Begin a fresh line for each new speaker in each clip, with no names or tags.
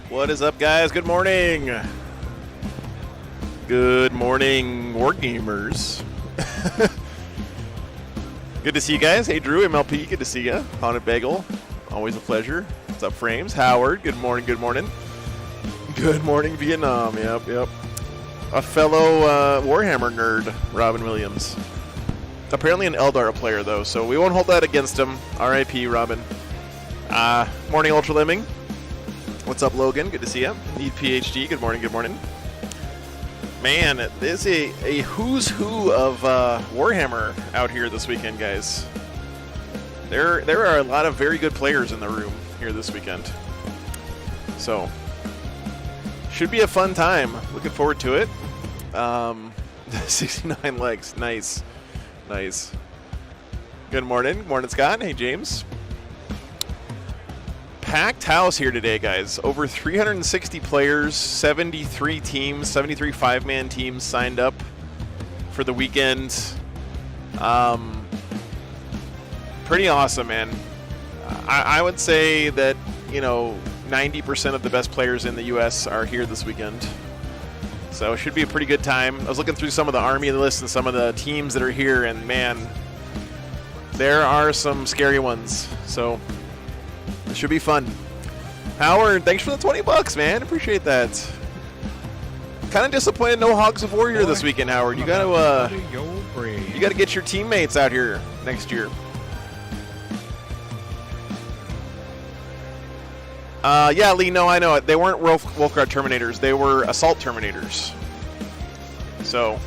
What is up, guys? Good morning. Good morning, Wargamers. Good to see you guys. Hey, Drew, MLP, good to see you. Haunted Bagel, always a pleasure. What's up, Frames? Howard, good morning, good morning. Good morning, Vietnam. Yep. A fellow Warhammer nerd, Robin Williams. Apparently an Eldar player, though, so we won't hold that against him. R.I.P., Robin. Morning, Ultra Lemming. What's up, Logan? Good to see you. Need PhD. Good morning, good morning. Man, there's a who's who of Warhammer out here this weekend, guys. There are a lot of very good players in the room here this weekend. So, should be a fun time. Looking forward to it. 69 legs. Nice. Good morning. Good morning, Scott. Hey, James. Packed house here today, guys. Over 360 players, 73 teams, 73 five-man teams signed up for the weekend. Pretty awesome, man. I would say that, 90% of the best players in the U.S. are here this weekend. So it should be a pretty good time. I was looking through some of the Army lists and some of the teams that are here, and man, there are some scary ones. So it should be fun. Howard, thanks for the $20, man. Appreciate that. Kind of disappointed no Hogs of War here this weekend, Howard. You gotta get your teammates out here next year. Yeah, Lee, no, I know it. They weren't Wolfguard Terminators. They were Assault Terminators. So,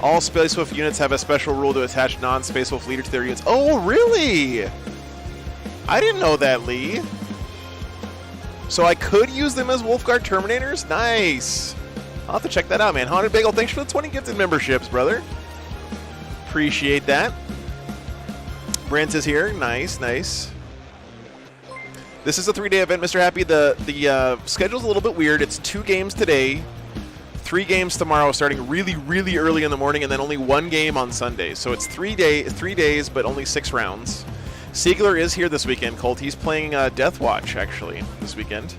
all Space Wolf units have a special rule to attach non-Space Wolf leader to their units. Oh, really? I didn't know that, Lee. So I could use them as Wolfguard Terminators? Nice. I'll have to check that out, man. Haunted Bagel, thanks for the 20 gifted memberships, brother. Appreciate that. Brent is here. Nice. This is a 3-day event, Mr. Happy. The schedule's a little bit weird. It's 2 games today, 3 games tomorrow, starting really, really early in the morning, and then only 1 game on Sunday. So it's 3 days, but only 6 rounds. Siegler is here this weekend, Colt. He's playing Death Watch, actually, this weekend.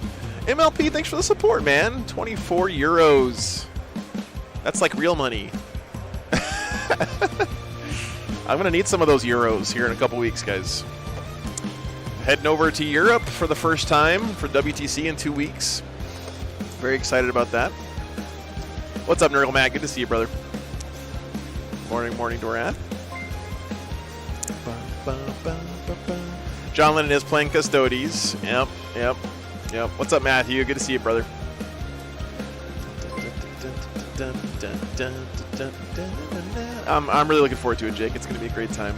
MLP, thanks for the support, man. 24 euros. That's like real money. I'm going to need some of those euros here in a couple weeks, guys. Heading over to Europe for the first time for WTC in 2 weeks. Very excited about that. What's up, Nurgle Matt? Good to see you, brother. Morning, Dorath. John Lennon is playing Custodes. Yep. What's up, Matthew? Good to see you, brother. I'm really looking forward to it, Jake. It's going to be a great time.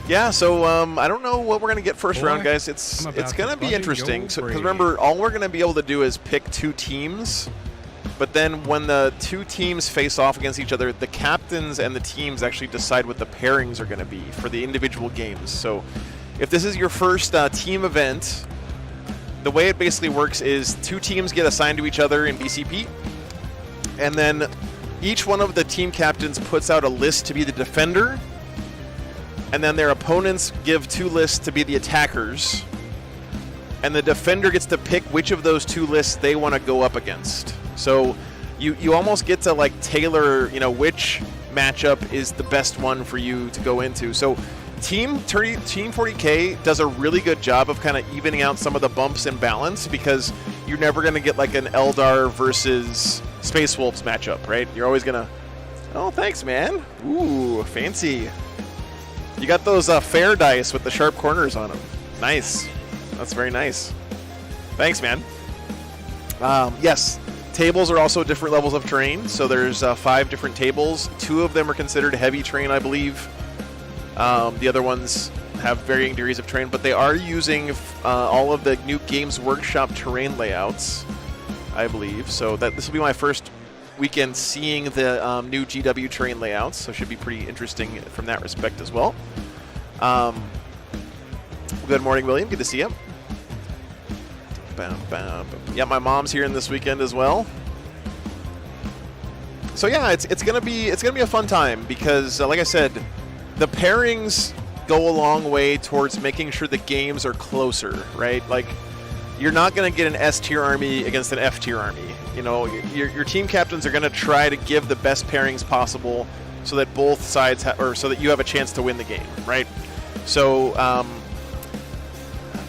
Yeah, so I don't know what we're going to get first round, guys. It's going to be interesting. Because remember, all we're going to be able to do is pick 2 teams. But then when the 2 teams face off against each other, the captains and the teams actually decide what the pairings are going to be for the individual games. So if this is your first team event, the way it basically works is 2 teams get assigned to each other in BCP. And then each one of the team captains puts out a list to be the defender. And then their opponents give 2 lists to be the attackers. And the defender gets to pick which of those 2 lists they want to go up against. So you almost get to like tailor, which matchup is the best one for you to go into. So Team 40K does a really good job of kind of evening out some of the bumps in balance, because you're never going to get like an Eldar versus Space Wolves matchup, right? You're always going to... Oh, thanks, man. Ooh, fancy. You got those fair dice with the sharp corners on them. Nice. That's very nice. Thanks, man. Yes, tables are also different levels of terrain. So there's 5 different tables. 2 of them are considered heavy terrain, I believe. The other ones have varying degrees of terrain, but they are using all of the new Games Workshop terrain layouts, I believe. So this will be my first weekend seeing the new GW terrain layouts, so it should be pretty interesting from that respect as well. Good morning, William. Good to see you. Yeah, my mom's here in this weekend as well. So yeah, it's gonna be a fun time because, like I said, the pairings go a long way towards making sure the games are closer, right? Like, you're not going to get an S-tier army against an F-tier army. You know, your team captains are going to try to give the best pairings possible so that both sides or so that you have a chance to win the game, right? So,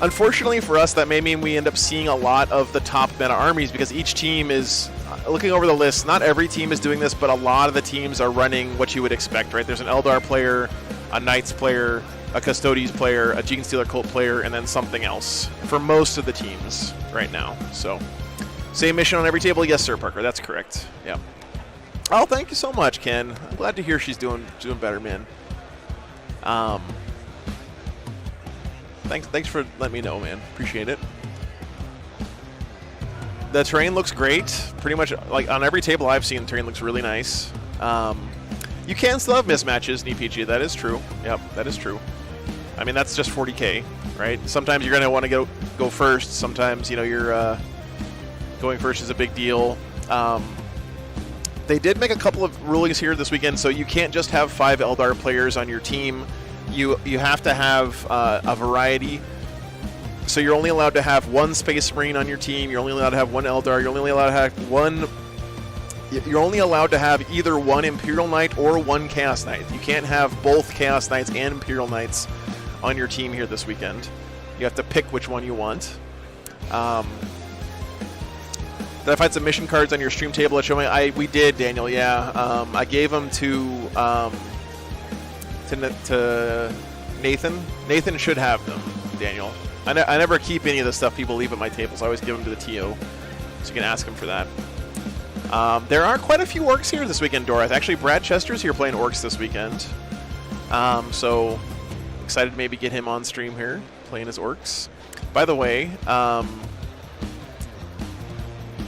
unfortunately for us, that may mean we end up seeing a lot of the top meta armies because each team is looking over the list. Not every team is doing this, but a lot of the teams are running what you would expect, right? There's an Eldar player, a Knights player, a Custodes player, a Genestealer Cult player, and then something else for most of the teams right now. So, same mission on every table? Yes, sir, Parker. That's correct. Yeah. Oh, thank you so much, Ken. I'm glad to hear she's doing better, man. Thanks for letting me know, man. Appreciate it. The terrain looks great. Pretty much, like, on every table I've seen, the terrain looks really nice. You can still have mismatches in EPG. That is true. Yep, that is true. I mean, that's just 40K, right? Sometimes you're going to want to go first. Sometimes, you know, you're going first is a big deal. They did make a couple of rulings here this weekend, so you can't just have 5 Eldar players on your team. You have to have a variety. So you're only allowed to have 1 Space Marine on your team. You're only allowed to have 1 Eldar. You're only allowed to have 1. You're only allowed to have either 1 Imperial Knight or 1 Chaos Knight. You can't have both Chaos Knights and Imperial Knights on your team here this weekend. You have to pick which one you want. Did I find some mission cards on your stream table that show me? We did, Daniel. Yeah, I gave them to Nathan. Nathan should have them, Daniel. I never keep any of the stuff people leave at my tables. I always give them to the TO, so you can ask him for that. There are quite a few Orks here this weekend, Dorath. Actually, Brad Chester's here playing Orks this weekend. So excited to maybe get him on stream here, playing his Orks. By the way,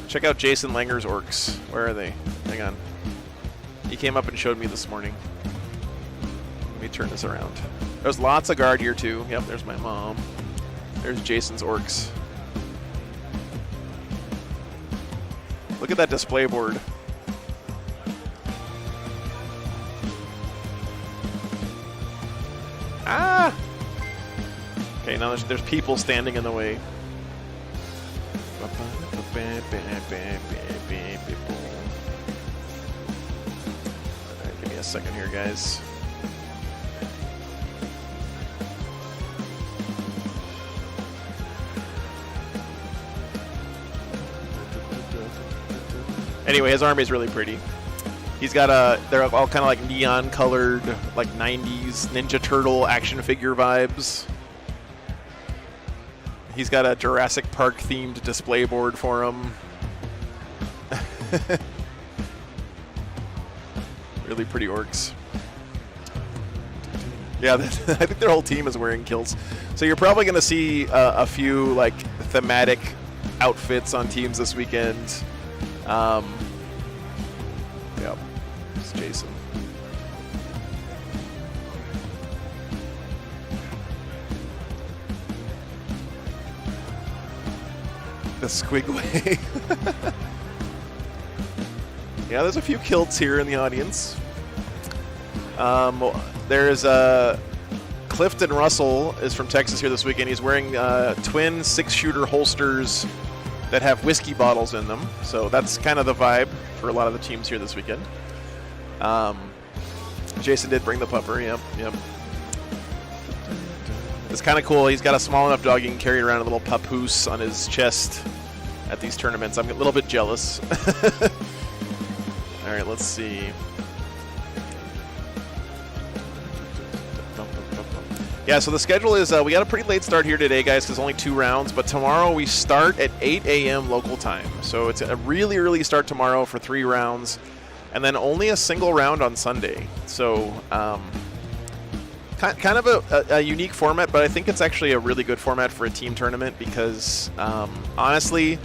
check out Jason Langer's Orks. Where are they? Hang on. He came up and showed me this morning. Let me turn this around. There's lots of guard here, too. Yep, there's my mom. There's Jason's Orks. Look at that display board. Ah! Okay, now there's people standing in the way. Alright, give me a second here, guys. Anyway, his army is really pretty. He's got they're all kind of like neon colored, like 90s Ninja Turtle action figure vibes. He's got a Jurassic Park themed display board for him. Really pretty Orks. Yeah, I think their whole team is wearing kilts. So you're probably going to see a few like thematic outfits on teams this weekend. Yep, it's Jason. The Squigway. Yeah, there's a few kilts here in the audience. There's Clifton Russell is from Texas here this weekend. He's wearing twin 6-shooter holsters that have whiskey bottles in them. So that's kind of the vibe for a lot of the teams here this weekend. Jason did bring the pupper. Yep. It's kind of cool. He's got a small enough dog you can carry around a little papoose on his chest at these tournaments. I'm a little bit jealous. All right, let's see. Yeah, so the schedule is we got a pretty late start here today, guys, because only 2 rounds. But tomorrow we start at 8 a.m. local time. So it's a really early start tomorrow for 3 rounds. And then only a single round on Sunday. So kind of a unique format, but I think it's actually a really good format for a team tournament because, honestly,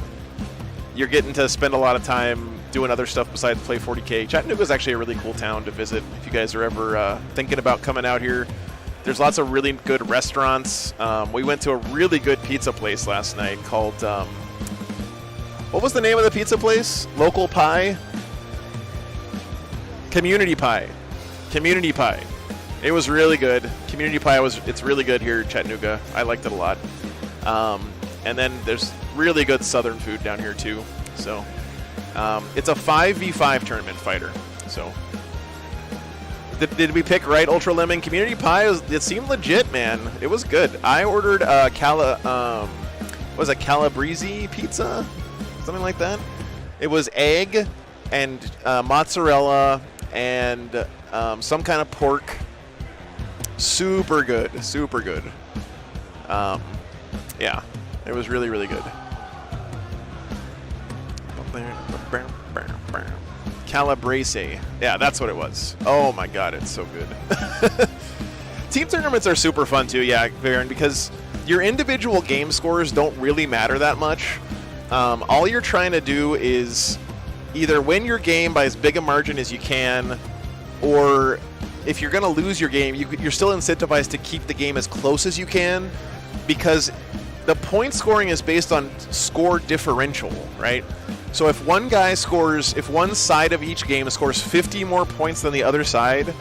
you're getting to spend a lot of time doing other stuff besides play 40K. Chattanooga is actually a really cool town to visit if you guys are ever thinking about coming out here. There's lots of really good restaurants. We went to a really good pizza place last night called, what was the name of the pizza place? Local Pie? Community Pie. Community Pie. It was really good. Community Pie it's really good here in Chattanooga. I liked it a lot. And then there's Really good southern food down here too. So it's a 5v5 tournament fighter. So did we pick right, Ultra Lemon? Community pie, it seemed legit, man. It was good. I ordered Calabrese pizza? Something like that. It was egg and mozzarella and some kind of pork. Super good. Super good. Yeah, it was really, really good. Calabrese. Yeah, that's what it was. Oh my god, it's so good. Team tournaments are super fun too, yeah, Varen, because your individual game scores don't really matter that much. All you're trying to do is either win your game by as big a margin as you can, or if you're going to lose your game, you're still incentivized to keep the game as close as you can, because the point scoring is based on score differential, right? So if one side of each game scores 50 more points than the other side,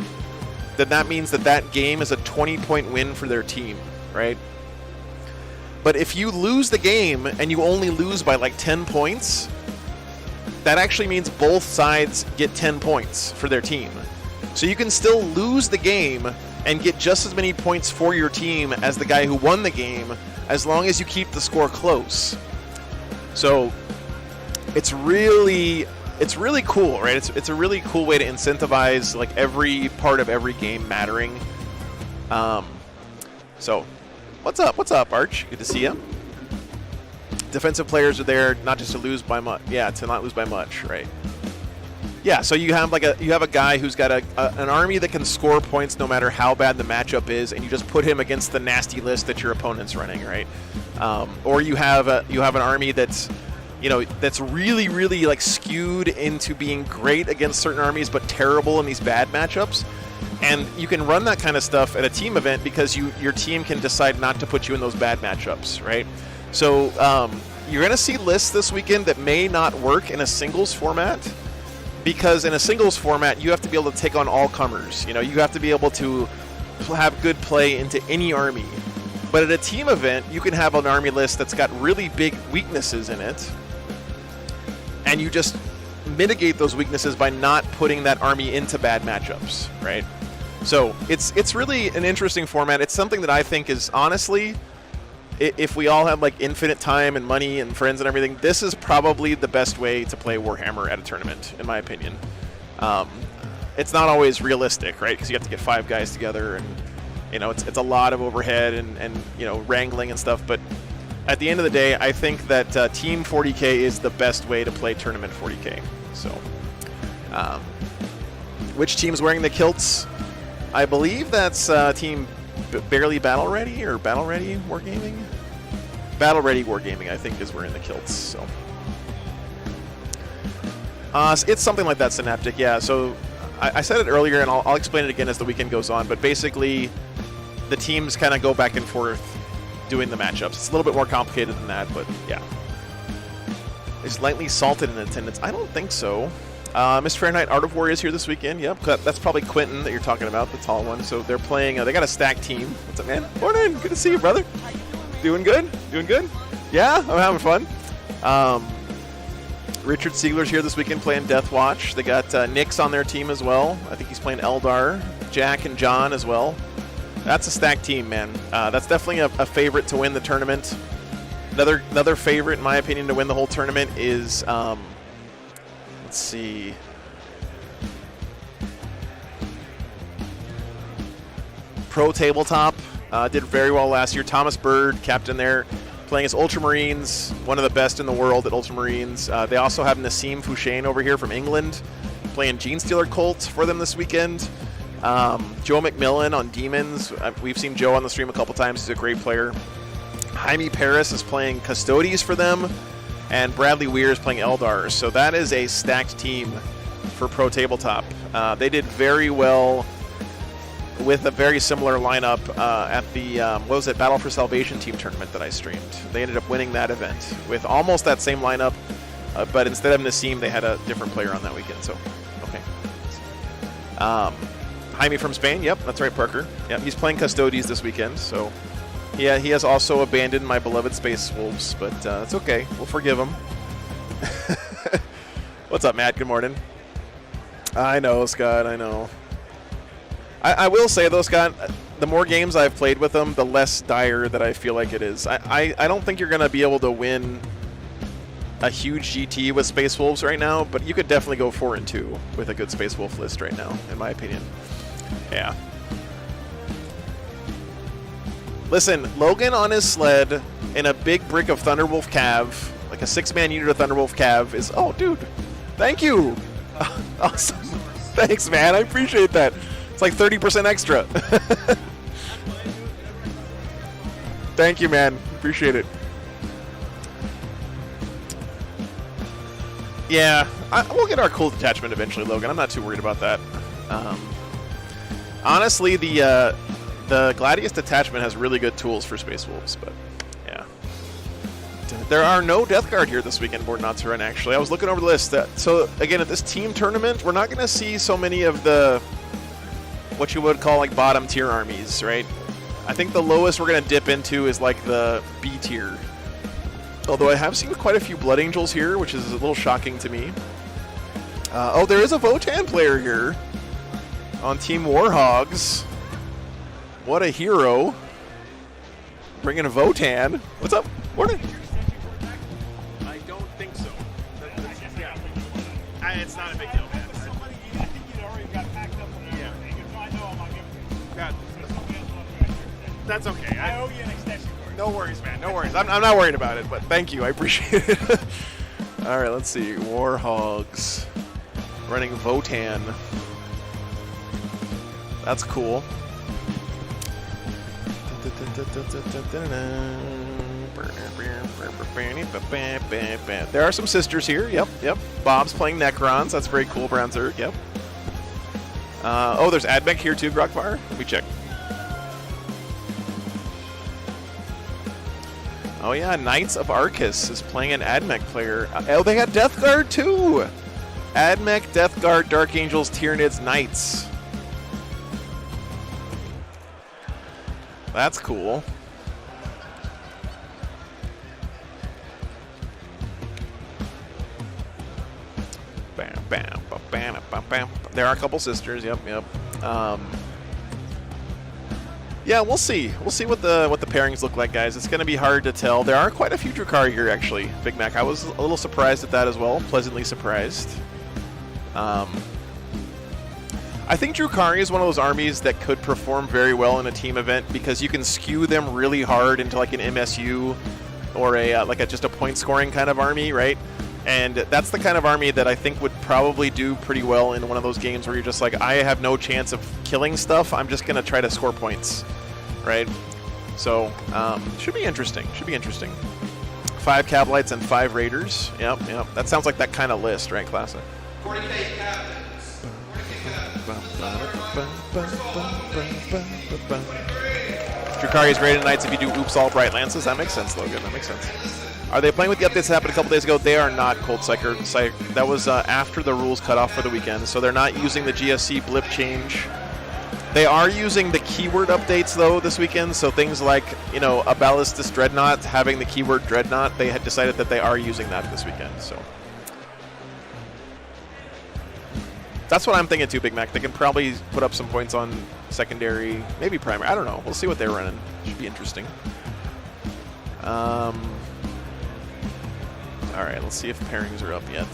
then that means that game is a 20-point win for their team, right? But if you lose the game and you only lose by like 10 points, that actually means both sides get 10 points for their team. So you can still lose the game and get just as many points for your team as the guy who won the game, as long as you keep the score close. So it's really cool, right? It's a really cool way to incentivize like every part of every game mattering. So what's up, Arch? Good to see you. Defensive players are there not just to lose by much. Yeah, to not lose by much, right? Yeah, so you have a guy who's got an army that can score points no matter how bad the matchup is, and you just put him against the nasty list that your opponent's running, right? Or you have an army that's really, really like skewed into being great against certain armies but terrible in these bad matchups. And you can run that kind of stuff at a team event because your team can decide not to put you in those bad matchups, right? So you're going to see lists this weekend that may not work in a singles format, because in a singles format you have to be able to take on all comers. You have to be able to have good play into any army. But at a team event, you can have an army list that's got really big weaknesses in it, and you just mitigate those weaknesses by not putting that army into bad matchups, right? So it's really an interesting format. It's something that I think is, honestly, if we all have like infinite time and money and friends and everything, this is probably the best way to play Warhammer at a tournament, in my opinion. It's not always realistic, right? Because you have to get 5 guys together, and it's a lot of overhead and wrangling and stuff. But at the end of the day, I think that Team 40K is the best way to play Tournament 40K. So, which team's wearing the kilts? I believe that's Team Barely Battle Ready or Battle Ready Wargaming. Battle Ready Wargaming, I think, is wearing the kilts. So, it's something like that, Synaptic. Yeah. So, I said it earlier, and I'll explain it again as the weekend goes on. But basically, the teams kind of go back and forth doing the matchups. It's a little bit more complicated than that, but yeah. Is Lightly Salted in attendance? I don't think so. Miss Fahrenheit Art of War is here this weekend. Yep, that's probably Quentin that you're talking about, the tall one. So they're playing. They got a stacked team. What's up, man? Morning. Good to see you, brother. Doing good? Doing good? Yeah, I'm having fun. Richard Siegler's here this weekend playing Death Watch. They got Nick's on their team as well. I think he's playing Eldar. Jack and John as well. That's a stacked team, man. That's definitely a favorite to win the tournament. Another favorite, in my opinion, to win the whole tournament is, let's see. Pro Tabletop did very well last year. Thomas Bird, captain there, playing as Ultramarines, one of the best in the world at Ultramarines. They also have Nassim Fouchain over here from England, playing Genestealer Cult for them this weekend. Joe McMillan on Demons. We've seen Joe on the stream a couple times. He's a great player. Jaime Paris is playing Custodes for them, and Bradley Weir is playing Eldar. So that is a stacked team for Pro Tabletop. They did very well with a very similar lineup at the Battle for Salvation team tournament that I streamed. They ended up winning that event with almost that same lineup, but instead of Nassim, they had a different player on that weekend. So, okay. Jaime from Spain. Yep, that's right, Parker. Yep, he's playing Custodes this weekend. So Yeah, he has also abandoned my beloved Space Wolves, but it's okay. We'll forgive him. What's up, Matt? Good morning. I know, Scott. I know. I will say, though, Scott, the more games I've played with him, the less dire that I feel like it is. I don't think you're going to be able to win a huge GT with Space Wolves right now, but you could definitely go 4-2 with a good Space Wolf list right now, in my opinion. Yeah. Listen, Logan on his sled in a big brick of Thunderwolf Cav, like a 6-man unit of Thunderwolf Cav, is... Oh, dude. Thank you. Awesome. Thanks, man. I appreciate that. It's like 30% extra. Thank you, man. Appreciate it. Yeah, we'll get our cool detachment eventually, Logan. I'm not too worried about that. Honestly, the Gladius detachment has really good tools for Space Wolves, but yeah. There are no Death Guard here this weekend, Board Not to Run, actually. I was looking over the list. So, again, at this team tournament, we're not going to see so many of the, what you would call, like, bottom tier armies, right? I think the lowest we're going to dip into is, like, the B tier. Although I have seen quite a few Blood Angels here, which is a little shocking to me. Oh, there is a Votann player here on Team Warhogs. What a hero. Bringing a Votann. What's up? Morning.
I don't think so. It's not a big deal, man.
I think you'd already got packed up and everything. So I know I'm not giving it to you.
That's okay.
I owe you an extension cord.
No worries, man. No worries.
I'm not worried about it, but thank you. I appreciate it. All right, let's see. Warhogs running Votann. That's cool. There are some sisters here. Yep. Bob's playing Necrons. That's very cool, Brown Zerg. Yep. Oh, there's Admech here too, Grogvar. Let me check. Oh yeah, Knights of Arcus is playing an Admech player. Oh, they got Death Guard too. Admech, Death Guard, Dark Angels, Tyranids, Knights. That's cool. There are a couple sisters. Yep. Yeah, we'll see. We'll see what the pairings look like, guys. It's going to be hard to tell. There are quite a few Drukhari here, actually. Big Mac. I was a little surprised at that as well. Pleasantly surprised. I think Drukhari is one of those armies that could perform very well in a team event because you can skew them really hard into like an MSU or just a point scoring kind of army, right? And that's the kind of army that I think would probably do pretty well in one of those games where you're just like, I have no chance of killing stuff. I'm just going to try to score points, right? So, should be interesting. 5 Cavalites and 5 Raiders. Yep. That sounds like that kind of list, right, Classic?
40K captains.
Drukhari is rated Knights if you do Oops All Bright Lances. That makes sense, Logan. That makes sense. Are they playing with the updates that happened a couple days ago? They are not, Cold Psycher. That was after the rules cut off for the weekend, so they're not using the GSC blip change. They are using the keyword updates, though, this weekend, so things like, a Ballistus Dreadnought having the keyword Dreadnought, they had decided that they are using that this weekend, so. That's what I'm thinking, too, Big Mac. They can probably put up some points on secondary, maybe primary. I don't know. We'll see what they're running. Should be interesting. All right, let's see if pairings are up yet.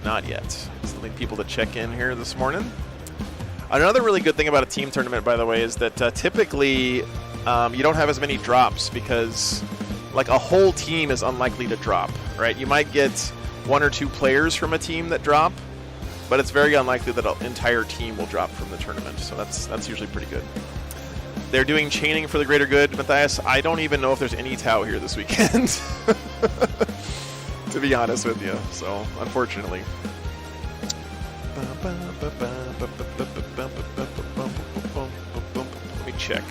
Not yet. So I need people to check in here this morning. Another really good thing about a team tournament, by the way, is that typically you don't have as many drops because like a whole team is unlikely to drop, right? You might get 1 or 2 players from a team that drop, but it's very unlikely that an entire team will drop from the tournament. So that's usually pretty good. They're doing chaining for the greater good, Matthias. I don't even know if there's any Tau here this weekend, to be honest with you. So, unfortunately. Let me check.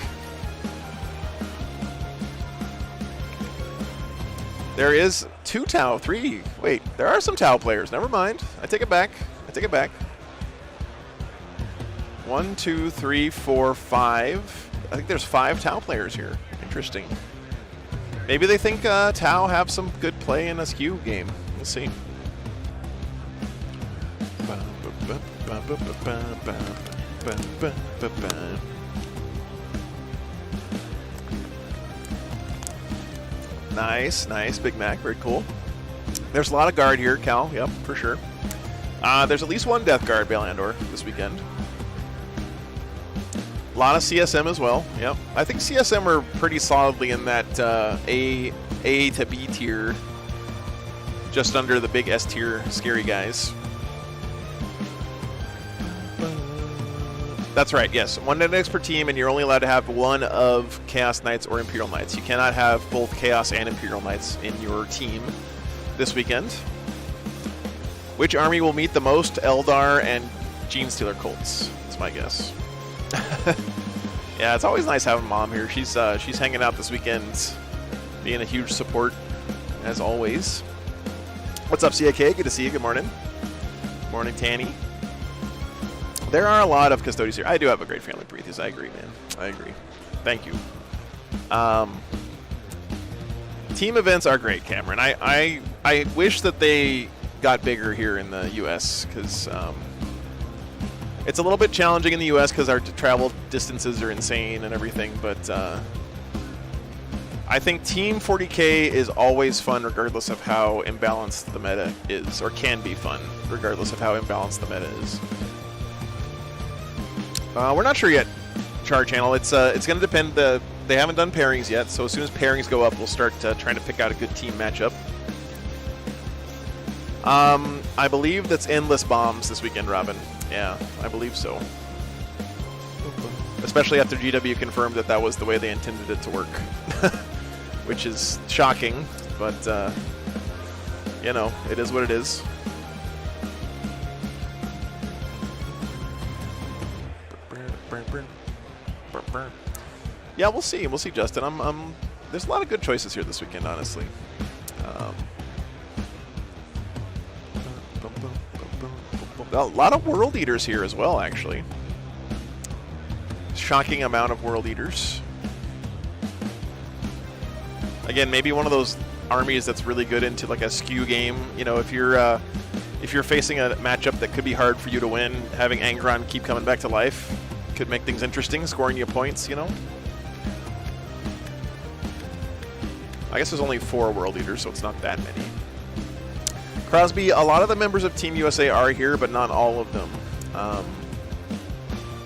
There is 2 Tau, 3. Wait, there are some Tau players. Never mind. I take it back. 1, 2, 3, 4, 5. I think there's 5 Tau players here. Interesting. Maybe they think Tau have some good play in a skew game. We'll see. Nice, nice. Big Mac, very cool. There's a lot of guard here, Cal. Yep, for sure. There's at least one Death Guard Bailandor this weekend. A lot of CSM as well. Yep. I think CSM are pretty solidly in that A to B tier, just under the big S tier scary guys. That's right, yes. 1 index per team, and you're only allowed to have one of Chaos Knights or Imperial Knights. You cannot have both Chaos and Imperial Knights in your team this weekend. Which army will meet the most Eldar and Genestealer Colts? That's my guess. Yeah, it's always nice having Mom here. She's hanging out this weekend, being a huge support, as always. What's up, CAK? Good to see you. Good morning. Good morning, Tanny. There are a lot of custodians here. I do have a great family, Prometheus. I agree, man. I agree. Thank you. Team events are great, Cameron. I wish that they got bigger here in the U.S. because it's a little bit challenging in the U.S. because our travel distances are insane and everything. But I think Team 40K is always fun regardless of how imbalanced the meta is, or can be fun regardless of how imbalanced the meta is. We're not sure yet, Char Channel. It's going to depend. They haven't done pairings yet, so as soon as pairings go up, we'll start trying to pick out a good team matchup. I believe that's Endless Bombs this weekend, Robin. Yeah, I believe so. Especially after GW confirmed that was the way they intended it to work. Which is shocking, but, you know, it is what it is. Yeah, we'll see. We'll see, Justin. There's a lot of good choices here this weekend, honestly. A lot of World Eaters here as well, actually. Shocking amount of World Eaters. Again, maybe one of those armies that's really good into like a skew game. You know, if you're facing a matchup that could be hard for you to win, having Angron keep coming back to life could make things interesting, scoring you points, you know. I guess there's only 4 World Eaters, so it's not that many. Crosby, a lot of the members of Team USA are here, but not all of them.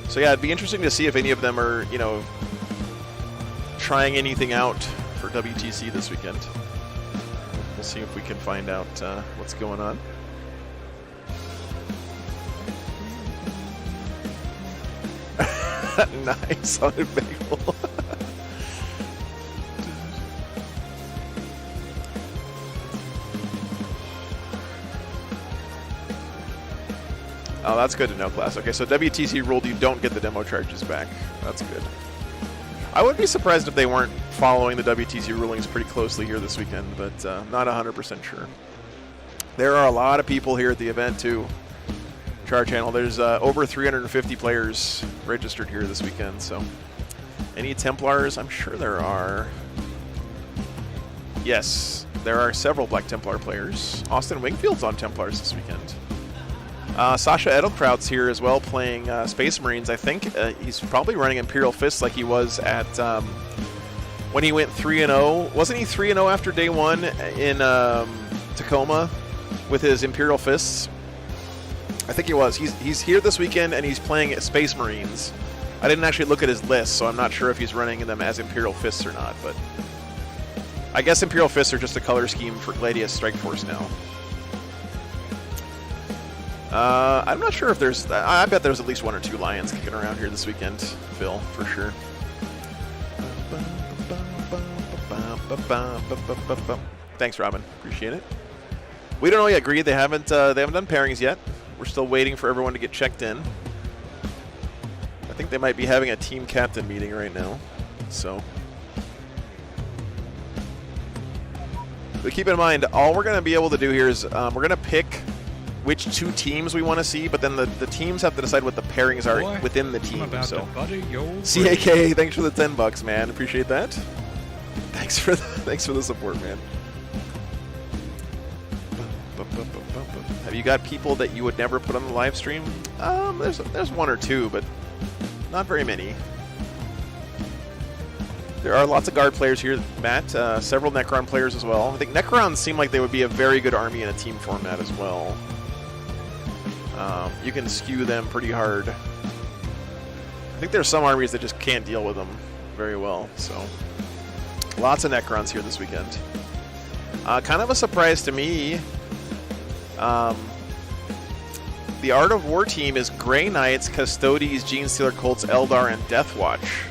So yeah, it'd be interesting to see if any of them are, you know, trying anything out for WTC this weekend. We'll see if we can find out what's going on. Nice on it, Bagel. Oh, that's good to know, class. Okay, so WTC ruled you don't get the demo charges back. That's good. I would be surprised if they weren't following the WTC rulings pretty closely here this weekend, but not 100% sure. There are a lot of people here at the event, too. Char Channel. There's over 350 players registered here this weekend, so any Templars? I'm sure there are. Yes, there are several Black Templar players. Austin Wingfield's on Templars this weekend. Sasha Edelkraut's here as well, playing Space Marines. I think he's probably running Imperial Fists like he was at when he went 3-0. Wasn't he 3-0 after day 1 in Tacoma with his Imperial Fists? I think he was. He's here this weekend, and he's playing Space Marines. I didn't actually look at his list, so I'm not sure if he's running them as Imperial Fists or not, but I guess Imperial Fists are just a color scheme for Gladius Strike Force now. I'm not sure if there's... I bet there's at least 1 or 2 Lions kicking around here this weekend, Phil, for sure. Thanks, Robin. Appreciate it. We don't know yet, Greed. They haven't done pairings yet. We're still waiting for everyone to get checked in. I think they might be having a team captain meeting right now. So, but keep in mind, all we're going to be able to do here is we're going to pick which 2 teams we want to see, but then the teams have to decide what the pairings are within the team. So, CAK, thanks for the $10, man. Appreciate that. Thanks for the support, man. Have you got people that you would never put on the live stream? There's 1 or 2, but not very many. There are lots of guard players here, Matt. Several Necron players as well. I think Necrons seem like they would be a very good army in a team format as well. You can skew them pretty hard. I think there's some armies that just can't deal with them very well. So, lots of Necrons here this weekend. Kind of a surprise to me. The Art of War team is Grey Knights, Custodes, Genestealer Cults, Eldar, and Deathwatch.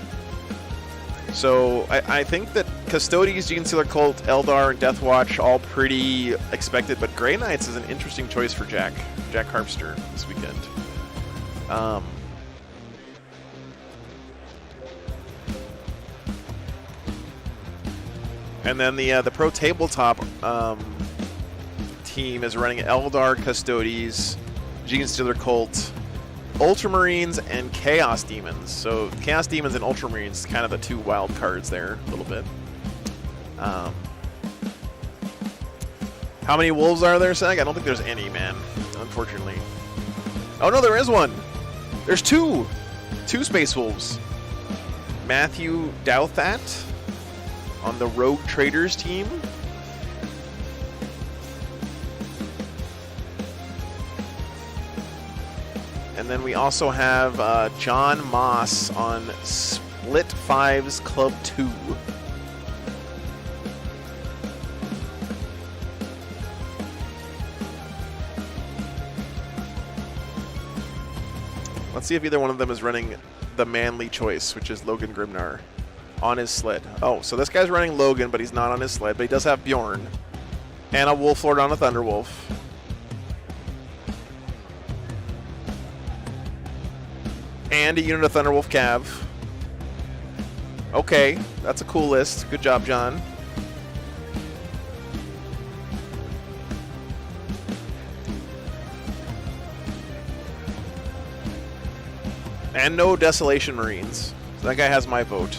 So I think that Custodes, Genestealer Cult, Eldar, and Deathwatch all pretty expected, but Grey Knights is an interesting choice for Jack Harpster this weekend. And then the Pro Tabletop team is running Eldar, Custodes, Genestealer Cult, Ultramarines, and Chaos Demons. So Chaos Demons and Ultramarines, kind of the 2 wild cards there a little bit. How many wolves are there, Sag? I don't think there's any, man, unfortunately. Oh no, there is one. There's 2 Space Wolves. Matthew Douthat on the Rogue Traders team. And then we also have John Moss on Split Fives Club 2. Let's see if either one of them is running the manly choice, which is Logan Grimnar, on his sled. Oh, so this guy's running Logan, but he's not on his sled, but he does have Bjorn. And a Wolf Lord on a Thunderwolf. And a unit of Thunderwolf Cav. Okay, that's a cool list. Good job, John. And no Desolation Marines. So that guy has my vote.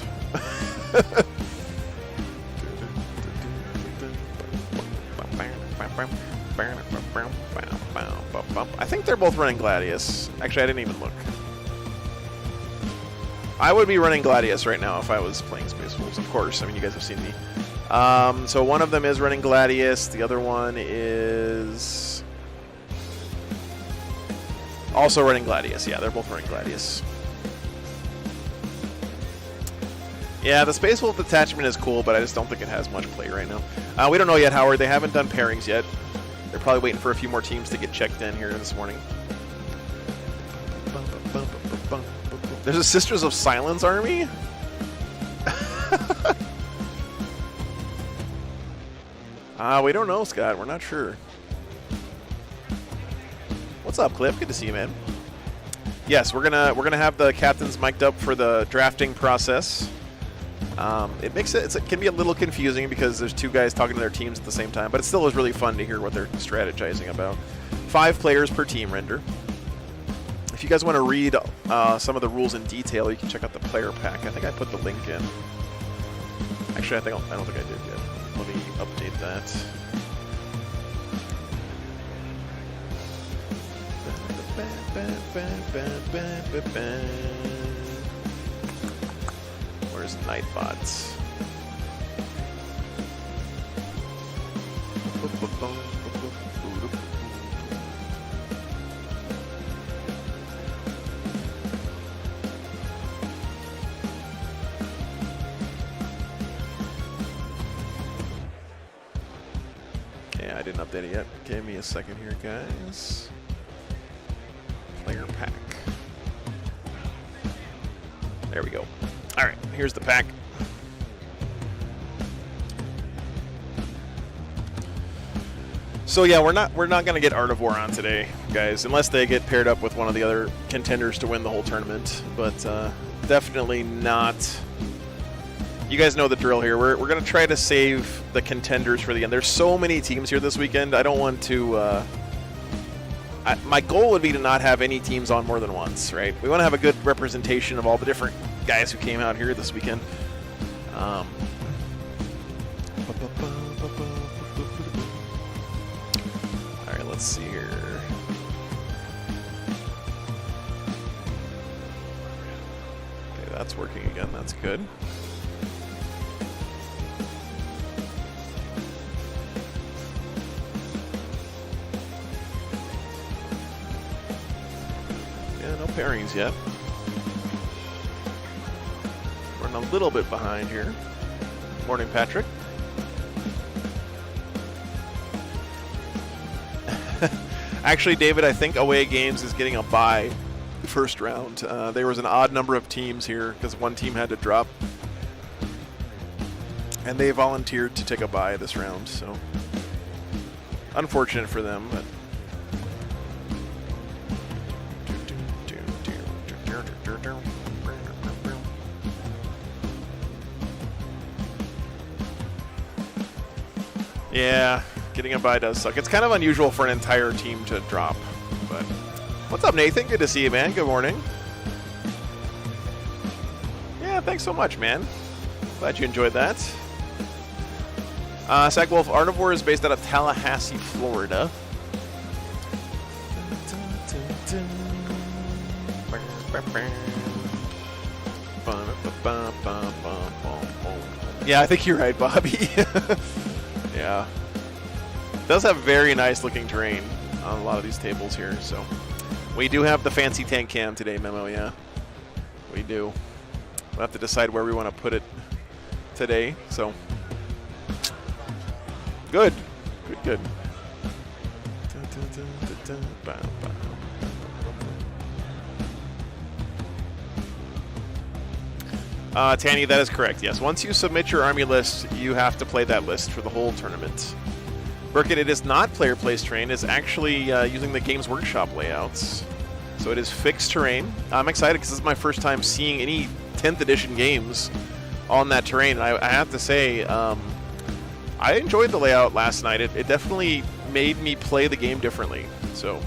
I think they're both running Gladius. Actually, I didn't even look. I would be running Gladius right now if I was playing Space Wolves, of course. I mean, you guys have seen me. So one of them is running Gladius. The other one is also running Gladius. Yeah, they're both running Gladius. Yeah, the Space Wolf detachment is cool, but I just don't think it has much play right now. We don't know yet, Howard. They haven't done pairings yet. They're probably waiting for a few more teams to get checked in here this morning. There's a Sisters of Silence army? We don't know, Scott. We're not sure. What's up, Cliff? Good to see you, man. Yes, we're gonna have the captains mic'd up for the drafting process. It can be a little confusing because there's 2 guys talking to their teams at the same time, but it still is really fun to hear what they're strategizing about. 5 players per team, Render. If you guys want to read some of the rules in detail, you can check out the player pack. I think I put the link in. Actually, I don't think I did yet. Let me update that. Where's Nightbots? Okay, I didn't update it yet. Give me a second here, guys. Player pack. There we go. All right, here's the pack. So yeah, we're not going to get Art of War on today, guys, unless they get paired up with one of the other contenders to win the whole tournament. But definitely not. You guys know the drill here. We're going to try to save the contenders for the end. There's so many teams here this weekend. I don't want to my goal would be to not have any teams on more than once, right? We want to have a good representation of all the different guys who came out here this weekend. All right, let's see here. Okay, that's working again. That's good. No pairings yet. We're a little bit behind here. Morning, Patrick. Actually, David, I think Away Games is getting a bye first round. There was an odd number of teams here because one team had to drop. And they volunteered to take a bye this round, so unfortunate for them, but yeah, getting a bye does suck. It's kind of unusual for an entire team to drop. But what's up, Nathan? Good to see you, man. Good morning. Yeah, thanks so much, man. Glad you enjoyed that. Sagwolf Arnivore is based out of Tallahassee, Florida. Yeah, I think you're right, Bobby. Yeah. It does have very nice looking terrain on a lot of these tables here, so. We do have the fancy tank cam today, Memo, yeah. We do. We'll have to decide where we want to put it today, so. Good. Good. Tanny, that is correct, yes. Once you submit your army list, you have to play that list for the whole tournament. Burkett, it is not player place terrain. It's actually using the Games Workshop layouts. So it is fixed terrain. I'm excited because this is my first time seeing any 10th edition games on that terrain. And I have to say, I enjoyed the layout last night. It definitely made me play the game differently. So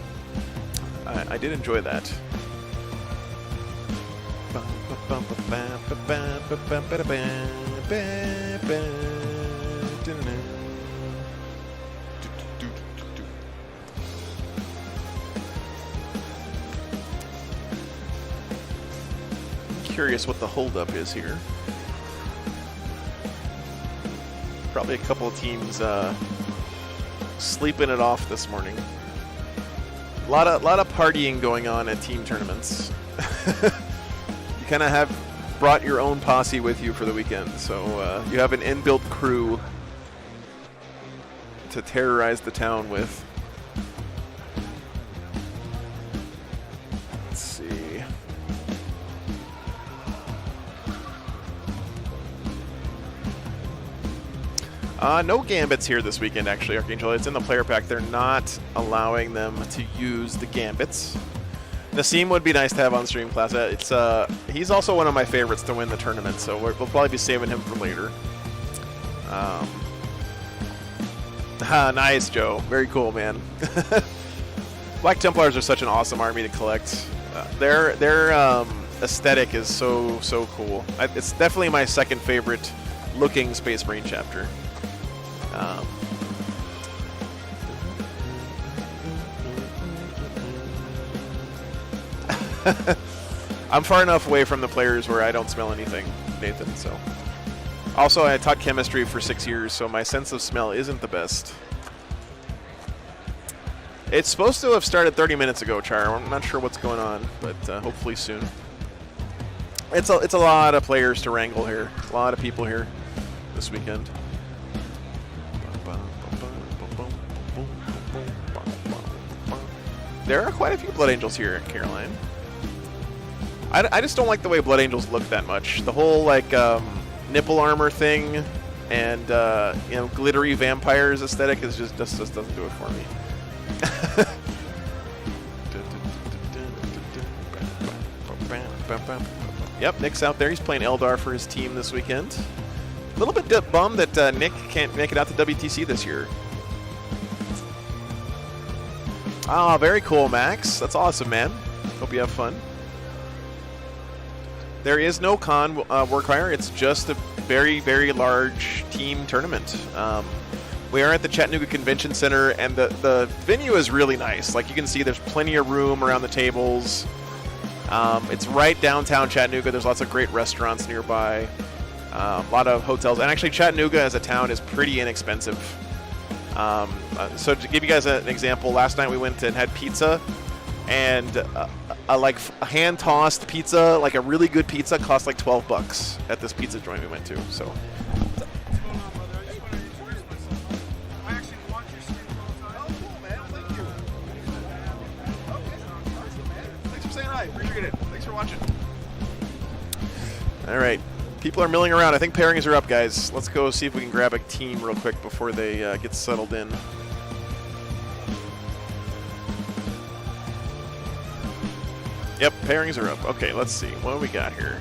I did enjoy that. Curious what the holdup is here. Probably a couple of teams sleeping it off this morning. A lot of partying going on at team tournaments. You kind of have brought your own posse with you for the weekend, so you have an inbuilt crew to terrorize the town with. Let's see. No gambits here this weekend, actually, Archangel. It's in the player pack. They're not allowing them to use the gambits. Nassim would be nice to have on stream, class. He's also one of my favorites to win the tournament, so we'll probably be saving him for later. Nice, Joe. Very cool, man. Black Templars are such an awesome army to collect. Their aesthetic is so cool. It's definitely my second favorite looking Space Marine chapter. I'm far enough away from the players where I don't smell anything, Nathan, so. Also, I taught chemistry for 6 years, so my sense of smell isn't the best. It's supposed to have started 30 minutes ago, Char. I'm not sure what's going on, but hopefully soon. It's a lot of players to wrangle here. A lot of people here this weekend. There are quite a few Blood Angels here, Caroline. I just don't like the way Blood Angels look that much. The whole like nipple armor thing and glittery vampires aesthetic is just doesn't do it for me. Yep, Nick's out there. He's playing Eldar for his team this weekend. A little bit bummed that Nick can't make it out to WTC this year. Oh, very cool, Max. That's awesome, man. Hope you have fun. There is no con work hire. It's just a very, very large team tournament. We are at the Chattanooga Convention Center, and the venue is really nice. Like you can see, there's plenty of room around the tables. It's right downtown Chattanooga. There's lots of great restaurants nearby. A lot of hotels. And actually, Chattanooga as a town is pretty inexpensive. So to give you guys an example, last night we went and had pizza, and a hand-tossed pizza, like a really good pizza, cost like $12 at this pizza joint we went to. So.
What's going on, brother? I just wanted to introduce myself. I actually watch your stream all the time. Oh, cool, man. Thank you. Okay, awesome, man. Thanks for saying hi. Appreciate it. Thanks for watching.
All right. People are milling around. I think pairings are up, guys. Let's go see if we can grab a team real quick before they get settled in. Yep, pairings are up. Okay, let's see. What do we got here?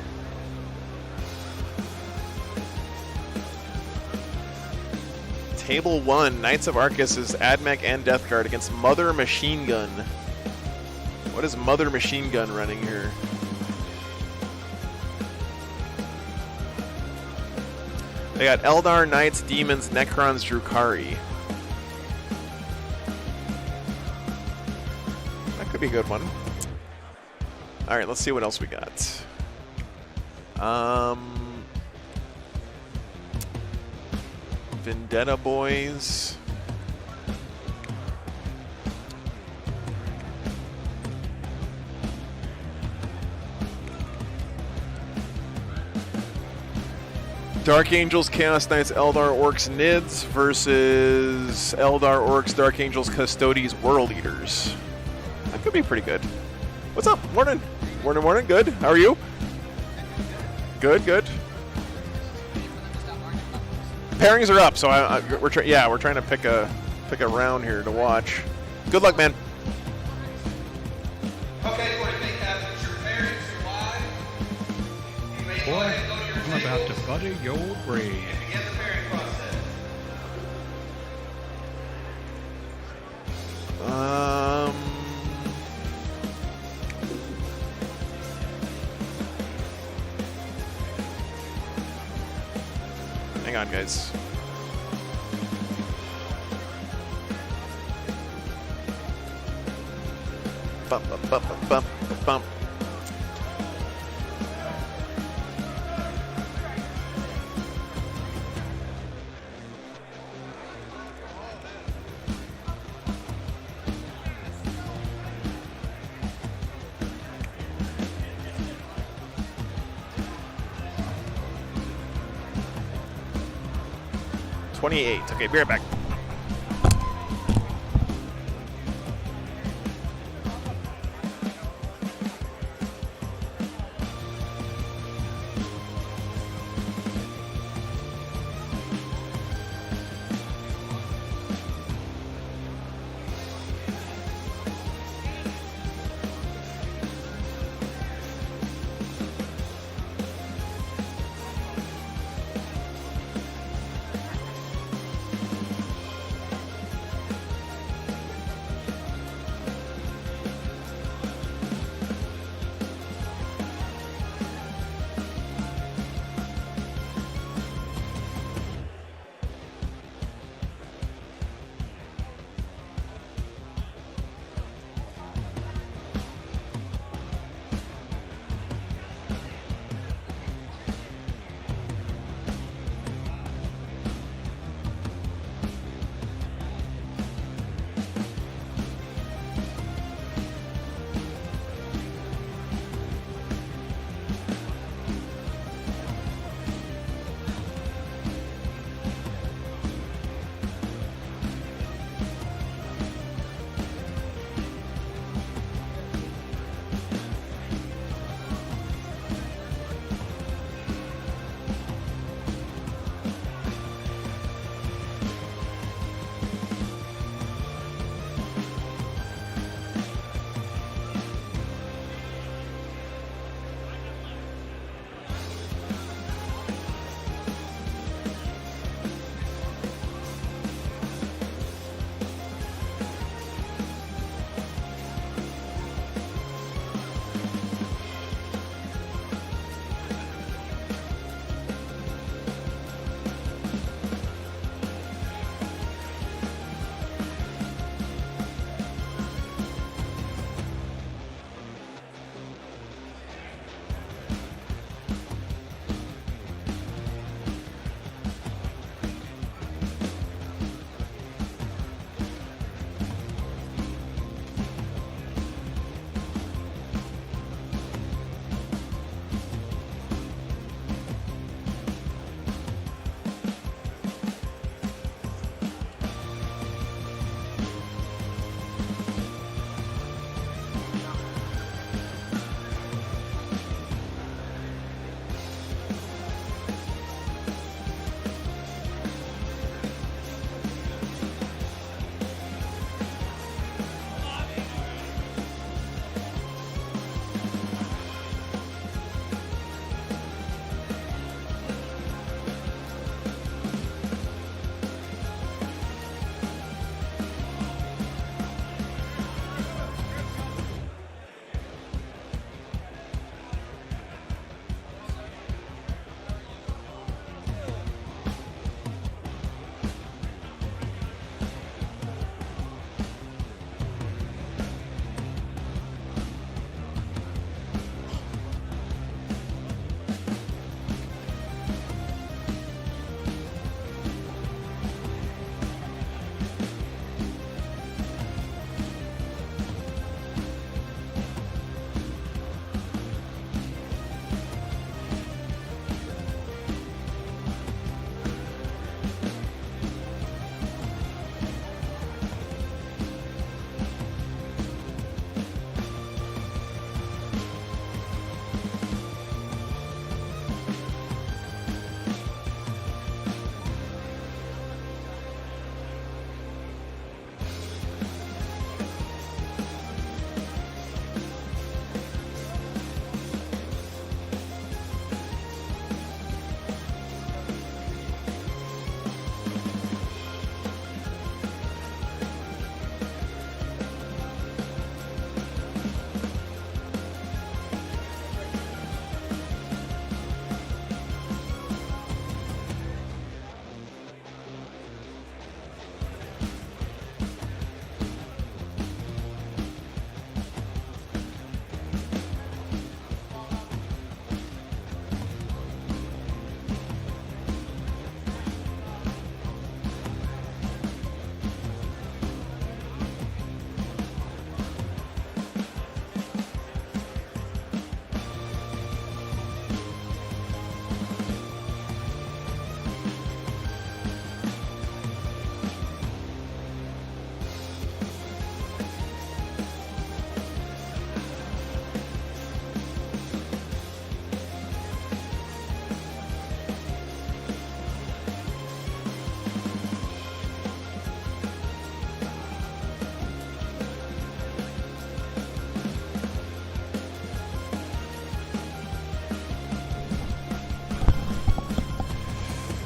Table 1, Knights of Arcus is Admech and Death Guard against Mother Machine Gun. What is Mother Machine Gun running here? They got Eldar, Knights, Demons, Necrons, Drukhari. That could be a good one. All right, let's see what else we got. Vendetta Boys. Dark Angels, Chaos Knights, Eldar, Orks, Nids versus Eldar, Orks, Dark Angels, Custodes, World Eaters. That could be pretty good. What's up? Morning. Morning, morning. Good. How are you? Good, good. Pairings are up, so we're trying to pick a round here to watch. Good luck, man.
Okay, 40K captains, your pairings are live. You may go
Boy,
ahead and go to your
I'm about
tables
to butter your brain.
and begin the pairing process.
Hang on, guys. Bump, bump, bump, bump, bump, bump. Okay, be right back.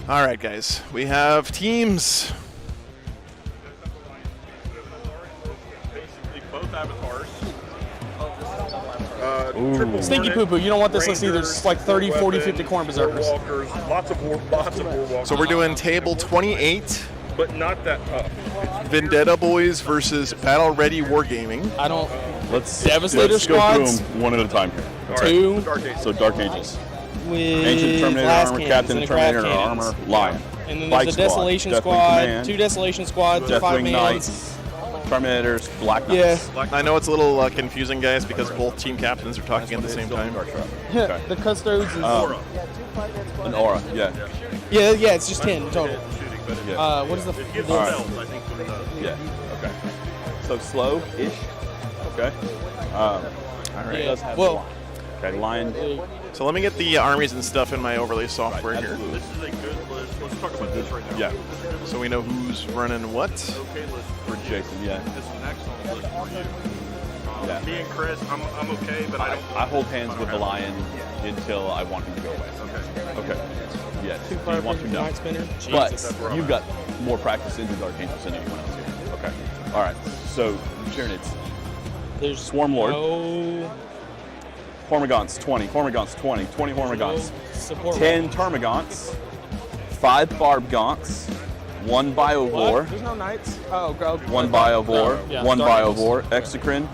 All right, guys. We have teams.
Basically, both avatars.
Stinky poo poo. You don't want this list either. It's like 30, 40, 50 corn berserkers.
Walkers, lots of war walkers.
So we're doing table 28.
But not that tough.
Vendetta Boys versus Battle Ready Wargaming.
I don't.
Let's
Devastator
go
squads.
through 'em one at a time here.
Two
So Dark Ages.
with
Ancient Terminator
blast
armor,
cannons
Captain
and a grab
Terminator
cannons.
armor, Lion.
And then
Bike
there's a Desolation squad,
Command,
2 Desolation squads, 5
Deathwing
mans.
Knights, Terminators, Black
Yeah.
Knights.
I know it's a little confusing, guys, because both team captains are talking at the same time.
Okay.
The custodes is.
An aura, yeah.
Yeah, it's just 10 total.
Yeah.
What is the.
All right. Yeah, okay. So slow-ish, okay. All right.
Yeah,
Does have
well-
a lot. Okay, Lion.
So let me get the armies and stuff in my overlay software here.
Absolutely.
This is a good list. Let's talk about this right now.
Yeah,
So we know who's running what.
Okay, list.
for Jason, yeah.
This is an excellent list for you.
Yeah.
Me and Chris, I'm okay, but I don't.
I hold hands with the Lion until I want him to go away.
Okay.
Okay. Yeah.
2
Do
fire
you want to
prism
know?
night spinner.
But
Jesus.
you've got more practice into Dark Angels than anyone else here. Okay. All right. So Tyranids,
There's
Swarm Lord.
No
Hormagaunts 20, Hormagaunts 20, 20 Hormagaunts,
support.
10 Termagants, 5 Barb Gaunts, 1 Biovore,
What? There's no knights. Oh, go.
1 Biovore,
Yeah,
1
Dark
Biovore, Exocrine,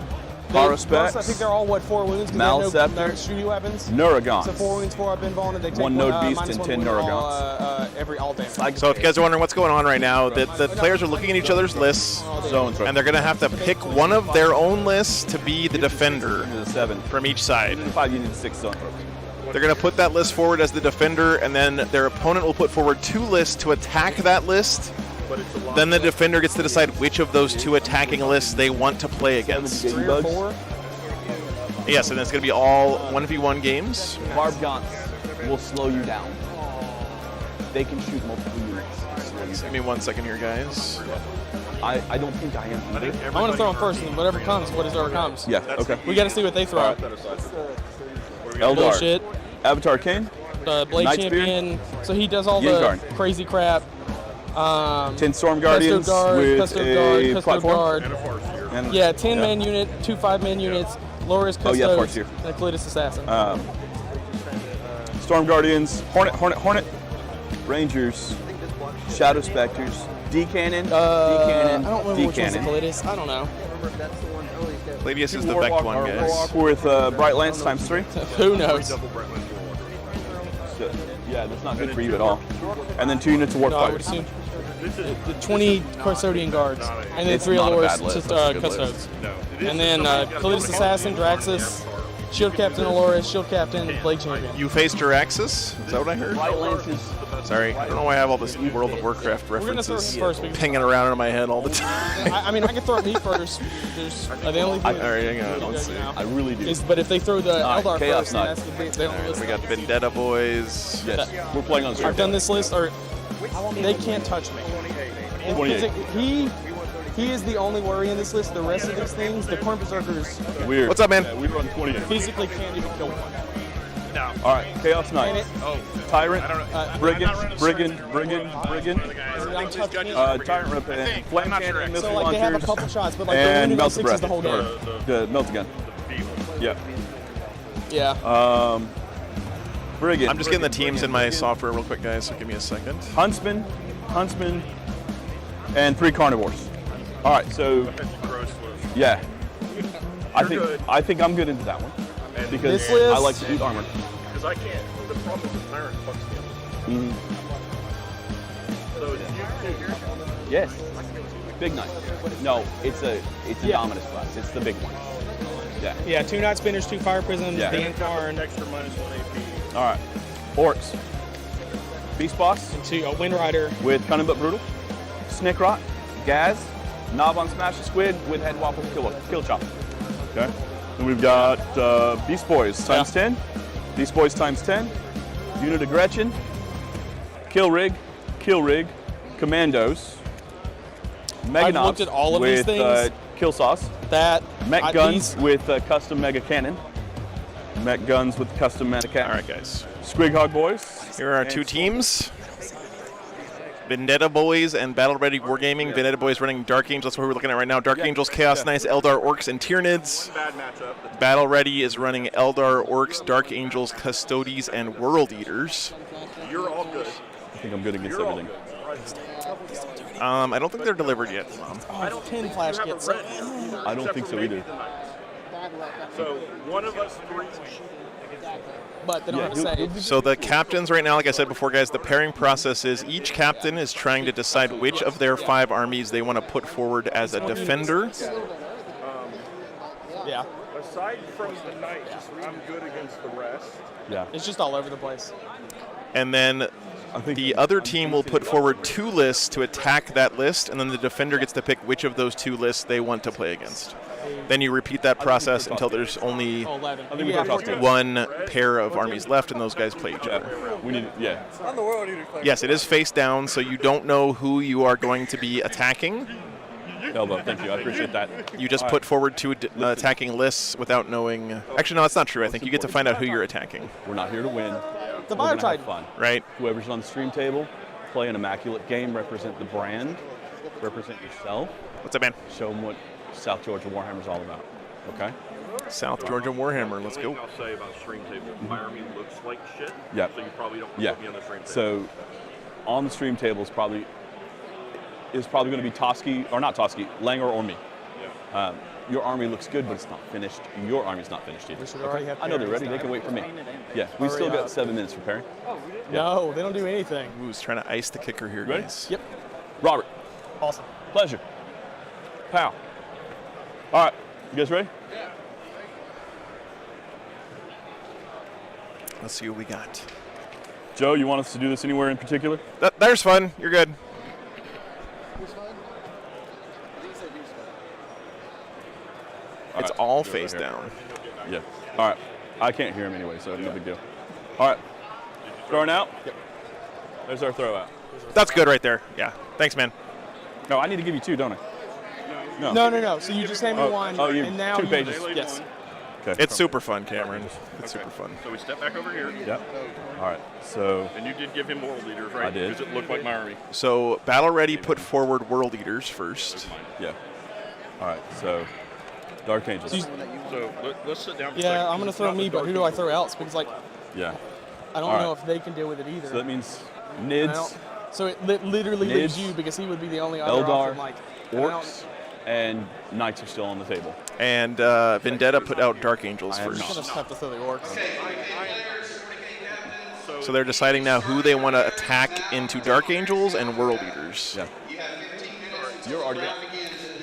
Most, I think
Haruspex,
they're all, 4 wounds? 'Cause
Malscepter,
they have no shooting weapons. So 4
Neurogons.
wounds, 4 up involved, and they take
1 Node Beast
minus
and
1
10
wound all,
Neurogons.
all damage.
So if you guys are wondering what's going on right now, the players are looking at each other's lists,
Zones right
and they're going to have to pick one of their own lists to be the defender
into the 7.
from each side.
In 5, you need 6 zone tropes.
They're going to put that list forward as the defender, and then their opponent will put forward 2 lists to attack that list. Then the defender gets to decide which of those 2 attacking lists they want to play against.
3 or 4.
Yes, and it's going to be all 1v1 games.
Barb Gaunts will slow you down. They can shoot multiple units.
Give me 1 second here, guys.
I don't think I am either.
I want to throw them first, and whatever comes, whatever comes.
Yeah, okay.
We got to see what they throw.
Eldar,
Bullshit.
Avatar Kane,
Blade
Knightspear.
Champion. So he does all
Yingard.
the crazy crap.
10 Storm Guardians with a
Custode
platform.
Guard.
And
Yeah, 10-man unit, 2 5-man units. Loris
Oh, yeah,
Custodes,
Farseer.
and Cletus Assassin.
Storm Guardians, Hornet, Rangers, Shadow Specters, D-Cannon,
I don't remember which one's the
D-Cannon.
Cletus. I don't know.
Gladius is the Vect one, guys.
With Bright Lance times 3.
Who knows?
So, yeah, that's not good for you at all. And then 2 units of
No, I would
Warfighters.
assume the 20 Custodian Guards, and then
It's
3
not a
Loris
bad list. That's a good
Custodes. And then Cletus Assassin, Draxus, Shield Captain Aloris, Shield Captain, Blade Champion.
You faced Juraxis? Is that what I heard?
Bright Lances.
Sorry, I don't know why I have all this World of Warcraft
We're going to throw
references
it first. Because
pinging around in my head all the time.
I mean, I can throw it me first. There's the only thing.
All right, hang on, let's see.
I really do.
But if they throw the
Alright,
Eldar
Chaos
first, then
Knight.
that's the big. They don't listen.
We got Vendetta Boys.
Yes, we're playing on the
I've done this list, or they can't touch me. And
28.
He is the only worry in this list. The rest of these things, the Corn Berserkers
Weird.
What's up, man?
Yeah, we run 28.
physically can't even kill one.
All right, Chaos Knight, Tyrant, Brigand,
I'm touching it.
Tyrant Rip, and Flame Cannon, Missile
So like they have a
Launchers,
couple shots, but like
and
the
Melt the
6 is
Breath,
the whole game.
or the Melt Gun. Yeah.
Yeah.
Brigand.
I'm just getting the teams in my software real quick, guys, so give me a second.
Huntsman, and 3 Carnivores. All right, so yeah, I think I'm good into that one because
This list-
I like to eat armor.
Because I can't. The problem with Tyrant fucks me up. So you
Yes. Big knight. No, it's a Dominus class. It's the big one. Yeah.
Yeah, 2 Night Spinners, 2 Fire Prisms,
Yeah.
Dan Karn,
extra -1 AP.
All right. Orcs. Beast Boss
and 2 Wind Rider.
with Cunning But Brutal. Snickrot. Gaz. Knob on Smash the Squid with Head Waffle Kill Chop. Okay. Then we've got Beast Boys times 10. Beast Boys times 10. Unit of Gretchen. Kill Rig. Commandos. Mega
I've looked at all of these
with
things.
Kill Sauce.
That
Mech Guns with custom Mega Cannon. Mech Guns with custom Mega Cannon.
All right, guys.
Squighog Boys.
Here are our 2 teams. Vendetta Boys and Battle Ready Wargaming. Vendetta Boys running Dark Angels. That's what we're looking at right now. Dark Angels, Chaos Knights, Eldar, Orks, and Tyranids.
Bad matchup.
Battle Ready is running Eldar, Orks, Dark Angels, Custodes, and World Eaters.
You're all good. I think I'm good against everything.
I don't think they're delivered yet.
I don't 10 flash kits.
I don't think so either.
So one of us three.
But they don't say.
So the captains right now, like I said before, guys, the pairing process is each captain is trying to decide which of their 5 armies they want to put forward as a defender.
Yeah.
Aside from the knights, I'm good against the rest.
Yeah.
It's just all over the place.
And then the other team will put forward 2 lists to attack that list, and then the defender gets to pick which of those 2 lists they want to play against. Then you repeat that process until there's only 1 pair of armies left, and those guys play each other.
We need, yeah.
Yes, it is face down, so you don't know who you are going to be attacking.
Elbow, thank you. I appreciate that.
You just put forward 2 attacking lists without knowing. Actually, no, that's not true. I think you get to find out who you're attacking.
We're not here to win.
The
We're gonna have
Biotide.
fun.
Right.
Whoever's on the stream table, play an immaculate game, represent the brand, represent yourself,
What's up, man?
show them what South Georgia Warhammer's all about. Okay?
South Georgia Warhammer. Let's go.
I'll say about stream table. My army looks like shit.
Yeah.
So you probably don't
Yeah.
put me on the stream table.
So on the stream table is probably going to be Toski, or not Toski, Langer or me.
Yeah.
Your army looks good, but it's not finished. Your army's not finished either.
We should already have
I know they're
pairings
ready. They
done.
can wait for me. Yeah, we still got 7 minutes for pairing.
No, they don't do anything.
Who's trying to ice the kicker here,
Ready?
guys?
Yep.
Robert,
Awesome.
pleasure. Pow. All right, you guys ready?
Let's see what we got.
Joe, you want us to do this anywhere in particular?
There's fun. You're good. It's
right,
all
do it
face
right here.
down.
Yeah. All right. I can't hear him anyway, so no big deal. All right. Throwing out? Yep. There's our throw out.
That's good right there. Yeah. Thanks, man.
No, I need to give you 2, don't I?
No. So you just hand me one,
you
and now
2
you
pages.
Yes.
Okay.
It's super fun, Cameron. It's super fun.
So we step back over here.
Yep. All right. So
And you did give him world leaders, right?
I did.
Because it looked like my army.
So Battle Ready put forward World Eaters first.
yeah. All right. So Dark Angels.
So let's sit down for a
Yeah,
second.
I'm gonna throw
Not
me,
the
but
Dark
who do I
Angels.
throw else? Because like
Yeah.
I don't
All
know
right.
if they can deal with it either.
So that means
And I
Nids,
don't- so it literally
Nids,
leaves you because he would be the only other
Eldar,
option. Like and I don't-
Orks, and Knights are still on the table.
And Vendetta put out Dark Angels
I have
I'm
first.
just have to throw the orcs.
So they're deciding now who they want to attack into Dark Angels and World Eaters.
Yeah. You're already out.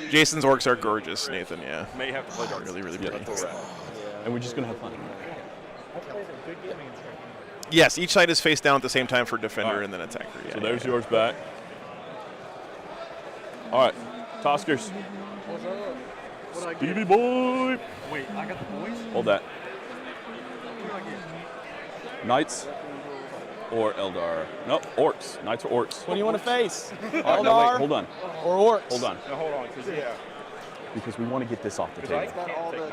Jason's orcs are gorgeous, Nathan. Yeah.
May have to play Dark.
Really, really
Yeah.
pretty.
And we're just gonna have fun.
Yes, each side is face down at the same time for defender
Alright.
and then attacker. Yeah,
So there's
yeah.
yours back. All right, Toskers. Stevie boy.
Wait, I got the boys?
Hold that. Knights or Eldar? Nope, Orks. Knights or Orks.
What do you want to face?
All right,
Eldar
no, wait, hold on.
or orcs?
Hold on.
Now hold on, because
Because we want to get this off the table.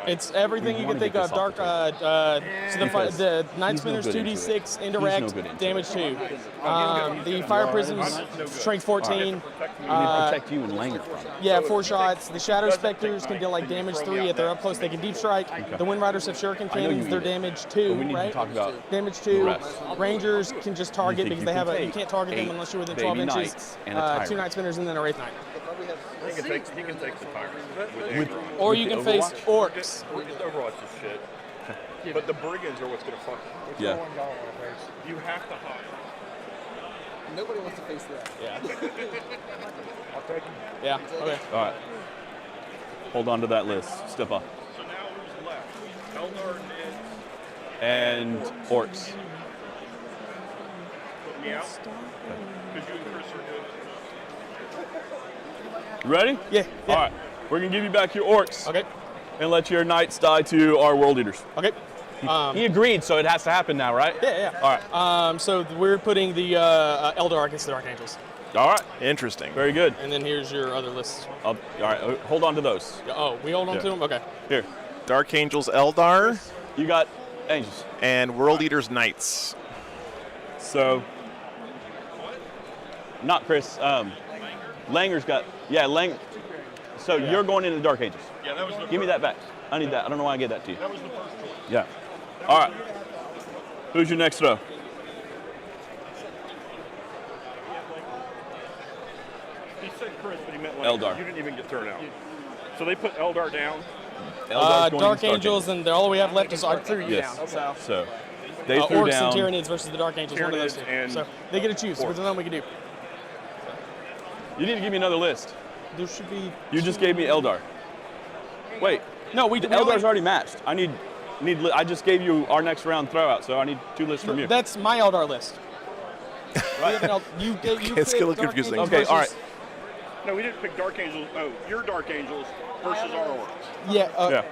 It's everything
We
you
wanna
can think
get
of.
this off
Dark.
the
So the Night
he's no
Spinners
good into
2d6
it.
indirect
He's no good into
damage 2. The Fire Prisms strength 14.
We need to protect you and Langer from it.
Yeah, 4 shots. The Shadow Specters can deal like damage 3 if they're up close. They can deep strike. The Wind Riders have Shuriken
I know you
Cannons. They're
need it,
damage
but
2,
we need
right?
to talk about
Damage
the
2.
rest.
Rangers can just target
think
because
you
they
can
have a. You
take
can't target them
8
unless you're within
baby
12 inches.
knights and a tyrant.
2 Night Spinners and then a Wraith Knight.
He can take the tyrant.
With,
Or
with
you
the
can face
Overwatch?
orcs.
Overwatch is shit. But the brigands are what's going to fuck you.
Yeah.
You have to hide.
Nobody wants to face that. Yeah.
I'll take him.
Yeah. Okay.
All right. Hold on to that list. Step up.
So now who's left? Eldar
And Orcs.
put me out. Because you and Chris are good.
Ready?
Yeah.
All right. We're going to give you back your Orcs
Okay.
and let your Knights die to our World Eaters.
Okay.
He agreed, so it has to happen now, right?
Yeah. Yeah.
All right.
So we're putting the Eldar against the Dark Angels,
All right.
Interesting.
Very good.
and then here's your other list.
All right. Hold on to those.
Oh, we hold on
Yeah.
to them. Okay.
Here.
Dark Angels Eldar
You got Angels.
and World Eaters Knights.
So Not Chris. Langer's got. Yeah, Langer. So you're going into Dark Angels.
Yeah, that was the
Give me that back. I need that. I don't know why I gave that to you.
That was the first choice.
Yeah. All right. Who's your next row?
He said Chris, but he meant
Eldar.
You didn't even get thrown out. So they put Eldar down.
Eldar's going
Dark
against
Angels, and all we have left is I threw you
Yes.
down.
So they threw
Orcs
down.
and Tyranids versus the Dark Angels, one of those two.
Tyranids and
So they get to choose. Which one we can do.
You need to give me another list.
There should be.
You just gave me Eldar. Wait.
No, we
Eldar's already matched. I just gave you our next round throwout, so I need 2 lists from you.
That's my Eldar list.
Right.
You
It's
picked
a little
Dark
confusing.
Angels
Okay, all right.
versus-
No, we didn't pick Dark Angels. Oh, your Dark Angels versus our Orcs.
Yeah.
Yeah.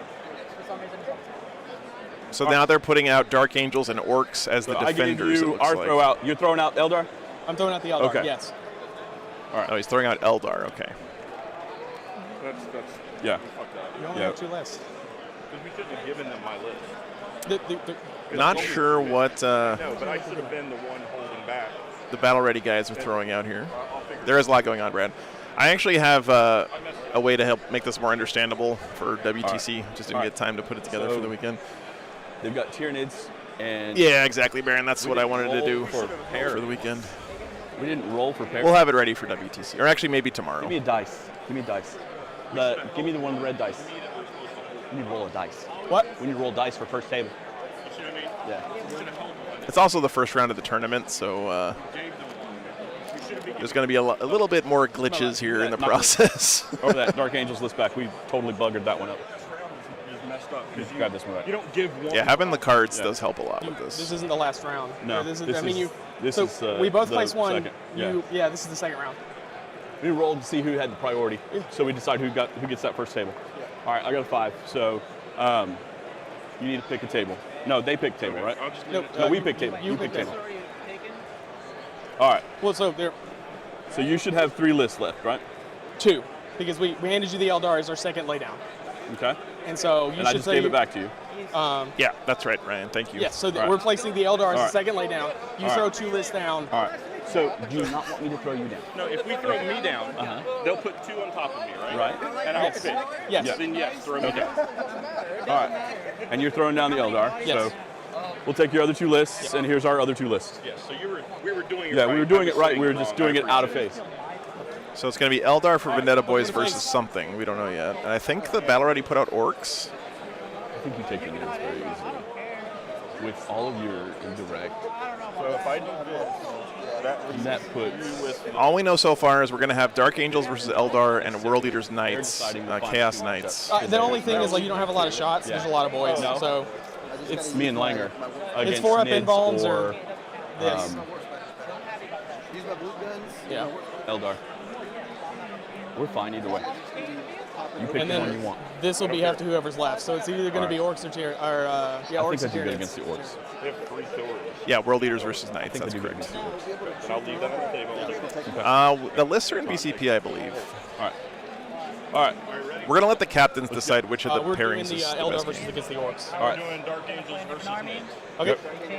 So now they're putting out Dark Angels and Orcs as the
So I gave
defenders. it
you
looks
our
like.
throwout. You're throwing out Eldar?
I'm throwing out the Eldar.
Okay.
Yes.
Oh, he's throwing out Eldar. Okay.
That's
Yeah.
fucked up.
You only
Yeah.
have 2 lists.
Because we shouldn't have given them my list.
Not sure what
No, but I should have been the one holding back.
the battle ready guys are throwing out here. There is a lot going on, Brad. I actually have a way to help make this more understandable for WTC. Just didn't get time to put it together for the weekend.
They've got Tyranids and
Yeah, exactly, Baron. That's what I wanted to do
for
for the weekend.
we didn't roll for pair.
We'll have it ready for WTC, or actually maybe tomorrow.
Give me a dice. Give me a dice. Give me the one red dice. We need to roll a dice.
What?
We need to roll dice for first table.
You see what I mean?
Yeah.
It's also the first round of the tournament, so there's going to be a little bit more glitches here in the process.
Over that Dark Angels list back. We totally buggered that one up.
Just messed up. Because
Grab this one back.
you don't give one.
Yeah, having the cards does help a lot with
This
this.
isn't the last round.
No,
This is.
this
I mean,
is-
you.
this
so
is,
we both
the
placed one.
second.
Yeah. This is the second round.
We rolled to see who had the priority, so we decide who gets that first table. All right, I got a 5. So you need to pick a table. No, they pick table, right?
I'll just
Nope.
No, we pick table.
You
You pick
pick
table. All right.
Well, so there.
So you should have 3 lists left, right?
2, because we handed you the Eldar as our second laydown,
Okay.
and so you
And I
should
just
say
gave it back to you.
Yeah, that's right, Ryan. Thank you.
Yes. So
Right.
we're placing the Eldar as the
right.
second laydown. You
All
throw
right.
2 lists down.
All right. So do you not want me to throw you down?
No, if we throw me down, they'll put 2 on top of me, right?
Right.
And I'll
Yes.
pick.
Yes.
Then yes, throw me down.
All right. And you're throwing down the Eldar.
Yes.
So we'll take your other 2 lists, and here's our other 2 lists.
Yes. So we were doing it
Yeah,
right.
we were doing
I
it
was
right.
saying
We were
it
just
wrong.
doing
I
it out of
appreciate
phase.
So it's going to be Eldar for Vendetta Boys versus something. We don't know yet. And I think the battle ready put out Orcs.
I think you take the leads very easily. With all of your indirect,
So if I do this,
that puts.
All we know so far is we're going to have Dark Angels versus Eldar and World Eaters Knights,
deciding to find
Chaos
2
Knights.
The only thing is, like, you don't have a lot of shots. There's a lot of boys,
No.
so
It's me and Langer against
4 up
Nids
involves
or
or this. Yeah.
Eldar. We're fine either way. You pick
And
the one you
then
want.
this will be up to whoever's left. So it's either going to be Orcs or
I think
Orcs
I
or
do good
Tyranids.
against the Orcs.
they have 3 killers.
Yeah, World Eaters versus Knights.
I think I
That's
do good
correct.
against the Orcs.
And I'll leave that on the table.
The lists are in BCP, I believe.
All right. All right.
We're going to let the captains decide which of the
We're doing
pairings
the
is the
Eldar
best
versus
game.
against the Orcs.
All
We're
right.
doing Dark Angels versus Knights.
Okay.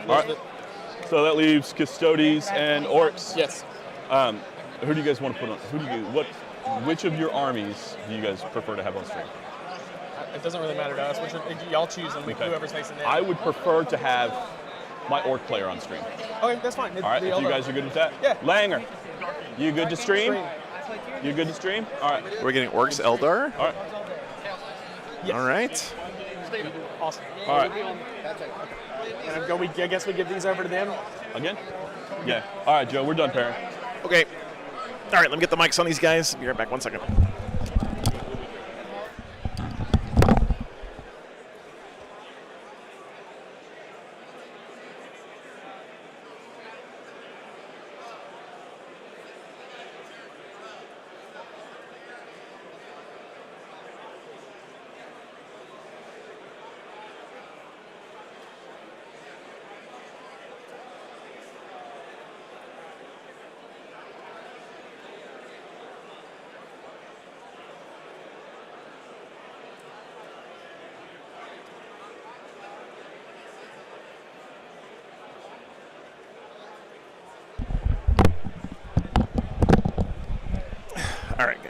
All right. So that leaves Custodes and Orcs.
Yes.
Who do you guys want to put on? Which of your armies do you guys prefer to have on stream?
It doesn't really matter to us. Y'all choose and
Okay.
whoever's facing them.
I would prefer to have my Orc player on stream.
Okay, that's fine.
All right.
The
If you
Eldar.
guys are good with that?
Yeah.
Langer, you good to stream? You good to stream? All right.
We're getting Orcs Eldar.
All right.
Yes.
All right.
Awesome.
All right.
And I guess we give these over to them.
Again? Yeah. All right, Joe. We're done pairing.
Okay. All right, let me get the mics on these guys. Be right back. 1 second.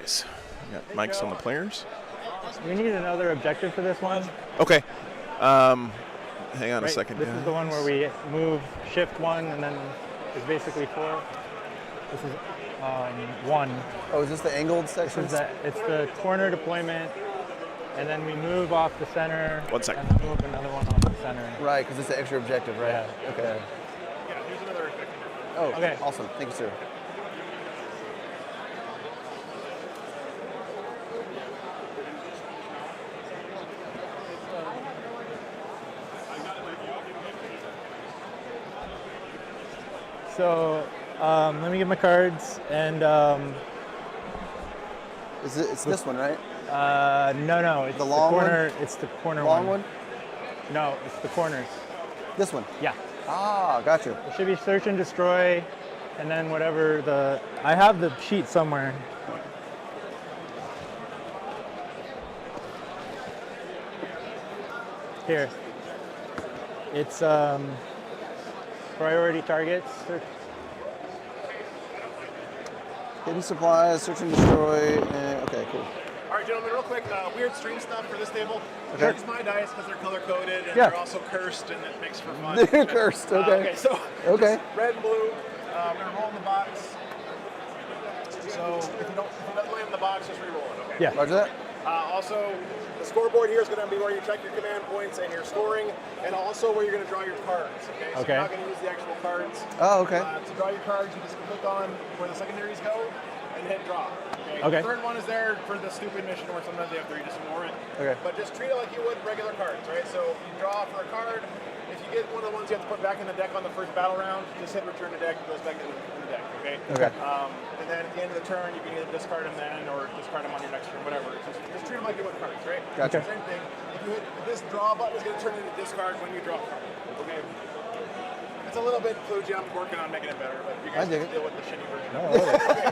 guys. We got mics on the players.
We need another objective for this one.
Okay. Hang on a second.
This is the one where we move shift 1 and then it's basically 4. This is 1.
Oh, is this the angled section?
It's the corner deployment, and then we move off the center.
1 second.
And then move another one off the center.
Right, because it's the extra objective, right?
Yeah.
Okay.
Yeah, here's another objective.
Oh,
Okay.
Awesome. Thank you, sir.
So let me get my cards, and
It's this one, right?
no, it's
The long
corner. It's the corner
Long one?
No, it's the corners.
This one?
Yeah.
Ah, got you.
It should be search and destroy, and then whatever I have the sheet somewhere. Here. It's priority targets.
Hidden supplies, search and destroy. Okay, cool.
All right, gentlemen, real quick, weird stream stuff for this table.
Okay.
Use my dice because they're color coded and
Yeah.
they're also cursed, and it makes for fun.
They're cursed, okay.
Okay, so
Okay.
red and blue. We're gonna roll in the box. So if you don't land in the box, just re-roll it. Okay.
Yeah.
Roger that.
Also, the scoreboard here is going to be where you check your command points and your scoring, and also where you're going to draw your cards. Okay. So
Okay.
you're not going to use the actual cards.
Oh, okay.
To draw your cards, you just click on where the secondaries go and hit draw.
Okay.
The third one is there for the stupid mission where sometimes you have to just ignore it.
Okay.
But just treat it like you would regular cards, right? So you draw for a card. If you get one of the ones you have to put back in the deck on the first battle round, just hit return to deck. It goes back in the deck. Okay.
Okay.
And then at the end of the turn, you can either discard them then or discard them on your next turn, whatever. Just treat them like you would cards, right?
Gotcha.
Same thing. If you hit this draw button, is going to turn into discard when you draw a card. Okay. It's a little bit kludgy. I'm working on making it better, but you guys
I dig
can
it.
deal with the shitty version.
No, I love it.
Okay.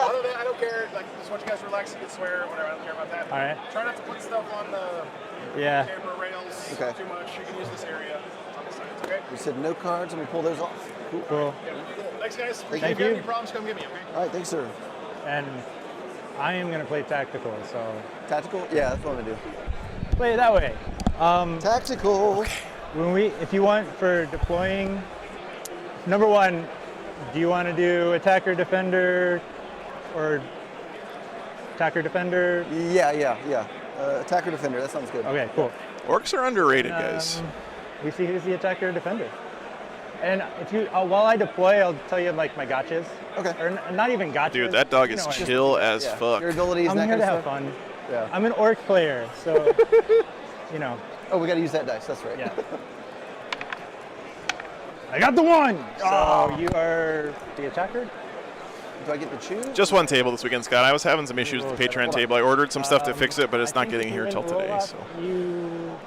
Other than that, I don't care. Like, just want you guys to relax. You can swear, whatever. I don't care about that.
All right.
Try not to put stuff on the
Yeah.
camera rails
Okay.
too much. You can use this area on the sides. Okay.
We said no cards, and we pull those off. Cool.
Cool.
Yeah, cool. Thanks, guys.
Thank
If you have
you.
any problems, come get me. Okay.
All right, thanks, sir.
And I am gonna play tactical, so
Tactical? Yeah, that's what I'm gonna do.
play it that way.
Tactical.
If you want for deploying, number one, do you want to do attacker defender or attacker defender?
Yeah. Attacker defender. That sounds good.
Okay, cool.
Orcs are underrated, guys.
We see who's the attacker or defender. And if you, while I deploy, I'll tell you like my gotchas.
Okay.
Or not even gotchas.
Dude, that dog is
You know,
chill as
Yeah.
fuck.
Your abilities.
I'm
and
here
that
to
kind
have
of
fun.
stuff. Yeah.
I'm an orc player, so you know.
Oh, we got to use that dice. That's right.
Yeah. I got the one. Oh, you are the attacker.
Do I get to choose?
Just one table this weekend, Scott. I was having some issues with the Patreon
Hold on.
table. I ordered some stuff to fix it, but it's
I
not
think
getting
if
here
you're
till
in
today.
roll-up,
So
You.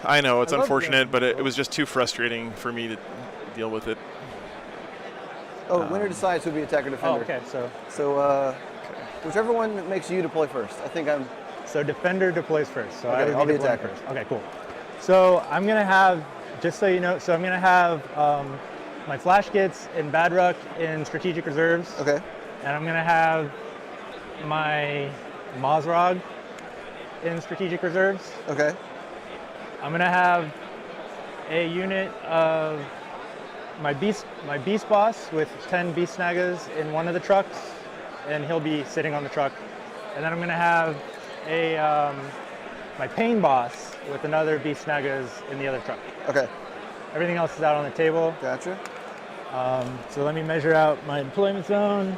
I know it's
I love
unfortunate,
the-
but it was just too frustrating for me to deal with it.
Oh, winner decides who'll be attacker defender.
Oh, okay.
So, whichever one makes you deploy first. I think I'm.
So defender deploys first. So
Okay,
I would
I'll be
deploying
attacker.
first. Okay, cool. So I'm gonna have, just so you know, so I'm gonna have my flash kits in Badruck in strategic reserves.
Okay.
And I'm gonna have my Mazrog in strategic reserves.
Okay.
I'm gonna have a unit of my beast boss with 10 beast snagas in one of the trucks, and he'll be sitting on the truck. And then I'm gonna have a my pain boss with another beast snagas in the other truck.
Okay.
Everything else is out on the table.
Gotcha.
So let me measure out my deployment zone.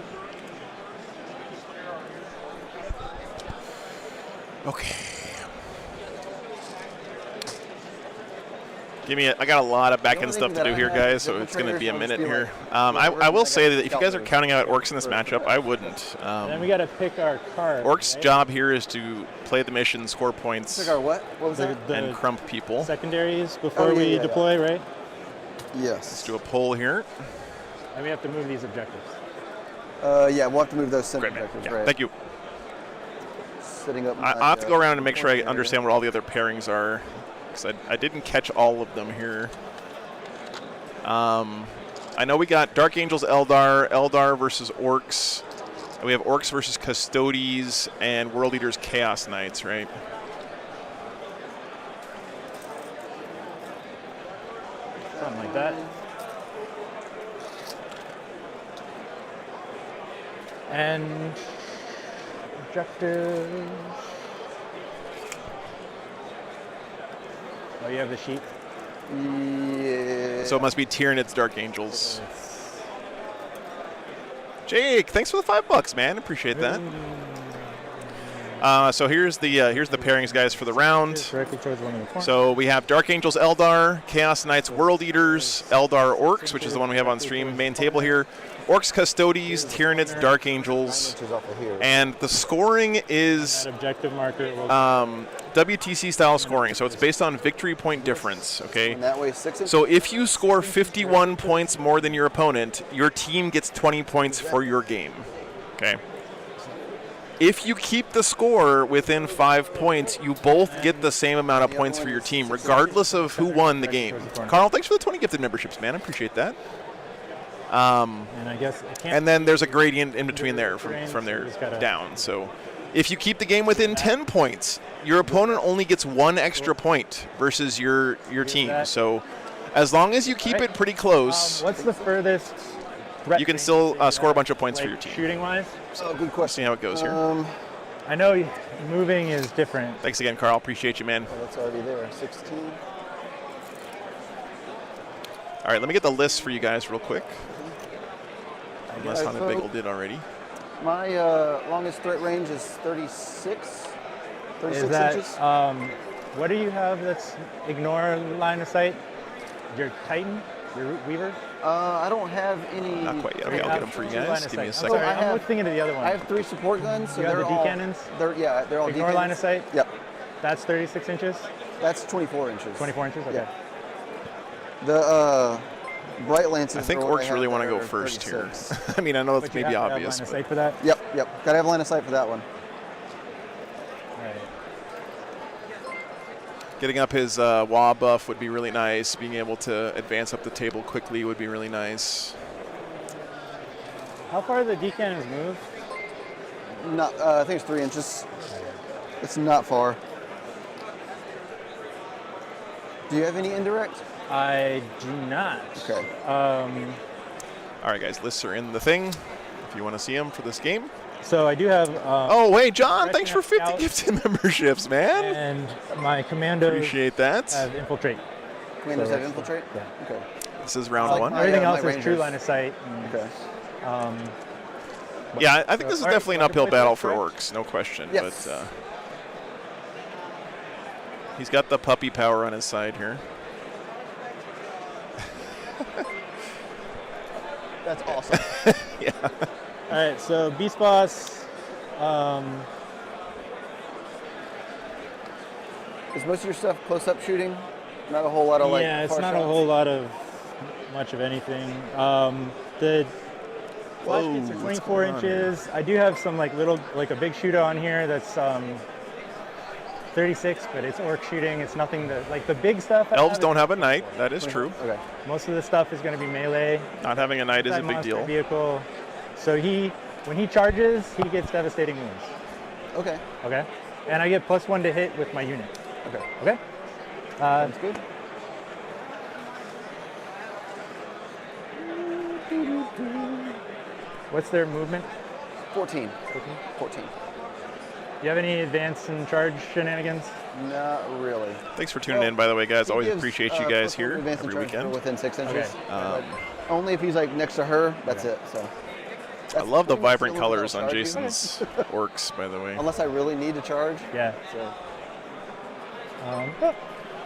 Okay. I got a lot of back-end stuff to do here, guys, so it's going to be a minute here. I will say that if you guys are counting out Orcs in this matchup, I wouldn't.
And then we gotta pick our card.
Orcs'
right?
job here is to play the mission, score points,
Pick our what? What was that?
and crump people.
Secondaries before
Oh, yeah,
we
yeah.
deploy, right?
Yes.
Let's do a poll here.
And we have to move these objectives.
Yeah, we'll have to move those center
Great, man.
vectors,
Yeah,
right?
Thank you.
Setting up.
I'll have to go around and make sure I understand what all the other pairings are, because I didn't catch all of them here. I know we got Dark Angels, Eldar versus Orcs. We have Orks versus Custodes and World Eaters Chaos Knights, right?
Something like that. And objectives. Oh, you have the sheet?
Yeah.
So it must be Tyranids Dark Angels. Jake, thanks for the $5, man. Appreciate that. So here's the pairings, guys, for the round.
Directly towards one of the corners.
So we have Dark Angels Eldar, Chaos Knights World Eaters, Eldar Orks, which is the one we have on stream, main table here. Orks Custodes, Tyranids Dark Angels, and the scoring is
objective marker.
WTC style scoring, so it's based on victory point difference. Okay.
And that way 6 inches.
So if you score 51 points more than your opponent, your team gets 20 points for your game. Okay. If you keep the score within 5 points, you both get the same amount of points for your team, regardless of who won the game. Carl, thanks for the 20 gifted memberships, man. I appreciate that.
And I guess
and then there's a gradient in between there from there down. So if you keep the game within 10 points, your opponent only gets 1 extra point versus your team. So as long as you keep it pretty close,
what's the furthest
you can still score a bunch of points for your team.
Shooting wise?
Oh, good question.
See how it goes here.
I know moving is different.
Thanks again, Carl. Appreciate you, man.
Oh, that's already there. 16.
All right, let me get the list for you guys real quick. Unless
Haunted
Haunted Bagel did already.
My longest threat range is 36. 36
Is that,
inches.
what do you have that's ignore line of sight? Your Titan? Your Weaver?
I don't have any.
Not quite yet. Okay, I'll get them for you guys. Give me a
I'm
second.
sorry, I'm thinking of the other one.
I have 3 support guns. So
You have
they're
the D
all,
cannons?
They're all
Ignore
D
line of sight?
Yep.
That's 36 inches?
That's 24 inches.
24 inches? Okay.
Yeah. The Bright Lances.
I think
are what
Orcs really want to go first here. I mean, I know that's
But you
maybe
have to have
obvious.
line of
But
sight for that?
Yep. Gotta have line of sight for that one.
Right.
getting up his WA buff would be really nice. Being able to advance up the table quickly would be really nice.
How far the D cannons move?
Not, I think it's 3 inches. It's not far. Do you have any indirect?
I do not.
Okay.
All right, guys, lists are in the thing if you want to see them for this game.
So I do have.
Oh, wait, John, thanks for 50
Scout
gifted memberships, man.
And my commandos
Appreciate that.
have infiltrate.
Commandos
So
have infiltrate?
Yeah.
Okay.
This is round
Like
one.
my-
Everything
my
else is true
Rangers.
line of sight. And,
Okay.
Yeah, I think this is
All right,
definitely an
so
uphill
infiltrate
battle
first,
for
correct?
Orks, no question.
Yes.
But he's got the puppy power on his side here.
That's awesome.
Yeah.
All right, so Beast Boss.
Is most of your stuff close-up shooting? Not a whole lot of like.
Yeah, it's
far
not a
shots?
whole lot of much of anything. The flash kits are 24 inches. I do have some like a big shooter on here that's 36, but it's orc shooting. It's nothing that like the big stuff.
Elves don't have a knight. That is true.
Okay.
Most of the stuff is going to be melee.
Not having a knight is a big
Monster
deal.
Vehicle. So when he charges, he gets devastating wounds.
Okay.
Okay. And I get +1 to hit with my unit.
Okay.
Okay.
That's good.
What's their movement?
14. 14.
Do you have any advance and charge shenanigans?
Not really.
Thanks for tuning in, by the way, guys.
He
Always
gives,
appreciate you guys
+1
here
advance and
every
charge for
weekend.
Within 6 inches.
Okay.
Only if he's like next to her. That's it. So.
I love the
pretty much
vibrant
the only
colors
thing
on
I'll charge you.
Jason's orcs, by the way.
Unless I really need to charge.
Yeah.
So.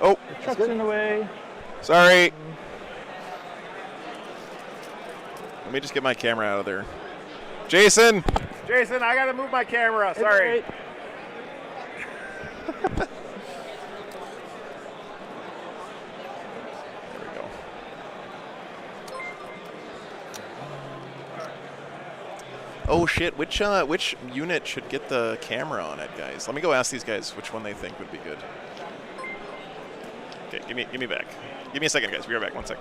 Oh,
Truck's
good.
in the way.
sorry. Let me just get my camera out of there. Jason!
Jason, I gotta move my camera. Sorry.
There we go. Oh shit, which unit should get the camera on it, guys? Let me go ask these guys which one they think would be good. Okay, give me back. Give me a second, guys. Be right back. 1 sec.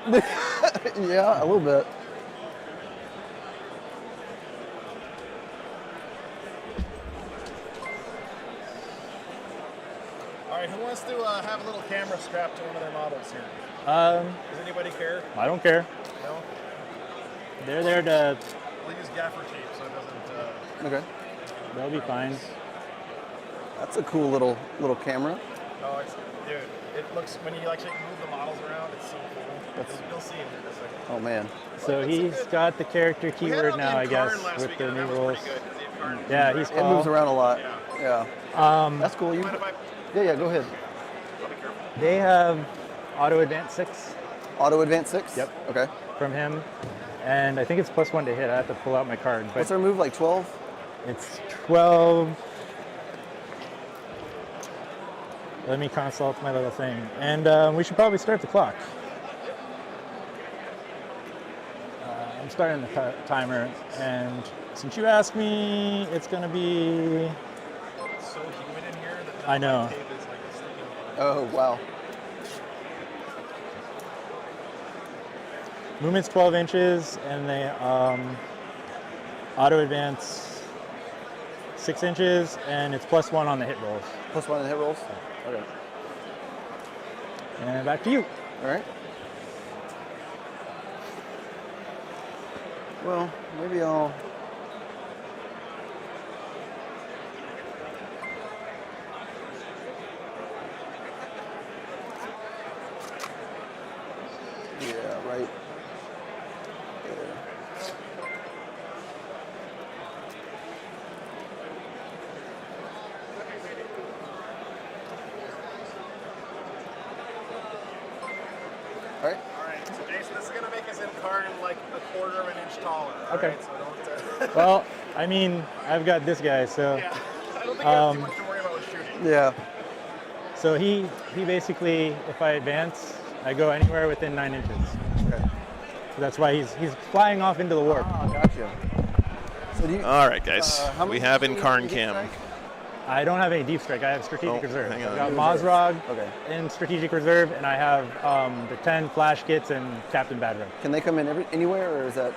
Yeah, a little bit.
All right, who wants to have a little camera strapped to one of their models here? Does anybody care?
I don't care.
No?
They're there to.
We'll use gaffer tape so it doesn't...
Okay.
They'll be fine.
That's a cool little camera.
Oh, dude, it looks, when you actually move the models around, it's so cool. You'll see it in a second.
Oh man.
So he's got the character keyword now, I guess, with the new rules. Yeah, he's
It moves around a lot. Yeah. That's cool. Yeah, go ahead.
They have auto advance 6.
Auto advance 6?
Yep.
Okay.
From him. And I think it's +1 to hit. I have to pull out my card. But
what's our move, like 12?
It's 12. Let me consult my little thing. And we should probably start the clock. I'm starting the timer. And since you asked me, it's going to be...
It's so humid in here that
I know.
tape is like sticking.
Oh, wow.
Movement's 12 inches, and they auto advance 6 inches, and it's +1 on the hit rolls.
+1 on the hit rolls? Okay.
And back to you.
All right. Well, maybe I'll... Yeah, right. There. All right.
All right, so Jason, this is going to make us incarn like a quarter of an inch taller.
Okay.
Right? So don't,
Well, I mean, I've got this guy, so...
yeah. I don't think you have too much to worry about with shooting.
Yeah.
So he basically, if I advance, I go anywhere within 9 inches.
Okay.
So that's why he's flying off into the warp.
Oh, gotcha. So do you,
All right, guys.
how
We
many
have
do you
Incarn
need
Cam.
strike?
I don't have any deep strike. I have strategic
Oh,
reserve.
hang
I've
on.
got Mazrog
Okay.
in strategic reserve, and I have the 10 flash kits and Captain Badrow.
Can they come in anywhere, or is that...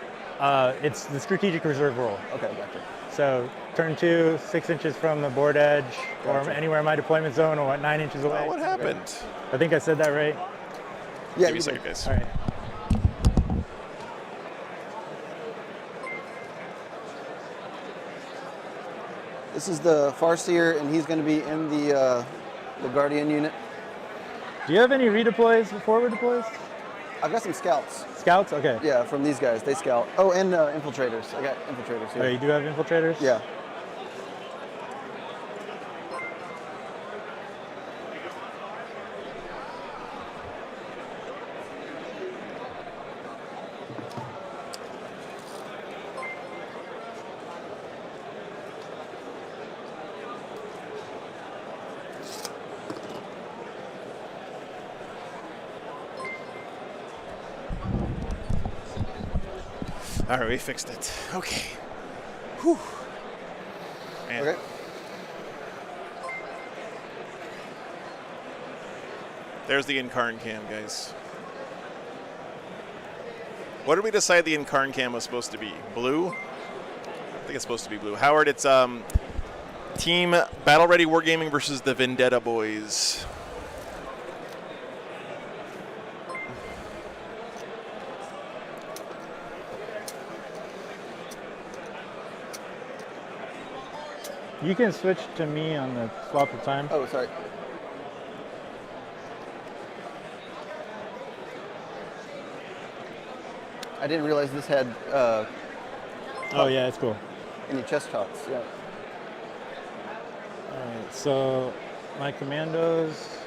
It's the strategic reserve roll.
Okay, gotcha.
So turn 2, 6 inches from the board edge, or
Gotcha.
anywhere in my deployment zone, or 9 inches away.
Oh, what happened?
I think I said that right.
Yeah,
Give me a
you
second,
did.
guys.
All right.
This is the Farseer, and he's going to be in the Guardian unit.
Do you have any redeploys, forward deploys?
I've got some scouts.
Scouts? Okay.
Yeah, from these guys. They scout. Oh, and infiltrators. I got infiltrators here.
Oh, you do have infiltrators?
Yeah.
All right, we fixed it. Okay. Whew. Man.
Okay.
There's the Incarn Cam, guys. What did we decide the Incarn Cam was supposed to be? Blue? I think it's supposed to be blue. Howard, it's Team Battle Ready Wargaming versus the Vendetta Boys.
You can switch to me on the swap of time.
Oh, sorry. I didn't realize this had
Oh, yeah, it's cool.
any chest talks. Yeah.
All right, so my commandos.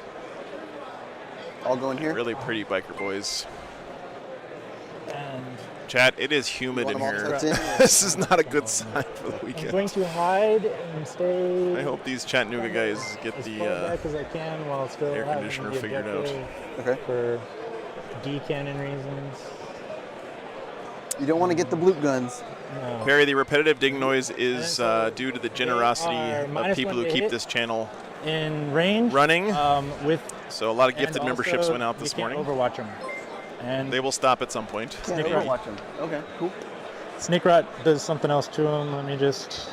All going here.
Really pretty biker boys.
And
Chat, it is humid in
Want them all
here.
tucked in?
This is not a good sign for the
I'm going
weekend.
to hide and stay
I hope these Chattanooga guys get
as
the
far back as I can while still
air
having
conditioner
the
figured out.
objective
Okay.
for D-cannon reasons.
You don't want to get the bloop guns.
No.
Barry, the repetitive ding noise is due to the generosity
are
of
minus
people
1
who
to
keep
hit.
this channel
In range,
running.
with
So a lot of
and
gifted memberships
also
went out
you
this
can't
morning.
Overwatch them.
And
They will stop at some point.
Yeah,
Snake
we
rot.
don't watch him. Okay, cool.
Snake Rot does something else to him. Let me just.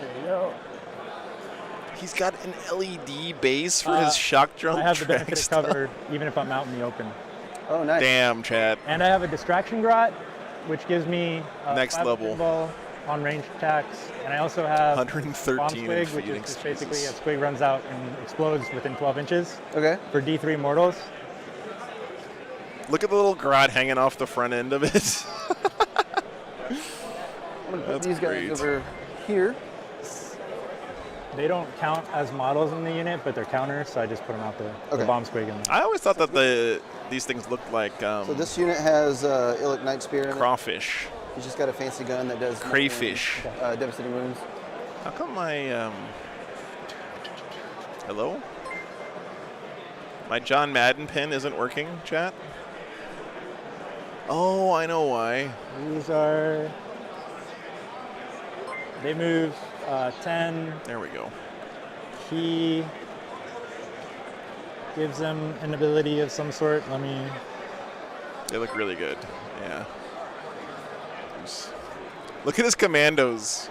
There you go.
He's got an LED base for his shock drum
I have the
track
benefit of
stuff.
cover even if I'm out in the open.
Oh, nice.
Damn, Chad.
And I have a distraction grot, which gives me
Next level.
pinball on range attacks. And I also have
113
bomb
in
squig, which
feeding,
is just basically a
Jesus.
squig runs out and explodes within 12 inches
Okay.
for D3 mortals.
Look at the little grot hanging off the front end of it.
I'm going to put
That's
these guys
great.
over here.
They don't count as models in the unit, but they're counters, so I just put them out there.
Okay.
The bomb squig in there.
I always thought that these things looked like
So this unit has Illic Night Spear in it.
crawfish,
He's just got a fancy gun that does
crayfish.
devastating wounds.
How come my hello? My John Madden pin isn't working, chat? Oh, I know why.
These are. They move 10.
There we go.
He gives them an ability of some sort. Let me.
They look really good. Yeah. Oops. Look at his commandos.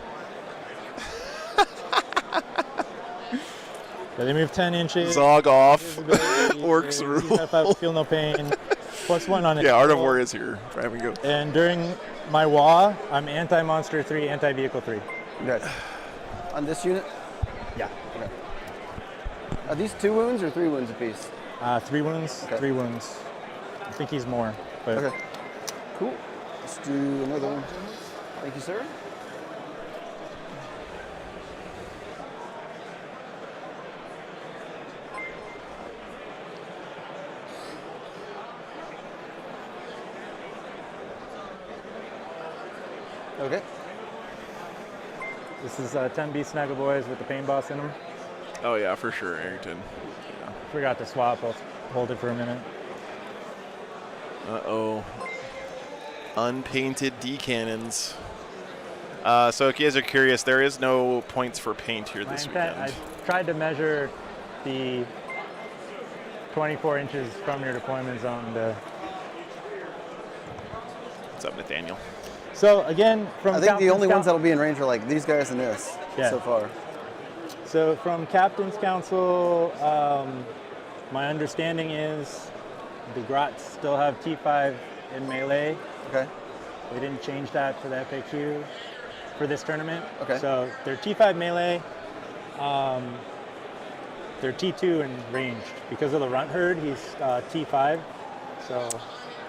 Yeah, they move 10 inches.
Zog off.
Invisibility,
Orks rule.
Feel no pain. +1 on it.
Yeah, Art of War is here. Grab and go.
And during my WA, I'm anti-monster 3, anti-vehicle 3.
Okay. On this unit?
Yeah.
Okay. Are these 2 wounds or 3 wounds apiece?
3 wounds.
Okay.
3 wounds. I think he's more. But
Okay. Cool. Let's do another one. Thank you, sir. Okay.
This is 10 Beast Snaggle Boys with the Pain Boss in them.
Oh yeah, for sure, Arrington.
Forgot to swap. I'll hold it for a minute.
Uh-oh. Unpainted D cannons. So if you guys are curious, there is no points for paint here this weekend.
I tried to measure the 24 inches from your deployment zone.
What's up, Nathaniel?
So again, from
I think the
Captain's
only ones
Council-
that'll be in range are like these guys and this so far.
So from Captain's Council, my understanding is the Grots still have T5 in melee.
Okay.
They didn't change that for the FAQ for this tournament.
Okay.
So they're T5 melee. They're T2 in ranged. Because of the runt herd, he's T5. So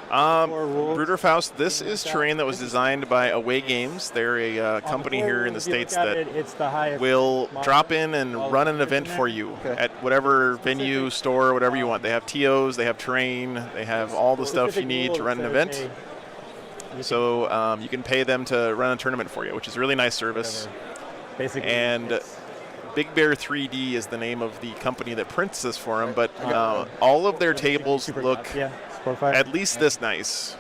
Bruderfaust, this is terrain that was designed by Away Games. They're a company here in the States that
it's the highest
will
model.
drop in and run an event for you at whatever venue, store, whatever you want. They have TOs, they have terrain, they have all the stuff you need to run an event. So you can pay them to run a tournament for you, which is a really nice service.
Basically,
and Big Bear 3D is the name of the company that prints this for them, but all of their tables look at least this nice.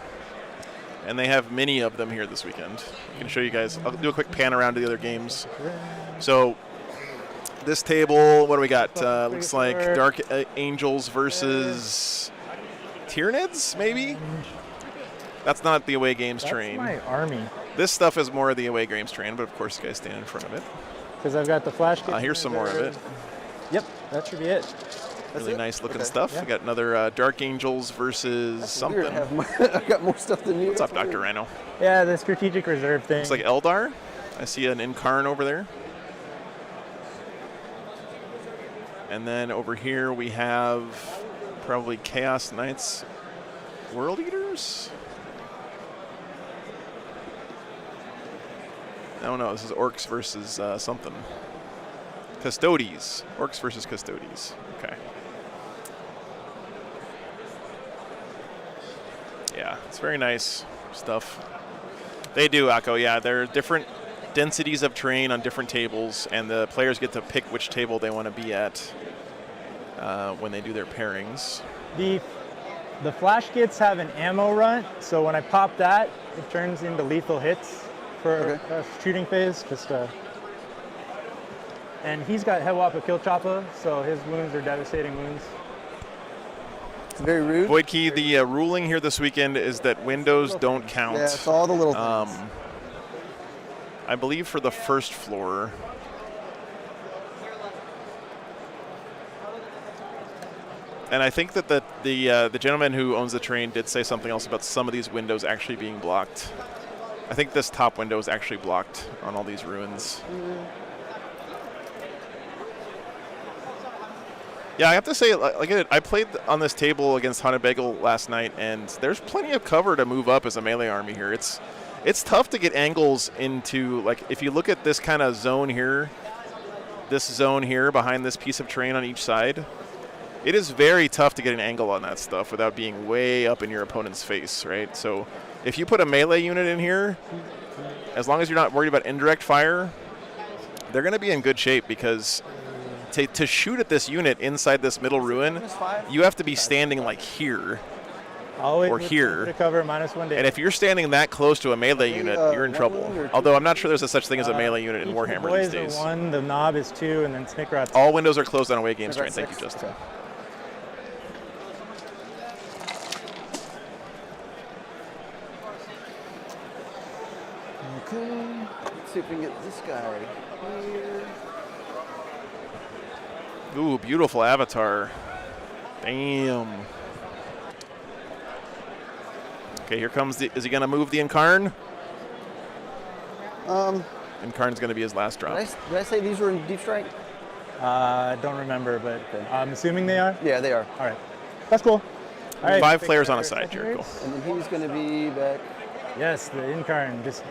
And they have many of them here this weekend. I can show you guys. I'll do a quick pan around to the other games. So this table, what do we got? Looks like Dark Angels versus Tyranids, maybe? That's not the Away Games terrain.
That's my army.
This stuff is more of the Away Games terrain, but of course you guys stand in front of it.
Because I've got the flash kit.
Here's some more of it.
Yep, that should be it.
Really nice looking stuff. We got another Dark Angels versus something.
Weird. I got more stuff than you.
What's up, Dr. Rhino?
Yeah, the strategic reserve thing.
Looks like Eldar. I see an Incarn over there. And then over here we have probably Chaos Knights World Eaters? I don't know. This is Orks versus something. Custodes. Orks versus Custodes. Okay. Yeah, it's very nice stuff. They do, Akko. Yeah, there are different densities of terrain on different tables, and the players get to pick which table they want to be at when they do their pairings.
The flash kits have an ammo runt, so when I pop that, it turns into lethal hits for a shooting phase.
And he's got head whopper kill chopper, so his wounds are devastating wounds.
It's very rude.
Void Key, the ruling here this weekend is that windows don't count.
Yeah, it's all the little things.
I believe for the first floor. And I think that the gentleman who owns the terrain did say something else about some of these windows actually being blocked. I think this top window is actually blocked on all these ruins. Yeah, I have to say, like I played on this table against Haunted Bagel last night, and there's plenty of cover to move up as a melee army here. It's tough to get angles into, like, if you look at this kind of zone here, this zone here behind this piece of terrain on each side, it is very tough to get an angle on that stuff without being way up in your opponent's face, right? So if you put a melee unit in here, as long as you're not worried about indirect fire, they're going to be in good shape, because to shoot at this unit inside this middle ruin, you have to be standing like here or here.
To cover -1 day.
And if you're standing that close to a melee unit, you're in trouble. Although I'm not sure there's a such thing as a melee unit in Warhammer these days.
Boys are 1, the knob is 2, and then Snickrot's.
All windows are closed on away games terrain. Thank you, Justin.
Okay. Let's see if we can get this guy here.
Ooh, beautiful avatar. Damn. Okay, here comes the. Is he going to move the Incarn? Incarn's going to be his last drop.
Did I say these were in Deep Strike?
I don't remember, but I'm assuming they are.
Yeah, they are.
All right, that's cool. All right,
5 players on a side, Jericho.
And then he's going to be back.
Yes, the Incarn. Just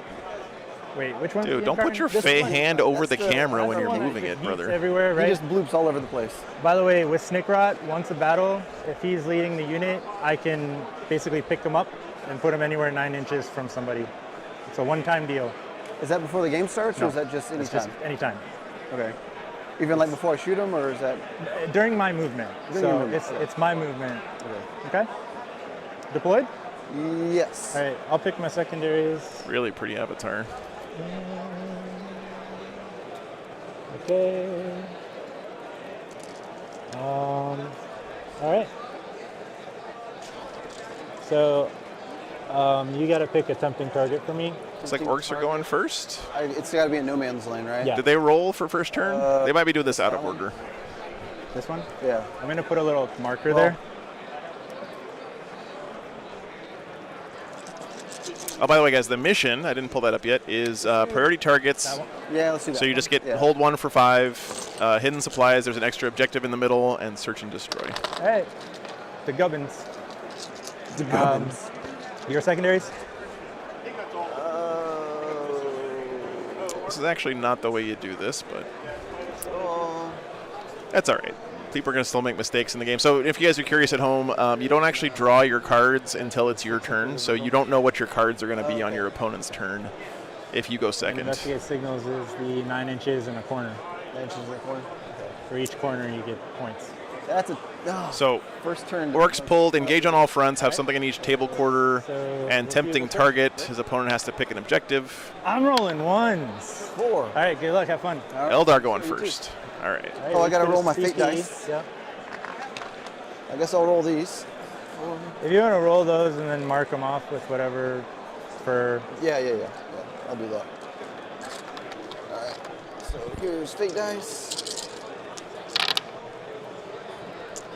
wait, which one?
Dude, don't put your hand over the camera when you're moving it, brother.
Everywhere, right?
He just bloops all over the place.
By the way, with Snickrot, once a battle, if he's leading the unit, I can basically pick him up and put him anywhere 9 inches from somebody. It's a one-time deal.
Is that before the game starts, or is that just any time?
Just anytime.
Okay. Even like before I shoot him, or is that?
During my movement. It's my movement. Okay. Deployed?
Yes.
All right, I'll pick my secondaries.
Really pretty avatar.
Okay. All right. So, you got to pick a tempting target for me.
Looks like Orks are going first.
It's got to be a no man's land, right?
Yeah.
Did they roll for first turn? They might be doing this out of order.
This one?
Yeah.
I'm going to put a little marker there.
Oh, by the way, guys, the mission, I didn't pull that up yet, is priority targets.
Yeah, let's do that.
So you just get hold 1 for 5, hidden supplies, there's an extra objective in the middle, and search and destroy.
All right. The Gubbins.
The Gubbins.
Your secondaries?
This is actually not the way you do this, but that's all right. People are going to still make mistakes in the game. So if you guys are curious at home, you don't actually draw your cards until it's your turn. So you don't know what your cards are going to be on your opponent's turn if you go second.
Investigate signals is the 9 inches in a corner.
9 inches in a corner.
For each corner, you get points.
That's a
so
first turn.
Orcs pulled, engage on all fronts, have something in each table quarter, and tempting target. His opponent has to pick an objective.
I'm rolling 1s.
4.
All right, good luck. Have fun.
Eldar going first. All right.
Oh, I got to roll my fate dice.
Yeah.
I guess I'll roll these.
If you want to roll those and then mark them off with whatever for...
Yeah. I'll do that. All right. So here's fate dice.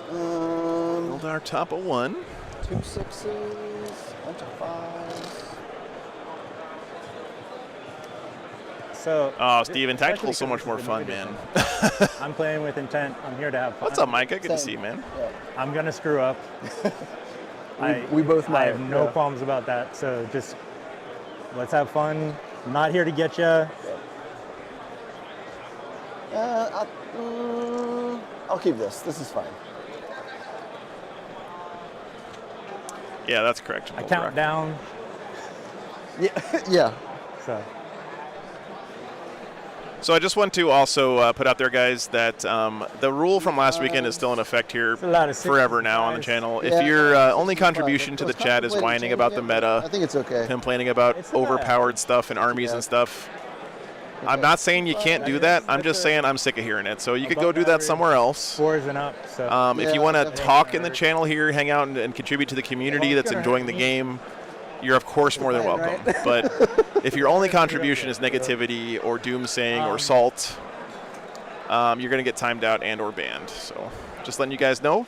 Eldar top of 1.
2 6s, bunch of 5s.
So,
Steven, tactical's so much more fun, man.
I'm playing with intent. I'm here to have fun.
What's up, Micah? Good to see you, man.
Yeah.
I'm going to screw up.
We both might.
I have no qualms about that. So just let's have fun. I'm not here to get you.
I'll keep this. This is fine.
Yeah, that's correct.
I count down.
Yeah.
So I just want to also put out there, guys, that the rule from last weekend is still in effect here forever now on the channel. If your only contribution to the chat is whining about the meta,
I think it's okay.
complaining about overpowered stuff and armies and stuff, I'm not saying you can't do that. I'm just saying I'm sick of hearing it. So you could go do that somewhere else.
4s and up. So
If you want to talk in the channel here, hang out and contribute to the community that's enjoying the game, you're of course more than welcome. But if your only contribution is negativity or doomsaying or salt, you're going to get timed out and or banned. So just letting you guys know.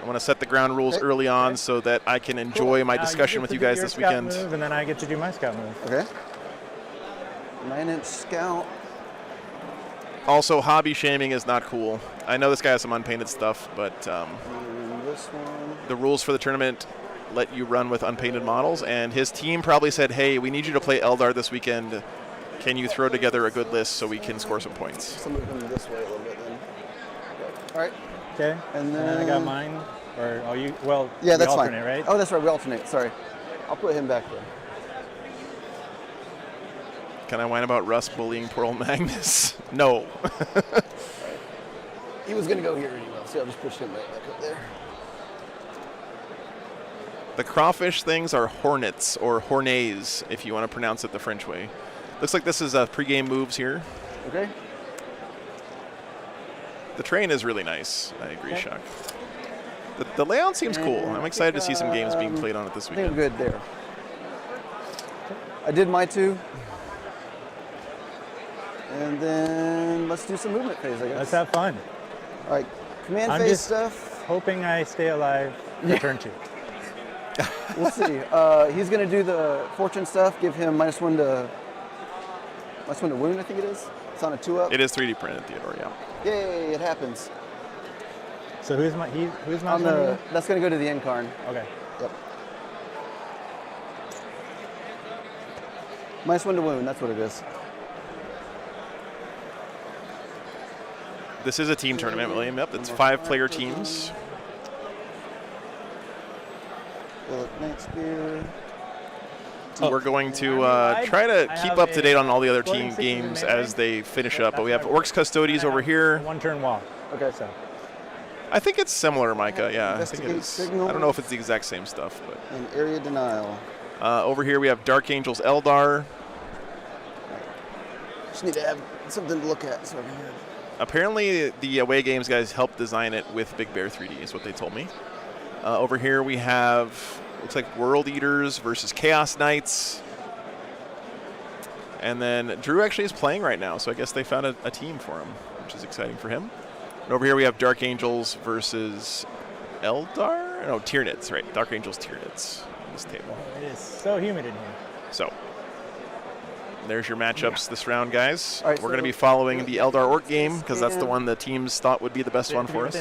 I want to set the ground rules early on so that I can enjoy my discussion with you guys this weekend.
Move, and then I get to do my scout move.
Okay. 9-inch scout.
Also, hobby shaming is not cool. I know this guy has some unpainted stuff, but
This one.
the rules for the tournament let you run with unpainted models, and his team probably said, hey, we need you to play Eldar this weekend. Can you throw together a good list so we can score some points?
So move him this way a little bit then. All right.
Okay.
And
then I got mine. Or you? Well,
yeah, that's
we alternate,
fine.
Right?
Oh, that's right. We alternate. Sorry. I'll put him back there.
Can I whine about Russ bullying poor old Magnus? No.
He was going to go here anyway, so I'll just push him right back up there.
The crawfish things are hornets or hornets, if you want to pronounce it the French way. Looks like this is pregame moves here.
Okay.
The terrain is really nice. I agree, Chuck. The layout seems cool. I'm excited to see some games being played on it this
I think
weekend.
I'm good there. I did my 2. And then let's do some movement phase, I guess.
Let's have fun.
All right, command
I'm
phase
just
stuff.
Hoping I stay alive for turn 2.
We'll see. He's going to do the fortune stuff. Give him -1 to wound, I think it is. It's on a 2-up.
It is 3D printed, Theodore, yeah.
Yay, it happens.
So who's my
On the, that's going to go to the Incarn.
Okay.
Yep. -1 to wound, that's what it is.
This is a team tournament, William. Yep, it's 5-player teams.
Next gear.
We're going to try to keep up to date on all the other team games as they finish up. But we have Orks Custodies over here.
1-turn wall.
Okay.
So.
I think it's similar, Micah. Yeah, I think it is. I don't know if it's the exact same stuff, but.
And area denial.
Over here we have Dark Angels Eldar.
Just need to have something to look at. So
Apparently the away games guys helped design it with Big Bear 3D is what they told me. Over here we have, looks like World Eaters versus Chaos Knights. And then Drew actually is playing right now, so I guess they found a team for him, which is exciting for him. And over here we have Dark Angels versus Eldar? No, Tyranids, right. Dark Angels Tyranids on this table.
It is so humid in here.
So, there's your matchups this round, guys.
Right,
we're going to be following the Eldar Orc game because that's the one the teams thought would be the best one for us.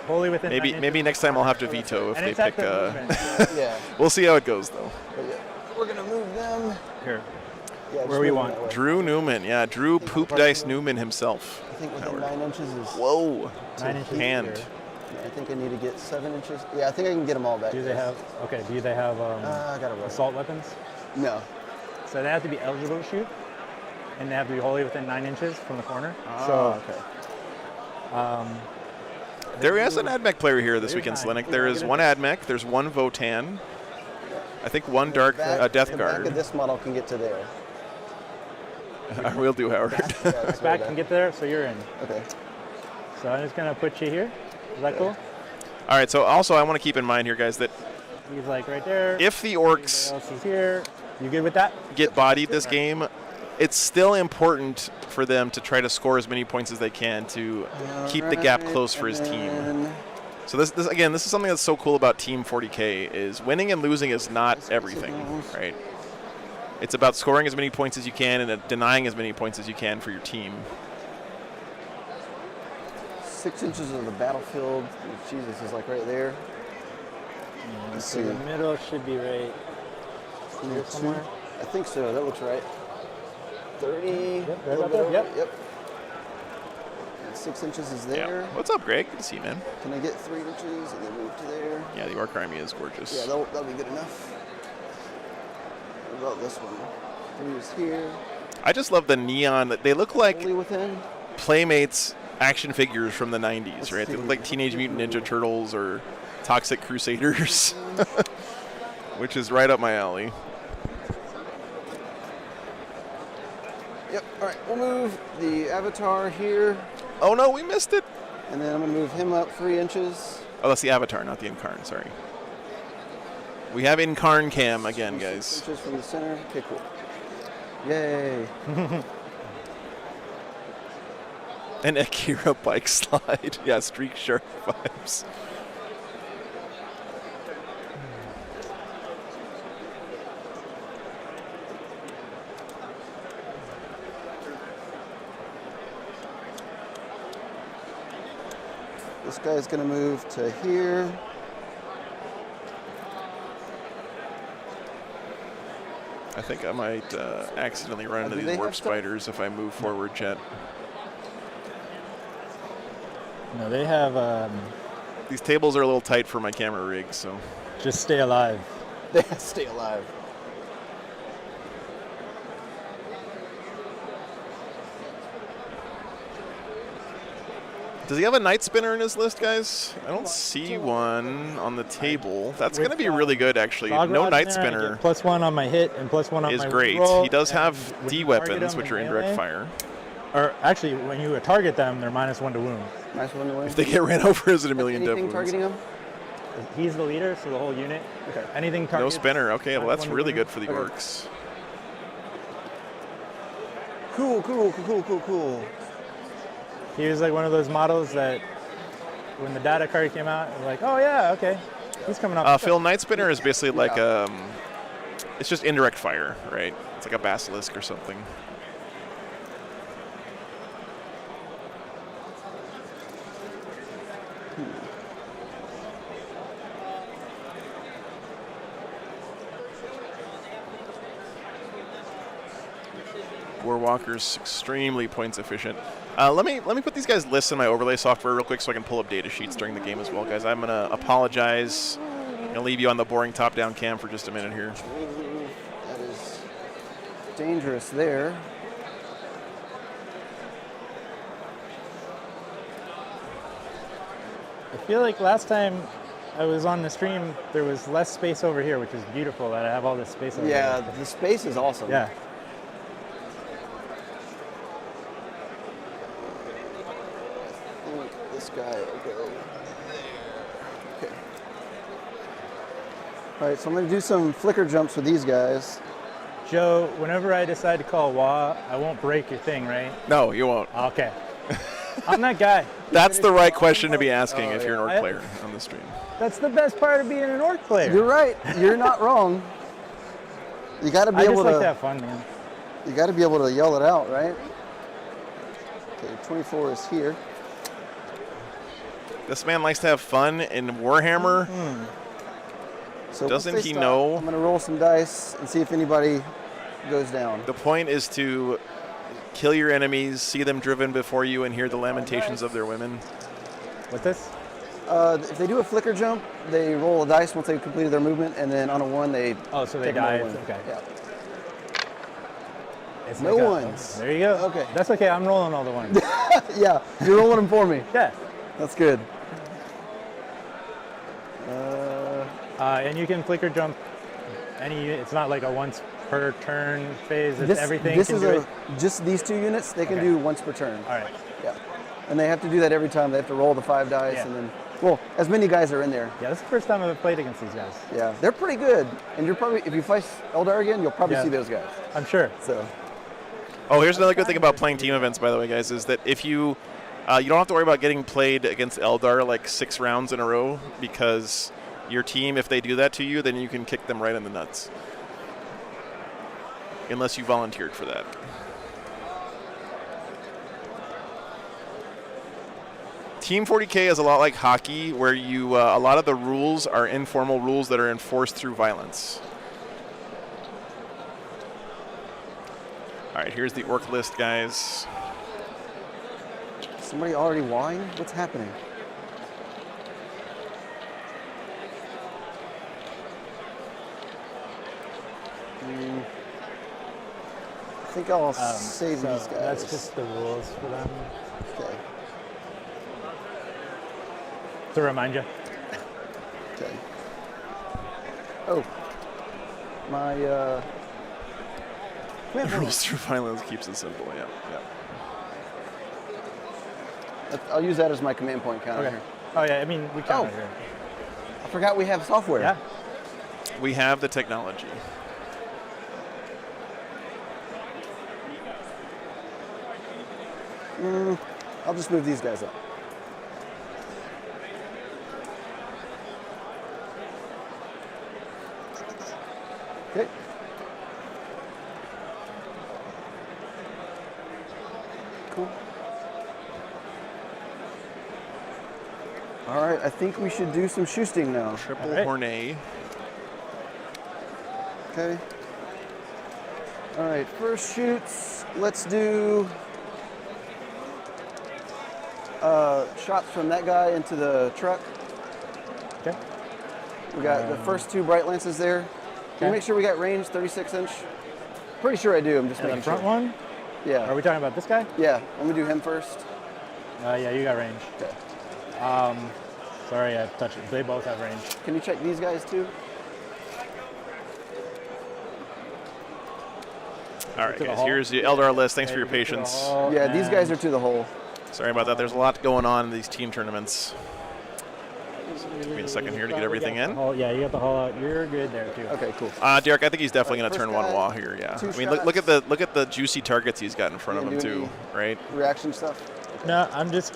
Wholly within
Maybe next time I'll have to veto if they pick.
yeah.
We'll see how it goes, though.
But yeah, we're going to move them.
Here.
Yeah,
where we want.
Drew Newman. Yeah, Drew Poop Dice Newman himself.
I think within 9 inches is.
Whoa.
9 inches.
Hand.
Here.
I think I need to get 7 inches. Yeah, I think I can get them all back.
Do they have? Okay. Do they have
I got
assault weapons?
No.
So they have to be eligible to shoot, and they have to be wholly within 9 inches from the corner.
Okay.
There is an AdMech player here this weekend, Slenic. There is one AdMech. There's one Votan. I think one Dark Death
The back
Guard.
of this model can get to there.
Will do, Howard.
Back can get there, so you're in.
Okay.
So I'm just gonna put you here. Is that cool?
All right. So also, I want to keep in mind here, guys, that
He's like right there.
if the Orcs
Everybody else is here. You good with that?
get bodied this game, it's still important for them to try to score as many points as they can to keep the gap close for his team. So this again, this is something that's so cool about Team 40K is winning and losing is not everything, right? It's about scoring as many points as you can and denying as many points as you can for your team.
6 inches of the battlefield. Jesus is like right there. Let's
So
see.
the middle should be right here somewhere.
I think so. That looks right. 30.
Yep, right
a little
about
bit
there,
over,
yep.
And 6 inches is
Yeah.
there.
What's up, Greg? Good to see you, man.
Can I get 3 inches and then move to there?
Yeah, the Orc Army is gorgeous.
Yeah, that'll be good enough. What about this one? 3 is here.
I just love the neon. They look like
Fully within.
Playmates action figures from the 90s, right? They look like Teenage Mutant Ninja Turtles or Toxic Crusaders, which is right up my alley.
Yep. All right. We'll move the avatar here,
Oh no, we missed it.
and then I'm gonna move him up 3 inches.
Oh, that's the avatar, not the incarn. Sorry. We have incarn cam again, guys.
6 inches from the center. Okay, cool. Yay.
An Akira bike slide. Yeah, Streak Shark vibes.
This guy's gonna move to here.
I think I might accidentally run into
do
these
they
warp
have stuff?
spiders if I move forward, Chet.
No, they have
These tables are a little tight for my camera rig, so.
just stay alive.
They stay alive.
Does he have a night spinner in his list, guys? I don't see one on the table. That's going to be really good, actually.
Dog
No
rod's
night
in there, I
spinner
get +1 on my hit and +1 on
is
my
great.
roll,
He does
and
have
when
D
you target
weapons,
them
which
in
are indirect
melee-
fire.
Or actually, when you target them, they're -1 to wound.
Nice one to win.
If they get ran over, is it a million death
Anything
wounds?
targeting him?
He's the leader, so the whole unit.
Okay.
Anything
No
targets.
spinner. Okay, well, that's
-1 to
really
wound.
good for the
Okay.
orcs.
Cool.
He was like one of those models that, when the data card came out, I'm like, oh yeah, okay, he's coming up.
Phil, night spinner is basically like it's just indirect fire, right? It's like a basilisk or something. Warwalker's extremely points efficient. Let me put these guys' lists in my overlay software real quick so I can pull up data sheets during the game as well, guys. I'm gonna apologize. I'm gonna leave you on the boring top-down cam for just a minute here.
That is dangerous there.
I feel like last time I was on the stream, there was less space over here, which is beautiful that I have all this space over
Yeah,
here.
the space is awesome.
Yeah.
I think this guy will go there. Okay. All right, so I'm going to do some flicker jumps with these guys.
Joe, whenever I decide to call WA, I won't break your thing, right?
No, you won't.
Okay. I'm that guy.
That's the right question to be asking if you're an orc
I-
player on the stream.
That's the best part of being an orc player.
You're right. You're not wrong. You got to be
I
able
just like to
to.
have fun, man.
You got to be able to yell it out, right? Okay, 24 is here.
This man likes to have fun in Warhammer.
So
Doesn't
once they
he
stop,
know?
I'm going to roll some dice and see if anybody goes down.
The point is to kill your enemies, see them driven before you, and hear the lamentations of their women.
What's this?
If they do a flicker jump, they roll a dice once they've completed their movement, and then on a 1, they
Oh, so they
take another
die.
win.
Okay.
Yeah.
It's
No
like
ones.
There you go.
Okay.
That's okay. I'm rolling all the ones.
Yeah, you're rolling them for me.
Yeah.
That's good.
And you can flicker jump any unit. It's not like a once per turn phase. It's everything.
This
can
is
do
a
it.
just these 2 units. They can
Okay.
do once per turn.
All right.
Yeah, and they have to do that every time. They have to roll the 5 dice,
Yeah.
and then as many guys are in there.
Yeah, this is the first time I've played against these guys.
Yeah, they're pretty good. And you're probably, if you fight Eldar again, you'll probably
Yeah.
see those guys.
I'm sure.
So
Oh, here's another good thing about playing team events, by the way, guys, is that if you don't have to worry about getting played against Eldar like 6 rounds in a row, because your team, if they do that to you, then you can kick them right in the nuts. Unless you volunteered for that. Team 40K is a lot like hockey, where you a lot of the rules are informal rules that are enforced through violence. All right, here's the orc list, guys.
somebody already wine? What's happening? I think I'll save
So
these guys.
that's just the rules for them.
Okay.
To remind you.
Okay. Oh. My
Rules through violence keeps it simple. Yeah.
I'll use that as my command point counter
Okay.
here.
Oh yeah, I mean we count it here.
I forgot we have software.
Yeah.
We have the technology.
I'll just move these guys up. Okay. Cool. All right, I think we should do some shooting now.
Triple
right.
Hornet.
Okay. All right, first shoots. Let's do shots from that guy into the truck.
Okay.
We got the first 2 bright lances there. Can you make sure we got range 36 inch? Pretty sure I do. I'm just
And
making
the front
sure.
one?
Yeah.
Are we talking about this guy?
Yeah. Let me do him first.
Yeah, you got range.
Okay.
Sorry, I touched it. They both have range.
Can you check these guys too?
All right,
To the
guys.
hole.
Here's the Eldar list. Thanks for your
Okay, to the
patience.
hole,
Yeah, these guys
and-
are to the hole.
Sorry about that. There's a lot going on in these team tournaments. Give me a second here to get everything in.
Oh yeah, you got the hole out. You're good there too.
Okay, cool.
Derek, I think he's definitely going to
First
turn one
guy,
wall here. Yeah.
2
I mean, look at
shots.
the juicy targets he's got in front of
Yeah,
him
do
too, right?
Reaction stuff.
No, I'm just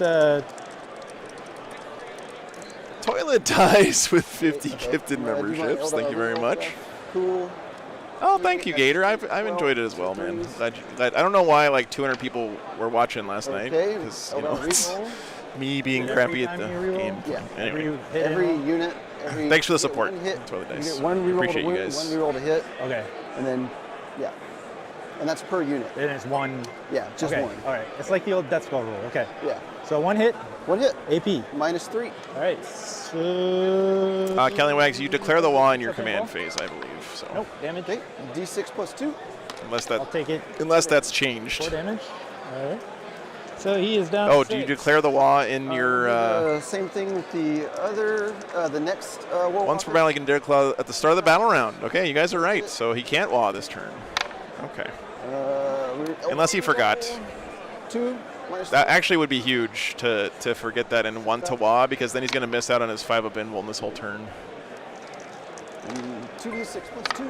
Toilet ties with 50
Okay.
gifted
Do my
memberships. Thank you very
Eldar
much.
stuff. Cool.
Oh, thank you, Gator. I've enjoyed it as well, man. Glad, I don't know why like 200 people were watching last night
Okay.
because
Eldar
it's
reroll.
me being
Every
crappy at
time
the
you reroll?
game.
Yeah.
Anyway,
Every unit.
Thanks for the
you get
support.
one hit,
Toilet
you
dice.
get 1 reroll
Appreciate
to
you
win,
guys.
1 reroll to hit,
okay.
and then yeah, and that's per unit.
Then it's one.
Yeah, just
okay.
one.
All right. It's like the old Death Skull rule. Okay.
Yeah,
So 1 hit,
1 hit,
AP.
-3.
All right. So.
Kelly Wags, you declare the wall in your
Second
command
wall?
phase, I believe. So
Nope. Damage.
Okay, D6 + 2.
unless
I'll
that
take it.
that's changed.
4 damage. All right. So he is down.
Oh,
to
do you
6.
declare the wall in your?
Same thing with the other, the next War
Once per
Walker.
battle, you can declare at the start of the battle round. Okay, you guys are right. So he can't wall this turn. Okay. Unless he forgot.
2 minus
That actually would be huge to forget that and 1 to wah, because then he's going to miss out on his 5 up invuln this whole turn.
2d6 + 2.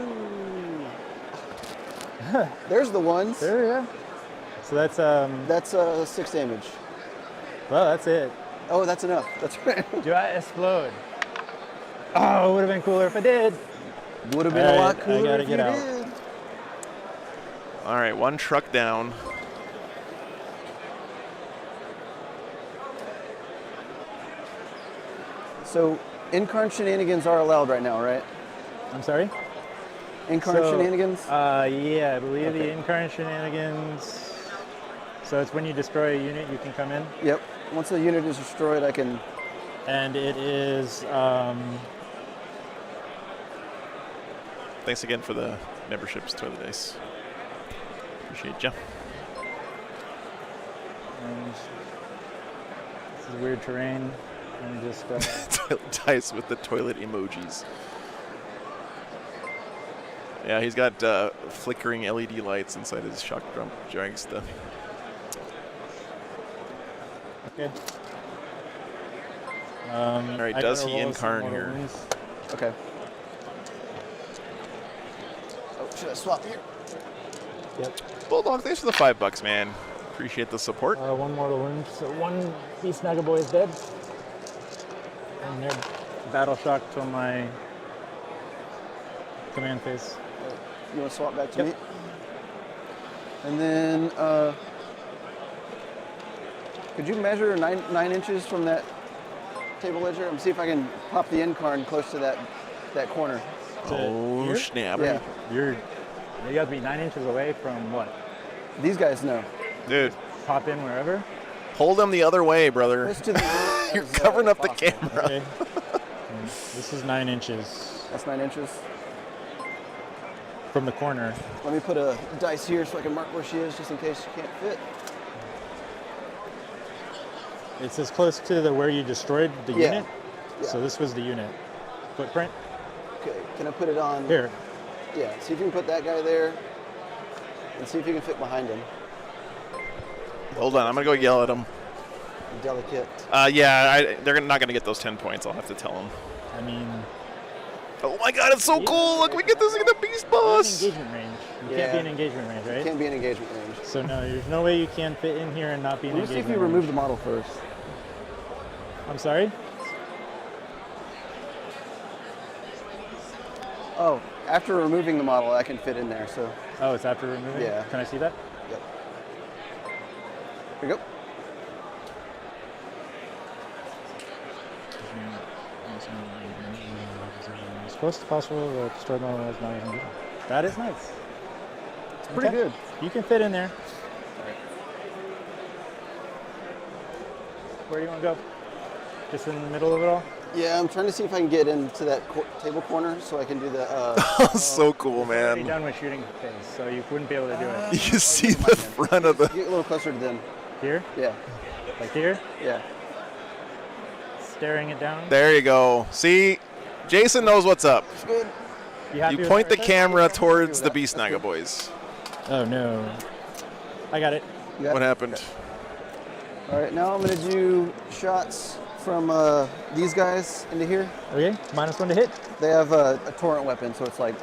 There's the ones.
There, yeah. So that's
That's 6 damage.
well, that's it.
Oh, that's enough. That's right.
Do I explode? Oh, it would have been cooler if I did.
Would have been a
All
lot
right, I
cooler
gotta
if
get
you
out.
did.
All right, 1 truck down.
So, Incarn shenanigans are allowed right now, right?
I'm sorry?
Incarn
So,
shenanigans?
Yeah, I believe the
Okay.
incarnate shenanigans. So it's when you destroy a unit, you can come in.
Yep. Once a unit is destroyed, I can.
And it is,
Thanks again for the memberships, Toilet Dice. Appreciate ya.
and this is weird terrain. And just,
Toilet Dice with the toilet emojis. Yeah, he's got flickering LED lights inside his shock drum dragster.
okay.
All right,
I
does
gotta
he
roll some
incarn
mortal
here?
wounds.
Okay. Oh, should I swap here?
Yep.
Bulldog, thanks for the $5, man. Appreciate the support.
1 mortal wound. So 1 Beast Snagga boy is dead. And they're battle shocked to my command phase.
You want to swap back to
Yep.
me? And then, could you measure 9 inches from that table ledger? And see if I can pop the Incarn close to that corner.
Oh,
here?
snap.
Yeah.
You have to be 9 inches away from what?
These guys know.
Dude,
Pop in wherever?
hold him the other way, brother.
Close to the
You're
as,
covering up the
possible.
camera.
Okay. And this is 9 inches
That's 9 inches.
from the corner.
Let me put a dice here so I can mark where she is just in case she can't fit.
It's as close to where you destroyed the
Yeah.
unit.
Yeah.
So this was the unit footprint.
Okay, can I put it on?
Here.
Yeah, see if you can put that guy there. and see if you can fit behind him.
Hold on, I'm gonna go yell at him.
Delicate.
Yeah, they're not gonna get those 10 points. I'll have to tell them.
I mean,
oh my God, it's so cool! Look, we get this in the beast boss.
engagement range. You can't be in engagement range, right?
Can't be in engagement range.
So no, there's no way you can fit in here and not be in
Let me see
engagement
if you
range.
remove the model first.
I'm sorry?
Oh, after removing the model, I can fit in there. So
Oh, it's after removing?
Yeah.
Can I see that?
yep. Here we go.
As close as possible, the destroyed model is not even good. That is nice.
It's pretty good.
You can fit in there. Where do you want to go? Just in the middle of it all?
Yeah, I'm trying to see if I can get into that table corner so I can do the.
So cool,
You're already
man.
done with shooting phase, so you wouldn't be able to do it.
You see the front of the.
Get a little closer to them.
Here?
Yeah,
Like here?
yeah.
Staring it down?
There you go. See, Jason knows what's up.
It's good.
happy
You
with
point
that
the
right there?
camera towards the Beast Naga boys.
Oh no. I got it.
You got
What
it?
happened?
All right, now I'm gonna do shots from these guys into here.
Okay, -1 to hit.
They have a torrent weapon, so it's like.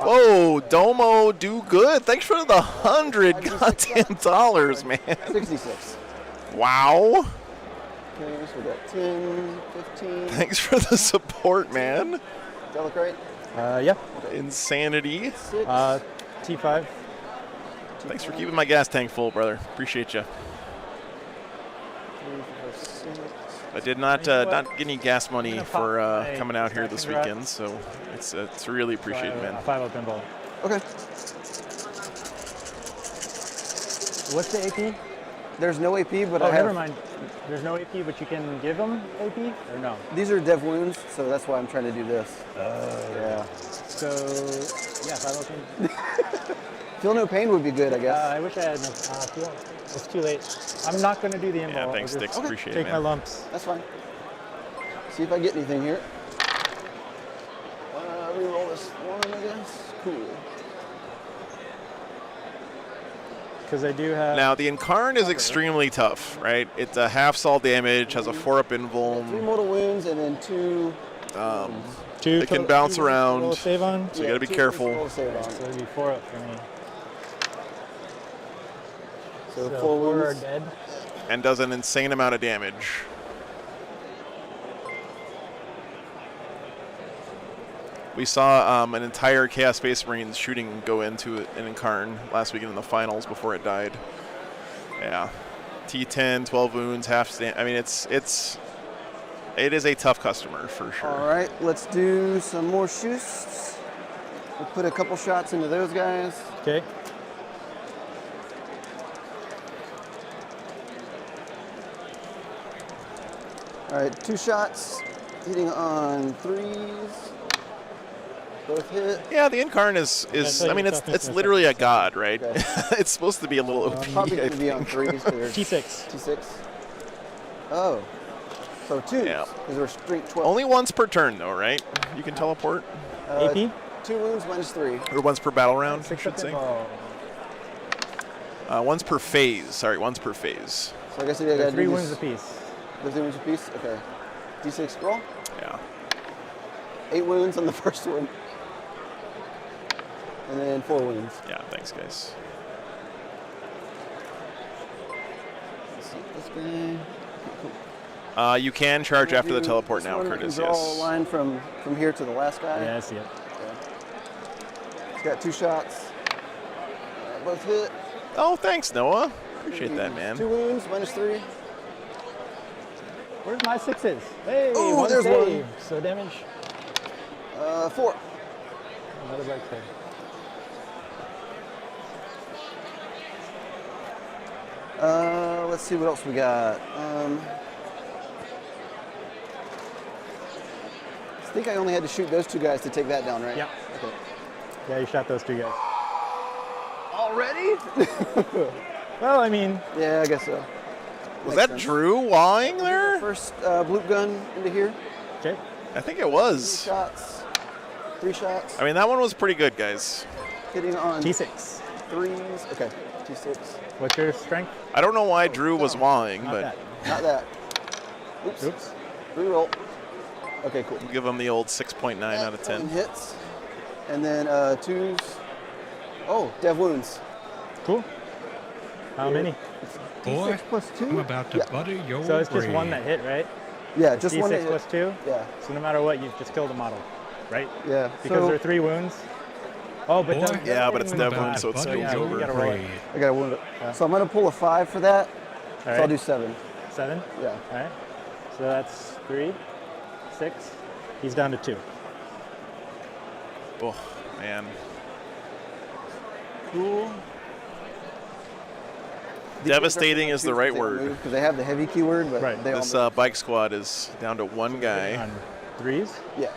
Whoa, Domo, do good. Thanks for the $100 goddamn dollars, man.
66.
Wow.
Okay, so we got 10, 15.
Thanks for the support, man.
Delicate.
Yeah.
Insanity.
6.
T5.
Thanks for keeping my gas tank full, brother. Appreciate you.
3, 4, 6.
I did not not get any gas money
gonna
for
pop my
coming out here this
stacking
weekend, so it's really appreciated, man.
5 pinball.
Okay.
What's the AP?
There's no AP, but
Oh,
I have.
never mind. There's no AP, but you can give them AP or no?
These are dev wounds, so that's why I'm trying to do this. Yeah.
So yeah, 5 pin.
Feel no pain would be good, I guess.
I wish I had no. It's too late. I'm not going to do the inball.
Yeah, thanks,
I'll
Sticks.
just
Appreciate it,
take
man.
my lumps.
That's fine. See if I get anything here. Reroll this one, I guess. Cool.
Because I do have.
Now, the Incarn is extremely tough, right? It's a half sol damage, has a 4-up
3
invuln.
mortal wounds and then 2.
Two
it can
total-
bounce
two roll
around.
Save on.
So you gotta be
2
careful.
roll save on.
So it'd be 4 up for me.
So,
So
4
4 are
wounds.
dead.
And does an insane amount of damage. We saw an entire Chaos Space Marines shooting go into an Incarn last weekend in the finals before it died. Yeah. T10, 12 wounds, half stand. I mean, it is a tough customer for sure.
All right, let's do some more shoots. We'll put a couple shots into those guys.
Okay.
All right, 2 shots, hitting on 3s. Both hit.
Yeah, the Incarn is
tell
I mean,
you
it's
toughness in
literally a god, right?
Okay.
It's supposed to be a little OP,
Probably
I
going to be on
think.
3s. 'cause they're
T6.
T6. Oh. So 2s.
Yeah.
Because we're strength 12.
Only once per turn, though, right? You can teleport?
AP?
2 wounds minus 3.
Or once per battle round, I
6
should
up
say.
pinball.
Once per phase. Sorry, once per phase.
So I guess I got to
3
do
wins
this.
apiece.
The 3 wounds apiece? Okay. D6 roll.
Yeah.
8 wounds on the first one. And then 4 wounds.
Yeah, thanks, guys.
Let's see this guy.
You can charge after the
Do
teleport
this
now,
one. I
Curtis,
can draw a
yes.
line from here to the last guy.
Yeah, I see it.
He's got 2 shots. Both hit.
Oh, thanks, Noah. Appreciate that, man.
2 wounds minus 3.
Where's my 6s? Hey,
Ooh,
one
there's
save.
one.
So damage.
4.
Another bike save.
Let's see what else we got. I think I only had to shoot those 2 guys to take that down, right?
Yeah.
Okay.
Yeah, you shot those 2 guys.
Already?
Well, I mean,
Yeah, I guess so.
Was
Makes
that
sense.
Drew wawing there?
First bloop gun into here.
okay.
I think it
3
was.
shots. 3 shots.
I mean, that one was pretty good, guys.
Hitting on
T6.
threes. Okay, T6.
What's your strength?
I don't know why Drew was wawing,
Not
but
that.
Not that. Oops.
Oops.
Reroll. Okay, cool.
we'll give him the old 6.9 out of 10.
Hits. And then twos. Oh, dev wounds.
Cool. How many?
Boy,
D6 plus 2?
I'm about to butter your
So it's just
brain.
one that hit, right?
Yeah, just one.
D6
that
plus
hit.
2?
Yeah.
So no matter what, you've just killed a model, right?
Yeah.
Because
so
there are 3 wounds. Oh, but
Boy,
don't-
Yeah, but it's
don't
dev
wound
wound, so it's
bad.
spills
yeah,
over.
You gotta roll it.
I got a wound.
Yeah.
So I'm going to pull a 5 for that.
All
So
right.
I'll do 7.
7?
Yeah.
All right. So that's 3, 6. He's down to 2.
Oh, man.
Cool.
Devastating is the right word.
Because they have the heavy keyword, but
Right.
they
This
all
bike squad is down to one guy.
On 3s?
yeah.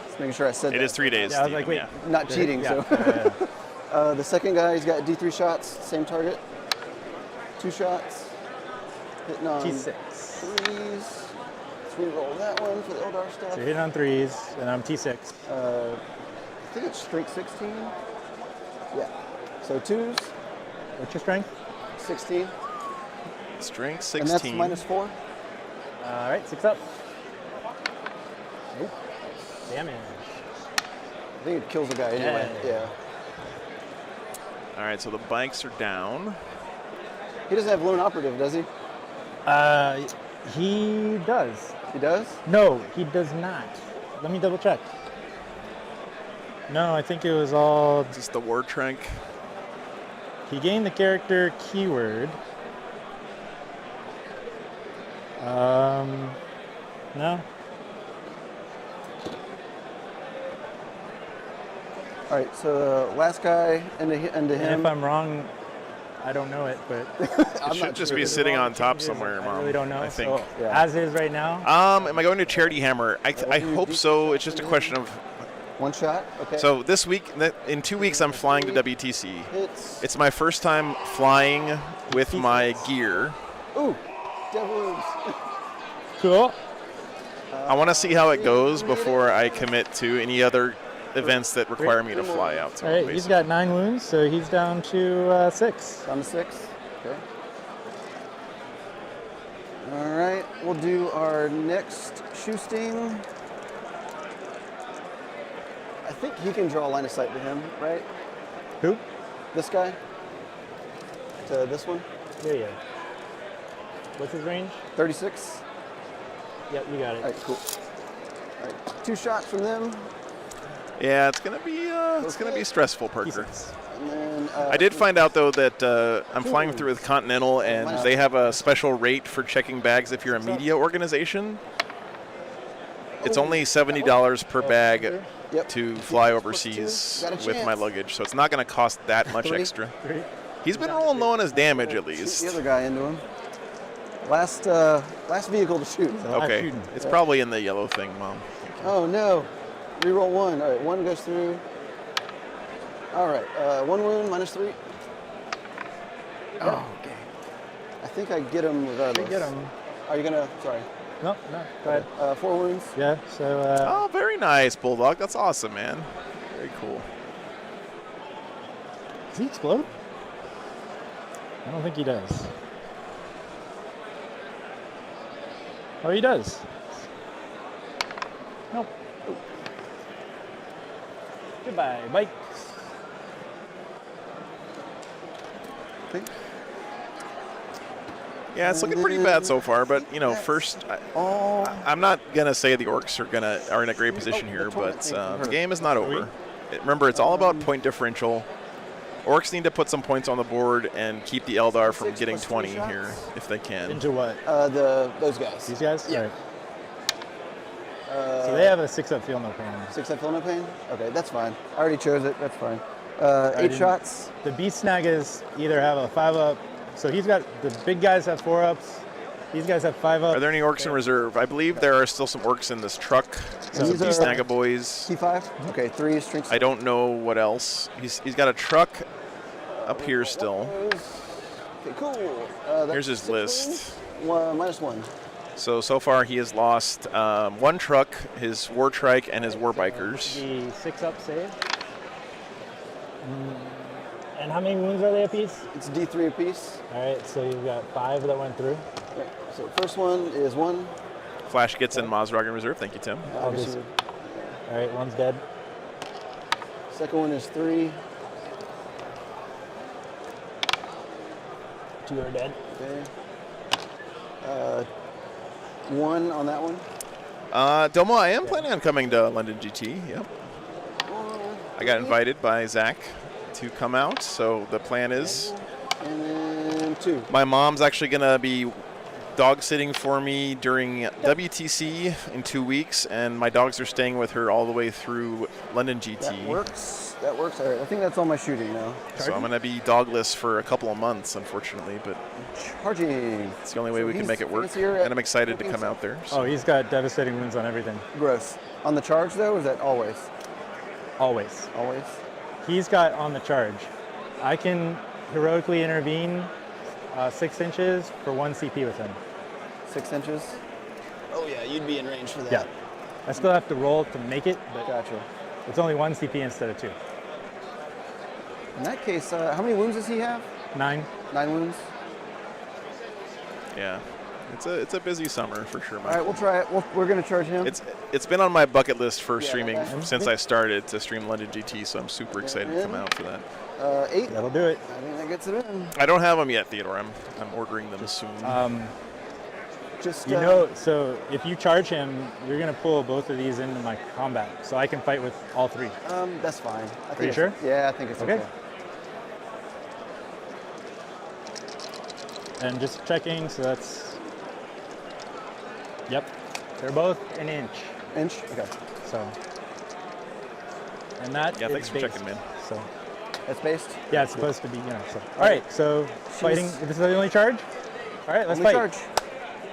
Just making sure I said
It
that.
is 3 days.
Yeah, I was
Steven,
like, wait.
yeah.
Not cheating,
Yeah.
so. The second guy, he's got D3 shots, same target. 2 shots. Hitting on
T6.
3s. Let's re-roll that one for the Eldar stuff.
So you're hitting on 3s, and I'm T6.
I think it's strength 16. Yeah. So 2s,
What's your strength?
16.
Strength
And that's
16.
-4.
All right, 6 up. Nope. Damage.
I think it kills the guy anyway. Yeah.
All right, so the bikes are down.
He doesn't have lone operative, does he?
He does.
He does?
No, he does not. Let me double check. No, I think it was all.
Is this the war trank?
He gained the character keyword. No.
All right, so last guy into
And
him.
if I'm wrong, I don't know it, but
It should just be sitting on top somewhere,
I
Mom.
really don't know.
I think.
So,
Yeah.
as is right now.
Am I going to Charity Hammer? I hope so. It's just a question of.
One shot. Okay.
So this week, in 2 weeks, I'm flying to WTC.
Hits.
It's my first time flying with my gear.
Ooh, dev wounds.
Cool.
I want to see how it goes before I commit to any other events that require me to fly out. To
All right, he's got 9 wounds, so he's down to 6.
Down to 6. Okay. All right, we'll do our next shoe sting. I think he can draw a line of sight to him, right?
Who?
This guy? To this one?
Yeah. What's his range?
36?
Yep, you got it.
All right, cool. All right, 2 shots from them.
Yeah, it's gonna be stressful, Parker.
And then,
I did find out though that I'm flying through with Continental, and they have a special rate for checking bags if you're a media organization. It's only $70 per bag to fly overseas with my luggage, so it's not going to cost that much extra. He's been rolling low on his damage at least.
Shoot the other guy into him. Last vehicle to shoot.
Okay, it's probably in the yellow thing, Mom.
Oh no. Reroll 1. All right, 1 goes through. All right, 1 wound, -3. Oh, okay. I think I get him regardless.
Get him.
Are you gonna? Sorry.
No, go ahead.
4 wounds.
Yeah, so.
Oh, very nice, Bulldog. That's awesome, man. Very cool.
Does he explode? I don't think he does. Oh, he does. Nope. Goodbye, bikes.
Okay.
Yeah, it's looking pretty bad so far, but first, I'm not gonna say the Orks are in a great position here, but the game is not over. Remember, it's all about point differential. Orks need to put some points on the board and keep the Eldar from getting 20 here if they can.
Into what?
Those guys.
These guys?
Yeah.
All right. So they have a 6-up feel no pain.
6 up feel no pain? Okay, that's fine. I already chose it. That's fine. 8 shots.
The beast snaggers either have a 5-up. So he's got the big guys have 4-ups. These guys have 5-up.
Are there any Orks in reserve? I believe there are still some Orks in this truck. Some
These are
Snagga boys.
T5. Okay, 3 strength.
I don't know what else. He's got a truck up here still.
Okay, cool.
Here's his list.
-1.
So far he has lost 1 truck, his war trike, and his war bikers.
The 6-up save.
And how many wounds are they apiece?
It's D3 apiece.
All right, so you've got 5 that went through.
Right. So first one is 1.
Flash gets in Mazrog in reserve. Thank you, Tim.
All right, one's dead.
Second one is 3.
2 are dead.
Okay. 1 on that one.
Domo, I am planning on coming to London GT. Yep. I got invited by Zach to come out, so the plan is.
And then 2.
My mom's actually going to be dog sitting for me during WTC in 2 weeks, and my dogs are staying with her all the way through London GT.
That works. That works. All right. I think that's all my shooting now.
So I'm going to be dogless for a couple of months, unfortunately, but
Charging.
it's the only way we can make it work, and I'm excited to come out there.
So. Oh, he's got devastating wounds on everything.
Gross. On the charge, though, or is that always?
Always.
Always?
He's got on the charge. I can heroically intervene 6 inches for 1 CP with him.
6 inches? Oh, yeah, you'd be in range for that.
Yeah. I still have to roll to make it, but
Gotcha.
it's only 1 CP instead of 2.
In that case, how many wounds does he have?
9.
9 wounds?
Yeah. It's a busy summer for sure.
All right, we'll try it. We're going to charge him.
It's been on my bucket list for streaming
okay.
since I started to stream London GT, so I'm super excited to come out for that.
8.
That'll do it.
I think that gets it in.
I don't have them yet, Theodore. I'm ordering them soon.
You know, so if you charge him, you're going to pull both of these into my combat, so I can fight with all 3.
That's fine.
Are you sure?
Yeah, I think it's okay.
And just checking, so that's. Yep, they're both an inch.
Inch? Okay.
So. And that
thanks
is
for
based,
checking, man.
So.
That's based?
Yeah, it's supposed to be, So. All right, so fighting. This is the only charge? All right, let's
only
fight.
Charge.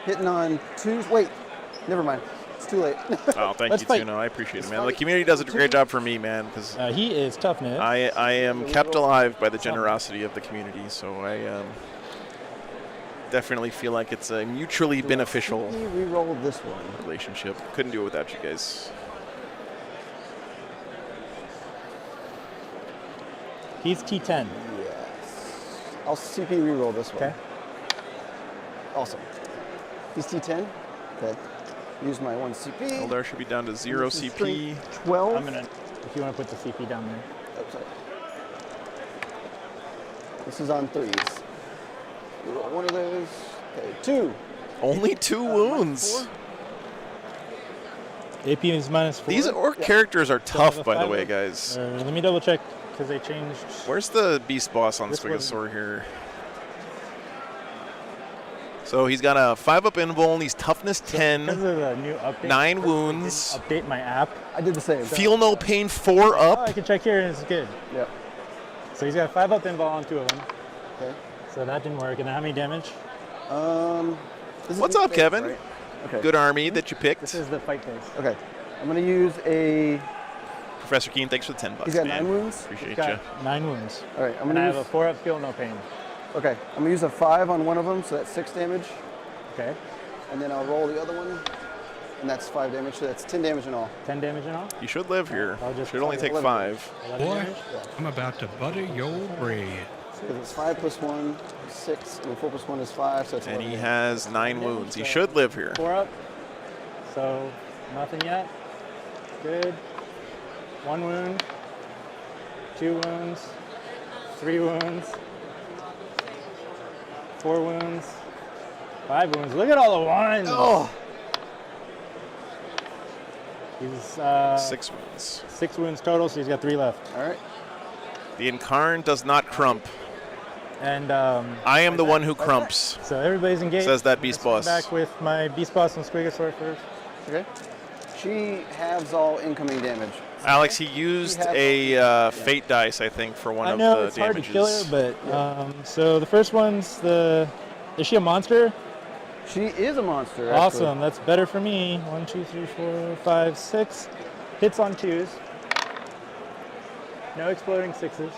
Hitting on 2. Wait, never mind. It's too late.
Oh, thank
Let's
you,
fight.
Tuno. I appreciate it, man. The community does a great job for me, man, because
he is toughness.
I am kept alive by the generosity of the community, so I definitely feel like it's a mutually beneficial
re-roll this one.
relationship. Couldn't do it without you guys.
He's T10.
Yes. I'll CP re-roll this one.
Okay.
Awesome. He's T10. Okay. Use my 1 CP.
Eldar should be down to 0 CP.
12.
I'm gonna, if you want to put the CP down there.
Oh, sorry. This is on 3s. Roll one of those. Okay, 2.
Only 2 wounds.
AP is -4.
These Orc characters are tough, by the way, guys.
Let me double check because they changed.
Where's the beast boss on
This
Squigosaur here? So he's got a 5-up invuln. He's toughness 10.
Because of the new update.
9 wounds.
Update my app.
I did the same.
Feel no pain 4 up.
Oh, I can check here and it's good.
Yep.
So he's got a 5-up invuln on 2 of them.
Okay.
So that didn't work. And how many damage?
What's up, Kevin?
Right? Okay.
Good army that you picked.
This is the fight phase.
Okay. I'm going to use a...
Professor Keen, thanks for the $10,
He's got
man.
9 wounds?
Appreciate
Got
you.
9 wounds.
All right. I'm
And
going
I
to
have
use...
a 4-up feel no pain.
Okay. I'm going to use a 5 on one of them, so that's 6 damage.
Okay.
And then I'll roll the other one, and that's 5 damage, so that's 10 damage in all.
10 damage in all?
You should live here.
I'll just
Should only take
11.
5.
11
Boy,
damage?
I'm about to butter your bread.
Because it's 5 plus 1, 6, and 4 plus 1 is 5, so it's
And
11
he
damage.
has 9 wounds. He should live here.
4 up. So nothing yet. Good. 1 wound. 2 wounds. 3 wounds. 4 wounds. 5 wounds. Look at all the ones.
Oh!
He's
6 wounds.
6 wounds total, so he's got 3 left.
All right.
The Incarn does not crump.
And
I am the one who crumps,
so everybody's engaged.
says that beast boss.
Back with my beast boss and Squigosaur first.
Okay. She halves all incoming damage.
Alex, he used a fate dice, I think, for one
I
of
know
the
it's
damages.
hard to kill her, but so the first one's is she a monster?
She is a monster.
Awesome, that's better for me. 1, 2, 3, 4, 5, 6. Hits on 2s. No exploding 6s.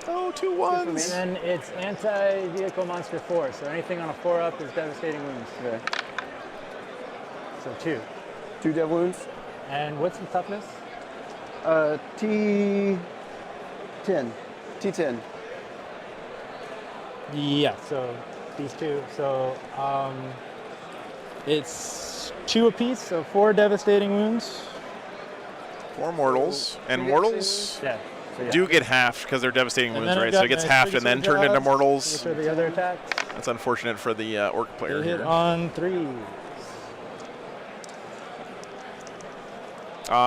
Oh, 2 1s.
And then it's anti-vehicle monster 4, so anything on a 4-up is devastating wounds.
Okay.
So 2.
2 dev wounds.
And what's the toughness?
T10. T10.
Yeah, so these two. So it's 2 apiece, so 4 devastating wounds.
4 mortals. And mortals
Yeah. So yeah.
do get halved because they're devastating
And
wounds,
then I've
right? So
got
it gets
my
halved and then turned into
jaws,
mortals.
Which are the other attacks.
That's unfortunate for the orc player
They hit
here.
on 3s.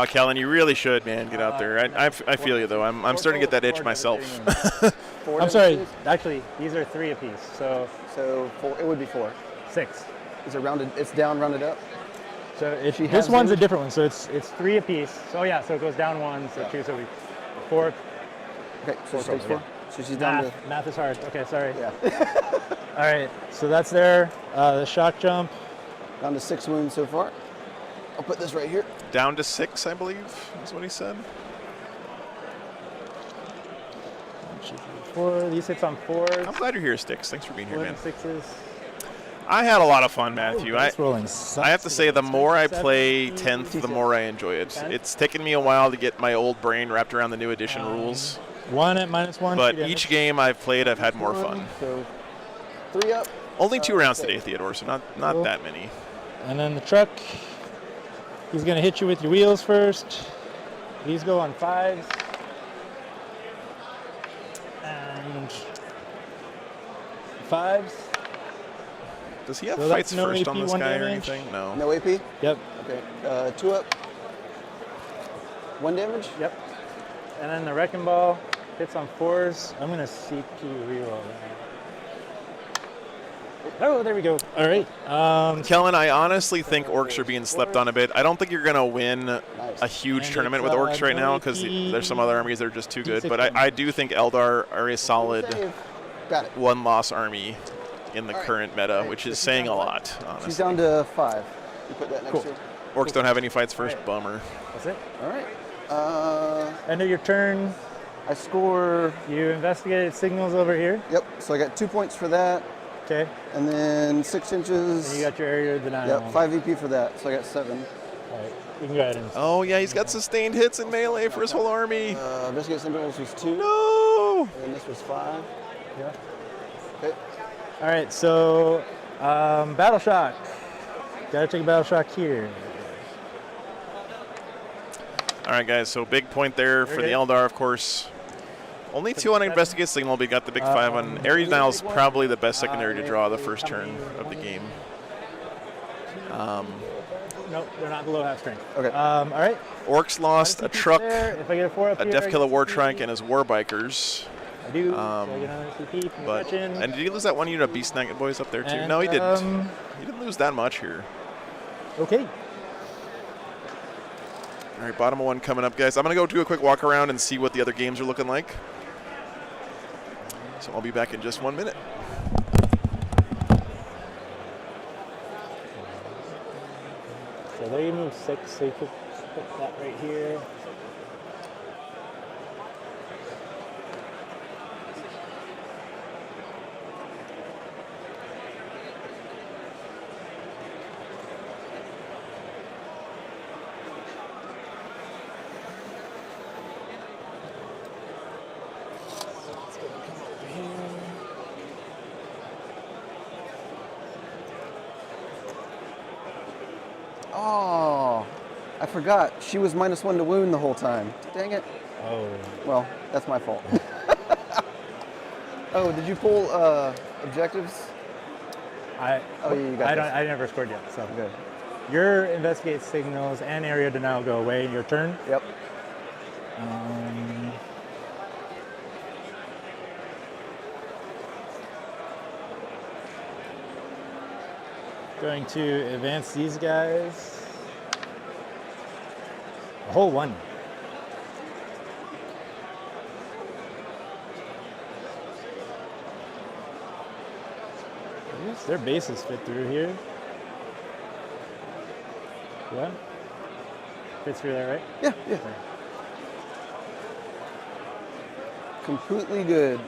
Kellen, you really should, man, get out there. I feel you, though. I'm starting to get that itch myself.
I'm sorry. Actually, these are 3 apiece. So
4. It would be 4.
6.
Is it rounded? It's down, rounded up.
So if
She
this
has
one's a
damage?
different one. So it's 3 apiece. So yeah. So it goes down 1. So 2. So we 4.
Okay, so she takes 4.
yeah.
So she's down to.
Math is hard. Okay, sorry.
Yeah.
All right. So that's there. The shock jump.
Down to 6 wounds so far. I'll put this right here.
Down to 6, I believe, is what he said.
4. These hits on 4s.
I'm glad you're here, Sticks. Thanks for being here,
4
man.
and 6s.
I had a lot of fun, Matthew. I
rolling
have to say, the more I play 10th, the more I enjoy it. It's taken me a while to get my old brain wrapped around the new edition rules.
1 at -1.
But each game I've played, I've had more fun.
So 3 up.
Only 2 rounds today, Theodore, so not
Cool.
that many.
And then the truck. He's gonna hit you with your wheels first. These go on 5s. And 5s.
Does he have
So
fights
that's no
first on
AP,
this
1
guy or
damage.
anything? No.
No AP?
Yep.
Okay. 2 up. 1 damage?
Yep. And then the wrecking ball hits on 4s. I'm gonna CP reroll that. Oh, there we go. All right.
Kellen, I honestly think orcs are being slept on a bit. I don't think you're going to win a huge
And
tournament
it's,
with orcs right now
no
because
AP,
there's some other armies that are just too good. But
D6
I do think Eldar are a solid
Got it.
1-loss army in the
All right.
current meta, which is saying a lot,
She's
honestly.
down to 5. You put that next
Cool.
to her.
Orcs don't have any fights first. Bummer.
That's it.
All right.
End of your turn.
I score.
You investigated signals over here.
Yep. So I got 2 points for that,
Okay.
and then 6 inches.
And you got your area denial.
Yep. 5 EP for that. So I got 7.
All right. You can go ahead and.
Oh, yeah, he's got sustained hits in melee for his whole army.
Investigate signals was 2.
No!
And this was 5.
Yeah.
Okay.
All right. So, battle shock. Gotta take a battle shock here.
All right, guys, so big point there for the
Okay.
Eldar, of course. Only 2 on Investigate Signal, but we got the big 5 on. Area Denial is probably the best secondary to draw the first turn of the game.
Nope, they're not below half strength.
Okay.
All right.
Orcs lost a truck,
There. If I get a 4 up
a
here,
Death
I
Killer
get
War
CP.
Trike, and his War Bikers.
I do. So I get another CP from
But
Gretchen.
and did he lose that one unit of Beast Nugget Boys up there too?
And,
No, he didn't. He didn't lose that much here.
Okay.
All right, bottom of 1 coming up, guys. I'm gonna go do a quick walk around and see what the other games are looking like. So I'll be back in just 1 minute.
So there you move 6. So you put that right here.
Oh, I forgot. She was -1 to wound the whole time. Dang it.
Oh.
Well, that's my fault. Oh, did you pull objectives? Oh, you got this.
I never scored yet. So
Good.
your investigate signals and area denial go away in your turn.
Yep.
Going to advance these guys. A whole 1. I guess their bases fit through here. Yeah? Fits through there, right?
Yeah, yeah. Completely good.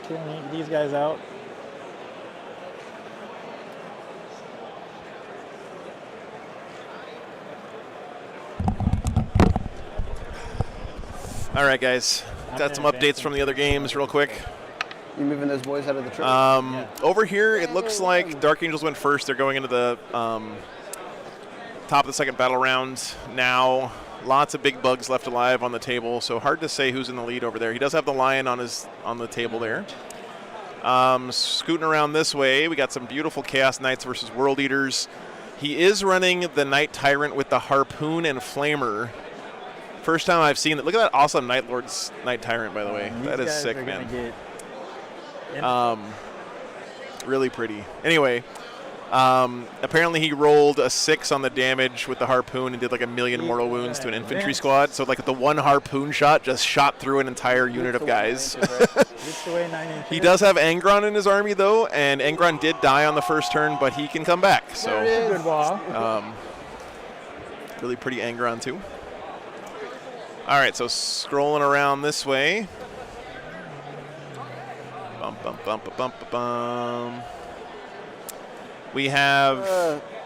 Killing these guys out.
All right, guys. Got some updates from the other games real quick.
You moving those boys out of the truck?
Over here, it looks like Dark Angels went first. They're going into the top of the second battle round now. Lots of big bugs left alive on the table, so hard to say who's in the lead over there. He does have the lion on the table there. Scooting around this way, we got some beautiful Chaos Knights versus World Eaters. He is running the Knight Tyrant with the Harpoon and Flamer. First time I've seen it. Look at that awesome Night Lord's Knight Tyrant, by the way. That is sick, man. Really pretty. Anyway, apparently he rolled a 6 on the damage with the harpoon and did like 1,000,000 mortal wounds to an infantry squad. So like the one harpoon shot just shot through an entire unit of guys. He does have Angron in his army though, and Angron did die on the first turn, but he can come back. So
good wall.
Really pretty Angron too. All right, so scrolling around this way. Bum, bum, bum, bum, bum, bum. We have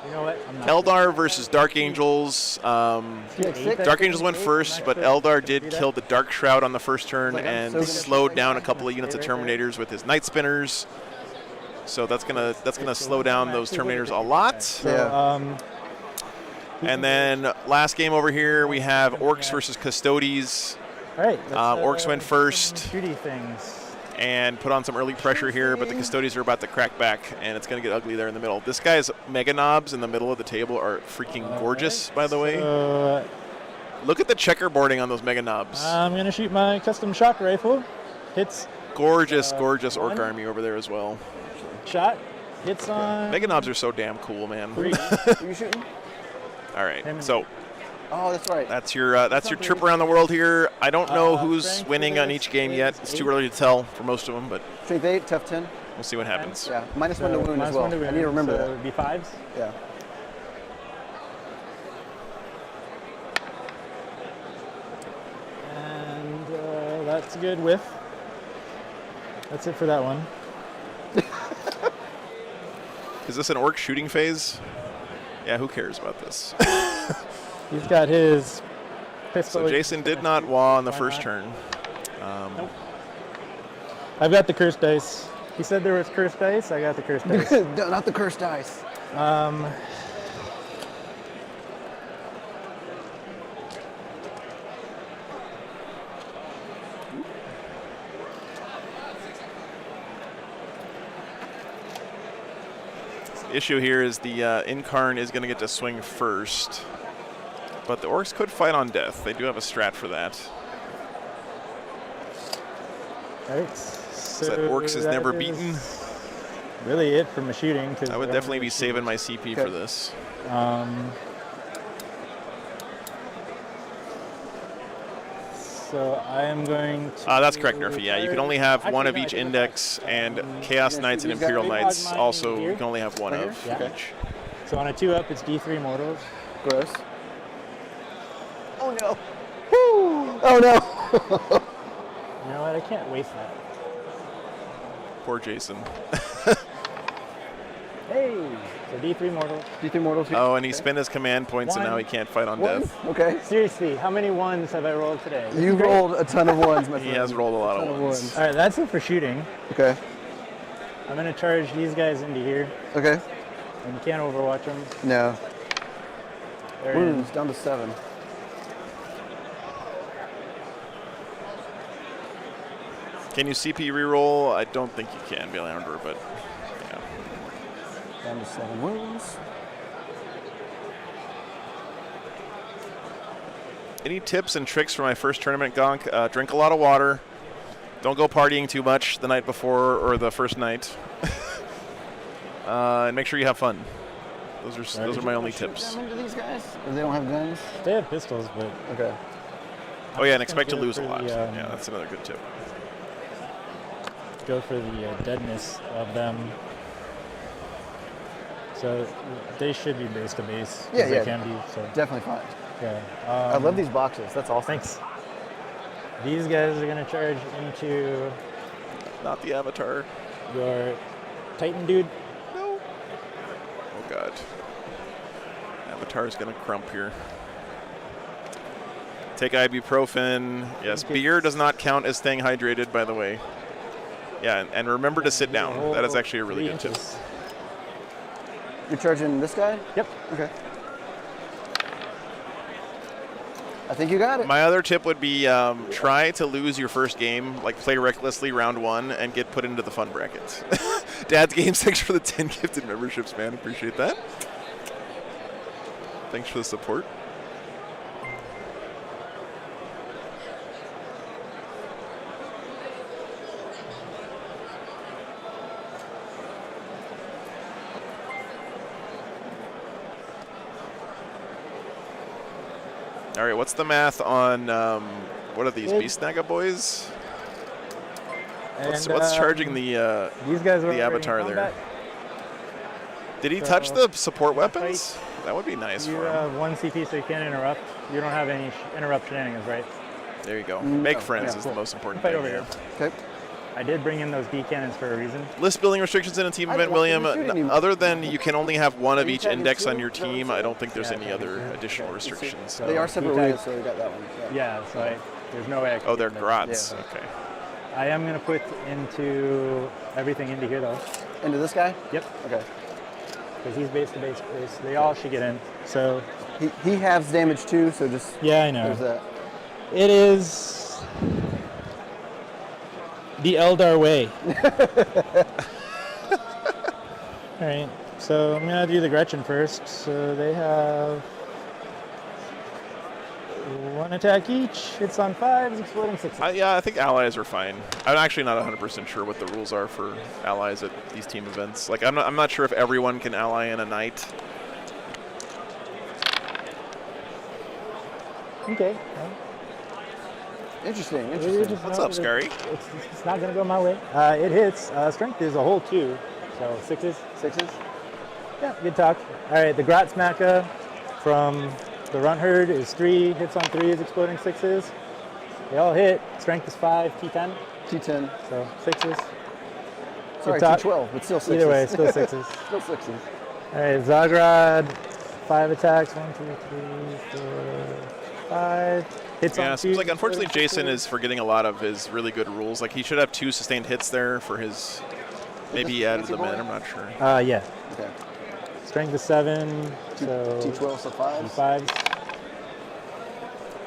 You know what?
Eldar versus Dark Angels. Dark Angels went first, but Eldar did kill the Dark Shroud on the first turn and slowed down a couple of units of Terminators with his Night Spinners. So that's gonna slow down those Terminators a lot.
Yeah.
And then last game over here, we have Orks versus Custodes.
All right.
Orks went first
Shooty things.
and put on some early pressure here, but the Custodes are about to crack back, and it's going to get ugly there in the middle. This guy's Mega Knobs in the middle of the table are freaking gorgeous, by the way. Look at the checkerboarding on those Mega Knobs.
I'm going to shoot my custom shock rifle. Hits.
Gorgeous, gorgeous Orc army over there as well.
Shot. Hits on.
Mega Knobs are so damn cool, man.
Are you shooting?
All right, so
Oh, that's right.
that's your trip around the world here. I don't know who's winning on each game yet. It's too early to tell for most of them, but
Strength 8, tough 10.
we'll see what happens.
Yeah, -1 to wound as well. I need to remember that.
It would be 5s.
Yeah.
And that's a good whiff. That's it for that one.
Is this an Orc shooting phase? Yeah, who cares about this?
He's got his pistol.
So Jason did not wah on the first turn.
Nope. I've got the cursed dice. He said there was cursed dice. I got the cursed dice.
Not the cursed dice.
The issue here is the Incarn is going to get to swing first, but the Orcs could fight on death. They do have a strat for that.
Right.
So that Orcs is never beaten.
Really it from the shooting.
I would definitely be saving my CP for this.
So I am going to...
That's correct, Nerfy. Yeah, you can only have one of each index, and Chaos Knights and Imperial Knights also you can only have one of each.
So on a 2-up, it's D3 mortals.
Gross. Oh no. Woo! Oh no.
You know what? I can't waste that.
Poor Jason.
Hey! So D3 mortals.
D3 mortals here.
Oh, and he spent his command points, and now he can't fight on death.
Okay.
Seriously, how many ones have I rolled today?
You rolled a ton of ones, my friend.
He has rolled a lot of ones.
All right, that's it for shooting.
Okay.
I'm going to charge these guys into here.
Okay.
And you can't overwatch them.
No.
They're
Wounds down to 7.
Can you CP reroll? I don't think you can, Belander, but yeah.
Down to 7 wounds.
Any tips and tricks for my first tournament, Gonk? Drink a lot of water. Don't go partying too much the night before or the first night. And make sure you have fun. Those are my only tips.
Into these guys? Or they don't have guns?
They have pistols, but...
Okay.
Oh yeah, and expect to lose a lot. Yeah, that's another good tip.
Go for the deadness of them. So they should be base to base.
Yeah,
They can be. So.
Definitely fine.
Yeah.
I love these boxes. That's awesome.
Thanks. These guys are going to charge into
Not the Avatar.
Your Titan dude.
No. Oh God. Avatar's gonna crump here. Take ibuprofen. Yes, beer does not count as staying hydrated, by the way. Yeah, and remember to sit down. That is actually a really good tip.
You're charging this guy?
Yep.
Okay. I think you got it.
My other tip would be try to lose your first game, like play recklessly round 1 and get put into the fun brackets. Dad's Games, thanks for the 10 gifted memberships, man. Appreciate that. Thanks for the support. All right, what's the math on, what are these, Beast Naga boys? What's charging the
these guys are
the Avatar there? Did he touch the support weapons? That would be nice
you
for him.
have 1 CP so you can't interrupt. You don't have any interrupt shenanigans, right?
There you go. Make friends is the most important
Fight
thing.
over here.
Okay.
I did bring in those D cannons for a reason.
List building restrictions in a team event, William. Other than you can only have 1 of each index on your team, I don't think there's any other additional restrictions.
They are separate wheels, so we got that one.
Yeah, so there's no way I can
Oh, they're
get them.
grots.
Yeah.
Okay.
I am going to put into everything into here, though.
Into this guy?
Yep.
Okay.
Because he's base to base. They all should get in. So
he halves damage too, so just
yeah, I know.
There's that.
It is the Eldar way. All right. So I'm gonna do the Gretchen first. So they have 1 attack each. Hits on 5s, exploding 6s.
Yeah, I think allies are fine. I'm actually not 100% sure what the rules are for allies at these team events. Like, I'm not sure if everyone can ally in a knight.
Okay.
Interesting.
What's up, Scary?
It's not going to go my way. It hits. Strength is a whole 2, so 6s.
6s?
Yeah, good talk. All right, the Grot Smacka from the Runt Herd is 3, hits on 3s, exploding 6s. They all hit. Strength is 5, T10.
T10.
So 6s.
Sorry, T12, but still 6s.
Either way, still 6s.
Still 6s.
All right, Zagrod, 5 attacks. 1, 2, 3, 4, 5. Hits
Yeah,
on
it seems
2s,
like unfortunately
exploding
Jason
6s.
is forgetting a lot of his really good rules. Like, he should have 2 sustained hits there for his. Maybe he added them in. I'm not sure.
Yeah.
Okay.
Strength is 7. So
T12, so 5s.
5s.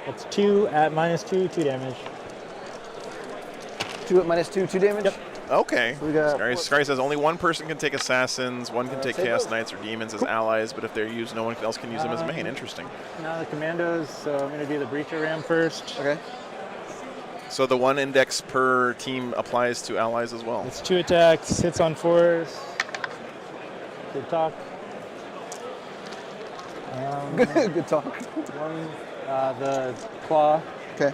That's 2 at -2, 2 damage.
2 at -2, 2 damage?
Yep.
Okay.
So we got
Scary says only 1 person can take assassins, 1 can take
take
chaos
those.
knights or demons as allies, but if they're used, no one else can use them as main. Interesting.
Now the commandos, so I'm going to do the Breacher Ram first.
Okay.
So the 1 index per team applies to allies as well.
It's 2 attacks, hits on 4s. Good talk.
Good talk.
1, the Claw.
Okay.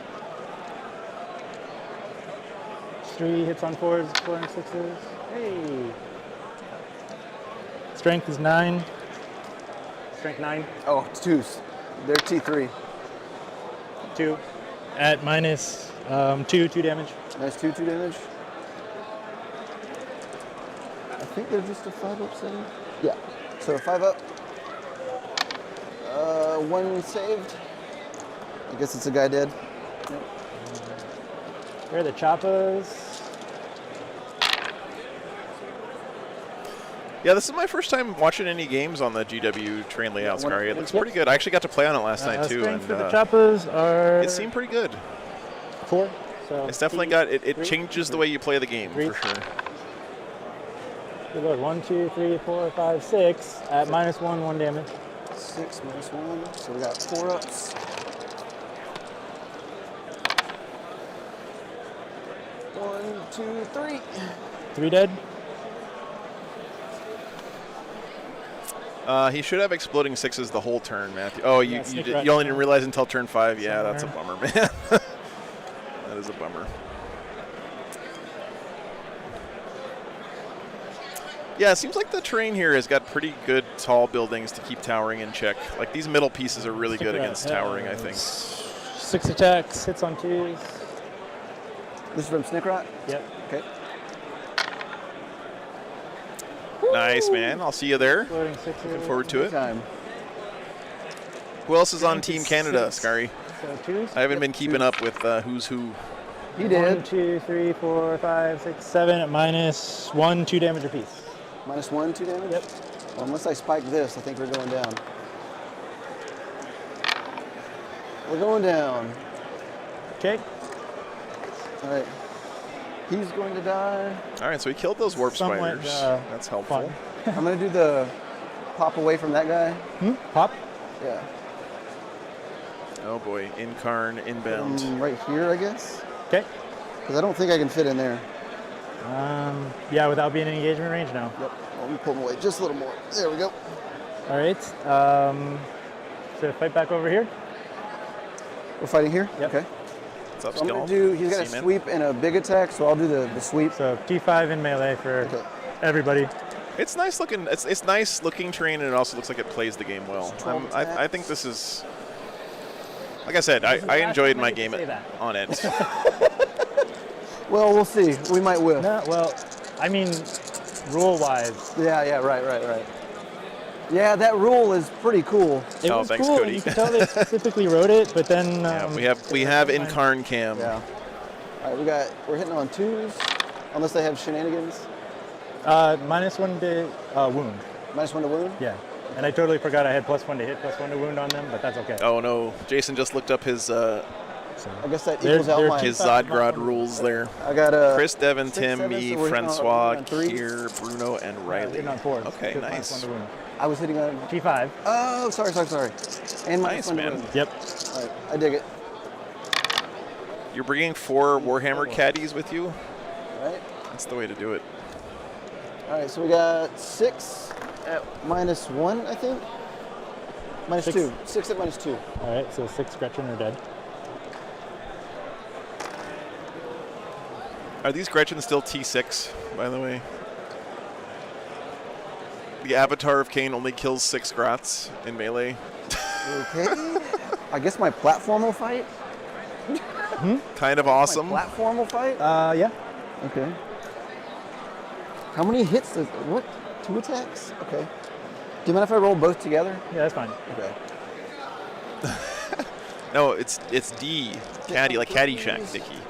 3 hits on 4s, exploding 6s. Hey! Strength is 9. Strength 9.
Oh, it's 2s. They're T3.
2. At -2, 2 damage.
-2, 2 damage. I think they're just a 5-up setting. Yeah. So 5 up. 1 saved. I guess it's a guy dead. Yep.
Where are the Chappas?
Yeah, this is my first time watching any games on the GW train layout, Scary. It looks pretty good. I actually got to play on it last night too, and
Strength for the Chappas are
it seemed pretty good.
4. So
It's definitely got it changes the way you play the game for sure.
Good lord. 1, 2, 3, 4, 5, 6 at -1, 1 damage.
6 -1. So we got 4 ups. 1, 2, 3.
3 dead.
He should have exploding 6s the whole turn, Matthew. Oh, you
sneak
you
right
only
down.
didn't realize until turn 5. Yeah,
Somewhere.
that's a bummer, man. That is a bummer. Yeah, it seems like the terrain here has got pretty good tall buildings to keep towering in check. Like, these middle pieces are really good against towering, I think.
6 attacks, hits on 2s.
This is from Snickrot?
Yep.
Okay.
Nice, man. I'll see you there.
Floating sixes.
Looking forward to it.
Time.
Who else is on Team Canada, Scary?
So twos.
I haven't been keeping up with who's who.
He
1,
did.
2, 3, 4, 5, 6, 7 at -1, 2 damage apiece.
-1, 2 damage?
Yep.
Well, unless I spike this, I think we're going down. We're going down.
Okay.
All right. He's going to die.
All right, so he killed those warp
Somewhat,
spiders. That's helpful.
fun.
I'm going to do the pop away from that guy.
Pop.
Yeah.
Oh boy, Incarn inbound.
Right here, I guess.
Okay.
Because I don't think I can fit in there.
Yeah, without being in engagement range now.
Yep. Well, let me pull him away just a little more. There we go.
All right. So fight back over here.
We're fighting here?
Yep.
Okay.
What's up,
So I'm
Skill?
going to do, he's got a
See you, man.
sweep and a big attack, so I'll do the sweep.
So T5 in melee for
Okay.
everybody.
It's nice looking. It's nice looking terrain, and it also looks like it plays the game well.
12
I think this is. Like I said, I enjoyed my game
say that.
on it.
Well, we'll see. We might whiff.
No, well, I mean, rule-wise.
Yeah, right. Yeah, that rule is pretty cool.
It
Oh,
was
thanks,
cool.
Cody.
You can tell they specifically wrote it, but then
Yeah, we have Incarn Cam.
Yeah. All right, we're hitting on 2s, unless they have shenanigans.
-1 to wound.
-1 to wound.
Yeah, and I totally forgot I had +1 to hit, +1 to wound on them, but that's okay.
Oh no, Jason just looked up his
I guess that equals out my.
his Zodgrod rules there.
I got
Chris, Devin,
6,
Tim,
7,
me,
so we're
Francois,
on 3.
Kier, Bruno, and Riley.
Hitting on 4s.
Okay,
Good
nice.
-1 to wound.
I was hitting on.
T5.
Oh, sorry. And
Nice,
-1 to
man.
wound.
Yep.
All right, I dig it.
You're bringing 4 Warhammer caddies with you?
All right.
That's the way to do it.
All right, so we got 6 at -1, I think. -2. 6 at -2.
All right, so 6 Gretchen are dead.
Are these Gretchen still T6, by the way? The Avatar of Cain only kills 6 Grats in melee.
Okay. I guess my platform will fight.
Kind of awesome.
My platform will fight.
Yeah.
Okay. How many hits does what? 2 attacks? Okay. Do you mind if I roll both together?
Yeah, that's fine.
Okay.
No, it's D. Caddy, like Caddyshack, Dickie.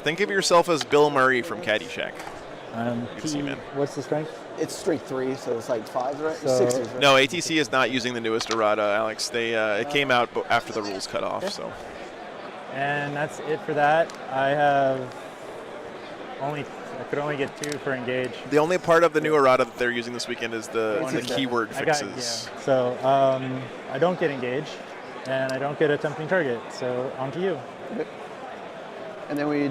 Think of yourself as Bill Murray from Caddyshack. You can see, man.
What's the strength?
It's straight 3, so it's like 5s, right?
So-
6s, right?
No, ATC is not using the newest errata, Alex. They it came out after the rules cut off, so.
And that's it for that. I could only get 2 for engage.
The only part of the new errata that they're using this weekend is the keyword
I got,
fixes.
yeah. So I don't get engage, and I don't get a tempting target. So on to you.
And then we.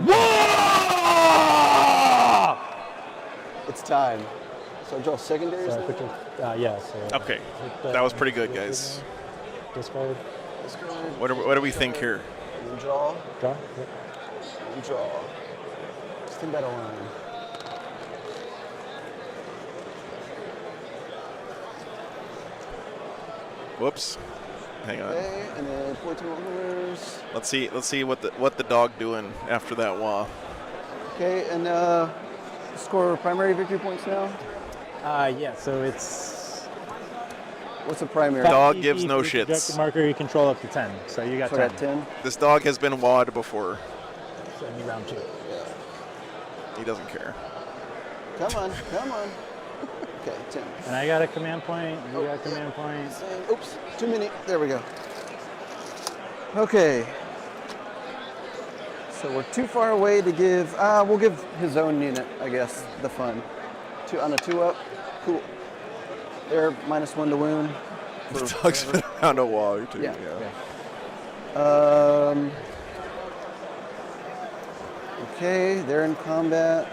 It's time. So I draw secondaries.
So I
now?
put your, yeah. So
Okay, that was pretty good, guys.
Discard.
What do we think here?
And draw.
Draw. Yep.
And draw. Spin battle line.
Whoops. Hang on.
Okay, and then 14 orders.
Let's see what the dog doing after that wah.
Okay, and score primary victory points now.
Yeah. So it's
What's the primary?
Dog
EP
gives no
for each
shits.
objective marker you control up to 10. So you got
So I
10.
got 10.
This dog has been wad before.
So you round 2.
He doesn't care.
Come on. Okay, 10.
And I got a command point. You got a command point.
Oops, too many. There we go. Okay. So we're too far away to give. We'll give his own unit, I guess, the fun. On a 2-up. Cool. They're -1 to wound.
The dog's been around a wall or two.
Yeah.
Yeah.
Okay, they're in combat.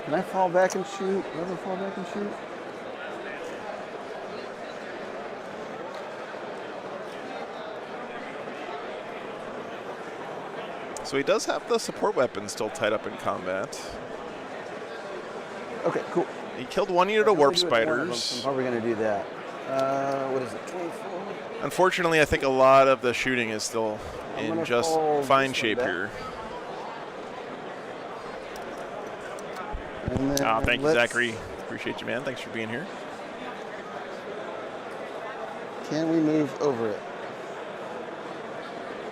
Can I fall back and shoot? Do I ever fall back and shoot?
So he does have the support weapon still tied up in combat.
Okay, cool.
He killed 1 unit of warp
We'll do it to one of them,
spiders.
so how are we going to do that? What is it, 24?
Unfortunately, I think a lot of the shooting is still
I'm
in
gonna
just
fall
fine
this one
shape
back.
here.
And then
Thank you, Zachary. Appreciate you, man. Thanks for being here.
Can we move over it?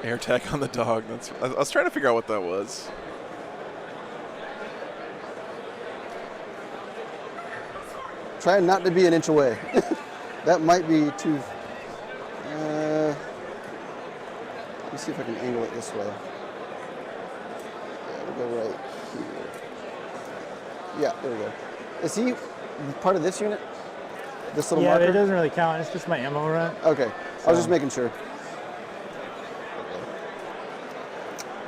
Air tag on the dog. I was trying to figure out what that was.
Try not to be an inch away. That might be too. Let me see if I can angle it this way. Yeah, we'll go right here. Yeah, there we go. Is he part of this unit? This little marker?
Yeah, it doesn't really count. It's just my ammo run.
Okay, I was just making sure.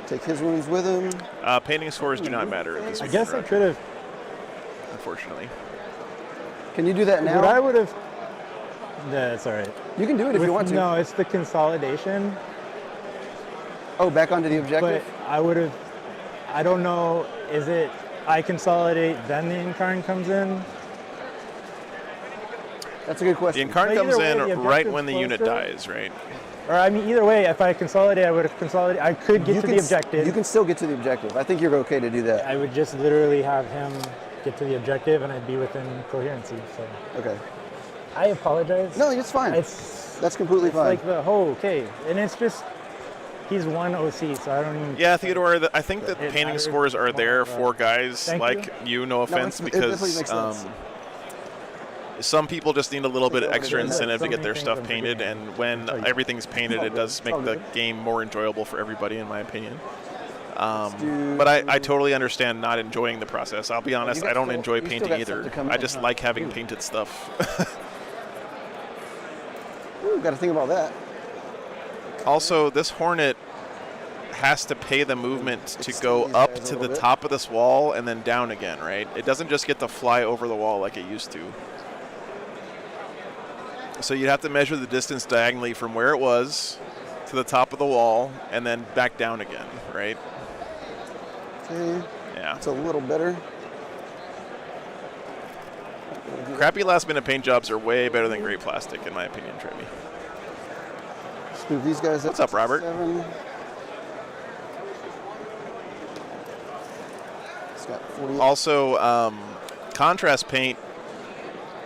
Take his wounds with him.
Painting scores do not matter at this
I
point.
guess I could have.
Unfortunately.
Can you do that now?
What I would have. Yeah, it's all right.
You can do it if you want to.
No, it's the consolidation.
Oh, back onto the objective?
But I would have. I don't know. Is it I consolidate, then the Incarn comes in?
That's a good question.
The Incarn comes
way,
in
the
right when the
objective's
unit
closer.
dies, right?
Or I mean, either way, if I consolidate, I would have consolidated. I could get to the objective.
You can still get to the objective. I think you're okay to do that.
I would just literally have him get to the objective, and I'd be within coherency. So.
Okay.
I apologize.
No, it's fine. That's completely fine.
Like okay, and it's just he's one OC, so I don't even.
Yeah, Theodore, I think that painting scores are there for guys
Thank
like you. No offense,
it definitely
because
makes sense.
some people just need a little bit extra incentive to get their stuff painted, and when everything's painted, it does make the game more enjoyable for everybody, in my opinion. But I totally understand not enjoying the process. I'll be honest, I don't enjoy painting either. I just like having painted stuff.
Ooh, got to think about that.
Also, this Hornet has to pay the movement to go up to the top of this wall and then down again, right? It doesn't just get to fly over the wall like it used to. So you'd have to measure the distance diagonally from where it was to the top of the wall and then back down again, right?
Okay.
Yeah.
It's a little better.
Crappy last-minute paint jobs are way better than great plastic, in my opinion, Trevi.
Let's move these guys up.
What's up, Robert?
7. It's got 48.
Also, contrast paint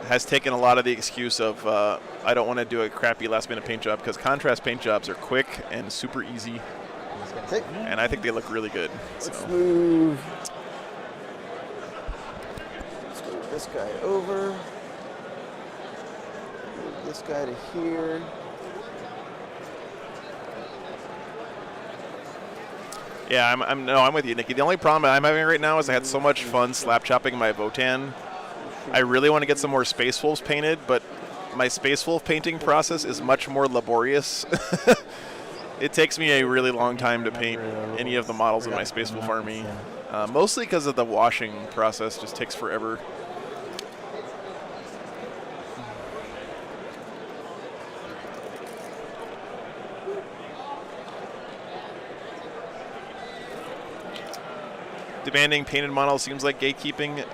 has taken a lot of the excuse of I don't want to do a crappy last-minute paint job, because contrast paint jobs are quick and super easy, and I think they look really good.
Let's move. Let's move this guy over. Move this guy to here.
Yeah, I'm with you, Nikki. The only problem I'm having right now is I had so much fun slap chopping my Votan. I really want to get some more Space Wolves painted, but my Space Wolf painting process is much more laborious. It takes me a really long time to paint any of the models in my Space Wolf army, mostly because of the washing process. Just takes forever. Demanding painted models seems like gatekeeping.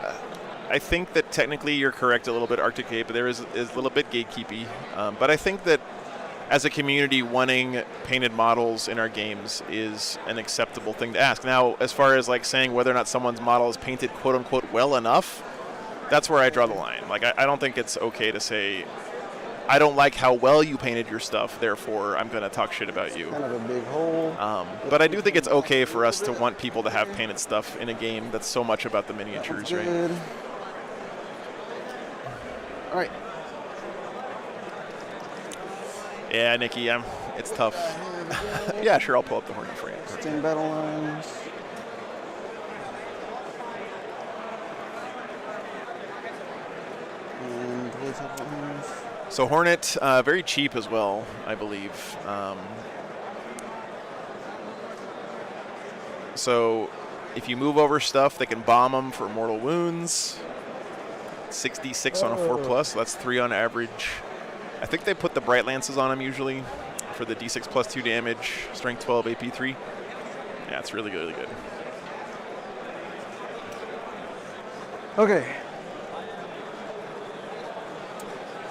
I think that technically you're correct a little bit, Arctic Cape, but there is a little bit gatekeepy. But I think that as a community, wanting painted models in our games is an acceptable thing to ask. Now, as far as like saying whether or not someone's model is painted quote unquote well enough, that's where I draw the line. Like I don't think it's okay to say, I don't like how well you painted your stuff, therefore I'm going to talk shit about you.
Kind of a big hole.
But I do think it's okay for us to want people to have painted stuff in a game that's so much about the miniatures, right?
All right.
Yeah, Nikki, it's tough. Yeah, sure, I'll pull up the Hornet for you.
Extend battle lines. And
so Hornet, very cheap as well, I believe. So if you move over stuff, they can bomb them for mortal wounds. 66 on a 4+, so that's 3 on average. I think they put the Bright Lances on them usually for the D6 plus 2 damage, strength 12, AP 3. Yeah, it's really good, really good.
Okay.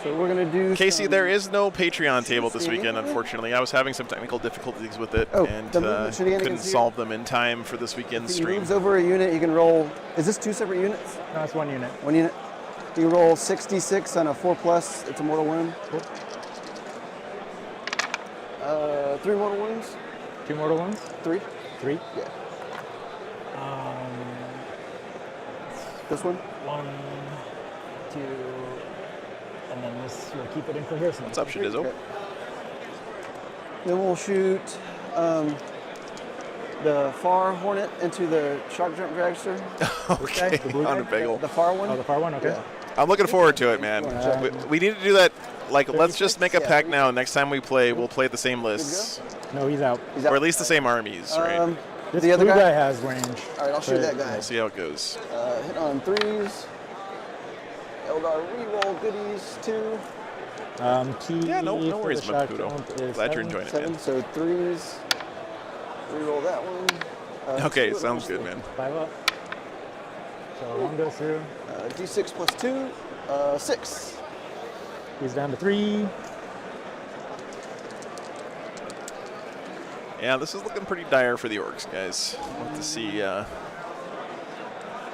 So So we're gonna do.
Casey,
some-
there is no Patreon table this weekend, unfortunately. I was having some technical difficulties with it and
the movement shenanigans
couldn't
here.
solve them in time for this weekend's
If he
stream.
moves over a unit, you can roll. Is this 2 separate units?
No, it's 1 unit.
1 unit. You can roll 66 on a 4+. It's a mortal wound.
Cool.
3 mortal wounds.
2 mortal wounds.
3.
3.
Yeah.
Um,
This one.
1, 2, and then this will keep it in coherence.
What's up, Shadizo?
Okay. Then we'll shoot the far hornet into the shark jump dragster.
Okay,
The blue
on a
guy?
bagel.
The far one.
Oh, the far one. Okay.
Yeah.
I'm looking forward to it, man. We need to do that. Like, let's just make a
Yeah.
pact now. Next time we play, we'll play the same lists,
No, he's out.
He's
or
out.
at least the same armies, right?
This
The other
blue
guy?
guy has range.
All right, I'll shoot that guy.
We'll see how it goes.
Hit on 3s. Eldar reroll goodies 2.
Key
Yeah, no
for
worries,
the shark
Maputo.
jump is
Glad you're
7.
enjoying it,
7.
man.
So 3s. Reroll that one.
Okay,
2
sounds good, man.
5 up. So 1 goes through.
D6 plus 2. 6.
He's down to 3.
Yeah, this is looking pretty dire for the Orks, guys. We'll have to see.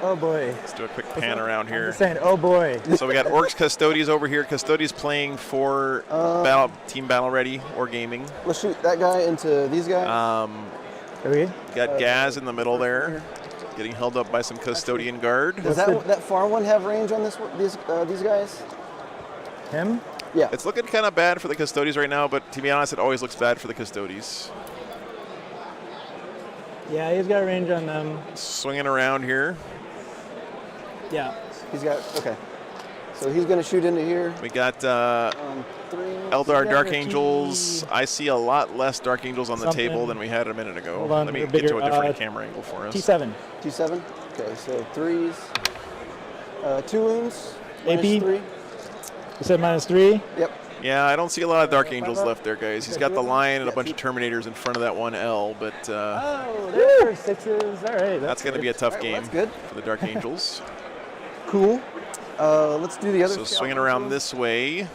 Oh boy.
Let's do a quick pan around
I'm
here.
just saying, oh boy.
So we got Orks Custodies over here. Custodies playing for Team Battle Ready or Gaming.
Let's shoot that guy into these guys.
Okay.
Got Gaz in the middle there, getting held up by some Custodian guard.
Does that far one have range on this one, these guys?
Him?
Yeah.
It's looking kind of bad for the Custodies right now, but to be honest, it always looks bad for the Custodies.
Yeah, he's got range on them.
Swinging around here.
Yeah.
He's got, okay. So he's going to shoot into here.
We got
3.
Eldar Dark
Key.
Angels. I see a lot less Dark Angels on the
Something.
table than we had a minute ago.
Hold on,
Let me
they're
get to
bigger.
a different camera angle for us.
T7.
T7. Okay, so 3s. 2 wounds.
AP.
-3.
You said -3?
Yep.
Yeah, I don't see a lot of Dark Angels left there, guys. He's got the Lion and a
Yeah,
bunch of Terminators in front of that one L, but
Oh, there's 6s. All right.
that's going to be a tough
All right,
game
well, that's good.
for the Dark Angels.
Cool. Let's do the other.
So swinging around this way,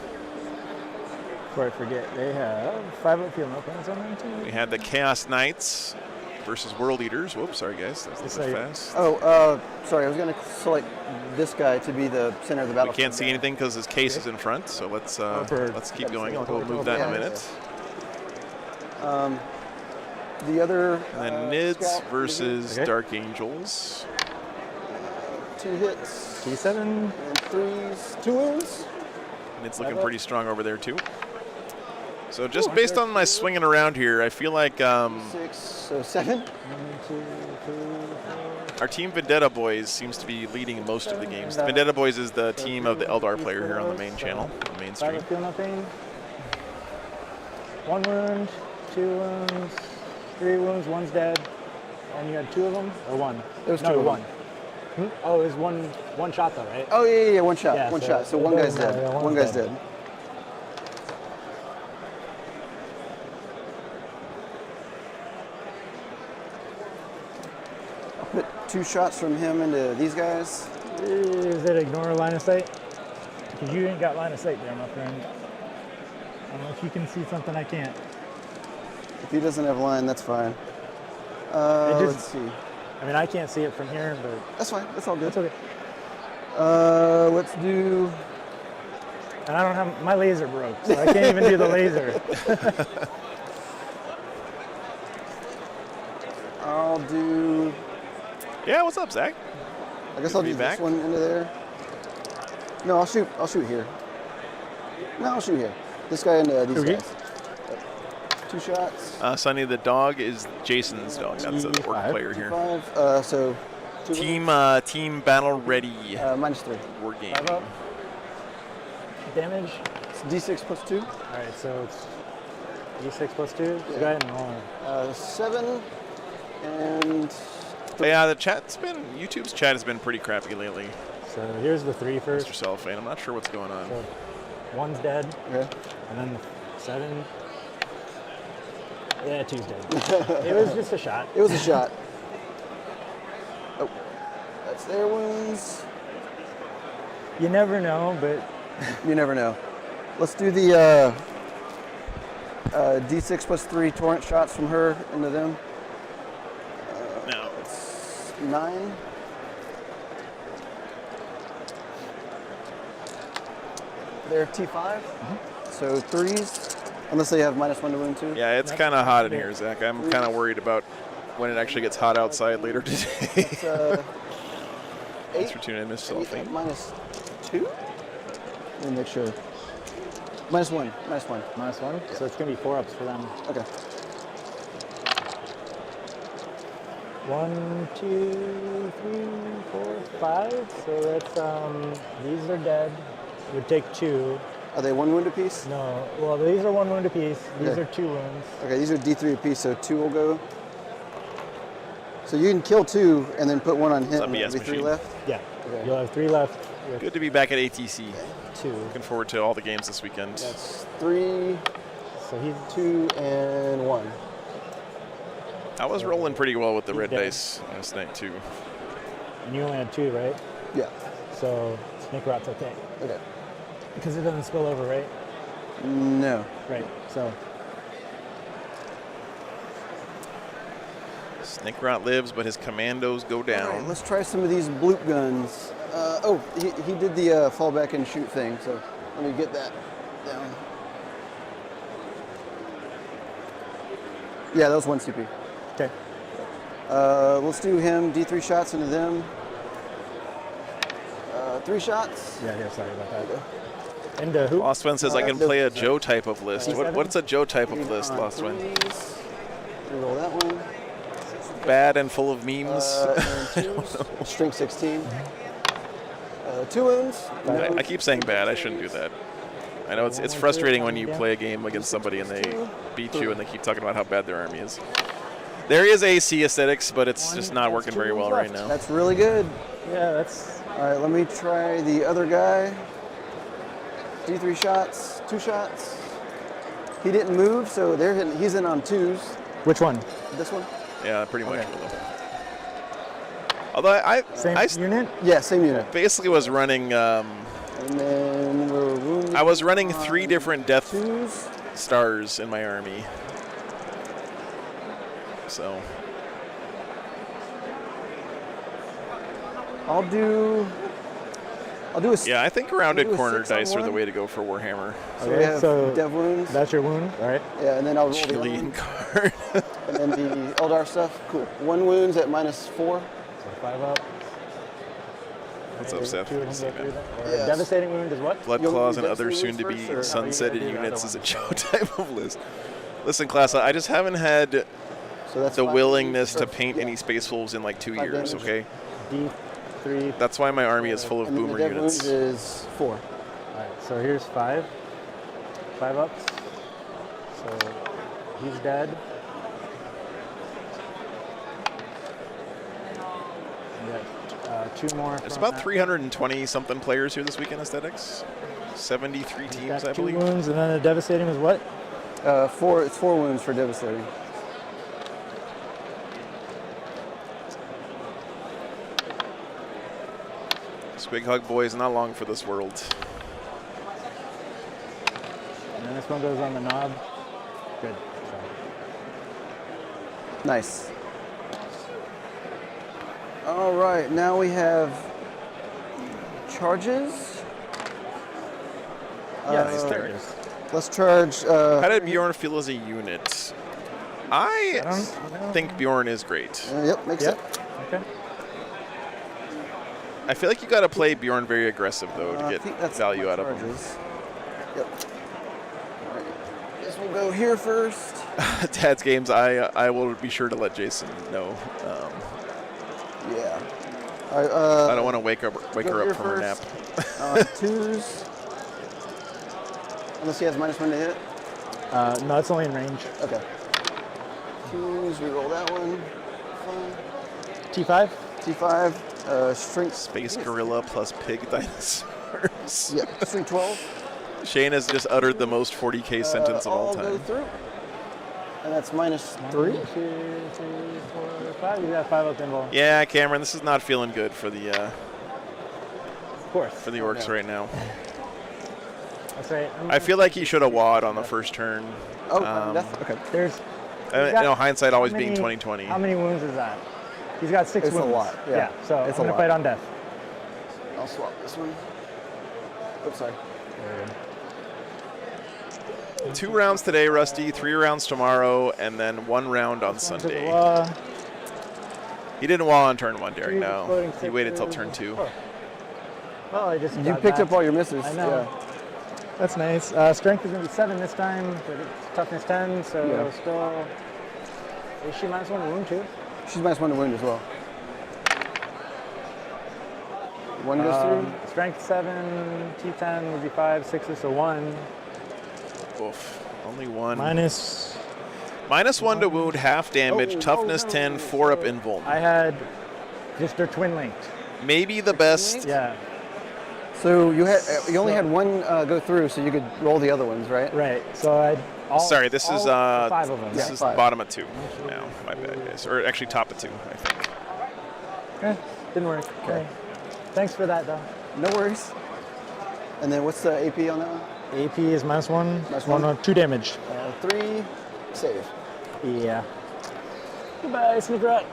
Before I forget, they have 5 up field no plans on them too.
we had the Chaos Knights versus World Eaters. Whoops, sorry guys, that was a little bit fast.
Oh, sorry. I was going to select this guy to be the center of the
We
battle.
can't see anything because his case is in front, so let's keep going. We'll move that in a minute.
The other.
And then Nids
scout
versus
Okay.
Dark Angels.
2 hits.
T7.
And 3s. 2 wounds.
Nids looking pretty strong over there too. So just based on my swinging around here, I feel like
6. So 7.
1, 2, 3, 4.
our team Vendetta Boys seems to be leading most of the games. The Vendetta Boys is the team of the Eldar player here on the main channel, the main
5
stream.
up field nothing. 1 wound. 2 wounds. 3 wounds. 1's dead. And you had 2 of them or 1?
There was
no,
2 of
1.
them.
Oh, it was one shot though, right?
Oh yeah, 1 shot.
Yeah,
1
so
shot. So
it
1 guy's
was,
dead.
yeah,
1
one's
guy's
dead.
dead. I'll put 2 shots from him into these guys.
Is it ignore line of sight? Because you ain't got line of sight there, my friend. I don't know if you can see something I can't.
If he doesn't have line, that's fine. Let's see.
I mean, I can't see it from here, but
That's fine. That's all good.
it's okay.
Let's do.
And I don't have my laser broke, so I can't even do the laser.
I'll do.
Yeah, what's up, Zach?
I guess I'll
be
do
back?
this one into there. No, I'll shoot here. No, I'll shoot here. This guy into these
Okay.
guys. 2 shots.
Sonny the dog is Jason's dog. That's the Orc
T5.
player here.
5. So. 2
Team Battle Ready
-3.
war game.
5 up. Damage.
It's D6 plus 2.
All right, so it's D6 plus 2. So go ahead and roll.
7 and.
Yeah, YouTube's chat has been pretty crappy lately.
So here's the 3
Mr.
first.
Cellophane, I'm not sure what's going on.
So 1's dead,
Okay.
and then the 7. Yeah, 2's dead. It was just a shot.
It was a shot. Oh, that's their wounds.
You never know, but
You never know. Let's do the D6 plus 3 torrent shots from her into them.
No.
It's 9. They're T5. So 3s, unless they have -1 to wound too.
Yeah, it's kind of hot in here, Zach. I'm kind of worried about when it actually gets hot outside later today.
It's,
Thanks for tuning in, Miss Cellophane.
-2? Let me make sure. -1. -1.
-1. So it's going to be 4-ups for them.
Okay.
1, 2, 3, 4, 5. So that's these are dead. Would take 2.
Are they 1 wound apiece?
No. Well, these are 1 wound apiece. These
Okay.
are 2 wounds.
Okay, these are D3 apiece, so 2 will go. So you can kill 2 and then put 1 on hit, and
BS
there'll be 3
machine.
left.
Yeah.
Okay.
You'll have 3 left. With
Good to be back at ATC.
2.
Looking forward to all the games this weekend.
That's 3,
So he's
2, and 1.
I was rolling pretty well with the red
dead.
dice last night, too.
and you only had 2, right?
Yeah.
So Snake Rot's okay.
Okay.
Because it doesn't spill over, right?
No.
Right. So
Snake Rot lives, but his commandos go down.
All right, let's try some of these bloop guns. He did the fall back and shoot thing, so let me get that down. Yeah, that was 1 CP.
okay.
Let's do him, D3 shots into them. 3 shots.
Yeah. Sorry about that. Into who?
Lost One says I can play a Joe type of list. What's a Joe type of list, Lost One?
Roll that one.
Bad and full of memes.
And 2s. String 16. 2 wounds.
I keep saying bad. I shouldn't do that. I know it's frustrating when you play a game against somebody and they beat you and they keep talking about how bad their army is. There is AC aesthetics, but it's just not working very well right now.
That's really good.
Yeah, that's.
All right, let me try the other guy. D3 shots, 2 shots. He didn't move, so they're hitting. He's in on 2s.
Which one?
This one?
Yeah, pretty much.
Okay.
Although
Same unit?
Yeah, same unit.
basically was running.
And then we're wounded.
I was running 3 different death
2s.
stars in my army. So
I'll do a.
yeah, I think rounded
do a
corner
6 on
dice are the
one.
way to go for Warhammer.
So we have
so
dev wounds.
That's your wound, all right?
Yeah, and then I'll roll the other
Chilean
one.
card.
And then the Eldar stuff. Cool. 1 wounds at -4.
So 5 up.
What's up, Seth?
Two of them
Good to see
go
you,
through
man.
that.
Yes.
Devastating wound is what?
Blood
You want
Claws
me
and
to
other
do these
soon-to-be
first, or-
sunsetted
do the
units
other
is a
one?
Joe type of list. Listen, class, I just haven't had
So that's
the
5
willingness
wounds
to
for-
paint
yeah.
any Space Wolves in like 2
5
years,
damage.
okay?
D3.
That's why my army is full of
And then
boomer
the dev
units.
wounds is 4.
All right, so here's 5. 5 ups. So he's dead. You got 2 more.
There's
from
about
that.
320 something players here this weekend, Aesthetics. 73
He's
teams,
got
I
2
believe.
wounds, and then the devastating is what?
4. It's 4 wounds for devastating.
Squig Hug Boys, not long for this world.
And then this one goes on the knob. Good.
Nice. All right, now we have charges.
Nice,
Uh,
there it is.
Let's charge.
How did Bjorn feel as a unit? I
don't
think Bjorn is great.
Yep, makes
Yep.
it.
Okay.
I feel like you got to play Bjorn very aggressive though to
I
get
think that's
value
my
out of him.
charges. Yep. All right. This will go here first.
Dad's games. I will be sure to let Jason know.
Yeah. All right,
I don't want to wake her
go
up
here
from her nap.
first. 2s. Unless he has -1 to hit.
No, it's only in range.
Okay. 2s. We roll that one.
T5?
T5. Strength.
Space Gorilla plus Pig Dinosaurs.
Yeah. Strength 12.
Shane has just uttered the most 40K sentence of all
Go
time.
through. And that's -3.
1, 2, 3, 4, 5. You got 5 up involved.
Yeah, Cameron, this is not feeling good for the
Of course.
Orcs right now.
That's right.
I feel like he should have wad on the first turn.
Oh, okay.
There's.
Hindsight always being 20/20.
How many wounds is that? He's got 6
It's
wounds.
a lot. Yeah,
so
it's
I'm
a
gonna
lot.
fight on death.
I'll swap this one. Oops, sorry.
2 rounds today, Rusty. 3 rounds tomorrow, and then 1 round on Sunday. He didn't wall on turn 1, Derek. No, he waited till turn 2.
Well, I just.
You picked up all your misses.
I know.
Yeah.
That's nice. Strength is gonna be 7 this time, but it's toughness 10, so still. Is she -1 to wound too?
She's -1 to wound as well. 1 goes through.
Strength 7, T10 would be 5, 6 is a 1.
Oof. Only 1. -1 to wound, half damage, toughness 10, 4 up invuln.
I had just their twin linked.
Maybe the best.
Yeah.
So you only had 1 go through, so you could roll the other ones, right?
Right. So I.
Sorry, this is
5 of them.
This is
5.
bottom of 2. No, my bad, guys. Or actually top of 2, I think.
Didn't work. Okay. Thanks for that, though.
No worries. And then what's the AP on that one?
AP is -1.
-1.
1 2 damage.
3 save.
Yeah. Goodbye, Sneakrot.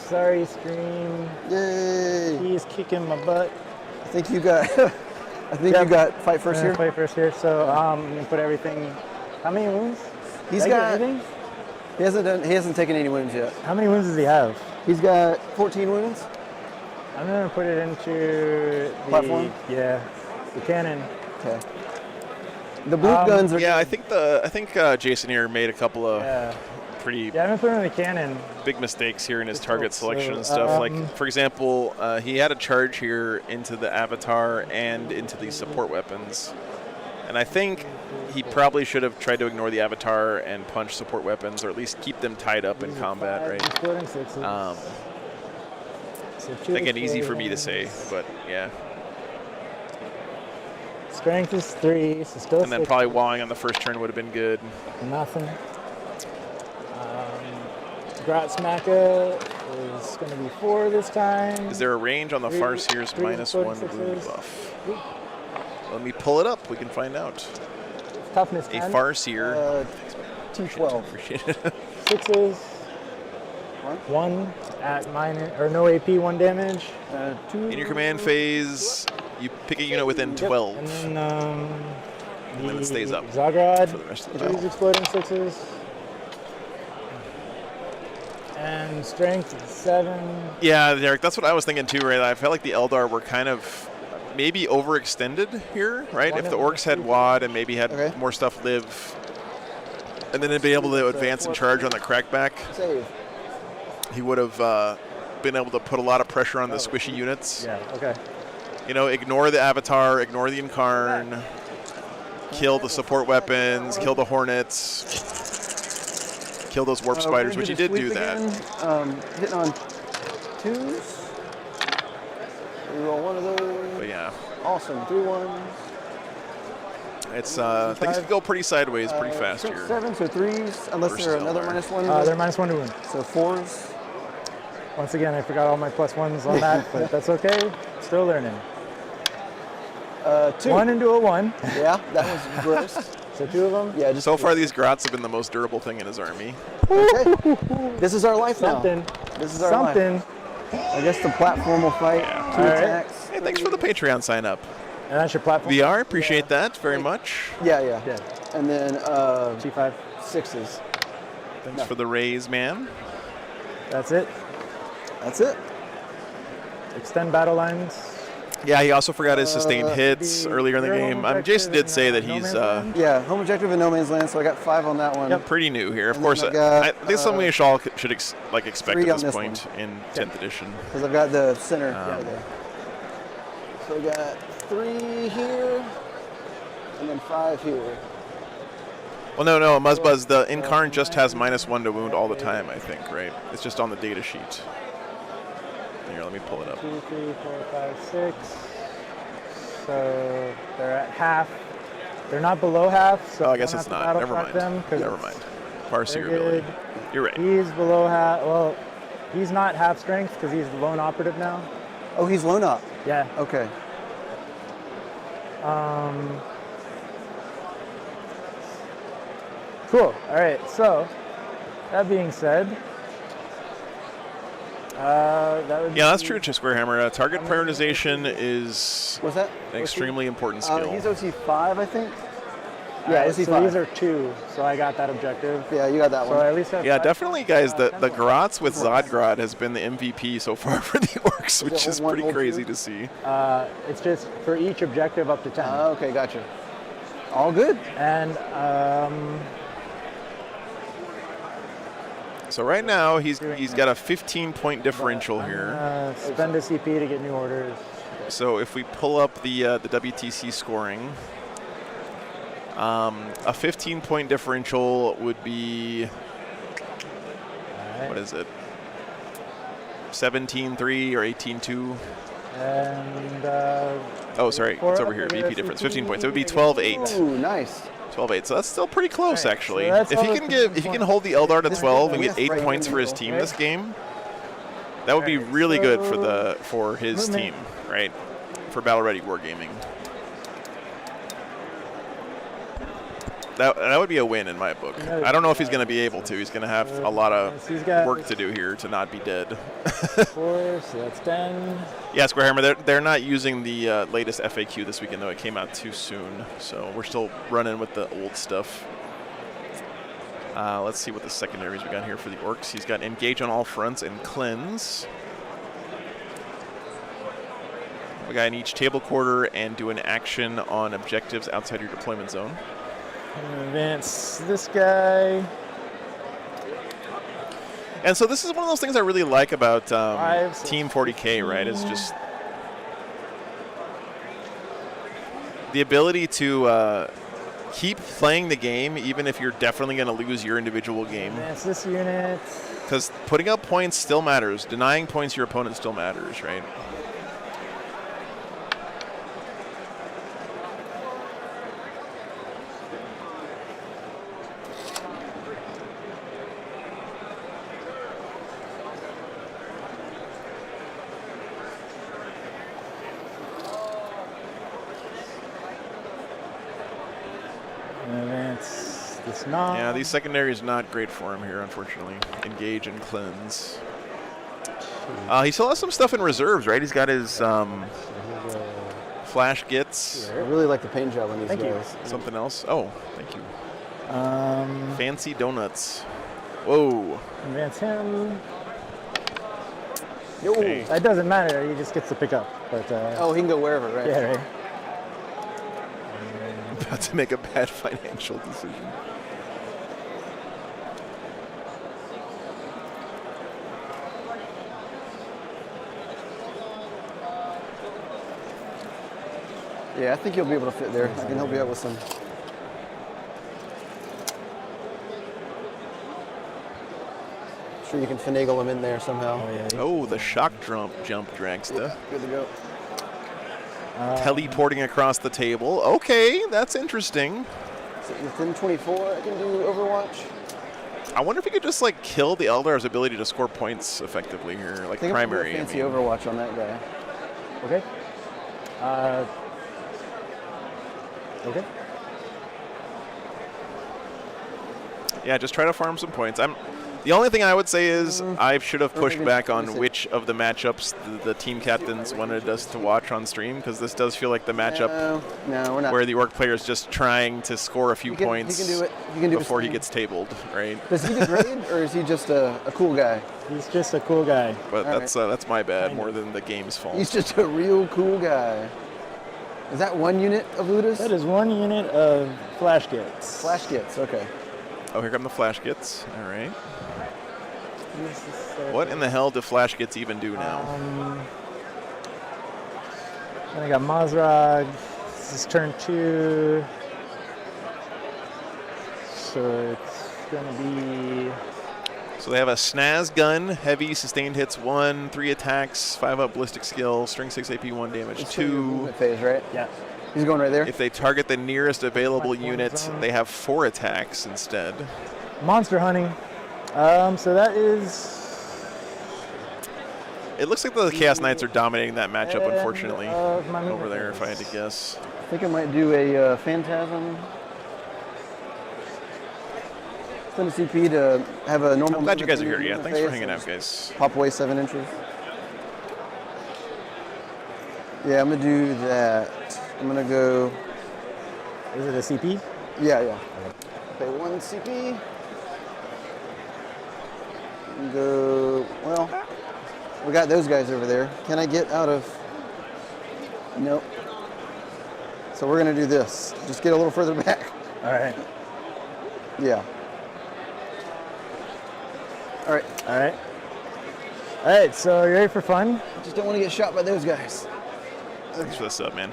Sorry, Scream.
Yay!
He's kicking my butt.
I think you got. You got fight first here.
Fight first here. So I'm gonna put everything. How many wounds?
He's got. He hasn't taken any wounds yet.
How many wounds does he have?
He's got 14 wounds.
I'm gonna put it into the
platform.
Yeah, the cannon.
Okay. The blue guns are.
Yeah, I think Jason here made a couple of pretty.
Yeah, I'm gonna put him in the cannon.
Big mistakes here in his target selection and stuff. Like, for example, he had a charge here into the avatar and into the support weapons. And I think he probably should have tried to ignore the avatar and punch support weapons, or at least keep them tied up in combat, right? Again, easy for me to say, but yeah.
Strength is 3, so still.
And then probably walling on the first turn would have been good.
Nothing. Grotsmacka is going to be 4 this time.
Is there a range on the Farseer's -1 wound buff? Let me pull it up. We can find out.
Toughness
A
10.
Farseer.
T12.
Appreciate it.
6s. 1 at no AP, 1 damage. 2.
In your command phase, you pick a unit within 12.
And
then it stays up
Zagrod.
for the rest of the
3
battle.
exploding 6s. And strength 7.
Yeah, Derek, that's what I was thinking too, right? I felt like the Eldar were kind of maybe overextended here, right? If the Orks had WAD and maybe had more stuff live, and then they'd be able to advance and charge on the crackback, he would have been able to put a lot of pressure on the squishy units.
Yeah, okay.
You know, ignore the Avatar, ignore the Incarn, kill the support weapons, kill the Hornets, kill those warp spiders, which he did do that.
Hitting on 2s. We roll 1 of those.
But yeah.
Awesome. 3 1s.
It's things can go pretty sideways pretty fast here.
7, so 3s, unless they're another -1.
They're -1 to wound.
So 4s.
Once again, I forgot all my +1s on that, but that's okay. Still learning.
2.
1 into a 1.
Yeah, that was gross.
So 2 of them.
Yeah. Just
so far, these Grots have been the most durable thing in his army.
Okay. This is our life
Something.
now. This is our life. I guess the platform will fight.
Yeah.
2 attacks.
Hey, thanks for the Patreon sign up.
And that's your platform.
VR, appreciate that very much.
Yeah. And then
G5.
6s.
Thanks for the raise, man.
That's it.
That's it.
Extend battle lines.
Yeah, he also forgot his sustained hits earlier in the game. Jason did say that he's
yeah, home objective in no man's land, so I got 5 on that one.
pretty new here. Of
And
course,
then I
I
got,
think something we all should expect
3
at
on
this
this
point in 10th edition.
Because I've got the center right there. So I got 3 here, and then 5 here.
Well, no, Muzzbuzz, the Incarn just has -1 to wound all the time, I think, right? It's just on the data sheet. Here, let me pull it up.
2, 3, 4, 5, 6. So they're at half. They're not below half. So
Oh, I guess it's not. Never mind. Never mind. Farseer ability. You're right.
He's below half. Well, he's not half strength because he's the lone operative now.
Oh, he's lone op.
Yeah.
Okay.
Cool. All right. So, that being said, that would
Yeah, that's true, Squarehammer. Target prioritization is
What's that?
an extremely important skill.
He's OC5, I think.
Yeah,
OC5.
so these are 2, so I got that objective.
Yeah, you got that
So
one.
I at least have
Yeah,
5.
definitely, guys. The Grotz with Zodgrot has been the MVP so far for the Orks, which is pretty crazy to see.
It's just for each objective up to 10.
Okay, gotcha. All good.
And
So right now he's got a 15-point differential here.
spend a CP to get new orders.
So if we pull up the WTC scoring, a 15-point differential would be what is it? 17-3 or 18-2?
And
oh, sorry, it's over here. VP difference, 15 points. It would be 12-8.
Ooh, nice.
12-8. So that's still pretty close, actually.
so that's
If he can hold the Eldar to 12 and get 8 points for his
Okay.
team this game, that would be really good for his team, right? For Battle Ready Wargaming. That would be a win in my book. I don't know if he's going to be able to. He's going to have a lot of work to do here to not be dead.
4, so that's 10.
Yeah, Squarehammer, they're not using the latest FAQ this weekend, though. It came out too soon, so we're still running with the old stuff. Let's see what the secondaries we got here for the Orks. He's got Engage on all fronts and Cleanse. We got in each table quarter and do an action on objectives outside your deployment zone.
Advance this guy.
And so this is one of those things I really like about Team 40K, right? Is just the ability to keep playing the game even if you're definitely going to lose your individual game.
Advance this unit.
Because putting up points still matters. Denying points to your opponent still matters, right?
Advance this knob.
Yeah, these secondaries not great for him here, unfortunately. Engage and Cleanse. He still has some stuff in reserves, right? He's got his Flash Gits.
I really like the paint job on these
Thank you.
guys.
Something else? Oh, thank you. Fancy Donuts. Whoa.
Advance him.
Okay.
It doesn't matter. He just gets to pick up. But
Oh, he can go wherever, right?
yeah, right.
About to make a bad financial decision.
Yeah, I think he'll be able to fit there. I can help you out with some. Sure, you can finagle him in there somehow.
Oh, the shock jump, Dragsta.
Good to go.
Teleporting across the table. Okay, that's interesting.
So within 24, I can do Overwatch.
I wonder if he could just like kill the Eldar's ability to score points effectively here, like
I think
primary.
I'm fancy
I mean.
Overwatch on that guy.
Okay. Okay.
Yeah, just try to farm some points. The only thing I would say is I should have pushed
maybe
back on
26.
which of the matchups the team captains wanted us to watch on stream, because this does feel like the matchup
No, we're not.
where the Orc player is just trying to score a few points
He can do it. He can do
before he
it.
gets tabled, right?
Does he degrade, or is he just a cool guy?
He's just a cool guy.
But
All
that's my bad more than the game's fault.
He's just a real cool guy. Is that one unit of Ludus?
That is one unit of Flash Gits.
Flash Gits, okay.
Oh, here come the Flash Gits. All right. What in the hell do Flash Gits even do now?
Then I got Mazrag. This is turn 2. So it's going to be...
So they have a Snaz gun, heavy, sustained hits 1, 3 attacks, 5 up ballistic skill, string 6 AP, 1 damage
It's
2.
movement phase, right?
Yeah.
He's going right there.
If they target the nearest available
Like one
unit,
zone.
they have 4 attacks instead.
Monster hunting. So that is...
It looks like the Chaos Knights are dominating that matchup,
And,
unfortunately,
my movement
over there, if I had to
phase.
guess.
I think I might do a Phantasm. Send a CP to have a normal.
I'm glad you guys are here.
movement
Yeah, thanks for
phase
hanging
and
out, guys.
Pop away 7 inches. Yeah, I'm gonna do that. I'm gonna go.
Is it a CP?
Yeah, yeah. Okay, 1 CP. And go. Well, we got those guys over there. Can I get out of? Nope. So we're gonna do this. Just get a little further back.
All right.
Yeah. All right.
All right. All right, so you ready for fun?
Just don't want to get shot by those guys.
Thanks for the sub, man.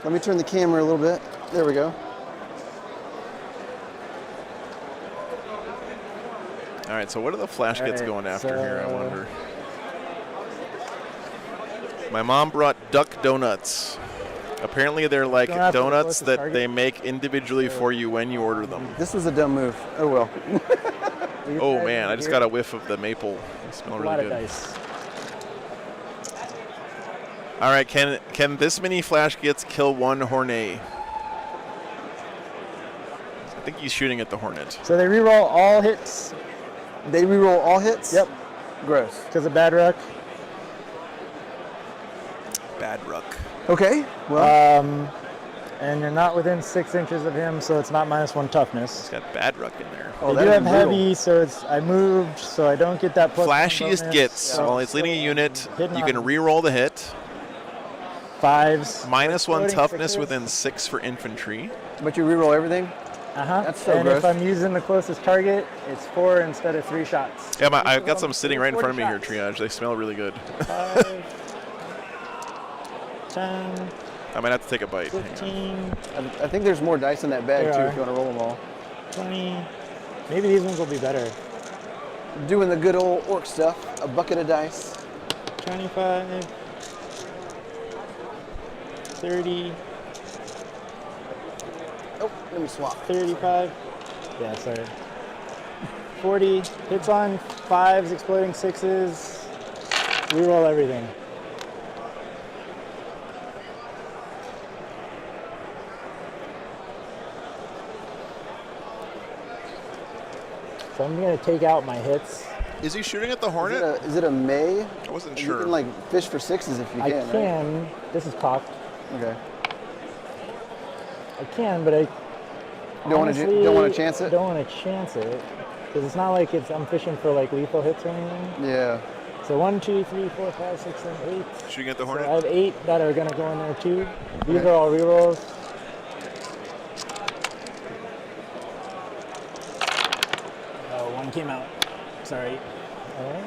Let me turn the camera a little bit. There we go.
All right, so what are the flash kits
All right,
going after here, I
so-
wonder? My mom brought duck donuts. Apparently they're like
Going after the
donuts
closest
that
target?
they make individually for you when you order them.
This was a dumb move. Oh well.
These
Oh
guys
man, I just
here,
got a whiff of the maple. They smell
a lot
really
of
good.
dice.
All right, can this many flash kits kill one Hornet? I think he's shooting at the Hornet.
So they reroll all hits.
They reroll all hits?
Yep.
Gross.
Because of bad ruck.
Bad ruck.
Okay. Well,
And you're not within 6 inches of him, so it's not -1 toughness.
He's got bad ruck in there.
oh,
They do
that
have
is brutal.
heavy, so it's I moved, so I don't get that +1
Flashiest
bonus.
gets
So
while it's leading a unit.
hitting
You
on
can re-roll the hit.
5s.
-1
Exploding
toughness
sixes.
within 6 for infantry.
But you reroll everything? That's so
And
gross.
if I'm using the closest target, it's 4 instead of 3 shots.
Yeah, I've got some sitting right in front of me here,
40
Triage. They smell really good.
5, 10,
I might have to take a bite. Hang on.
15,
I think there's more dice in that bag
There
too
are.
if you want to roll them all.
20. Maybe these ones will be better.
Doing the good old orc stuff. A bucket of dice.
25, 30,
Oh, let me swap.
35. Yeah, sorry. 40. Hits on 5s, exploding 6s. Reroll everything. So I'm gonna take out my hits.
Is he shooting at the
Is
Hornet?
it a May?
I wasn't
You
sure.
can like fish for 6s if you
I
can,
can. This is cocked.
right? Okay.
I can, but I
Don't want
honestly
to chance it?
Don't want to chance it because it's not like I'm fishing for like lethal hits or anything.
Yeah.
So 1, 2, 3, 4, 5, 6, 7, 8.
Shooting at the
So
Hornet?
I have 8 that are gonna go in there too. These
Okay.
are all rerolls. Oh, 1 came out. Sorry. All right.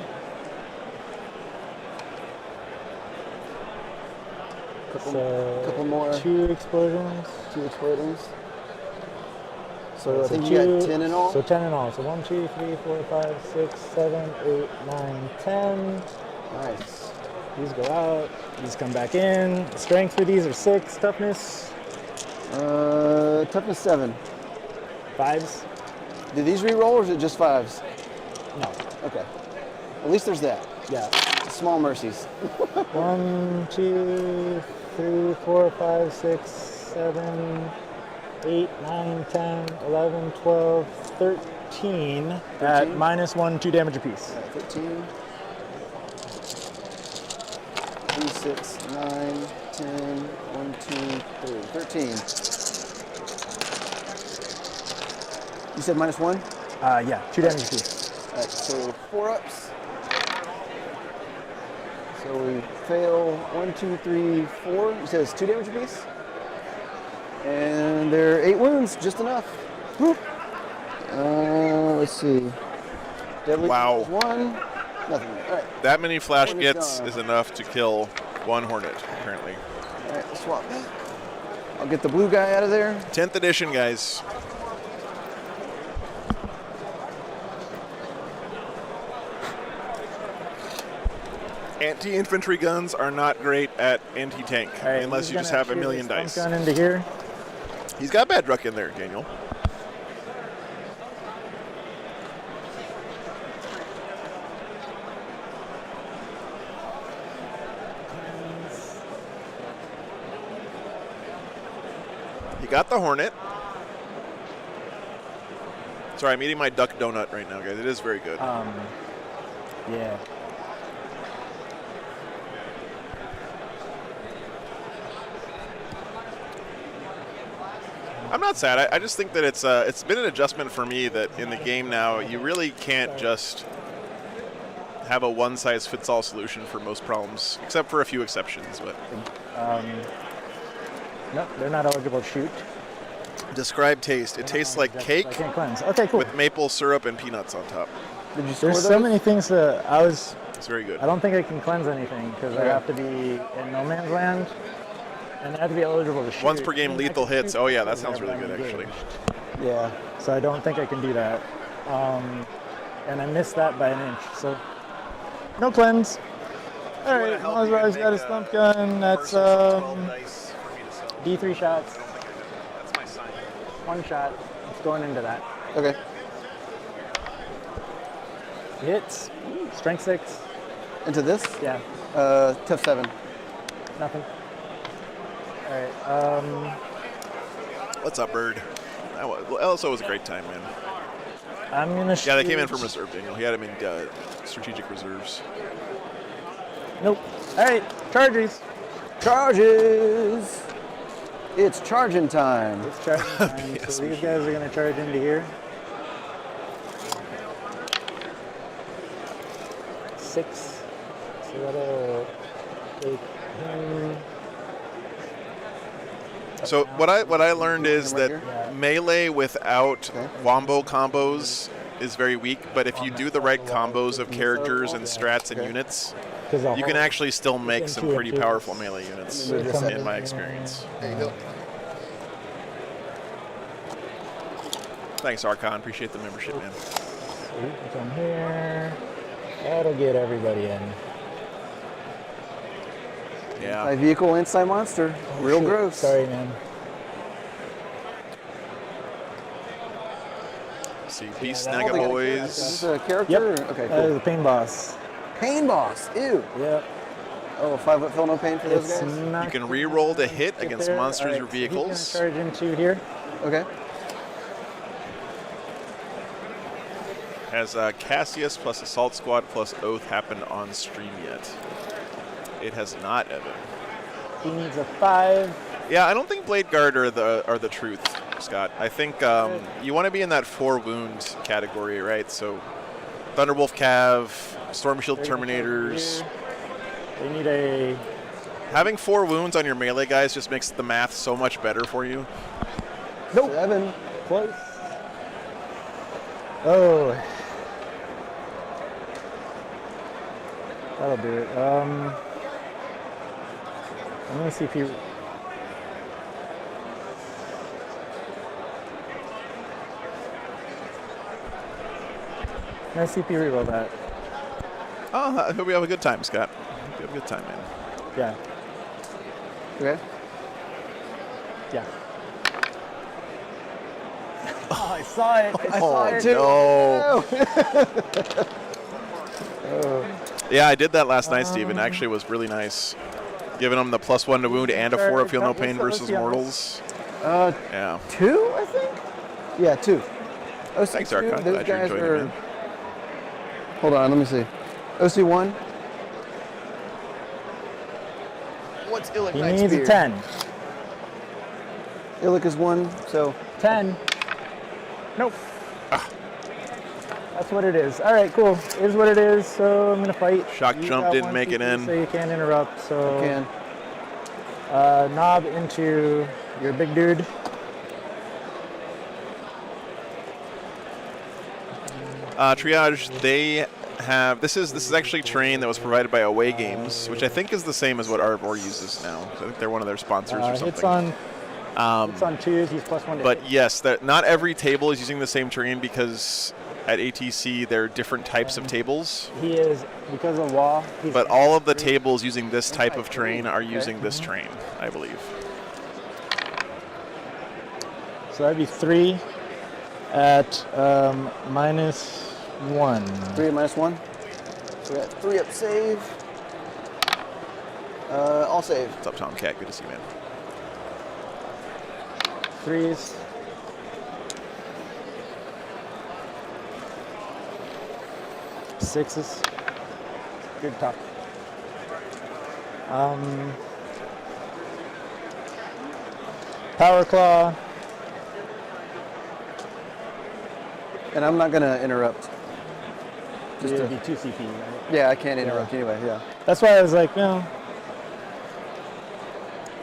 Couple more.
2 explosions.
2 explodings. So I
So
think you got 10 in all.
So 10 in all. So 1, 2, 3, 4, 5, 6, 7, 8, 9, 10.
Nice.
These go out. These come back in. Strength for these are 6. Toughness,
Toughness 7.
5s.
Do these re-roll or is it just 5s?
No.
Okay. At least there's that.
Yeah.
Small mercies.
1, 2, 3, 4, 5, 6, 7, 8, 9, 10, 11, 12, 13 at -1, 2 damage apiece.
13. 3, 6, 9, 10, 1, 2, 3. 13. You said -1?
Yeah, 2 damage apiece.
All right, so 4 ups. So we fail 1, 2, 3, 4. You said it's 2 damage apiece? And they're 8 wounds, just enough. Whew. Let's see. Deadly
Wow.
1. Nothing. All right.
That many flash
Hornet's
kits
gone.
is enough to kill 1 Hornet, apparently.
All right, swap. I'll get the blue guy out of there.
10th edition, guys. Anti-infantry guns are not great at anti-tank,
All right,
unless
he's
you just
gonna
have a
shoot
million
his pump
dice.
gun into here.
He's got bad ruck in there, Daniel. He got the Hornet. Sorry, I'm eating my duck donut right now, guys. It is very good.
Yeah.
I'm not sad. I just think that it's been an adjustment for me that in the game now you really can't just have a one-size-fits-all solution for most problems, except for a few exceptions. But
No, they're not eligible to shoot.
describe taste. It tastes like
I
cake
can't cleanse. Okay, cool.
with maple syrup and peanuts on top.
Did you score
There's
those?
so many things that
It's very good.
I don't think I can cleanse anything because I have to be in no man's land and I have to be eligible to shoot.
Once per game
I mean, I
lethal
can
hits.
shoot
Oh yeah, that
whenever
sounds really
I'm
good actually.
engaged.
Yeah.
So I don't think I can do that. And I missed that by an inch. So no cleanse. All right, Mozart's got a stump gun. That's D3 shots.
That's my sign.
One shot. It's going into that.
Okay.
Hits. Strength 6.
Into this?
Yeah.
Tough 7.
Nothing. All right.
What's up, Bird? Also was a great time, man.
I'm gonna shoot.
Yeah, they came in from reserve, Daniel. He had him in strategic reserves.
Nope. All right. Charges.
Charges! It's charging time.
It's charging time.
Yes,
So
we
these guys are gonna charge into here. 6. So that'll take him.
So what I learned is
Right
that
here?
melee without
Okay.
wombo combos is very weak, but if you do the right combos of characters and strats and
Okay.
units,
'Cause I'll
you can
hold
actually still make
into
some
it
pretty
too.
powerful melee units,
Move this
in
up.
my experience.
There you go.
Thanks, Archon. Appreciate the membership, man.
So you can come here. That'll get everybody in.
Yeah.
My vehicle inside monster. Real
Shoot.
gross.
Sorry, man.
See,
Yeah,
Beast
that-
Snagga
Is
boys.
this a character?
Yep.
or- Okay,
That is
cool.
the pain boss.
Pain boss. Ew.
Yep.
Oh, 5 foot fill no pain for those
It's
guys?
not
You can
gonna
re-roll to hit
get
against
there.
monsters
All
or
right, so
vehicles.
He's gonna charge into here.
Okay.
Has Cassius plus Assault Squad plus Oath happened on stream yet? It has not, Evan.
He needs a 5.
Yeah, I don't think Blade Guard are the truth, Scott. I think you want to be in that 4 wound category, right? So Thunderwolf Cav, Storm Shield Terminators.
They need a.
Having 4 wounds on your melee guys just makes the math so much better for you.
Nope.
7.
Close. Oh. That'll do it. I'm gonna see if he. Nice CP reroll that.
Oh, I hope we have a good time, Scott. Hope you have a good time, man.
Yeah.
Okay.
Yeah. Oh, I saw it. I saw it too.
No. Yeah, I did that last night, Steve, and actually was really nice. Giving them the +1 to wound and a 4 of feel no pain versus mortals. Yeah.
2, I think? Yeah, 2.
Thanks, Archon.
Those
Glad you're
guys
enjoying it,
are.
man.
Hold on, let me see. OC1. What's Illic
He
Knight's
needs a
spear?
10.
Illic is 1, so
10. Nope. That's what it is. All right, cool. Is what it is. So I'm gonna fight.
Shock
You
jump
got
didn't
one
make it
CP,
in.
So you can't interrupt. So
can.
Knob into your big dude.
Triage, they have this is actually terrain that was provided by Away Games, which I think is the same as what Arbor uses now. I think they're one of their sponsors or something.
It's on 2s. He's +1 to
But
hit.
yes, not every table is using the same terrain because at ATC there are different types of tables.
He is because of wall. He's
But all of the tables using this type of terrain are using this terrain, I believe.
So that'd be 3 at -1.
3 at -1. So we got 3 up save. All save.
What's up, Tomcat? Good to see you, man.
3s. Sixes. Good talk. Power Claw.
And I'm not gonna interrupt.
Just to be 2 CP, right?
Yeah, I can't interrupt anyway. Yeah.
That's why I was like, no.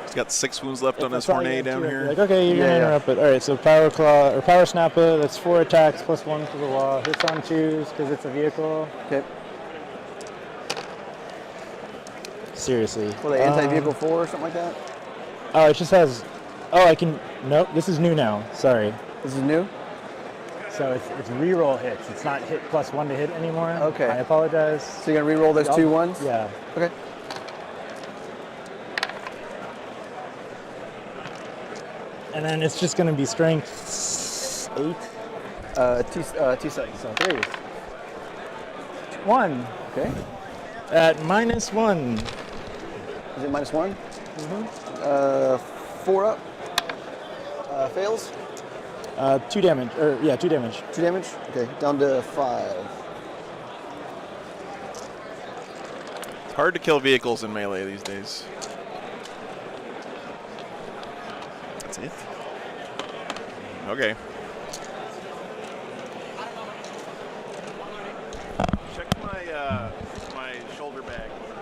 He's got 6 wounds left on his Hornet down here.
Like, okay, you're gonna interrupt it. All right, so Power Claw or Power Snapper. That's 4 attacks plus 1 to the wall. Hits on 2s because it's a vehicle.
Okay.
Seriously.
Well, the anti-vehicle 4 or something like that.
Oh, it just has. Oh, I can. Nope, this is new now. Sorry.
This is new.
So it's reroll hits. It's not hit plus 1 to hit anymore.
Okay.
I apologize.
So you're gonna reroll those 2 ones?
Yeah.
Okay.
And then it's just gonna be strength 8.
T7.
So 3s. 1.
Okay.
At -1.
Is it -1?
Mm-hmm.
4 up. Fails.
2 damage. Or yeah, 2 damage.
2 damage. Okay. Down to 5.
It's hard to kill vehicles in melee these days. That's it. Okay. Check my shoulder bag over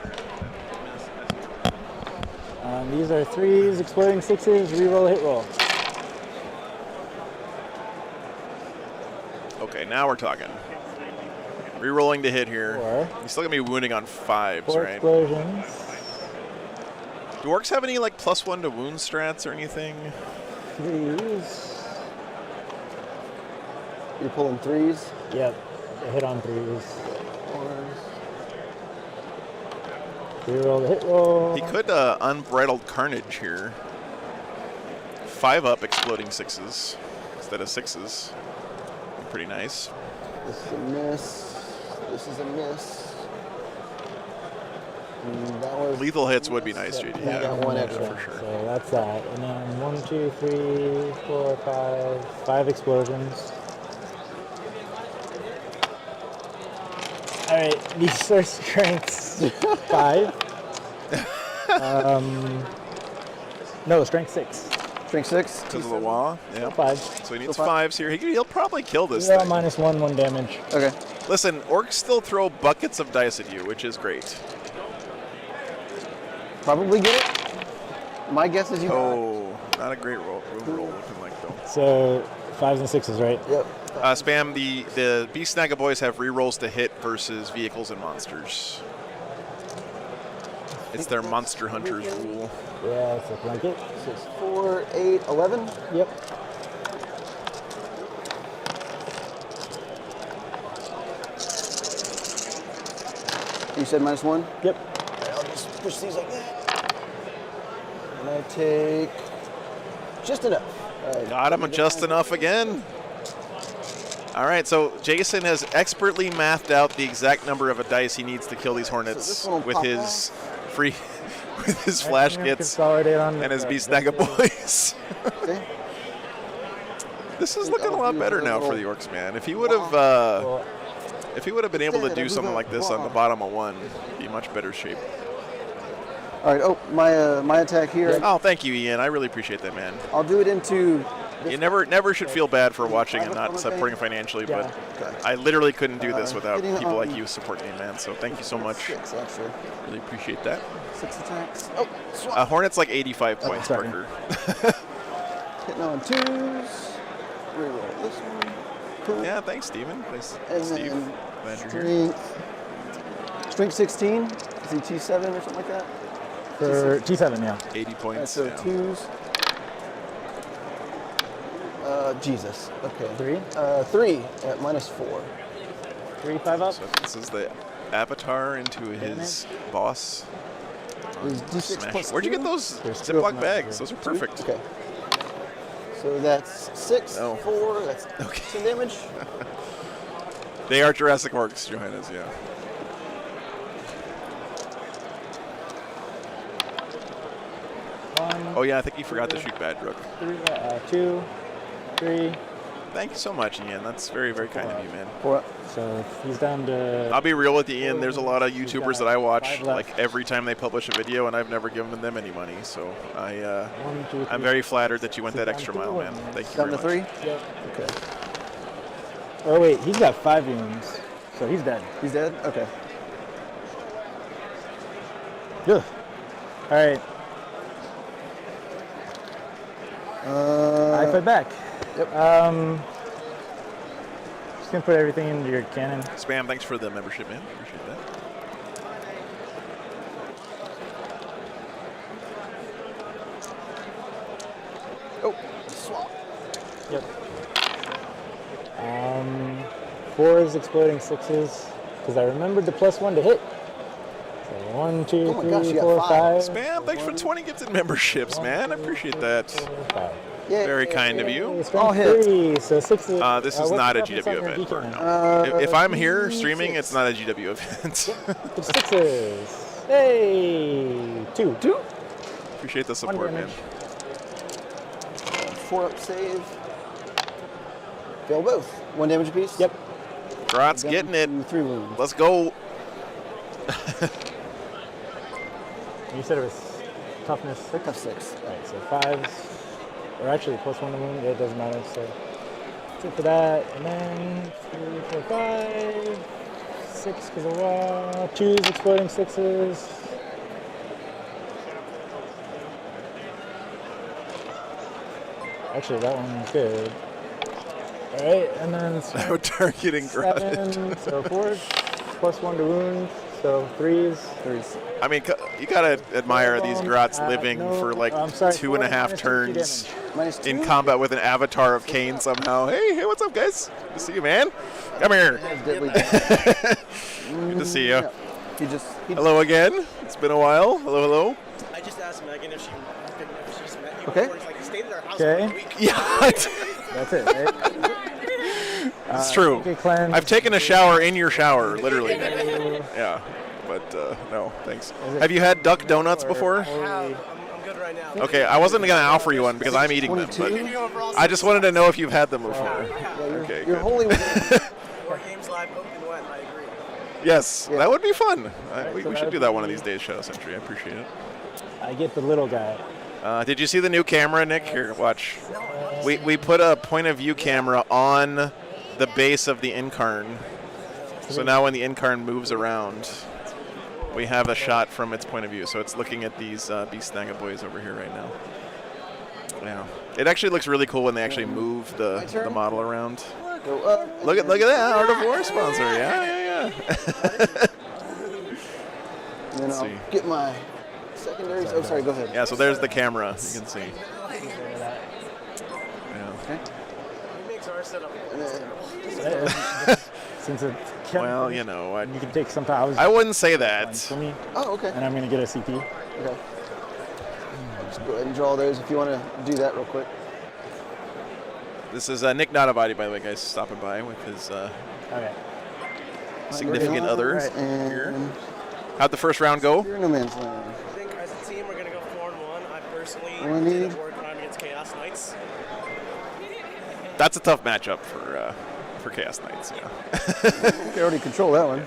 there.
These are 3s, exploding 6s, reroll, hit roll.
Okay, now we're talking. Rerolling to hit here.
4.
He's still gonna be wounding on 5s,
4
right?
explosions.
Do Orks have any like +1 to wound strats or anything?
3s.
You're pulling 3s.
Yep. A hit on 3s. 4s. Reroll the hit roll.
He could Unbridled Carnage here. 5 up exploding 6s instead of 6s. Pretty nice.
This is a miss. This is a miss. And that was
Lethal hits would be nice, JD.
Yeah, got one extra.
for sure.
So that's that. And then 1, 2, 3, 4, 5. 5 explosions. All right, these are strengths 5. No, strength 6.
Strength 6.
Because of the wall? Yeah.
5.
So he needs
So
5s here. He'll probably kill this
Yeah,
thing.
-1, 1 damage.
Okay.
Listen, Orks still throw buckets of dice at you, which is great.
Probably get it. My guess is you got it.
Oh, not a great roll looking like though.
So 5s and 6s, right?
Yep.
Spam, the Beast Snagga boys have rerolls to hit versus vehicles and monsters. It's their Monster Hunters rule.
Yeah, it's a blanket.
6, 4, 8, 11.
Yep.
You said -1?
Yep.
Okay, I'll just push these like that. And I take just enough. All right.
Got him just enough again. All right, so Jason has expertly mathed out the exact number of dice he needs to kill these Hornets
this one will
with
pop
his free, with his flash kits
Consolidate on
and his Beast Snagga boys.
Okay.
This is looking a lot better now for the Orks, man. If he would have, been able to do something like this on the bottom of 1, he'd be in much better shape.
All right. Oh, my attack here.
Oh, thank you, Ian. I really appreciate that, man.
I'll do it into.
You never should feel bad for watching and not supporting financially, but I literally couldn't do this without people like you supporting me, man. So thank you so much.
6, actually.
Really appreciate that.
6 attacks. Oh, swap.
Hornet's like 85 points,
sorry.
Parker.
Hitting on 2s. Reroll this one. Cool.
Yeah, thanks, Steven. Thanks,
And
Steve.
then
Glad you're here.
strength 16. Is he T7 or something like that?
For T7, yeah.
80
All right,
points.
so
yeah.
2s. Jesus. Okay.
3.
3 at -4.
3, 5 up.
So this is the avatar into his boss.
Is D6
Smash.
plus
Where'd you
2?
get those
There's 2 of
Ziploc
them
bags?
out
Those are perfect.
Okay. So that's 6,
Oh.
4. That's 10 damage.
They are Jurassic Orks, Johannes, yeah.
One,
Oh yeah, I think you forgot to shoot bad rook.
2, 3.
Thank you so much, Ian. That's very, very kind of you, man.
4.
So he's down to.
I'll be real with you, Ian. There's a lot of YouTubers that I watch, like every time they publish a video, and I've never given them any money. So I'm very flattered that you went that extra mile, man. Thank you
Down
very
to
much.
3?
Yep.
Okay.
Oh wait, he's got 5 wounds, so he's dead.
He's dead? Okay.
Ugh. All right. I fight back.
Yep.
Just gonna put everything into your cannon.
Spam, thanks for the membership, man. Appreciate that.
Oh, swap.
Yep. 4s exploding 6s, because I remembered the +1 to hit. So 1, 2,
Oh my
3,
gosh, you got
4,
5.
5.
Spam, thanks for 20 gifted memberships, man. I appreciate that.
5.
Yeah.
Very kind of you.
All
hit.
3, so 6.
This is not a GW event. No. If I'm here streaming, it's not a GW event.
6s. Hey, 2.
Appreciate the support, man.
4 up save. Fail both. 1 damage apiece?
Yep.
Grot's getting it.
3 wounds.
Let's go.
You said it was toughness 6?
Tough 6.
Alright, so 5s. Or actually +1 to wound, yeah, it doesn't matter. So that's it for that. And then 3, 4, 5, 6 because of wall. 2s exploding 6s. Actually, that one's good. Alright, and then
No targeting Grot.
7, so 4s, +1 to wound. So 3s.
I mean, you gotta admire these Grots living for like 2.5 turns in combat with an avatar of Kane somehow. Hey, what's up, guys? Good to see you, man. Come here. Good to see you. Hello again. It's been a while. Hello.
I just asked Megan if she's met you
Okay.
before. It's like, you stayed at our house
Okay.
for a week.
Yeah.
That's it, right?
It's true. I've taken a shower in your shower, literally, Nick. Yeah, but no, thanks. Have you had duck donuts before?
I'm good right now.
Okay, I wasn't gonna offer you one because I'm eating them, but I just wanted to know if you've had them before. Okay,
You're
good.
holy.
War Games Live open wet, I agree.
Yes, that would be fun. We should do that one of these days, Shadow Sentry. I appreciate it.
I get the little guy.
Did you see the new camera, Nick? Here, watch. We put a point of view camera on the base of the Incarn. So now when the Incarn moves around, we have a shot from its point of view. So it's looking at these Beast Snaga boys over here right now. Yeah. It actually looks really cool when they actually move the model around. Look at that, Art of War sponsor. Yeah.
And then I'll get my secondaries. Oh, sorry, go ahead.
Yeah, so there's the camera. You can see.
Okay.
He makes our setup.
Since it's
Well, you know,
you can take some time.
I wouldn't say that.
For me.
Oh, okay.
And I'm gonna get a CP.
Okay. Just go ahead and draw those if you want to do that real quick.
This is Nick Nadavati, by the way, guys, stopping by with his significant other here. How'd the first round go?
You're no man's land.
I think as a team we're going to go 4-1. I personally
One
did
need.
a board crime against Chaos Knights.
That's a tough matchup for Chaos Knights, yeah.
You already control that one.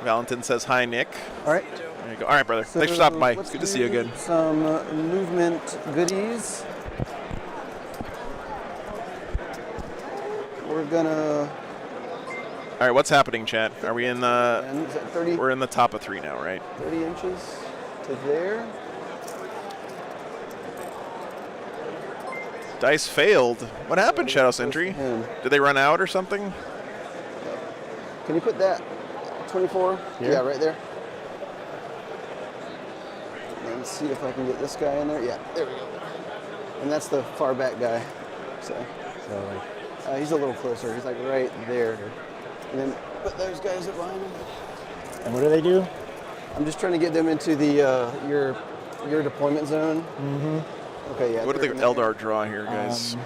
Valentin says hi, Nick.
All right.
There you go. All right, brother. Thanks for stopping by. It's good to see you again.
Some movement goodies. We're gonna.
All right, what's happening, chat? Are we in the?
Is that 30?
We're in the top of 3 now, right?
30 inches to there.
Dice failed. What happened, Shadow Sentry? Did they run out or something?
Can you put that 24?
Here?
Yeah, right there. And see if I can get this guy in there. Yeah, there we go. And that's the far back guy. So he's a little closer. He's like right there. And then put those guys up behind him.
And what do they do?
I'm just trying to get them into the your deployment zone.
Mm-hmm.
Okay, yeah.
What did the Eldar draw here, guys?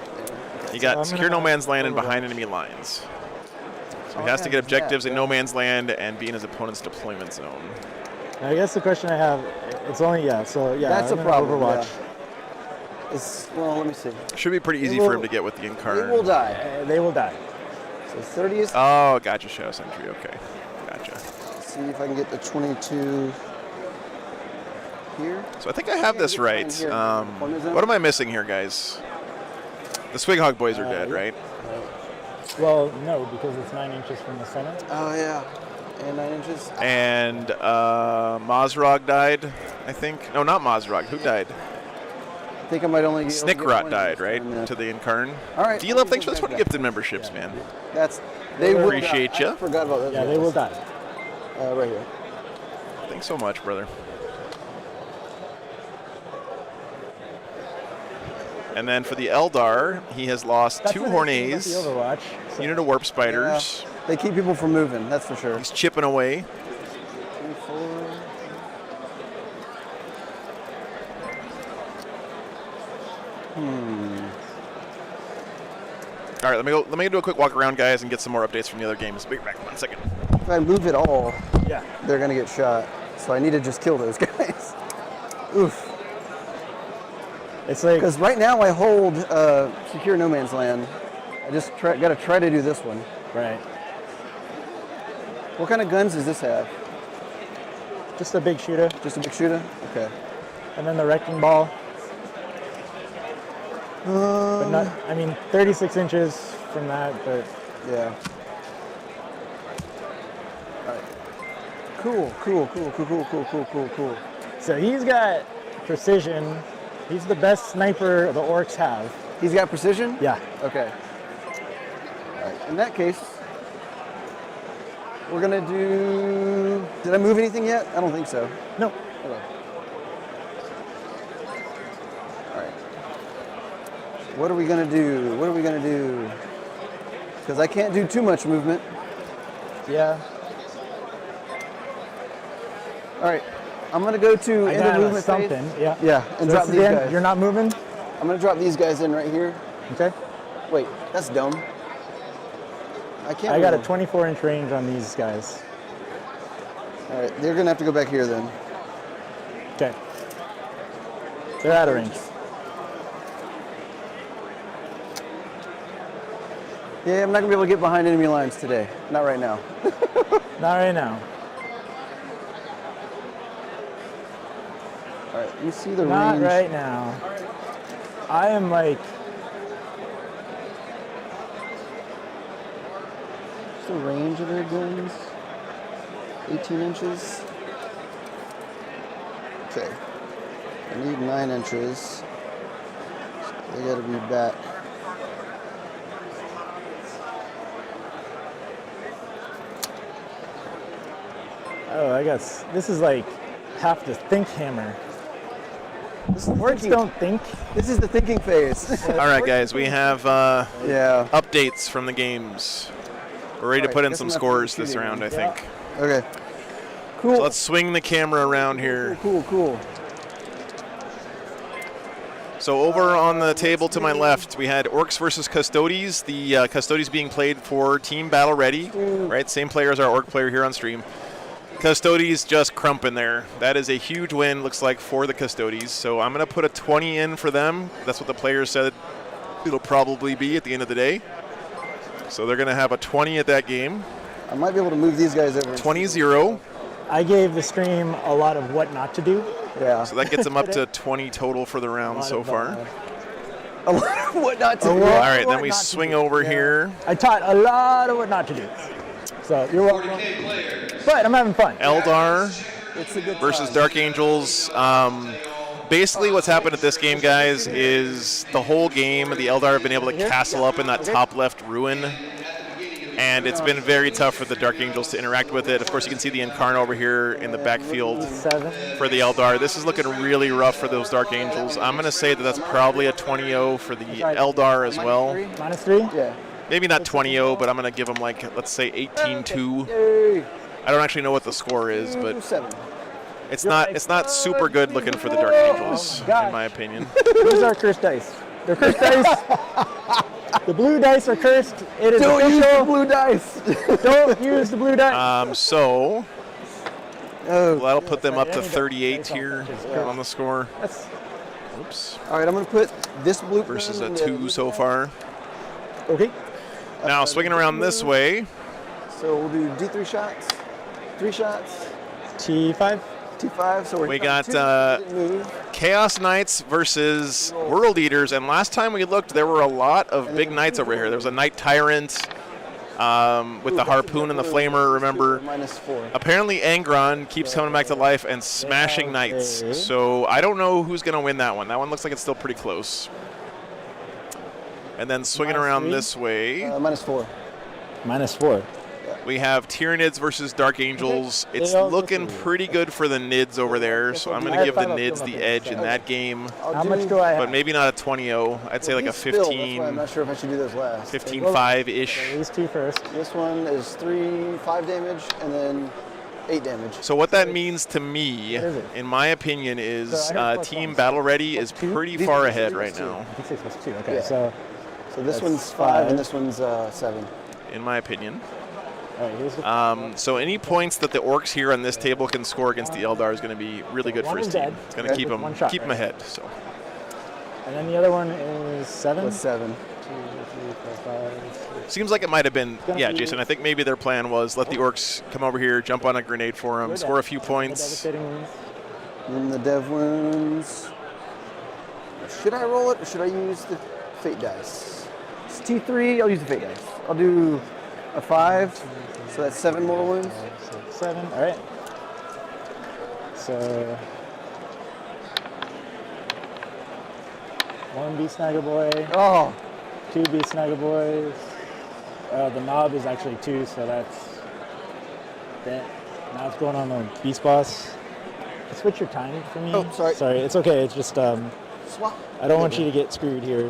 You got secure no man's land and behind enemy lines. So he has to get objectives in no man's land and be in his opponent's deployment zone.
I guess the question I have, it's only, so yeah.
That's a
I'm in
problem.
Overwatch.
Yeah. Well, let me see.
Should be pretty easy for him to get with the Incarn.
They will die.
They will die.
So 30 is.
Oh, gotcha. Shadow Sentry. Okay. Gotcha.
Let's see if I can get the 22 here.
So I think I have this right. What am I missing here, guys? The Swighog boys are dead, right?
Well, no, because it's 9 inches from the center.
Oh, yeah. And 9 inches.
And Mazrog died, I think. No, not Mazrog. Who died?
I think I might only get
Snickrot died, right? To the Incarn.
All right.
D-Love, thanks for the 20 gifted memberships, man.
They will
appreciate
die.
you.
I forgot about that.
Yeah, they will die.
Right here.
Thanks so much, brother. And then for the Eldar, he has lost
That's
2
what I think about
Hornets,
the Overwatch. So
unit of Warp Spiders.
Yeah, they keep people from moving, that's for sure.
He's chipping away.
24.
All right, let me do a quick walk around, guys, and get some more updates from the other games. Be back 1 second.
If I move it all,
yeah,
they're gonna get shot. So I need to just kill those guys. Oof.
It's like,
because right now I hold secure no man's land. I just gotta try to do this one.
Right.
What kind of guns does this have?
Just a big shooter.
Just a big shooter? Okay.
And then the wrecking ball. But not, 36 inches from that, but.
Yeah. All right. Cool.
So he's got precision. He's the best sniper the Orks have.
He's got precision?
Yeah.
Okay. All right. In that case, we're gonna do. Did I move anything yet? I don't think so.
No.
Okay. All right. What are we gonna do? Because I can't do too much movement.
Yeah.
All right. I'm gonna go to end of movement phase.
Yeah.
Yeah, and
So
drop
this is
these
the end.
guys.
You're not moving?
I'm gonna drop these guys in right here.
Okay.
Wait, that's dumb. I can't.
I got a
move.
24-inch range on these guys.
All right, they're gonna have to go back here then.
Okay. They're out of range.
Yeah, I'm not gonna be able to get behind enemy lines today. Not right now.
Not right now.
All right, you see the
Not
range.
right now. I am like.
What's the range of their guns? 18 inches. Okay. I need 9 inches. They gotta be back.
Oh, I guess this is like half the think hammer.
This is
Orks don't think.
This is the thinking phase.
All right, guys, we have updates from the games. We're ready to put in some scores this round, I think.
Okay. Cool.
So let's swing the camera around here.
Cool.
So over on the table to my left, we had Orks versus Custodes. The Custodes being played for Team Battle Ready, right? Same player as our Orc player here on stream. Custodes just crumping there. That is a huge win, looks like, for the Custodes. So I'm going to put a 20 in for them. That's what the players said it'll probably be at the end of the day. So they're going to have a 20 at that game.
I might be able to move these guys over.
20-0.
I gave the stream a lot of what not to do.
Yeah.
So that gets them up to 20 total for the round so far.
What not to do.
All right, then we swing over here.
I taught a lot of what not to do. So you're welcome. But I'm having fun.
Eldar
It's a good
versus
time.
Dark Angels. Basically what's happened at this game, guys, is the whole game the Eldar have been able to castle up in that top left ruin. And it's been very tough for the Dark Angels to interact with it. Of course, you can see the Incarn over here in the backfield for the Eldar. This is looking really rough for those Dark Angels. I'm going to say that that's probably a 20-0 for the Eldar as well.
-3?
Yeah.
Maybe not 20-0, but I'm going to give them, like, let's say 18-2. I don't actually know what the score is, but it's not super good looking for the Dark Angels, in my opinion.
These are cursed dice. They're cursed dice. The blue dice are cursed. It is
Don't
official.
use the blue dice.
Don't use the blue dice.
So
Oh,
Well, that'll put them up to 38 here on the score. Oops.
All right, I'm going to put this blue
versus a 2 so far.
Okay.
Now swinging around this way.
So we'll do D3 shots, 3 shots.
T5.
T5. So
we got Chaos Knights versus World Eaters, and last time we looked, there were a lot of big knights over here. There was a Knight Tyrant with the harpoon and the flamer. Remember,
-4.
Apparently Angron keeps coming back to life and smashing knights. So I don't know who's going to win that one. That one looks like it's still pretty close. And then swinging around this way.
-4.
-4.
We have Tyranids versus Dark Angels. It's looking pretty good for the Nids over there, so I'm going to give the Nids the edge in that game.
How much do I have?
But maybe not a 20-0. I'd say like a 15.
I'm not sure if I should do those last.
15-5-ish.
These 2 first.
This one is 5 damage, and then 8 damage.
So what that means to me, in my opinion, is Team Battle Ready is pretty far ahead right now.
D6 plus 2. Okay, so
this one's 5 and this one's 7.
In my opinion.
All right, here's the
so any points that the Orks here on this table can score against the Eldar is going to be really good for his team. It's going to keep them ahead. So.
And then the other one is 7.
What's 7?
2, 3, 4, 5.
Seems like it might have been, yeah, Jason. I think maybe their plan was let the Orks come over here, jump on a grenade for them, score a few points.
Then the dev wounds. Should I roll it or should I use the fate dice? It's T3. I'll use the fate dice. I'll do a 5. So that's 7 more wounds.
7. All right. So 1 beast snagger boy.
Oh.
2 beast snagger boys. The knob is actually 2, so that's that. Now it's going on the beast boss. Switch your time for me.
Oh, sorry.
Sorry, it's okay. It's just
Swap.
I don't want you to get screwed here.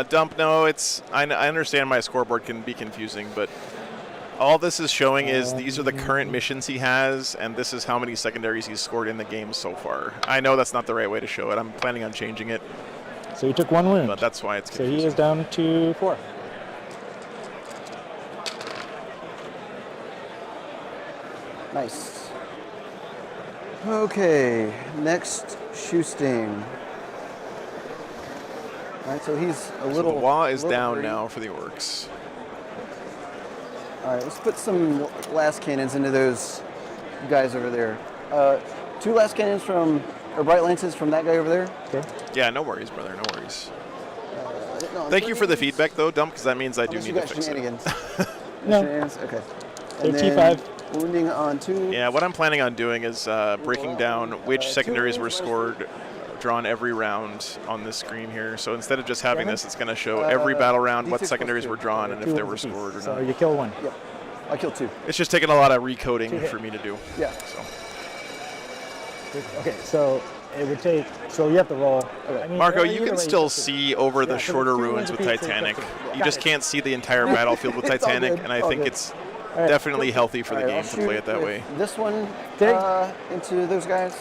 Dump, no, I understand my scoreboard can be confusing, but all this is showing is these are the current missions he has, and this is how many secondaries he's scored in the game so far. I know that's not the right way to show it. I'm planning on changing it.
So he took 1 wound.
But that's why it's confusing.
So he is down to 4.
Nice. Okay, next shoe sting. All right, so he's a little.
So the wall is down now for the Orks.
All right, let's put some last cannons into those guys over there. 2 last cannons from, or bright lances from that guy over there.
Okay.
Yeah, no worries, brother, no worries. Thank you for the feedback, though, Dump, because that means I do need to fix it.
No.
Okay.
And then T5.
Wounding on 2.
Yeah, what I'm planning on doing is breaking down which secondaries were scored, drawn every round on this screen here. So instead of just having this, it's going to show every battle round what secondaries were drawn and if they were scored or not.
So you kill 1.
Yep. I killed 2.
It's just taking a lot of recoding for me to do.
Yeah.
So.
Okay, so it would take. So you have to roll. I mean,
Marco, you can still see over the shorter ruins with Titanic. You just can't see the entire battlefield with Titanic, and I think it's definitely healthy for the game to play it that way.
This one into those guys.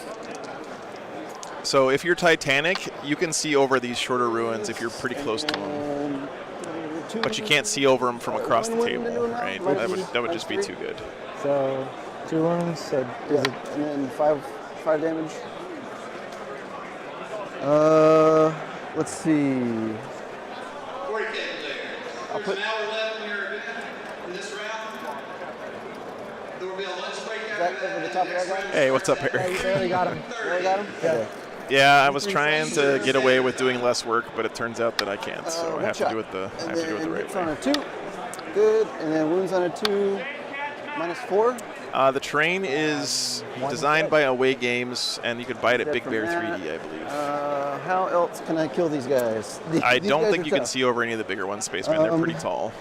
So if you're Titanic, you can see over these shorter ruins if you're pretty close to them. But you can't see over them from across the table, right? That would just be too good.
So 2 wounds. So
and then 5 damage. Let's see.
I'll put an hour left in your event in this round. There will be a lunch break after that.
Over the top of that guy?
Hey, what's up, Eric?
You barely got him.
Barely got him? Okay.
Yeah, I was trying to get away with doing less work, but it turns out that I can't. So I have to do it the right way.
On a 2. Good. And then wounds on a 2. -4.
The terrain is designed by Away Games, and you could buy it at Big Bear 3D, I believe.
How else can I kill these guys?
I don't think you can see over any of the bigger ones, Spaceman. They're pretty tall.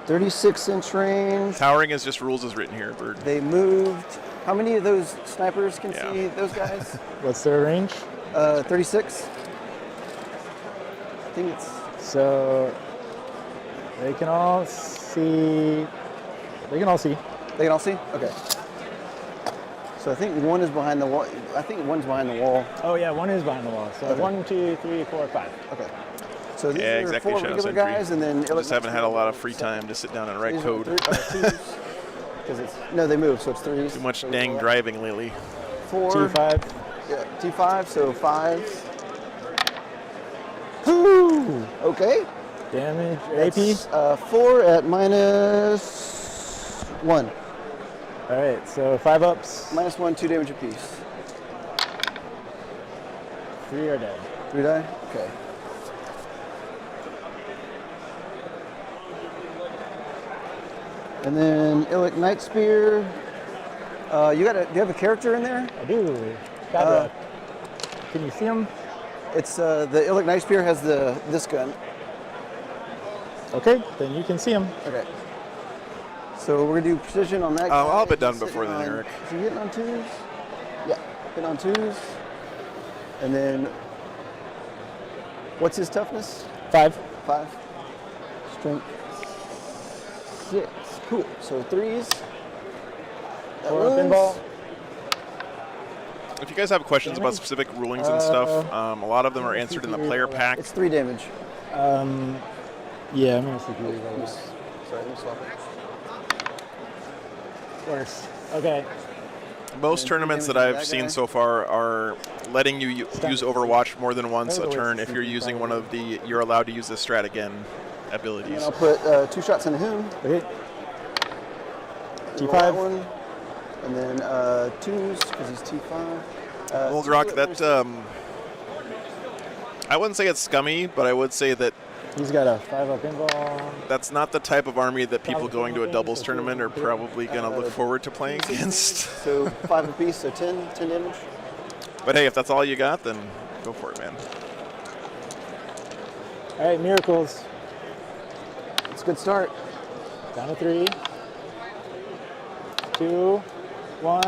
36-inch range.
Towering is just rules as written here, Bird.
They moved. How many of those snipers can see those guys?
What's their range?
36. I think it's.
So they can all see. They can all see.
They can all see? Okay. So I think 1 is behind the wall. I think 1's behind the wall.
Oh yeah, 1 is behind the wall. So
Okay.
1, 2, 3, 4, 5.
Okay. So these
Yeah,
are
exactly,
4
Shadow
regular
Sentry.
guys, and then
Just haven't had a lot of free time to sit down and write code.
No, they move, so it's 3s.
Too much dang driving lately.
4.
T5.
Yeah, T5, so 5s. Woo! Okay.
Damage.
That's,
AP.
4 at -1.
All right, so 5 ups.
-1, 2 damage apiece.
3 are dead.
3 die? Okay. And then Illic Night Spear. Do you have a character in there?
I do. Got Can you see him?
It's the Illic Night Spear has this gun.
Okay, then you can see him.
Okay. So we're gonna do precision on that.
I'll
guy.
have it done
He's
before
sitting
then,
on-
Eric.
Is he hitting on 2s? Yeah, hitting on 2s. And then, what's his toughness?
5.
5. Strength 6. Cool. So 3s. That
4 up
wounds.
pinball.
If you guys have questions about specific rulings and stuff, a lot of them are answered in the player pack.
It's 3 damage.
Yeah, I'm gonna see you.
Sorry, let me swap it.
Worse. Okay.
Most tournaments that I've seen so far are letting you use Overwatch more than once a turn if you're using one of the you're allowed to use the strat again
And
abilities.
I'll put 2 shots into him.
Okay.
Roll
T5.
that one. And then 2s because he's T5.
Well, Grok, that I wouldn't say it's scummy, but I would say that
He's got a 5 up pinball.
that's not the type of army that people going to a doubles tournament are probably going to look forward to playing against.
So 5 apiece, so 10 damage.
But hey, if that's all you got, then go for it, man.
All right, miracles.
It's a good start.
Down to 3. 2, 1,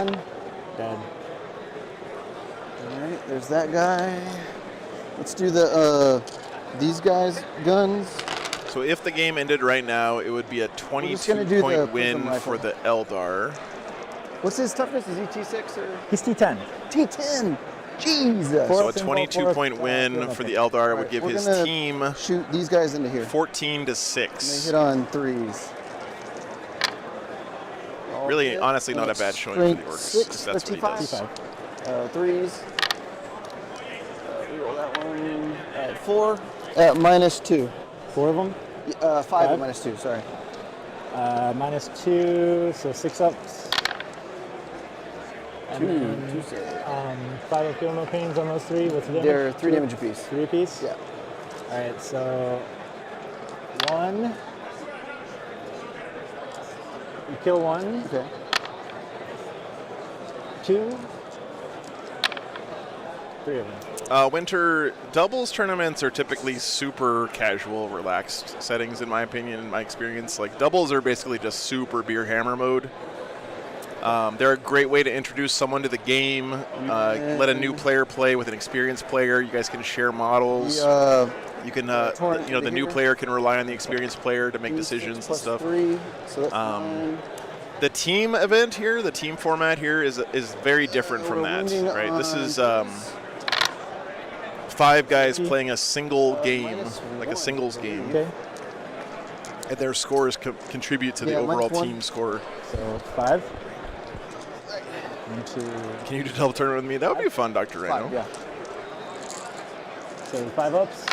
dead.
All right, there's that guy. Let's do these guys' guns.
So if the game ended right now, it would be a
gonna do the
22-point win
prism
for
rifle.
the Eldar.
What's his toughness? Is he T6 or
He's T10.
T10? Jesus.
So a 22-point win for the Eldar would give
We're
his
gonna
team
shoot these guys into here.
14 to
They
6.
hit on 3s. All
Really,
hit.
honestly, not a bad showing for the
Strength
Orks.
6
if that's what he does.
T5.
3s. Reroll that one. All right, 4 at -2.
4 of them.
5 at -2. Sorry.
-2, so 6 ups. And
2
then,
save.
5 up kill, no pains on those 3. What's the damage?
They're 3 damage apiece.
3 apiece?
Yeah.
All right, so 1. You kill 1.
Okay.
2. 3 of them.
Winter doubles tournaments are typically super casual, relaxed settings, in my opinion, in my experience. Like doubles are basically just super beer hammer mode. They're a great way to introduce someone to the game, let a new player play with an experienced player. You guys can share models. You can, the new player can rely on the experienced player to make decisions and stuff.
3, so that's fine.
The team event here, the team format here is very different from that, right? This is 5 guys playing a single game, like a singles game.
Okay.
And their scores contribute to the overall team score.
So 5. 1, 2.
Can you do double tournament with me? That would be fun, Dr. Reno.
5, yeah.
So 5 ups.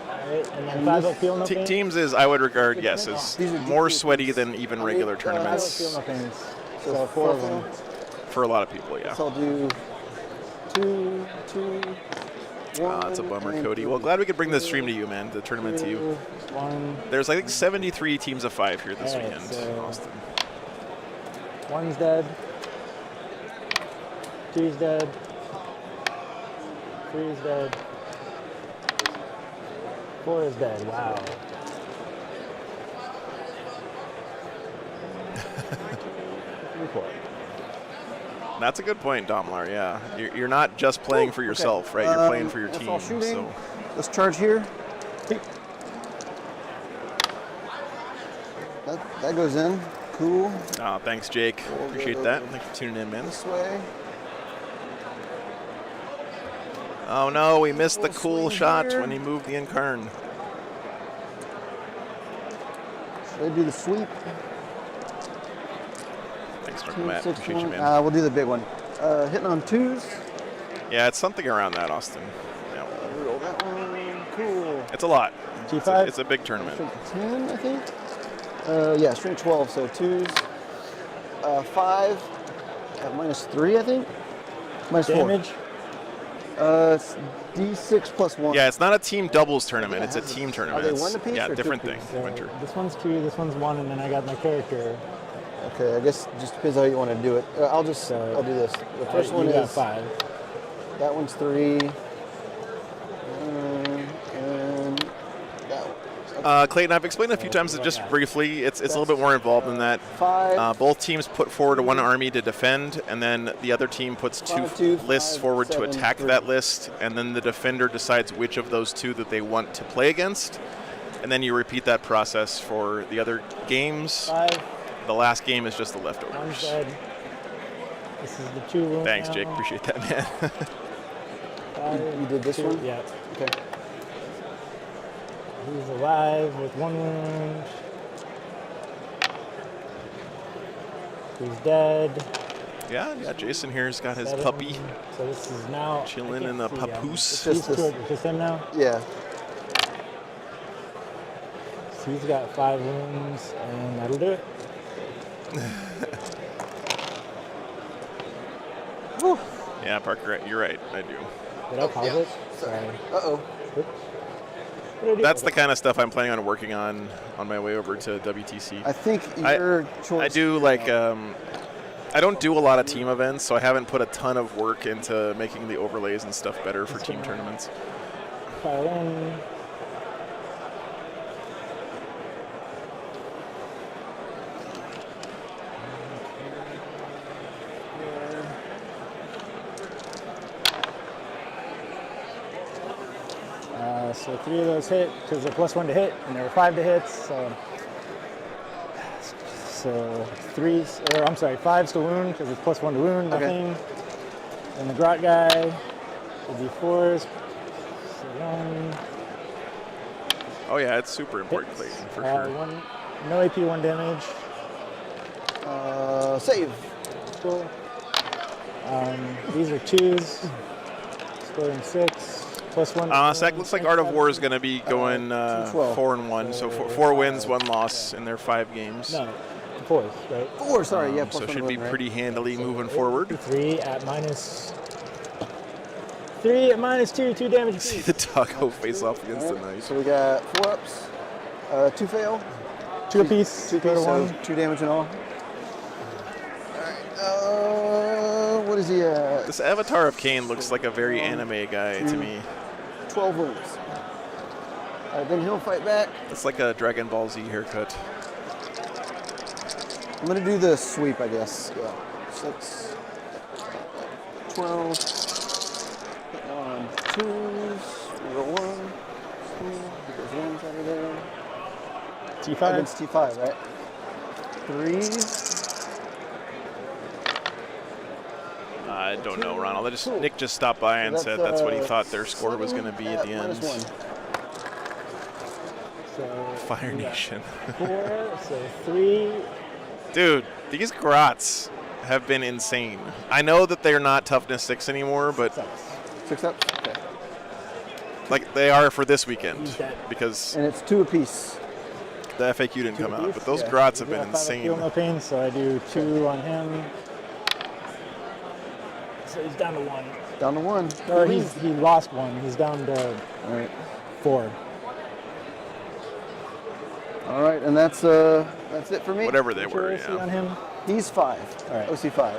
Alright, and then 5 up kill, no pains.
Teams is, I would regard, yes, as
These are
more
DP
sweaty
teams.
than even regular
5 up kill,
tournaments
no pains. So 4 of them.
for a lot of people, yeah.
So I'll do 2, 2, 1.
That's a bummer,
and
Cody.
3.
Well, glad we could bring the stream to you, man, the tournament to you.
1.
There's, I think, 73 teams of 5 here this
Alright,
weekend,
so-
Austin.
1's dead. 2's dead. 3's dead. 4 is dead. Wow.
That's a good point, Domlar, yeah. You're not just playing for yourself, right? You're playing for your
that's
team.
all shooting.
So
Let's charge here. That goes in. Cool.
thanks, Jake. Appreciate that. Thanks for tuning in, man.
This way.
Oh no, we missed the cool shot when he moved the Incarn.
Should I do the sweep?
Thanks, Matt.
2, 6,
Appreciate you,
1.
man.
We'll do the big one. Hitting on 2s.
Yeah, it's something around that, Austin. Yeah.
Roll that one. Cool.
It's a lot.
G5?
It's a big tournament.
Strength 10, I think. Yeah, strength 12, so 2s. 5 at -3, I think. -4.
Damage?
It's D6 plus 1.
Yeah, it's not a team doubles tournament. It's a team tournament.
Are they one apiece
yeah,
or
different
two
thing.
apiece?
So
Winter.
this one's 2, this one's 1, and then I got my character.
Okay, I guess it just depends how you want to do it. I'll do this. The first one
you got
is
5.
That one's 3. And that one.
Clayton, I've explained a few times that just briefly, it's a little bit more involved than that.
5.
Both teams put forward one army to defend, and then the other team puts 2 lists forward to attack that list, and then the defender decides which of those 2 that they want to play against, and then you repeat that process for the other games.
5.
The last game is just the
I'm
leftovers.
dead. This is the 2 wound.
Thanks,
now.
Jake. Appreciate that, man.
5,
You did this
2,
one?
Yeah.
Okay.
He's alive with 1 wound. He's dead.
Yeah, Jason here's got his
7.
puppy
So this is now
chilling
I
in the
can't see,
papoose.
He's just him now.
Yeah.
So he's got 5 wounds, and that'll do it.
Yeah, Parker, you're right. I do.
Did I pause it? Sorry.
Uh-oh.
That's the kind of stuff I'm planning on working on my way over to WTC.
I think your choice.
I do like I don't do a lot of team events, so I haven't put a ton of work into making the overlays and stuff better for team tournaments.
File in. So 3 of those hit because they're +1 to hit, and there were 5 to hits. So 3s, or I'm sorry, 5s to wound because it's +1 to wound, nothing.
Okay.
And the grot guy, the D4s, so 1.
Oh yeah, it's super important, Clayton, for sure.
1, no AP, 1 damage.
Save.
Cool. These are 2s, scoring 6. +1.
Sec, looks like Art of War is going to be going 4-1, so 4 wins, 1 loss in their 5 games.
No, 4s, right?
4, sorry, yeah.
So it should be
right?
pretty handily moving forward.
3 at -2, 2 damage.
See the doggo face off against the knife.
So we got 4 ups, 2 fail.
2 apiece.
2 apiece, so 2 damage in all. Alright, what is he at?
This Avatar of Cain looks like a very anime guy to me.
12 wounds. Then he'll fight back.
It's like a Dragon Ball Z haircut.
I'm going to do the sweep, I guess. Yeah. 6, 12. Hitting on 2s. Roll 1. 2. Get those 1s out of there.
T5?
Against T5, right? 3s.
I don't know, Ronald. Nick just stopped by and said that's what he thought their score was going to be at the end.
So
Fire Nation.
4, so 3.
Dude, these grots have been insane. I know that they're not toughness 6 anymore, but
6 ups? Okay.
like they are for this weekend because
And it's 2 apiece.
the FAQ didn't come out. But those grots have been insane.
Feel no pain, so I do 2 on him. So he's down to 1.
Down to 1.
Or he lost 1. He's down to 4.
All right, and that's it for me.
Whatever they were,
OC on
yeah.
him.
He's 5.
All right.
OC 5.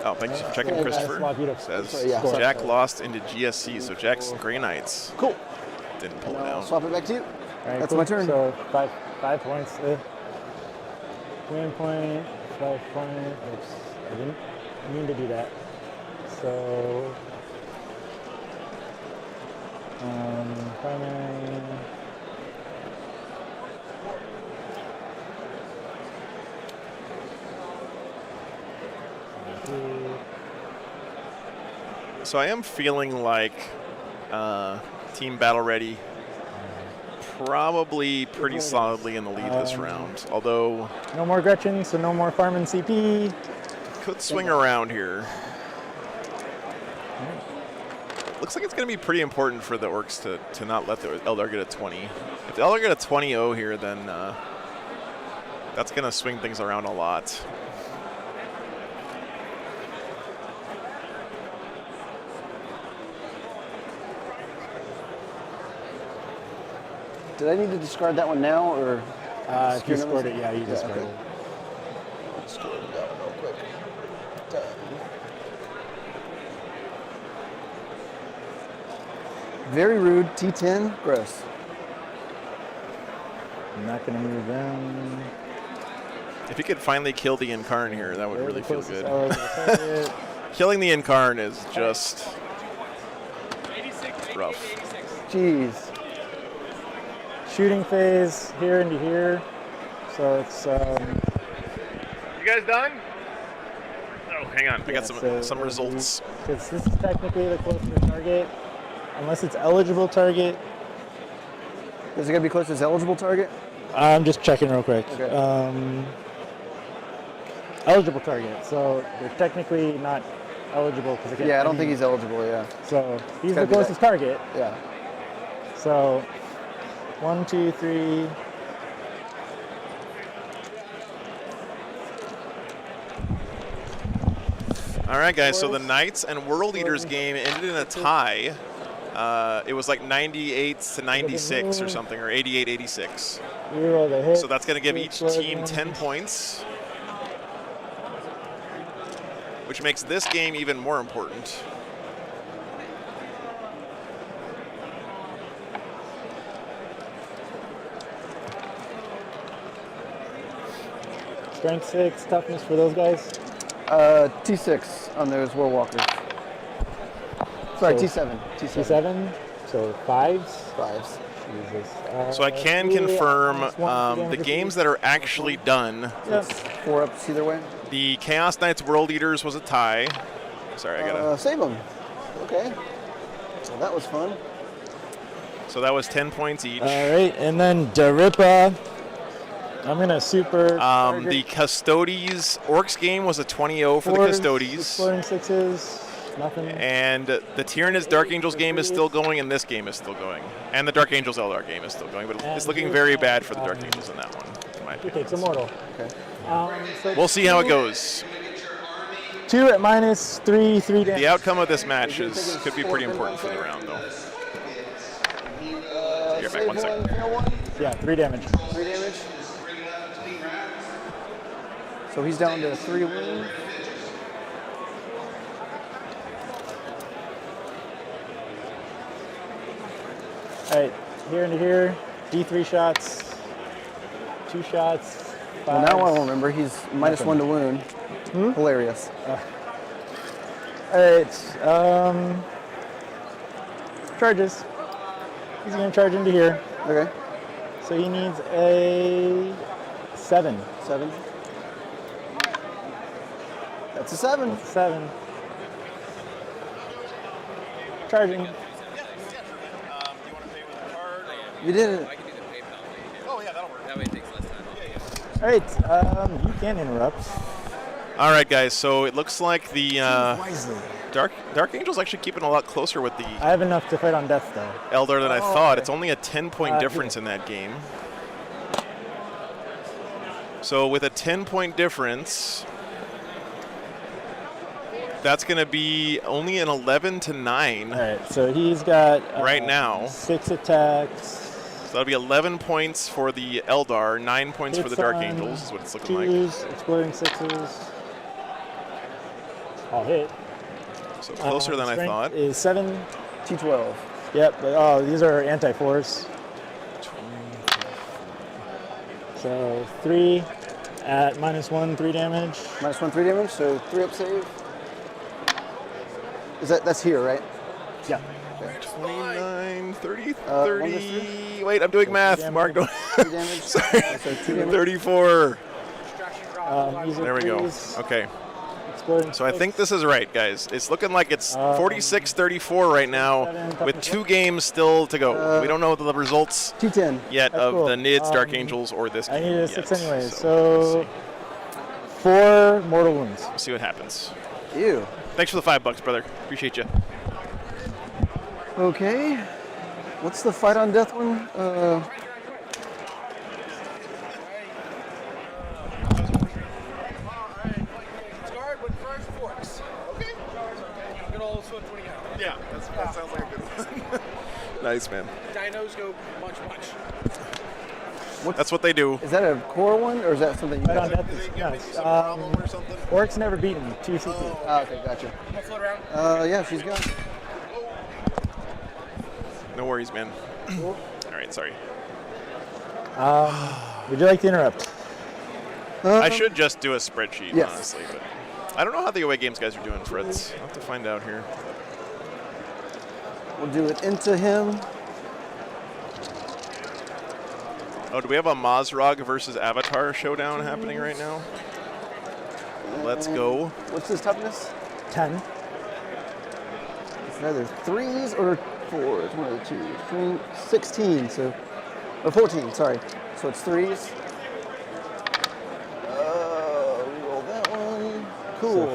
Oh, thanks for checking, Christopher. Says
Sorry.
Jack lost into GSC, so Jack's Grey Knights.
Cool.
Didn't pull it
I'll
out.
swap it back to you.
All right,
That's
cool.
my turn.
So 5 points. Win point, 5 point. Oops, I didn't mean to do that. So primary.
So I am feeling like Team Battle Ready probably pretty solidly in the lead this round. Although
no more Gretchen, so no more farming CP.
Could swing around here. Looks like it's going to be pretty important for the Orks to not let the Eldar get a 20. If the Eldar get a 20-0 here, then that's going to swing things around a lot.
Did I need to discard that one now, or?
If you scored it, yeah, you discarded it.
Discard that one real quick. Done. Very rude. T10. Gross.
I'm not going to move them.
If you could finally kill the Incarn here, that would really feel good.
Target.
Killing the Incarn is just rough.
Jeez.
Shooting phase here into here. So it's.
You guys done?
Oh, hang on. I got some results.
This is technically the closer target, unless it's eligible target.
Is it going to be close to its eligible target?
I'm just checking real quick.
Okay.
Eligible target. So they're technically not eligible because they
I don't think he's eligible. Yeah.
So he's the closest target.
Yeah.
So 1, 2, 3.
All right, guys. So the Knights and World Eaters game ended in a tie. It was like 98 to 96 or something, or 88-86. So that's going to give each team 10 points, which makes this game even more important.
Strength 6, toughness for those guys?
T6 on those War Walkers. Sorry,
So
T7.
T7, so 5s?
5s.
Jesus.
So I can confirm the games that are actually done.
Yep. 4-ups either way.
The Chaos Knights World Eaters was a tie. Sorry, I gotta
save them. Okay. So that was fun.
So that was 10 points each.
All right, and then Daripa. I'm gonna super.
The Custodes Orks game was a 20-0 for the Custodes.
Exploding 6s. Nothing.
And the Tyrannus Dark Angels game is still going, and this game is still going. And the Dark Angels Eldar game is still going, but it's looking very bad for the Dark Angels in that one, in my opinion.
It's immortal.
Okay.
So
we'll see how it goes.
2 at -3, 3 damage.
The outcome of this match could be pretty important for the round, though. Here, back 1 second.
Yeah, 3 damage.
3 damage. So he's down to 3 wounds.
All right, here into here. D3 shots. 2 shots. 5s.
Well, now I remember. He's -1 to wound. Hilarious.
All right. Charges. He's gonna charge into here.
Okay.
So he needs a 7.
7. That's a 7.
7. Charging.
You didn't.
Oh yeah, that'll work. That way it takes less time.
All right. You can interrupt.
All right, guys. So it looks like the Dark Angel's actually keeping a lot closer with the
I have enough to fight on death though.
Eldar than I thought. It's only a 10-point difference in that game. So with a 10-point difference, that's going to be only an 11 to 9.
All right. So he's got
right now
6 attacks.
So that'll be 11 points for the Eldar, 9 points for the Dark Angels, is what it's looking like.
Exploding 6s. I'll hit.
So closer than I thought.
Is 7.
T12.
Yep. But, these are anti-force. So 3 at -1, 3 damage.
-1, 3 damage. So 3-up save. That's here, right?
Yeah.
29, 30, 30. Wait, I'm doing math. Mark, don't.
3 damage.
Sorry.
So 2 damage.
34.
These are
There we go.
3s.
Okay.
exploding.
So I think this is right, guys. It's looking like it's 46-34 right now, with 2 games still to go. We don't know the results
210
yet
That's
of
cool.
the Nids, Dark Angels, or this
I
game.
needed a
yet.
6 anyway.
we'll
So 4 mortal wounds.
see what happens.
Ew.
Thanks for the $5, brother. Appreciate you.
Okay. What's the fight on death one?
Guard with first forks. Okay. Good old Swift 20 count.
Yeah, that sounds like a good one. Nice, man.
Dinos go much.
That's what they do.
Is that a core one, or is that something you
Fight on
guys?
death is nice.
Or something.
Orcs never beaten. 2 CP.
Oh, okay, gotcha.
I'll float around.
Yeah, she's gone.
No worries, man. All right, sorry.
Would you like to interrupt?
I should just do a spreadsheet,
Yes.
honestly, but I don't know how the away games guys are doing, Fritz. I'll have to find out here.
We'll do it into him.
Oh, do we have a Mazrog versus Avatar showdown happening right now? Let's go.
What's his toughness?
10.
It's either 3s or 4s. One of the two. 16. So, or 14. Sorry. So it's 3s. Roll that one. Cool.
So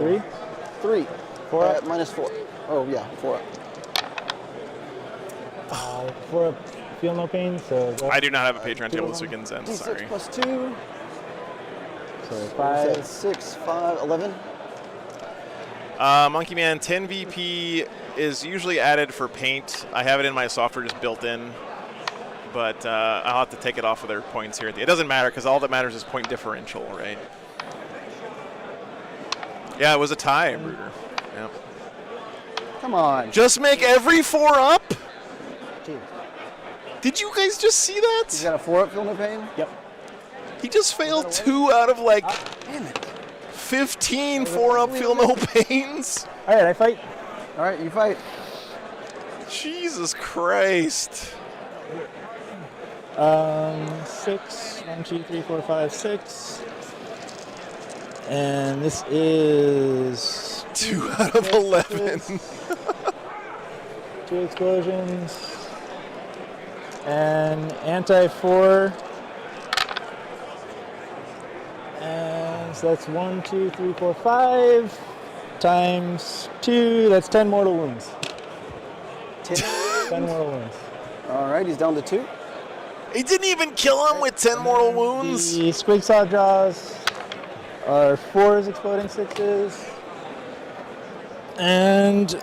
3?
3.
4 up?
Minus 4. Oh yeah, 4 up.
4 up. Feel no pain. So
I do not have a Patreon table this weekend, Zen.
D6
Sorry.
plus 2.
So
Is
5.
that 6, 5, 11.
Monkey Man 10 VP is usually added for paint. I have it in my software just built in, but I'll have to take it off of their points here. It doesn't matter because all that matters is point differential, right? Yeah, it was a tie, Bruder. Yeah.
Come on.
Just make every 4 up?
Jeez.
Did you guys just see that?
He's got a 4 up, feel no pain?
Yep.
He just failed 2 out of like
Damn it.
15 4 up, feel no pains.
All right, I fight.
All right, you fight.
Jesus Christ.
6. 1, 2, 3, 4, 5, 6. And this is
2 out of 11.
2 explosions. And anti-4. And so that's 1, 2, 3, 4, 5 times 2. That's 10 mortal wounds. 10 mortal wounds.
All right, he's down to 2.
He didn't even kill him with 10 mortal wounds.
The squig saw jaws are 4s exploding 6s. And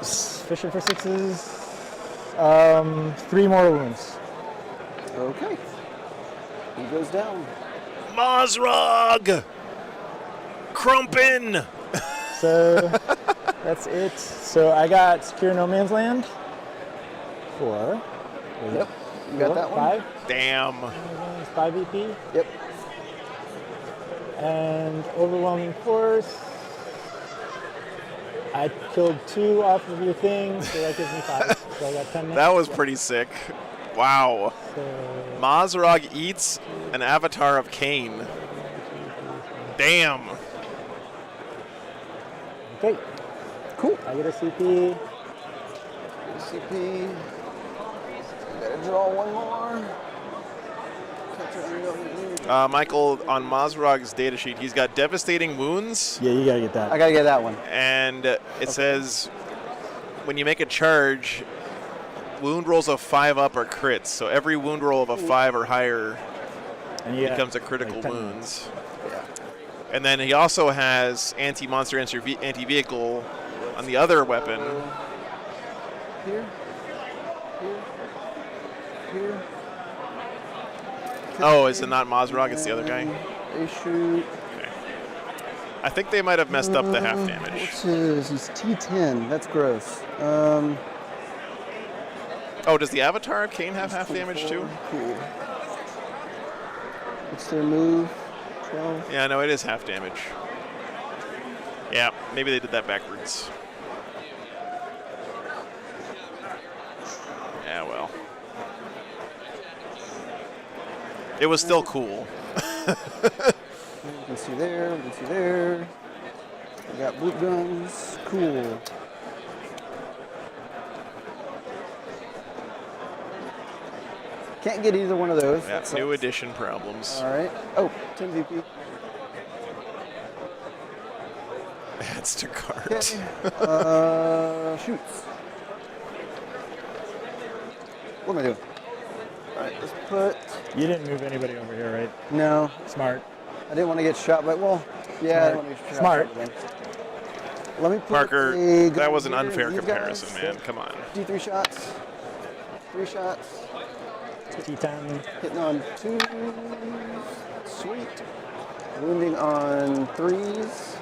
Fisher for 6s. 3 mortal wounds.
Okay. He goes down.
Mazrog! Crumpin!
So that's it. So I got Secure No Man's Land. 4.
Yep. You got that one?
5.
Damn.
5 EP.
Yep.
And Overwhelming Force. I killed 2 off of your thing, so that gives me 5. So I got 10 now.
That was pretty sick. Wow.
So
Mazrog eats an avatar of Cain. Damn.
okay.
Cool.
I get a CP.
CP. Gotta draw one more.
Michael, on Mazrog's datasheet, he's got devastating wounds.
Yeah, you gotta get that.
I gotta get that one.
And it says when you make a charge, wound rolls of 5 up are crits. So every wound roll of a 5 or higher
And you got,
becomes a critical
like, 10
wounds.
Yeah.
And then he also has anti-monster, anti-vehicle on the other weapon.
Here. Here. Here.
Oh, is it not Mazrog? It's the other guy?
They shoot.
Okay. I think they might have messed up the half damage.
What's his? He's T10. That's gross.
Oh, does the Avatar of Cain have half damage too?
Cool. What's their move? 12.
Yeah, no, it is half damage. Yeah, maybe they did that backwards. Yeah, well. It was still cool.
You can see there, we can see there. We got boot guns. Cool. Can't get either one of those.
Yeah, new edition problems.
All right. Oh, 10 VP.
Adds to cart.
Okay. Shoots. What am I doing? All right, let's put.
You didn't move anybody over here, right?
No.
Smart.
I didn't want to get shot by. Well, yeah, I didn't want to get shot.
Smart.
By them. Let me put
Parker,
a gun
that was an
here,
unfair
these
comparison,
guys.
man. Come on.
D3 shots. 3 shots.
T10.
Hitting on 2s. Sweet. Wounding on 3s.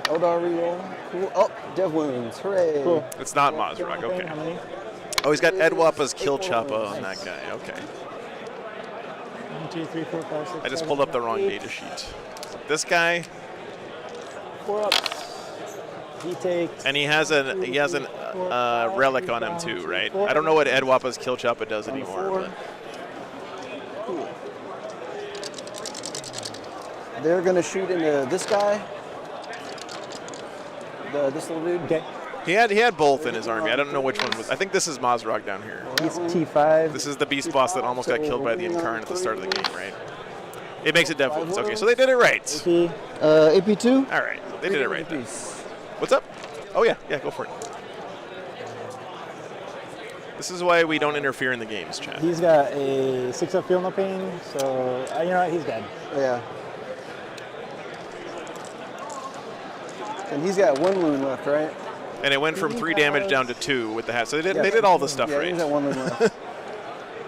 Eldar reroll. Cool. Oh, dev wounds. Hooray.
Cool.
It's not Mazrak,
How
okay.
many?
Oh, he's got Edwapa's kill choppa on that guy, okay.
1, 2, 3, 4, 5, 6.
I just pulled up the wrong data sheet. This guy,
4 ups. He takes.
and he has an relic on him too, right? I don't know what Edwapa's kill choppa does anymore. But
Cool. They're gonna shoot into this guy. This little dude.
Okay.
he had both in his army. I don't know which one was. I think this is Mazrak down here.
He's T5.
This is the beast boss that almost got killed by the Incarnate at the start of the game, right? It makes it dev wounds. Okay, so they did it right.
AP2.
All right, they did it right then. What's up? Oh yeah, go for it. This is why we don't interfere in the games, chat.
He's got a 6-up feel no pain, so you know what? He's dead.
Yeah. And he's got 1 wound left, right?
And it went from 3 damage down to 2 with the hat. So they did all the stuff right.
He's got 1 wound left.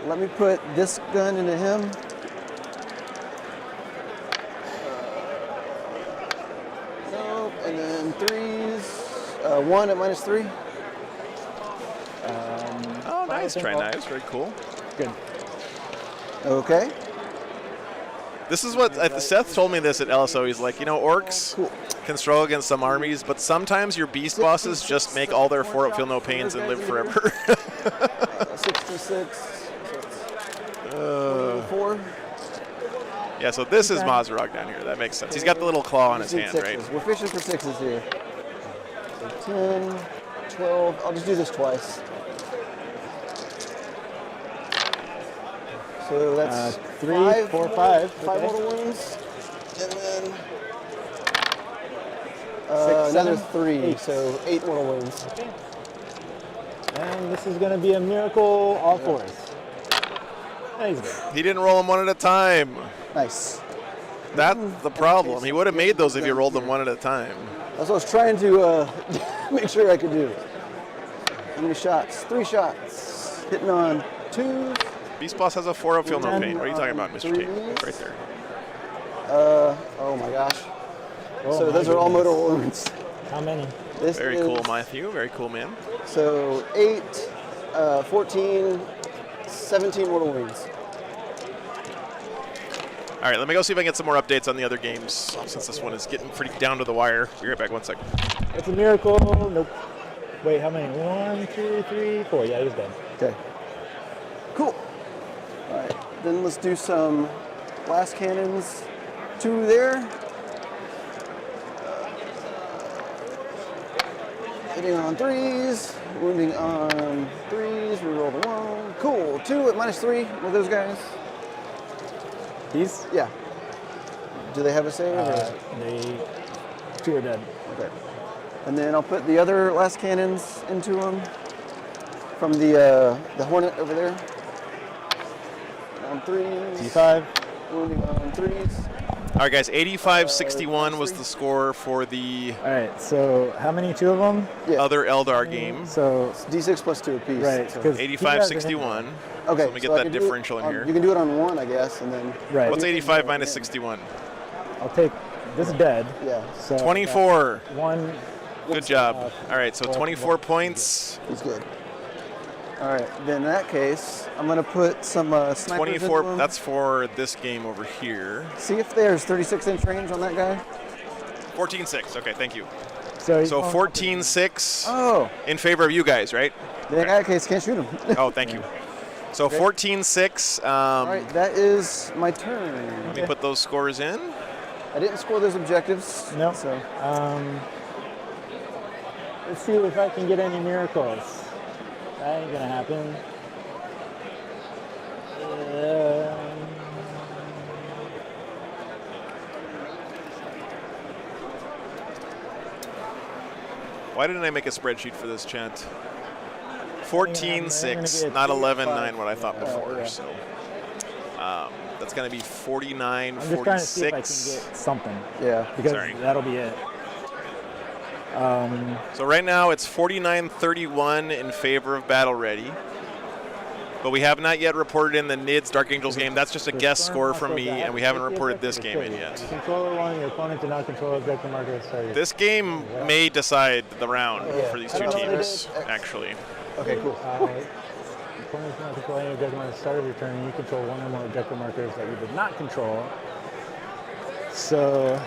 Let me put this gun into him. Nope. And then 3s. 1 at -3.
Oh, nice. Try knives. Very cool.
Good.
Okay.
This is what Seth told me this at LSO. He's like, Orks can struggle against some armies, but sometimes your beast bosses just make all their 4-up feel no pains and live forever.
66. 4.
Yeah, so this is Mazrak down here. That makes sense. He's got the little claw on his hand, right?
We're fishing for 6s here. So 10, 12. I'll just do this twice. So that's
3, 4, 5.
5
Okay.
mortal wounds. And then
6,
another
7,
3,
8.
so 8 mortal wounds.
And this is going to be a miracle, all 4s. He's good.
He didn't roll them one at a time.
Nice.
That's the problem. He would have made those if you rolled them one at a time.
That's what I was trying to make sure I could do. How many shots? 3 shots. Hitting on 2.
Beast Boss has a 4-up feel no pain. What are you talking about, Mr. T? Right there.
Oh my gosh.
Oh
So
my
those are all
goodness.
mortal wounds.
How many?
This
Very
is,
cool, Matthew. Very cool, man.
So 8, 14, 17 mortal wounds.
All right, let me go see if I can get some more updates on the other games, since this one is getting pretty down to the wire. Be right back, 1 second.
It's a miracle. Nope. Wait, how many? 1, 2, 3, 4. Yeah, he's dead.
Okay. Cool. All right, then let's do some blast cannons. 2 there. Hitting on 3s, wounding on 3s, reroll the 1. Cool, 2 at -3 with those guys.
These?
Yeah. Do they have a save? Or?
They 2 are dead.
Okay. And then I'll put the other last cannons into them from the Hornet over there. On 3s.
T5.
Wounding on 3s.
All right, guys, 85-61 was the score for the
All right, so how many? 2 of them?
Yeah.
other Eldar game.
So,
It's D6 plus 2 apiece.
right,
So.
because
85-61.
Okay.
So let me get
I
that
can do it
differential in
on-
here.
You can do it on 1, I guess, and then.
Right.
What's 85 minus 61?
I'll take this dead.
Yeah.
So
24.
1.
Good job. All right, so 24 points.
He's good. All right. Then in that case, I'm gonna put some snipers
24.
into him.
That's for this game over here.
See if there's 36-inch range on that guy.
14-6. Okay, thank you.
So,
So 14-6
Oh.
in favor of you guys, right?
Then in that case, can't shoot him.
Oh, thank you. So 14-6.
All right, that is my turn.
Let me put those scores in.
I didn't score those objectives.
No.
So
Let's see if I can get any miracles. That ain't gonna happen.
Why didn't I make a spreadsheet for this, chat? 14-6, not 11-9, what I thought before.
Yeah.
So that's going to be 49-46.
I'm just trying to see if I can get something.
Yeah.
Because
Sorry.
that'll be it.
So right now it's 49-31 in favor of Battle Ready. But we have not yet reported in the NIDS Dark Angels game. That's just a guess score from me, and we haven't reported this game in yet.
Controller one, your opponent to not control objective marker. Sorry.
This game may decide the round for these two teams, actually.
Okay, cool.
Opponent to not control any objective marker at the start of your turn. You control one or more objective markers that you did not control. So.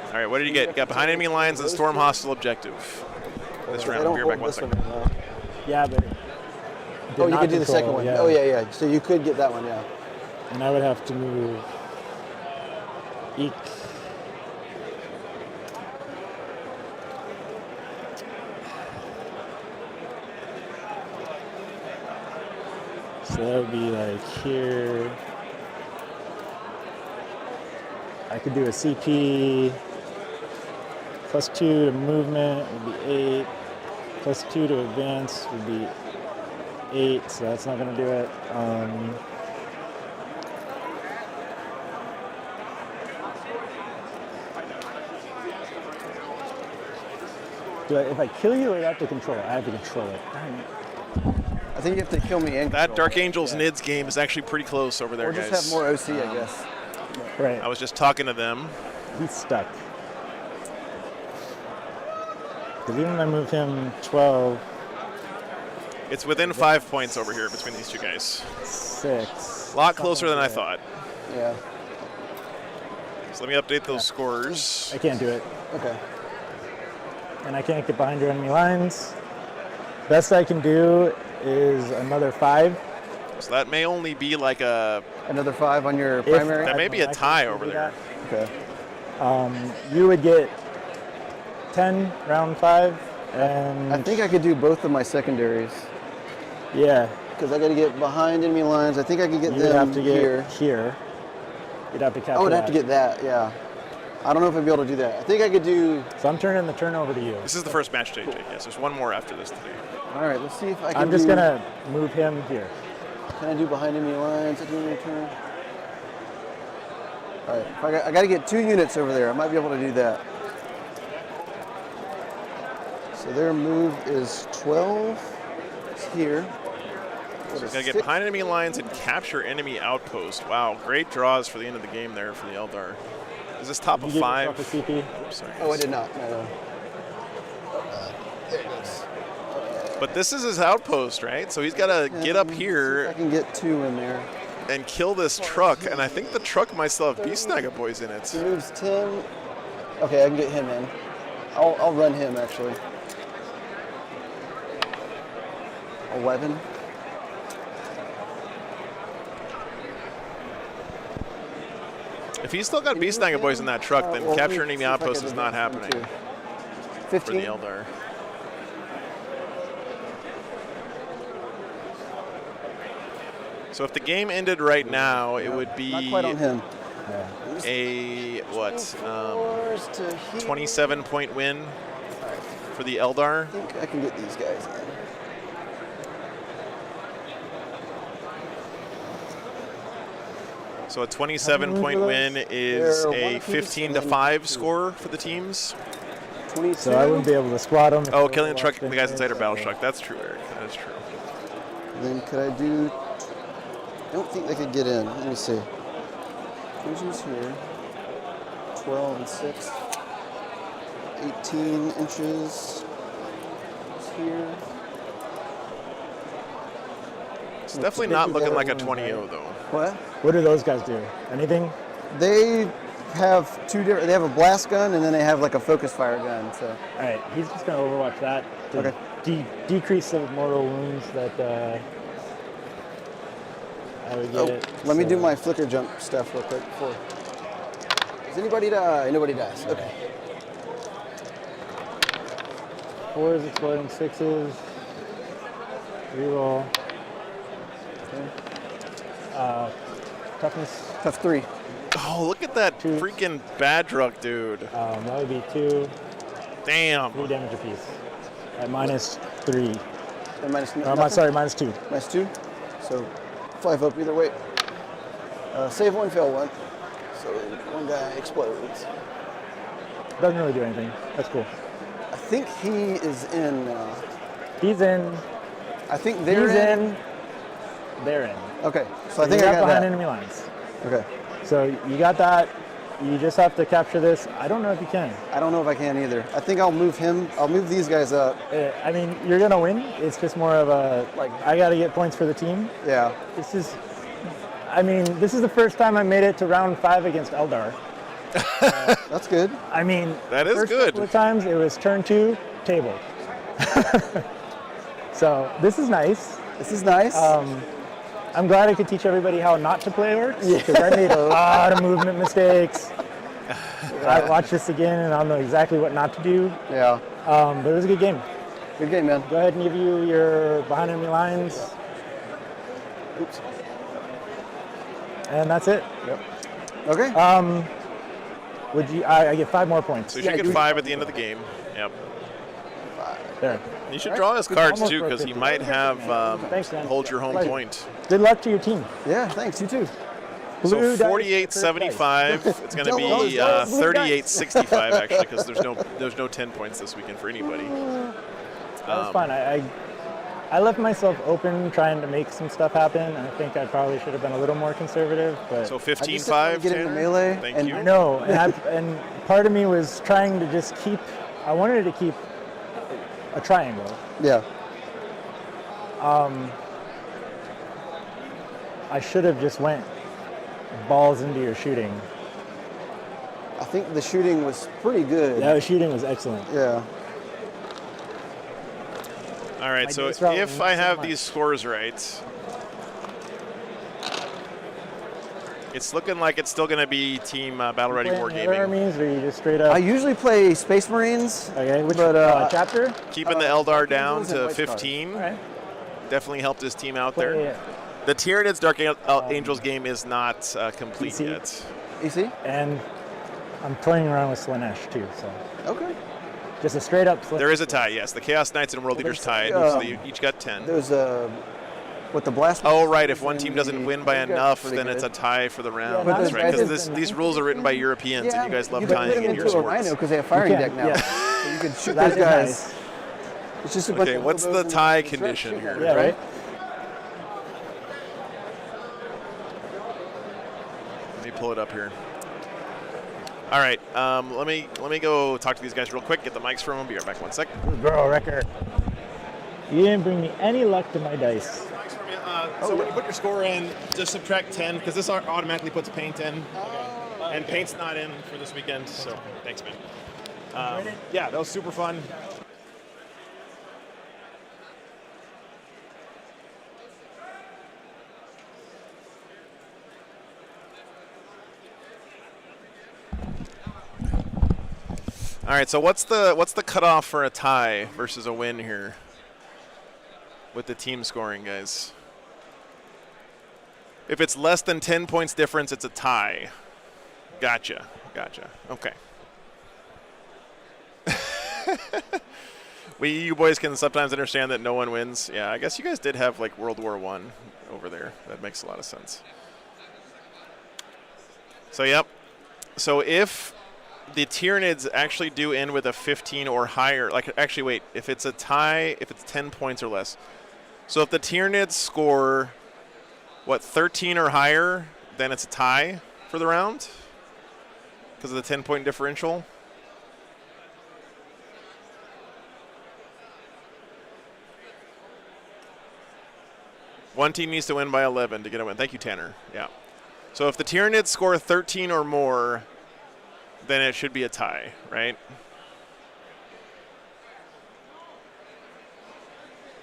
All right, what did you get? You got behind enemy lines and storm hosile objective. This round. I'll be right back 1 second.
Yeah, but.
Oh, you could do the second one. Yeah. Oh, yeah. So you could get that one, yeah.
And I would have to move Eek. So that would be like here. I could do a CP +2 to movement would be 8, +2 to advance would be 8, so that's not going to do it. If I kill you, or do I have to control it? I have to control it.
I think you have to kill me and
that Dark Angels NIDS game is actually pretty close over there,
or just
guys.
have more OC, I guess.
Right.
I was just talking to them.
He's stuck. Because even when I move him 12...
It's within 5 points over here between these two guys.
6.
A lot closer than I thought.
Yeah.
So let me update those scores.
I can't do it.
Okay.
And I can't get behind your enemy lines. Best I can do is another 5.
So that may only be like
another 5 on your primary?
That may be a tie over there.
Okay.
You would get 10 round 5. And
I think I could do both of my secondaries.
Yeah.
Because I got to get behind enemy lines. I think I could get
You'd
them
have to get
here.
You'd have to capture
I would have to get that, yeah. I don't know if I'd be able to do that. I think I could do...
So I'm turning the turn over to you.
This is the first match, JJ. Yes, there's one more after this today.
All right, let's see if I can
I'm just going to move him here.
Can I do behind enemy lines at the end of the turn? All right, I got to get 2 units over there. I might be able to do that. So their move is 12. It's here.
So he's got to get behind enemy lines and capture enemy outpost. Wow, great draws for the end of the game there for the Eldar. Is this top of 5? Oops, sorry.
Oh, I did not. No. There it is.
But this is his outpost, right? So he's got to get up here.
I can get 2 in there.
And kill this truck. And I think the truck might still have Beast Snagga boys in it.
He moves 10. Okay, I can get him in. I'll run him, actually. 11.
If he's still got Beast Snagga boys in that truck, then capturing the outpost is not happening
15.
for the Eldar. So if the game ended right now, it would be
Not quite on him.
a, 27-point win for the Eldar.
I think I can get these guys in.
So a 27-point win is a 15-5 score for the teams.
22.
So I wouldn't be able to squat him.
Oh, killing the truck, the guys inside are battle truck. That's true, Eric. That is true.
Then could I do... I don't think they could get in. Let me see. Inches here. 12 and 6. 18 inches here.
It's definitely not looking like a 20-0 though.
What?
What do those guys do? Anything?
They have 2 different. They have a blast gun and then they have like a focus fire gun. So.
All right, he's just gonna overwatch that to decrease the mortal wounds that I would
Oh,
get.
let me do my flicker jump stuff real quick before. Does anybody die? Nobody dies. Okay.
4s, exploding 6s. Reroll.
Okay.
Toughness.
Tough 3.
Oh, look at that freaking bad truck, dude.
That would be 2.
Damn.
3 damage apiece. At -3.
And minus
sorry, -2.
-2. So 5 up either way. Save 1, fail 1. So 1 guy explodes.
Doesn't really do anything. That's cool.
I think he is in.
He's in.
I think they're
He's in. They're in.
Okay, so I think
you
I got
behind
that.
enemy lines.
Okay.
So you got that. You just have to capture this. I don't know if you can.
I don't know if I can either. I think I'll move him. I'll move these guys up.
I mean, you're gonna win. It's just more of a like I got to get points for the team.
Yeah.
This is. I mean, this is the first time I made it to round 5 against Eldar.
That's good.
I mean,
that is
first
good.
Couple of times it was turn 2, table. So this is nice.
This is nice.
I'm glad I could teach everybody how not to play Orks because I made a lot of movement mistakes. I watch this again and I'll know exactly what not to do.
Yeah.
But it was a good game.
Good game, man.
Go ahead and give you your behind enemy lines.
Oops.
And that's it.
Yep. Okay.
Would you? I get 5 more points.
So you should get 5 at the end of the game. Yep.
There.
You should draw his cards
Almost
too,
broke
because he
50.
might have
Thanks, man.
hold your home
Pleasure.
point.
Good luck to your team.
Yeah, thanks. You too.
Blue
So
dice,
48-75. It's going to be
Double those dice.
38-65 actually, because there's no 10 points this weekend for anybody.
That was fun. I left myself open trying to make some stuff happen. I think I probably should have been a little more conservative. But
So
I just didn't
15-5.
wanna get into
Tanner?
melee.
Thank
and
you.
I know, and part of me was trying to just keep. I wanted to keep a triangle.
Yeah.
I should have just went balls into your shooting.
I think the shooting was pretty good.
That shooting was excellent.
Yeah.
All right,
My
so
dice roll
if
means
I
so
have
much.
these scores right, it's looking like it's still going to be Team Battle Ready
Playing the other
Wargaming.
armies, or you just straight up?
I usually play Space Marines.
Okay, which
but,
chapter?
Keeping the Eldar down
Angels and
to
White Stars.
15.
All right.
Definitely helped his team out
Play
there.
it.
The Tyranids Dark Angels game is not complete
EC?
yet.
EC?
And I'm toying around with Slanesh too, so
Okay.
just a straight up.
There is a tie, yes. The Chaos Knights and World
Well,
Leaders
there's,
tied, so they each got 10.
There's with the blast.
Oh, right. If one team doesn't win by
Those guys are
enough,
pretty
then it's a
good.
tie for the round.
but
That's
those
right,
guys
because
have
these rules are written by Europeans, and you guys love
you can
tying
put them
in
into
your
a
sports.
rhino because they have firing
You
deck
can,
now.
yeah.
So you can shoot
That
those
is
guys.
nice.
It's just a bunch
Okay,
of
what's the
hobos
tie
and
condition
shooting
here?
at
Yeah,
them.
right.
Let me pull it up here. All right, let me go talk to these guys real quick. Get the mics from them. Be right back. 1 sec.
Girl wrecker. You didn't bring me any luck to my dice.
So when you put your score in, just subtract 10 because this automatically puts paint in, and paint's not in for this weekend. So thanks, man. Yeah, that was super fun.
All right, so what's the cutoff for a tie versus a win here with the team scoring, guys? If it's less than 10 points difference, it's a tie. Gotcha. Okay. You boys can sometimes understand that no one wins. Yeah, I guess you guys did have like World War I over there. That makes a lot of sense. So, yep. So if the Tyranids actually do end with a 15 or higher, like actually wait, if it's a tie, if it's 10 points or less. So if the Tyranids score, 13 or higher, then it's a tie for the round because of the 10-point differential. One team needs to win by 11 to get a win. Thank you, Tanner. Yeah. So if the Tyranids score 13 or more, then it should be a tie, right?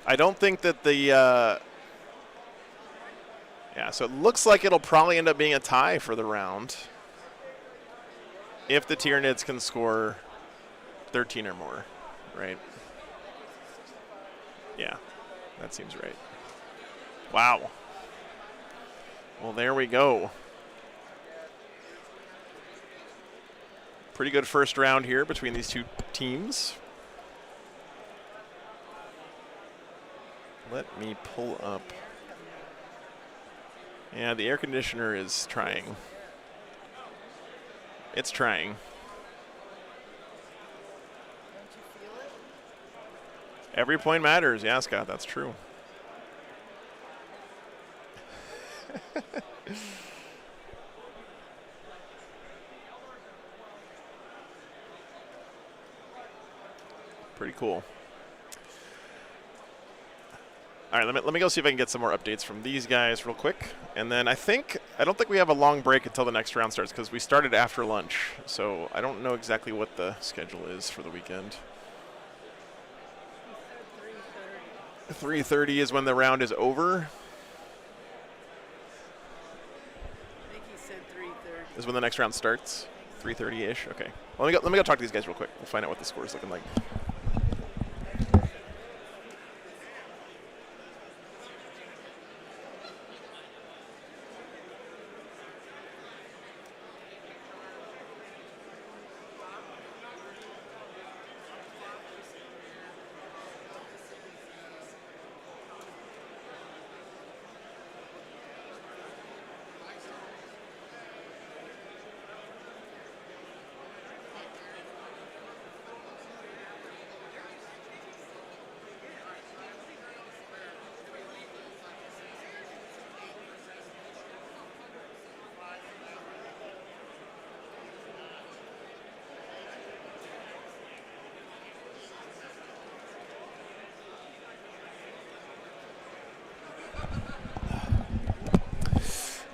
I don't think that the Yeah, so it looks like it'll probably end up being a tie for the round if the Tyranids can score 13 or more, right? Yeah, that seems right. Wow. Well, there we go. Pretty good first round here between these two teams. Let me pull up. Yeah, the air conditioner is trying. It's trying. Every point matters. Yeah, Scott, that's true. Pretty cool. All right, let me go see if I can get some more updates from these guys real quick. And then I don't think we have a long break until the next round starts because we started after lunch. So I don't know exactly what the schedule is for the weekend. 3:30 is when the round is over.
I think he said 3:30.
Is when the next round starts. 3:30-ish. Okay. Well, let me go talk to these guys real quick. We'll find out what the score is looking like.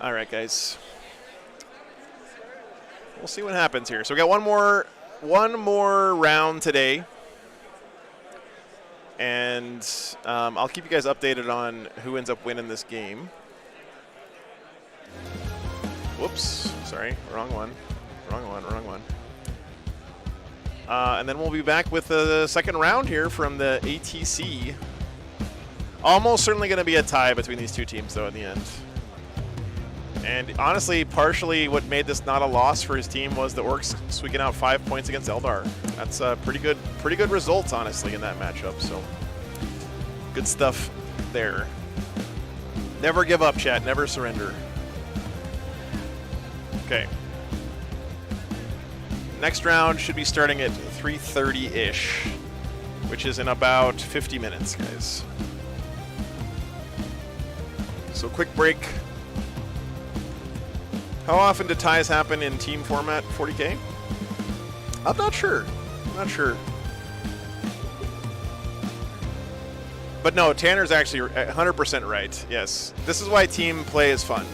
All right, guys. We'll see what happens here. So we got one more round today, and I'll keep you guys updated on who ends up winning this game. Whoops, sorry, wrong one. And then we'll be back with the second round here from the ATC. Almost certainly going to be a tie between these two teams, though, in the end. And honestly, partially what made this not a loss for his team was the Orks squeaking out 5 points against Eldar. That's a pretty good results, honestly, in that matchup. So good stuff there. Never give up, chat. Never surrender. Okay. Next round should be starting at 3:30-ish, which is in about 50 minutes, guys. So quick break. How often do ties happen in team format 40K? I'm not sure. But no, Tanner's actually 100% right. Yes. This is why team play is fun.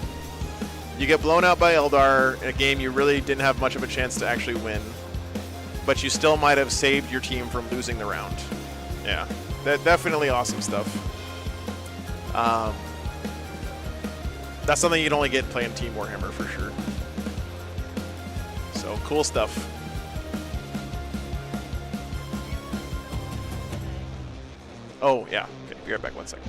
You get blown out by Eldar in a game you really didn't have much of a chance to actually win, but you still might have saved your team from losing the round. Yeah. Definitely awesome stuff. That's something you'd only get playing Team Warhammer for sure. So cool stuff. Oh yeah, okay, be right back 1 second.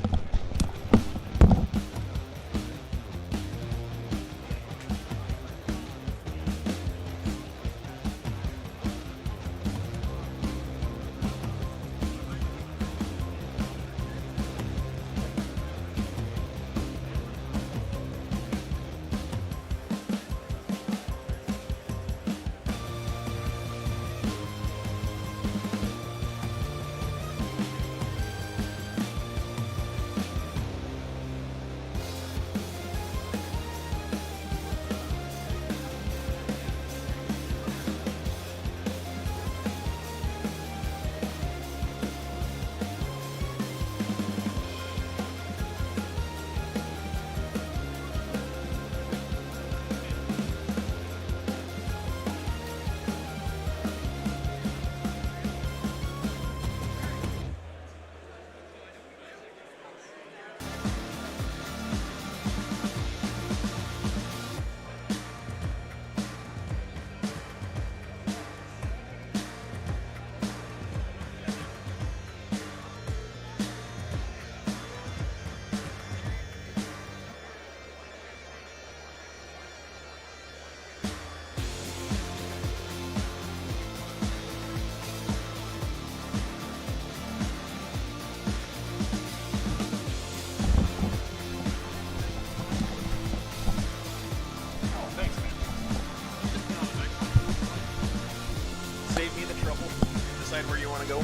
want to go.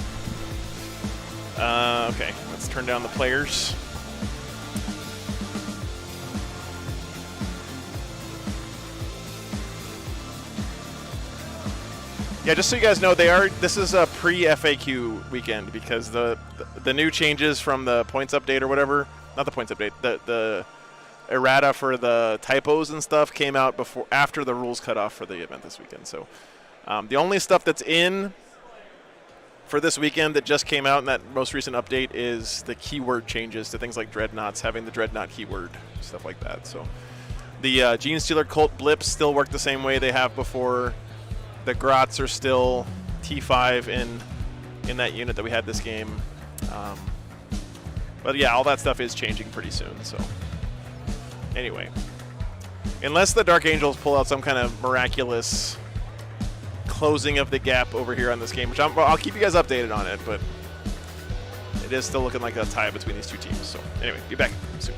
Okay, let's turn down the players. Yeah, just so you guys know, this is a pre-FAQ weekend because the new changes from the points update or whatever, not the points update, the errata for the typos and stuff came out after the rules cut off for the event this weekend. So the only stuff that's in for this weekend that just came out in that most recent update is the keyword changes to things like dreadnoughts, having the dreadnought keyword, stuff like that. So the Gene Stealer Cult blips still work the same way they have before. The Grots are still T5 in that unit that we had this game. But yeah, all that stuff is changing pretty soon. So anyway, unless the Dark Angels pull out some kind of miraculous closing of the gap over here on this game, which I'll keep you guys updated on it, but it is still looking like a tie between these two teams. So anyway, be back soon.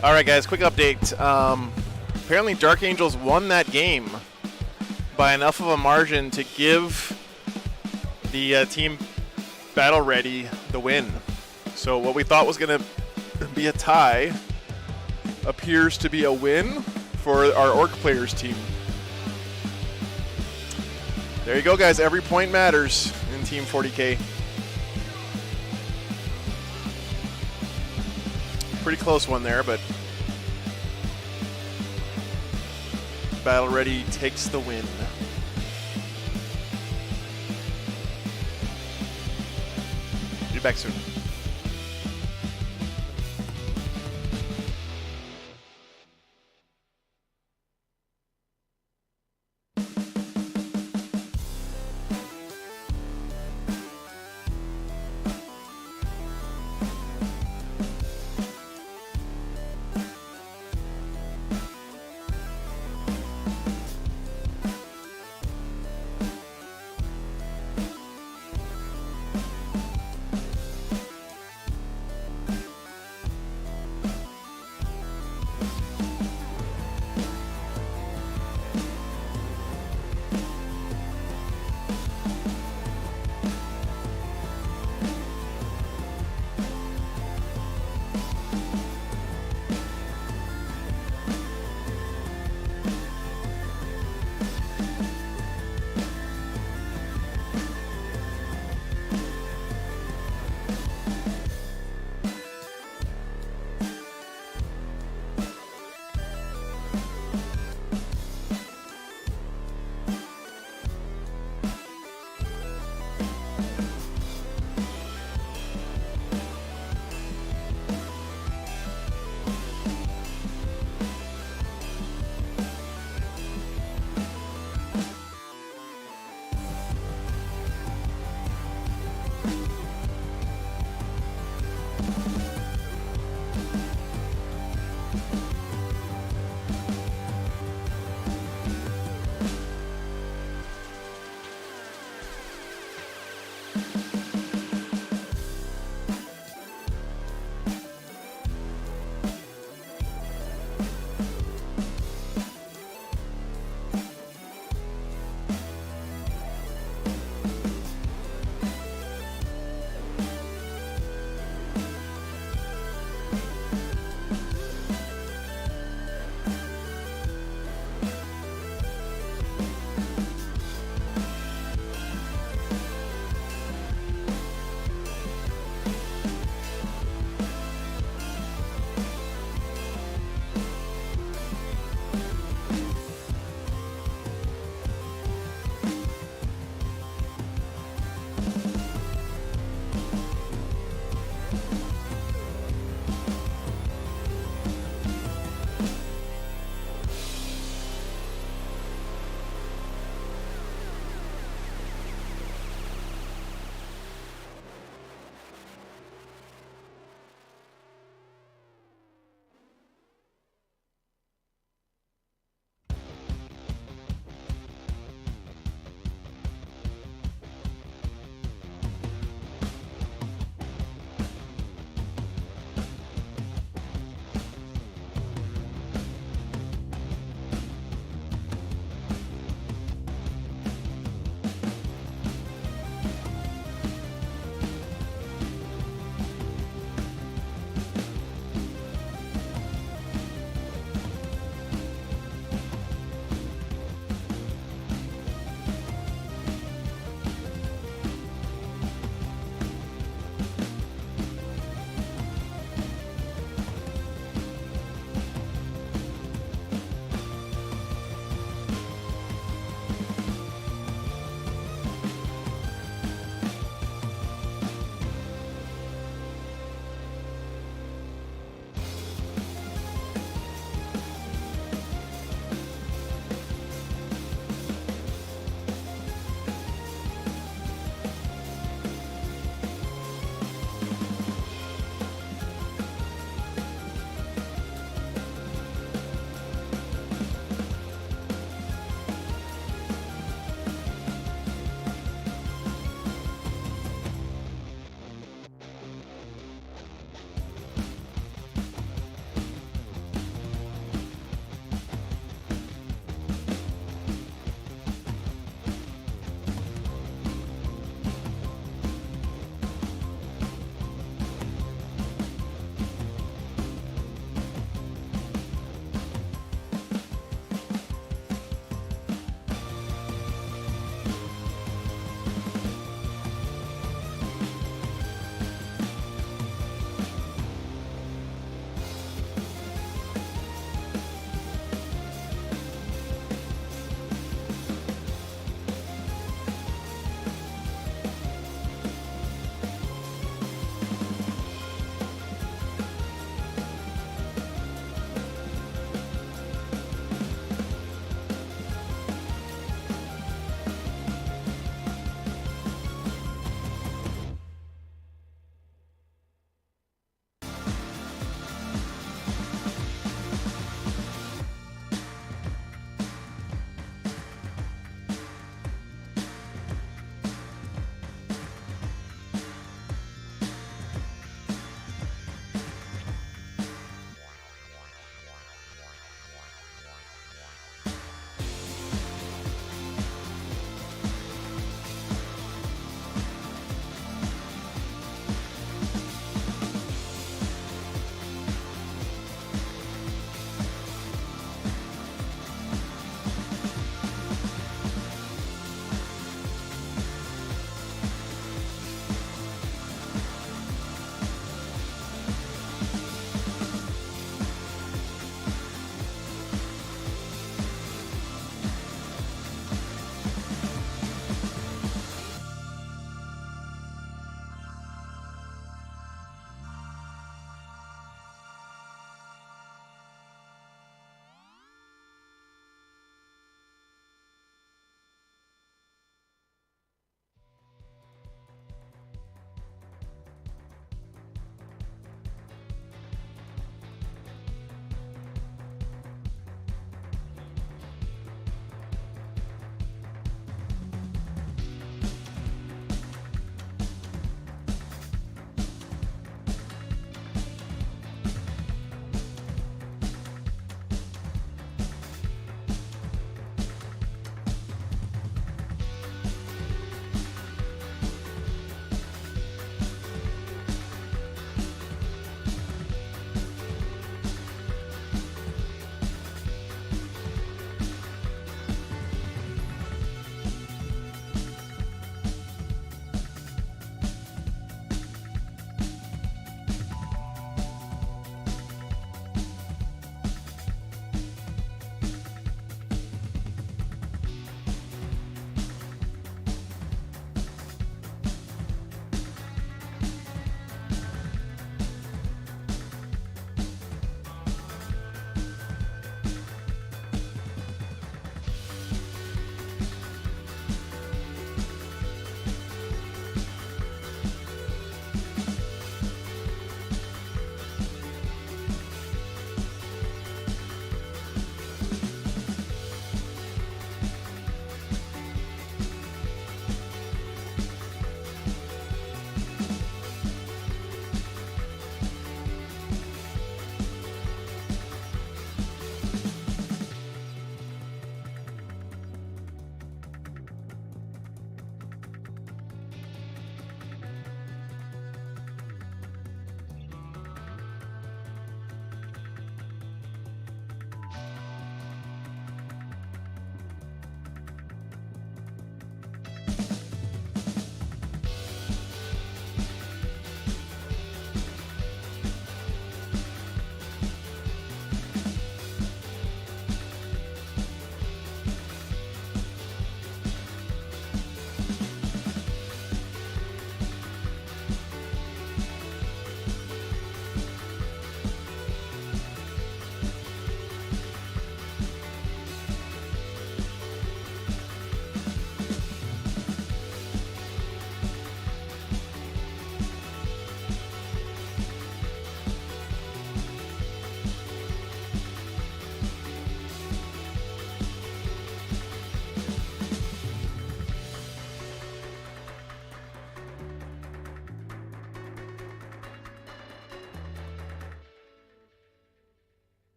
All right, guys, quick update. Apparently Dark Angels won that game by enough of a margin to give the team Battle Ready the win. So what we thought was going to be a tie appears to be a win for our Orc players team. There you go, guys. Every point matters in Team 40K. Pretty close one there, but Battle Ready takes the win. Be back soon.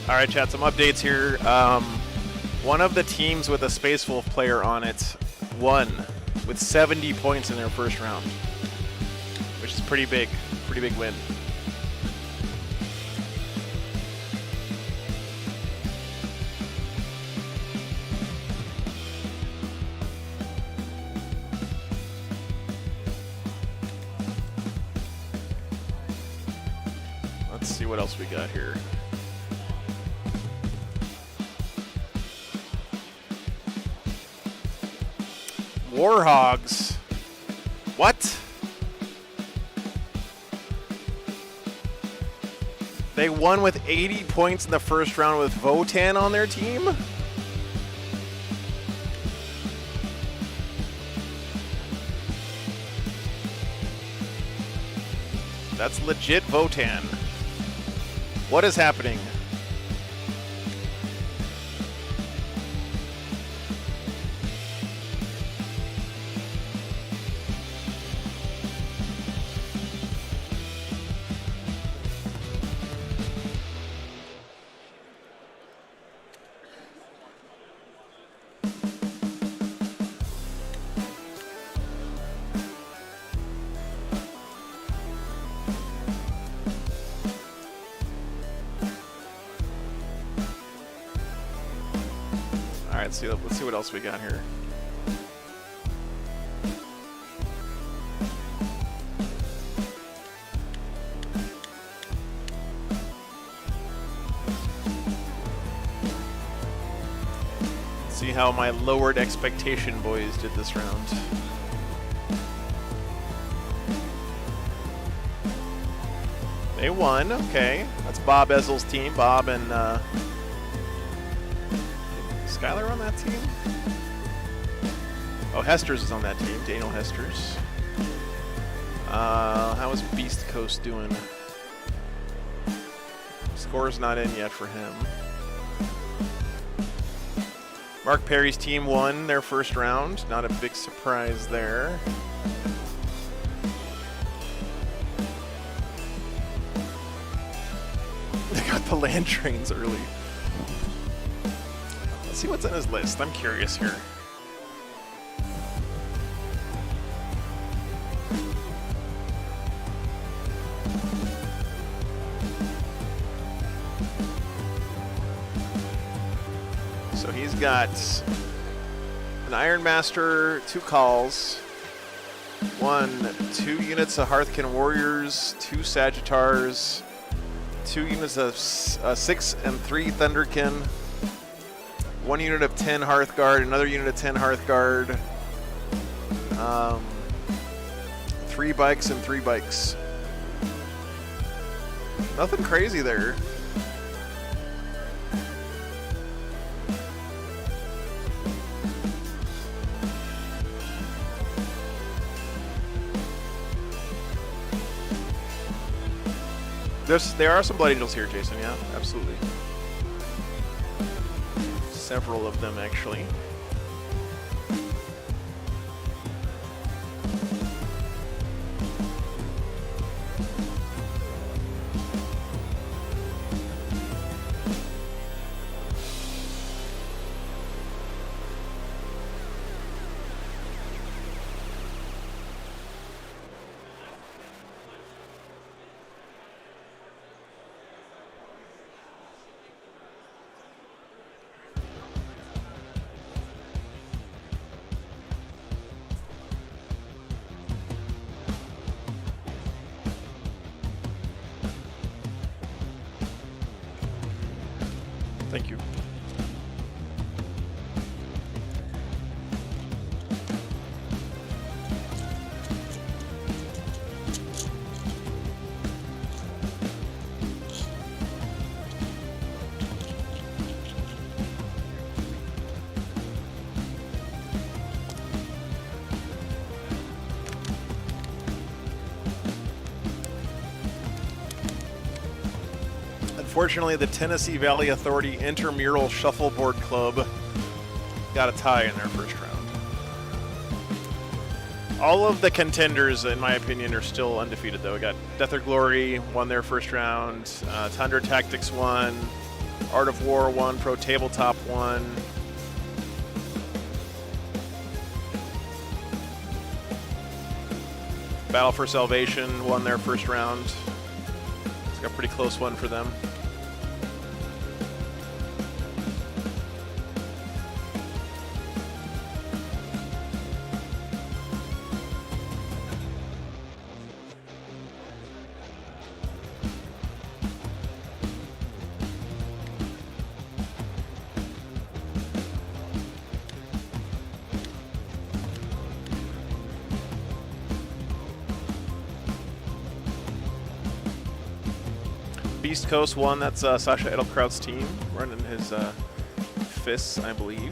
All right, chat, some updates here. One of the teams with a Space Wolf player on it won with 70 points in their first round, which is pretty big win. Let's see what else we got here. Warhogs. What? They won with 80 points in the first round with Votan on their team? That's legit Votan. What is happening? Let's see what else we got here. See how my lowered expectation boys did this round. They won, okay. That's Bob Ezel's team. Bob and Skylar on that team? Oh, Hester's is on that team. Daniel Hester's. How is Beast Coast doing? Score's not in yet for him. Mark Perry's team won their first round. Not a big surprise there. They got the land trains early. Let's see what's on his list. I'm curious here. So he's got an Iron Master, 2 calls, 2 units of Hearthkin Warriors, 2 Sagittars, 2 units of 6 and 3 Thunderkin, 1 unit of 10 Hearthguard, another unit of 10 Hearthguard, 3 bikes and 3 bikes. Nothing crazy there. There are some Blood Angels here, Jason, yeah, absolutely. Several of them, actually. Thank you. Unfortunately, the Tennessee Valley Authority Intramural Shuffleboard Club got a tie in their first round. All of the contenders, in my opinion, are still undefeated, though. We got Death or Glory won their first round. Tundra Tactics won. Art of War 1, Pro Tabletop 1. Battle for Salvation won their first round. It's got a pretty close one for them. Beast Coast won. That's Sasha Edelkraut's team, running his fists, I believe.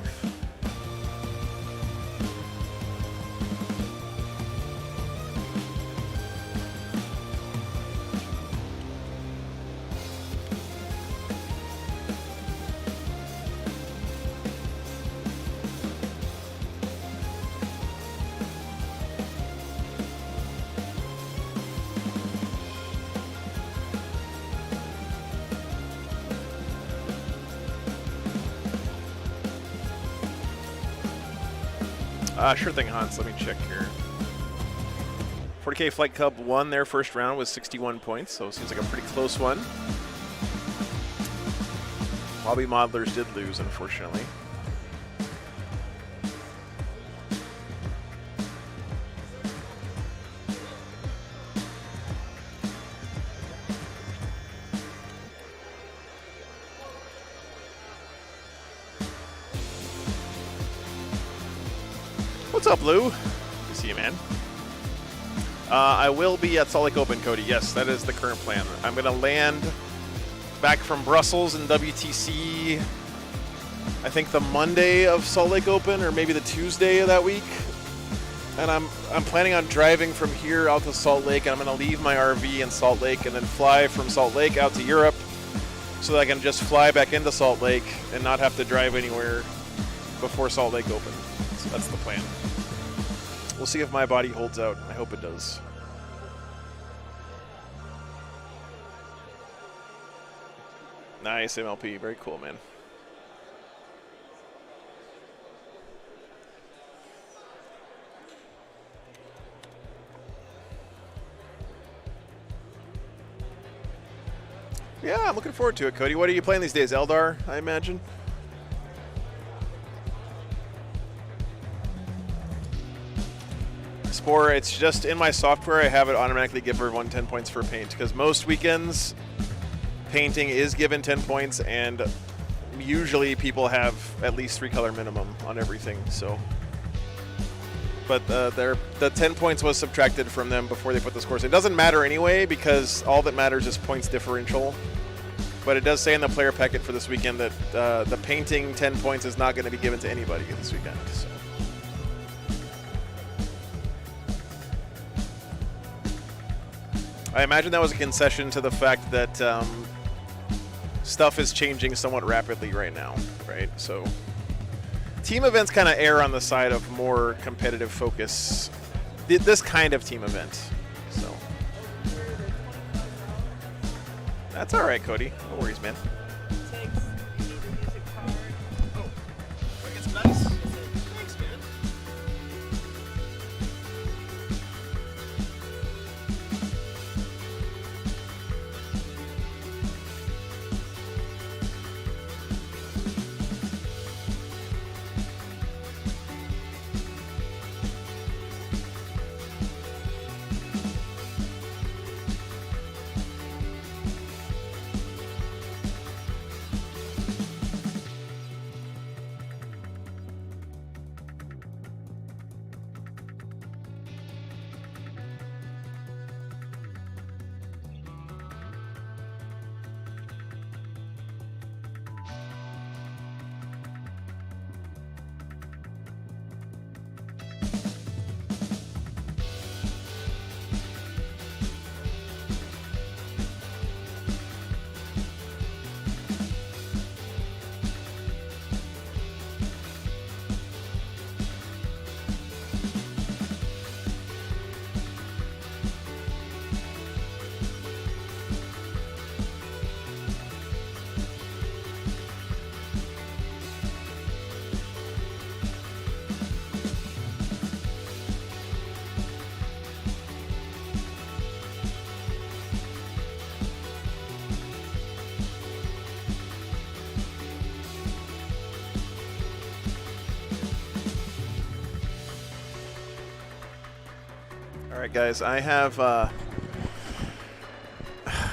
Sure thing, Hans. Let me check here. 40K Flight Club won their first round with 61 points, so it seems like a pretty close one. Hobby Modelers did lose, unfortunately. What's up, Lou? Good to see you, man. I will be at Salt Lake Open, Cody. Yes, that is the current plan. I'm going to land back from Brussels in WTC, I think the Monday of Salt Lake Open, or maybe the Tuesday of that week. And I'm planning on driving from here out to Salt Lake, and I'm going to leave my RV in Salt Lake and then fly from Salt Lake out to Europe so that I can just fly back into Salt Lake and not have to drive anywhere before Salt Lake Open. So that's the plan. We'll see if my body holds out. I hope it does. Nice, MLP. Very cool, man. Yeah, I'm looking forward to it, Cody. What are you playing these days? Eldar, I imagine? Spore, it's just in my software. I have it automatically give everyone 10 points for paint, because most weekends painting is given 10 points, and usually people have at least 3 color minimum on everything. So, but the 10 points was subtracted from them before they put the scores in. It doesn't matter anyway, because all that matters is points differential. But it does say in the player packet for this weekend that the painting 10 points is not going to be given to anybody this weekend. So. I imagine that was a concession to the fact that stuff is changing somewhat rapidly right now, right? So team events kind of err on the side of more competitive focus. This kind of team event. So that's all right, Cody. No worries, man. All right, guys, I have,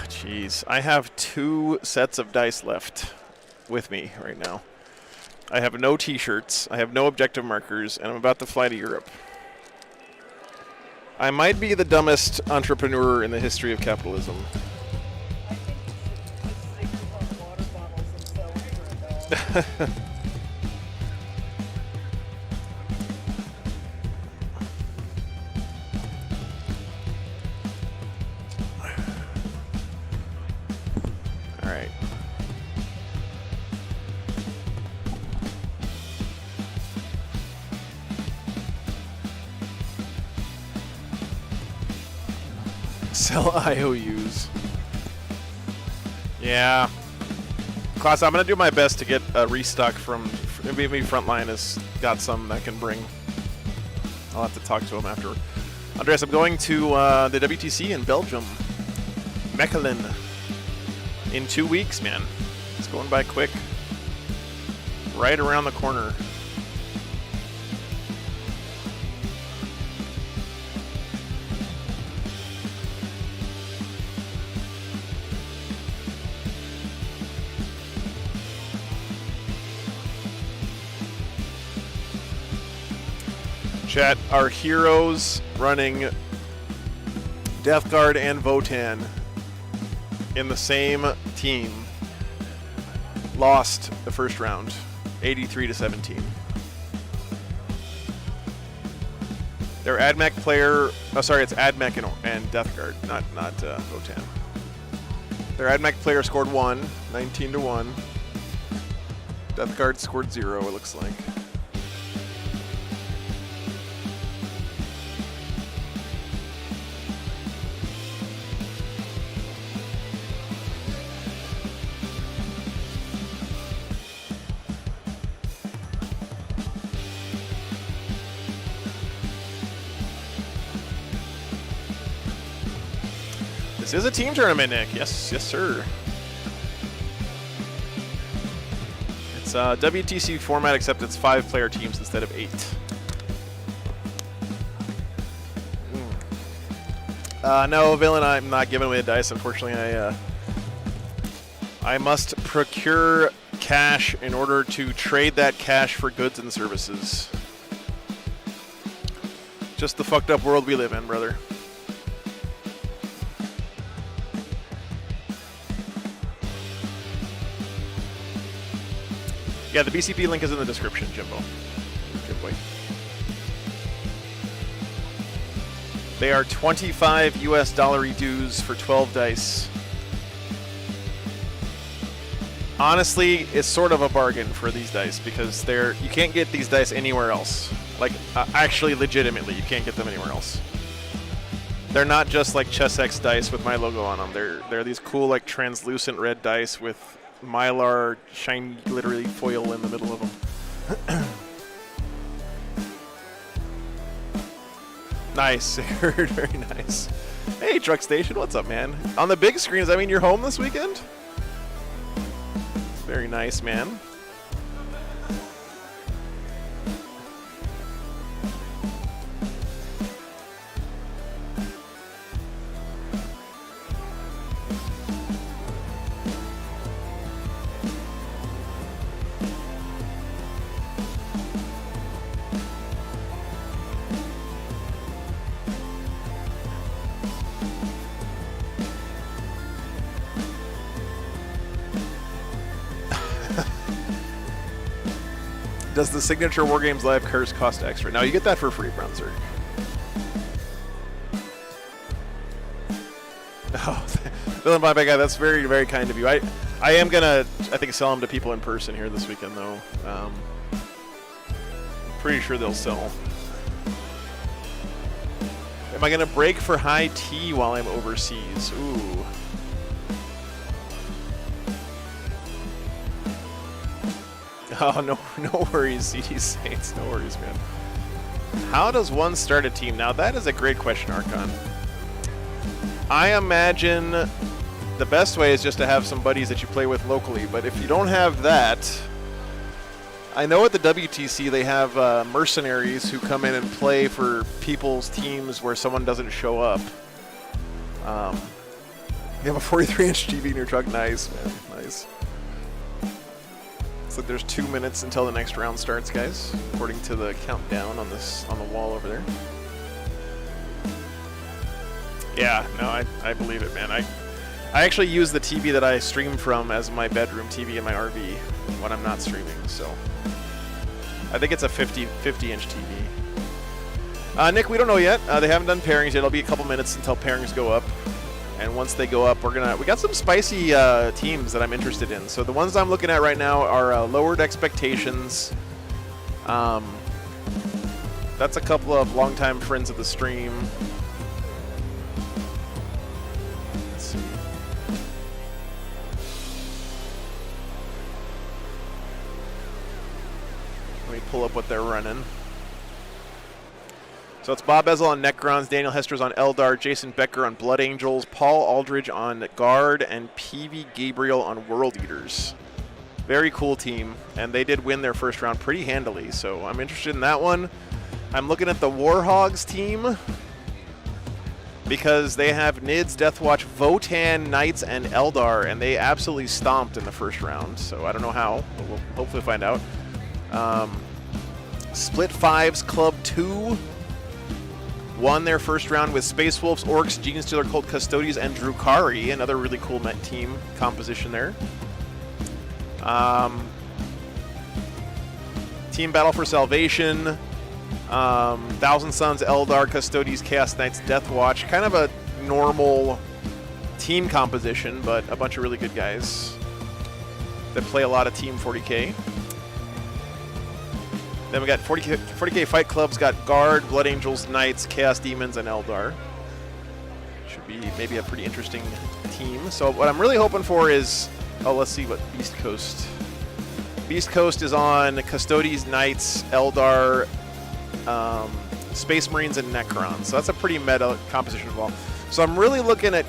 jeez, I have 2 sets of dice left with me right now. I have no T-shirts, I have no objective markers, and I'm about to fly to Europe. I might be the dumbest entrepreneur in the history of capitalism. All right. Sell IOUs. Yeah. Klaus, I'm going to do my best to get a restock from... Maybe Frontline has got some that can bring. I'll have to talk to him after. Andreas, I'm going to the WTC in Belgium. Mechelen. In 2 weeks, man. It's going by quick. Right around the corner. Chat, our heroes running Death Guard and Votan in the same team lost the first round, 83-17. Their AdMech player, oh sorry, it's AdMech and Death Guard, not Votan. Their AdMech player scored 1, 19-1. Death Guard scored 0, it looks like. This is a team tournament, Nick. Yes, sir. It's a WTC format, except it's 5-player teams instead of 8. No, Villain, I'm not giving away the dice. Unfortunately, I must procure cash in order to trade that cash for goods and services. Just the fucked up world we live in, brother. Yeah, the BCP link is in the description, Jimbo. Good boy. They are 25 US dollar dues for 12 dice. Honestly, it's sort of a bargain for these dice because you can't get these dice anywhere else. Like, actually, legitimately, you can't get them anywhere else. They're not just like ChessX dice with my logo on them. They're these cool, like, translucent red dice with Mylar shiny glittery foil in the middle of them. Nice. Very nice. Hey, Truck Station, what's up, man? On the big screen, does that mean you're home this weekend? Very nice, man. Does the signature Wargames Live curse cost extra? No, you get that for free, Brownsir. Oh, Villain Buyback Guy, that's very, very kind of you. I am gonna, I think, sell them to people in person here this weekend, though. I'm pretty sure they'll sell. Am I gonna break for high tea while I'm overseas? Ooh. Oh, no worries, CD Saints. No worries, man. How does one start a team? Now, that is a great question, Archon. I imagine the best way is just to have some buddies that you play with locally, but if you don't have that, I know at the WTC they have mercenaries who come in and play for people's teams where someone doesn't show up. You have a 43-inch TV in your truck. Nice, man. Nice. Looks like there's 2 minutes until the next round starts, guys, according to the countdown on the wall over there. Yeah, no, I believe it, man. I actually use the TV that I stream from as my bedroom TV in my RV when I'm not streaming, so I think it's a 50-inch TV. Nick, we don't know yet. They haven't done pairings yet. It'll be a couple minutes until pairings go up. And once they go up, we got some spicy teams that I'm interested in. So the ones I'm looking at right now are Lowered Expectations. That's a couple of longtime friends of the stream. Let's see. Let me pull up what they're running. So it's Bob Ezel on Necrons, Daniel Hester's on Eldar, Jason Becker on Blood Angels, Paul Aldridge on Guard, and PV Gabriel on World Eaters. Very cool team, and they did win their first round pretty handily, so I'm interested in that one. I'm looking at the Warhogs team because they have Nids, Deathwatch, Votan, Knights, and Eldar, and they absolutely stomped in the first round, so I don't know how, but we'll hopefully find out. Split Fives Club 2 won their first round with Space Wolves, Orks, Genestealer, Cult Custodes, and Drukhari, another really cool team composition there. Team Battle for Salvation, Thousand Sons, Eldar, Custodes, Chaos Knights, Deathwatch. Kind of a normal team composition, but a bunch of really good guys that play a lot of Team 40K. Then we got 40K Fight Club's got Guard, Blood Angels, Knights, Chaos Demons, and Eldar. Should be maybe a pretty interesting team. So what I'm really hoping for is, let's see what Beast Coast. Beast Coast is on Custodes, Knights, Eldar, Space Marines, and Necrons. So that's a pretty meta composition of all. So I'm really looking at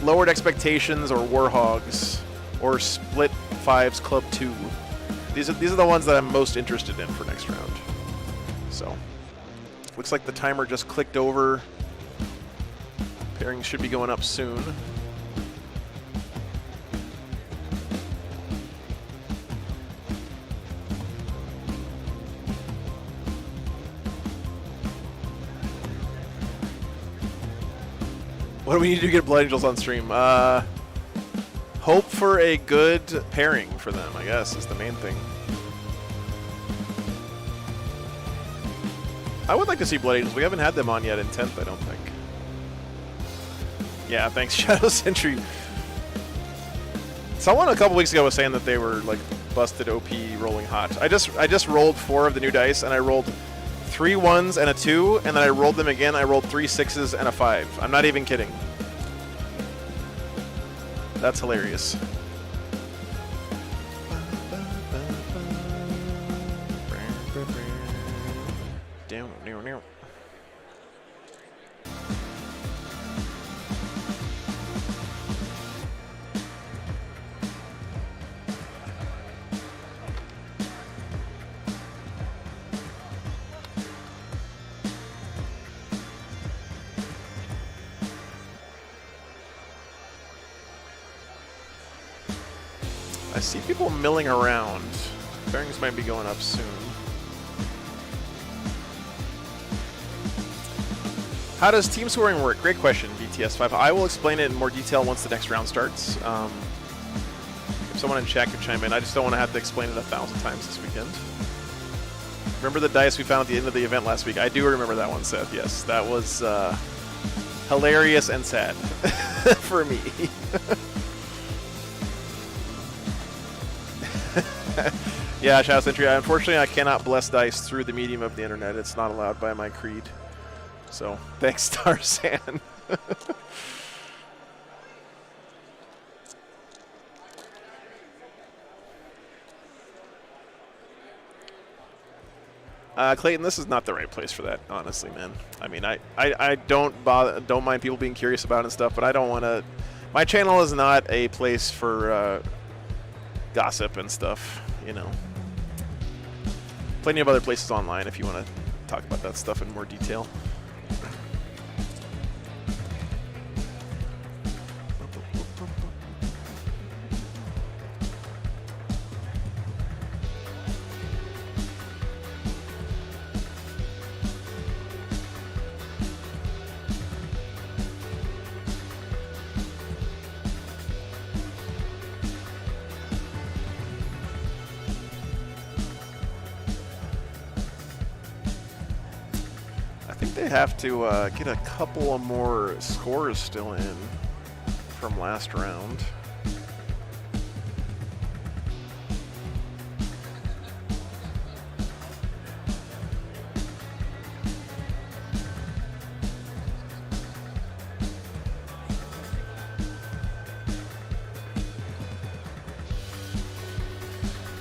Lowered Expectations or Warhogs or Split Fives Club 2. These are the ones that I'm most interested in for next round. So, looks like the timer just clicked over. Pairings should be going up soon. What do we need to do to get Blood Angels on stream? Hope for a good pairing for them, I guess, is the main thing. I would like to see Blood Angels. We haven't had them on yet in 10th, I don't think. Yeah, thanks, Shadow Sentry. Someone a couple weeks ago was saying that they were like busted OP rolling hot. I just rolled 4 of the new dice, and I rolled 3 1s and a 2, and then I rolled them again. I rolled 3 6s and a 5. I'm not even kidding. That's hilarious. I see people milling around. Bearings might be going up soon. How does team scoring work? Great question, BTS5. I will explain it in more detail once the next round starts. If someone in chat could chime in, I just don't want to have to explain it 1,000 times this weekend. Remember the dice we found at the end of the event last week? I do remember that one, Seth. Yes, that was hilarious and sad for me. Yeah, Shadow Sentry. Unfortunately, I cannot bless dice through the medium of the internet. It's not allowed by my creed. So, thanks, Tarzan. Clayton, this is not the right place for that, honestly, man. I mean, I don't mind people being curious about it and stuff, but I don't want to. My channel is not a place for gossip and stuff, you know. Plenty of other places online if you want to talk about that stuff in more detail. They have to get a couple of more scores still in from last round.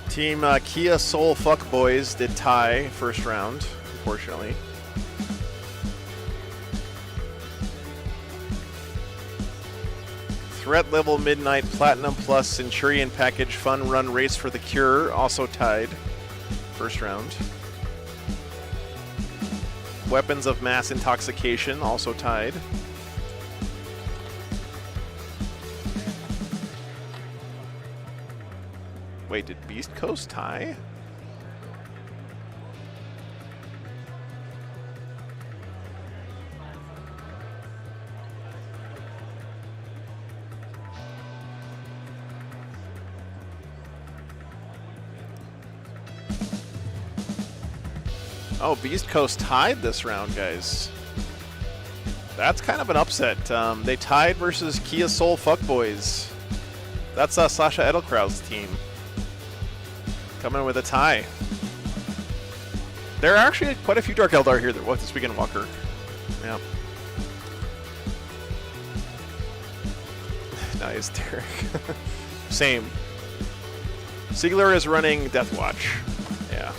Team Kia Soul Fuckboys did tie first round, unfortunately. Threat Level Midnight Platinum Plus Centurion Package Fun Run Race for the Cure also tied first round. Weapons of Mass Intoxication also tied. Wait, did Beast Coast tie? Oh, Beast Coast tied this round, guys. That's kind of an upset. They tied versus Kia Soul Fuckboys. That's Sasha Edelkraut's team. Coming with a tie. There are actually quite a few Dark Eldar here that walked this weekend, Walker. Yeah. Nice, Derek. Same. Siegler is running Death Watch. Yeah.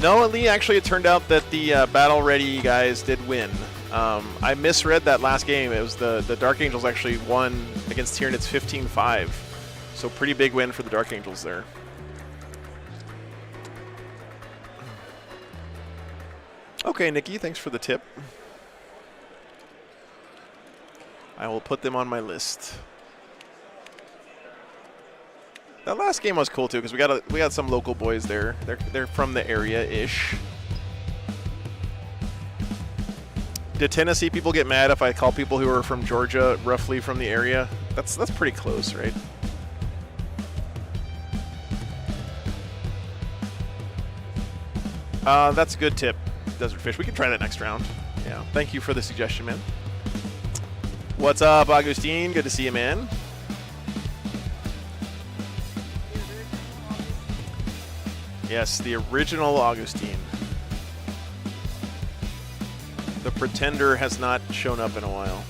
No, Lee, actually it turned out that the Battle Ready guys did win. I misread that last game. It was the Dark Angels actually won against Tyranids 15-5. So pretty big win for the Dark Angels there. Okay, Nikki, thanks for the tip. I will put them on my list. That last game was cool too because we got some local boys there. They're from the area-ish. Did Tennessee people get mad if I call people who are from Georgia roughly from the area? That's pretty close, right? That's a good tip, Desert Fish. We can try that next round. Yeah. Thank you for the suggestion, man. What's up, Augustine? Good to see you, man. Yes, the original Augustine. The Pretender has not shown up in a while.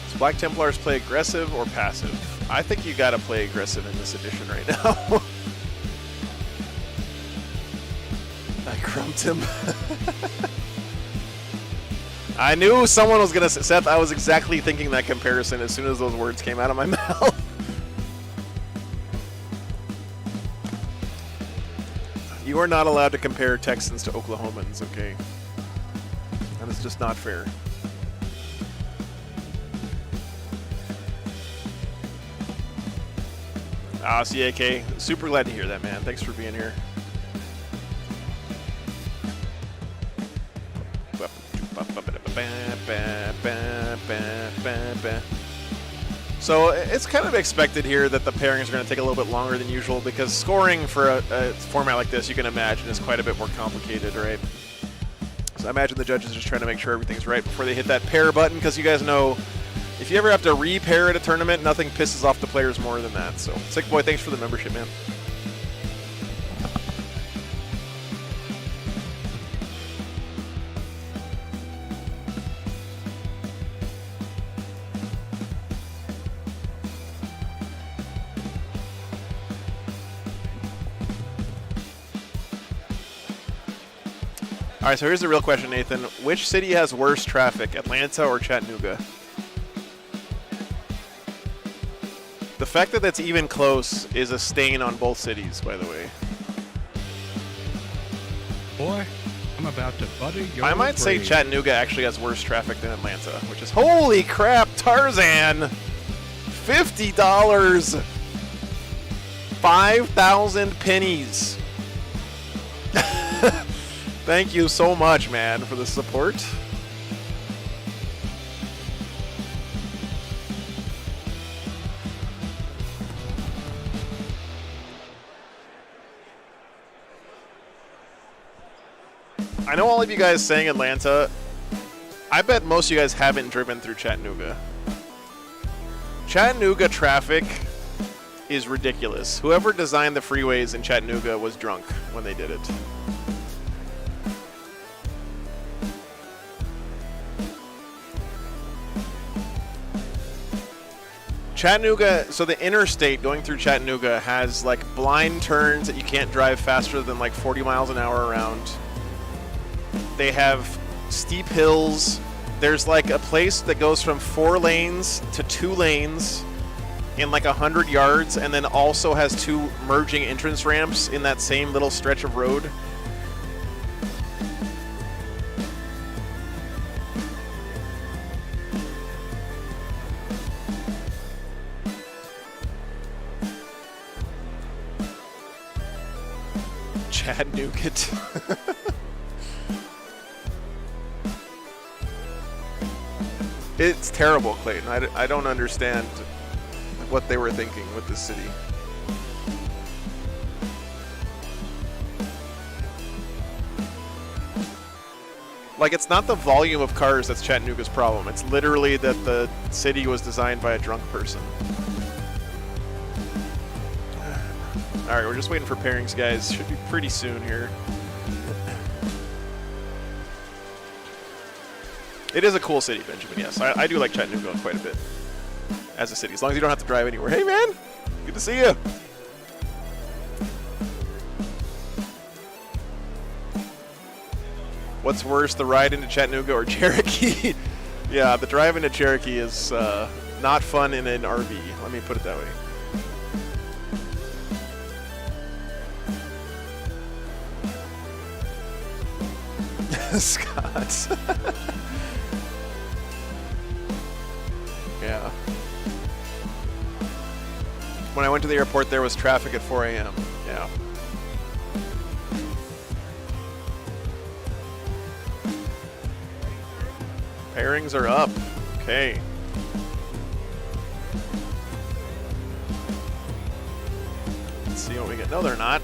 Does Black Templars play aggressive or passive? I think you gotta play aggressive in this edition right now. I crumped him. I knew someone was gonna say, Seth, I was exactly thinking that comparison as soon as those words came out of my mouth. You are not allowed to compare Texans to Oklahomans, okay? That is just not fair. CAK, super glad to hear that, man. Thanks for being here. So it's kind of expected here that the pairings are going to take a little bit longer than usual because scoring for a format like this, you can imagine, is quite a bit more complicated, right? So I imagine the judges are just trying to make sure everything's right before they hit that pair button because you guys know if you ever have to repair at a tournament, nothing pisses off the players more than that. So, Sick Boy, thanks for the membership, man. All right, so here's the real question, Nathan. Which city has worse traffic, Atlanta or Chattanooga? The fact that that's even close is a stain on both cities, by the way.
Boy, I'm about to butter your
I might say
brain.
Chattanooga actually has worse traffic than Atlanta, which is, holy crap, Tarzan! $50! 5,000 pennies. Thank you so much, man, for the support. I know all of you guys saying Atlanta. I bet most of you guys haven't driven through Chattanooga. Chattanooga traffic is ridiculous. Whoever designed the freeways in Chattanooga was drunk when they did it. Chattanooga, so the interstate going through Chattanooga has like blind turns that you can't drive faster than like 40 miles an hour around. They have steep hills. There's like a place that goes from 4 lanes to 2 lanes in like 100 yards, and then also has 2 merging entrance ramps in that same little stretch of road. Chattanooga. It's terrible, Clayton. I don't understand what they were thinking with this city. Like, it's not the volume of cars that's Chattanooga's problem. It's literally that the city was designed by a drunk person. All right, we're just waiting for pairings, guys. Should be pretty soon here. It is a cool city, Benjamin, yes. I do like Chattanooga quite a bit as a city, as long as you don't have to drive anywhere. Hey, man! Good to see you! What's worse, the ride into Chattanooga or Cherokee? Yeah, the drive into Cherokee is not fun in an RV. Let me put it that way. Scott. Yeah. When I went to the airport, there was traffic at 4 a.m. Yeah. Pairings are up. Okay. Let's see what we get. No, they're not.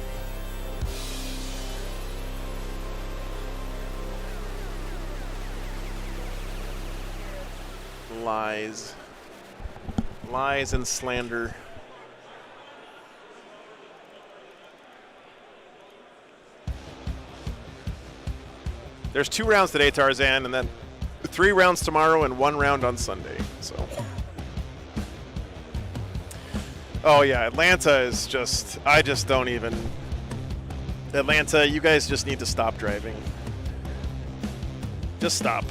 Lies. Lies and slander. There's 2 rounds today, Tarzan, and then 3 rounds tomorrow and 1 round on Sunday. So. Oh yeah, Atlanta is just, I just don't even. Atlanta, you guys just need to stop driving. Just stop.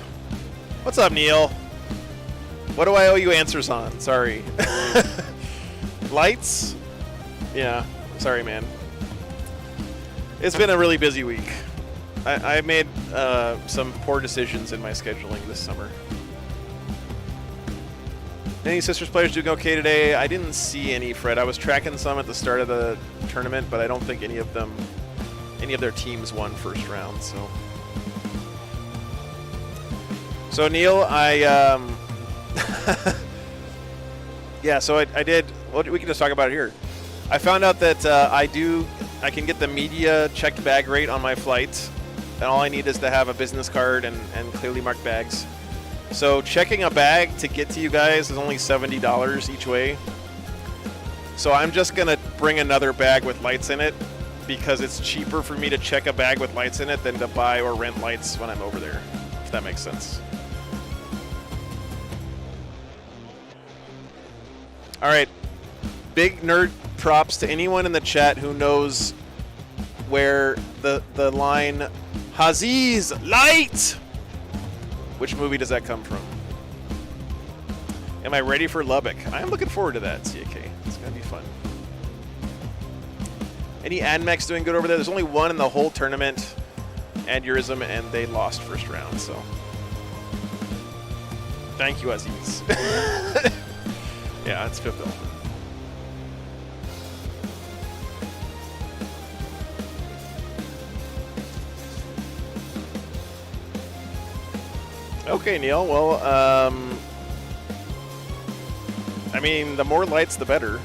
What's up, Neil? What do I owe you answers on? Sorry. Lights? Yeah. Sorry, man. It's been a really busy week. I made some poor decisions in my scheduling this summer. Any Sisters players doing okay today? I didn't see any, Fred. I was tracking some at the start of the tournament, but I don't think any of their teams won first round. So Neil, yeah, so I did. Well, we can just talk about it here. I found out that I can get the media checked bag rate on my flight, and all I need is to have a business card and clearly marked bags. So checking a bag to get to you guys is only $70 each way. So I'm just gonna bring another bag with lights in it because it's cheaper for me to check a bag with lights in it than to buy or rent lights when I'm over there, if that makes sense. All right, big nerd props to anyone in the chat who knows where the line Aziz, light! Which movie does that come from? Am I ready for Lubbock? I am looking forward to that, CAK. It's going to be fun. Any AdMechs doing good over there? There's only one in the whole tournament, Aneurysm, and they lost first round, so. Thank you, Aziz. Yeah, it's 5th element. Okay, Neil. Well, I mean, the more lights, the better.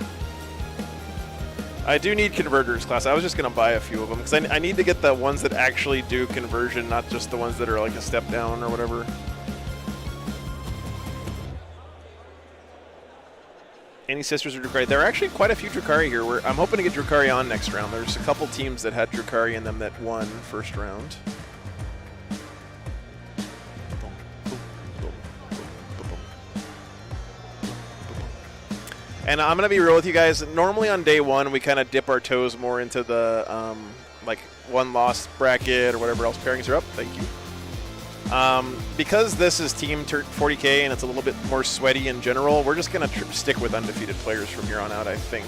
I do need converters, class. I was just going to buy a few of them because I need to get the ones that actually do conversion, not just the ones that are like a step down or whatever. Any sisters or Drukhari? There are actually quite a few Drukhari here. I'm hoping to get Drukhari on next round. There's a couple teams that had Drukhari in them that won first round. And I'm going to be real with you guys. Normally on day one, we kind of dip our toes more into the like one-loss bracket or whatever else pairings are up. Thank you. Because this is Team 40K and it's a little bit more sweaty in general, we're just going to stick with undefeated players from here on out, I think.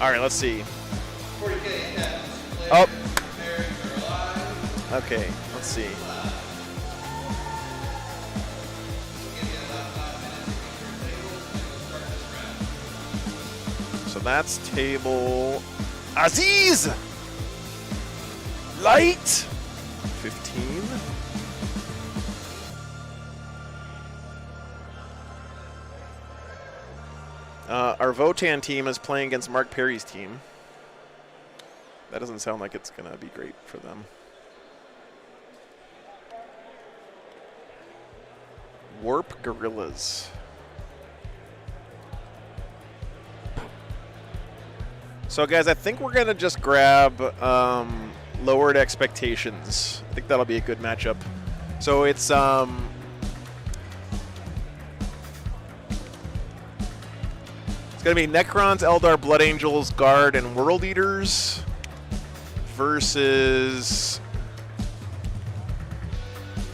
All right, let's see.
40K
oh. Okay, let's see. So that's table Aziz! Light! 15. Our Votan team is playing against Mark Perry's team. That doesn't sound like it's going to be great for them. Warp Gorillas. So, guys, I think we're going to just grab Lowered Expectations. I think that'll be a good matchup. So it's going to be Necrons, Eldar, Blood Angels, Guard, and World Eaters versus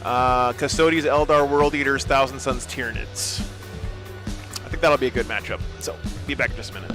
Custodians, Eldar, World Eaters, Thousand Sons, Tyranids. I think that'll be a good matchup. So, be back in just a minute.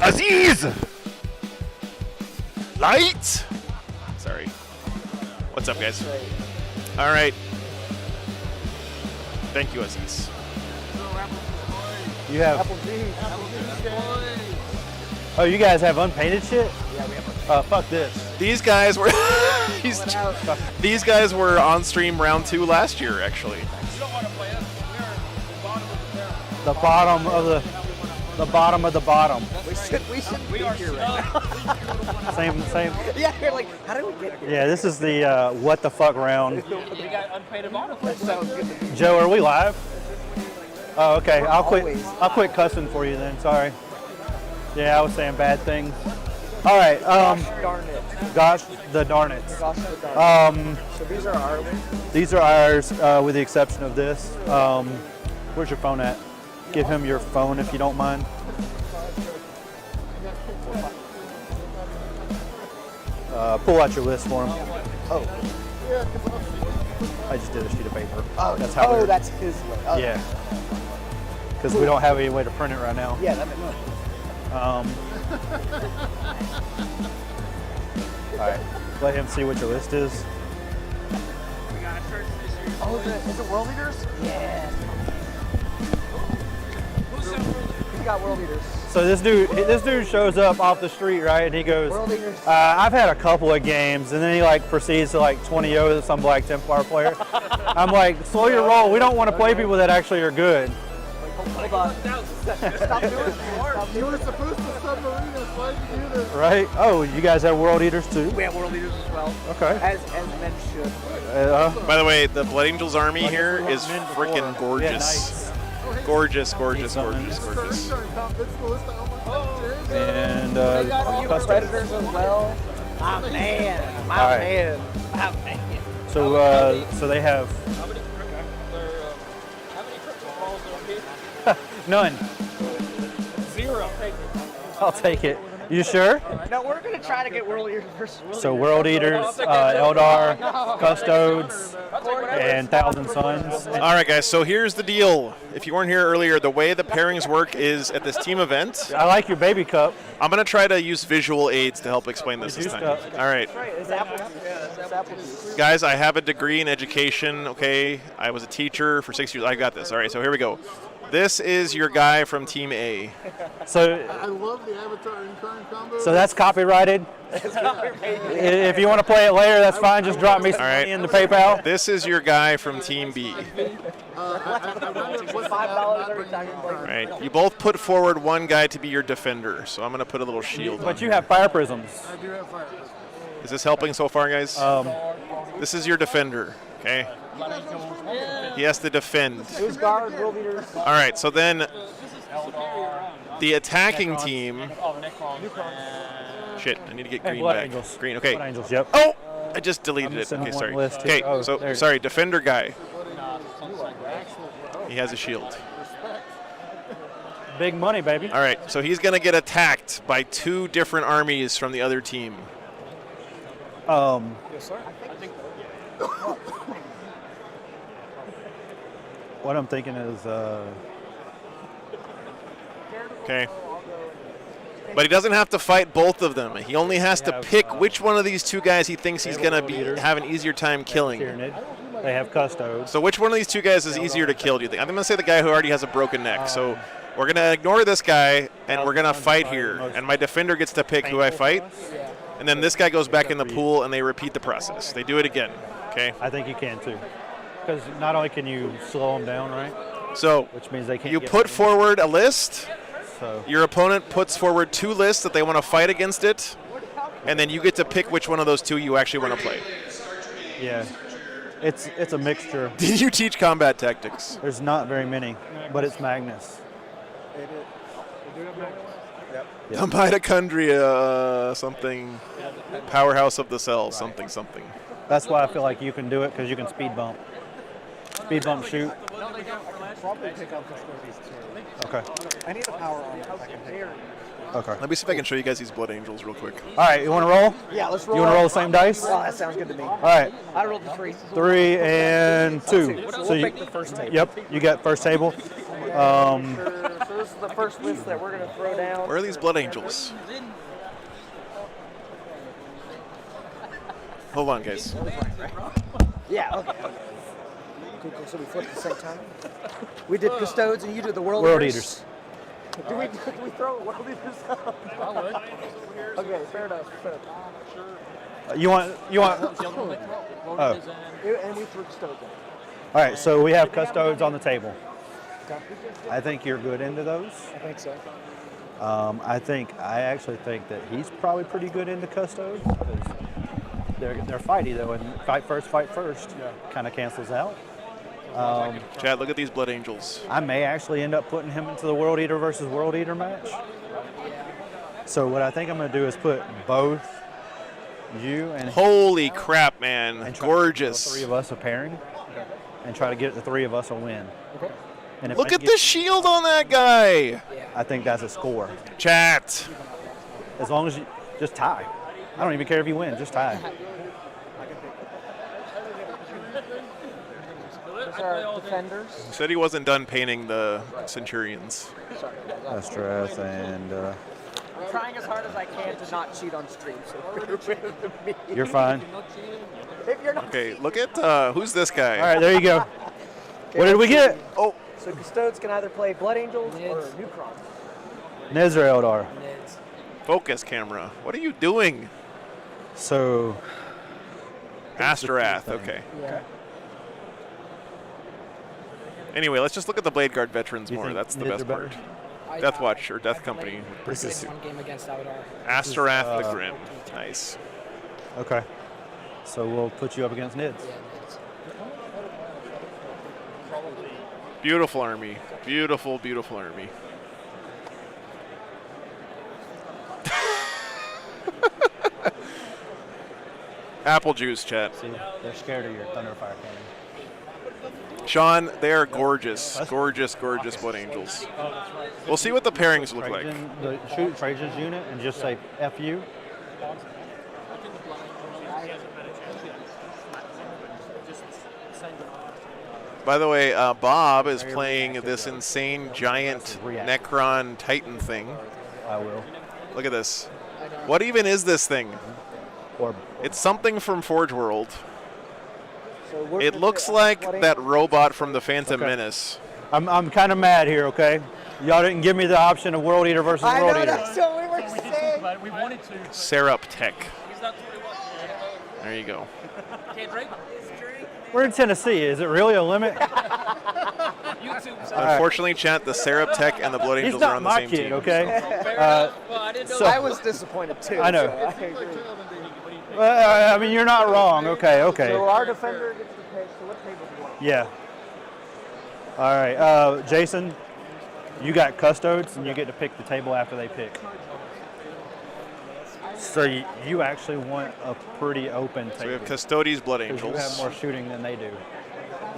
Aziz! Light! Sorry. What's up, guys? All right. Thank you, Aziz.
You have. Oh, you guys have unpainted shit?
Yeah, we have.
Fuck this.
These guys were these guys were on stream round 2 last year, actually.
The bottom of the bottom of the bottom.
We should be here right now.
Same.
Yeah, you're like, how did we get here?
Yeah, this is the what the fuck round.
We got unpainted bottom. That sounds good.
Joe, are we live? Oh, okay. I'll quit cussing for you then. Sorry. Yeah, I was saying bad things. All right. Gosh darn it.
So these are ours.
These are ours, with the exception of this. Where's your phone at? Give him your phone if you don't mind. Pull out your list for him.
Oh.
I just did a sheet of paper.
Oh,
that's how.
Oh, that's his way. Oh.
Yeah. Because we don't have any way to print it right now.
Yeah, that makes sense.
All right. Let him see what your list is.
Oh, is it World Leaders? Yeah. Who's got World Leaders?
So this dude shows up off the street, right? And he goes,
World Leaders.
I've had a couple of games, and then he like proceeds to like 20-0 some Black Templar player. I'm like, slow your roll. We don't want to play people that actually are good.
Hold on. Stop doing it.
You were supposed to submarine us. Why did you do this?
Right? Oh, you guys have World Eaters too?
We have World Leaders as well.
Okay.
As men should.
By the way, the Blood Angels army here is freaking gorgeous. Gorgeous.
And
you Predators as well. My man.
So they have none.
0.
I'll take it. You sure?
No, we're gonna try to get World Eaters versus World
So
Eaters.
World Eaters, Eldar, Custodes, and Thousand Suns.
All right, guys, so here's the deal. If you weren't here earlier, the way the pairings work is at this team event.
I like your baby cup.
I'm going to try to use visual aids to help explain this time. All right.
It's apple juice.
Guys, I have a degree in education, okay? I was a teacher for 6 years. I got this. All right, so here we go. This is your guy from Team A.
So
I love the Avatar and current combo.
So that's copyrighted. If you want to play it later, that's fine. Just drop me some money in the PayPal.
This is your guy from Team B.
$5 every time.
Right. You both put forward one guy to be your defender, so I'm going to put a little shield on.
But you have fire prisms.
I do have fire.
Is this helping so far, guys? This is your defender, okay? He has to defend.
Who's guard? World Eaters.
All right, so then the attacking team. Shit, I need to get green
Blood
back.
Angels.
Green, okay.
Blood Angels, yep.
Oh, I just deleted
I'm
it.
missing
Okay,
one
sorry.
list here.
Okay,
Oh,
so
there.
sorry, defender guy. He has a shield.
Big money, baby.
All right, so he's going to get attacked by 2 different armies from the other team.
Yes, sir.
What I'm thinking is,
Okay. But he doesn't have to fight both of them. He only has to pick which one of these 2 guys he thinks he's going to have an easier time killing.
They have Custodes.
So which one of these 2 guys is easier to kill, do you think? I'm going to say the guy who already has a broken neck. So we're going to ignore this guy, and we're going to fight here. And my defender gets to pick who I fight. And then this guy goes back in the pool, and they repeat the process. They do it again, okay?
I think you can, too. Because not only can you slow them down, right?
So
which means they can't
you
get
put forward a list.
So
your opponent puts forward 2 lists that they want to fight against it, and then you get to pick which one of those 2 you actually want to play.
Yeah. It's a mixture.
Did you teach combat tactics?
There's not very many, but it's Magnus.
The mitochondria, something, powerhouse of the cell, something.
That's why I feel like you can do it, because you can speed bump. Speed bump shoot.
Probably pick up these two.
Okay.
I need a power on it. I can take.
Okay.
Let me see if I can show you guys these Blood Angels real quick.
All right, you want to roll?
Yeah, let's roll.
You want to roll the same dice?
Oh, that sounds good to me.
All right.
I rolled a 3.
3 and 2.
We'll
So you,
pick the first table.
Yep, you got first table.
So this is the first list that we're going to throw down.
Where are these Blood Angels? Hold on, guys.
Yeah, okay. Cool, so we flip at the same time? We did Custodes and you did the World
Eaters.
Do we throw World Eaters out? I would. Okay, fair enough.
You want? Oh.
And we threw Custodes in.
All right, so we have Custodes on the table. I think you're good into those.
I think so.
I actually think that he's probably pretty good into Custodes. They're fighty though, and fight first kind of cancels out.
Chad, look at these Blood Angels.
I may actually end up putting him into the World Eater versus World Eater match. So what I think I'm going to do is put both you and
holy crap, man,
and
gorgeous.
The 3 of us a pairing, and try to get the 3 of us a win.
Okay.
And if
Look
I
at
get,
the shield on that guy.
I think that's a score.
Chat.
As long as you just tie. I don't even care if you win, just tie.
Those are defenders.
He said he wasn't done painting the Centurions.
Astrath and
I'm trying as hard as I can to not cheat on stream. So
you're fine.
If you're not
Okay, look at who's this guy?
All right, there you go. What did we get?
Oh,
so Custodes can either play Blood Angels or Necrons.
Nids or Eldar?
focus camera. What are you doing?
So,
Astrath. Okay.
Yeah.
Anyway, let's just look at the Blade Guard veterans more.
think
That's the
Nids
best
are better?
part. Death Watch or Death Company.
This is
one game against Eldar.
Astrath the Grim. Nice.
okay. So we'll put you up against Nids.
Beautiful army. Beautiful, beautiful army. Apple juice, chat.
See, they're scared of your Thunderfire cannon.
Sean, they are gorgeous, gorgeous, gorgeous Blood Angels. We'll see what the pairings look like.
Shoot Trajan's unit and just say FU.
By the way, Bob is playing this insane giant Necron Titan thing.
I will.
Look at this. What even is this thing? It's something from Forge World. It looks like that robot from the Phantom Menace.
I'm kind of mad here, okay? Y'all didn't give me the option of World Eater versus World Eater.
That's what we were saying.
We wanted to.
Serup Tech. There you go.
Can't drink?
We're in Tennessee. Is it really a limit?
Unfortunately, chat, the Serup Tech and the Blood Angels are on the same team.
Okay.
So I was disappointed too.
I know.
So I agree.
I mean, you're not wrong. Okay.
So our defender gets to pick. So what table do you want?
Yeah. All right, Jason, you got Custodes, and you get to pick the table after they pick. So you actually want a pretty open table.
So we have Custodes, Blood Angels.
You have more shooting than they do.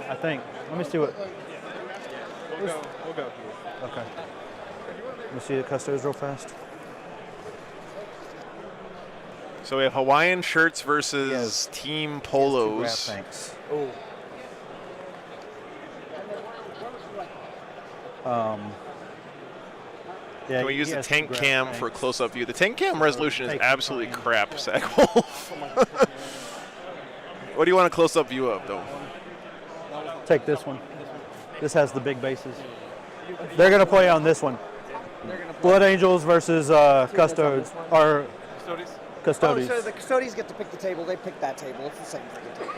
I think. Let me see what.
We'll go.
Okay. Let me see the Custodes real fast.
So we have Hawaiian shirts versus team polos.
Thanks. Yeah,
Can we use the tank cam for a close-up view? The tank cam resolution is absolutely crap, Sagwolf. What do you want a close-up view of, though?
Take this one. This has the big bases. They're going to play on this one. Blood Angels versus Custodes. Or Custodes.
Oh, so the Custodes get to pick the table. They pick that table. It's the same freaking table.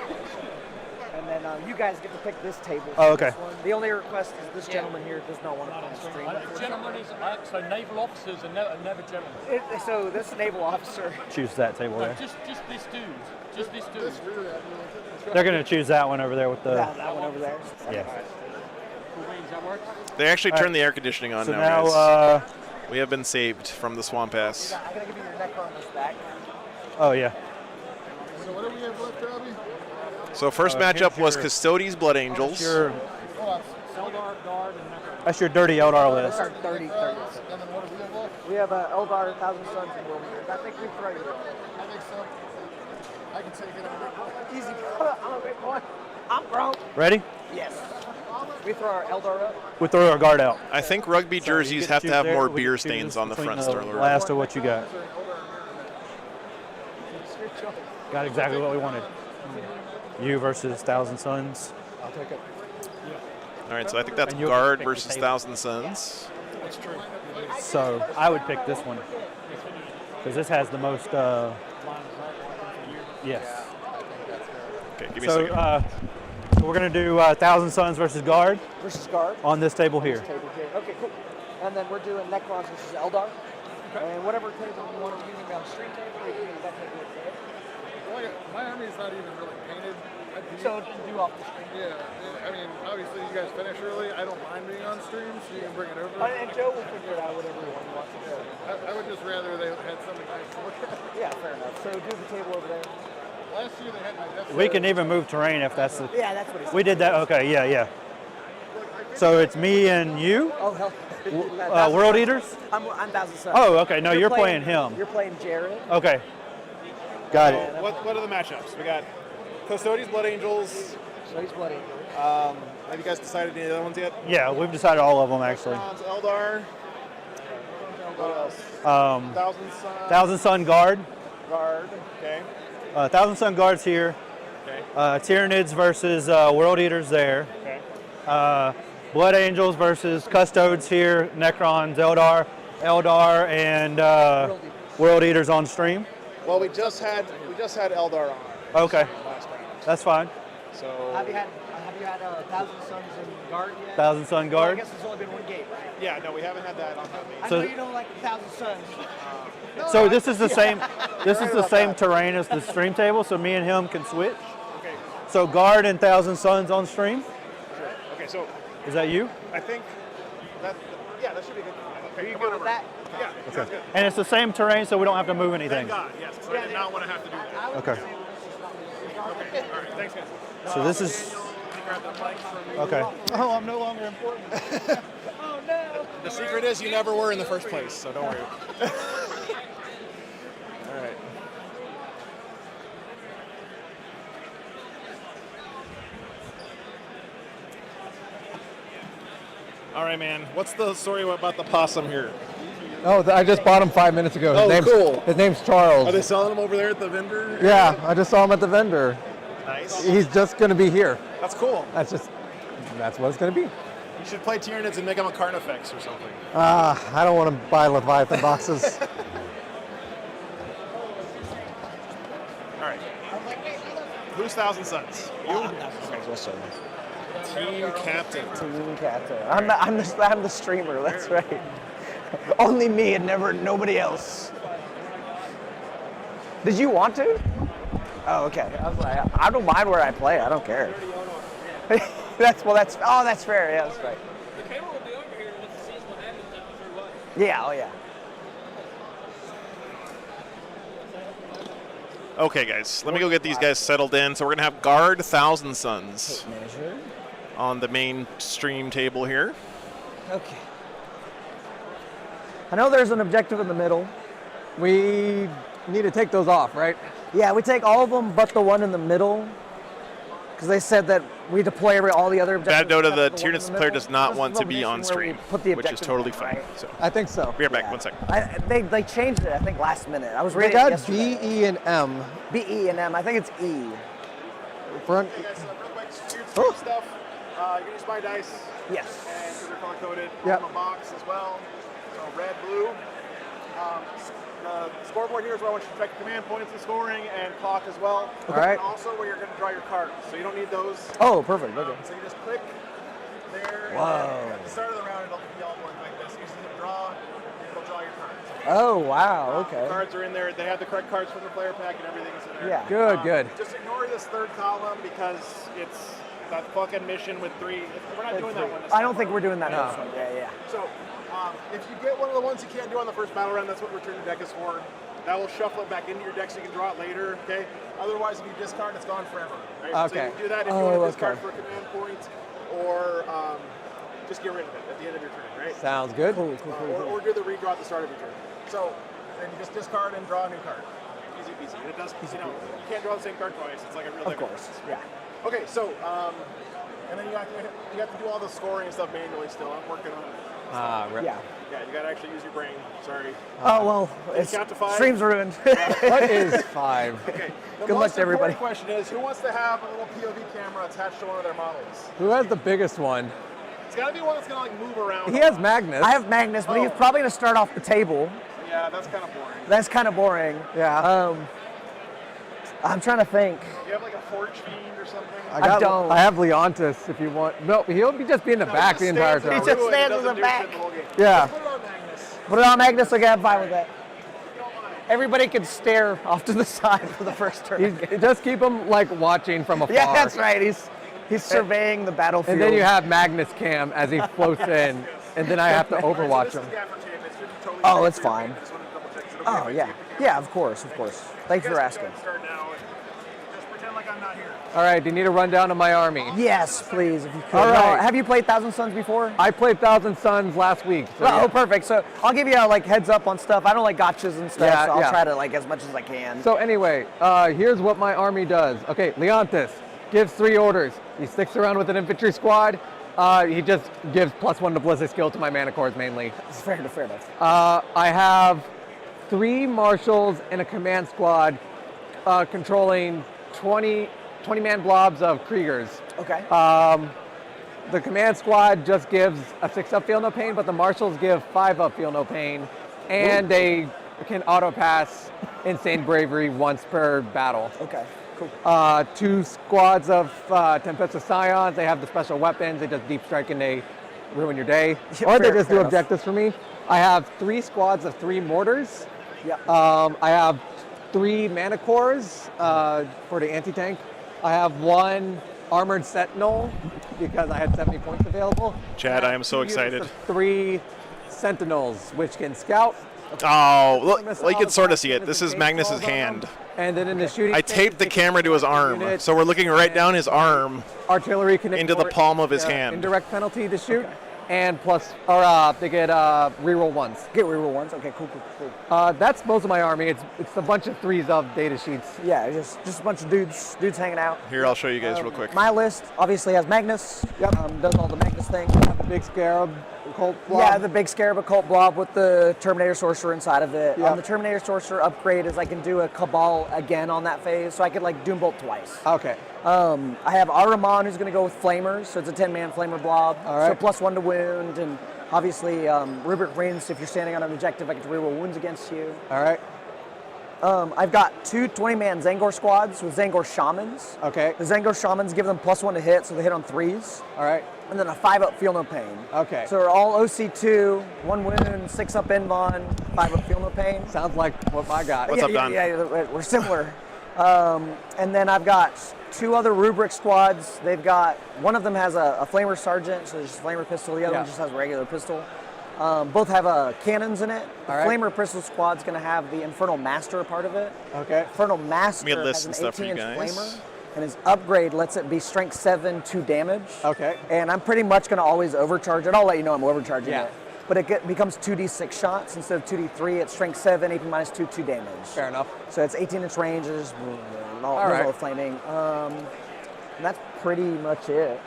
And then you guys get to pick this table.
Oh, okay.
The only request is this gentleman here does not want to come on stream.
Gentlemen is so naval officers are never gentlemen.
So this naval officer.
Choose that table there.
Just this dude. Just this dude.
They're going to choose that one over there with the.
Yeah, that one over there.
Yeah.
They actually turned the air conditioning on
so
now,
now
guys. We have been saved from the swamp ass.
I'm going to give you your Necron this back.
Oh, yeah.
So what do we have left, Robbie?
So first matchup was Custodes, Blood Angels.
Eldar, Guard, and Necron.
That's your dirty Eldar list.
That's our 30.
And then what do we have left?
We have Eldar, 1,000 Suns, and World Eaters. I think we throw you.
I think so. I can take it. I'm a big boy.
Easy. I'm a big boy. I'm grown.
Ready?
Yes. We throw our Eldar up.
We throw our guard out.
I think rugby jerseys have to have more beer stains on the front, Sterler.
Last of what you got. Got exactly what we wanted. You versus 1,000 Suns.
I'll take it.
All right, so I think that's Guard versus 1,000 Suns.
That's true.
So I would pick this one because this has the most. Yes.
Okay, give me a second.
So we're gonna do 1,000 Suns versus Guard.
Versus Guard.
On this table here.
Okay, cool. And then we're doing Necrons versus Eldar. Okay. And whatever table you want to use, on the street table, you can use that table.
My army's not even really painted.
So do off the stream.
Yeah, I mean, obviously you guys finish early. I don't mind being on stream, so you can bring it over.
And Joe will figure it out whatever one he wants to do.
I would just rather they had something nice to look at.
Yeah, fair enough. So do the table over there.
Last year they had my desk.
We can even move terrain if that's the.
Yeah, that's what he said.
We did that. Okay, yeah. So it's me and you.
Oh hell.
World Eaters.
I'm 1,000 Suns.
Oh, okay. No, you're playing him.
You're playing Jared.
Okay. Got it.
What are the matchups? We got Custodes, Blood Angels.
Custodes, Blood Angels.
Have you guys decided any of the other ones yet?
Yeah, we've decided all of them actually.
Eldar. What else? 1,000 Sun.
1,000 Sun Guard.
Guard. Okay.
1,000 Sun Guards here.
Okay.
Tyranids versus World Eaters there.
Okay.
Blood Angels versus Custodes here. Necrons, Eldar, and World Eaters on stream.
Well, we just had Eldar on.
Okay.
Last round.
That's fine.
So.
Have you had 1,000 Suns and Guard yet?
1,000 Sun Guard.
Well, I guess there's only been one game, right?
Yeah, no, we haven't had that on that meeting.
I know you don't like 1,000 Suns.
So this is the same. This is the same terrain as the stream table. So me and him can switch.
Okay.
So Guard and 1,000 Suns on stream.
Sure. Okay, so.
Is that you?
I think that that should be good. Okay,
Are you good with that?
Yeah.
Okay.
Sounds good.
And it's the same terrain, so we don't have to move anything.
Thank God, yes. So I did not want to have to do that.
Okay.
Okay. All right. Thanks, guys.
So this is
grab the mic from you.
Okay.
Oh, I'm no longer important.
Oh no!
The secret is you never were in the first place, so don't worry. All right. All right, man. What's the story about the possum here?
Oh, I just bought him 5 minutes ago.
Cool.
His name's Charles.
Are they selling them over there at the vendor?
Yeah, I just saw him at the vendor.
Nice.
He's just going to be here.
That's cool.
That's what it's going to be.
You should play Tyranids and make them a Carnifex or something.
I don't want to buy Leviathan boxes.
All right. Who's Thousand Suns? You?
Yes, sir.
Team captain.
Team captain. I'm the streamer. That's right. Only me and nobody else. Did you want to? Oh, okay. I was like, I don't mind where I play. I don't care. that's fair. Yeah, that's right.
The camera will be over here once the season happens through what?
Yeah. Oh, yeah.
Okay, guys, let me go get these guys settled in. So we're gonna have guard Thousand Suns on the main stream table here.
Okay. I know there's an objective in the middle.
We need to take those off, right?
Yeah, we take all of them but the one in the middle. Because they said that we deploy all the other objectives.
Bad note of the
except for one in
Tyranids
the
player
middle.
does not
There's
want
a
to be on
location where we
stream,
put the
which is
objectives
totally
in,
fine.
right?
So
I think so.
be right back. 1 second.
They changed it, I think, last minute. I was
They
reading
got
it yesterday.
B, E, and M.
B, E, and M. I think it's E.
Front.
Hey guys, real quick, here's stuff. You're gonna use my dice.
Yes.
And they're color coded.
Yep.
On the box as well. So red, blue. The scoreboard here is where I want you to check your command points and scoring and clock as well.
All right.
And also where you're going to draw your cards. So you don't need those.
Oh, perfect. Okay.
So you just click there.
Whoa.
And at the start of the round, it'll be all going like this. You just need to draw, and it'll draw your cards.
Oh, wow. Okay.
The cards are in there. They have the correct cards from the player pack and everything is in there.
Yeah.
Good.
Just ignore this third column because it's that fucking mission with 3. We're not doing that one.
I don't think we're doing that
No.
this one. Yeah.
So, if you get one of the ones you can't do on the first battle round, that's what return your deck is for. That will shuffle it back into your deck so you can draw it later, okay? Otherwise, if you discard, it's gone forever, right?
Okay.
So you do that if you want to discard for a command point or just get rid of it at the end of your turn, right?
Sounds good.
Cool.
Or do the redraw at the start of your turn. So, then you just discard and draw a new card. Easy peasy. And it does, you can't draw the same card twice. It's like a real
Of course. Yeah.
Okay, so, and then you have to do all the scoring and stuff manually still. I'm working on it.
Right.
Yeah.
Yeah, you gotta actually use your brain. Sorry.
Oh, well,
It's count to 5.
stream's ruined.
What is 5?
Okay. The
Good luck to everybody.
The question is, who wants to have a little POV camera attached to one of their models?
Who has the biggest one?
It's gotta be one that's gonna like move around.
He has Magnus.
I have Magnus, but he's probably going to start off the table.
Yeah, that's kind of boring.
That's kind of boring.
Yeah.
I'm trying to think.
Do you have like a Forge Fiend or something?
I don't.
I have Leontis if you want. No, he'll be just be in the back the entire time.
He just stands in the back.
Yeah.
Put it on Magnus.
Put it on Magnus. Okay, I'm fine with that. Everybody can stare off to the side for the first turn.
Just keep him like watching from afar.
Yeah, that's right. He's surveying the battlefield.
And then you have Magnus Cam as he floats in, and then I have to overwatch him.
Oh, it's fine. Oh, yeah. Yeah, of course. Thanks for asking.
Start now and just pretend like I'm not here.
All right, do you need a rundown of my army?
Yes, please, if you could.
All right.
Have you played Thousand Suns before?
I played Thousand Suns last week. So
Oh, perfect. So I'll give you like heads up on stuff. I don't like gotchas and stuff,
Yeah,
so I'll
yeah.
try to like as much as I can.
So anyway, here's what my army does. Okay, Leontis gives 3 orders. He sticks around with an infantry squad. He just gives +1 to ballistic skill to my mana cores mainly.
Fair enough.
I have 3 marshals and a command squad controlling 20-man blobs of Kriegers.
Okay.
The command squad just gives a 6-up feel no pain, but the marshals give 5-up feel no pain, and they can auto pass insane bravery once per battle.
Okay. Cool.
2 squads of Tempesta Scions. They have the special weapons. They just deep strike and they ruin your day.
Yeah,
Or they
fair
just do
enough.
objectives for me. I have 3 squads of 3 mortars.
Yeah.
I have 3 mana cores for the anti-tank. I have 1 armored sentinel because I had 70 points available.
Chad, I am so
2 units
excited.
of 3 sentinels, which can scout.
Oh, well, you can sort of see it. This is Magnus's hand.
And then in the shooting
I
phase,
taped the camera to his arm,
unit,
so we're looking right down his arm
artillery can
into the
ignore
palm of his hand.
Indirect penalty to shoot, and plus, or they get reroll ones.
Get reroll ones. Okay, cool.
That's most of my army. It's a bunch of 3s of data sheets.
Yeah, just a bunch of dudes hanging out.
Here, I'll show you guys real quick.
My list obviously has Magnus.
Yep.
Does all the Magnus things.
The big scarab, occult blob.
Yeah, the big scarab occult blob with the Terminator Sorcerer inside of it.
Yep.
The Terminator Sorcerer upgrade is I can do a Cabal again on that phase, so I could like Doombolt twice.
Okay.
I have Ahriman, who's going to go with Flamers, so it's a 10-man Flamer blob.
All right.
So +1 to wound, and obviously Rubric Rings, if you're standing on an objective, I get to reroll wounds against you.
All right.
I've got 2 20-man Zangor squads with Zangor Shamans.
Okay.
The Zangor Shamans give them +1 to hit, so they hit on 3s.
All right.
And then a 5-up Feel No Pain.
Okay.
So they're all OC2, 1 wound, 6-up Envon, 5-up Feel No Pain.
Sounds like what I got.
What's up, Don?
Yeah, we're similar. And then I've got 2 other Rubric squads. They've got, one of them has a Flamer Sergeant, so there's a Flamer pistol. The other one just has a regular pistol. Both have cannons in it. The Flamer pistol squad's going to have the Infernal Master part of it.
Okay.
Infernal Master
Let me list
has
some
an
stuff for you
18-inch
guys.
Flamer, and his upgrade lets it be Strength 7, 2 damage.
Okay.
And I'm pretty much going to always overcharge it. I'll let you know I'm overcharging
Yeah.
it. But it becomes 2d6 shots instead of 2d3. It's Strength 7, AP minus 2, 2 damage.
Fair enough.
So it's 18-inch ranges, all
right.
the flaming. And that's pretty much it.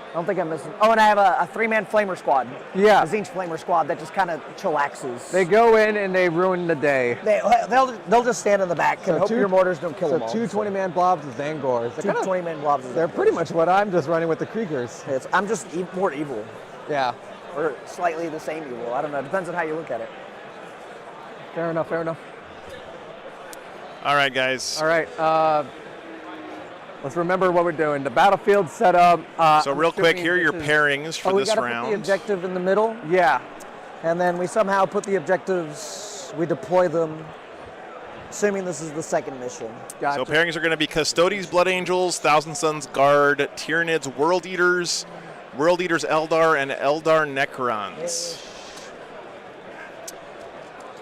I don't think I'm missing. Oh, and I have a 3-man Flamer squad.
Yeah.
A Zinch Flamer squad that just kind of chillaxes.
They go in and they ruin the day.
They'll just stand in the back and hope your mortars don't kill them all.
So 2 20-man blobs with Zangors.
2 20-man blobs.
They're pretty much what I'm just running with the Kriegers.
I'm just more evil.
Yeah.
Or slightly the same evil. I don't know. It depends on how you look at it.
Fair enough.
All right, guys.
All right. Let's remember what we're doing. The battlefield setup.
So real quick, here are your pairings for this
we gotta
round.
put the objective in the middle.
Yeah.
And then we somehow put the objectives, we deploy them, assuming this is the second mission.
So pairings are going to be Custodes, Blood Angels, Thousand Sons Guard, Tyranids, World Eaters Eldar, and Eldar Necrons.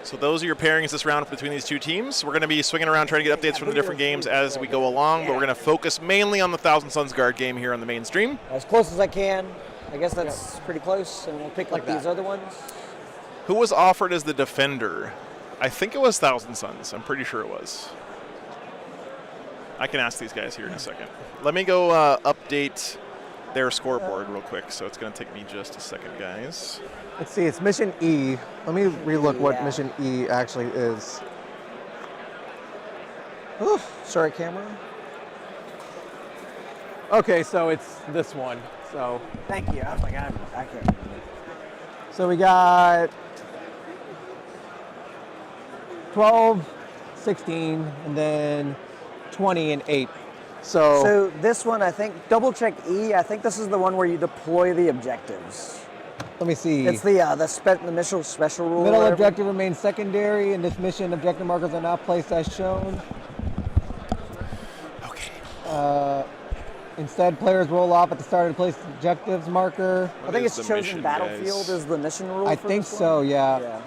So those are your pairings this round between these 2 teams. We're going to be swinging around trying to get updates from the different games as we go along, but we're going to focus mainly on the Thousand Sons Guard game here on the main stream.
As close as I can. I guess that's pretty close, and we'll pick like these other ones.
Who was offered as the defender? I think it was Thousand Sons. I'm pretty sure it was. I can ask these guys here in a second. Let me go update their scoreboard real quick, so it's going to take me just a second, guys.
Let's see, it's Mission E. Let me relook what Mission E actually is.
Oof, sorry, camera.
Okay, so it's this one. So
thank you. I was like, I can't remember.
So we got 12, 16, and then 20 and 8.
So this one, I think, double check E. I think this is the one where you deploy the objectives.
Let me see.
It's the initial special rule.
Middle objective remains secondary. In this mission, objective markers are not placed as shown.
Okay.
Instead, players roll off at the start of the place objectives marker.
I think it's chosen battlefield is the mission rule.
I think so, yeah.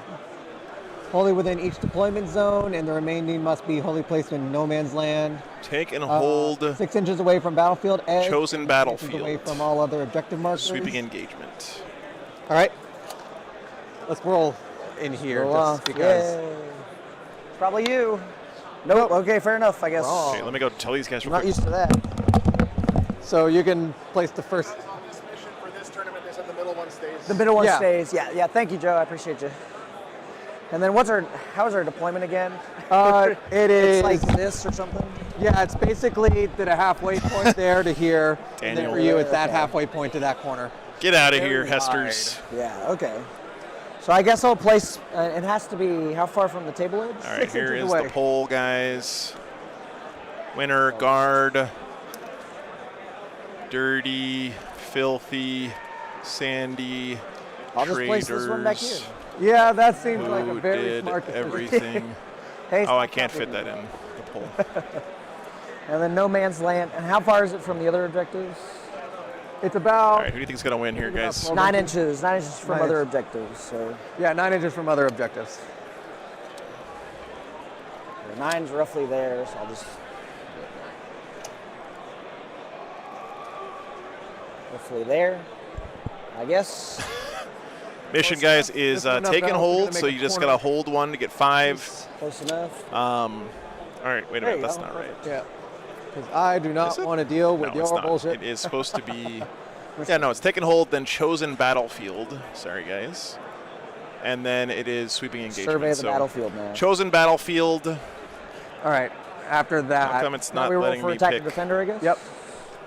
Wholly within each deployment zone, and the remaining must be wholly placed in no man's land.
Take and hold.
6 inches away from battlefield edge.
Chosen
6
battlefield.
inches away from all other objective markers.
Sweeping engagement.
All right. Let's roll in here just because.
Yay. Probably you. Nope. Okay, fair enough, I guess.
Okay, let me go tell these guys
I'm
real
not
quick.
used to that.
So you can place the first.
Mission for this tournament, they said the middle one stays.
The middle one stays. Yeah. Thank you, Joe. I appreciate you. And then how's our deployment again?
It is
It's like this or something?
Yeah, it's basically to the halfway point there to here. And then
Daniel.
for you, it's that halfway point to that corner.
Get out of here, Hesters.
Yeah, okay. So I guess I'll place, it has to be how far from the table edge?
All right, here is the poll, guys. Winner, guard. Dirty, filthy, sandy,
I'll just place
traders.
this one back here.
Yeah, that seems
Who
like a very
did
smart decision.
everything.
Hey,
oh, I can't fit that in the poll.
And then no man's land. And how far is it from the other objectives?
It's about.
All right, who do you think is going to win here, guys?
9 inches. 9 inches from
9
other
inches.
objectives. So
Yeah, 9 inches from other objectives.
So 9's roughly there, so I'll just roughly there, I guess.
Mission, guys, is take and hold, so you just got to hold 1 to get 5.
Close enough.
All right, wait a minute, that's not right.
Yeah. Because I do not want to deal with
No, it's
your
not.
bullshit.
It is supposed to be... Yeah, no, it's take and hold, then chosen battlefield. Sorry, guys. And then it is sweeping engagement.
Survey the
So,
battlefield now.
chosen battlefield.
All right. After that,
How come it's not
we roll
letting
for
me
attack
pick
and defender, I guess?
Yep.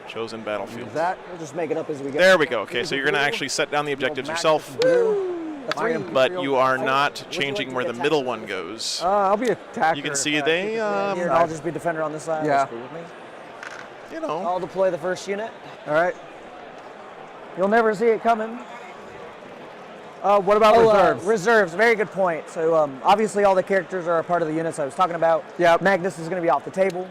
chosen battlefield?
We'll just make it up as we go.
There we go. Okay, so you're going to actually set down the objectives yourself, but you are not changing where the middle one goes.
I'll be attacker.
You can see
Here, and I'll just be defender on this side.
Yeah.
That's cool with me.
You know.
I'll deploy the first unit.
All right.
You'll never see it coming.
What about reserves?
Reserves, very good point. So obviously all the characters are a part of the units I was talking about.
Yeah.
Magnus is going to be off the table.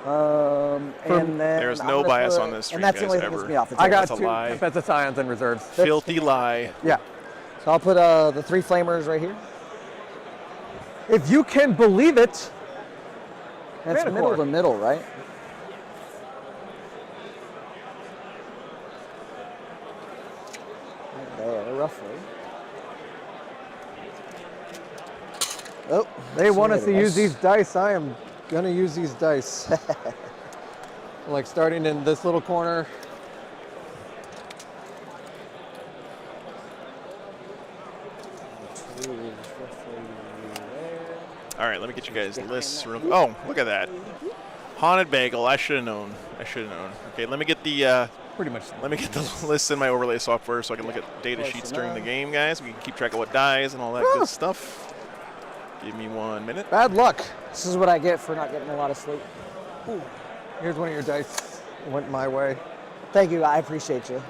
And then
There's no bias on this stream,
and that's
guys,
the only thing
ever.
that's me off the table.
I got
That's a
2
lie.
defensive scions and reserves.
Filthy lie.
Yeah.
So I'll put the 3 flamers right here.
If you can believe it.
That's
Manticore.
middle to middle, right? Right there, roughly. Oh,
They want us to
nice.
use these dice. I am going to use these dice. Like starting in this little corner.
All right, let me get you guys lists. Oh, look at that. Haunted Bagel. I should have known. Okay, let me get the
pretty much.
Let me get the lists in my overlay software so I can look at data sheets during the game, guys. We can keep track of what dies and all that good stuff. Give me 1 minute.
Bad luck.
This is what I get for not getting a lot of sleep.
Ooh. Here's one of your dice. It went my way.
Thank you. I appreciate you.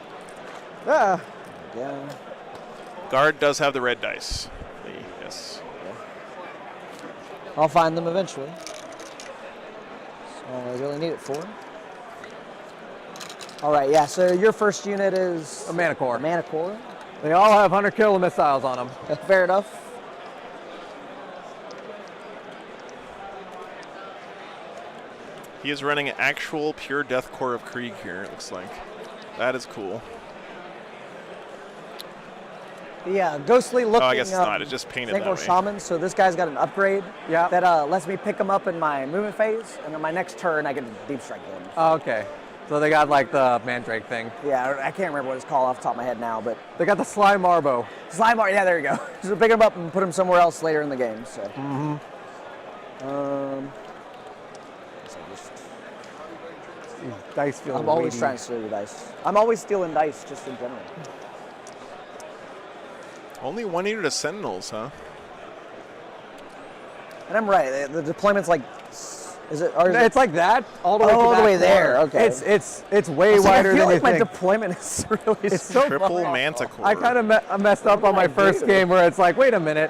Ah.
Yeah.
Guard does have the red dice. Yes.
I'll find them eventually. That's all I really need it for. All right, yeah, so your first unit is...
A Manticore.
A Manticore.
They all have 100 kilo missiles on them.
Fair enough.
He is running an actual pure death core of Krieg here, it looks like. That is cool.
Yeah, ghostly looking.
Oh, I guess it's not. It's just painted that way.
Shaman. So this guy's got an upgrade that lets me pick him up in my movement phase, and on my next turn I can deep strike him.
Oh, okay. So they got like the Mandrake thing.
Yeah, I can't remember what it's called off the top of my head now, but
they got the Slime Marbo.
Slime Marbo. Yeah, there you go. So pick him up and put him somewhere else later in the game. So.
These dice feel.
I'm always trying to steal your dice. I'm always stealing dice, just in general.
Only 1 unit of Sentinels, huh?
And I'm right. The deployment's like, is it? Or is
it's like that all the way.
all
to
the
that
way there.
corner.
Okay.
It's way wider
I feel
than
like
you
my
think.
deployment is really
It's so
Triple Manticore.
I kind of messed up on my first game where it's like, wait a minute,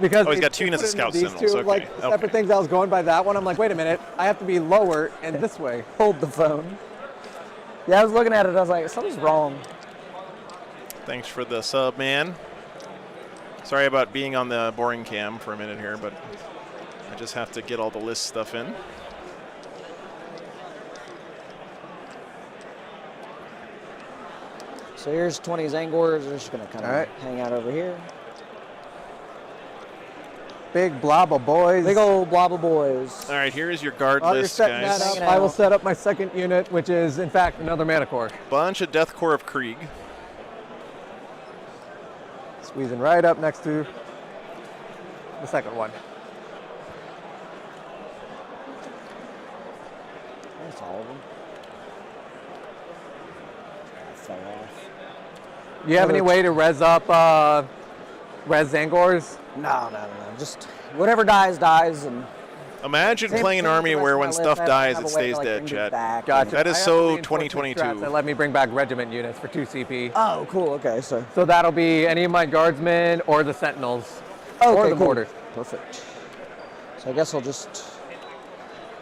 because
Oh, he's
they
got 2 units of
put in
Scout
these
Sentinels.
two
Okay.
like separate things. I was going by that one. I'm like, wait a minute, I have to be lower and this way.
Hold the phone. Yeah, I was looking at it. I was like, something's wrong.
Thanks for the sub, man. Sorry about being on the boring cam for a minute here, but I just have to get all the list stuff in.
So here's 20 Zangors. They're just going to kind of hang out over here.
Big blob of boys.
Big old blob of boys.
All right, here is your guard
While you're
list,
setting
guys.
that up, I will set up my second unit, which is in fact another Manticore.
Bunch of Death Core of Krieg.
Squeezing right up next to the second one.
That's all of them. Fell off.
Do you have any way to res up res Zangors?
No. Just whatever dies, dies. And
Imagine playing an army where when stuff dies, it stays dead, Chad.
Gotcha.
That is
I have
so
reinforcement strats
2022.
that let me bring back regiment units for 2 CP.
Oh, cool. Okay, so
that'll be any of my guardsmen or the sentinels or the
cool.
mortars.
Perfect. So I guess I'll just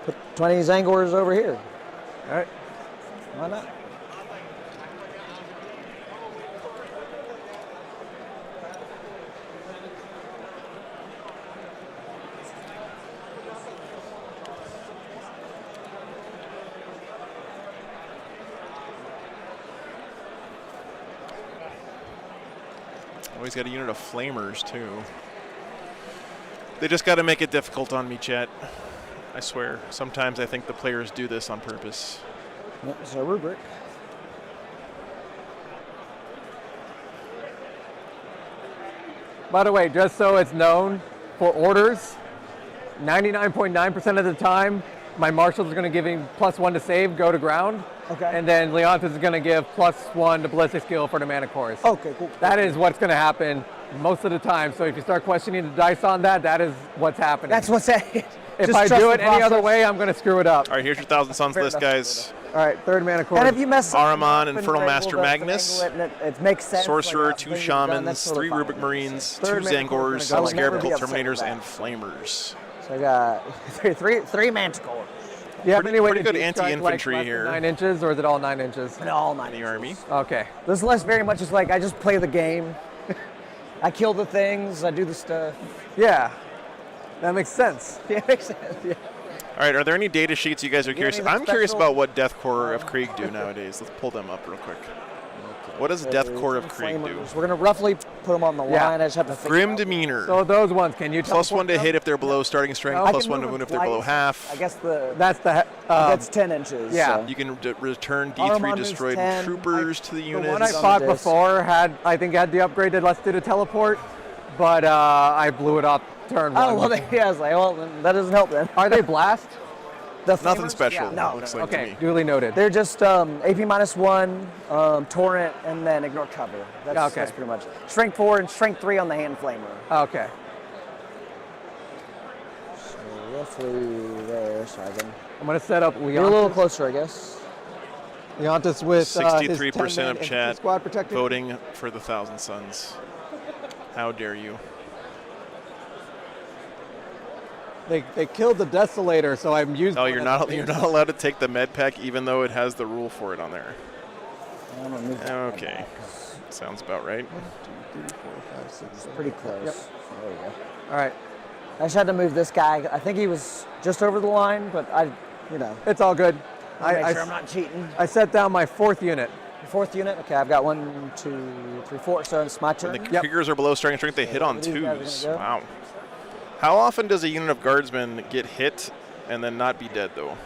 put 20 Zangors over here.
All right.
Why not?
Oh, he's got a unit of flamers, too. They just got to make it difficult on me, chat. I swear. Sometimes I think the players do this on purpose.
Yep, it's a rubric.
By the way, just so it's known, for orders, 99.9% of the time, my marshals are going to give him +1 to save, go to ground.
Okay.
And then Leontis is going to give +1 to ballistic skill for the mana cores.
Okay, cool.
That is what's going to happen most of the time. So if you start questioning the dice on that, that is what's happening.
That's what's happening.
If I do it any other way, I'm going to screw it up.
All right, here's your Thousand Suns list, guys.
All right, 3rd mana core.
And if you mess up,
Ahriman,
you can
Infernal
finagle
Master
the-
Magnus,
finagle it makes sense.
Sorcerer,
like,
2
things you've done,
Shamans,
that's
3
totally
Rubric
fine.
Marines, 2
Third mana
Zangors,
core is
some
gonna go.
Scarab
I'll never be
Cult
upset with
Terminators,
that.
and Flamers.
So I got three manticore.
Yeah,
Pretty good anti-infantry here.
9 inches, or is it all 9 inches?
No, all 9
In the
inches.
army.
Okay.
This list very much is like I just play the game. I kill the things. I do the stuff.
Yeah, that makes sense.
Yeah, makes sense. Yeah.
All right, are there any data sheets you guys are curious?
anything
I'm curious
special?
about what Death Corps of Krieg do nowadays. Let's pull them up real quick. What does Death Corps of Krieg do?
Flamers. We're gonna roughly put them on the
Yeah.
line. I just have to figure
Grim
out.
Demeanor.
So those ones, can you
+1 to
teleport
hit if they're below starting strength,
I
+1
can
to
move
wound if
them
they're below
twice.
half.
I guess the
That's the.
that's 10 inches.
yeah.
so.
You can return
Ahriman
D3
moves
destroyed
10.
troopers to the
The
units.
one I
on
fought
this.
before I think had the upgraded Let's Do the Teleport, but I blew it up turn 1.
Oh well, yeah. I was like, well, then that doesn't help then.
Are they blast?
The
Nothing
flamers?
special,
Yeah, no.
looks like to
Okay,
me.
duly noted.
They're just AP -1, torrent, and then ignore cover. That's,
Okay.
that's pretty much it. Strength 4 and strength 3 on the hand flamer.
Okay.
So roughly there, so I can.
I'm going to set up
You're a little
Leontis,
closer, I guess.
Leontis with
63% of
his 10-man
chat
squad protected.
voting for the Thousand Suns. How dare you?
They killed the Desolator, so I'm using.
Oh, you're not allowed to take the med pack even though it has the rule for it on there.
I'm gonna move that
Okay. Sounds about right.
1, 2, 3, 4, 5, 6. It's pretty close.
Yep.
So there we go.
All right,
I just had to move this guy. I think he was just over the line, but
it's all good.
make sure I'm not cheating.
I set down my 4th unit.
Your 4th unit? Okay, I've got 1, 2, 3, 4, so it's my turn.
When the Kriegers are below starting strength, they hit on
these guys are
2s.
gonna go.
Wow. How often does a unit of guardsmen get hit and then not be dead, though?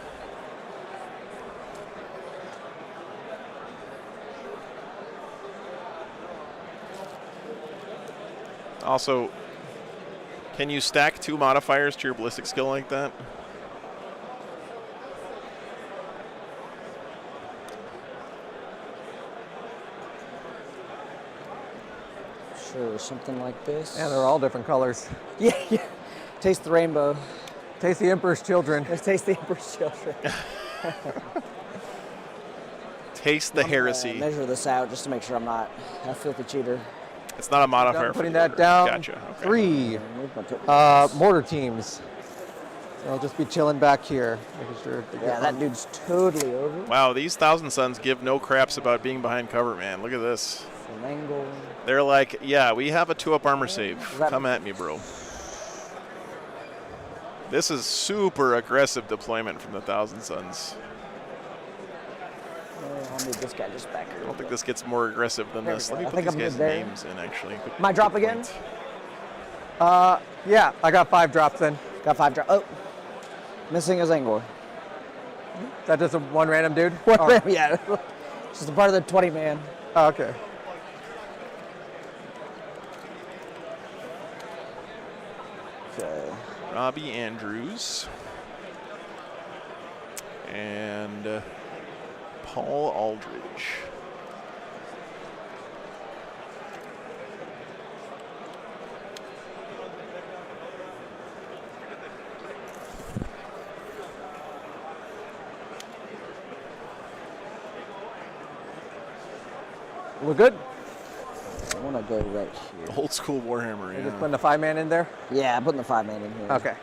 Also, can you stack 2 modifiers to your ballistic skill like that?
Sure, something like this.
And they're all different colors.
Yeah, yeah. Taste the rainbow.
Taste the Emperor's Children.
Let's taste the Emperor's Children.
Taste the heresy.
Measure this out just to make sure I'm not a filthy cheater.
It's not a modifier.
I'm
for
putting
the
that
order.
down.
Gotcha. Okay.
3 mortar teams. So I'll just be chilling back here, making sure.
Yeah, that dude's totally over.
Wow, these Thousand Suns give no craps about being behind cover, man. Look at this.
From angle.
They're like, yeah, we have a 2-up armor save.
that-
Come at me, bro. This is super aggressive deployment from the Thousand Suns.
I'll move this guy just back here.
I don't think this gets more aggressive than
There we
this.
go.
Let me
I
put
think
these
I'm
guys'
good there.
names in, actually. Good-
My drop
good
again?
point.
Yeah, I got 5 drops in.
Got 5 drop. Oh, missing is Angor.
Is that just a one random dude?
Yeah, just a part of the 20 man.
Oh, okay.
Okay.
Robbie Andrews. And Paul Aldridge.
We're good?
I want to go right here.
Old school Warhammer,
You're
yeah.
just putting the 5-man in there?
Yeah, I'm putting the 5-man in here.
Okay.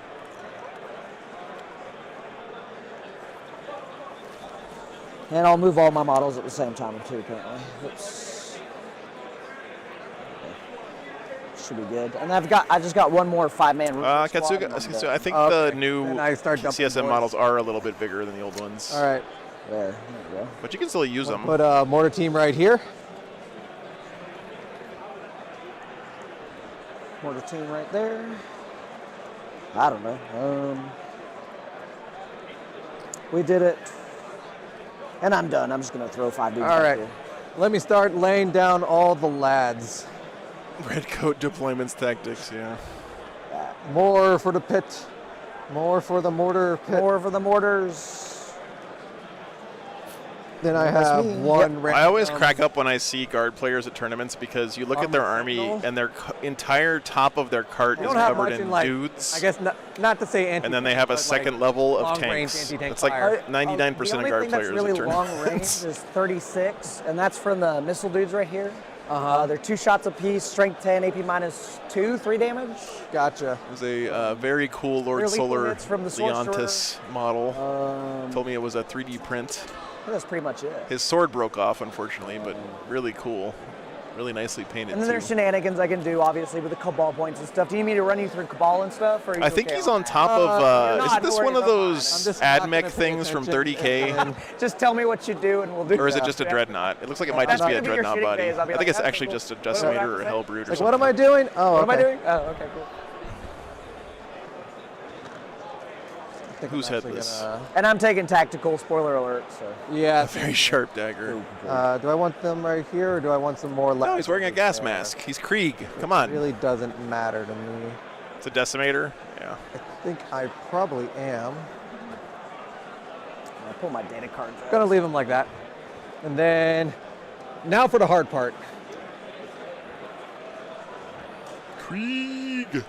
And I'll move all my models at the same time too, apparently. Oops. Should be good. And I just got one more 5-man.
Katsuga, I think the new
Then I start dumping
CSM
boards.
models are a little bit bigger than the old ones.
All right.
There we go.
But you can still use them.
Put a mortar team right here.
Mortar team right there. I don't know. We did it. And I'm done. I'm just going to throw 5 dudes
All
back
right.
here.
Let me start laying down all the lads.
Red coat deployments tactics, yeah.
More for the pit. More for the mortar pit.
More for the mortars.
Then I have one random.
I always crack up when I see guard players at tournaments because you look at their army and their entire top of their cart is covered in dudes.
I guess not to say anti.
And then they have a second level of
long-range
tanks.
anti-tank
It's like
fire.
99% of guard players
The only thing that's really
at
long
tournaments.
range is 36, and that's from the missile dudes right here.
Uh-huh.
They're 2 shots apiece, strength 10, AP -2, 3 damage.
Gotcha.
It was a very cool Lord
They're lethal
Solar
hits from the sorcerer.
Leontis model. Told me it was a 3D print.
That's pretty much it.
His sword broke off, unfortunately, but really cool. Really nicely painted,
And then
too.
there's shenanigans I can do, obviously, with the Cabal points and stuff. Do you need me to run you through Cabal and stuff? Or
I think he's on top of, isn't this one of those AdMech things from 30K?
Just tell me what you do and we'll do it.
Or is it just a Dreadnought? It looks like it might just be a Dreadnought body. I think it's actually just a Decimator or a Hellbrood or something.
What am I doing? Oh,
What am I
okay.
doing? Oh, okay, cool.
Who's headless?
And I'm taking tactical, spoiler alert. So.
Yeah.
A very sharp dagger.
Do I want them right here, or do I want some more left?
No, he's wearing a gas mask. He's Krieg. Come on.
It really doesn't matter to me.
It's a Decimator? Yeah.
I think I probably am.
I'll pull my data cards out.
Gonna leave him like that. And then, now for the hard part.
Krieg.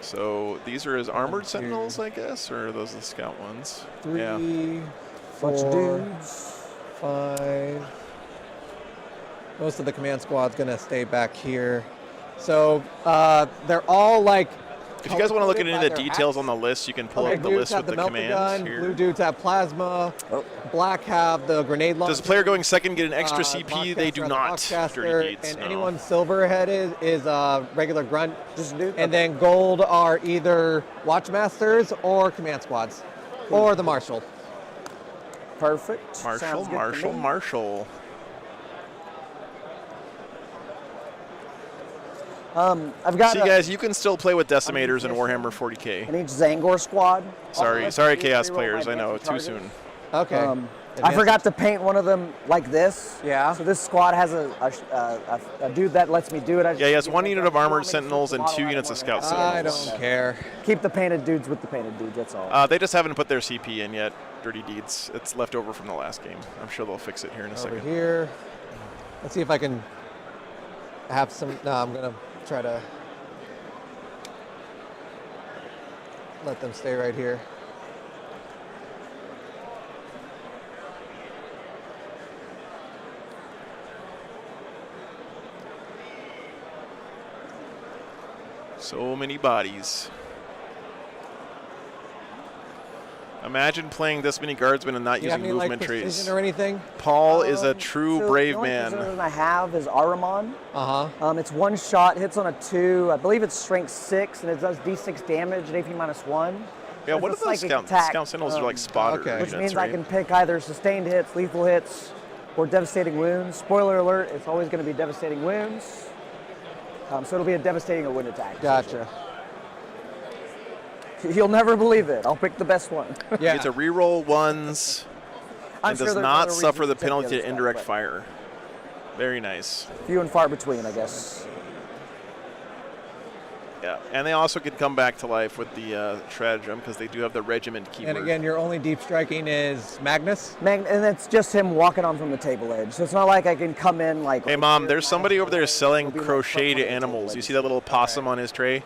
So these are his armored sentinels, I guess, or are those the scout ones?
3,
yeah.
4,
dudes.
5. Most of the command squad's gonna stay back here. So they're all like.
If you guys want to look at any of the
by their
details
hats.
on the list, you can pull
Okay,
up the
dudes
list
have
with the
melta
commands
gun,
here.
Blue dudes have plasma. Black have the grenade launcher.
Does a player going second get an extra CP? They do not. Dirty Deeds,
And
no.
anyone silver is regular grunt. And then gold are either Watchmasters or command squads, or the Marshal.
Perfect.
Marshal,
Sounds good to
Marshal,
me.
Marshal.
I've got.
See, guys, you can still play with Decimators in Warhammer 40K.
And each Zangor squad.
Sorry, Chaos players. I know, too soon.
Okay.
I forgot to paint one of them like this.
Yeah.
So this squad has a dude that lets me do it.
Yeah, he has 1 unit of armored sentinels and 2 units of scout
I
sentinels.
don't care.
Keep the painted dudes with the painted dudes. That's all.
They just haven't put their CP in yet. Dirty Deeds. It's left over from the last game. I'm sure they'll fix it here in a
Over
second.
here. Let's see if I can have some. No, I'm gonna try to let them stay right here.
So many bodies. Imagine playing this many guardsmen and not
You have
using
any,
movement
like,
traits.
precision or anything?
Paul is a true
So
brave
the only
man.
precision I have is Ahriman.
Uh-huh.
It's 1 shot, hits on a 2. I believe it's strength 6, and it does D6 damage at AP -1.
Yeah, what are
It's a
those
psychic
scout
attack,
sentinels are like spotter
Which
units,
means
right?
I can pick either sustained hits, lethal hits, or devastating wounds. Spoiler alert, it's always going to be devastating wounds. So it'll be a devastating or wound attack.
Gotcha.
You'll never believe it. I'll pick the best one.
Yeah.
It's a reroll ones
I'm
and
sure
does
there's
not
other
suffer
reasons
the
to take the
penalty
other
to
stuff,
indirect
but
fire. Very nice.
Few and far between, I guess.
Yeah, and they also can come back to life with the stratagem because they do have the regiment keyword.
And again, your only deep striking is Magnus.
And it's just him walking on from the table edge. So it's not like I can come in like.
Hey, Mom, there's somebody over there selling crocheted animals. You see that little possum on his tray?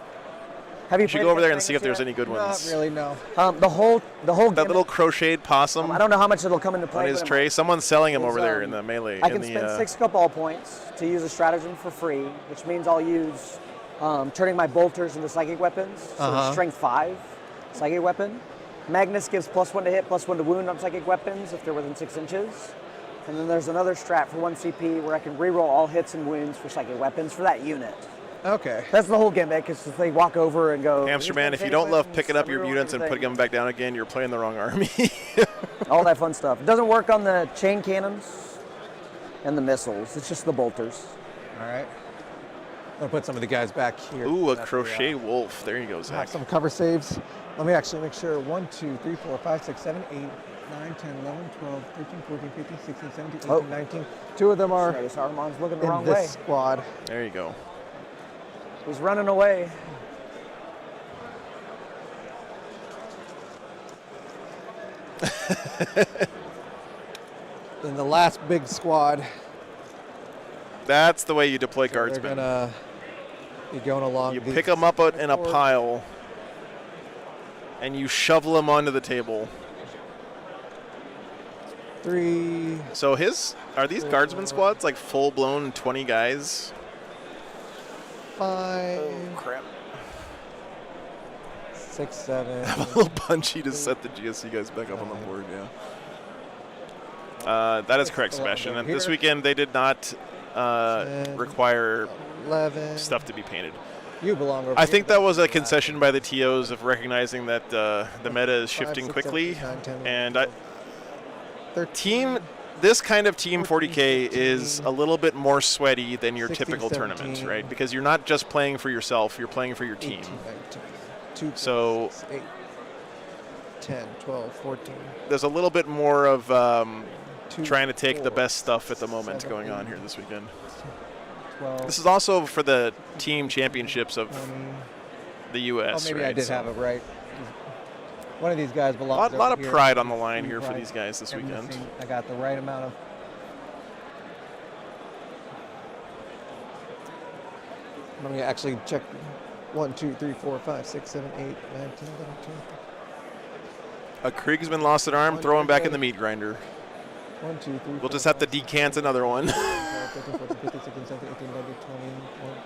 Have you
should
played
go over there and
Against
see if there's
Dragons
any good ones.
Not really, no.
The whole
That little crocheted possum
I don't know how much it'll come into play.
on his
but
tray. Someone's selling him over
is,
there in the melee.
I can
in the,
spend 6 Cabal points to use a stratagem for free, which means I'll use turning my bolters into psychic weapons. So strength 5 psychic weapon. Magnus gives +1 to hit, +1 to wound on psychic weapons if they're within 6 inches. And then there's another strat for 1 CP where I can reroll all hits and wounds for psychic weapons for that unit.
Okay.
That's the whole gimmick, is if they walk over and go...
Hamster Man, if you don't love picking up your units and putting them back down again, you're playing the wrong army.
All that fun stuff. It doesn't work on the chain cannons and the missiles. It's just the bolters.
All right. I'm gonna put some of the guys back here.
Ooh, a crochet wolf. There you go,
Have
Zach.
some cover saves. Let me actually make sure. 1, 2, 3, 4, 5, 6, 7, 8, 9, 10, 11, 12, 13, 14, 15, 16, 17, 18, 19. 2 of them are
This Armand's looking the
in
wrong
this
way.
squad.
There you go.
He's running away.
In the last big squad,
That's the way you deploy
they're
guardsmen.
gonna be going along.
You
these
pick them up in a
four.
pile, and you shovel them onto the table.
3.
So are these guardsmen squads like full-blown 20 guys?
5.
Oh, crap.
6, 7.
I'm a little punchy to set the GSC guys back up on the board, yeah. That is correct, Sebastian. And this weekend they did not require
11.
stuff to be painted.
You belong over
I
here.
think that was a concession by the TOs of recognizing that the meta is shifting
5, 6,
quickly.
7, 8, 9, 10,
And
13,
this kind of team 40K is a little bit more sweaty than your
16,
typical
17,
tournament, right? Because you're not just playing for yourself, you're playing for your team.
18, 19, 2,
So
6, 8, 10, 12, 14.
there's a little bit more of
2,
trying to take the
4,
best stuff at the moment
7,
going on
8,
here this weekend.
12.
This is also for the team championships of
20.
the U.S.
Oh, maybe
right?
I did
So
have it right. One of these guys
a
belongs
lot of
over here.
pride on the line here for
Pride.
these guys this
I'm
weekend.
missing- I got the right amount of. Let me actually check. 1, 2, 3, 4, 5, 6, 7, 8, 9, 10, 11, 12.
A Kriegsman lost an arm, throw him back in the meat grinder.
1, 2, 3.
We'll just have to decant another one.
13, 14, 15, 16, 17, 18, 19, 20. 1,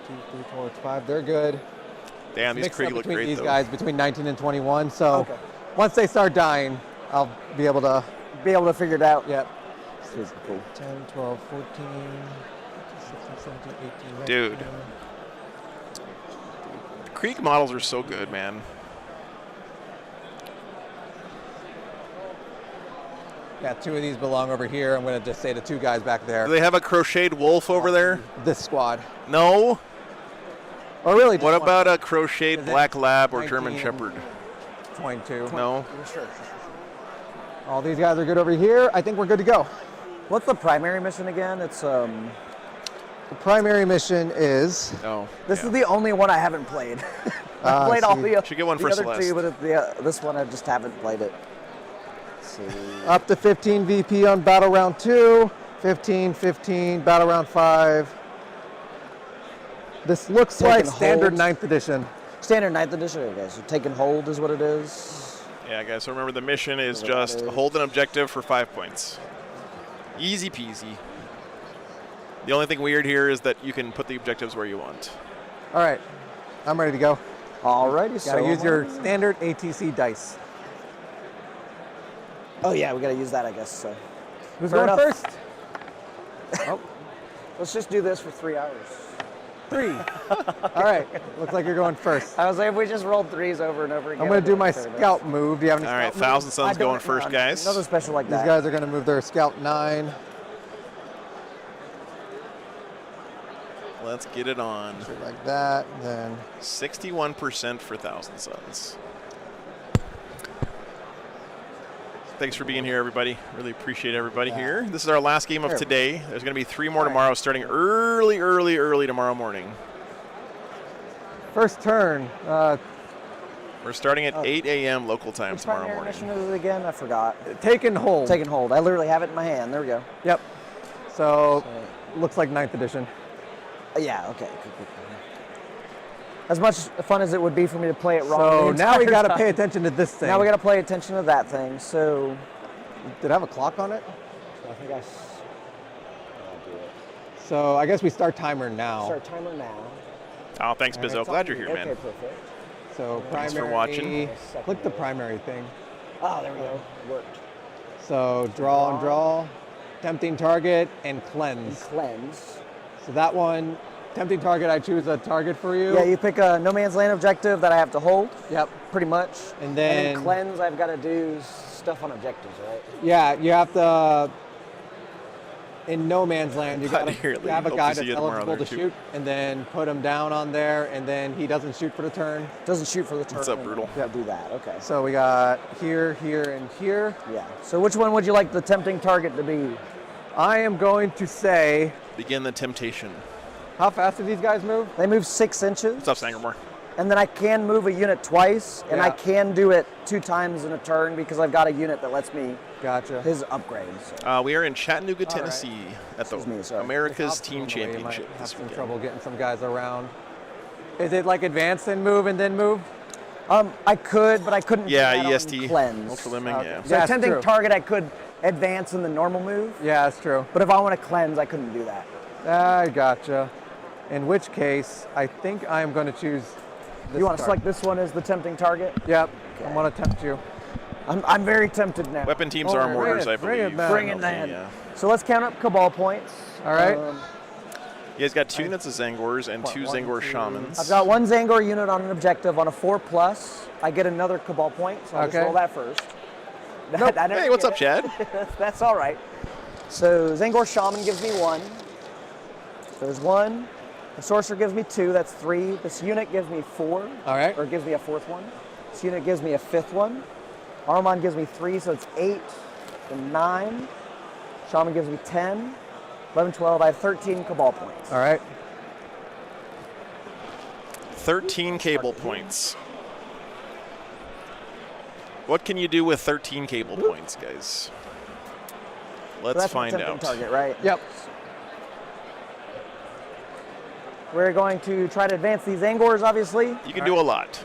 2, 3, 4, 5. They're good.
Damn, these
Mixed
Krieg
up
look
between
great
these
though.
guys between 19 and 21. So
Okay.
once they start dying, I'll be able to.
Figure it out.
Yep.
Cool.
10, 12, 14, 16, 17, 18, 19.
Dude. Krieg models are so good, man.
Yeah, 2 of these belong over here. I'm going to just say the 2 guys back there.
Do they have a crocheted wolf over there?
This squad.
No.
Or really, just
What
one.
about a crocheted
Is it
black lab or German
19?
Shepherd?
22.
No.
Sure.
All these guys are good over here. I think we're good to go.
What's the primary mission again? It's
The primary mission is.
Oh.
This is the only one I haven't played. I played all the,
Should get one
the
for
other
Celeste.
two, but this one I just haven't played it. Let's see.
Up to 15 VP on Battle Round 2, 15, 15, Battle Round 5. This looks
Taking
like standard
hold.
9th edition.
Standard 9th edition, okay, so taking hold is what it is.
Yeah, guys, so remember the mission is
Whatever that
just
is.
hold an objective for 5 points. Easy peasy. The only thing weird here is that you can put the objectives where you want.
All right, I'm ready to go.
Alrighty,
Gotta
so
use your standard ATC dice.
Oh yeah, we gotta use that, I guess. So
Who's
Fair
going
enough.
first?
let's just do this for 3 hours.
3. All right, looks like you're going first.
I was like, if we just rolled 3s over and over again.
I'm going to do my
fair enough.
scout move. Do you have any
All right,
scout
Thousand
moves?
Sun's
I don't
going first,
know.
guys.
Nothing special like
These
that.
guys are going to move their scout 9.
Let's get it on.
Like that, then
61% for Thousand Suns. Thanks for being here, everybody. Really appreciate everybody here. This is our last game of today. There's going to be 3 more tomorrow, starting early tomorrow morning.
first turn.
We're starting at 8 a.m. local time
Which
tomorrow
primary
morning.
mission is it again? I forgot.
Taking hold.
Taking hold. I literally have it in my hand. There we go.
Yep. So looks like 9th edition.
Yeah. Okay. Cool. As much fun as it would be for me to play it wrong.
So
the
now we
entire
got to
time.
pay attention to this thing.
Now we got to pay attention to that thing. So.
Did it have a clock on it?
I think I.
So I guess we start timer now.
Start timer now.
Oh, thanks, Bizzo. Glad you're here, man.
Okay, perfect.
So
Thanks
primary.
for watching.
Click the primary thing.
Oh, there we go. Worked.
So draw and draw, tempting target, and cleanse.
Cleanse.
So that one, tempting target, I choose a target for you.
Yeah, you pick a no man's land objective that I have to hold.
Yep.
Pretty much.
And then
cleanse, I've got to do stuff on objectives, right?
Yeah, you have to in no man's land, you got to have a
Hope
guy
to see
that's
you tomorrow
eligible
there,
to
too.
shoot, and then put him down on there, and then he doesn't shoot for the turn.
Doesn't shoot for the turn.
What's up, Brutal?
Yeah, do that. Okay.
So we got here, here, and here.
Yeah. So which one would you like the tempting target to be?
I am going to say.
Begin the temptation.
How fast do these guys move?
They move 6 inches.
What's up, Sangermore?
And then I can move a unit twice, and I can do it 2 times in a turn because I've got a unit that lets me his upgrades.
We are in Chattanooga, Tennessee at the
sorry.
America's Team
You might
Championship
have
this
some
weekend.
trouble getting some guys around. Is it like advance and move and then move?
I could, but I couldn't.
Yeah,
do that
EST.
on cleanse.
Ultra Lemming, yeah.
So tempting target, I could advance in the normal move.
Yeah, that's true.
But if I want to cleanse, I couldn't do that.
I gotcha. In which case, I think I'm going to choose this
You want to
card.
select this one as the tempting target?
Yep. I want to tempt you.
I'm very tempted now.
Weapon teams are mortars, I believe.
Bring it then. So let's count up Cabal points.
All right.
You guys got 2 units of Zangors and 2 Zangor Shamans.
I've got 1 Zangor unit on an objective on a 4+. I get another Cabal point, so I'll just roll that first.
Nope. Hey, what's up, Chad?
That's all right. So Zangor Shaman gives me 1. There's 1. The Sorcerer gives me 2. That's 3. This unit gives me 4.
All right.
Or gives me a 4th one. This unit gives me a 5th one. Armon gives me 3, so it's 8 and 9. Shaman gives me 10. 11, 12. I have 13 Cabal points.
All right.
13 cable points. What can you do with 13 cable points, guys? Let's
that's
find
the tempting
out.
Target, right?
Yep.
We're going to try to advance these Angors, obviously.
You can do a lot.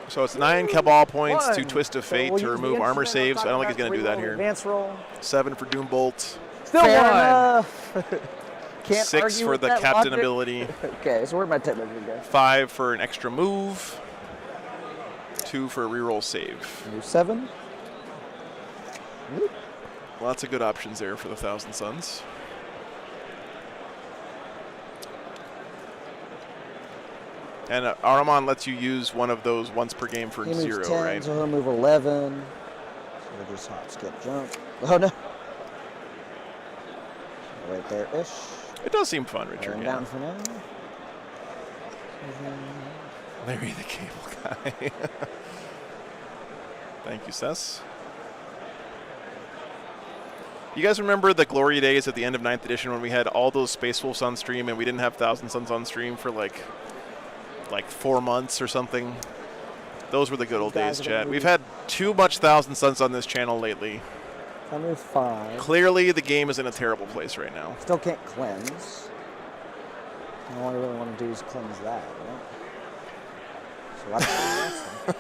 So it's 9 Cabal points, 2
1.
Twist of
So
Fate
we'll
to
use the
remove armor
instrument.
saves. I don't think he's going to do that here.
Advance roll.
7 for Doombolt.
Still
Fair
enough. Can't
6
argue
for
with
the
that
Captain
logic.
ability.
Okay, so where'd my technical go?
5 for an extra move. 2 for a reroll save.
7.
Lots of good options there for the Thousand Suns. And Aramon lets you use one of those once per game for
He moves
0,
10,
right?
so he'll move 11. So we'll just hop, skip, jump. Oh no. Right there-ish.
It does seem fun, Richard.
And
Yeah.
down for now.
Larry the Cable Guy. Thank you, Sess. You guys remember the glory days at the end of 9th edition when we had all those Space Wolves on stream and we didn't have Thousand Suns on stream for like 4 months or something? Those were the good old days, Chad. We've had too much Thousand Suns on this channel lately.
I move 5.
Clearly, the game is in a terrible place right now.
Still can't cleanse. And all I really want to do is cleanse that, right? So,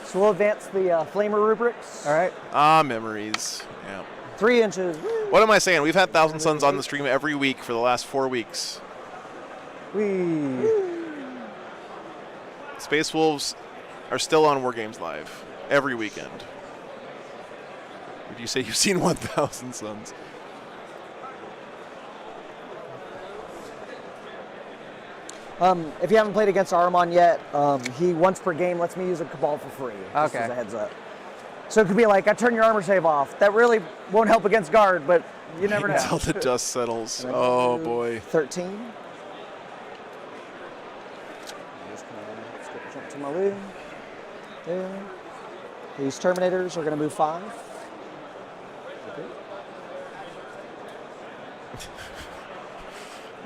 so we'll advance the Flamer rubrics.
All right.
Ah, memories. Yeah.
3 inches.
What am I saying? We've had Thousand Suns on the stream every week for the last 4 weeks. Space Wolves are still on War Games Live every weekend. Would you say you've seen 1,000 Suns?
If you haven't played against Armon yet, he once per game lets me use a Cabal for free. Just
Okay.
as a heads up. So it could be like, I turn your armor save off. That really won't help against guard, but you never know.
Until the dust settles.
And then
Oh,
move
boy.
13. Just gonna skip jump to my loom. There. These Terminators are going to move 5.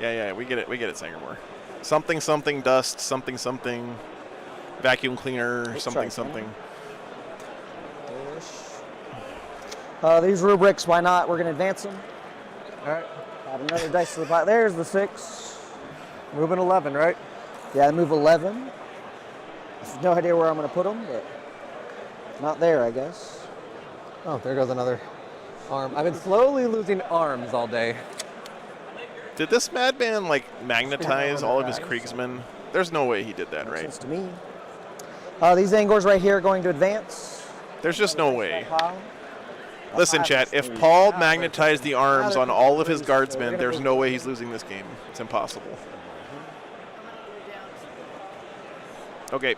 Yeah, we get it, Sangermore. Something, something, dust, something, something, vacuum cleaner, something, something.
These rubrics, why not? We're going to advance them.
All right.
Add another dice to the pot. There's the 6.
Moving 11, right?
Yeah, I move 11. I have no idea where I'm going to put them, but not there, I guess.
Oh, there goes another arm. I've been slowly losing arms all day.
Did this madman magnetize all of his Kriegsmen? There's no way he did that, right?
Makes sense to me. These Angors right here are going to advance.
There's just no way. Listen, chat, if Paul magnetized the arms on all of his guardsmen, there's no way he's losing this game. It's impossible. Okay.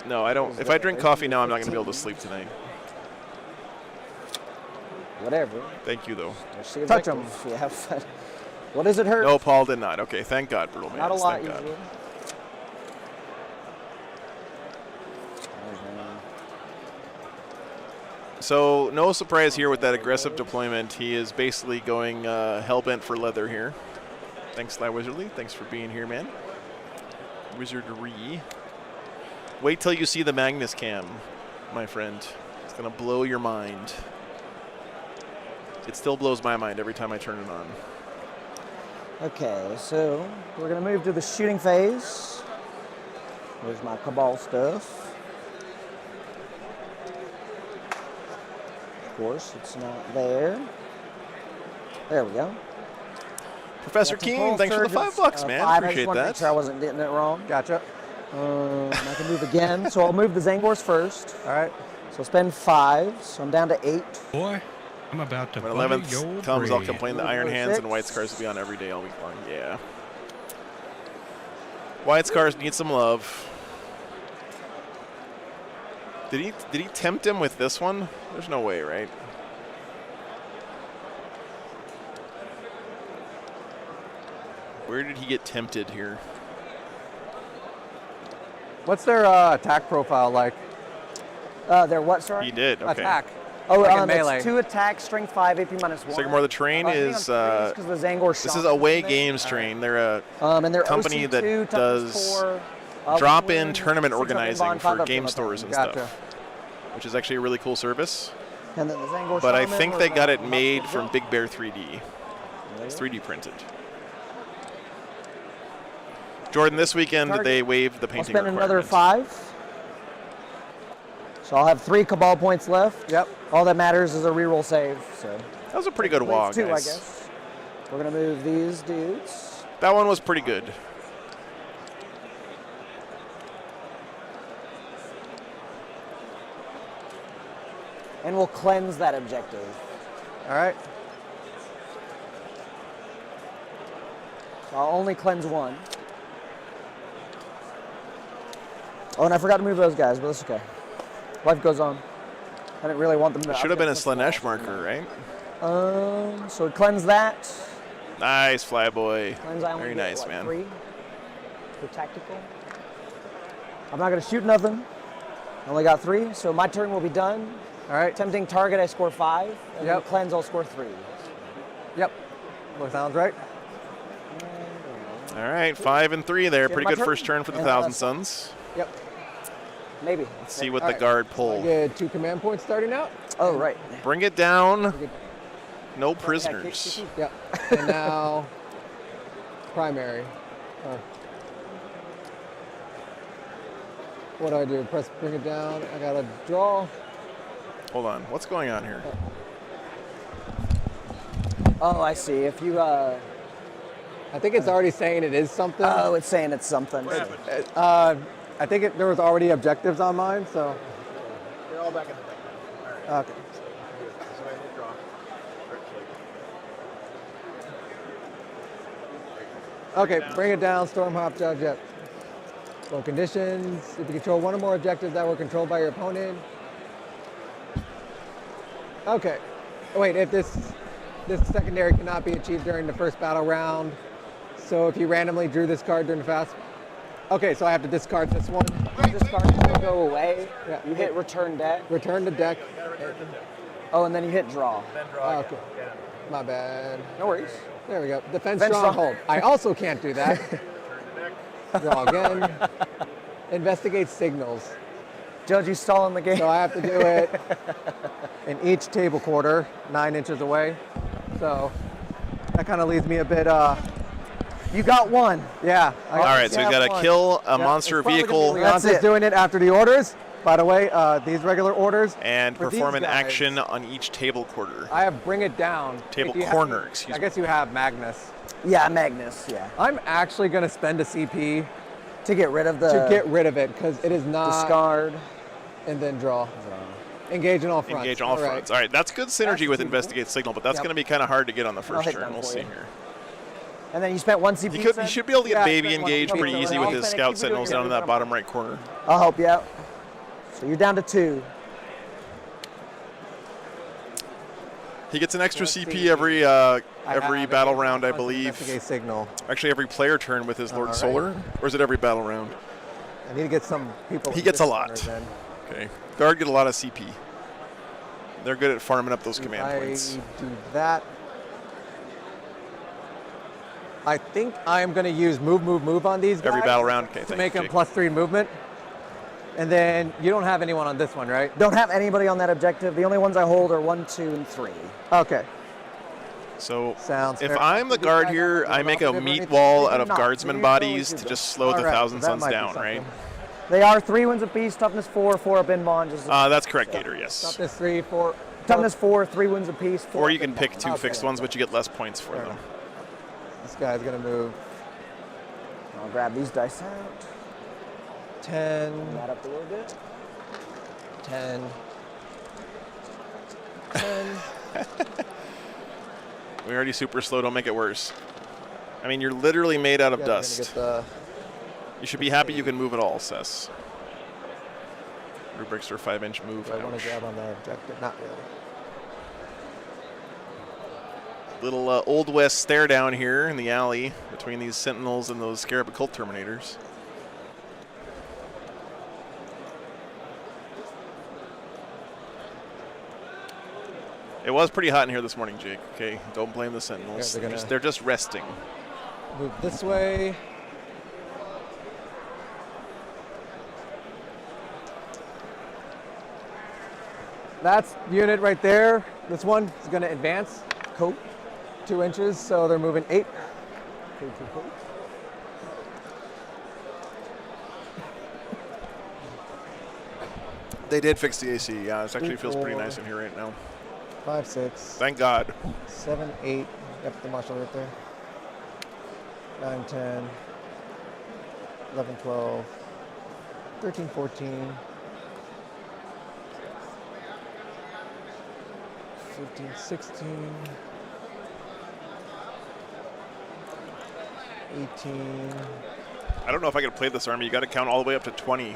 No, I don't. If I drink coffee now, I'm not going to be able to sleep tonight.
whatever.
Thank you, though.
Touch 'em.
Yeah, have fun. What does it hurt?
No, Paul did not. Okay, thank God, Brutal Man.
Not a lot
Thank God.
usually.
So, no surprise here with that aggressive deployment. He is basically going hell-bent for leather here. Thanks, Sly Wizardly. Thanks for being here, man. Wizardry. Wait till you see the Magnus cam, my friend. It's going to blow your mind. It still blows my mind every time I turn it on.
Okay, so we're going to move to the shooting phase. There's my Cabal stuff. Of course, it's not there. There we go.
Professor Keen, thanks for the $5, man.
I
Appreciate
just wanted to
that.
make sure I wasn't getting it wrong.
Gotcha.
And I can move again. So I'll move the Zangors first.
All right.
So I'll spend 5. So I'm down to 8.
Boy, I'm about to
When
butter
11th
your
comes, I'll
bread.
complain that Iron Hands and White Scars will be on every day all week long. Yeah. White Scars need some love. Did he tempt him with this one? There's no way, right? Where did he get tempted here?
What's their attack profile like?
They're what, sorry?
He did, okay.
Attack.
Oh,
Like in
it's
melee.
2 attack, strength 5, AP -1.
Sycamore the Train is
because the Zangor
this is
Shaman's
Away
in there.
Games Train. They're a
And they're
company
OC2,
that
toughness
does
4,
drop-in
wound,
tournament
6 up
organizing
bond,
for
5 up
game
in the
stores and
Gotcha.
stuff, which is actually a really cool service.
And then the Zangor
But I
Shaman
think
was,
they got it
Muscle
made
Jump.
from Big Bear 3D. It's 3D printed. Jordan, this weekend
Target.
they waived the
I'll
painting
spend another
requirement.
5. So I'll have 3 Cabal points left.
Yep.
All that matters is a reroll save. So
That was a pretty good walk,
2,
guys.
I guess. We're gonna move these dudes.
That one was pretty good.
And we'll cleanse that objective.
All right.
So I'll only cleanse 1. Oh, and I forgot to move those guys, but that's okay. Life goes on. I didn't really want them to.
It should have been a Slanesh marker, right?
So cleanse that.
Nice, Flyboy.
Cleanse, I only
Very
get,
nice,
what,
man.
3 for tactical. I'm not going to shoot nothing. I only got 3, so my turn will be done.
All right.
Tempting target, I score 5. And
Yep.
then cleanse, I'll score 3.
Yep. That sounds right.
All right, 5 and 3 there.
Get
Pretty
my
good
turn?
first turn for the
And,
Thousand Suns.
Yep.
Maybe.
Let's see what
All
the
right.
guard
I
pull.
get 2 command points starting out.
Oh, right.
Bring it down. No prisoners.
Yep. And now primary. What do I do? Press bring it down. I gotta draw.
Hold on. What's going on here?
Oh, I see. If you,
I think it's already saying it is something.
oh, it's saying it's something.
I think there was already objectives on mine, so.
They're all back in the deck now. All right.
Okay.
So I will draw.
Okay, bring it down, storm hop, judge, yep. Well, conditions, if you control one or more objectives that were controlled by your opponent. Okay, wait, if this secondary cannot be achieved during the first battle round, so if you randomly drew this card during the fast, okay, so I have to discard this one.
This card will go away.
Yeah.
You hit return deck.
Return the deck.
Oh, and then you hit draw.
Then draw.
Okay, my bad.
No worries.
There we go, defense
Defense
stronghold. I also can't do that.
Turn the deck.
Draw again. Investigate signals.
Judge, you stalling the game.
So I have to do it in each table quarter, 9 inches away. So that kind of leaves me a bit,
You got 1.
yeah.
All right, so we've got to kill a monster vehicle
Leon's
That's it.
doing it after the orders. By the way, these regular orders.
and
for
perform
these
an
guys,
action on each table quarter.
I have bring it down.
Table
If you
corner,
have-
excuse
I
me.
guess you have Magnus.
Yeah, Magnus, yeah.
I'm actually going to spend a CP
To get rid of the
to get rid of it because it is not.
discard.
And then draw. Engage in all fronts.
Engage all
right.
fronts. All right, that's good synergy with Investigate Signal, but that's
Yep.
going to be kind of hard to get on the first
hit
turn.
done
We'll
for
see
you.
here.
And then you spent 1 CP.
You should be able to get
Yeah,
Baby
spend one
engaged
CP,
pretty
so
easy
I'll
with his
spend it,
Scout
keep it
Sentinels
doing
down in
it.
that bottom right corner.
I'll help you out. So you're down to 2.
He gets an extra CP every battle round, I believe.
Investigate signal.
Actually, every player turn with his Lord
All right.
Solar, or is it every battle round?
I need to get some people.
He gets a lot. Okay. Guard get a lot of CP. They're good at farming up those command points.
Do that. I think I am going to use move on these guys.
Every battle round. Okay,
to make them +3 movement. And then you don't have anyone on this one, right?
Don't have anybody on that objective. The only ones I hold are 1, 2, and 3.
Okay.
So
Sounds
if
fair.
I'm the guard here, I make a meat wall out of guardsman bodies to just slow the Thousand Suns down, right?
They are 3 wounds apiece, toughness 4, 4 up in bond.
That's correct, Gator, yes.
Toughness 3, 4.
Toughness 4, 3 wounds apiece.
Or you can pick 2 fixed ones, but you get less points for them.
This guy's going to move.
I'll grab these dice out.
10.
That up a little bit.
10. 10.
We're already super slow, don't make it worse. I mean, you're literally made out of dust. You should be happy you can move at all, Sess. Rubrics for 5-inch move.
I want to grab on the objective. Not really.
Little Old West stare down here in the alley between these Sentinels and those Scarab Occult Terminators. It was pretty hot in here this morning, Jake. Okay, don't blame the Sentinels.
Yeah,
They're just resting.
Move this way. That's unit right there. This one is going to advance. Cool. 2 inches, so they're moving 8.
They did fix the AC. Yeah, it actually feels pretty nice in here right now.
5, 6.
Thank God.
7, 8. Yep, the marshal right there. 9, 10. 11, 12. 13, 14. 15, 16. 18.
I don't know if I could play this army. You got to count all the way up to 20.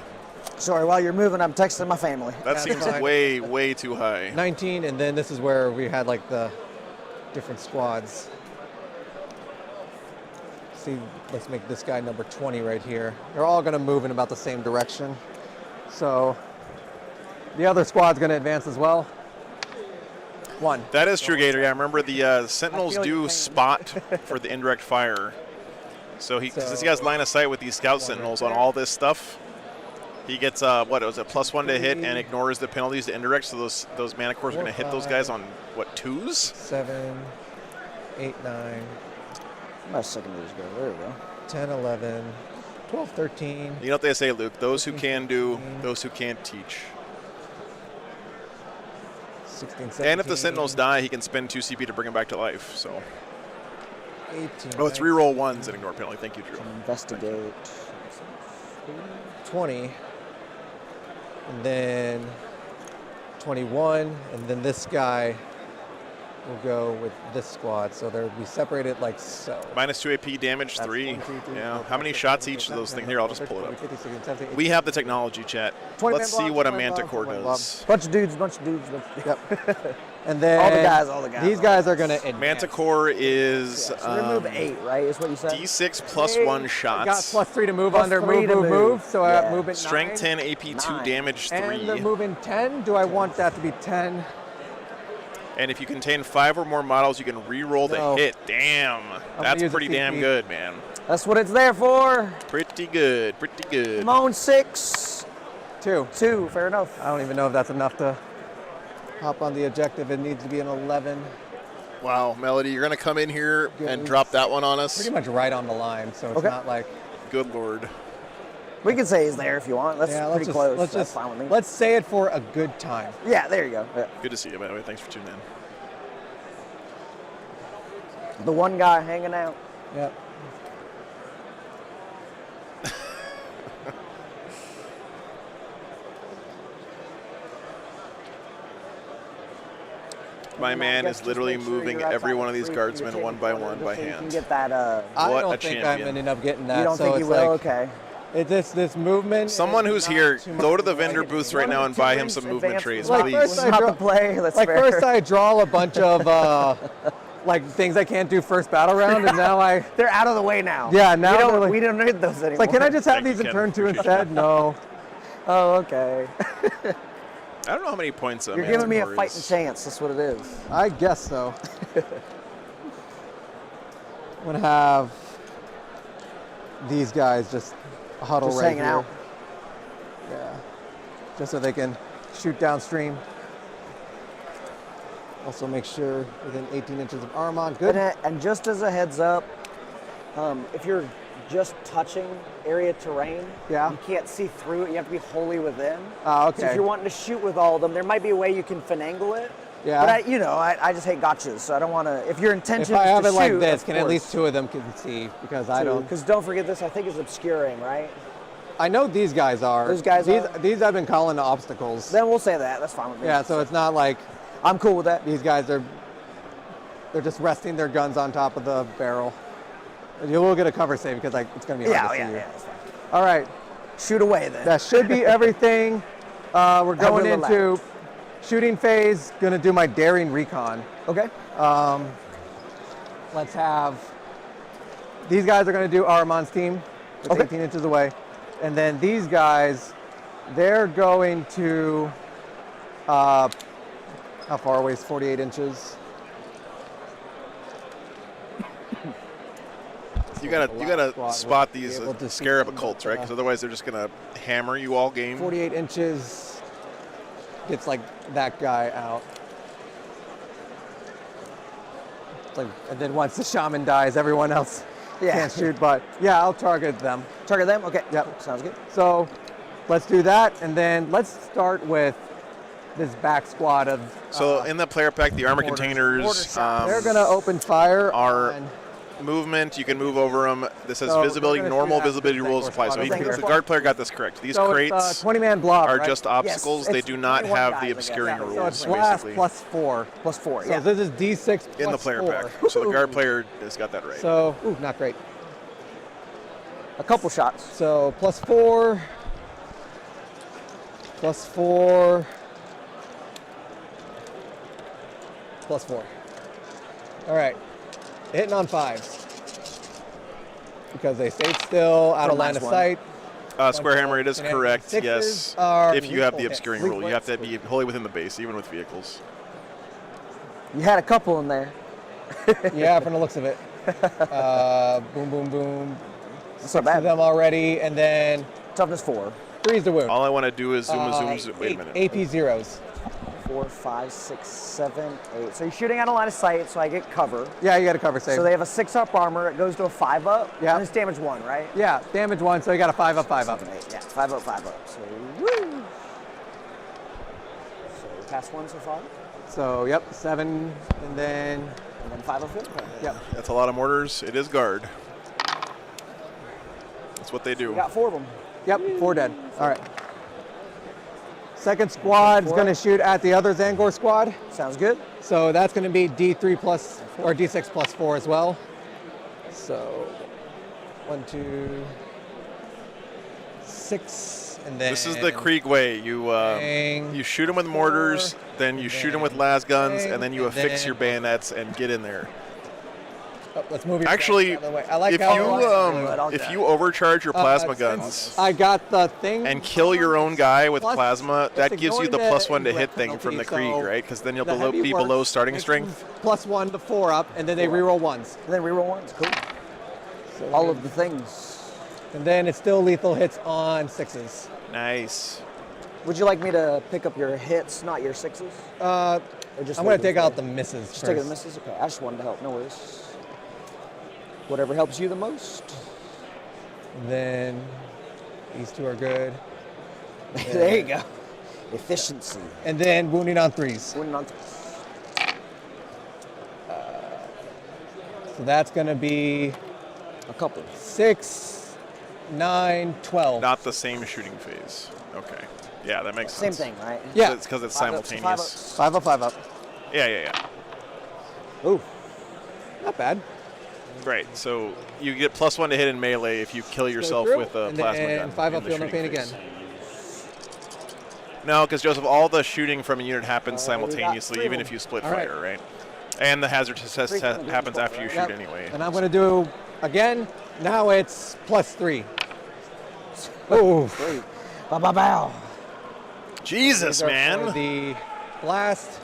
Sorry, while you're moving, I'm texting my family.
That seems way, way too high.
19, and then this is where we had like the different squads. See, let's make this guy number 20 right here. They're all going to move in about the same direction. So the other squad's going to advance as well. 1.
That is true, Gator. Yeah, remember the Sentinels do spot for the indirect fire. So since he has line of sight with these Scout Sentinels on all this stuff, he gets what it was a +1 to hit and ignores the penalties to indirect. So those mana cores are going to hit those guys on what 2s?
7, 8, 9.
My second these go. There we go.
10, 11, 12, 13.
You know what they say, Luke? Those who can do, those who can't teach.
16, 17.
And if the Sentinels die, he can spend 2 CP to bring them back to life. So.
18.
Oh, it's reroll 1s and ignore penalty. Thank you, Drew.
Investigate.
20. And then 21. And then this guy will go with this squad. So they'll be separated like so.
-2 AP, damage 3.
1, 2, 3,
Yeah.
4,
How many
5,
shots
6,
each of
7,
those
8,
things?
9,
Here, I'll just
10,
pull it
11,
up.
15, 16, 17,
We have the technology, chat.
20
Let's
man
see
block,
what a
20 man
Manticore
block, 20 man
does.
block. Bunch of dudes.
Yep. And then
all the guys.
These guys are going to advance.
Manticore is
So remove 8, right? Is what you said?
D6 +1 shots.
I got +3 to move
Plus
under
3 to
move. So I have movement
Strength
9.
10, AP 2,
9.
damage 3.
And they're moving 10. Do I want that to be 10?
And if you contain 5 or more models, you can re-roll the
No.
hit. Damn. That's
use a
pretty damn
CP.
good, man.
That's what it's there for.
Pretty good. Pretty good.
Come on, 6.
2.
2, fair enough.
I don't even know if that's enough to hop on the objective. It needs to be an 11.
Wow, Melody, you're going to come in here and drop that one on us?
Pretty much right on the line, so it's
Okay.
not like...
Good Lord.
We can say he's there if you want. That's pretty close. That's fine with me.
Let's say it for a good time.
Yeah, there you go. Yeah.
Good to see you, by the way. Thanks for tuning in.
The one guy hanging out.
Yep.
My man is literally moving every one of these guardsmen one by one by
You can
hand.
get that.
I
What
don't
a
think
champion.
I'm ending up getting that.
You don't
so
think
it's
you will?
like,
Okay.
This movement.
Someone who's here, go to the vendor booths right now and buy him some movement trees,
Like
please.
first I draw a bunch of like things I can't do first battle round, and now
they're out of the way now.
Yeah, now
we don't need those anymore.
It's like, can I just have these in turn 2 instead? No.
Oh, okay.
I don't know how many points
You're giving me a fighting chance. That's what it is.
I guess so. I'm gonna have these guys just huddle
Just
right
hanging
here.
out.
Yeah. Just so they can shoot downstream. Also make sure within 18 inches of Armand. Good.
And just as a heads up, if you're just touching area terrain, you can't see through it. You have to be wholly within.
Oh, okay.
So if you're wanting to shoot with all of them, there might be a way you can finagle it.
Yeah.
But I just hate gotchas, so I don't want to. If your intention
If I
is
have
to
it like
shoot,
this,
of
can at least
course.
2 of them can see? Because I don't.
Because don't forget this. I think is obscuring, right?
I know these guys are.
Those guys are?
These I've been calling obstacles.
Then we'll say that. That's fine with me.
Yeah, so it's not like
I'm cool with that.
These guys they're just resting their guns on top of the barrel. And you will get a cover save because it's going to be hard to see you.
That's fine.
All right.
Shoot away then.
That should be everything. We're going
Have a
into shooting phase. Going to do my daring recon.
Okay.
Let's have these guys are going to do Armand's team. It's 18 inches away. And then these guys, they're going to how far away is 48 inches?
You gotta spot these scarab occults, right? Because otherwise they're just gonna hammer you all game.
48 inches gets like that guy out. Like, and then once the shaman dies, everyone else can't shoot. But yeah, I'll target them.
Target them? Okay.
Yep.
Sounds good.
So let's do that, and then let's start with this back squad of.
So in the player pack, the armor containers.
They're gonna open fire.
Are movement. You can move over them. This says visibility. Normal visibility rules apply. So the guard player got this correct. These crates
20-man blob,
are
right?
just obstacles. They do not have the obscuring
So
rules.
it's blast
basically.
+4.
+4.
So this is D6 plus
In the player
4.
pack. So the guard player has got that right.
So not great.
A couple shots.
So +4. +4. +4. All right. Hitting on 5s. Because they stayed still, out of line of sight.
Square hammer, it is correct, yes. If you have the
lethal
obscuring
hits.
rule, you have to be wholly within the base, even with vehicles.
You had a couple in there.
Yeah, from the looks of it. Boom, boom, boom.
That's
6
not bad.
of them already, and then
toughness 4.
3's the wound.
All I want to do is zoom. Wait a minute.
AP zeros.
4, 5, 6, 7, 8. So you're shooting out of line of sight, so I get cover.
Yeah, you got a cover save.
So they have a 6-up armor. It goes to a 5-up.
Yeah.
And it's damage 1, right?
Yeah, damage 1, so you got a 5-up, 5-up.
7, 8. Yeah, 5-up, 5-up. So woo. So we passed 1 so far.
So yep, 7, and then
5-up field.
Yep.
That's a lot of mortars. It is guard. That's what they do.
We got 4 of them.
Yep, 4 dead. All right. Second squad is going to shoot at the other Zangor squad.
Sounds good.
So that's going to be D3 plus, or D6 plus 4 as well. So 1, 2, 6, and then.
This is the Krieg way. You shoot them with mortars, then you shoot them with las guns, and then you affix your bayonets and get in there.
Oh, let's move your
Actually,
I like
if you overcharge your plasma guns,
I got the thing,
and kill your own guy with
plus,
plasma, that gives you the
ignoring
+1 to hit thing
penalty,
from the
so
Krieg, right? Because then you'll
the heavy
be
works,
below starting
it's
strength.
+1 to 4 up, and then they reroll 1s.
And then reroll 1s. Cool.
So
all of the things.
And then it's still lethal hits on 6s.
Nice.
Would you like me to pick up your hits, not your 6s?
I'm going to take out the misses
Just
first.
take out the misses? Okay, I just wanted to help. No worries. Whatever helps you the most.
And then these 2 are good.
There you go. Efficiency.
And then wounding on 3s.
Wounding on 3s.
So that's going to be
a couple.
6, 9, 12.
Not the same shooting phase. Okay. Yeah, that makes
Same
sense.
thing, right?
Yeah.
It's because it's
5 ups,
simultaneous.
5 up, 5 up.
Yeah.
Ooh. Not bad.
Right. So you get +1 to hit in melee if you kill yourself
through,
with a
and
plasma
then
gun.
5
in
up,
the
feel no
shooting
pain
phase.
again.
No, because Joseph, all the shooting from a unit happens
we got
simultaneously,
3 of
even
them.
if you split
All right.
fire, right? And the hazard test
Three from the
happens after you
right?
shoot anyway.
And I'm going to do, again, now it's +3. Oh.
3. Bow, bow, bow.
Jesus,
These are for
man.
the blast,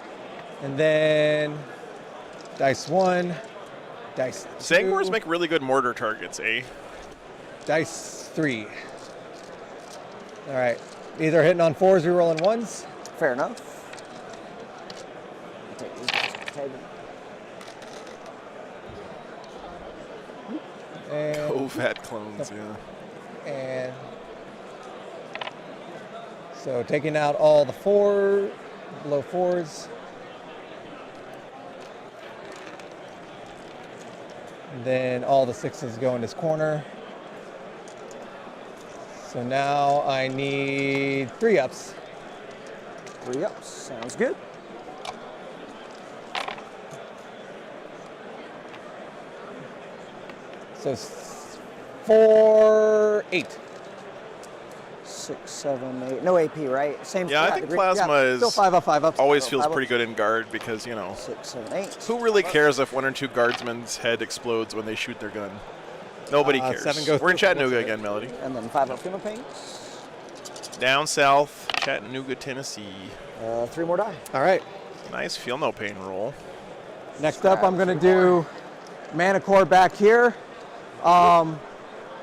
and then dice 1, dice 2.
Sangors make really good mortar targets, eh?
Dice 3. All right. These are hitting on 4s, rerolling 1s.
Fair enough. Take these off the table.
And,
Ovat clones, yeah.
and so taking out all the below 4s. And then all the 6s go in this corner. So now I need 3 ups.
3 ups. Sounds good.
So 4, 8.
6, 7, 8. No AP, right? Same.
Yeah, I
flat
think
degree.
plasma is
Still 5 up, 5 ups.
always
5
feels
up.
pretty good in guard because, you know,
6, 7, 8.
who really cares if 1 or 2 guardsmen's head explodes when they shoot their gun? Nobody cares.
7 goes
We're in
through.
Chattanooga again, Melody.
And then 5 up funeral paints.
Down south, Chattanooga, Tennessee.
3 more die.
All right.
Nice feel no pain roll.
Next up, I'm going to do Mana Core back here.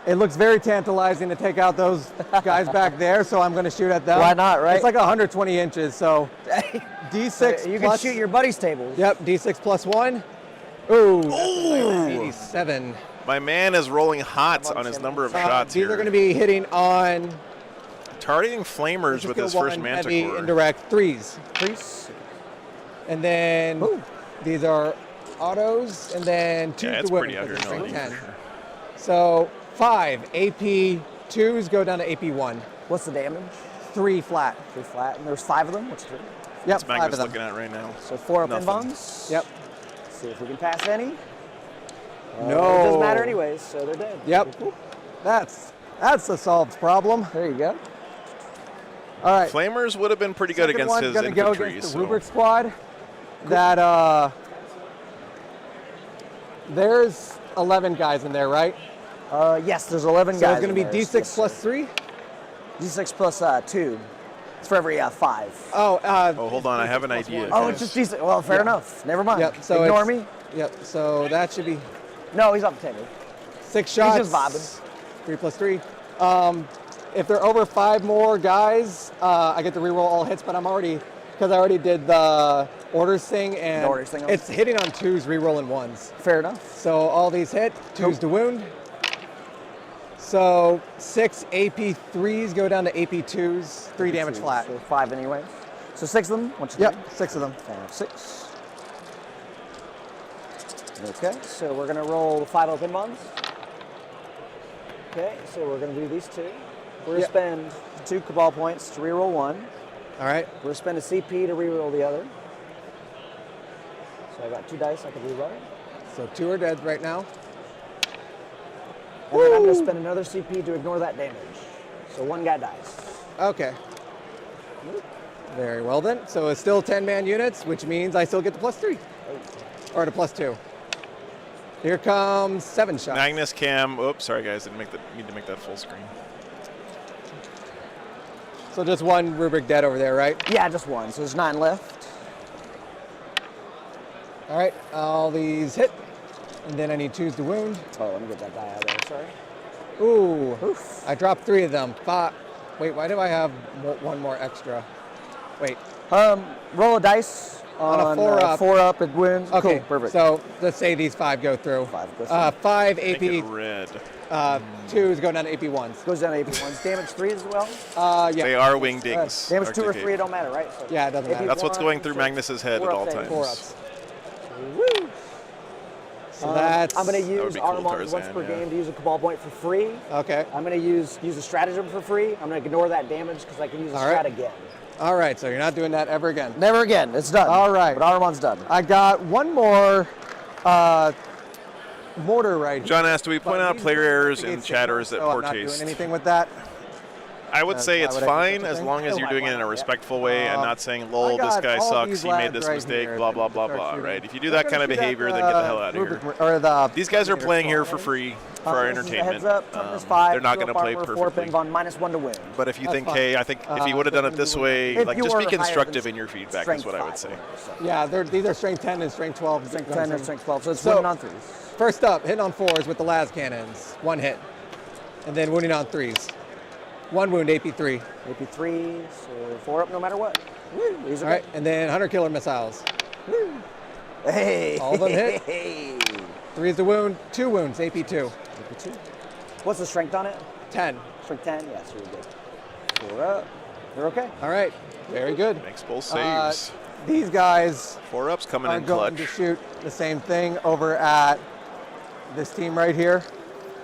It looks very tantalizing to take out those guys back there, so I'm going to shoot at them.
Why not, right?
It's like 120 inches, so D6
You
plus,
can shoot your buddy's tables.
Yep, D6 plus 1. Ooh, that's 87.
My man is rolling hot on his number of shots
These
here.
are going to be hitting on
targeting flamers with his first
one, heavy,
manticore.
indirect 3s.
3s.
And then these are autos, and then 2
Yeah,
to
it's
women.
pretty out here,
because
no
it's
idea
10.
for sure.
So 5 AP 2s go down to AP 1.
What's the damage?
3 flat.
3 flat. And there's 5 of them. What's 3?
Yep,
That's
5
Magnus
of them.
looking at right now.
So 4 up in
Nothing.
bonds.
Yep.
See if we can pass any.
No.
It doesn't matter anyways, so they're dead.
Yep. That's a solved problem.
There you go.
All right.
Flamers would have been pretty good
Second
against
one's
his
gonna go
infantry.
against
So.
the Rubric squad. That there's 11 guys in there, right?
Yes, there's 11
So
guys.
it's going to
in
be
there.
D6
Yes,
plus
sir.
3.
D6 plus 2. It's for every 5.
Oh,
Oh, hold on, I have an idea.
Oh, it's just D6. Well, fair enough. Never mind.
Yep. So
Ignore
it's-
me.
Yep. So that should be
No, he's off the table.
6 shots.
He's just vibing.
3 plus 3. If they're over 5 more guys, I get to reroll all hits, but because I already did the orders thing, and
The orders thing,
it's hitting on 2s, rerolling 1s.
Fair enough.
So all these hit, 2s to wound. So 6 AP 3s go down to AP 2s, 3 damage flat.
So 5 anyways. So 6 of them. What's
Yep, 6 of them.
6. Okay, so we're going to roll 5 open bonds. Okay, so we're going to do these 2. We're going to spend 2 Cabal points to reroll 1.
All right.
We're going to spend a CP to reroll the other. So I got 2 dice I can reroll.
So 2 are dead right now.
And then I'm going to spend another CP to ignore that damage. So 1 guy dies.
Okay. Very well then. So it's still 10-man units, which means I still get the plus 3. Or the plus 2. Here comes 7 shots.
Magnus Cam. Oops, sorry guys, didn't need to make that full screen.
So just 1 rubric dead over there, right?
Yeah, just 1. So there's 9 left.
All right, all these hit. And then I need 2s to wound.
Oh, let me get that die out of there, sorry.
Ooh.
Oof.
I dropped 3 of them. 5. Wait, why do I have 1 more extra? Wait.
Roll a dice
On a 4 up.
4 up, it wins.
Okay,
Cool, perfect.
So let's say these 5 go through.
5 goes through.
5
Make it
AP,
red.
2s go down to AP 1s.
Goes down to AP 1s. Damage 3 as well.
Yeah.
They are wingdings.
Damage 2 or
Arctic
3, it
Ape.
don't matter, right? So
Yeah, it doesn't matter.
That's what's
1,
going through
6,
Magnus's head
4
at all
up
times.
4 ups.
Woo!
So that's...
I'm going to
That would
use
be cool,
Armand once
Tarzan,
per
yeah.
game to use a Cabal point for free.
Okay.
I'm going to use a stratagem for free. I'm going to ignore that damage because I can use a
All
strat
right.
again.
All right, so you're not doing that ever again.
Never again. It's done.
All right.
But Armand's done.
I got 1 more mortar right
John
here.
asked, do we point
But
out
he's
player
doing
errors in
investigate
chat, or is
signals,
it
so
poor
I'm not
taste?
doing anything with that.
I would say it's
why would I do
fine
such a
as
thing?
long as
Oh,
you're
why
doing it in a
not?
respectful way and not saying, lol,
I
this
got
guy
all
sucks,
these
he made
lads
this
right
mistake,
here
blah,
that
blah,
we
blah,
start
blah,
shooting.
right? If you do
We're
that
gonna
kind of
shoot at
behavior,
the
then get the hell out of here.
rubric- or the
These guys are
Terminator
playing here
squad.
for free, for our
This is a
entertainment.
Heads up, toughness 5,
They're not
2
going to
up
play
armor, 4
perfectly.
pins on -1 to wound.
But if you
That's
think,
fine.
hey, I think if he would have done it this way,
If
like
you
just
were
be
higher than
constructive in your feedback is
strength
what I would
5
say.
or so.
Yeah, these are strength 10 and strength 12.
Strength 10 and strength 12, so it's
So-
wounding on 3s.
First up, hitting on 4s with the las cannons. 1 hit. And then wounding on 3s. 1 wound, AP3.
AP3, so 4 up no matter what. Woo, these are
All right, and then hunter killer missiles.
Woo. Hey.
All of them hit.
Hey.
3 is the wound, 2 wounds, AP2.
AP2. What's the strength on it?
10.
Strength 10, yes, you're good. 4 up. You're okay.
All right, very good.
Makes both saves.
These guys
4 ups coming
are
in
going
clutch.
to shoot the same thing over at this team right here.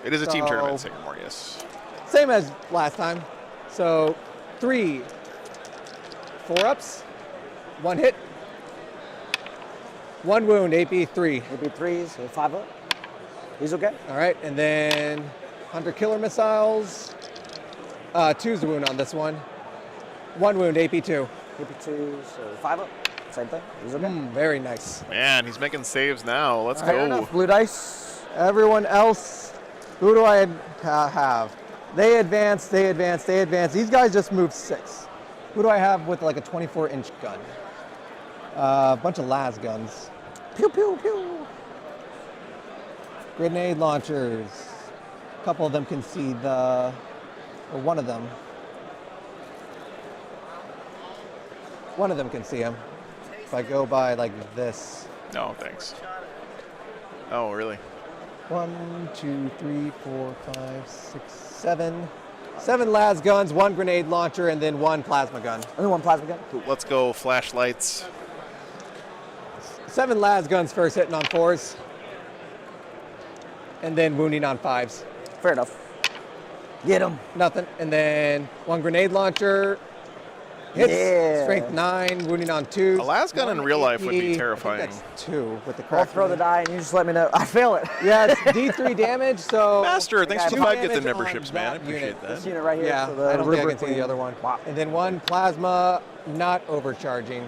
It is a team
So-
tournament, Sycamore, yes.
Same as last time. So 3 4-ups, 1 hit, 1 wound, AP3.
AP3s, so 5 up. He's okay.
All right, and then hunter killer missiles. 2's the wound on this one. 1 wound, AP2.
AP2, so 5 up. Same thing. He's okay.
Very nice.
Man, he's making saves now. Let's
Fair
go.
enough. Blue dice.
Everyone else, who do I have? They advance, they advance, they advance. These guys just moved 6. Who do I have with like a 24-inch gun? A bunch of las guns.
Pew, pew, pew.
Grenade launchers. A couple of them can see the, or one of them. One of them can see him. If I go by like this.
No, thanks. Oh, really?
1, 2, 3, 4, 5, 6, 7. 7 las guns, 1 grenade launcher, and then 1 plasma gun.
Only 1 plasma gun?
Let's go flashlights.
7 las guns first hitting on 4s. And then wounding on 5s.
Fair enough. Get him.
Nothing. And then 1 grenade launcher. Hits.
Yeah.
Strength 9, wounding on 2s.
A las gun in real life would be
AP,
terrifying.
I think that's 2 with the
I'll
crack.
throw the die and you just let me know. I fail it.
Yeah, it's D3 damage, so.
Master, thanks for the
2
5 gifted
damage
memberships,
on
man. I
that
appreciate
unit.
This
that.
unit right here.
Yeah,
so the
I don't think I can
rubric
see the
wing.
other one.
Wow.
And then 1 plasma, not overcharging.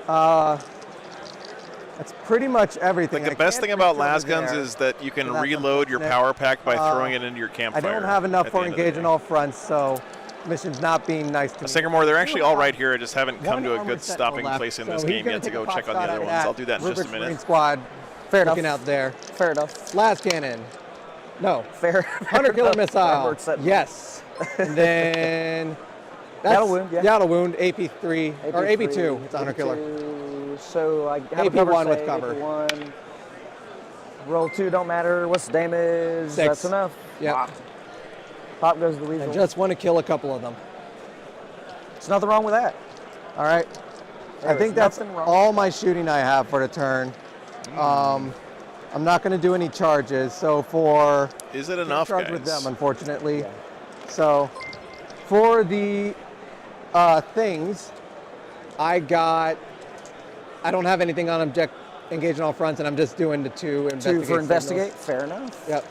That's pretty much everything.
Like the
I
best
can't
thing about
reach over
las guns
there,
is that you can
so that's
reload your
unfortunate.
power pack by throwing it into your
I
campfire.
don't have enough
at the
for
end of the
engaging
day.
all fronts, so mission's not being nice to me.
Sycamore, they're actually all right here. I just haven't come
One
to a
armor
good
sentinel
stopping
left,
place in
so
this
he's
game
gonna
yet to
take a
go
pot
check on the
shot
other
at
ones.
that.
I'll do that in just a
Rubric's
minute.
Marine Squad.
Fair enough.
Looking out there.
Fair enough.
Las cannon. No.
Fair.
Hunter killer
enough.
missile.
Armored sentinel.
Yes. And then.
That'll wound, yeah.
That'll wound. AP3 or AP2. It's a hunter killer.
AP2, so I have
AP1
a cover
with
save,
cover.
AP1. Roll 2, don't matter. What's the damage?
6.
That's enough.
Yep.
Wow. Pop goes the weasel.
I just want to kill a couple of them.
There's nothing wrong with that.
All right. I
There
think
is
that's
nothing wrong
all my shooting I have for the turn. I'm not going to do any charges, so for
Is it enough,
charge
guys?
with them, unfortunately. So for the things, I don't have anything on engaging all fronts, and I'm just doing the 2 investigate.
2 for investigate.
signals.
Fair enough.
Yep.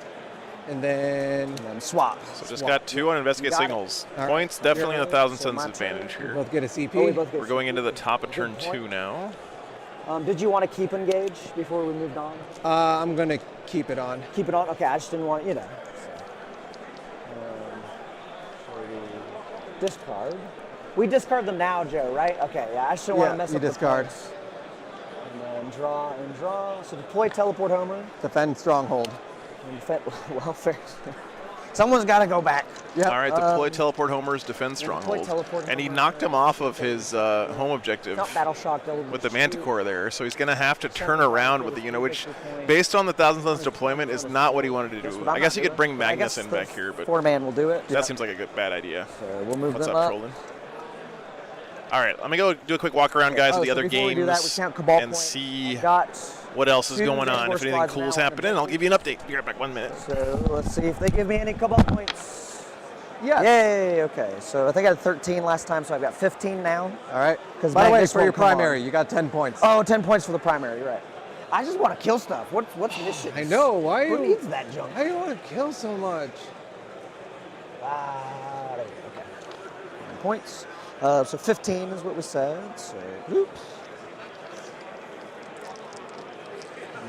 And then
swap.
So just got 2 on investigate
Got it.
signals.
All right.
Points definitely in 1,000
So
cents
my
advantage
we
here.
both get a CP.
Oh, we both get
We're going
CP.
into the top of turn
Good point.
2 now.
Did you want to keep engage before we moved on?
I'm going to keep it on.
Keep it on? Okay, I just didn't want, so we discard. We discard them now, Joe, right? Okay, yeah, I just don't want to mess
you
up
discard.
the cards. And then draw and draw. So deploy teleport homer.
Defend stronghold.
And well, fair. Someone's got to go back.
Yep.
All right, deploy teleport homers, defend stronghold.
teleport
And he
homers.
knocked him off of his home objective
Not battle shock.
with the Manticore there, so he's going to have to turn around with the unit, which, based on the 1,000 Suns deployment, is not what he wanted to do. I guess you could bring Magnus in back here, but
4-man will do it.
that seems like a bad idea.
So we'll move
What's
them
up,
up.
trolling? All right, let me go do a quick walk around, guys, of the
so
other
before we do
games
that, we count Cabal
and
points.
see
Got
what else is
2
going on.
Manticore
If anything
squads
cool is
now.
happening, I'll give you an update. Be right back, 1 minute.
So let's see if they give me any Cabal points.
Yeah.
Yay, okay. So I think I had 13 last time, so I've got 15 now.
All right.
'Cause
By the way,
Magnus
for your
won't come on.
primary, you got 10 points.
Oh, 10 points for the primary, you're right. I just want to kill stuff. What's mission?
I know. Why?
Who needs that junk?
Why do you want to kill so much?
There we go. Okay. 9 points. So 15 is what we said. So whoop.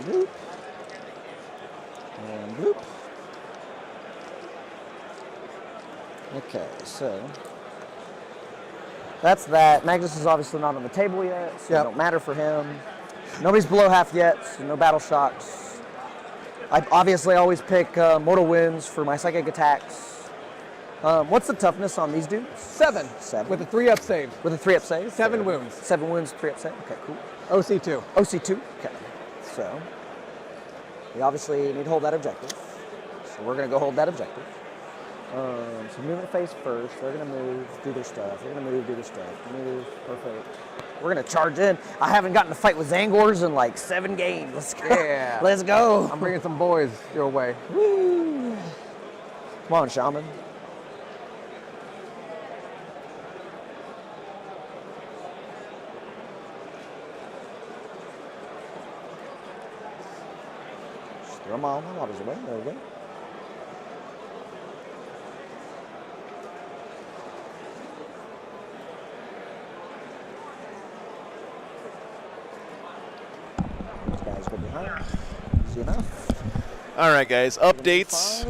Bloop. And bloop. Okay, so that's that. Magnus is obviously not on the table yet, so it don't matter for him. Nobody's below half yet, so no battle shocks. I obviously always pick mortal wounds for my psychic attacks. What's the toughness on these dudes?
7.
7.
With a 3-up save.
With a 3-up save?
7 wounds.
7 wounds, 3-up save. Okay, cool.
OC2.
OC2. Okay. So we obviously need to hold that objective. So we're going to go hold that objective. So moving phase first. They're going to move, do their stuff. They're going to move, do their stuff. Move. Perfect. We're going to charge in. I haven't gotten to fight with Zangors in like 7 games. Let's go.
Yeah.
Let's go.
I'm bringing some boys your way.
Woo. Come on, Shaman. Throw them all my waters away. There we go. These guys go behind. Easy enough.
All right, guys. Updates.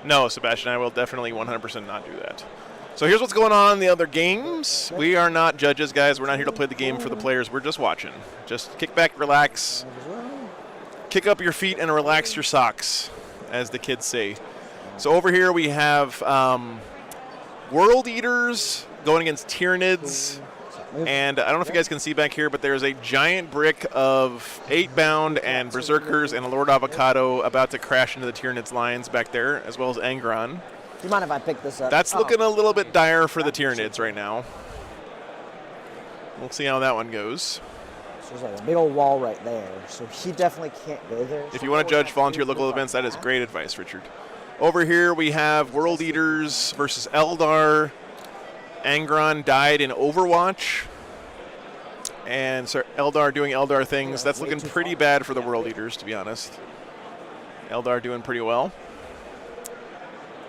No, Sebastian, I will definitely 100% not do that. So here's what's going on in the other games. We are not judges, guys. We're not here to play the game for the players. We're just watching. Just kick back, relax. Kick up your feet and relax your socks, as the kids say. So over here we have World Eaters going against Tyranids. And I don't know if you guys can see back here, but there's a giant brick of 8-bound and Berserkers and a Lord Avocado about to crash into the Tyranids lines back there, as well as Angron.
Do you mind if I pick this up?
That's looking a little bit dire for the Tyranids right now. We'll see how that one goes.
So there's like a big old wall right there, so he definitely can't go there.
If you want to judge volunteer local events, that is great advice, Richard. Over here we have World Eaters versus Eldar. Angron died in Overwatch. And so Eldar doing Eldar things. That's looking pretty bad for the World Eaters, to be honest. Eldar doing pretty well.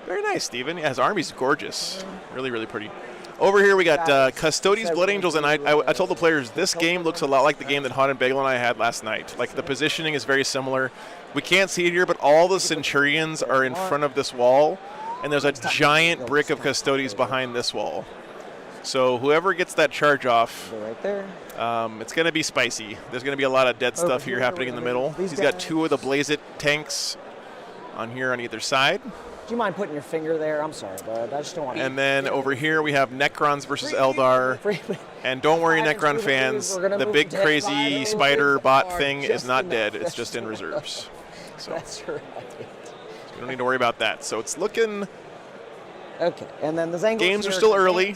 Very nice, Steven. Yeah, his army's gorgeous. Really, really pretty. Over here we got Custodes, Blood Angels, and I told the players this game looks a lot like the game that Hot and Bagel and I had last night. Like, the positioning is very similar. We can't see it here, but all the Centurions are in front of this wall, and there's a giant brick of Custodes behind this wall. So whoever gets that charge off,
right there.
It's going to be spicy. There's going to be a lot of dead stuff here happening in the middle. He's got 2 of the Blaze It tanks on here on either side.
Do you mind putting your finger there? I'm sorry, bud. I just don't want to.
And then over here we have Necrons versus Eldar. And don't worry, Necron fans, the big crazy spider bot thing is not dead. It's just in reserves. So
that's right.
So we don't need to worry about that. So it's looking.
Okay, and then the Zangors
games are still early,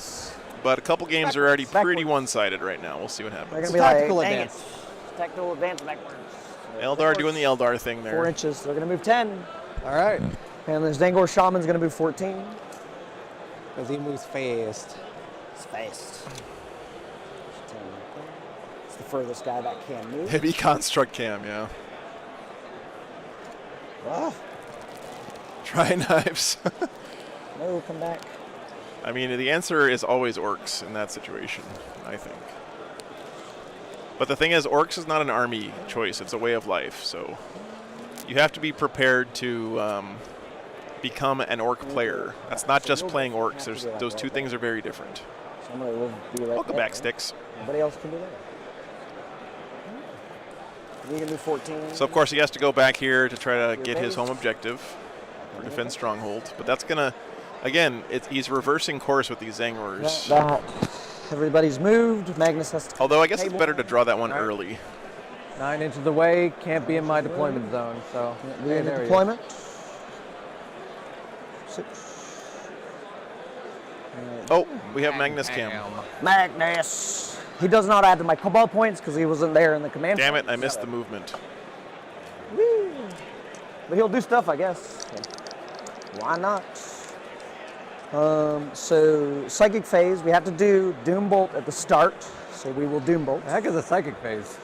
but a couple games are already pretty one-sided right now. We'll see what happens.
They're going to be tactical advance. Tactical advance backwards.
Eldar doing the Eldar thing there.
4 inches. They're going to move 10.
All right.
And the Zangor Shaman's going to move 14.
Because he moves fast.
It's fast. It's the furthest guy that can move.
Heavy construct cam, yeah.
Ah.
Try knives.
No, come back.
I mean, the answer is always Orks in that situation, I think. But the thing is, Orks is not an army choice. It's a way of life. So you have to be prepared to become an Ork player. That's not just playing Orks. Those 2 things are very different.
Somebody will be right
Welcome
there,
back, Sticks.
Nobody else can do that. You can do 14.
So, of course, he has to go back here to try to get his home objective for Defend Stronghold. But that's going to, again, he's reversing course with these Zangors.
Everybody's moved. Magnus has to.
Although I guess it's better to draw that one early.
9 inches away, can't be in my deployment zone. So
in the deployment. 6.
Oh, we have Magnus Cam.
Magnus. He does not add to my cabal points because he wasn't there in the command.
Damn it, I missed the movement.
Woo. But he'll do stuff, I guess. So why not? So psychic phase, we have to do Doom Bolt at the start. So we will Doom Bolt.
The heck is a psychic phase?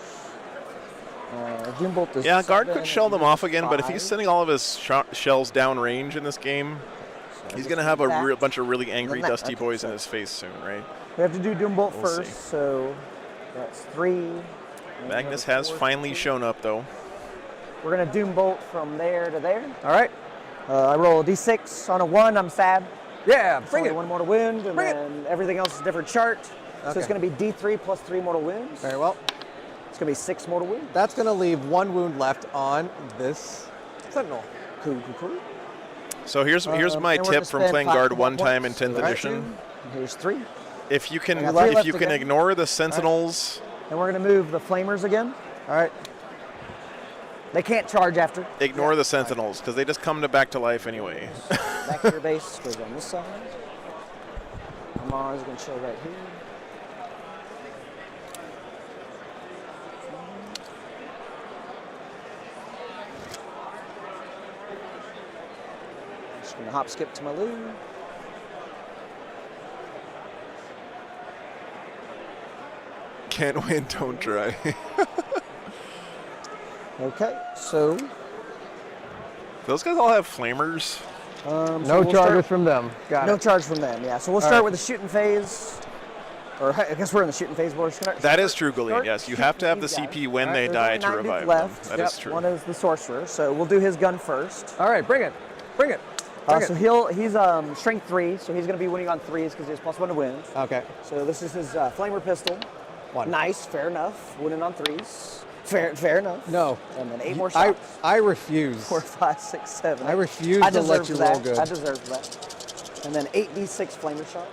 Doombolt is
Yeah, guard
7,
could shell them off again, but if
5.
he's sending all of his shells down range in this game, he's going to have a bunch of really angry, dusty boys in his face soon, right?
We have to do Doombolt
We'll
first,
see.
so that's 3.
Magnus has finally shown up, though.
We're going to Doombolt from there to there.
All right.
I roll a d6 on a 1. I'm sad.
Yeah,
It's
bring
only
it.
1 mortal wound, and
Bring it.
then everything else is a different chart. So
Okay.
it's going to be d3 plus 3 mortal wounds.
Very well.
It's going to be 6 mortal wounds.
That's going to leave 1 wound left on this Sentinel.
Cool.
So here's my
and we're
tip
gonna
from
spend
playing
5
guard
more
one time in
points.
10th
All right.
edition.
Here's 3.
If you can
I got 3
if
left
you can
again.
ignore the sentinels,
And we're going to move the flamers again.
All right.
They can't charge after.
ignore the sentinels because they just come back to life anyway.
Back to your base goes on this side. Mars is going to chill right here. Just going to hop skip to my loo.
Can't win, don't try.
Okay, so
Those guys all have flamers.
so
No
we'll
charges
start-
from them. Got
no
it.
charge from them. Yeah, so we'll
All
start
right.
with the shooting phase. Or I guess we're in the shooting phase. We're start,
That is true, Gullian.
start
Yes, you have to have the
shooting these
CP when
guys.
they
There's
die
only
to
9
revive them.
left.
That is true.
One is the sorcerer, so we'll do his gun first.
All right, bring it. Bring it. Bring it.
So he's strength 3, so he's going to be winning on 3s because he has +1 to wounds.
Okay.
So this is his flamer pistol.
1.
Nice, fair enough. Winning on 3s. Fair enough.
No.
And then 8 more shots.
I refuse.
4, 5, 6, 7.
I refuse
I
to let
deserve
you
that.
roll good.
I deserve that. And then 8d6 flamer shots.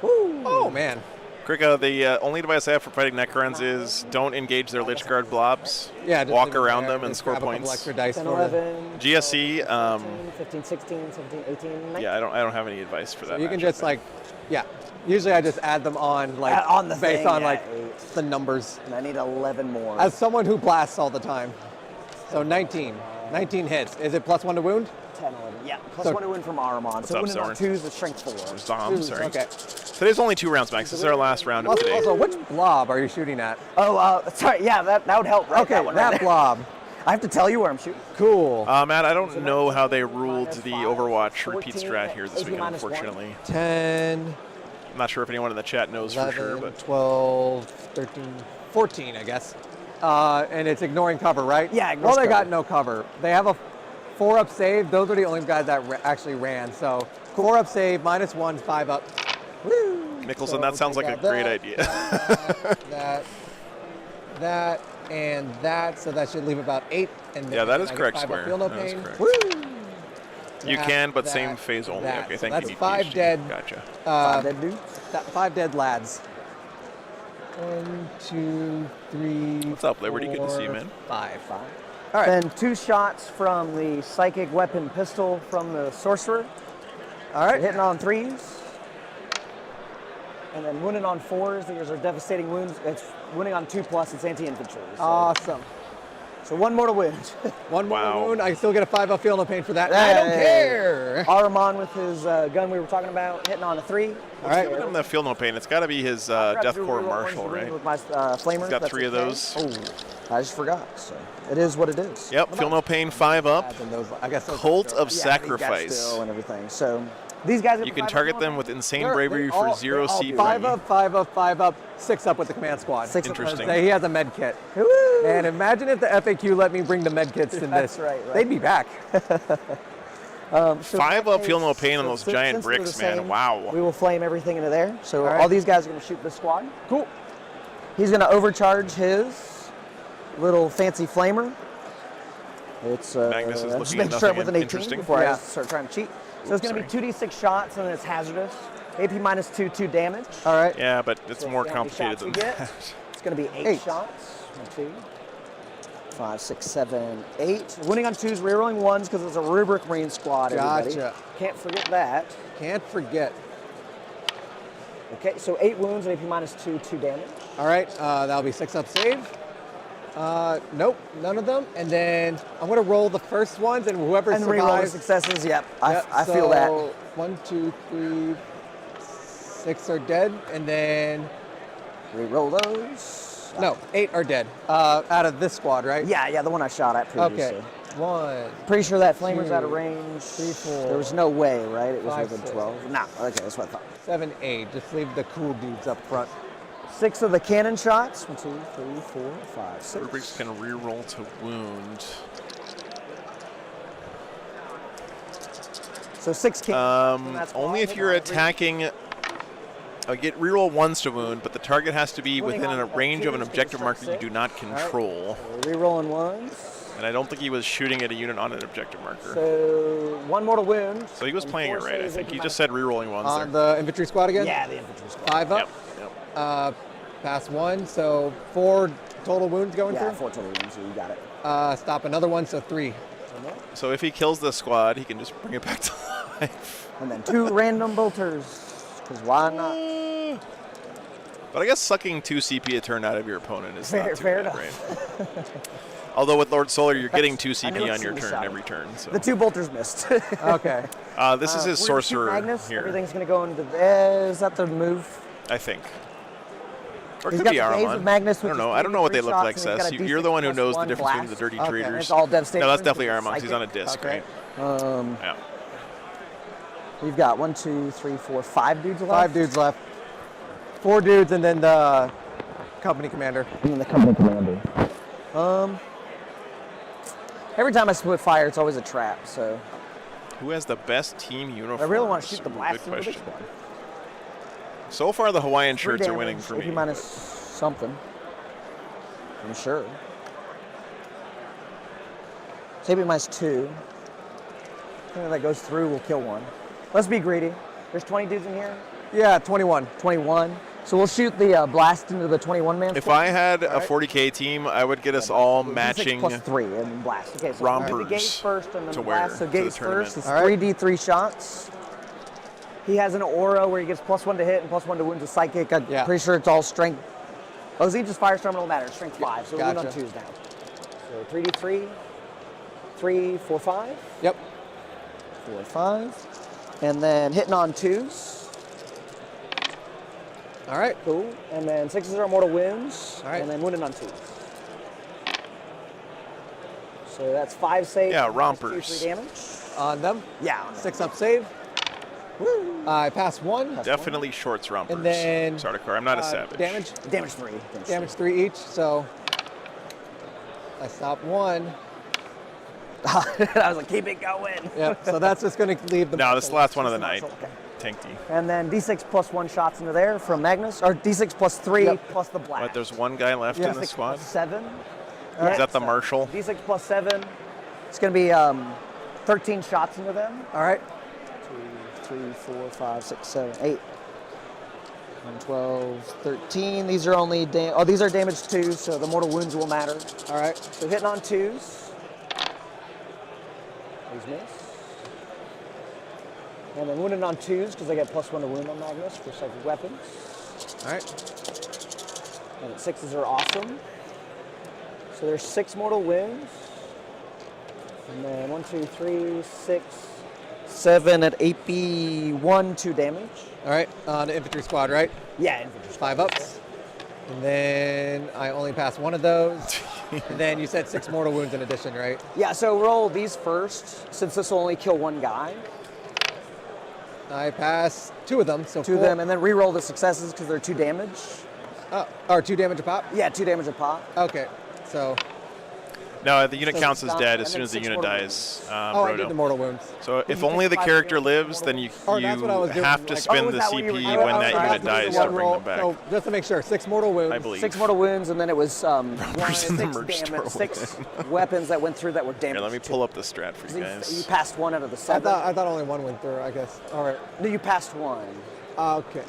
Woo. Oh man.
Krika, the only advice I have for fighting Necrons is don't engage their Lich Guard blobs.
Yeah, just
walk
leave them
around
there
them and
just
score
grab a couple
points.
extra dice
10,
for it.
11,
GSC,
15, 16, 17, 18, 19.
yeah, I don't have any advice for that.
You can
matchup.
just like, yeah. Usually I just add them on like
On the
based
thing,
on
yeah,
like
8.
the numbers.
And I need 11 more.
As someone who blasts all the time. So 19. 19 hits. Is it +1 to wound?
10, 11. Yeah, plus
So-
1 to win from Aramon. So
up,
winning on
Soren?
2s with strength 4.
I'm sorry.
Okay.
Today's only 2 rounds, Max. This is our last round of today.
Also, which blob are you shooting at?
Oh, sorry. Yeah, that would help. Right?
Okay,
that one right there.
blob.
I have to tell you where I'm shooting.
Cool.
Matt, I don't know how they ruled the
-5,
Overwatch repeat
14,
strat here this
18
weekend,
-1.
unfortunately.
10,
I'm not sure if anyone in the chat knows for
11,
sure, but
12, 13, 14, I guess. And it's ignoring cover, right?
Yeah,
Well,
ignores
they
cover.
got no cover. They have a 4-up save. Those are the only guys that actually ran. So 4-up save, -1, 5-up. Woo!
Nicholson,
So
that sounds like a
take out
great
that,
idea.
that, and that. So that should leave about 8. And
Yeah, that is
I get
correct,
5 up,
Square.
Feel no
That is
pain.
correct.
Woo!
You
That,
can, but
that,
same phase only.
that.
Okay,
So
thank
that's
you.
5
PhD.
dead.
Gotcha.
5 dead dudes.
5 dead lads. 1, 2, 3.
What's up, Liberty? Good to see you,
4,
man.
5.
5.
All right.
Then 2 shots from the psychic weapon pistol from the sorcerer.
All right.
Hitting on 3s. And then wounding on 4s. These are devastating wounds. It's wounding on 2+. It's anti-infantry. So,
Awesome.
so 1 mortal wound.
1 more
Wow.
wound. I still get a 5-up feel no pain for that. I don't care.
Aramon with his gun we were talking about, hitting on a 3.
All right.
Giving him that feel no pain. It's got to be his Deathcore Marshal, right?
With my flamer.
He's got
That's
3 of
okay.
those.
Oh, I just forgot. So it is what it is.
Yep, feel no pain, 5 up.
I guess those
Cult of
Yeah, these guys
Sacrifice.
still and everything. So these guys.
You can target them with insane
They're-
bravery
they
for
all-
0
they all
CP.
5 up, 5 up, 5 up, 6 up with the command squad.
6 up.
Interesting.
He has a med kit.
Woo!
And imagine if the FAQ let me bring the med kits in
That's
this.
right.
They'd be back.
So
5 up, feel no pain on
so
those
since
giant
they're the
bricks, man.
same,
Wow.
We will flame everything into there. So
All right.
all these guys are going to shoot the squad.
Cool.
He's going to overcharge his little fancy flamer. It's
Magnus is
just
looking
make
at
sure I'm
nothing
with an 18
interesting.
before
Yeah.
I start trying to cheat. So it's going to be 2d6 shots and then it's hazardous. AP -2, 2 damage.
All right.
Yeah, but it's
So
more
see how many
complicated
shots
than
we get.
that.
It's going to be 8
8.
shots. 1, 2, 5, 6, 7, 8. Winning on 2s, rerolling 1s because it's a rubric marine squad. Everybody.
Gotcha.
Can't forget that.
Can't forget.
Okay, so 8 wounds and AP -2, 2 damage.
All right. That'll be 6 up save. Nope, none of them. And then I'm going to roll the first ones, and whoever
And reroll the
survives.
successes. Yep,
Yep,
I feel that.
1, 2, 3, 6 are dead, and then
Reroll those.
No, 8 are dead. Out of this squad, right?
Yeah, the one I shot at previously.
Okay. 1.
Pretty sure that flamer's
2,
out of range.
3, 4.
There was no way, right? It was
5,
within
6.
12. Nah, okay, that's what I thought.
7, 8. Just leave the cool dudes up front.
6 of the cannon shots. 1, 2, 3, 4, 5, 6.
Rubrics can reroll to wound.
So 6 cannon.
Only if you're attacking. Get reroll ones to wound, but the target has to be within a range of an objective marker you do not control.
Right. Rerolling ones.
And I don't think he was shooting at a unit on an objective marker.
So 1 mortal wound.
So he was playing it right, I think. He just said rerolling ones
On
there.
the infantry squad again?
Yeah, the infantry squad.
5 up.
Yep.
Pass 1, so 4 total wounds going through?
Yeah, 4 total wounds, so you got it.
Stop another one, so 3.
So if he kills the squad, he can just bring it back to life.
And then 2 random bolters, because why not?
But I guess sucking 2 CP a turn out of your opponent is not too
fair
bad,
enough.
right? Although with Lord Solar, you're getting 2 CP on your turn every turn. So.
The 2 bolters missed.
Okay.
This is his sorcerer
Magnus,
here.
everything's going to go into is that the move?
I think. Or it
He's
could
got
be
the Days
Aramon.
of Magnus,
I don't know. I don't know what they look like, Sess. You're the one who knows the difference between the dirty traders.
It's all devastation.
No, that's definitely Aramon. He's on a disc, right?
Yeah. We've got 1, 2, 3, 4, 5 dudes left.
5 dudes left. 4 dudes, and then the company commander.
And then the company commander. Every time I split fire, it's always a trap. So.
Who has the best team uniform?
I really want to shoot the blast
Good
into the
question.
big one.
So far, the Hawaiian
3
shirts are
damage,
winning for me.
AP minus something. I'm sure. AP minus 2. Anything that goes through will kill 1. Let's be greedy. There's 20 dudes in here?
Yeah, 21.
21. So we'll shoot the blast into the 21-man
If I had a 40k team, I would get us all matching
plus 3 and blast. Okay, so
rompers
the gate first and then
to
blast.
wear
So
to
gates
the tournament.
first is 3d3 shots. He has an aura where he gets +1 to hit and +1 to wounds a psychic. I'm pretty sure it's all strength. Oh, is he just firestorm? It don't matter. Strength 5. So we're on 2s now. So 3d3, 3, 4, 5.
Yep.
4, 5. And then hitting on 2s.
All right.
Cool. And then 6s are mortal wounds.
All right.
And then wounded on 2s. So that's 5 saves.
Yeah, rompers.
2, 3 damage.
On them?
Yeah.
6 up save. Woo. I pass 1.
Definitely shorts rompers.
And then
Sardaukar, I'm not a savage.
Damage?
Damage 3.
Damage 3 each, so I stop 1.
I was like, keep it going.
Yep, so that's just going to leave the...
No, this is the last one of the night.
Okay.
Tank D.
And then D6 +1 shots into there from Magnus, or D6 +3 plus the blast.
What, there's one guy left in the squad?
D6 +7.
Is that the Marshal?
D6 +7. It's going to be 13 shots into them.
All right.
2, 3, 4, 5, 6, 7, 8. 12, 13. These are only these are damage 2, so the mortal wounds will matter.
All right.
So hitting on 2s. These miss. And then wounded on 2s because I get +1 to wound on Magnus for psychic weapons.
All right.
And 6s are awesome. So there's 6 mortal wounds. And then 1, 2, 3, 6, 7 at AP 1, 2 damage.
All right. On the infantry squad, right?
Yeah, infantry squad.
5 ups. And then I only pass 1 of those. And then you said 6 mortal wounds in addition, right?
Yeah, so roll these first, since this will only kill 1 guy.
I pass 2 of them, so
2 of them, and then re-roll the successes because they're 2 damage.
Oh, or 2 damage a pop?
Yeah, 2 damage a pop.
Okay, so...
No, the unit
So
counts as
stop,
dead
and
as soon
then
as the
6
unit
mortal
dies.
I did the mortal wounds.
So if
you
only
take
the
5
character
damage
lives, then you
Oh, that's what I was doing,
have to
like-
spend
Oh,
the
is that what you
CP
were
when
doing?
that
Okay,
unit
I
dies
did
to bring them back.
So just to make sure, 6 mortal wounds.
I believe.
6 mortal wounds, and then it was
in the
6
merch store
damage, 6 weapons that went through that were damaged.
Here, let me pull up the strat for you
You
guys.
passed 1 out of the
I
7.
thought only 1 went through, I guess. All right.
No, you passed 1.
Okay.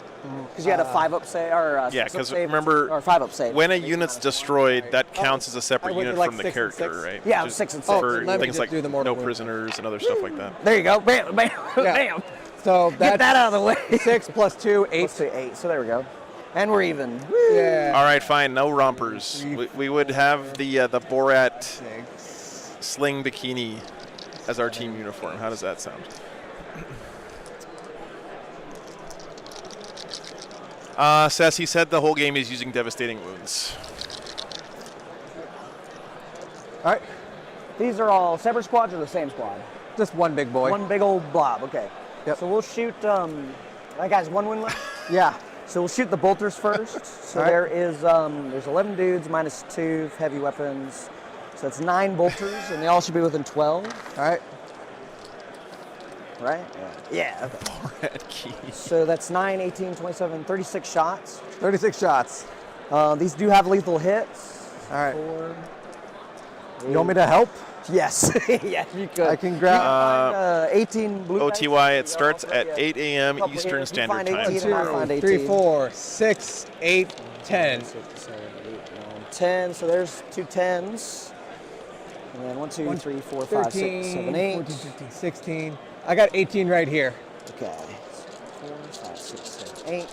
Because you had a 5-up save, or a
Yeah,
6-up
because
save,
remember,
or a 5-up save.
when a unit's destroyed, that counts as a separate
I went
unit
to, like,
from the
6 and
character,
6.
right?
Yeah,
Just
6 and 6.
For
let me
things
just
like
do the mortal
no
wound.
prisoners and other stuff like that.
There you go. Bam, bam,
Yeah.
bam.
So
Get that out of the way.
6 plus 2, 8.
Let's say 8. So there we go. And we're even.
Yeah.
All right, fine. No rompers. We would have the Borat sling bikini as our team uniform. How does that sound? Says he said the whole game is using devastating wounds.
All right.
These are all separate squads or the same squad?
Just one big boy.
One big old blob. Okay.
Yep.
So we'll shoot. That guy's one win left.
Yeah.
So we'll shoot the bolters first. So there is there's 11 dudes minus 2 heavy weapons. So that's 9 bolters, and they all should be within 12.
All right.
Right? Yeah. Okay.
Red key.
So that's 9, 18, 27, 36 shots.
36 shots.
These do have lethal hits.
All right.
4,
You want me to help?
Yes. Yes, you could.
I can grab
18 blue
OTY,
dice.
it starts at 8 a.m. Eastern Standard Time.
1, 2, 3, 4, 6, 8, 10.
6, 7, 8, 9, 10. So there's 2 10s. And then 1, 2, 3, 4, 5, 6, 7, 8.
14, 15, 16. I got 18 right here.
Okay. 4, 5, 6, 7, 8.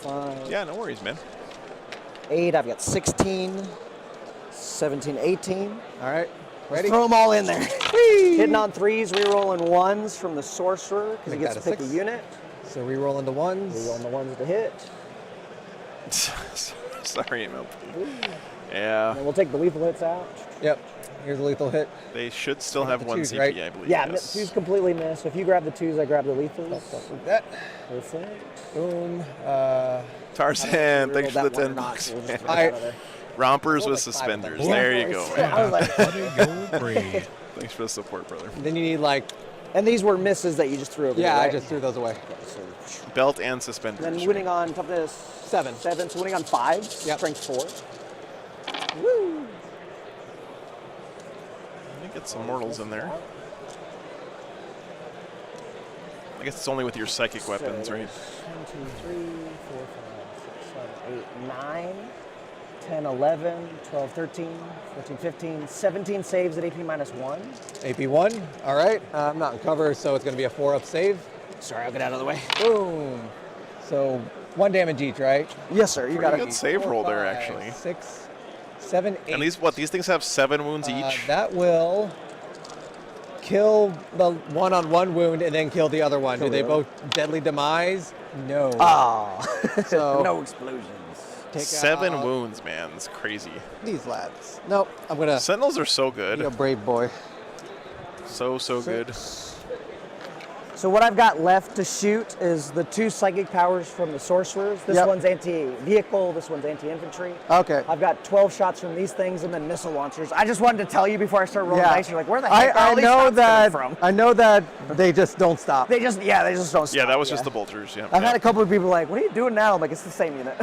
5.
Yeah, no worries, man.
8. I've got 16. 17, 18.
All right. Ready?
Throw them all in there. Hitting on 3s, rerolling 1s from the sorcerer because he
Make
gets to
that a
pick a
6.
unit.
So re-rolling the 1s.
Rerolling the 1s to hit.
Sorry, MLP. Yeah.
And then we'll take the lethal hits out.
Yep. Here's a lethal hit.
They should still have 1
twos,
CP,
right?
I believe.
Yeah,
yes.
2s completely missed. So if you grab the 2s, I grab the lethals.
Like that.
Perfect.
Boom.
Tarzan, thanks for the 10
Not,
bucks.
so we'll just throw
I-
that out of there.
Rompers
Roll
with
like 5 of them.
suspenders.
Yeah.
There you go.
I was like,
Thanks for the support, brother.
Then you need like,
and these were misses that you just threw over
yeah,
there,
I
right?
just threw those away.
Belt and suspenders.
And then winning on top of this
7.
7, so winning on 5s,
Yep.
strength 4. Woo!
Let me get some mortals in there. I guess it's only with your psychic weapons, right?
1, 2, 3, 4, 5, 6, 7, 8, 9, 10, 11, 12, 13, 14, 15, 17 saves at AP minus 1.
AP 1. All right. I'm not in cover, so it's going to be a 4-up save.
Sorry, I'll get out of the way.
Boom. So 1 damage each, right?
Yes, sir. You got
Pretty
it.
good save roll there,
5,
actually.
6, 7, 8.
And these things have 7 wounds each?
That will kill the one-on-one wound and then kill the other one. Do they both deadly demise? No.
Oh.
So
no explosions.
take
7
out
wounds, man. That's crazy.
these lads. Nope. I'm gonna
Sentinels are so
be
good.
a brave boy.
So good.
So what I've got left to shoot is the 2 psychic powers from the sorcerers. This
Yep.
one's anti-vehicle, this one's anti-infantry.
Okay.
I've got 12 shots from these things and then missile launchers. I just wanted to tell you before I start rolling
Yeah.
dice. You're like, where the heck are
I
all these
know
shots
that.
coming from?
I know that they just don't stop.
They just don't stop.
Yeah, that was just the bolters. Yeah.
I've had a couple of people like, what are you doing now? I'm like, it's the same unit.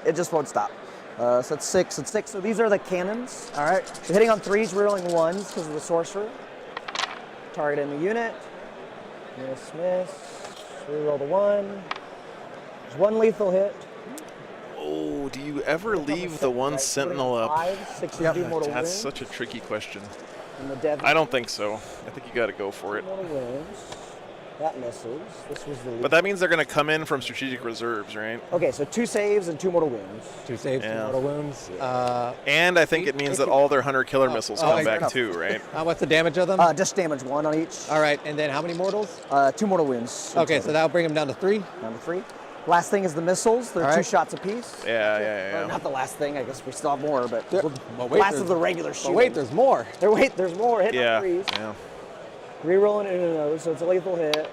it just won't stop. So it's 6 and 6. So these are the cannons.
All right.
So hitting on 3s, rerolling 1s because of the sorcerer. Target in the unit. Miss. Reroll the 1. There's 1 lethal hit.
Oh, do you ever leave the one sentinel up?
5, 6 do mortal
That's
wounds.
such a tricky question.
And the dev
I don't think so. I think you got to go for it.
mortal wounds. That misses. This was the
But that means they're going to come in from strategic reserves, right?
Okay, so 2 saves and 2 mortal wounds.
2 saves, 2
Yeah.
mortal wounds.
And I think it means that all their hunter-killer missiles come
fair
back
enough.
too, right?
What's the damage of them?
Just damage 1 on each.
All right. And then how many mortals?
2 mortal wounds.
Okay, so that'll bring them down to 3.
Number 3. Last thing is the missiles. They're
All
2
right.
shots apiece.
Yeah.
Not the last thing. I guess we still have more, but
Well, wait,
last
there's-
of the regular
But
shooting.
wait, there's more.
There's more. Hitting on 3s.
Yeah.
Rerolling it in a nose, so it's a lethal hit.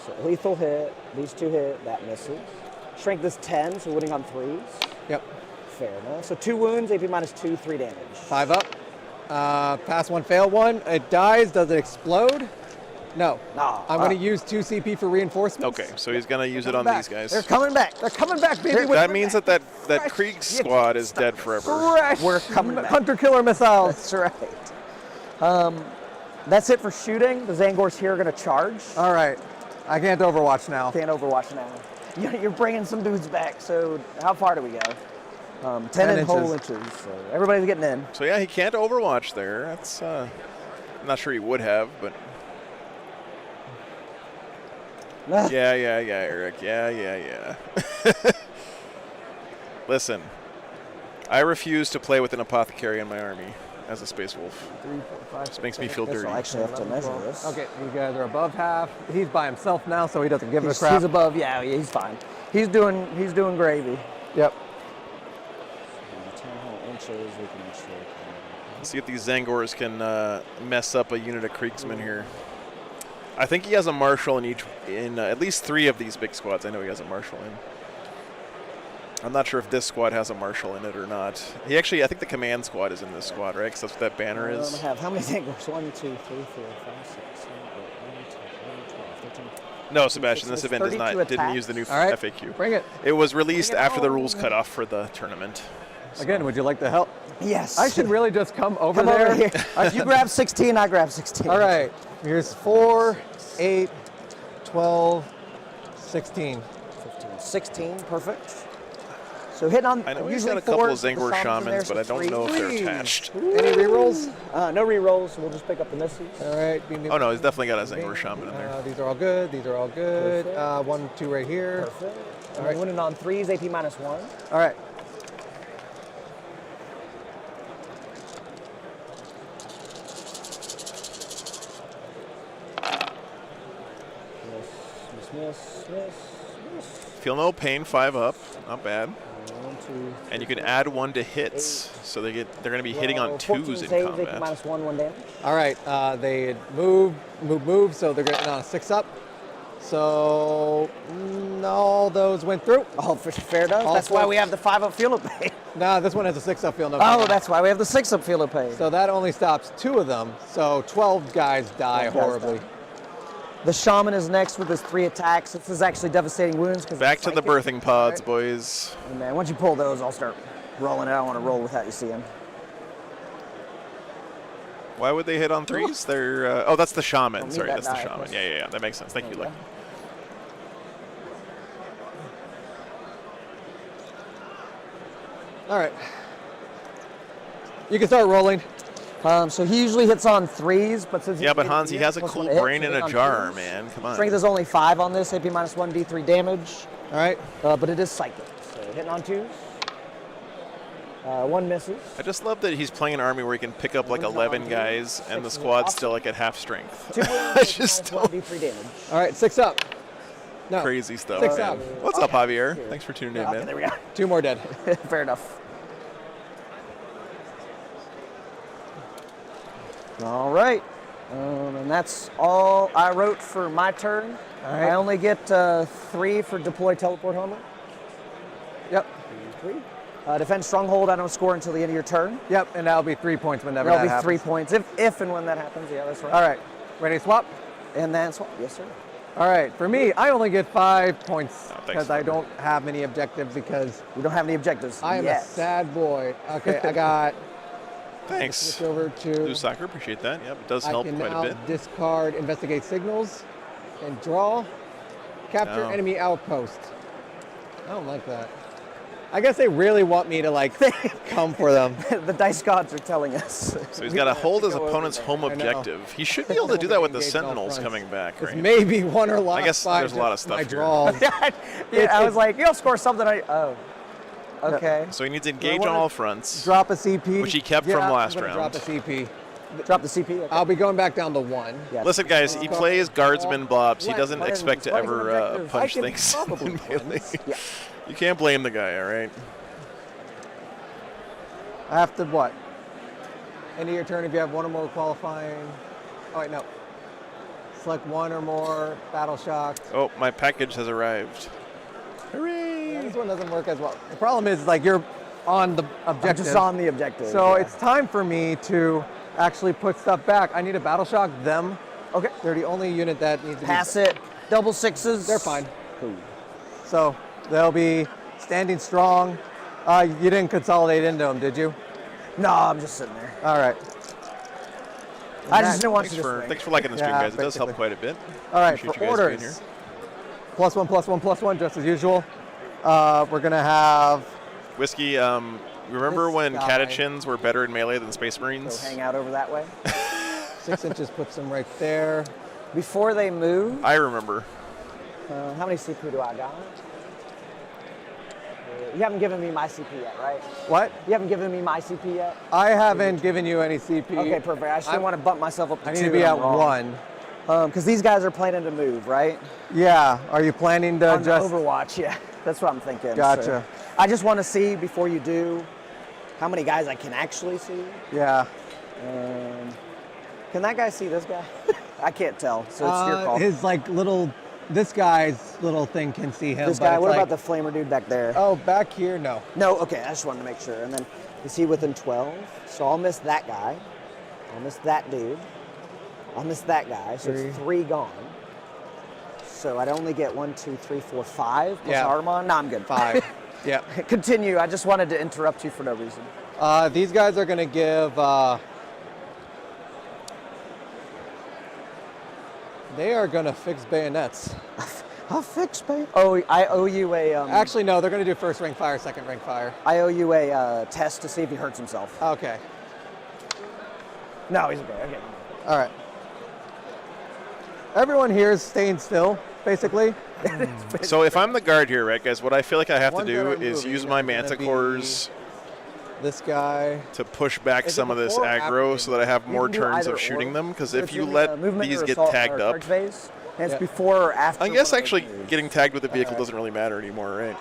So lethal hit. These 2 hit. That misses. Strength is 10, so winning on 3s.
Yep.
Fair enough. So 2 wounds, AP minus 2, 3 damage.
5 up. Pass 1, fail 1. It dies. Does it explode? No.
No.
I'm going to use 2 CP for reinforcements.
Okay, so he's going to use it on
back.
these guys.
They're coming back.
They're coming back, baby.
That means that Krieg squad is dead forever.
Fresh
We're coming back.
hunter-killer missiles.
That's right. That's it for shooting. The Zangors here are going to charge.
All right. I can't Overwatch now.
Can't Overwatch now. You're bringing some dudes back. So how far do we go? 10 whole inches. So everybody's getting in.
So yeah, he can't Overwatch there. That's I'm not sure he would have, but yeah, Eric. Yeah. Listen, I refuse to play with an apothecary in my army as a space wolf.
3, 4, 5, 6,
This makes me
7,
feel
8.
dirty.
I'll actually have to measure this.
Okay, you guys are above half. He's by himself now, so he doesn't give a
He's
crap.
above. Yeah, he's fine. He's doing gravy.
Yep.
10 whole inches.
marshals, we can check.
Let's see if these Zangors can mess up a unit of Kriegsmen here. I think he has a marshal in at least 3 of these big squads. I know he has a marshal in. I'm not sure if this squad has a marshal in it or not. He actually, I think the command squad is in this squad, right? Because that's what that banner is.
I have how many Zangors? 1, 2, 3, 4, 5, 6, 7, 8, 9, 10, 11, 12, 13.
No, Sebastian, this event didn't use the new FAQ.
Bring it.
It was released after the rules cut off for the tournament. So.
Again, would you like to help?
Yes.
I should really just come over
Come
there.
over here. You grab 16, I grab 16.
All right. Here's 4, 8, 12, 16.
15, 16, perfect. So hitting on.
I know he's got a couple of Zangor shamans, but I don't know if they're attached.
Any rerolls?
No rerolls. We'll just pick up the misses.
All right.
Oh no, he's definitely got a Zangor shaman in there.
These are all good. These are all good. 1, 2 right here.
Perfect.
All right.
Winning on 3s, AP -1.
All right.
Miss.
Feel no pain, 5 up, not bad.
1, 2, 3,
and you can add 1 to hits, so they're going to be hitting on 2s in
saves,
combat.
AP -1 damage.
All right. They move, so they're getting on a 6 up. So all those went through.
Oh, fair enough. That's why we have the 5 up field of pain.
No, this one has a 6 up field of pain.
Oh, that's why we have the 6 up field of pain.
So that only stops 2 of them. So 12 guys die horribly.
The shaman is next with his 3 attacks. This is actually devastating wounds.
Back to the birthing pods, boys.
And man, once you pull those, I'll start rolling it. I don't want to roll without you seeing.
Why would they hit on 3s? They're oh, that's the shaman. Sorry,
that
that's the
die,
shaman. Yeah. That makes sense. Thank you, Luke.
All right. You can start rolling.
So he usually hits on 3s, but since
but Hans, he has a cool brain in a jar, man. Come on.
Strength is only 5 on this, AP -1, D3 damage.
All right.
But it is psychic. So hitting on 2s. 1 misses.
I just love that he's playing an army where he can pick up like 11 guys and the squad's still like at half strength.
2
I just don't.
D3 damage.
All right, 6 up. No.
Crazy stuff.
6
man.
up.
What's up, Javier? Thanks for tuning in, man.
There we go.
2 more dead.
Fair enough. All right. And that's all I wrote for my turn.
All right.
I only get 3 for deploy teleport homer.
Yep.
3. Defend stronghold, I don't score until the end of your turn.
Yep, and that'll be 3 points whenever
That'll
that
be
happens.
3 points, if and when that happens. Yeah, that's right.
All right. Ready to swap?
And then swap. Yes, sir.
All right. For me, I only get 5 points
thanks,
because I don't have many objectives because
we don't have any objectives
I am
yet.
a sad boy. Okay, I got.
Thanks.
Switch over to.
Blue Soccer, appreciate that. Yep, it does help
I can
quite
now
a bit.
discard investigate signals and draw. Capture
No.
enemy outpost. I don't like that. I guess they really want me to like come for them.
The dice gods are telling us.
So he's got to hold his opponent's home objective. He should be able to do that with the Sentinels coming back,
It's
right?
maybe 1 or lot.
I guess there's a lot of stuff
My
here.
draws.
I was like, you'll score something. Okay.
So he needs to engage on all fronts,
Drop a CP.
which he kept
Yeah,
from last
I'm gonna
round.
Drop a CP.
Drop the CP. Okay.
I'll be going back down to 1.
Yes.
Listen, guys, he plays guardsman blobs. He doesn't
What
expect to
is
ever
objectives?
punch
I can
things
probably
in melee.
Yeah.
You can't blame the guy, all right?
After what? End of your turn if you have 1 or more qualifying. Oh, wait, no. Select 1 or more battle shocks.
Oh, my package has arrived.
Yeah, this one doesn't work as well. The problem is, like, you're on the objective.
I'm just on the objective.
So
yeah.
it's time for me to actually put stuff back. I need a battle shock them.
Okay.
They're the only unit that needs to
Pass
be.
it. Double 6s.
They're fine.
Cool.
So they'll be standing strong. You didn't consolidate into them, did you?
No, I'm just sitting there.
All right.
I just didn't want you to
Thanks for liking the stream,
Yeah,
guys. It does help
basically.
quite a bit.
All right,
Appreciate
for
you guys being
orders.
here.
+1, +1, +1, just as usual. We're gonna have
Whiskey, remember
This
when
guy.
Catachins were better in melee than Space
So
Marines?
hang out over that way.
6 inches, puts them right there.
Before they move,
I remember.
how many CP do I got? You haven't given me my CP yet, right?
What?
You haven't given me my CP yet?
I haven't given you any CP.
Okay, perfect. I just didn't want to bump myself up to
I
2.
need to be
and
at
I'm wrong.
1.
Because these guys are planning to move, right?
Yeah. Are you planning to
On
just?
Overwatch, yeah. That's what I'm thinking.
Gotcha.
So I just want to see before you do how many guys I can actually see.
Yeah.
Can that guy see this guy? I can't tell, so it's your call.
His like little, this guy's little thing can see him.
This
but
guy,
it's
what
like,
about the flamer dude back there?
Oh, back here, no.
No, okay, I just wanted to make sure. And then, is he within 12? So I'll miss that guy. I'll miss that dude. I'll miss that guy, so it's 3 gone. So I'd only get 1, 2, 3, 4, 5 plus Armon. No, I'm good.
5. Yeah.
Continue. I just wanted to interrupt you for no reason.
These guys are going to give... they are going to fix bayonets.
I'll fix bayonets. Oh, I owe you a...
Actually, no. They're going to do first ring fire, second ring fire.
I owe you a test to see if he hurts himself.
Okay.
No, he's okay. Okay.
All right. Everyone here is staying still, basically.
So if I'm the guard here, right, guys, what I feel like I have to
Ones
do
that are
is
moving
use my
are gonna
manticores
this guy
to push back
Is it
some of this
before or after
aggro
you
so that I have
You
more
can do
turns
either
of shooting
or,
them. Because
but
if you
you're in
let
the movement
these
or
get
assault
tagged
or
up,
charge phase, and it's
Yeah.
before or after.
I guess
one of
actually
those moves.
getting tagged with the vehicle doesn't really matter anymore,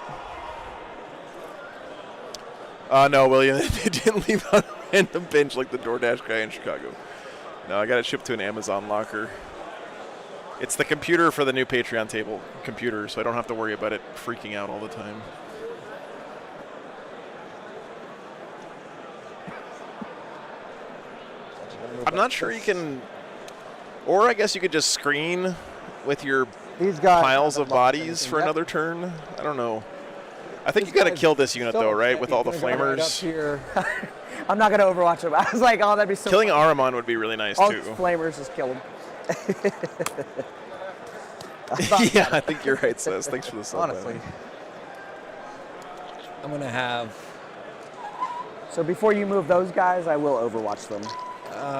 right? No, William, they didn't leave on a random bench like the DoorDash guy in Chicago. No, I got it shipped to an Amazon locker. It's the computer for the new Patreon table computer, so I don't have to worry about it freaking out all the time. I'm not sure you can, or I guess you could just screen with your
These guys
piles of
haven't lost
bodies
anything
for
yet.
another turn. I don't know. I think
This
you got to
guy's
kill this unit
so
though, right?
upset
With
he's
all the
gonna go right up
flamers.
here.
I'm not going to overwatch him. I was like, oh, that'd be so
Killing
fun.
Aramon would be really nice
All
too.
flamers just kill him.
Yeah, I think you're right, Seth. Thanks for the sub.
Honestly. I'm going to have...
So before you move those guys, I will overwatch them.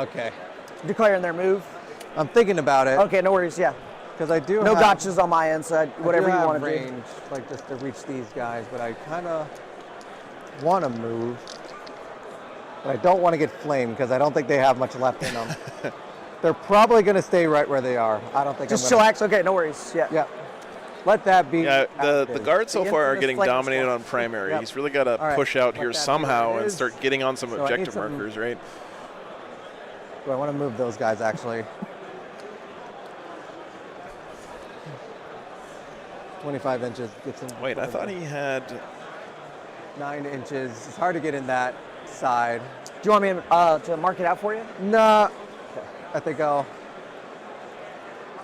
Okay.
Declaring their move.
I'm thinking about it.
Okay, no worries, yeah.
Because I do
No
have...
gotchas on my end, so whatever
I do
you
have
want to do.
range, like just to reach these guys, but I kind of want to move. But I don't want to get flamed because I don't think they have much left in them. They're probably going to stay right where they are. I don't think
Just
I'm gonna...
chillax, okay, no worries, yeah.
Yeah. Let that be.
Yeah, the
active.
guards so
The
far are
infamous
getting
flame
dominated
squad.
on primary.
Yep.
He's really got to
All right,
push out
let
here
that be
somehow
what it
and
is.
start getting on some
So I need
objective
some-
markers, right?
Do I want to move those guys actually? 25 inches gets in.
Wait, I thought he had...
9 inches. It's hard to get in that side.
Do you want me to mark it out for you?
Nah. I think I'll...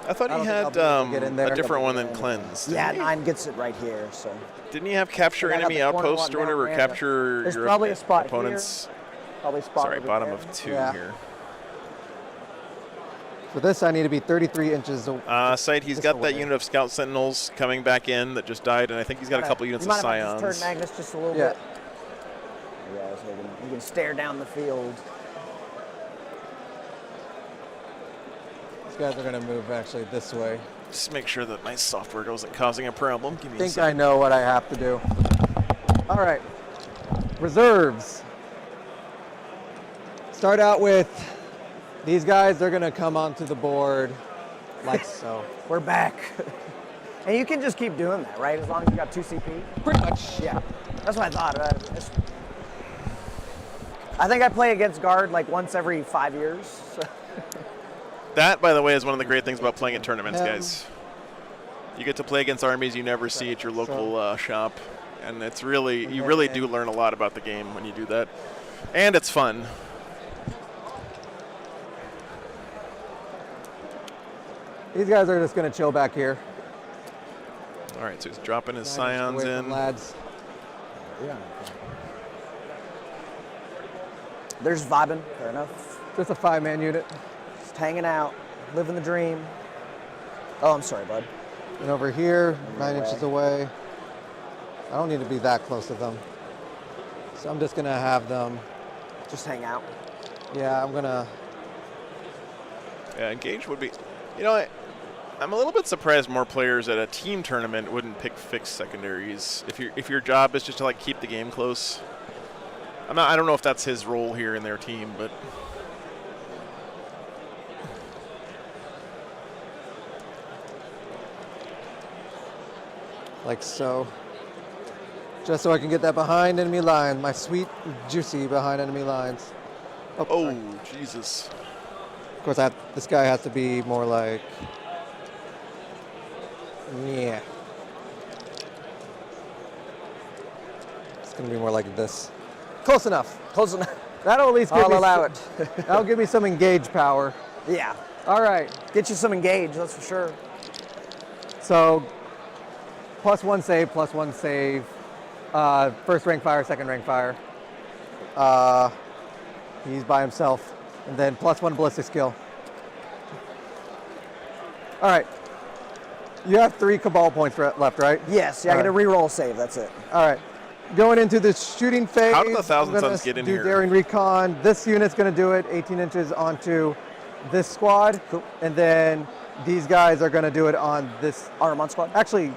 I thought
I
he
don't think
had
I'll be able to get in there.
a different one than cleanse.
Yeah, 9 gets it right here, so.
Didn't he have capture
I got
enemy
the corner
outpost
one
or whatever?
down
Or
there.
capture
There's
your
probably a spot
opponent's...
here. Probably a spot
Sorry,
over
bottom
there.
of 2
Yeah.
here.
For this, I need to be 33 inches.
Sight, he's
this
got that
away.
unit of Scout Sentinels coming back in that just died, and I think he's got a couple units
You
of
mind if I
Scions.
just turn Magnus just a little
Yeah.
bit? Yeah, so you can stare down the field.
These guys are going to move actually this way.
Just make sure that my software wasn't causing a problem. Give me
I
a
think
second.
I know what I have to do. All right. Reserves. Start out with these guys. They're going to come onto the board like so.
We're back. And you can just keep doing that, right? As long as you got 2 CP?
Pretty much.
Yeah. That's what I thought. I think I play against guard like once every 5 years. So.
That, by the way, is one of the great things about playing at tournaments,
Yeah.
guys. You get to play against armies you never see at your local shop, and it's really, you really do learn a lot about the game when you do that, and it's fun.
These guys are just going to chill back here.
All right, so he's dropping his
Away
Scions
from
in.
lads.
Yeah. There's vibing, fair enough.
Just a 5-man unit.
Just hanging out, living the dream. Oh, I'm sorry, bud.
And over here, 9
away.
inches away. I don't need to be that close to them. So I'm just going to have them.
Just hang out.
Yeah, I'm going to.
Yeah, engage would be, you know, I'm a little bit surprised more players at a team tournament wouldn't pick fixed secondaries. If your job is just to like keep the game close. I don't know if that's his role here in their team, but
Like so. Just so I can get that behind enemy line. My sweet, juicy behind enemy lines.
Oh, Jesus.
Of course, this guy has to be more like... Yeah. It's going to be more like this. Close enough.
Close enough.
That'll at least give me
allow it.
That'll give me some engage power.
Yeah.
All right.
Get you some engage, that's for sure.
So, +1 save, +1 save. First rank fire, second rank fire. He's by himself. And then +1 ballistic skill. All right. You have 3 Cabal points left, right?
Yes, yeah, I get a reroll save, that's it.
All right. Going into the shooting phase.
How did the Thousand Suns get in here?
Daring Recon. This unit's going to do it 18 inches onto this squad.
Cool.
And then these guys are going to do it on this
Armamont squad.
Actually,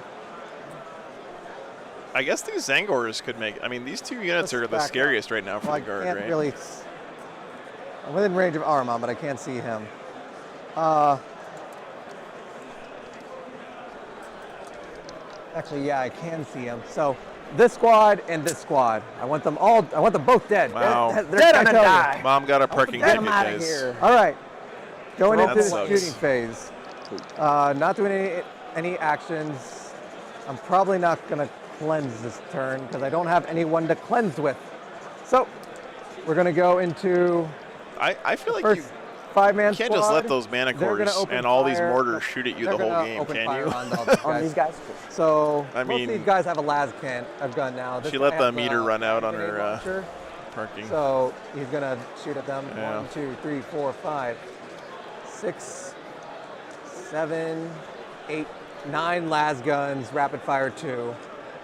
I guess these Zangors could make. I mean, these 2 units are the scariest right now for the guard, right?
Really, I'm within range of Armamont, but I can't see him. Actually, yeah, I can see him. So this squad and this squad, I want them both dead.
Wow.
They're dead on a die.
Mom got a parking ticket, guys.
Here.
All right. Going into the
sucks.
shooting phase. Not doing any actions. I'm probably not going to cleanse this turn because I don't have anyone to cleanse with. So we're going to go into
I feel like
first 5-man
you can't just let those mana cores and all these mortars shoot at you the whole game, can you?
On these guys?
So
I
most
mean,
of these guys have a las gun now.
She let the meter run out on her parking.
So he's going to shoot at them.
Yeah.
1, 2, 3, 4, 5, 6, 7, 8, 9 las guns, rapid fire 2.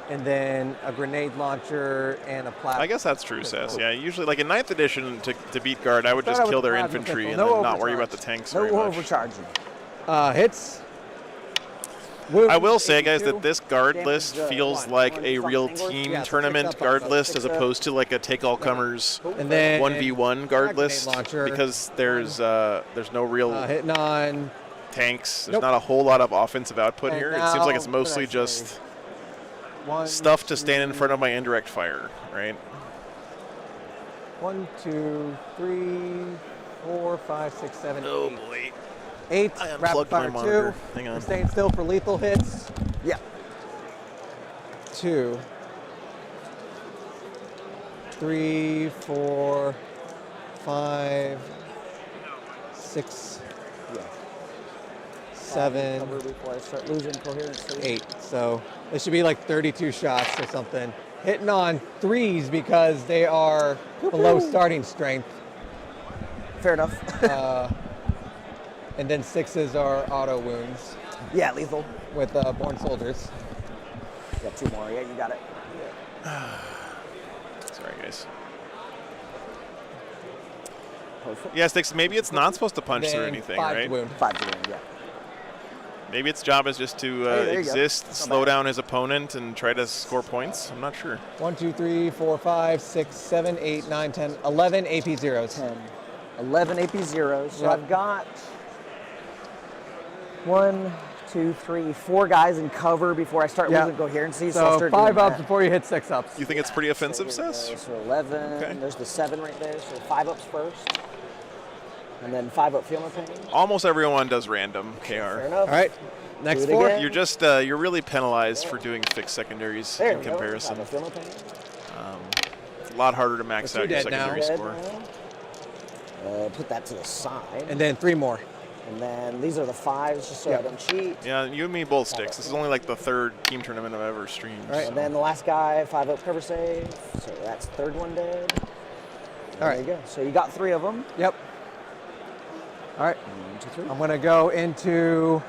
And then a grenade launcher and a plasma.
I guess that's true, Sess. Yeah, usually, like in 9th edition, to beat guard, I would just kill their infantry and then not worry about the tanks very much.
No overcharging.
Hits.
I will say, guys, that this guard list feels like a real team tournament guard list as opposed to like a take-all-comers 1v1 guard list because there's no real
hitting on
tanks. There's not a whole lot of offensive output here. It seems like it's mostly just stuff to stand in front of my indirect fire, right?
1, 2, 3, 4, 5, 6, 7, 8.
Oh boy.
8
I
rapid
unplugged my
fire
monitor.
2.
Hang on.
We're staying still for lethal hits.
Yeah.
2, 3, 4, 5, 6, 7,
Cover before I start losing coherence.
8. So it should be like 32 shots or something. Hitting on 3s because they are below starting strength.
Fair enough.
And then 6s are auto wounds.
Yeah, lethal.
With born soldiers.
You got 2 more. Yeah, you got it.
Sorry, guys.
Perfect.
Yeah, Sticks, maybe it's not supposed to punch through
Then
anything,
5
right?
wound.
5 to win, yeah.
Maybe its job is just to exist, slow down his opponent, and try to score points. I'm not sure.
1, 2, 3, 4, 5, 6, 7, 8, 9, 10, 11 AP zeros.
10. 11 AP zeros. So
Yep.
I've got 1, 2, 3, 4 guys in cover before I start losing coherency. So I'll
So
start
5
doing
ups
that.
before you hit 6 ups.
You think it's pretty offensive, Sess?
So 11.
Okay.
There's the 7 right there. So 5 ups first. And then 5 up feel no pain.
Almost everyone does random KR.
Fair enough.
All right. Next
Do it
4.
again.
You're just you're really penalized for doing fixed secondaries
There
in
we go.
comparison.
5 up feel no pain.
It's a lot harder to max out your
dead now.
secondary
Dead
score.
now. Put that to the side.
And then 3 more.
And then these are the 5s just so I don't cheat.
Yeah, you and me both, Sticks. This is only like the 3rd team tournament I've ever streamed.
Right.
so.
And then the last guy, 5 up cover save. So that's 3rd one dead. There you go. So you got 3 of them.
Yep. All right.
1, 2, 3.
I'm going to go into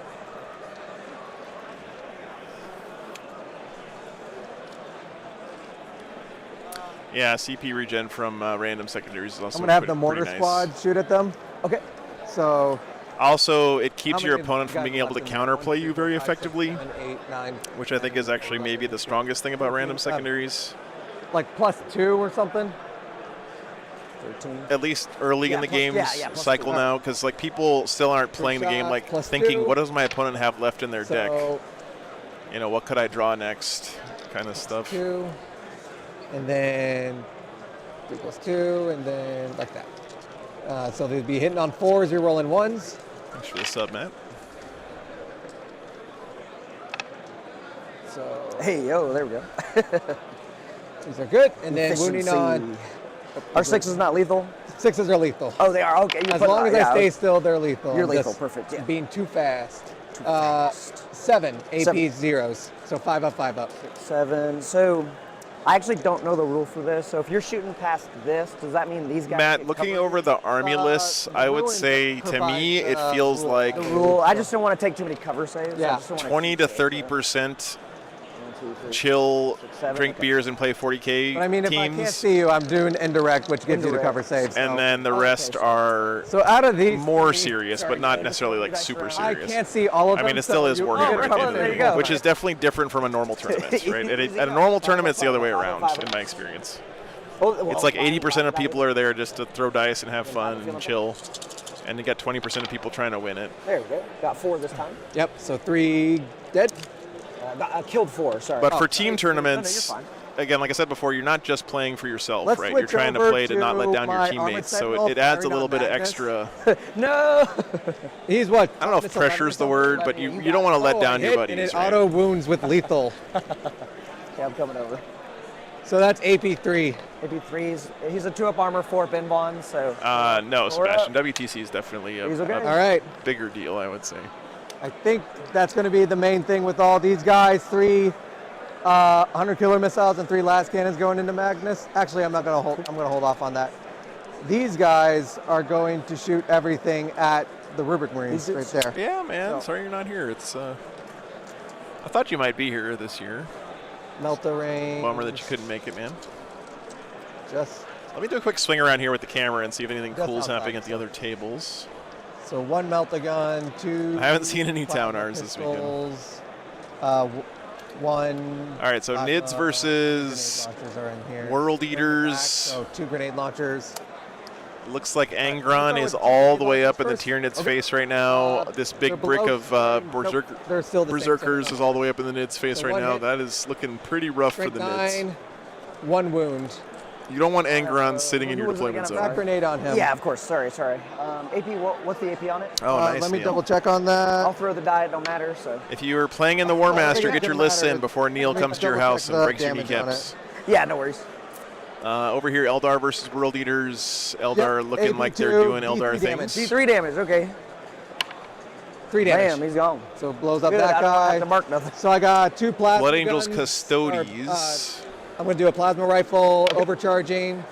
Yeah, CP regen from random secondaries is also
I'm going to have the
pretty
mortar
nice.
squad shoot at them.
Okay.
So
Also, it keeps
How
your
many
opponent from
guys
being able to
left in there?
counterplay you very
1, 2, 3, 4, 5, 6,
effectively,
7, 8, 9.
which I think is actually maybe the strongest thing about random secondaries.
Like +2 or something.
13.
At least early in the game's
plus
cycle
2.
now, because like people still aren't playing the game like
plus
thinking,
2.
what does my opponent have left in their deck?
So
You know, what could I draw next? Kind of stuff.
2, and then 3 plus 2, and then like that. So they'd be hitting on 4s, you're rolling 1s.
Thanks for the sub, Matt.
So
Hey, yo, there we go.
these are good, and then wounding on.
Our 6 is not lethal?
6s are lethal.
Oh, they are? Okay.
As long as I stay still, they're lethal.
You're
I'm
lethal,
just
perfect, yeah.
Being too fast. 7 AP zeros, so 5 up, 5 up.
7. So I actually don't know the rule for this. So if you're shooting past this, does that mean these guys?
Matt, looking over the army lists, I would say to me it feels like
The rule. I just don't want to take too many cover saves.
Yeah.
20 to 30% chill, drink beers, and play 40K
But I mean, if I
teams.
can't see you, I'm doing indirect, which gives you the cover saves.
And then the rest are
So out of these
more serious, but not necessarily like super
I
serious.
can't see all of them.
I mean, it still is
so
Warhammer, at the end of the day, which
is
is definitely different from a normal tournament, right? At a normal tournament, it's the other way around, in my experience. It's like 80% of people are there just to throw dice and have fun and chill, and you got 20% of people trying to win it.
There we go. Got 4 this time.
Yep. So 3 dead.
Killed 4. Sorry.
But for team tournaments, again, like I said before, you're not just playing for yourself,
Let's
right? You're
switch
trying to
over
play to not let down your
my
teammates, so
Armored
it adds a
Sentinel,
little bit of
Madness.
extra.
No.
He's what?
I don't know if pressure is the word, but you don't want to let down your
And
buddies,
it
right?
auto wounds with lethal.
Okay, I'm coming over.
So that's AP3.
AP3's. He's a 2-up armor, 4-up inbond. So.
No,
Four
Sebastian.
up.
WTC is definitely a
He's okay.
All right.
bigger deal, I would say.
I think that's going to be the main thing with all these guys. 3 100 killer missiles and 3 last cannons going into Magnus. Actually, I'm going to hold off on that. These guys are going to shoot everything at the Rubric Marines right there.
Yeah, man. Sorry you're not here. It's. I thought you might be here this year.
Melta range.
Bummer that you couldn't make it, man.
Just.
Let me do a quick swing around here with the camera and see if anything
Just
cool's
outside,
happening at the other tables.
So 1 Melta gun, 2.
I haven't seen any town arms this weekend.
pistols, 1.
All right, so Nids versus
launchers are in here.
World
Back,
Eaters.
so 2 grenade launchers.
Looks like Angron is all the way up in the Tyranids face right now. This big brick of
They're still the same,
Berserkers
so
is all the way up in the Nids face
So
right
one
now.
hit.
That is looking pretty rough for
Strength
the Nids.
9, 1 wound.
You don't want Angron sitting in your deployment zone.
Back grenade on him.
Yeah, of course. Sorry. AP. What's the AP on it?
Oh, nice.
Let me
Neil.
double check on that.
I'll throw the die. It don't matter. So.
If you were playing in the War Master,
it
get your
doesn't
lists
matter.
in before Neil
Let me
comes to your
double
house
check
and
the
breaks your
damage on
kneecaps.
Yeah, no worries.
Over here, Eldar versus World Eaters. Eldar
Yep,
looking
AP2,
like they're doing Eldar
D3 damage.
things.
D3 damage. Okay.
3 damage.
Damn, he's gone.
So it blows up
Good,
that
I don't
guy.
have to mark nothing.
So I got 2 plasma
Blood Angels
guns,
Custodes.
I'm going to do a plasma rifle, overcharging,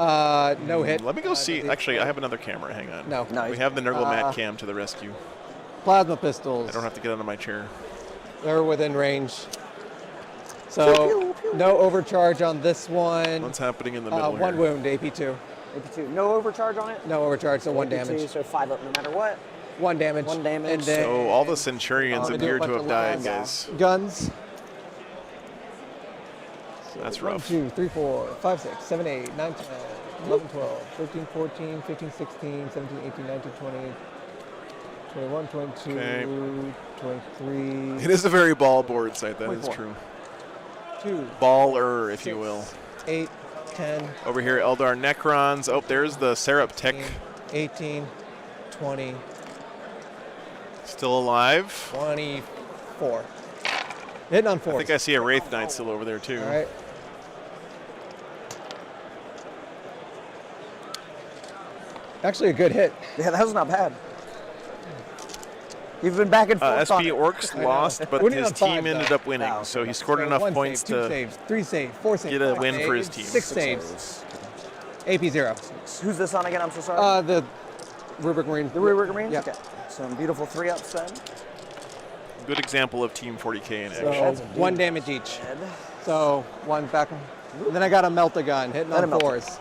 no hit.
Let me go see. Actually, I have another camera. Hang on.
No.
We have the Nurgle cam to the rescue.
Plasma pistols.
I don't have to get out of my chair.
They're within range. So no overcharge on this one.
What's happening in the middle
1
here?
wound, AP2.
AP2. No overcharge on it?
No overcharge, so 1
AP2,
damage.
So 5 up no matter what.
1 damage.
1 damage.
And then
So all the Centurions
I'll do a
appear to
bunch
have
of
died,
last
guys.
guns. So
That's
1,
rough.
2, 3, 4, 5, 6, 7, 8, 9, 10, 11, 12, 13, 14, 15, 16, 17, 18, 19, 20, 21, 22,
Okay.
23.
It is a very ball board site, that is
24.
true.
2,
Baller, if you will.
8, 10,
Over here, Eldar Necrons. Oh, there's the Serap Tech
18, 20,
still alive.
24. Hitting on 4.
I think I see a Wraith Knight still over there, too.
All right. Actually, a good hit.
Yeah, that was not bad. You've been back and forth.
SP Orks lost, but
Winning
his
on 5,
team ended
though.
up winning,
Oh,
so he scored
So
enough
1
points
save, 2
to
saves, 3 saves, 4 saves,
get a
5
win for his
saves,
team.
6 saves. AP 0.
Who's this on again? I'm so sorry.
The Rubric Marine.
The Rubric Marines?
Yeah.
Okay. Some beautiful 3-ups then.
Good example of Team 40K in
So
action.
1 damage each. So 1 back. And then I got a Melta gun hitting
And
on
a Melta.
4s.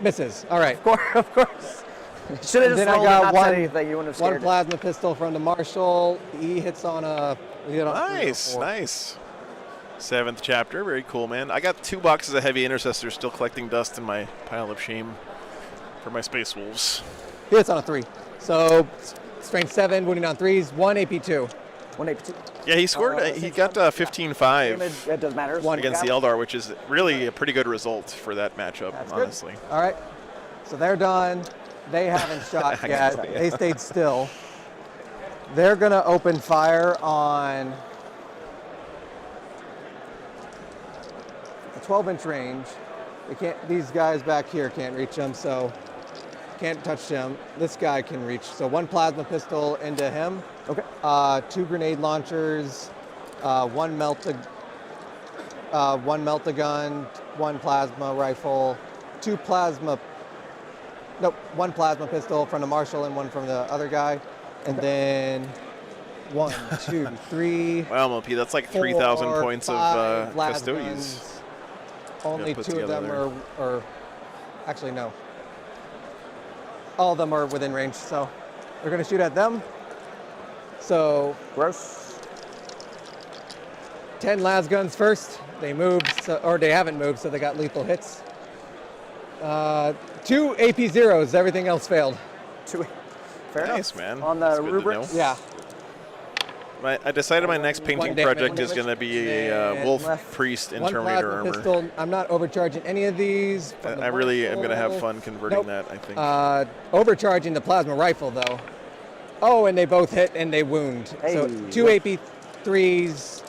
Misses. All right.
Of course. Should have
And
just
then I
rolled
got
and not
one,
said anything. You wouldn't have
one
scared
plasma pistol from the Marshal. He hits on a.
Nice, nice. 7th chapter, very cool, man. I got 2 boxes of heavy intercessors still collecting dust in my pile of shame for my Space Wolves.
He hits on a 3. So strength 7, wounding on 3s, 1 AP2.
1 AP2.
Yeah, he scored. He got 15-5
Damage, it doesn't matter.
against the Eldar, which is really a pretty good result for that matchup, honestly.
All right. So they're done. They haven't shot yet. They stayed still. They're going to open fire on a 12-inch range. They can't. These guys back here can't reach them, so can't touch them. This guy can reach. So 1 plasma pistol into him.
Okay.
2 grenade launchers. 1 melt-a-gun. 1 plasma rifle. 1 plasma pistol from the marshal and 1 from the other guy. And then 1, 2, 3.
Wow, MLP, that's like 3,000 points of custodies.
Guns. Only 2 of them are, actually no. All of them are within range, so we're gonna shoot at them. So
gross.
10 las guns first. They moved, or they haven't moved, so they got lethal hits. 2 AP zeros. Everything else failed.
Fair
nice,
enough.
man.
On
That's
the
good to
rubrics.
know.
Yeah.
I decided my next painting project is going to be a wolf priest in
1
Terminator
plasma
armor.
pistol. I'm not overcharging any of these.
I really am going to have fun converting that, I think.
Overcharging the plasma rifle, though. Oh, and they both hit and they wound.
Hey.
So 2 AP3s,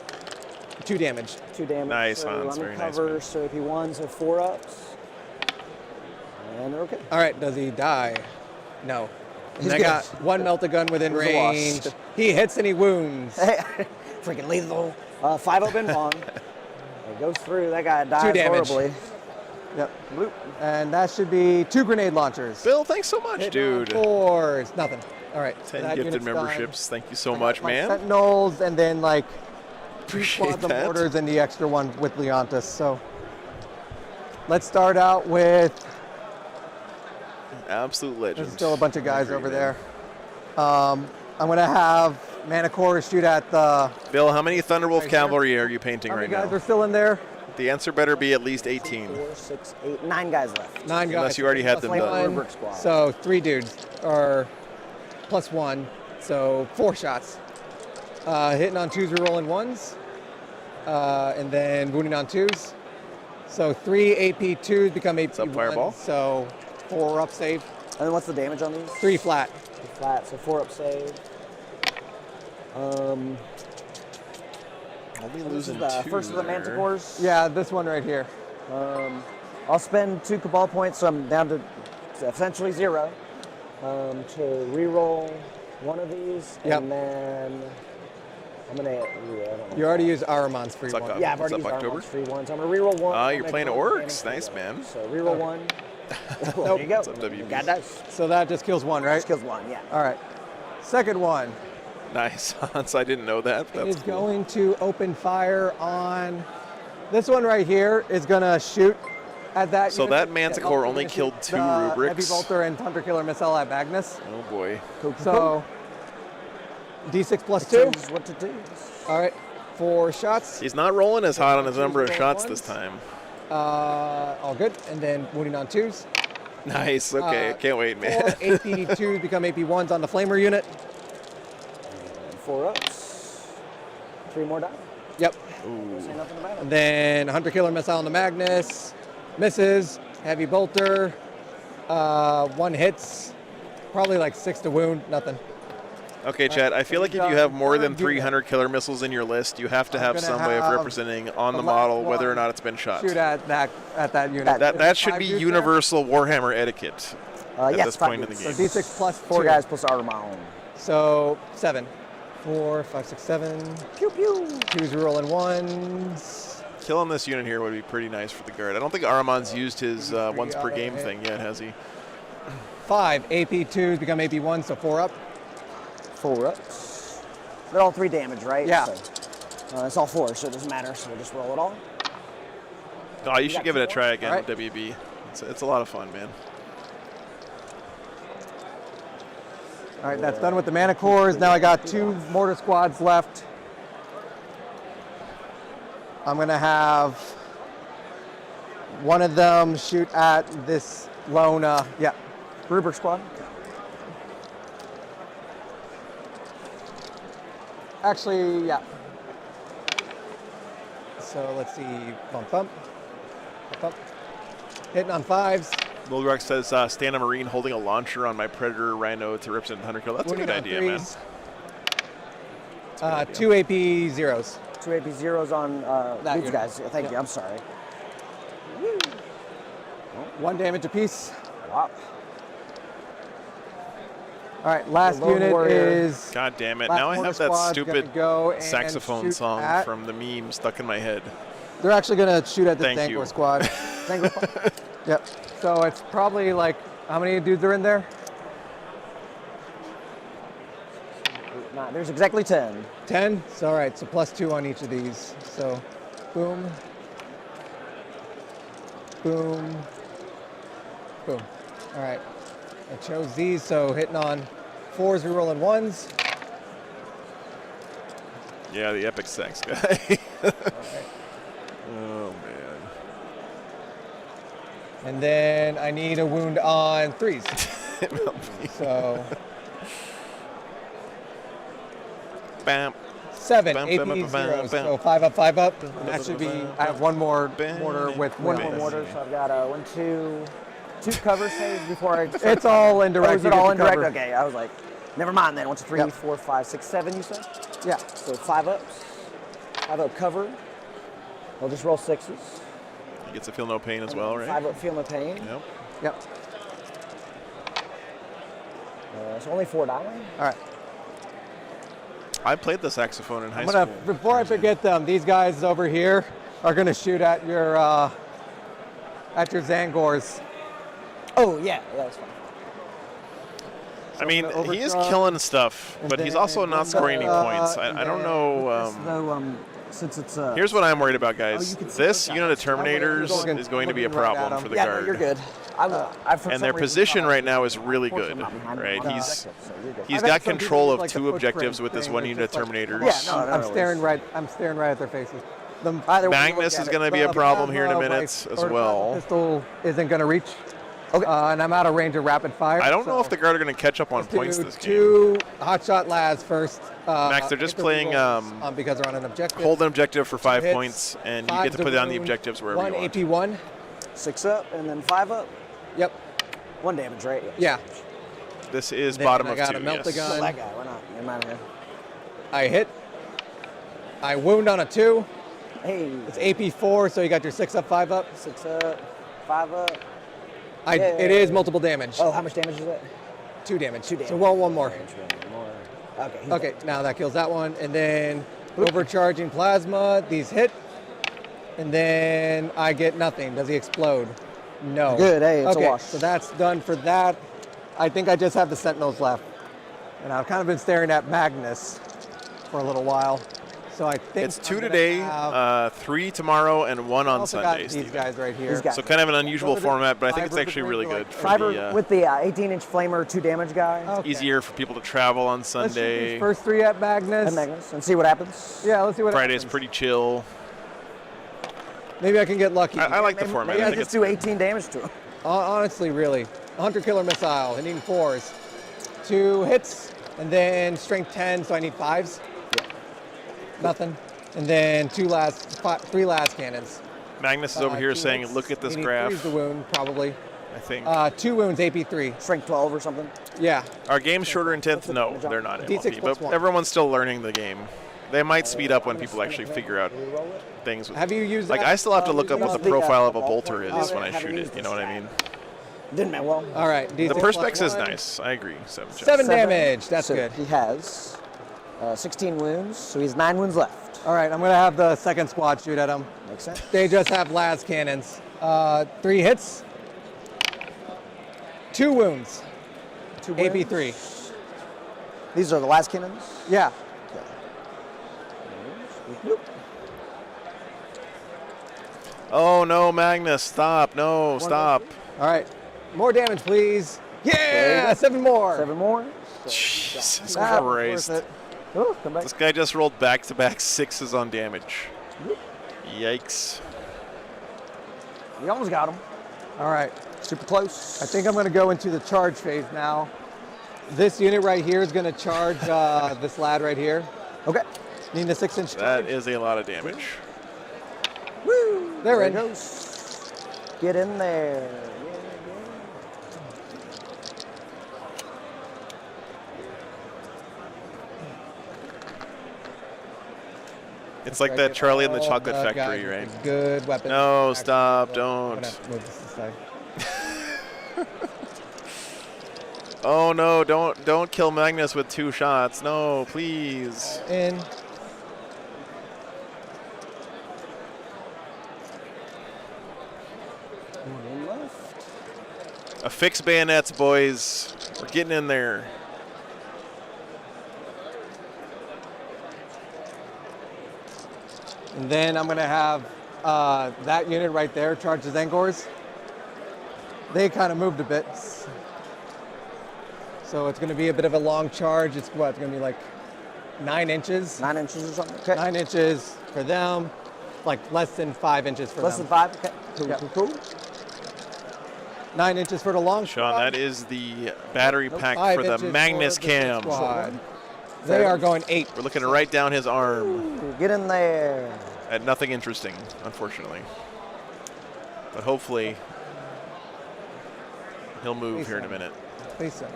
2 damage.
2 damage.
Nice,
so
Hans. Very nice, man.
So AP1, so 4 ups. And they're okay.
All right, does he die? No.
He's
And I
good.
got 1 melt-a-gun within
It was a wash.
range. He hits and he wounds.
Freaking lethal. 5 up in pawn. It goes through. That guy
2
dies
damage.
horribly.
Yep. And that should be 2 grenade launchers.
Bill, thanks so much, dude.
4. Nothing. All right.
10
that
gifted
unit's done.
memberships. Thank you so much,
My
man.
Sentinels and then like 2
Appreciate
squads of
that.
mortars and the extra one with Leontis. So let's start out with.
Absolute legend.
There's still a bunch of guys over there. I'm going to have Manticore shoot at the.
Bill, how many Thunderwolf cavalry are you painting
How
right
many guys
now?
are still in there?
The answer better be at least 18.
4, 6, 8, 9 guys left.
9 guys.
Unless you already had them
Plus
done.
Rubric squad.
So 3 dudes are plus 1. So 4 shots. Hitting on 2s, rolling 1s. And then wounding on 2s. So 3 AP2s become AP1s.
Fireball?
So 4 up save.
And then what's the damage on these?
3 flat.
3 flat, so 4 up save.
Only
This is
losing
the
2
first of the
there.
Manticores.
Yeah, this one right here.
I'll spend 2 Cabal points, so I'm down to essentially 0. To re-roll 1 of these,
Yep.
and then I'm gonna. I don't know.
You already used Aramon's free one.
Yeah, I've
What's
already
up,
used
October?
Armon's free ones. I'm gonna re-roll 1.
Ah,
I'm
you're
gonna
playing
go
Orks.
damage
Nice,
for
man.
So re-roll 1. Well, there you go.
What's up, WB?
Got dice.
So that just kills 1, right?
Just kills 1, yeah.
All right. Second one
Nice, Hans. I didn't know that. That's
is
cool.
going to open fire on. This one right here is going to shoot at that
So
unit.
that Manticore
Yeah,
only
gonna shoot
killed 2
the
rubrics.
Heavy bolter and hunter killer missile at Magnus.
Oh boy.
So D6 plus 2.
Changes what to do.
All right. 4 shots.
He's not rolling as hot on his number of shots this time.
All good. And then wounding on 2s.
Nice. Okay. Can't wait, man.
4 AP2s become AP1s on the flamer unit.
And 4 ups. 3 more down.
Yep.
Say nothing about it.
And then hunter killer missile on the Magnus. Misses. Heavy bolter. 1 hits. Probably like 6 to wound. Nothing.
Okay, Chad, I feel like if you have more than 300 killer missiles in your list, you have to have
gonna
some way of
have
representing on the
the last
model whether or
one
not it's been shot.
Shoot at that unit.
That should
5
be
dudes
universal Warhammer etiquette at
yes,
this
5
point in the
dudes.
game.
So D6 plus
4
2.
guys plus Armon.
So 7. 4, 5, 6, 7.
Pew pew.
2s rolling 1s.
Killing this unit here would be pretty nice for the guard. I don't think Aramon's used his once per game thing yet, has he?
5 AP2s become AP1s, so 4 up.
4 ups. They're all 3 damage, right?
Yeah.
So, it's all 4, so it doesn't matter. So we'll just roll it all.
Oh, you should give it a try again,
All right.
WB. It's a lot of fun, man.
All right, that's done with the Manticores. Now I got 2 mortar squads left. I'm going to have one of them shoot at this lone,
Rubric squad.
Actually, yeah. So let's see. Bump, bump. Bump, bump. Hitting on 5s.
Lil Rock says, stand a Marine holding a launcher on my Predator Rhino to represent the Hunter Kill. That's a good idea, man.
2 AP zeros.
2 AP zeros on these guys. Thank you. I'm sorry.
1 damage apiece.
Wow.
All right, last unit is.
God damn it!
last
Now I
mortar
have that
squad's
stupid
go and
saxophone
shoot
song
at-
from the meme stuck in my head.
They're actually going to shoot at the
Thank
Thank
you.
squad. Yep. So it's probably like, how many dudes are in there?
There's exactly 10.
10? So, all right, so +2 on each of these. So, boom, boom, boom. All right, I chose these, so hitting on 4s, rerolling 1s.
Yeah, the epic sax guy. Oh man.
And then I need a wound on 3s. So,
Bam.
7
Bam,
AP
bam, bam,
zeros.
bam.
So 5 up, 5 up. And that should be. I have 1 more mortar with
One
wound.
more mortar, so I've got 1, 2 cover saves before I.
It's all indirect.
Oh, is
You
it
get
all
the
indirect?
cover.
Okay, I was like, never mind then. 1, 2, 3,
Yep.
4, 5, 6, 7. You said?
Yeah.
So 5 ups. 5 up cover. I'll just roll 6s.
He gets a feel no pain as well, right?
5 up feel no pain.
Yep.
Yep.
So only 4 die.
All right.
I played the saxophone in high
I'm gonna,
school.
before I forget them, these guys over here are gonna shoot at your Zangors.
Oh yeah, that's fine.
I mean, he is killing stuff, but he's also not scoring any points. I don't know.
Since it's
Here's what I'm worried about, guys.
you can see
This
those
unit of
guys.
Terminators is going to be a
Looking right at
problem
them.
for the
Yeah,
guard.
no, you're good.
And their position right now is really good, right? He's got control of 2 objectives with this 1 unit of Terminators.
Yeah, no,
I'm staring right at their faces.
Magnus is going to be a problem here in a minute as well.
Pistol isn't going to reach. Okay. And I'm out of range of rapid fire.
I don't know if the guard are going to catch up on points this game.
2 hotshot lads first.
Max, they're just playing
because they're on an objective.
hold an objective for 5
hits,
points, and you
5
get to
to
put down the
wound,
objectives wherever
1
you want.
AP 1.
6 up and then 5 up.
Yep.
1 damage, right?
Yeah.
This is
Then
bottom
I
of
gotta
2,
melt
yes.
the gun.
Kill that guy. Why not? Get him out of here.
I hit. I wound on a 2.
Hey.
It's AP 4, so you got your 6 up, 5 up.
6 up, 5 up.
It is multiple damage.
Oh, how much damage is that?
2 damage.
2 damage.
So one more.
Okay.
Okay, now that kills that one. And then overcharging plasma, these hit. And then I get nothing. Does he explode? No.
Good, hey, it's a
okay,
wash.
so that's done for that. I think I just have the Sentinels left. And I've kind of been staring at Magnus for a little while. So I think
It's 2 today, 3 tomorrow, and 1 on
also got
Sunday,
these
Steven.
guys right here.
So kind of an unusual
Those are the
format, but I think it's
fiber
actually
between
really
the,
good. For
Fiber
the,
with the 18-inch flamer, 2 damage guy.
Okay.
easier for people to travel on
Let's shoot
Sunday.
these first 3 at Magnus.
And Magnus, and see what happens.
Yeah, let's see what
Friday's
happens.
pretty chill.
Maybe I can get lucky.
I like the format.
Maybe
I
I
think
just
it's
do 18 damage to him.
Honestly, really. 100 killer missile, hitting 4s. 2 hits, and then strength 10, so I need 5s.
Yeah.
Nothing. And then 3 last cannons.
Magnus is over here
2
saying,
hits.
look at this
We need
graph.
3's the wound, probably.
I think.
2 wounds, AP 3.
Strength 12 or something.
Yeah.
Are games shorter in 10th? No, they're not in
D6
MLP,
plus
but
1.
everyone's still learning the game. They might speed up when people actually figure out things.
Have you used
Like,
that?
I still have to look up what the profile of a bolter is
Okay.
when I shoot it. You know what I mean?
Didn't matter well.
All right. D6
The
plus
perspex is
1.
nice. I agree. 7 shots.
7 damage. That's
So
good.
He has 16 wounds, so he's 9 wounds left.
All right, I'm going to have the second squad shoot at him.
Makes sense.
They just have las cannons. 3 hits. 2 wounds.
2
AP 3.
These are the last cannons?
Yeah.
Nope.
Oh, no, Magnus. Stop. No, stop.
All right. More damage, please. Yeah, 7 more.
7 more.
Jesus
That was
Christ.
worth it.
Oh, come back.
This guy just rolled back-to-back 6s on damage. Yikes.
We almost got him.
All right.
Super close.
I think I'm going to go into the charge phase now. This unit right here is going to charge this lad right here. Okay. Need a 6-inch.
That is a lot of damage.
Woo! They're
There
in.
it goes. Get in there.
It's like that Charlie and the Chocolate
All the
Factory,
guys
right?
with Good weapons.
No,
Actually,
stop,
I'm
don't.
gonna move this aside.
Oh no, don't kill Magnus with 2 shots. No, please.
In.
One left.
Affix bayonets, boys. We're getting in there.
And then I'm gonna have that unit right there charge the Zangors. They kind of moved a bit. So it's gonna be a bit of a long charge. It's what, it's gonna be like 9 inches.
9 inches or something? Okay.
9 inches for them, like less than 5 inches for
Less
them.
than 5? Okay. Cool,
Yep.
cool.
9 inches for the long
Sean, that is the battery pack
5
for the
inches
Magnus
for the
cam.
squad. They are going 8.
We're looking right down his arm.
Ooh, get in there.
At nothing interesting, unfortunately. But hopefully he'll move here in a minute.
Face him.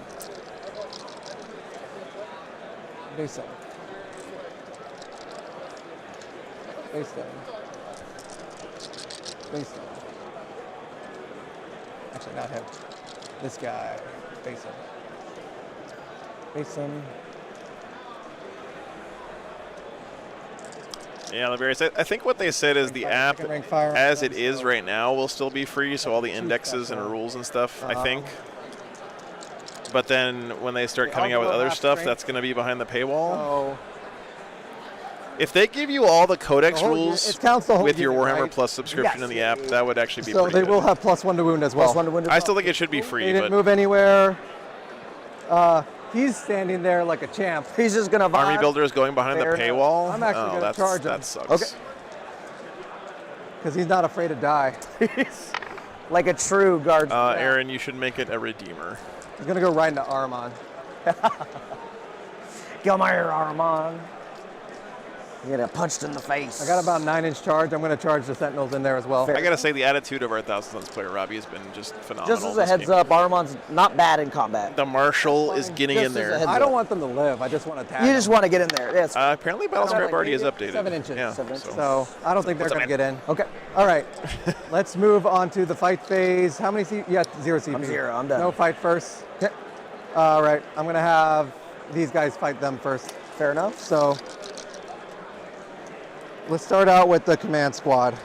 Face him. Face him. Face him. Actually, not him. This guy. Face him. Face him.
Yeah, Liberius, I think what they said is the app, as it is right now, will still be free, so all the indexes and rules and stuff, I think. But then when they start coming out with other stuff, that's going to be behind the paywall.
Oh.
If they give you all the codex rules
it counts the whole
with your
unit,
Warhammer
right?
Plus subscription in the app, that would actually be
So
pretty
they
good.
will have +1 to wound as well.
+1 to wound as
I still think it should be free,
He didn't
but
move anywhere. He's standing there like a champ.
He's just gonna vibe.
Army Builder is going behind
Fair
the
enough.
paywall.
I'm actually gonna charge him.
That sucks.
Okay.
Because he's not afraid to die.
Like a true guard.
Aaron, you should make it a Redeemer.
He's gonna go right into Armon.
Get my arm on. You get punched in the face.
I got about 9-inch charge. I'm gonna charge the Sentinels in there as well.
I gotta say, the attitude of our 1,000 Suns player, Robbie, has been just phenomenal.
Just as a
this
heads
game.
up, Armon's not bad in combat.
The Marshal is getting
Just
in
as a
there.
heads
I don't want them to live. I just want to tag
You
them.
just want to get in there. Yes.
Apparently, Battlescribe already is updated.
7 inches.
Yeah,
7 inches.
So I don't think they're
What's up,
going to get in.
Okay.
All right. Let's move on to the fight phase. How many Yeah, 0 CP.
I'm 0. I'm done.
No fight first.
Okay.
All right. I'm going to have these guys fight them first.
Fair enough.
So let's start out with the command squad.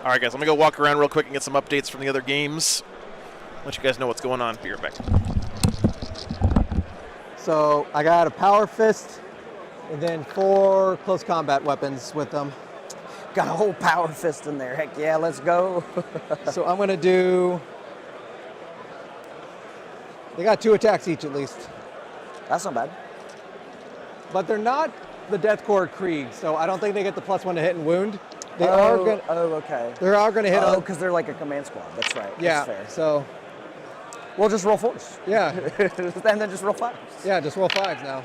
All right, guys, let me go walk around real quick and get some updates from the other games. Let you guys know what's going on. Be right back.
So I got a power fist and then 4 close combat weapons with them.
Got a whole power fist in there. Heck yeah, let's go.
So I'm going to do. They got 2 attacks each at least.
That's not bad.
But they're not the Deathcore Krieg, so I don't think they get the +1 to hit and wound. They are going.
Oh, okay.
They are going to hit.
Oh, because they're like a command squad. That's right.
Yeah.
That's fair.
So.
We'll just roll 4s.
Yeah.
And then just roll 5s.
Yeah, just roll 5s now.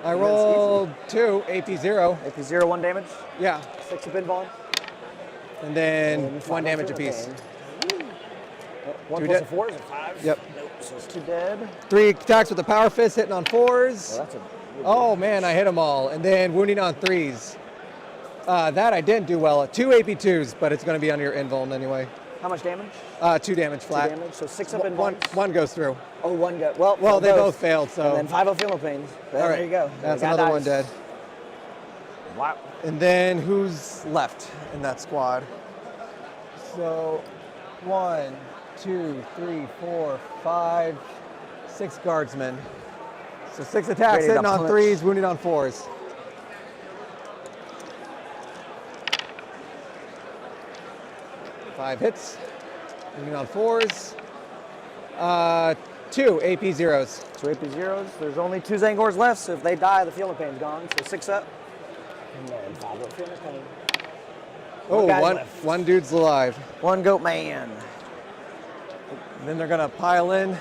I rolled 2, AP0.
AP0, 1 damage.
Yeah.
6 of pinball.
And then 1 damage apiece.
1
2
plus
dead.
a 4 is a 5.
Yep.
Nope, so it's 2 dead.
3 attacks with the power fist, hitting on 4s.
Well, that's a
Oh man, I hit them all. And then wounding on 3s. That I didn't do well. 2 AP2s, but it's going to be on your invuln anyway.
How much damage?
2 damage flat.
2 damage, so 6 up in
One goes through.
Oh, 1 go.
Well, they both failed, so.
And then 5 of feel no pains.
All right.
There you go.
That's
The guy
another one
dies.
dead.
Wow.
And then who's left in that squad? So 1, 2, 3, 4, 5, 6 guardsmen. So 6 attacks,
Ready to
hitting on
punch.
3s, wounding on 4s. Five hits, wounding on 4s. 2 AP0s.
2 AP0s. There's only 2 Zangors left, so if they die, the feel no pain's gone. So 6 up. And then 5 up feel no pain.
Oh,
guy's
one,
left.
one dude's alive.
1 goat man.
And then they're going to pile in.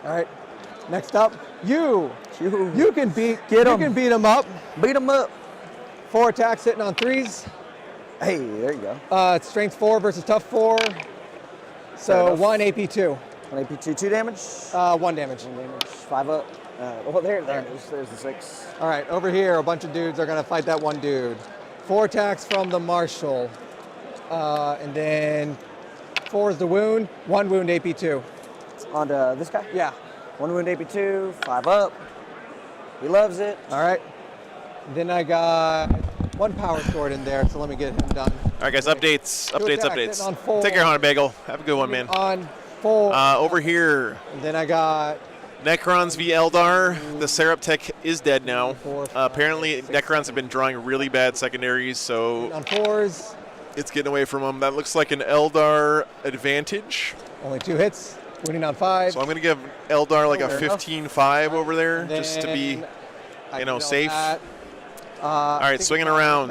All right. Next up, you can beat
Get 'em.
You can beat them up.
Beat them up.
4 attacks hitting on 3s.
Hey, there you go.
It's strength 4 versus tough 4. So 1 AP2.
1 AP2, 2 damage.
1 damage.
1 damage. 5 up. Oh, there it is. There's the 6.
All right, over here, a bunch of dudes are gonna fight that one dude. 4 attacks from the marshal, and then 4 is the wound. 1 wound AP2.
On to this guy.
Yeah.
1 wound AP2. 5 up. He loves it.
All right. Then I got 1 power sword in there, so let me get him done.
All right, guys, updates.
Hitting on 4.
Take care, Haunted Bagel. Have a good one, man.
On 4.
Over here.
And then I got
Necrons v Eldar. The Serap Tech is dead now. Apparently, Necrons have been drawing really bad secondaries, so
on 4s.
It's getting away from them. That looks like an Eldar advantage.
Only 2 hits. Winning on 5.
So I'm going to give Eldar like a
Fair
15-5 over there, just to be, safe. All right, swinging around.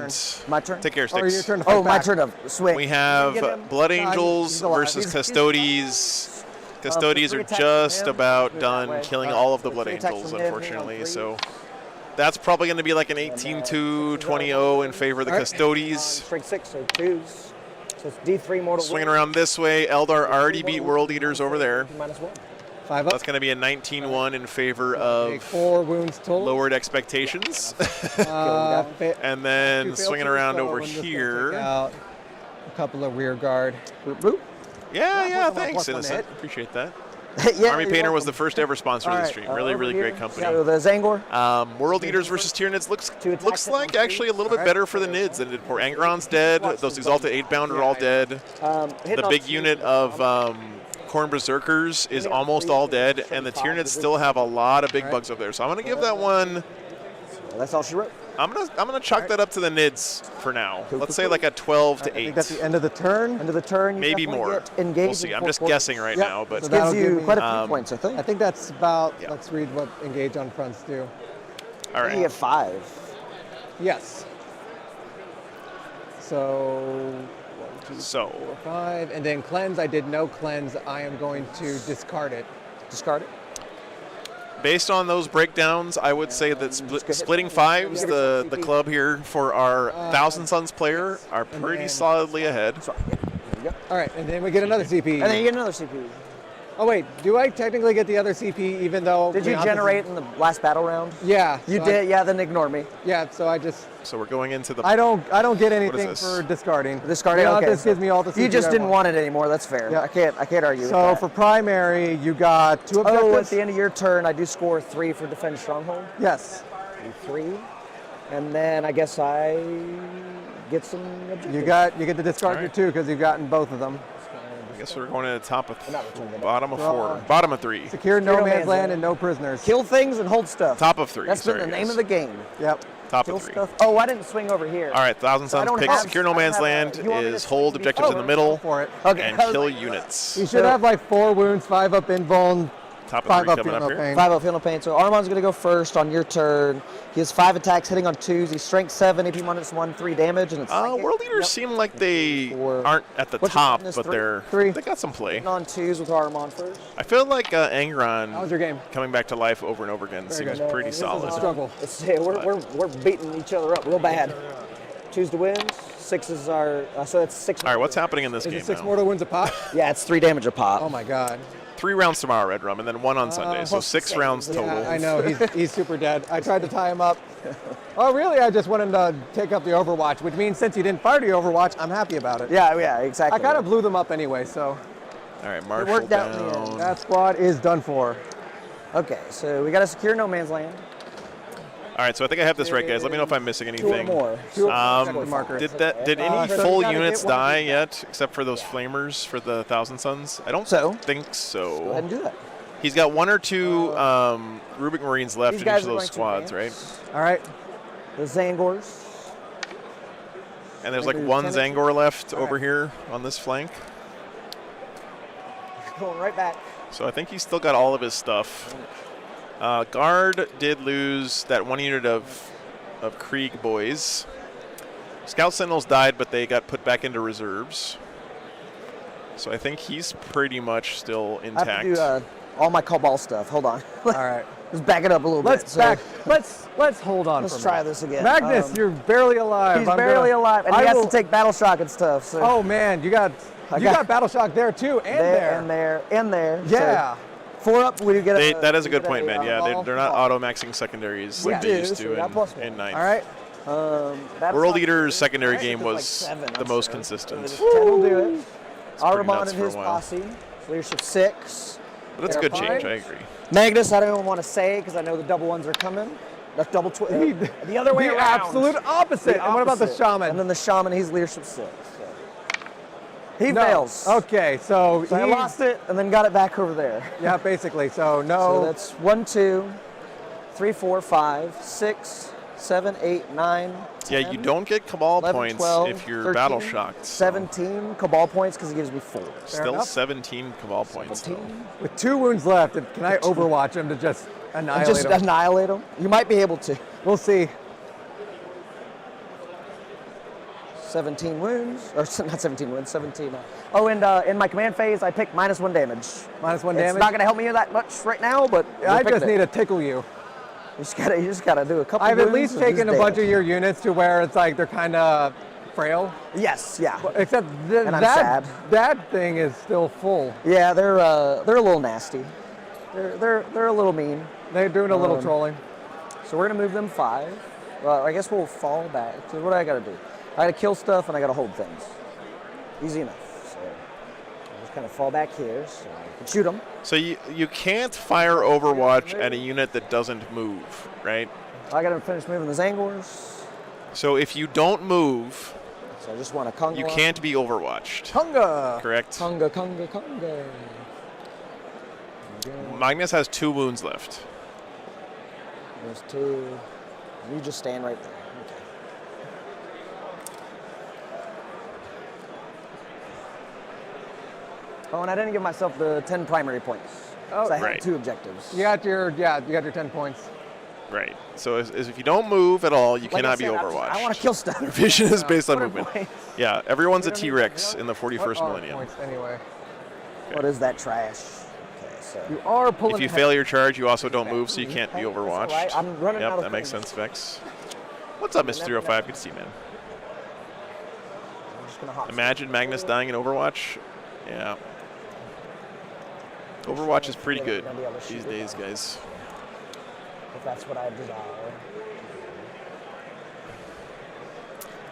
My turn.
Take care,
Or
Sticks.
your turn to fight my turn to swing.
We have Blood Angels versus Custodes. Custodes are just about done killing all of the Blood Angels, unfortunately. So that's probably going to be like an 18-2, 20-0 in favor of the Custodes.
Strength 6, so 2s. So it's D3 mortal.
Swinging around this way, Eldar already beat World Eaters over there.
-1.
5 up.
That's going to be a 19-1 in favor of
4 wounds total.
Lowered expectations. And then swinging around over here.
A couple of rear guard.
Yeah, thanks, Innocent. Appreciate that.
Yeah,
Army
you're
Painter was
welcome.
the first ever sponsor of the stream. Really,
over
really
here.
great company.
So the Zangor.
World Eaters versus Tyranids looks like actually a little bit better for the Nids than it did for Angron's dead. Those Exalted 8-bound are all dead. The big unit of Khorne Berserkers is almost all dead, and the Tyranids still have a lot of big bugs up there. So I'm going to give that one.
That's all she wrote.
I'm gonna chalk that up to the Nids for now. Let's say like a 12 to 8.
I think that's the end of the turn.
End of the turn. You
Maybe more.
We'll
see. I'm just guessing right now, but
so gives you quite a few points, I think.
I think that's about. Let's read what engage on fronts do.
All right.
You get 5.
Yes. So 1, 2, 4, 5, and then cleanse. I did no cleanse. I am going to discard it.
Discard it.
Based on those breakdowns, I would say that splitting 5s, the club here for our Thousand Suns player, are pretty solidly ahead.
All right, and then we get another CP.
And then you get another CP.
Oh wait, do I technically get the other CP even though?
Did you generate in the last battle round?
Yeah.
You did. Yeah. Then ignore me.
Yeah. So I just.
So we're going into the.
I don't get anything for discarding.
Discarding. Okay.
This gives me all the CP
You just
I
didn't want it anymore. That's fair.
Yeah.
I can't argue. with
So
that.
for primary, you got 2 objectives.
Oh, at the end of your turn, I do score 3 for defend stronghold.
Yes.
3, and then I guess I get some objectives.
You get to discard your 2 because you've gotten both of them.
I guess we're going to the top of bottom of 4, bottom of 3.
Secure no man's land and no prisoners.
Kill things and hold stuff.
Top of 3.
That's been the name of the game.
Yep.
Top
Kill
of 3.
stuff. Oh, I didn't swing over here.
All right, Thousand Suns pick Secure No Man's Land is hold objectives in the middle and kill units.
You should have like 4 wounds, 5 up invuln,
Top of
5
3
up
coming
feel
up
no
here.
pain.
5 up, feel no pain. So Armand's going to go first on your turn. He has 5 attacks hitting on 2s. He's strength 7, AP -1, 3 damage, and it's.
World Eaters seem like they aren't at the top, but they got some play.
Hitting on 2s with Armand first.
I feel like Angron
How was your game?
coming back to life over and over again seems pretty solid.
Struggle.
We're beating each other up real bad. 2s to wins. 6s are so that's 6.
All right, what's happening in this
Is
game
it 6
now?
mortal wounds a pop?
Yeah, it's 3 damage a pop.
Oh my god.
3 rounds tomorrow, Red Rum, and then 1 on Sunday, so 6 rounds total.
Yeah, I know, he's super dead. I tried to tie him up. Oh, really? I just wanted to take up the Overwatch, which means since you didn't fire the Overwatch, I'm happy about it.
Yeah, exactly.
I kind of blew them up anyway, so.
All right, Marshall
worked out in the
down.
end.
That squad is done for.
Okay, so we got to secure no man's land.
All right, so I think I have this right, guys. Let me know if I'm missing
2 or
anything.
more.
Did any
so
full
you gotta
units
hit one of
die
these
yet, except for those flamers for the Thousand Suns? I don't think so.
Go ahead and do that.
He's got 1 or 2 Rubik Marines left in each of those squads, right?
All right. The Zangors.
And there's like 1 Zangor left over here on this flank.
Going right back.
So I think he's still got all of his stuff. Guard did lose that 1 unit of Krieg boys. Scout Sentinels died, but they got put back into reserves. So I think he's pretty much still intact.
I have to do all my Cabal stuff. Hold on.
All right.
Let's back it up a little bit.
Let's hold on.
Let's try this again.
Magnus, you're barely alive.
He's barely alive, and he has to take battle shock and stuff. So.
Oh man, you got battle shock there too, and there.
And there.
Yeah.
So 4 up. We get a.
That is a good point, man. Yeah, they're not auto maxing secondaries like they used to in 9th.
All right.
World Eater's secondary game was the most consistent.
10 will do it.
It's pretty
Aramon
nuts
and
for a
his
while.
posse. Leadership 6.
But it's a good change, I agree.
Magnus, I don't even want to say because I know the double ones are coming. That's double the other way
the
around.
Absolute opposite. And what about the shaman?
And then the shaman, he's leadership 6. So. He fails.
Okay, so
I lost it and then got it back over there.
Yeah, basically. So
So that's 1, 2, 3, 4, 5, 6, 7, 8, 9. 10,
Yeah, you don't get Cabal
11,
points
12,
if you're
13,
battle shocked.
17 Cabal points because he gives me 4.
Still 17 Cabal points. Though.
with 2 wounds left, can I Overwatch him to just annihilate him?
Annihilate him? You might be able to.
We'll see.
17 wounds, or not 17 wounds, 17. Oh, and in my command phase, I picked -1 damage.
-1 damage?
It's not going to help me that much right now, but
I just need to tickle you.
You just gotta do a couple.
I've at
wounds
least
of
taken a
his
bunch
damage.
of your units to where it's like they're kind of frail.
Yes, yeah.
Except
And I'm sad.
that thing is still full.
Yeah, they're a little nasty. They're a little mean.
They're doing a little trolling.
So we're gonna move them 5. Well, I guess we'll fall back. So what do I gotta do? I gotta kill stuff and I gotta hold things. Easy enough. So I'll just kind of fall back here so I can shoot them.
So you can't fire Overwatch at a unit that doesn't move, right?
I gotta finish moving the Zangors.
So if you don't move,
so I just want to Conga.
You can't be Overwatched.
Conga.
Correct.
Conga.
Magnus has 2 wounds left.
There's 2. You just stand right there. Okay. Oh, and I didn't give myself the 10 primary points.
Oh,
so I had
right.
2 objectives.
You got your 10 points.
Right. So as if you don't move at all, you
Like
cannot
I said,
be Overwatched.
I want to kill stuff.
Your vision is based on
What are
movement.
points?
Yeah, everyone's a T-Rex in the 41st millennium.
Points anyway.
What is that trash? Okay, so
You are pulling.
If you fail your charge, you also don't move, so you can't be
That's
Overwatched.
all right. I'm running out
Yep,
of
that makes
things.
sense, Vex. What's up, Mr. 305? Good to see you, man.
I'm just gonna hop.
Imagine Magnus dying in Overwatch. Yeah. Overwatch is pretty good these days, guys.
If that's what I desire.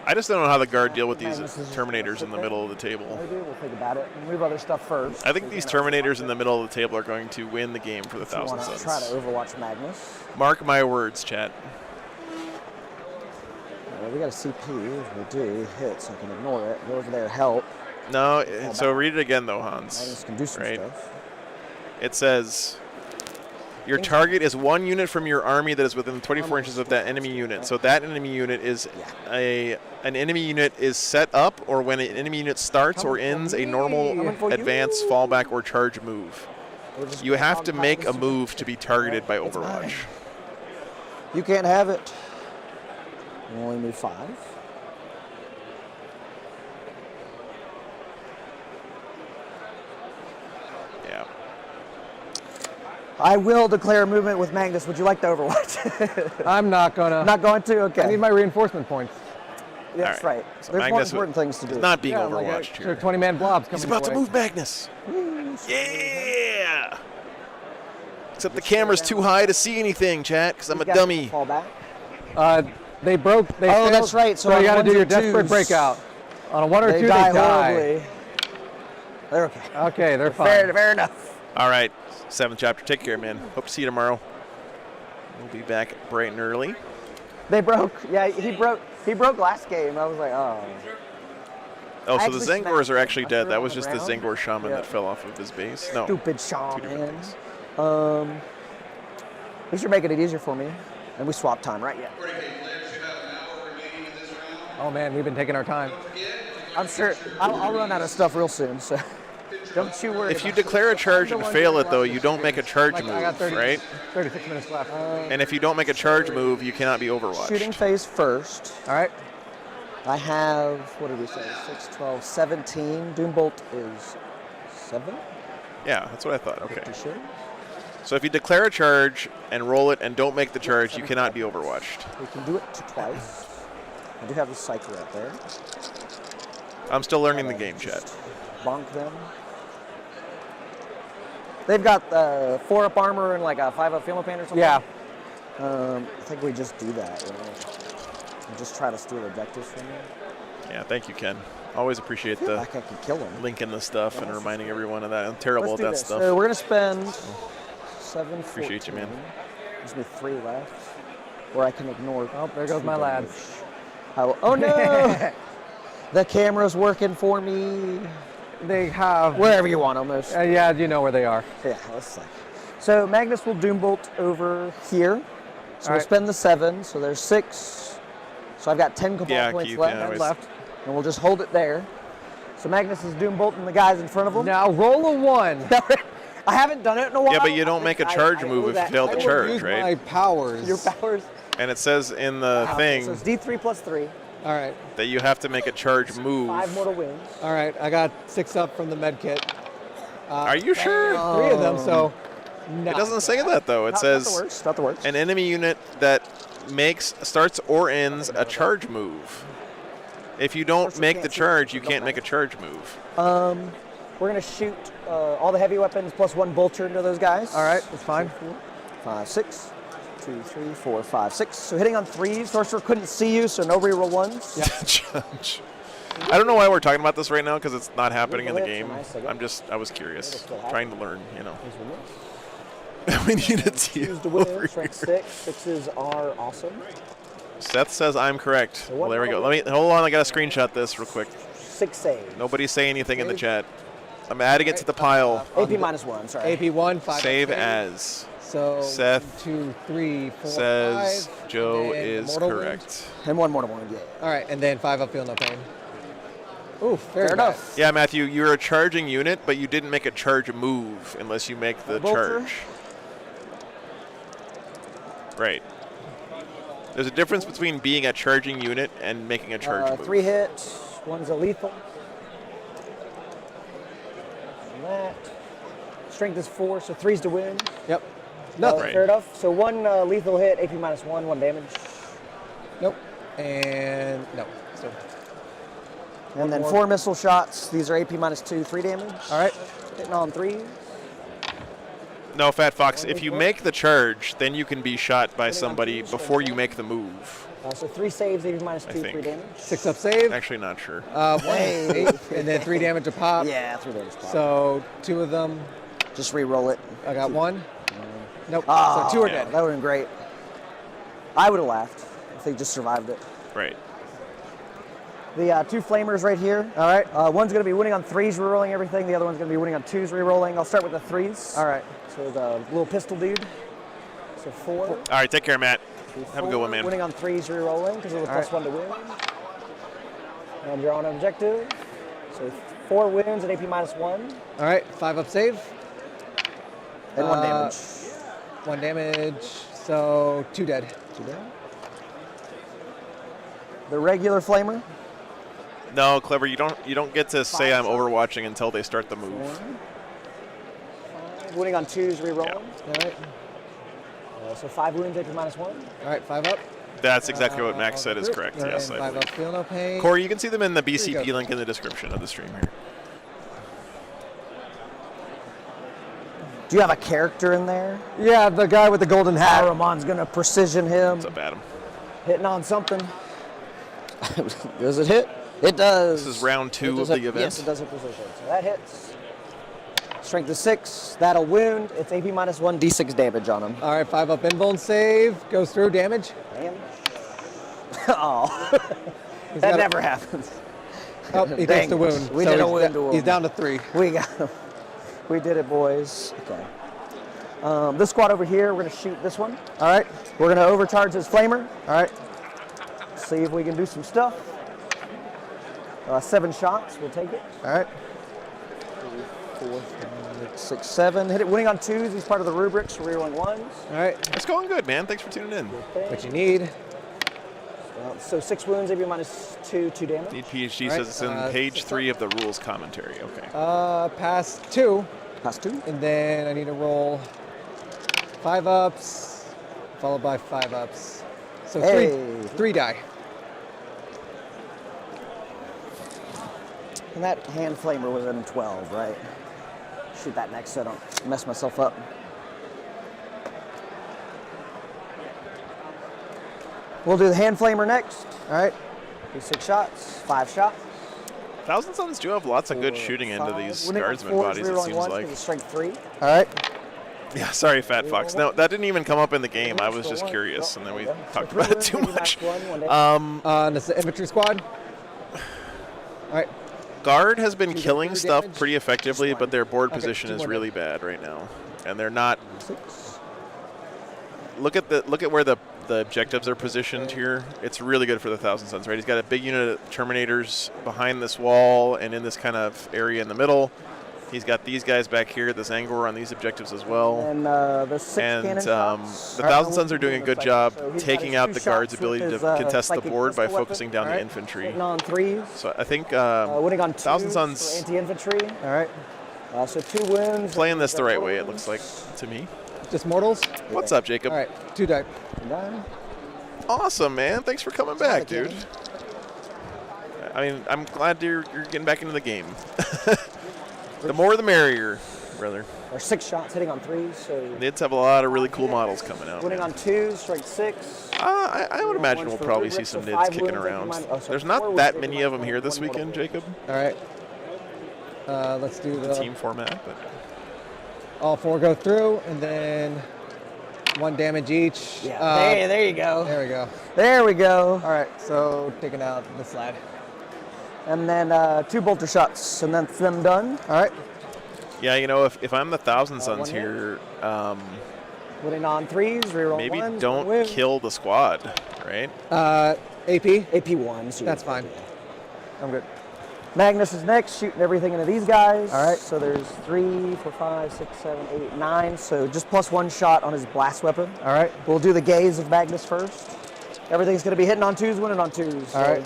I just don't know how the guard deal with these Terminators in the middle of the table.
Maybe we'll think about it. We'll move other stuff first.
I think these Terminators in the middle of the table are going to win the game for the
If you
1,000
wanna
Suns.
try to Overwatch Magnus.
Mark my words, chat.
Well, we got a CP. We do hit, so I can ignore it. Go over there, help.
No, so read it again, though, Hans.
Magnus can do some
right?
stuff.
It says, your target is 1 unit from your army that is within 24 inches of that enemy unit. So that enemy unit is an enemy unit is set up, or when an enemy unit starts or ends a normal advance, fallback, or charge move. You have to make a move to be targeted by Overwatch.
You can't have it. You only move 5.
Yeah.
I will declare movement with Magnus. Would you like to Overwatch?
I'm not gonna.
Not going to? Okay.
I need my reinforcement points.
That's
All right.
right.
So
There's more
Magnus
important things to do.
is not being
Yeah,
Overwatched here.
20-man blobs coming.
He's about to
your way.
move Magnus. Yeah. Except the camera's too high to see anything, chat, because I'm a dummy.
Fall back.
They broke. They
Oh,
failed,
that's right. So
So
on
you got to
ones
do your
and
desperate
twos,
breakout. On a 1 or 2,
They die
they die.
horribly. They're okay.
Okay, they're fine.
Fair enough.
All right, 7th chapter. Take care, man. Hope to see you tomorrow. We'll be back bright and early.
They broke. Yeah, he broke last game. I was like, oh.
Oh,
I
so the
actually
Zangors
smacked
are actually
him. I
dead.
threw
That
him
was
on
just
the
the
ground.
Zangor shaman
Yeah.
that fell off of his base. No.
Stupid
2 different
shaman.
things.
At least you're making it easier for me. And we swap time, right? Yeah.
Oh man, we've been taking our time.
I'm sure I'll run out of stuff real soon, so don't you worry.
If you declare a charge and fail it, though, you don't make a charge
Like, I got
move, right?
36 minutes left.
And if you don't make a charge move, you cannot be Overwatched.
Shooting phase first.
All right.
I have, what did we say, 6, 12, 17. Doombolt is 7.
Yeah, that's what I thought. Okay.
Pretty sure.
So if you declare a charge and roll it and don't make the charge, you cannot be overwatched.
We can do it twice. I do have the cycle out there.
I'm still learning the game, chat.
Bonk them. They've got 4-up armor and like a 5-up field paint or something.
Yeah.
I think we just do that. And just try to steal objectives from them.
Yeah, thank you, Ken. Always appreciate the
like I can kill them.
linking the stuff and reminding everyone of that. I'm terrible at that stuff.
So we're gonna spend 7.
Appreciate you, man.
There's me 3 left, or I can ignore.
Oh, there goes my lads.
Oh no! The camera's working for me.
They have
wherever you want almost.
Yeah, you know where they are.
Yeah, let's see. So Magnus will Doombolt over here. So we'll spend the 7. So there's 6. So I've got 10 Cabal points
Keith,
left. And we'll just hold it there. So Magnus is Doombolting the guys in front of him.
Now roll a 1.
I haven't done it in a while.
Yeah, but you don't make a charge move if you fail to charge, right?
My powers.
Your powers.
And it says in the thing
So it's D3 plus 3.
All right.
that you have to make a charge move.
5 mortal wounds.
All right, I got 6 up from the med kit.
Are you sure?
3 of them, so no.
It doesn't say that though. It says
not the worst.
An enemy unit that starts or ends a charge move. If you don't make the charge, you can't make a charge move.
We're gonna shoot all the heavy weapons plus 1 bolter into those guys.
All right, that's fine.
4, 5, 6. 2, 3, 4, 5, 6. So hitting on 3s. Sorcerer couldn't see you, so no reroll 1s.
Judge. I don't know why we're talking about this right now because it's not happening in the game. I was curious, trying to learn, you know. We need a deal over here.
6. 6s are awesome.
Seth says I'm correct. Well, there we go. Hold on. I gotta screenshot this real quick.
6 saves.
Nobody say anything in the chat. I'm adding it to the pile.
AP -1. Sorry.
AP 1. 5.
Save as.
So
Seth
2, 3, 4,
says
5,
Joe is
mortal
correct.
And 1 mortal wound. Yeah.
All right, and then 5 up, feel no pain. Ooh,
fair enough.
Yeah, Matthew, you're a charging unit, but you didn't make a charge move unless you make the charge. Right. There's a difference between being a charging unit and making a charge move.
3 hits. 1's a lethal. And that. Strength is 4, so 3's to win.
Yep. Nothing.
Fair enough. So 1 lethal hit, AP -1, 1 damage.
Nope. And no. So.
And then 4 missile shots. These are AP -2, 3 damage.
All right.
Hitting on 3s.
No, Fat Fox, if you make the charge, then you can be shot by somebody before you make the move.
So 3 saves, AP -2, 3 damage.
6 up save.
Actually, not sure.
1 8, and then 3 damage a pop.
Yeah, 3 damage a pop.
So 2 of them.
Just re-roll it.
I got 1. Nope.
So
2 are dead.
That would have been great. I would have laughed if they just survived it.
Right.
The 2 flamers right here.
All right.
One's going to be winning on 3s, re-rolling everything. The other one's going to be winning on 2s, re-rolling. I'll start with the 3s.
All right.
So the little pistol dude. So 4.
All right, take care, Matt. Have a good one, man.
Winning on 3s, re-rolling because of the +1 to win. And you're on objective. So 4 wounds and AP -1.
All right. 5 up save.
And 1 damage.
1 damage. So 2 dead.
2 dead. The regular flamer.
No, Clever, you don't get to say I'm overwatching until they start the move.
5. Winning on 2s, re-rolling.
All right.
So 5 wounds, AP -1.
All right. 5 up.
That's exactly what Max said is correct. Yes, I
5 up,
believe.
feel no pain.
Corey, you can see them in the BCP link in the description of the stream here.
Do you have a character in there?
Yeah, the guy with the golden hat.
Ramon's going to precision him.
What's up, Adam?
Hitting on something. Does it hit? It does.
This is round 2 of the event.
Yes, it does hit precision. So that hits. Strength is 6. That'll wound. It's AP -1, D6 damage on him.
All right, 5 up invuln save. Goes through damage.
Damage. Oh. That never happens.
Oh, he takes the wound.
We did a wound to him.
He's down to 3.
We got him. We did it, boys. Okay. This squad over here, we're going to shoot this one.
All right.
We're going to overcharge his flamer.
All right.
See if we can do some stuff. 7 shots. We'll take it.
All right.
3, 4, 5, 6, 7. Hit it winning on 2s. He's part of the rubrics. We're rerolling 1s.
All right.
It's going good, man. Thanks for tuning in.
What you need.
So 6 wounds, AP -2, 2 damage.
Need PhD
Right,
says it's in page 3 of the rules commentary. Okay.
Pass 2.
Pass 2.
And then I need to roll 5 ups, followed by 5 ups. So
Hey.
three die.
And that hand flamer was in 12, right? Shoot that next so I don't mess myself up. We'll do the hand flamer next. All right. Do 6 shots, 5 shots.
Thousand Suns do have lots of good shooting into these guardsman bodies, it seems like.
Strength 3.
All right.
Yeah, sorry, Fat Fox. No, that didn't even come up in the game. I was just curious, and then we talked about it too much.
This is the infantry squad. All right.
Guard has been killing stuff pretty effectively, but their board position is really bad right now, and they're not. Look at where the objectives are positioned here. It's really good for the Thousand Suns, right? He's got a big unit of Terminators behind this wall and in this kind of area in the middle. He's got these guys back here at this angle on these objectives as well.
And the 6 cannon shots.
The Thousand Suns are doing a good job taking out the guard's ability to contest the board by focusing down the infantry.
Hitting on 3s.
So I think
winning on 2s
Thousand Suns
anti-infantry.
All right.
So 2 wins.
Playing this the right way, it looks like to me.
Just mortals?
What's up, Jacob?
All right, 2 die.
Awesome, man. Thanks for coming back, dude. I mean, I'm glad you're getting back into the game. The more the merrier, brother.
Or 6 shots hitting on 3s. So
Nids have a lot of really cool models coming out.
winning on 2s, strength 6.
I would imagine we'll probably see some Nids kicking around. There's not that many of them here this weekend, Jacob.
All right. Let's do the
team format. But
all 4 go through, and then 1 damage each.
Yeah, there you go.
There we go.
There we go.
All right, so taking out this lad.
And then 2 bolter shots, and then them done.
All right.
Yeah, you know, if I'm the Thousand Suns here,
winning on 3s, reroll
maybe
1s,
don't kill the squad, right?
AP?
AP 1s.
That's fine. I'm good.
Magnus is next, shooting everything into these guys.
All right.
So there's 3, 4, 5, 6, 7, 8, 9. So just +1 shot on his blast weapon.
All right.
We'll do the gaze of Magnus first. Everything's going to be hitting on 2s, winning on 2s.
All right.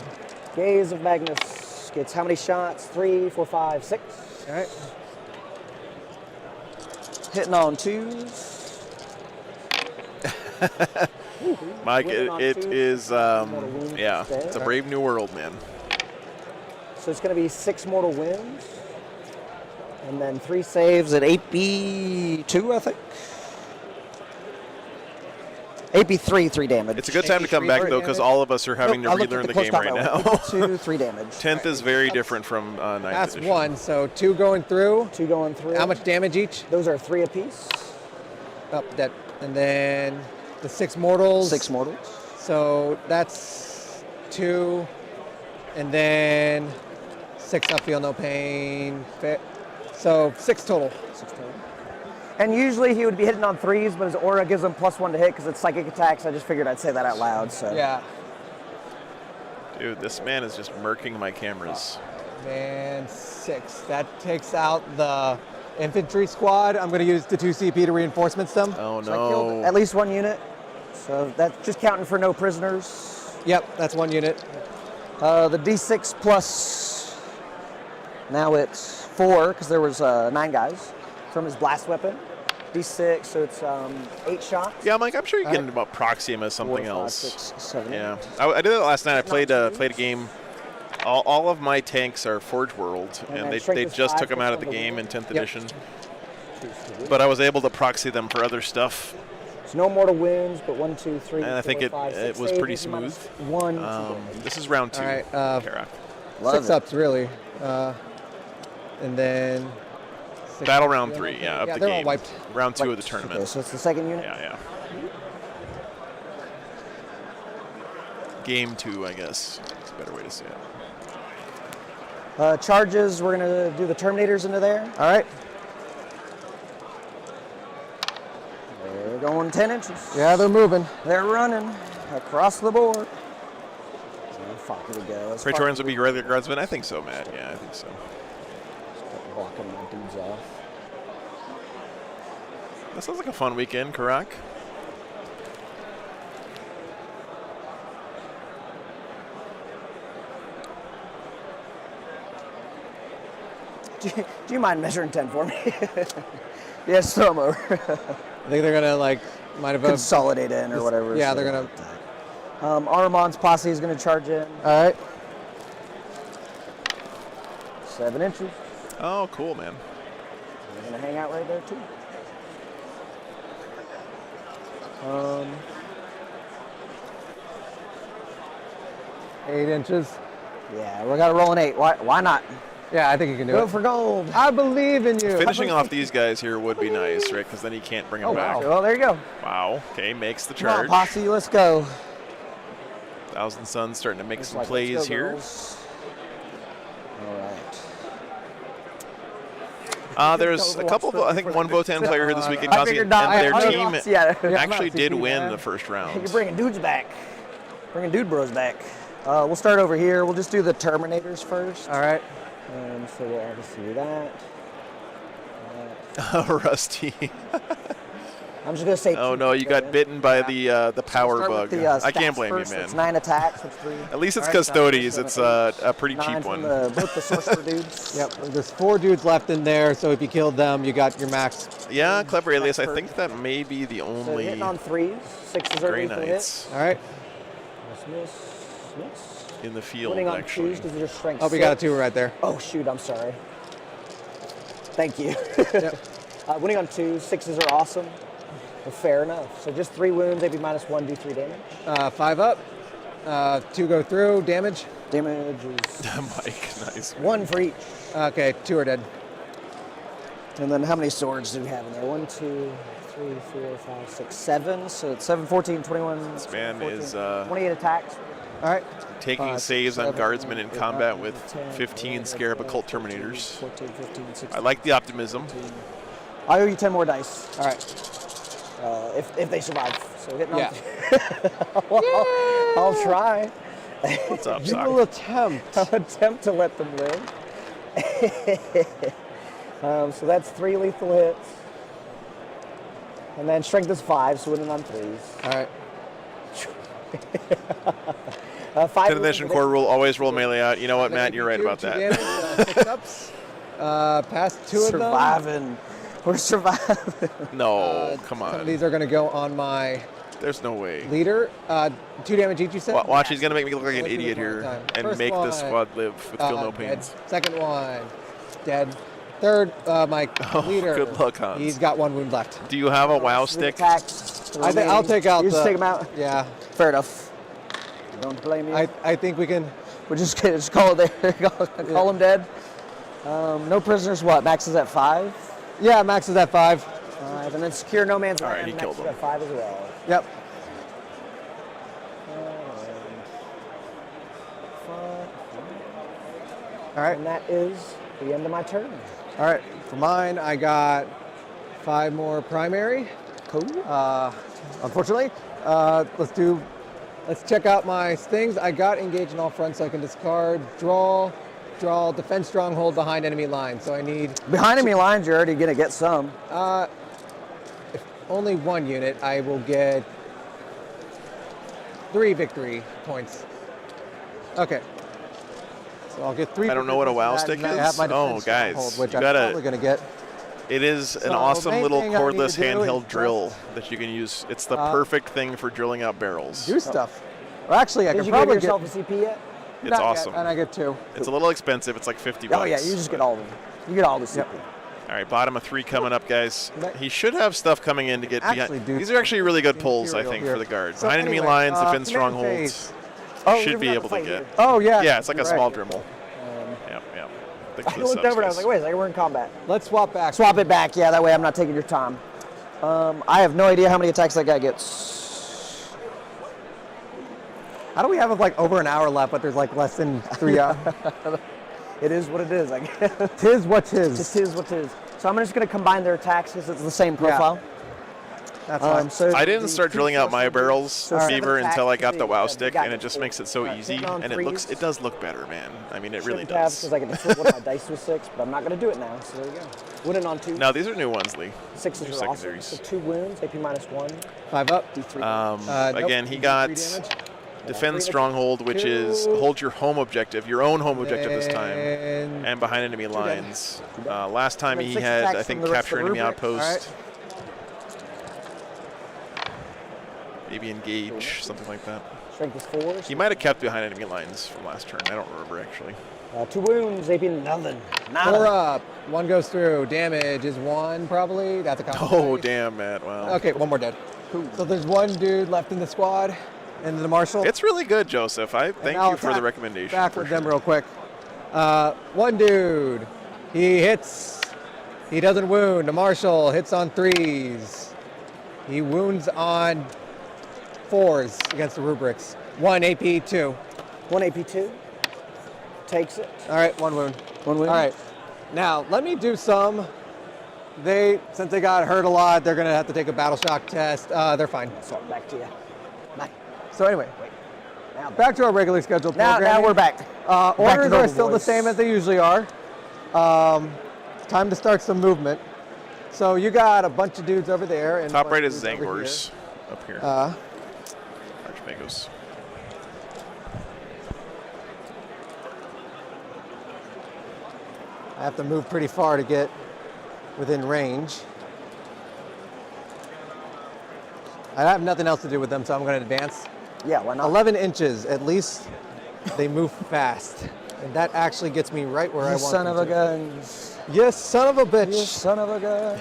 Gaze of Magnus gets how many shots? 3, 4, 5, 6.
All right.
Hitting on 2s.
Mike, it is, yeah, it's a brave new world, man.
So it's going to be 6 mortal wins. And then 3 saves at AP2, I think. AP3, 3 damage.
It's a good time to come back, though, because all of us are having to relearn the game right now.
AP2, 3 damage.
10th is very different from 9th
That's
edition.
1, so 2 going through.
2 going through.
How much damage each?
Those are 3 apiece.
Up that, and then the 6 mortals.
6 mortals.
So that's 2, and then 6 up, feel no pain. So 6 total.
6 total. And usually he would be hitting on 3s, but his aura gives him +1 to hit because it's psychic attacks. I just figured I'd say that out loud. So
yeah.
Dude, this man is just murking my cameras.
And 6. That takes out the infantry squad. I'm going to use the 2 CP to reinforcements them.
Oh,
So I killed at least 1 unit. So that's just counting for no prisoners.
Yep, that's 1 unit.
The D6 plus, now it's 4 because there was 9 guys from his blast weapon. D6, so it's 8 shots.
Yeah, Mike, I'm sure you can proxy him as something
4, 5,
else.
6, 7.
Yeah, I did that last night. I played a game. All of my tanks are Forge World, and they just took them out of the game in 10th edition. But I was able to proxy them for other stuff.
So no mortal wounds, but 1, 2, 3,
and I think
4, 5, 6
it was pretty smooth.
1.
This is round 2.
All right,
Karak.
6 ups really, and then 6
battle round 3. Yeah, up the
they're
game.
all wiped.
Round 2 of the tournament.
Okay, so it's the second unit.
Yeah. Game 2, I guess. That's a better way to say it.
Charges, we're going to do the Terminators into there.
All right.
They're going 10 inches.
Yeah, they're moving.
They're running across the board. Oh, fuck, here we go.
Praetorians would be regular guardsmen? I think so, Matt. Yeah, I think so.
Blocking my dudes off.
That sounds like a fun weekend, Karak.
Do you mind measuring 10 for me? Yes, throw them over.
I think they're gonna like might have
consolidate in or whatever.
Yeah,
so.
they're gonna.
Armon's posse is gonna charge in.
All right.
7 inches.
Oh, cool, man.
They're gonna hang out right there too.
8 inches.
Yeah, we got to roll an 8. Why not?
Yeah, I think you can do it.
Go for gold.
I believe in you.
Finishing off these guys here would be nice, right? Because then he can't bring them back.
Wow. Well, there you go.
Wow. Okay, makes the
Come on,
charge.
posse, let's go.
Thousand Suns starting to make some
Like,
plays
let's go,
here.
girls. All right.
There's a couple of, I think one Votan player here this weekend, and their team actually did win the first round.
You're bringing dudes back. Bringing dude bros back. We'll start over here. We'll just do the Terminators first.
All right.
So we'll obviously do that.
Rusty.
I'm just gonna say.
Oh no, you got bitten by the power bug. I can't blame
first.
you, man.
It's 9 attacks. It's 3.
At least it's Custodes. It's a pretty cheap one.
Both the sorcerer dudes.
Yep. There's 4 dudes left in there, so if you killed them, you got your max.
Yeah, clever alias. I think that may be the
So
only.
hitting on 3s. 6s are
Grey
lethal
Knights.
hit.
All right.
Miss.
In the field,
Winning on
actually.
2s because of your strength.
Oh, we got a 2 right there.
Oh shoot, I'm sorry. Thank you.
Yep.
Winning on 2s, 6s are awesome. Well, fair enough. So just 3 wounds, AP -1, do 3 damage.
5 up. 2 go through. Damage.
Damage is
Mike, nice.
1 for each.
Okay, 2 are dead.
And then how many swords do we have in there? 1, 2, 3, 4, 5, 6, 7. So it's 7, 14, 21.
This man
14,
is
28 attacks.
All right.
taking
5,
saves on
7,
guardsmen in
8,
combat
9,
with
10,
15
11,
Scarab
12,
Occult
13,
Terminators.
14, 15, 16.
I like the optimism.
I owe you 10 more dice.
All right.
If they survive. So hitting
Yeah.
on I'll try.
What's up,
You
Sock?
will attempt.
I'll attempt to let them live. So that's 3 lethal hits. And then strength is 5, so winning on 3s.
All right.
5
10th edition core rule, always roll melee out. You know what, Matt? You're right about that.
Damage, 6 ups. Past 2 of them.
Surviving. We're surviving.
No, come
Some of
on.
these are going to go on my
There's no way.
leader. 2 damage each, you said?
Watch, he's going to make me look like an
Let's do
idiot
this one
here
at a time.
and
First
make
one,
this squad live with feel no
dead.
pains.
Second one, dead. Third, my leader.
Good luck, Hans.
He's got 1 wound left.
Do you have a WoW stick?
Attacks.
I think I'll take out
You just
the-
take them out?
Yeah.
Fair enough. Don't blame you.
I think we can.
We'll just call it there. Call them dead. No prisoners, what? Max is at 5?
Yeah, max is at 5.
5. And then secure no man's land.
All right, he
Max
killed
is
him.
at 5 as well.
Yep. All right.
And that is the end of my turn.
All right. For mine, I got 5 more primary.
Cool.
Unfortunately, let's check out my stings. I got engaged in all fronts, so I can discard, draw, defense stronghold behind enemy lines. So I need
Behind enemy lines, you're already going to get some.
if only 1 unit. I will get 3 victory points. Okay. So I'll get 3.
I don't know what a WoW
victory
stick
points, and I have
is.
my
Oh,
defense
guys,
stronghold, which
you
I'm
gotta-
probably going to get.
It is an
So,
awesome
main
little
thing I need to
cordless
do is
handheld
just
drill that you can use. It's the perfect thing for drilling out barrels.
Do stuff. Well, actually, I
Did
could
you give
probably
yourself
get.
a CP yet?
It's
Not yet,
awesome.
and I get 2.
It's a little expensive. It's like 50 bucks.
Oh, yeah, you just get all of them. You get all the CP.
All right, bottom of 3 coming up, guys. He should have stuff coming in to get
Actually,
behind.
dude,
These are actually really good pulls, I
Imperial
think,
here.
for the guard.
So
Behind enemy
anyway,
lines, defense
command
strongholds.
Oh,
Should
we've
be
got
able
the
to
fight
get.
here.
Oh yeah.
Yeah, it's like a
Right.
small Dremel. Yep. Thanks
I
for the
looked
subs,
over and I was
guys.
like, wait a second, we're in combat.
Let's swap back.
Swap it back, yeah, that way I'm not taking your time. I have no idea how many attacks that guy gets.
How do we have like over an hour left, but there's like less than 3 hours?
It is what it is, I guess.
Tis what tis.
Just is what tis. So I'm just going to combine their attacks because it's the same profile.
That's fine.
So
I didn't start drilling out my barrels,
So
Beaver,
seven
until I
attacks,
got the
they-
WoW
they
stick,
got
and it
it.
just makes it so
Alright,
easy,
hitting on
and
threes.
it does look better, man. I mean, it really
Shouldn't have
does.
because I can flip one of my dice with 6, but I'm not going to do it now. So there you go. Winning on 2.
No, these are new ones, Lee.
6s
New
are awesome.
secondaries.
So 2 wounds, AP -1.
5 up.
D3.
Again,
Nope.
he got
3 damage.
defense stronghold, which is hold your home objective, your own home objective this time, and behind enemy lines. Last time
And then
he
6
had,
attacks
I
from
think,
the rest of
capture
the
enemy
rubric.
outpost. Maybe engage, something like that.
Strength is 4.
He might have kept behind enemy lines from last turn. I don't remember, actually.
2 wounds, AP nothing.
4 up. 1 goes through. Damage is 1 probably. That's a combo.
Oh, damn, Matt. Wow.
Okay, 1 more dead. Cool. So there's 1 dude left in the squad, and the marshal.
It's really good, Joseph. I thank you for the recommendation.
Back with them real quick. 1 dude. He hits. He doesn't wound. The marshal hits on 3s. He wounds on 4s against the rubrics. 1 AP 2.
1 AP 2. Takes it.
All right, 1 wound.
1 wound.
All right. Now let me do some. Since they got hurt a lot, they're gonna have to take a battle shock test. They're fine.
So back to you. Back.
So anyway,
Now
back to our regularly scheduled
Now
programming.
we're back.
Orders
normal,
are still the
boys.
same as they usually are. Time to start some movement. So you got a bunch of dudes over there. And
Top right is Zangors up here. Archmagos.
I have to move pretty far to get within range. I have nothing else to do with them, so I'm going to advance.
Yeah, why not?
11 inches, at least they move fast. And that actually gets me right where I want
son
them
of a
to.
guns.
Yes, son of a bitch.
You son of a gun.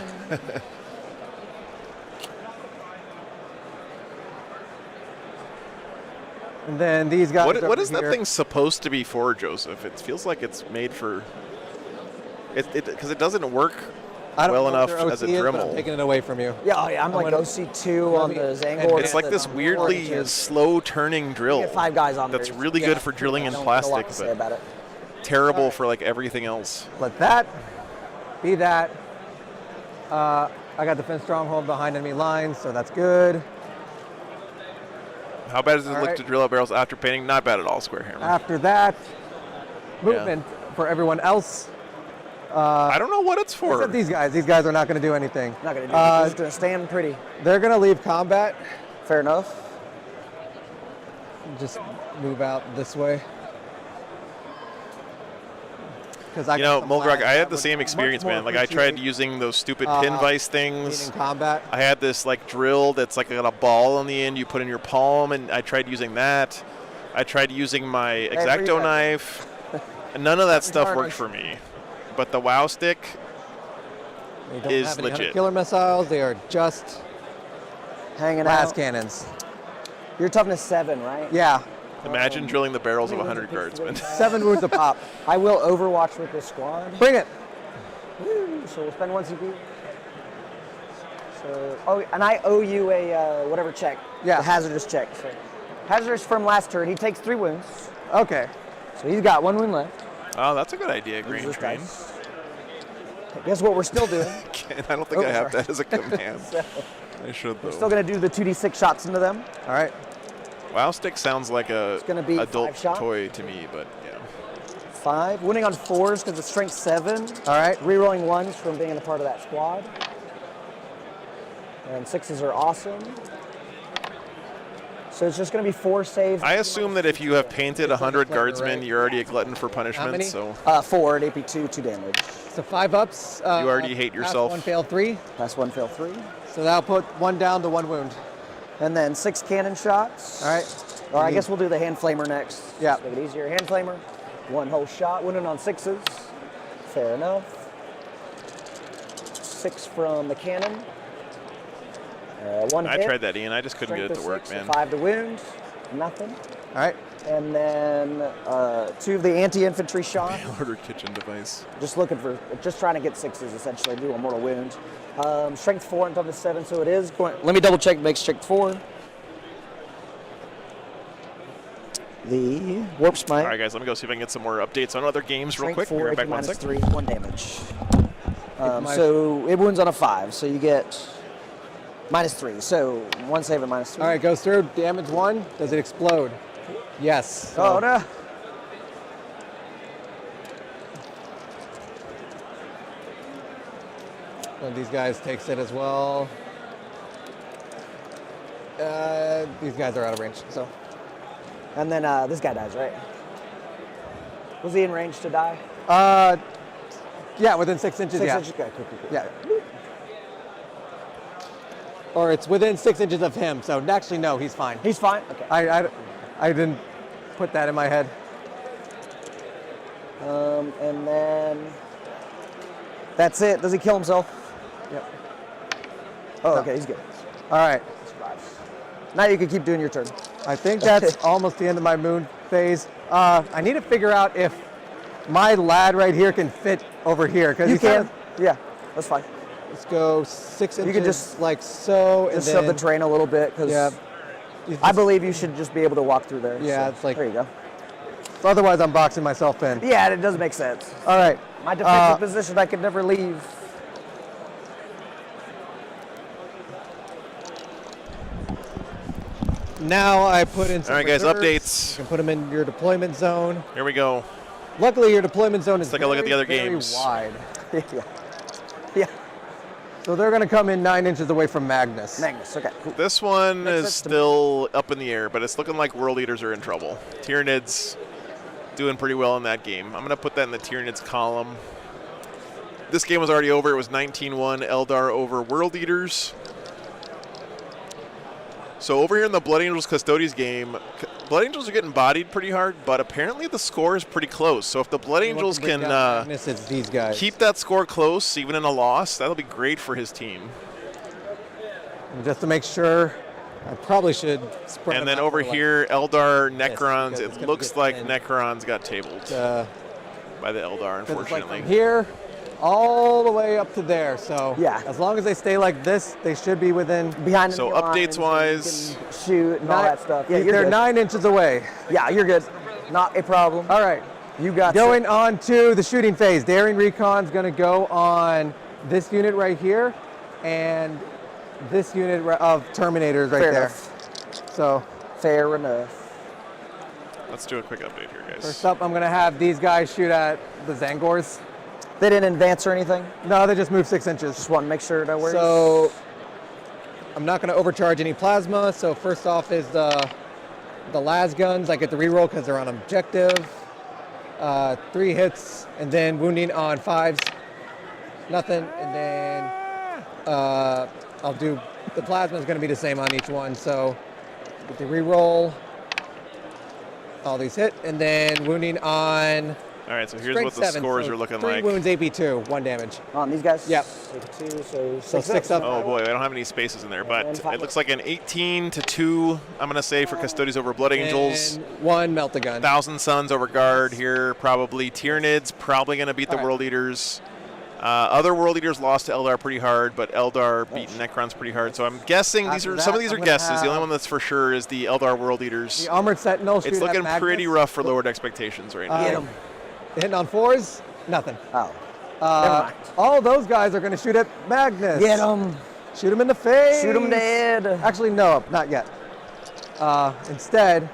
And then these guys.
What is that thing supposed to be for, Joseph? It feels like it's made for. Because it doesn't work well enough as a Dremel.
I'm taking it away from you.
Yeah, I'm like OC2 on the Zangor.
It's like this weirdly slow turning drill.
Get 5 guys on
that's
there.
really good for drilling in plastic, but terrible for like everything else.
Let that be that. I got defense stronghold behind enemy lines, so that's good.
How bad does it look to drill out barrels after painting? Not bad at all, Square Hammer.
After that, movement for everyone else.
I don't know what it's for.
Except these guys. These guys are not going to do anything.
Not going to do anything. They're just going to stand pretty.
They're going to leave combat.
Fair enough.
Just move out this way.
You know, Mulgrog, I had the same experience, man. Like, I tried using those stupid pin vise things.
In combat.
I had this, like, drill that's, like, got a ball on the end you put in your palm, and I tried using that. I tried using my X-Acto knife. And none of that stuff worked for me. But the WoW stick is legit.
Killer missiles, they are just
hanging
blast
out.
Cannons.
You're toughness 7, right?
Yeah.
Imagine drilling the barrels of 100 guardsmen.
7 wounds a pop.
I will Overwatch with this squad.
Bring it.
Woo, so we'll spend 1 CP. So, and I owe you a whatever check.
Yeah.
The hazardous check. So, hazardous from last turn. He takes 3 wounds.
Okay.
So he's got 1 wound left.
Oh, that's a good idea, Green Train.
Guess what we're still doing?
I don't think I have that as a command. I should, though.
We're still going to do the 2d6 shots into them.
All right.
WoW stick sounds like a
be
adult
5 shot.
toy to me, but yeah.
5. Winning on 4s because it's strength 7.
All right.
Rerolling 1s from being a part of that squad. And 6s are awesome. So it's just going to be 4 saves.
I assume that if you have painted 100 guardsmen, you're already a glutton for punishment.
many?
So
4 at AP2, 2 damage.
So 5 ups.
You already hate yourself.
Pass 1, fail 3.
Pass 1, fail 3.
So that'll put 1 down to 1 wound.
And then 6 cannon shots.
All right.
Or I guess we'll do the hand flamer next.
Yeah.
Just make it easier. Hand flamer. 1 whole shot. Winning on 6s. Fair enough. 6 from the cannon. 1 hit.
I tried that, Ian. I just couldn't get it to work, man.
5 to wound. Nothing.
All right.
And then 2 of the anti-infantry shot.
Order kitchen device.
Just trying to get 6s essentially. Do a mortal wound. Strength 4 and toughness 7, so it is going. Let me double check. Makes strength 4. The warp smite.
All right, guys. Let me go see if I can get some more updates on other games real
Strength
quick.
4,
Be right back
AP
1
minus
sec.
3, 1 damage. So it wounds on a 5, so you get -3. So 1 save at -3.
All right, goes through. Damage 1. Does it explode? Yes.
Oh, no.
One of these guys takes it as well. These guys are out of range, so.
And then this guy dies, right? Was he in range to die?
Yeah, within 6 inches,
6
yeah.
inches? Okay, cool.
Yeah. or it's within 6 inches of him. So actually, no, he's fine.
He's fine? Okay.
I didn't put that in my head.
And then that's it. Does he kill himself?
Yep.
Oh,
No.
okay, he's good.
All right.
Now you can keep doing your turn.
I think that's almost the end of my moon phase. I need to figure out if my lad right here can fit over here.
You can. Yeah, that's fine.
Let's go 6 inches.
You can just
like so.
Just
and
shove the
then,
terrain a little bit because
Yeah.
I believe you should just be able to walk through there.
Yeah,
so
it's like.
there you go.
Otherwise, I'm boxing myself in.
Yeah, it doesn't make sense.
All right.
My defensive position, I could never leave.
Now I put in some
All right, guys,
reserves.
updates.
You can put them in your deployment zone.
Here we go.
Luckily, your deployment zone is
Let's take a look at the other
very
games.
wide.
Yeah. Yeah.
So they're going to come in 9 inches away from Magnus.
Magnus, okay. Cool.
This one
Makes
is
sense to me.
still up in the air, but it's looking like World Eaters are in trouble. Tyranids doing pretty well in that game. I'm going to put that in the Tyranids column. This game was already over. It was 19-1 Eldar over World Eaters. So over here in the Blood Angels Custodes game, Blood Angels are getting bodied pretty hard, but apparently the score is pretty close. So if the Blood Angels can
Magnus, it's these guys.
keep that score close, even in a loss, that'll be great for his team.
And just to make sure, I probably should spread
And
them
then
out
over
for, like,
here, Eldar Necrons,
because it's
it
gonna
looks
get
like
thin.
Necrons got tabled by the Eldar,
'cause it's like
unfortunately.
from here all the way up to there. So
Yeah.
as long as they stay like this, they should be within.
Behind
So
enemy lines,
updates-wise,
you can shoot and all that stuff. Yeah, you're
they're
good.
9 inches away.
Yeah, you're good. Not a problem.
All right.
You got
Going on to the shooting phase. Daring Recon's going to go on this unit right here and this unit of Terminators right
Fair
there.
enough.
So
Fair enough.
let's do a quick update here, guys.
first up, I'm going to have these guys shoot at the Zangors.
They didn't advance or anything?
No, they just moved 6 inches.
Just want to make sure that works.
So I'm not going to overcharge any plasma. So first off is the las guns. I get the reroll because they're on objective. 3 hits, and then wounding on 5s. Nothing, and then I'll do the plasma is going to be the same on each one. So get the reroll. All these hit, and then wounding on.
All right, so here's
strength
what the
7,
scores
so
are looking
3
like.
wounds, AP2, 1 damage.
On these guys?
Yep.
2, so
So 6 up.
Oh boy, I don't have any spaces in there, but
And 5.
it looks like an 18-2. I'm gonna say for Custodes over Blood Angels.
And 1 melt the gun.
Thousand Suns over Guard here, probably. Tyranids probably gonna beat the
All right.
World Eaters. Other World Eaters lost to Eldar pretty hard, but Eldar beat Necrons pretty hard. So I'm guessing
After
some of
that,
these are
I'm gonna
guesses. The only
have-
one that's for sure is the Eldar World Eaters.
The Armored Sentinel shoot
It's looking
at
pretty
Magnus.
rough for lowered expectations right now.
Get 'em.
Hitting on 4s, nothing.
Oh. Never mind.
All those guys are going to shoot at Magnus.
Get them.
Shoot him in the face.
Shoot them dead.
Actually, no, not yet. Instead,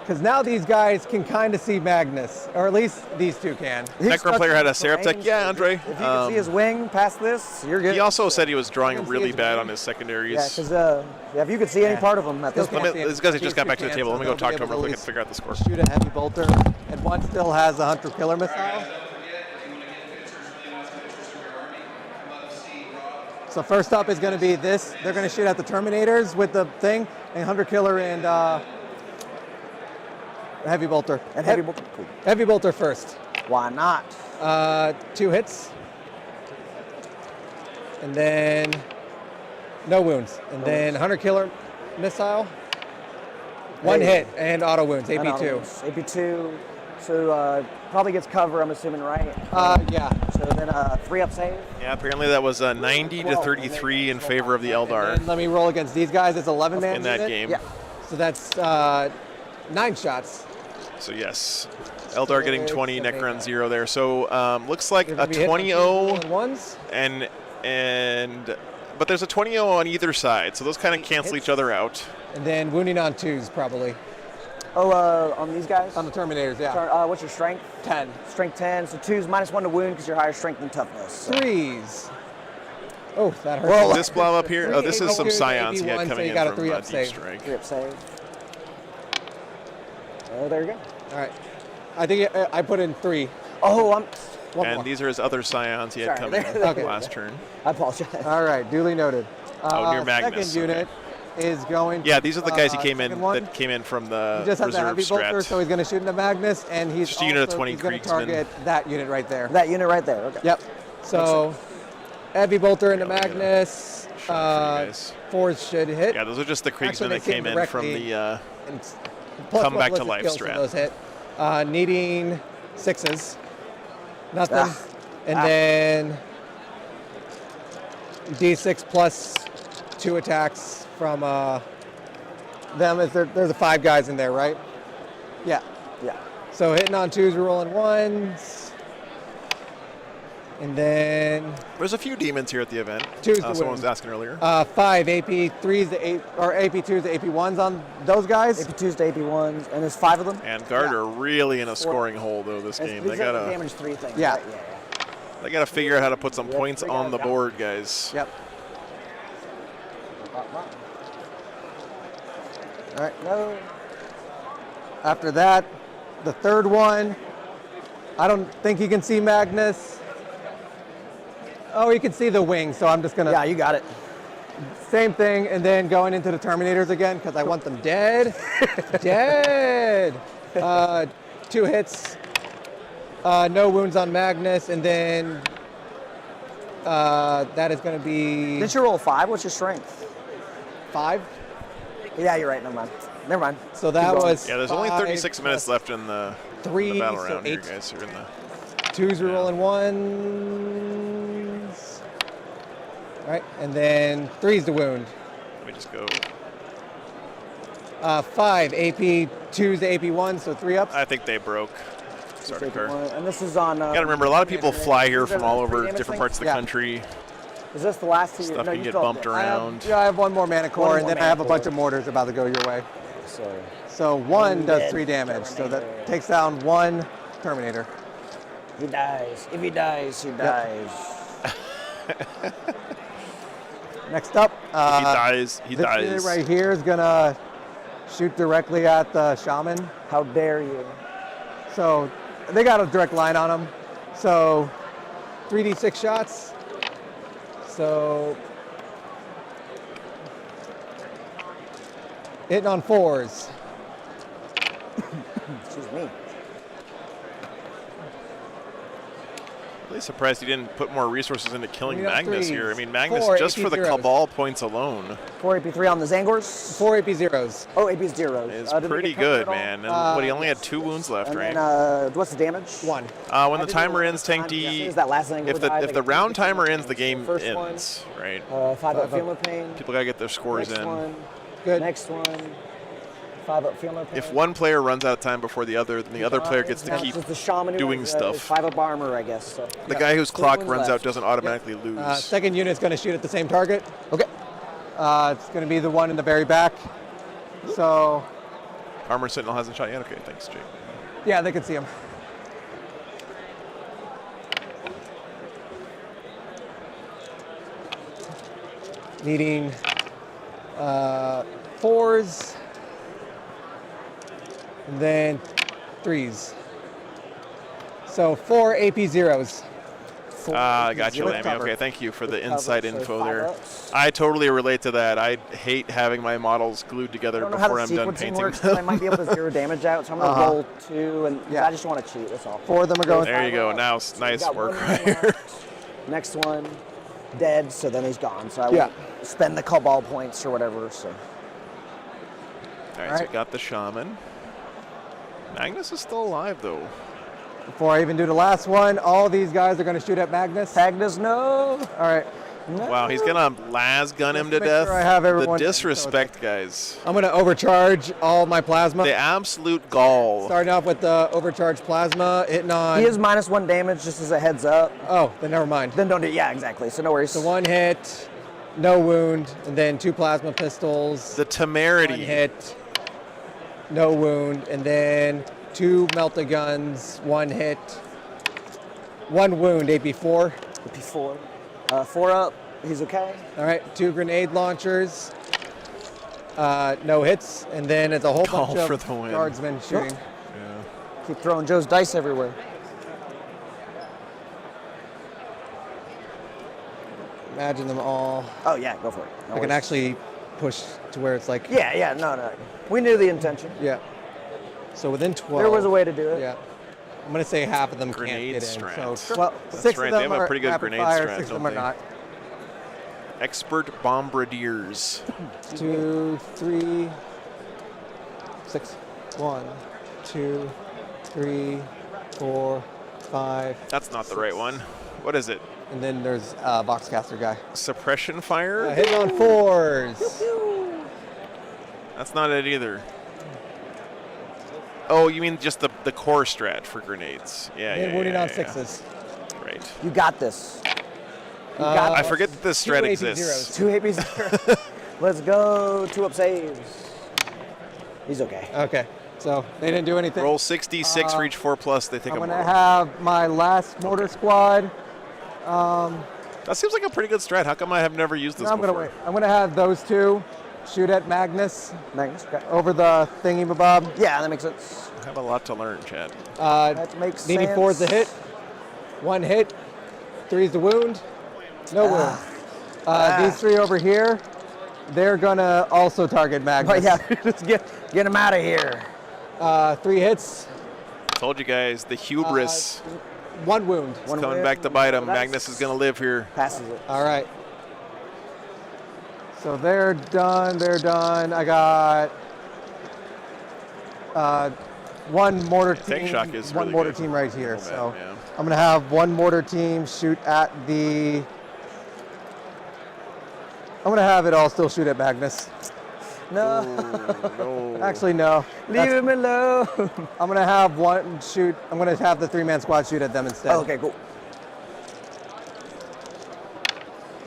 because now these guys can kind of see Magnus, or at least these two can.
Necron player had a Seraptech. Yeah, Andre.
If you can see his wing past this, you're good.
He also said he was drawing
can see
really
his
bad
wing.
on his secondaries.
Yeah, because if you could see any part of him at this
Still
point.
can't see
This guy
him.
just got back to the
Can't,
table. Let me
so
go talk
they'll
to him
be
real
able
quick
to
and figure out the score.
Shoot a heavy bolter, and one still has a hunter killer missile. So first up is going to be this. They're going to shoot at the Terminators with the thing, and hunter killer and heavy bolter.
And heavy bolter. Cool.
Heavy bolter first.
Why not?
2 hits. And then no wounds. And then hunter killer missile. 1
Hey.
hit and auto wounds,
And
AP2.
AP2. So probably gets cover, I'm assuming, right?
Yeah.
So then 3 up save.
Yeah, apparently that was 90-33 in favor of the Eldar
And let me roll against these guys. It's 11 man
in that
unit.
game.
Yeah.
So that's 9 shots.
So yes, Eldar getting 20,
7, 8,
Necron
9.
0 there. So looks like
They're
a
gonna be hitting on
20-0
2 ones.
but there's a 20-0 on either side, so those kind of cancel each other out.
And then wounding on 2s probably.
Oh, on these guys?
On the Terminators, yeah.
What's your strength?
10.
Strength 10. So 2's -1 to wound because you're higher strength than toughness. So.
3s. Oh, that hurts.
Well,
This blob up here, oh, this is some
AP2,
Scions he had
AP1, so
coming
you
in
got a
from
3 up
Deep
save.
Strike.
3 up save. Oh, there you go.
All right. I think I put in 3.
Oh,
One
And
more.
these are his other Scions he had
Sorry,
come in
there-
Okay.
last turn.
I apologize.
All right, duly noted.
near Magnus.
Second unit is going.
Yeah, these are the guys he
second
came in from the
He just has a
reserve
heavy bolter,
strat.
so he's going to shoot into Magnus, and he's
Just a unit of 20
he's going to
Kriegsmen.
target that unit right there.
That unit right there. Okay.
Yep. So heavy bolter into Magnus.
Shot for you guys.
4s should hit.
Yeah, those are just the Kriegsmen
Actually,
that came in from the
and plus
come
one
back to
ballistic
life
skills for
strat.
those hit. Needing 6s. Nothing. And then D6 plus 2 attacks from them. There's the 5 guys in there, right? Yeah.
Yeah.
So hitting on 2s, we're rolling 1s. And then
There's a few demons here at the event.
2's the
someone
win.
was asking earlier.
5 AP3s to 8 or AP2s to AP1s on those guys.
AP2s to AP1s, and there's 5 of them.
And Guard are really in a scoring hole though this game. They
These are the
gotta
damage 3 things.
Yeah.
Right? Yeah.
they gotta figure out how to put some points on the board, guys.
Yep. All right.
No.
After that, the third one, I don't think he can see Magnus. Oh, he can see the wing, so I'm just gonna.
Yeah, you got it.
Same thing, and then going into the Terminators again because I want them dead. Dead. 2 hits. No wounds on Magnus, and then that is going to be.
Didn't you roll 5? What's your strength?
5.
Yeah, you're right. Never mind. Never mind.
So that was.
Yeah, there's only 36 minutes left in the
3,
battle
so
round here,
8.
guys. You're in the
2s are rolling 1s. All right, and then 3's the wound.
Let me just go.
5 AP 2s to AP1, so 3 ups.
I think they broke. Sorry, Car.
And this is on.
Gotta remember, a lot of people fly here from all over
damage
different
thing?
parts of the country.
Is this the last 2?
Stuff
No,
can
you
get
still have
bumped
the-
around.
I have 1 more mana core,
One
and
more
then I have a
mana
bunch
core.
of mortars about to go your way.
So
So 1 does
dead
3 damage, so
Terminator.
that takes down 1 Terminator.
he dies. If he dies, he dies.
Next up,
If he dies, he
this
dies.
unit right here is gonna shoot directly at the shaman.
How dare you?
So they got a direct line on him. So 3d6 shots. So hitting on 4s.
Excuse me.
Really surprised he didn't put more resources into killing
We got
Magnus
3s.
here. I mean, Magnus
4
just for the
AP0s.
Cabal points alone
4 AP3 on the Zangors.
4 AP0s.
Oh, AP zeros.
is
Did we
pretty
get covered
good,
at all?
man. And what, he only had 2 wounds left,
And
right?
then, what's the damage?
1.
When the timer ends, Tank D.
Is that last Zangor
If the
died,
if
like
the
a
round
2d6
timer
damage?
ends, the game
First
ends, right?
5 up, feel no pain.
People gotta get their scores
Next
in.
one.
Good.
Next one. 5 up, feel no pain.
If one player runs out of time before the other, then the other player gets to
Now
keep
it's the shaman who
doing
has,
stuff.
is 5 up armor, I guess. So.
The guy whose
2
clock
wounds
runs
left.
out doesn't automatically lose.
Second unit's going to shoot at the same target.
Okay.
It's going to be the one in the very back. So,
Armor Sentinel hasn't shot yet? Okay, thanks, Jake.
yeah, they can see him. Needing 4s, and then 3s. So 4 AP zeros.
I got you,
With
Lammy.
cover.
Okay, thank you for the
With
inside
cover, so
info
5
there.
ups.
I totally relate to that. I hate having my models glued
I
together
don't know how
before
the
I'm done
sequencing
painting
works,
them.
but I might be able to 0 damage out, so I'm going to roll 2, and I just want to cheat, that's all.
4 of them are going.
There you go. Now,
So we
nice
got
work
1
right
man
here.
left. Next one, dead, so then he's gone. So I
Yeah.
won't spend the Cabal points or whatever, so.
All right, so
Alright.
we got the Shaman. Magnus is still alive, though.
Before I even do the last one, all these guys are going to shoot at Magnus.
Magnus, no.
All right.
No.
Wow, he's going to las gun him to
make
death.
sure I have
The
everyone in, so
disrespect, guys.
I'm going to overcharge all my plasma.
The absolute gall.
Starting off with the overcharged plasma, hitting on.
He is -1 damage, just as a heads up.
Oh, then never mind.
Then don't do it. Yeah, exactly. So no worries.
So 1 hit, no wound, and then 2 plasma pistols.
The temerity.
1 hit, no wound, and then 2 melta guns, 1 hit, 1 wound, AP4.
AP4. 4 up. He's okay.
All right, 2 grenade launchers, no hits, and then it's a whole
Call
bunch
for
of
the win.
guardsmen shooting.
Yeah.
Keep throwing Joe's dice everywhere.
imagine them all.
Oh yeah, go for it. No
I can
worries.
actually push to where it's like.
Yeah, no. We knew the intention.
Yeah. So within 12.
There was a way to do it.
Yeah. I'm gonna say half of them
Grenade
can't get in.
strats.
So well,
That's
6
right,
of
they
them
have a
are
pretty good
rapid
grenade
fire,
strat,
6 of them
don't
are
they?
not.
Expert bombardiers.
2, 3, 6. 1, 2, 3, 4, 5.
That's not the right one. What is it?
And then there's Voxcaster guy.
Suppression fire?
Hitting on 4s.
That's not it either. Oh, you mean just the core strat for grenades? Yeah,
And
yeah,
wounding
yeah,
on
yeah.
6s.
Right.
You got this. You got
I
this.
forget that this
2
strat
AP
exists.
zeros.
2 AP zeros. Let's go. 2 up saves. He's okay.
Okay. So they didn't do anything.
Roll 66 for each 4+. They take
I'm
a
gonna
mortar.
have my last mortar squad.
That seems like a pretty good strat. How come I have never used this
I'm
before?
gonna wait. I'm gonna have those 2 shoot at Magnus
Magnus, okay.
over the thingy bob.
Yeah, that makes sense.
I have a lot to learn, Chad.
That makes
Needing
sense.
4 is the hit. 1 hit. 3 is the wound. No wound. These 3 over here, they're gonna also target Magnus.
But yeah, just get him out of here.
3 hits.
Told you guys, the hubris
1 wound.
is coming back to bite him. Magnus is going to live here.
Passes it.
All right. So they're done. They're done. I got 1 mortar team.
Tank shock is
1
really
mortar
good.
team right here.
Little
So
bit, yeah.
I'm gonna have 1 mortar team shoot at the. I'm gonna have it all still shoot at Magnus.
No.
No.
Actually, no.
Leave him alone.
I'm gonna have 1 shoot. I'm gonna have the 3-man squad shoot at them instead.
Oh, okay, cool.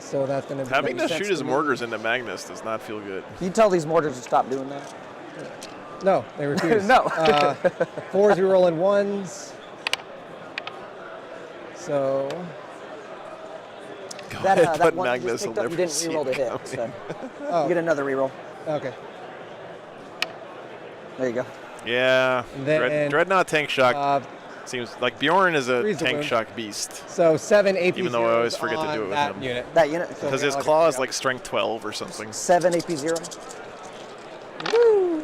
So that's gonna be
Having to
makes
shoot
sense
his
to me.
mortars into Magnus does not feel good.
You tell these mortars to stop doing that.
No, they refuse.
No.
4s we roll in 1s. So
Go
That,
ahead,
that
but
one you
Magnus
just
will
picked up,
never
you didn't
see
reroll the
it
hit,
coming.
so
Oh.
you get another reroll.
okay.
There you go.
Yeah.
Then-
Dreadnought tank shock seems like Bjorn is a
three's the
tank
wound.
shock beast.
So 7 AP
Even though I always
zeros
forget to
on
do it with
that
him.
unit.
That unit.
So
Because
we
his
got
claw
like-
is like strength 12 or something.
7 AP 0. Woo!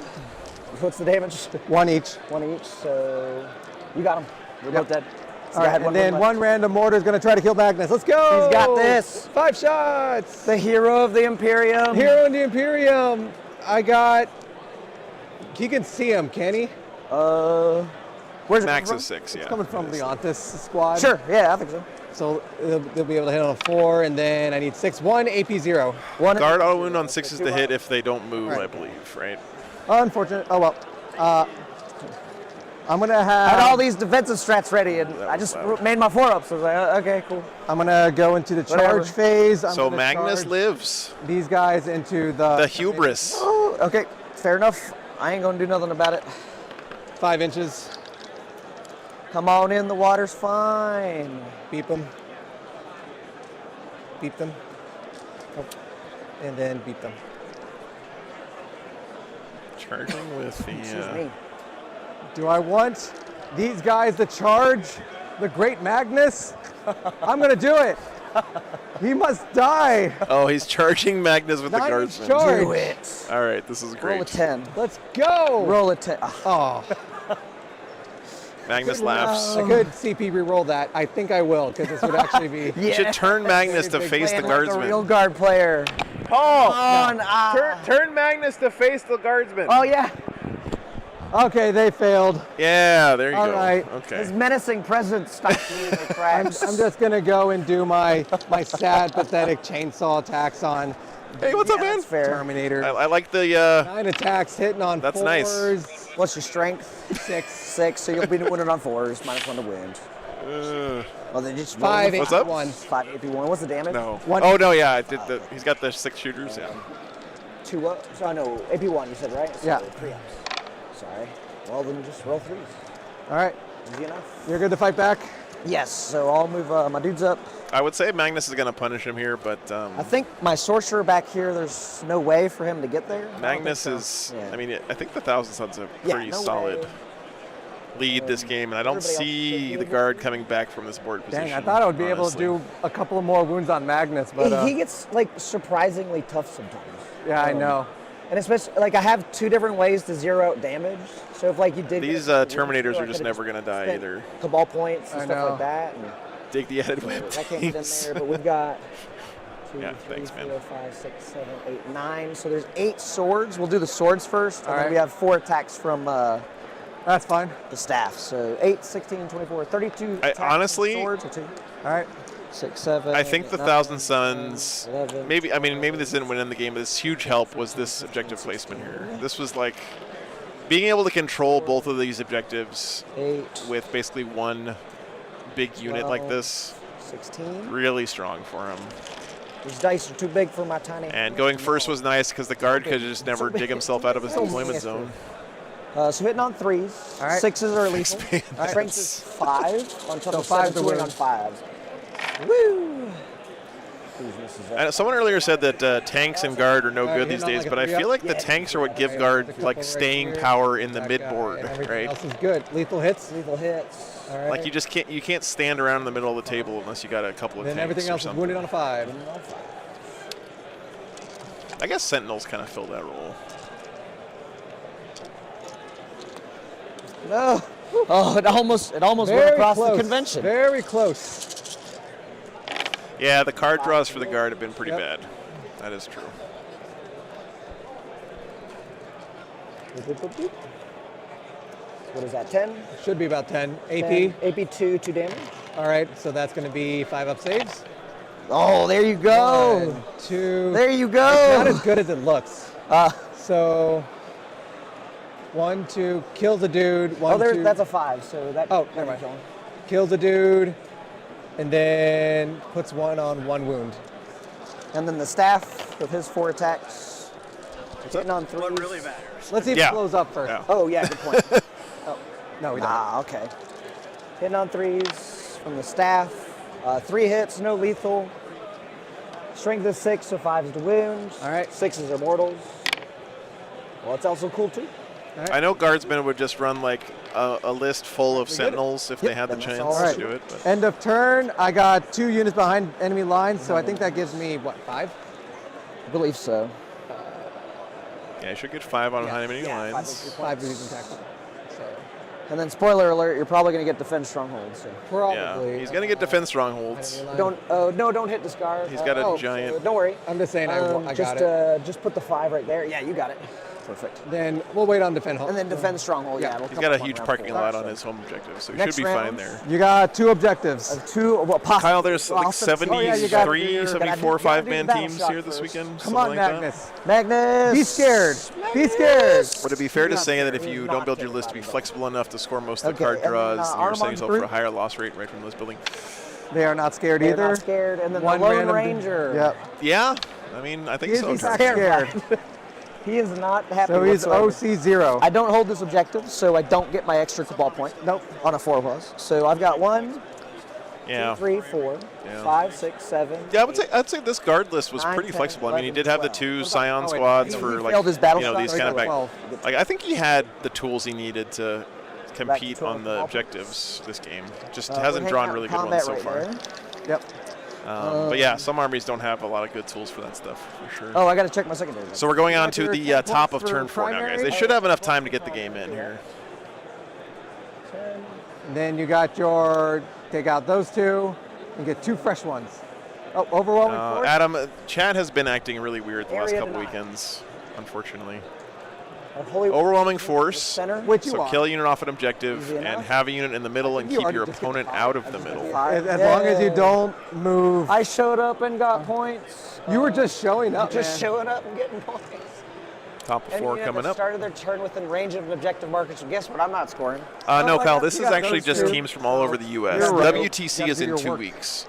What's the damage?
1 each.
1 each. So you got him. You're
Yep.
both dead. So
All
I
right,
had
and
one
then
left.
1 random mortar is going to try to kill Magnus. Let's go!
He's got this.
5 shots!
The hero of the Imperium.
Hero in the Imperium. I got. He can see him, can he?
Where's it
Max
from?
is 6, yeah.
It's coming from Leontis squad.
Sure. Yeah, I think so.
So they'll be able to hit on a 4, and then I need 6. 1 AP 0.
One.
Guard auto wound on 6 is the hit if they don't move,
Right.
I believe, right?
Unfortunate. Oh well. I'm gonna
I had all
have.
these defensive strats ready, and
That
I
was
just
loud.
made my 4-ups. So I was like, okay, cool.
I'm gonna go into the charge
Whatever.
phase. I'm
So
gonna
Magnus
charge
lives.
these guys into the
The hubris.
Oh, okay, fair enough. I ain't gonna do nothing about it.
5 inches.
Come on in, the water's fine.
Beep them. Beep them. Oh. And then beep them.
Charging with the.
Excuse me.
Do I want these guys to charge the great Magnus? I'm gonna do it. He must die.
Oh, he's charging Magnus with the
9 inch
guardsman.
charge.
Do it.
All right, this is great.
Roll a 10.
Let's go.
Roll a 10.
Oh,
Magnus laughs.
I could CP reroll that. I think I will, because this would actually be.
You should turn Magnus to face the
Playing like a
guardsman.
real guard player.
Oh! Turn Magnus to face the guardsman.
Oh yeah.
Okay, they failed.
Yeah, there you
All
go.
right.
Okay.
His menacing presence stops me in the
I'm
tracks.
just gonna go and do my sad, pathetic chainsaw attacks on
Hey, what's up, man?
That's fair.
Terminator.
I like the.
9 attacks hitting on
That's
4s.
nice.
What's your strength?
6.
6. So you'll be winning on 4s. -1 to wound. Well, then just
5
What's up?
AP1.
5 AP1. What's the damage?
No.
One-
Oh no, yeah, I did the. He's got the 6 shooters. Yeah.
2 up. So I know AP1. You said right? So
Yeah.
3 ups. Sorry. Well, then just roll 3s.
All right,
Easy enough.
you're good to fight back.
Yes. So I'll move my dudes up.
I would say Magnus is gonna punish him here, but
I think my sorcerer back here. There's no way for him to get there. I don't
Magnus
think
is.
so. Yeah.
I mean, I think the 1,000 Suns are
Yeah,
pretty
no
solid.
way.
lead this game, and I don't see the guard coming back from this board position.
Dang, I thought I would be able to
honestly.
do a couple of more wounds on Magnus, but
he gets like surprisingly tough sometimes.
yeah, I know.
And especially like I have 2 different ways to zero out damage. So if like you did
These
get a
Terminators
I
are just
could've
never going to die
spent
either.
Cabal points and
I
stuff
know.
like that. And
Take the added whip.
that can't get in there, but we've got 2,
Yeah,
3,
thanks, man.
4, 5, 6, 7, 8, 9. So there's 8 swords. We'll do the swords first, and
All
then
right.
we have 4 attacks from
That's fine.
the staff. So 8, 16, 24, 32 attacks from
honestly-
swords or 2.
All right.
6, 7.
I think the
9,
Thousand Suns,
10, 11,
maybe this didn't win in the game, but this huge help was this objective placement here. This was like being able to control both of these objectives
8,
with basically one big unit like
12,
this,
16.
really strong for him.
These dice are too big for my tiny.
And going first was nice because the guard could just never dig himself out of his deployment zone.
So hitting on 3s.
All right.
6s are lethal.
Bandits.
Strength is 5 on top of
5
7
to
to on
win.
5s. Woo!
And someone earlier said that tanks and guard are no good these
hitting on
days,
like a
but I
3-up?
feel like the tanks are what give guard like staying power in the mid board,
And everything
right?
else is good. Lethal hits.
Lethal hits.
All right.
Like you can't stand around in the middle of the table unless you got a couple of
then
tanks
everything
or
else is
something.
wounded on a 5.
I guess Sentinels kind of fill that role.
No. Oh, it almost went
Very
across
close.
the convention.
Very close.
Yeah, the card draws for the guard have been pretty bad. That is true.
What is that, 10?
Should be about 10. AP.
10. AP 2 damage.
All right, so that's going to be 5-up saves.
Oh, there you go.
1, 2.
There you
It's not
go.
as good as it looks. So 1, 2, kills a dude. 1, 2.
That's a 5. So that.
Oh, never mind. Kills a dude, and then puts 1 on 1 wound.
And then the staff with his 4 attacks. Hitting on 3s.
What really matters?
Let's see if it blows up first.
Yeah.
Oh, yeah, good point.
No, we don't.
Ah, okay. Hitting on 3s from the staff. 3 hits, no lethal. Strength is 6, so 5s to wounds.
All right.
6s are mortals. Well, it's also cool too.
I know guardsmen would just run like a list full of sentinels if they had the chance
all
to do it. But
End of turn. I got 2 units behind enemy lines, so I think that gives me, what, 5?
I believe so.
yeah, you should get 5 on behind enemy lines.
5 using tactical. So
And then, spoiler alert, you're probably going to get defense stronghold. So
probably.
Yeah, he's gonna get defense strongholds.
don't don't hit discard.
He's got a giant.
Don't worry.
I'm just saying I got it.
Just put the 5 right there. Yeah, you got it. Perfect.
Then we'll wait on defend.
And then defend stronghold. Yeah, we'll
He's
come
got a
up on
huge
round
parking
4.
lot on his home objective, so he
Next
should be fine
round.
there.
You got 2 objectives.
2. Well,
Kyle, there's like
possibly-
73, 74
gotta do the
5-man
battle
teams
shot
here this
first.
weekend.
Come
something
on,
like
Magnus.
Magnus.
Be scared. Be scared.
Would it be fair to
Not
say that
scared.
if you
He's
don't
not
build your
scared
list to be
about it.
flexible enough to score most of the
Okay,
card
and then,
draws, you're
Armand
setting yourself for a
group.
higher loss rate right from this building?
They are not scared
They're
either.
not scared. And then
One
the Lone
random
Ranger.
Yep.
Yeah, I mean, I think
He
so.
is
Drew.
scared.
He is not happy
So he's
whatsoever.
OC0.
I don't hold this objective, so I don't get my extra cabal point.
Nope.
On a 4 plus. So I've got 1,
Yeah.
2, 3, 4,
Yeah.
5, 6, 7.
Yeah, I'd say this guard list was
9,
pretty
10,
flexible. I mean, he
11,
did have the
12.
2
What
Scion
about-
squads
he
for like
failed his battle
these
shot.
kind of back.
12.
Like I think he had the tools he needed to compete
12
on the
cabal
objectives this game. Just
We're
hasn't
hanging
drawn
out
really
in
good ones
combat
so
right
far.
there.
Yep.
But yeah, some armies don't have a lot of good tools for that stuff for sure.
Oh, I got to check my secondary.
So we're going on
got
to
your
the
10
top
points
of
for
turn 4 now, guys.
primary?
They should have enough time to get the game in here.
And then you got your, take out those 2 and get 2 fresh ones. Oh, overwhelming force.
Adam, Chad has been acting really weird the last
Area
couple
denied.
weekends, unfortunately.
Holy
Overwhelming force.
center.
Which you
So
want.
kill a unit off an objective
Easy
and
enough.
have a unit in the middle and
you
keep
already
your
just get the
opponent
5.
out of the middle.
As long as you don't move.
I showed up and got points.
You were just showing up,
Just
man.
showing up and getting points.
Top of 4
Any unit
coming
that
up.
started their turn within range of an objective marker. So guess what? I'm not scoring.
No,
I
Kyle,
got-
this
you
is
got
actually
those
just
2.
teams from all over the U.S.
You're right.
WTC
You
is
gotta
in
do
2
your work.
weeks,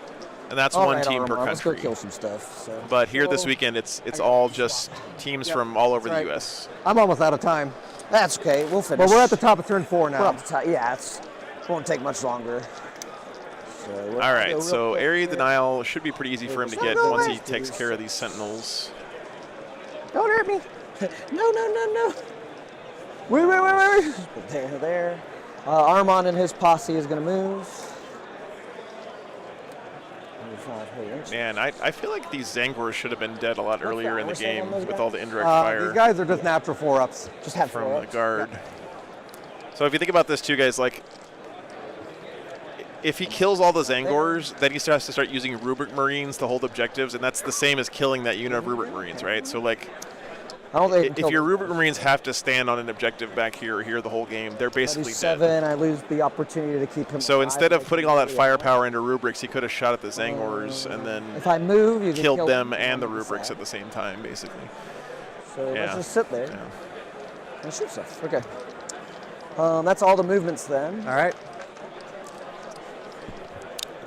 and that's
All
one
right,
team per
Armand, let's go
country.
kill some stuff. So.
But here this weekend, it's all just teams from all over the
Right.
U.S.
I'm almost out of time.
That's okay. We'll finish.
But we're at the top of turn 4
We're
now.
up to top. Yeah, it won't take much longer. So we'll
All
go
right,
real
so
quick
area
here.
denial should be pretty easy for him to get
No,
once he
let's
takes
do
care of these sentinels.
Don't hurt me.
No.
Wait.
There. Armand and his posse is going to move.
Man, I feel like these Zangors should have been dead a lot earlier in the game with all the indirect fire.
These guys are just natural 4-ups.
Just have
from the guard. So if you think about this too, guys, like if he kills all the Zangors, then he has to start using Rubric Marines to hold objectives, and that's the same as killing that unit of Rubric Marines, right? So like, if your Rubric Marines have to stand on an objective back here or here the whole game, they're basically dead.
I lose the opportunity to keep him.
So instead of putting all that firepower into Rubrics, he could have shot at the Zangors and then
if I move, you
killed them and the Rubrics at the same time, basically.
So let's just sit there and shoot stuff. Okay. That's all the movements then.
All right.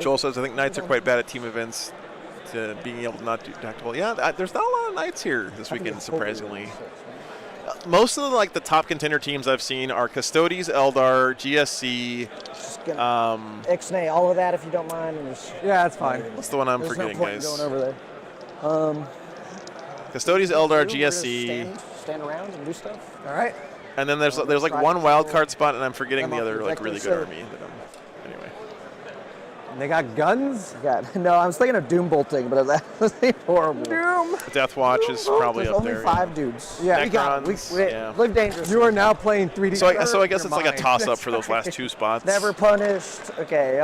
Joel says, I think Knights are quite bad at team events to being able to not do tactical. Yeah, there's not a lot of Knights here this weekend, surprisingly. Most of the top contender teams I've seen are Custodes, Eldar, GSC.
Ixnay, all of that if you don't mind.
Yeah, that's fine.
What's the one I'm forgetting,
no point
guys?
Going over there.
Custodes, Eldar, GSC.
Stand around and do stuff.
All right.
And then there's like one wild card spot, and I'm forgetting the other like really good army. Anyway.
And they got guns?
No, I was thinking of Doom bolting, but that was horrible.
Doom.
Death Watch is probably up there.
There's only 5 dudes.
Yeah,
we got it. We live dangerous.
You are now playing 3D.
So I guess it's like a toss-up for those last 2 spots.
Never punished. Okay.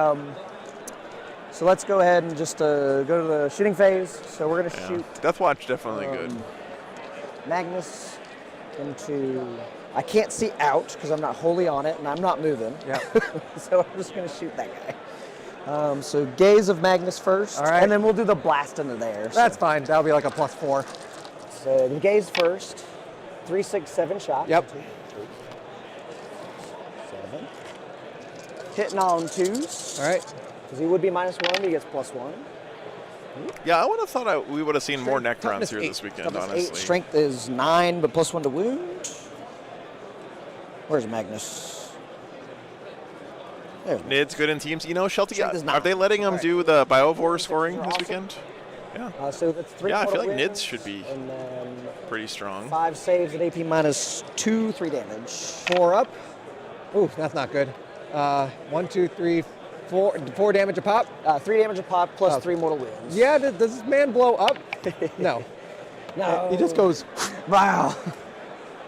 So let's go ahead and just go to the shooting phase. So we're gonna shoot.
Death Watch definitely good.
Magnus into. I can't see out because I'm not wholly on it and I'm not moving.
Yeah.
So I'm just gonna shoot that guy. So gaze of Magnus first,
all right,
and then we'll do the blast into there.
That's fine. That'll be like a +4.
So the gaze first. 3, 6, 7 shot.
Yep.
2, 3, 7. Hitting on 2s.
All right.
Because he would be -1, he gets +1.
Yeah, I would have thought we would have seen more Necrons here this weekend, honestly.
8. Strength is 9, but +1 to wound. Where's Magnus?
Nid's good in teams. You know, Shelty, are they letting him do the Biovore scoring this weekend? Yeah.
So that's 3.
Yeah, I feel like Nids should be pretty strong.
5 saves at AP -2, 3 damage.
4 up. Ooh, that's not good. 1, 2, 3, 4 damage a pop.
3 damage a pop plus 3 mortal wounds.
Yeah, does this man blow up? No.
No.
He just goes,
wow.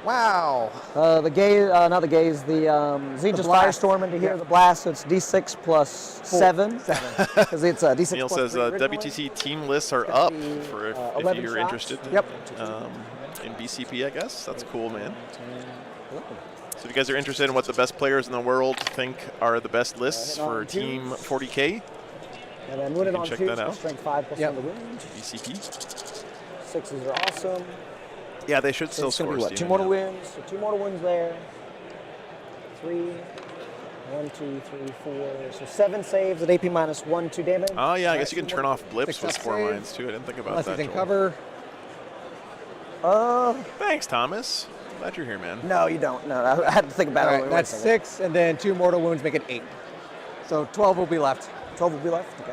Wow.
The gaze, not the gaze, the Xenos Firestorm into here, the blast, so it's D6 plus 7. Because it's D6
Neil
plus
says
3 originally.
WTC team lists are up for if
11
you're
shots.
interested.
Yep.
In BCP, I guess. That's cool, man. So if you guys are interested in what the best players in the world think are the best lists for Team 40K,
and then wounded
you can
on
check
2,
that out.
strength 5 plus 1 to wound.
BCP.
6s are awesome.
Yeah, they should
So
still
it's gonna
score.
be what, 2
Steven,
mortal
yeah.
wounds. So 2 mortal wounds there. 3. 1, 2, 3, 4. So 7 saves at AP -1, 2 damage.
Oh yeah, I guess you can turn off blips with
Success
Spore
save.
Mines too. I didn't think about
unless
that.
he's in
Joel.
cover.
Thanks, Thomas. Glad you're here, man.
No, you don't. No, I had to think about
All
it.
right, that's 6, and then 2 mortal wounds make it 8. So 12 will be left.
12 will be left. Okay.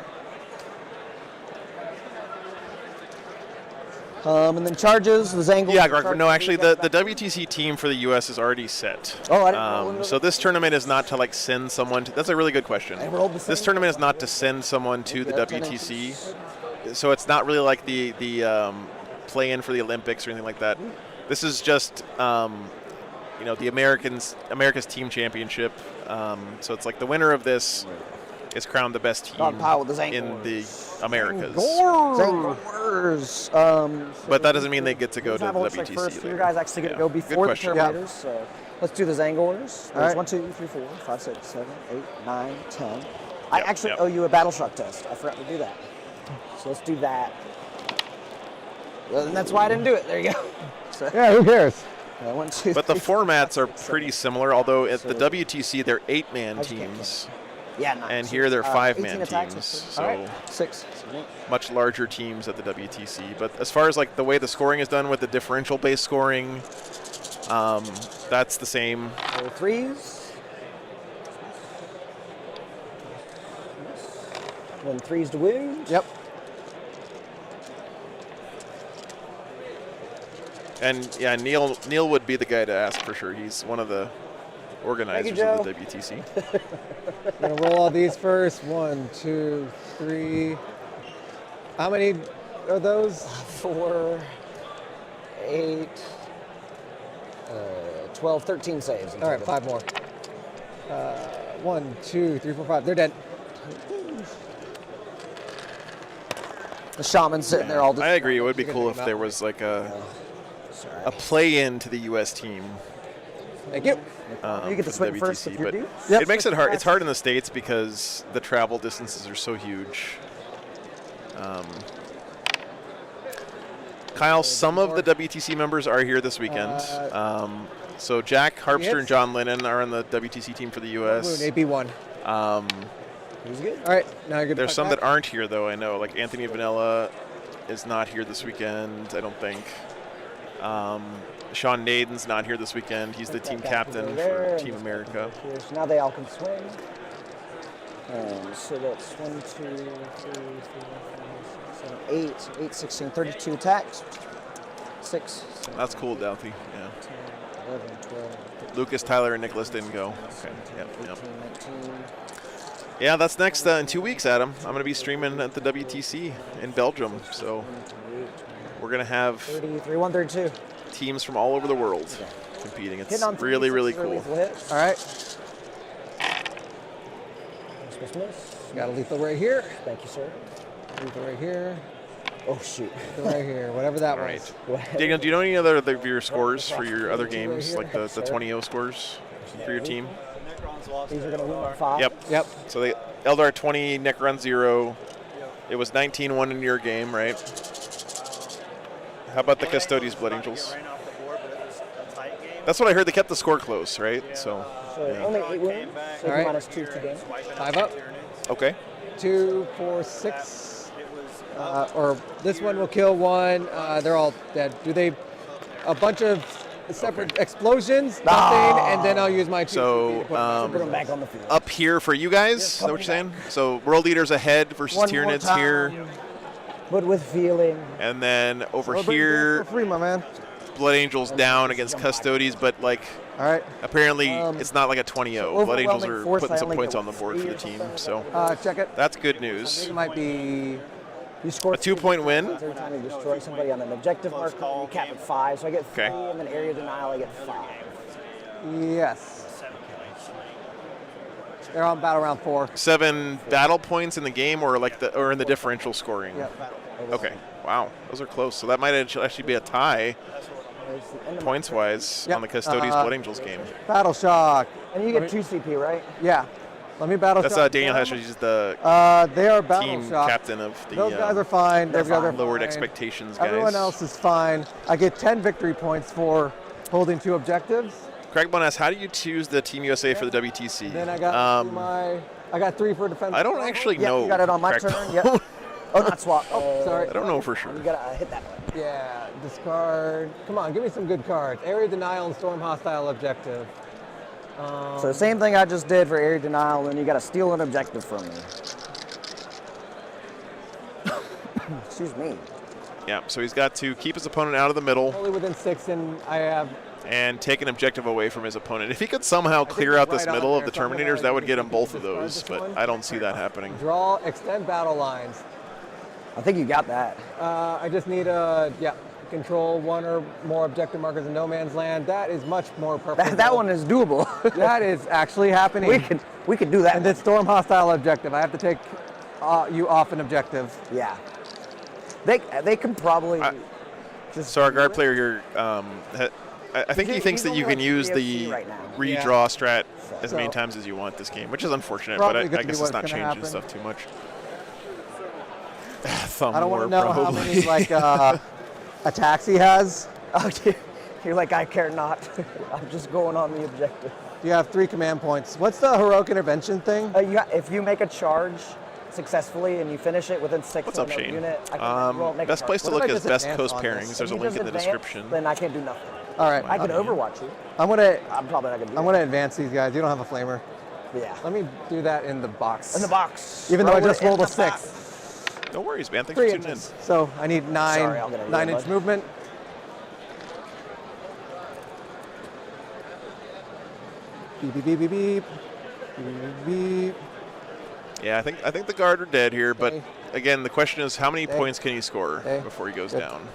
And then charges, the Zangle.
Yeah, Greg, no, actually, the WTC team for the U.S. is already set.
Oh, I didn't know.
So this tournament is not to like send someone to. That's a really good question. This tournament is not to send someone to the WTC. So it's not really like the play-in for the Olympics or anything like that. This is just the America's team championship. So it's like the winner of this is crowned the best team in the Americas.
Zangors.
But that doesn't mean they get to go to the
looks like
WTC.
first,
later.
your guys actually get to go before the
question.
Terminators. So let's do the Zangors.
All
There's
right.
1, 2, 3, 4, 5, 6, 7, 8, 9, 10. I actually owe you a battle shock test. I forgot to do that. So let's do that. Well, and that's why I didn't do it. There you go. So,
Yeah, who cares?
1, 2,
But the
3,
formats are pretty similar, although at the WTC they're 8-man
just can't
teams.
Yeah, 9.
And here they're 5-man
18 attacks.
teams.
All
So
right. 6.
much larger teams at the WTC. But as far as like the way the scoring is done with the differential-based scoring, that's the same.
So 3s. Then 3s to wound.
Yep.
And yeah, Neil would be the guy to ask for sure. He's one of the organizers of the WTC.
I'm gonna roll all these first. 1, 2, 3. How many are those?
4, 8, 12, 13 saves.
All right, 5 more. 1, 2, 3, 4, 5. They're dead.
The shaman's sitting there all the
I agree. It would be cool if there was like a play-in to the U.S. team.
Thank you.
You get to
for
swing
the
first
WTC,
if you're
but
due.
it makes it hard. It's hard in the States because the travel distances are so huge. Kyle, some of the WTC members are here this weekend. So Jack Harpster and John Lennon are on the WTC team for the U.S.
AB1.
He's good.
All right, now you're good.
There's some that aren't here, though, I know. Like Anthony Vanilla is not here this weekend, I don't think. Sean Naden's not here this weekend. He's the team captain for Team America.
So now they all can swing. So that's 1, 2, 3, 4, 5, 6, 7, 8, 8, 16, 32 attacks. 6.
That's cool, Douthie. Yeah.
11, 12, 13,
Lucas, Tyler, and Nicholas didn't go. Okay.
18, 19.
Yeah, that's next in 2 weeks, Adam. I'm going to be streaming at the WTC in Belgium. So we're going to have
33, 132.
teams from all over the world competing. It's really, really cool.
All right. Got a lethal right here.
Thank you, sir.
Lethal right here.
Oh, shoot.
Lethal right here, whatever that
All
was.
right. Daniel, do you know any other of your scores for your other games, like the 20-0 scores for your team?
These are going to win 5.
Yep. So the Eldar 20, Necron 0. It was 19-1 in your game, right? How about the Custodes Blood Angels? That's what I heard. They kept the score close, right? So
only 8 wins. So
All right.
minus 2 to game.
5 up.
Okay.
2, 4, 6. Or this one will kill 1. They're all dead. Do they? A bunch of separate explosions, nothing, and then I'll use my 2.
So
put them back on the field.
up here for you guys, is that what you're saying? So World Leaders ahead versus
One more
Tyranids
time,
here.
But with feeling.
And then over
Celebrate
here,
for free, my man.
Blood Angels down against Custodes, but like
All right.
apparently it's not like a 20-0. Blood Angels are
force,
putting
I
some
only
points
get
on the board for the
3 or
team.
something.
So
Check it.
that's good news.
It might be.
You score
A 2-point win.
every time you destroy somebody on an objective marker. You cap at 5, so I get 3, and then area denial I get 5.
Yes. They're on battle round 4.
7 battle points in the game, or in the differential scoring.
Yep.
Okay. Wow, those are close. So that might actually be a tie, points-wise, on the Custodes Blood Angels game.
Battle shock.
And you get 2 CP, right?
Yeah. Let me battle
That's
shock.
Daniel Hesher. He's the
They are battle
team
shock.
captain of the
Those guys are fine. They're
lowered
fine.
expectations guys.
Everyone else is fine. I get 10 victory points for holding 2 objectives.
Craig Bonas, how do you choose the Team USA for the WTC?
Then I got I got 3 for defense.
I don't actually know.
You got it on my
Craig
turn. Yep. Oh, not swap.
Sorry.
I don't know for sure.
You gotta hit that one.
Yeah, discard. Come on, give me some good cards. Area denial and storm hostile objective.
So same thing I just did for area denial, and you gotta steal an objective from me. Excuse me.
Yeah, so he's got to keep his opponent out of the middle
Only within 6, and I have.
and take an objective away from his opponent. If he could somehow clear out this
right on
middle of
there,
the
so I'm gonna
Terminators, that would get him
just
both of
discard
those,
this
but
one.
I don't see that happening.
Draw, extend battle lines.
I think you got that.
I just need control 1 or more objective markers in no man's land. That is much more purposeful.
That one is doable.
That is actually happening.
We could do that.
And then storm hostile objective. I have to take you off an objective.
Yeah. They can probably.
So our guard player here, I think he thinks that you can use the redraw strat as many times as you want this game, which is unfortunate, but I guess it's not changing stuff too much.
I don't want to know how many attacks he has.
Okay. You're like, I care not. I'm just going on the objective.
You have 3 command points. What's the heroic intervention thing?
If you make a charge successfully and you finish it within 6
What's up,
of a
Shane?
unit, I can make
best
a
place to
charge.
look is Best
advance
Coast
on
Pairings.
this?
There's a
If you
link
just
in the
advance,
description.
Then I can't do nothing.
All right.
I can overwatch you.
I'm
probably not gonna do
I'm
that.
gonna advance these guys. You don't have a flamer.
Yeah.
Let me do that in the box.
In the box.
Even though I
Throw
just
it in
rolled a
the
6.
box.
No worries, man. Thanks
3
for tuning in.
inches. So I need 9,
Sorry, I'll get a
9-inch
bud.
movement. Beep, beep, beep, beep, beep. Beep, beep.
Yeah, I think the guard are dead here, but
Okay.
again, the question is how many
Okay.
points can he score
Okay.
before he goes
Good.
down?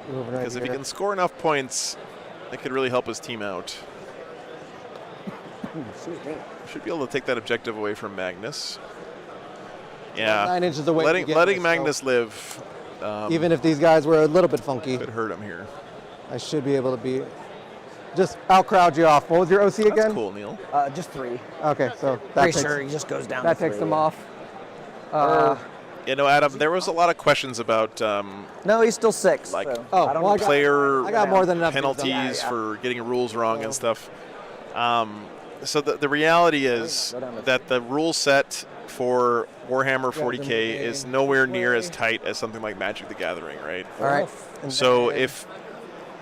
Moving right
Because if he
here.
can score enough points, it could really help his team out. Should be able to take that objective away from Magnus. Yeah,
9 inches away.
letting
to get
letting
this,
Magnus
so
live.
even if these guys were a little bit funky,
could hurt him here.
I should be able to be. Just out crowd you off. What was your OC again?
That's cool, Neil.
Just 3.
Okay, so that
Pretty
takes,
sure he just goes down.
that
to
takes
3,
them
yeah.
off.
You know, Adam, there was a lot of questions about
No, he's still 6.
like
so
Oh,
I don't
well,
know.
player
I got more than enough things done.
penalties
Yeah.
for getting rules wrong and stuff. So the reality is that the rule set for Warhammer 40K is nowhere near as tight as something like Magic the Gathering, right?
All right. And
So
then-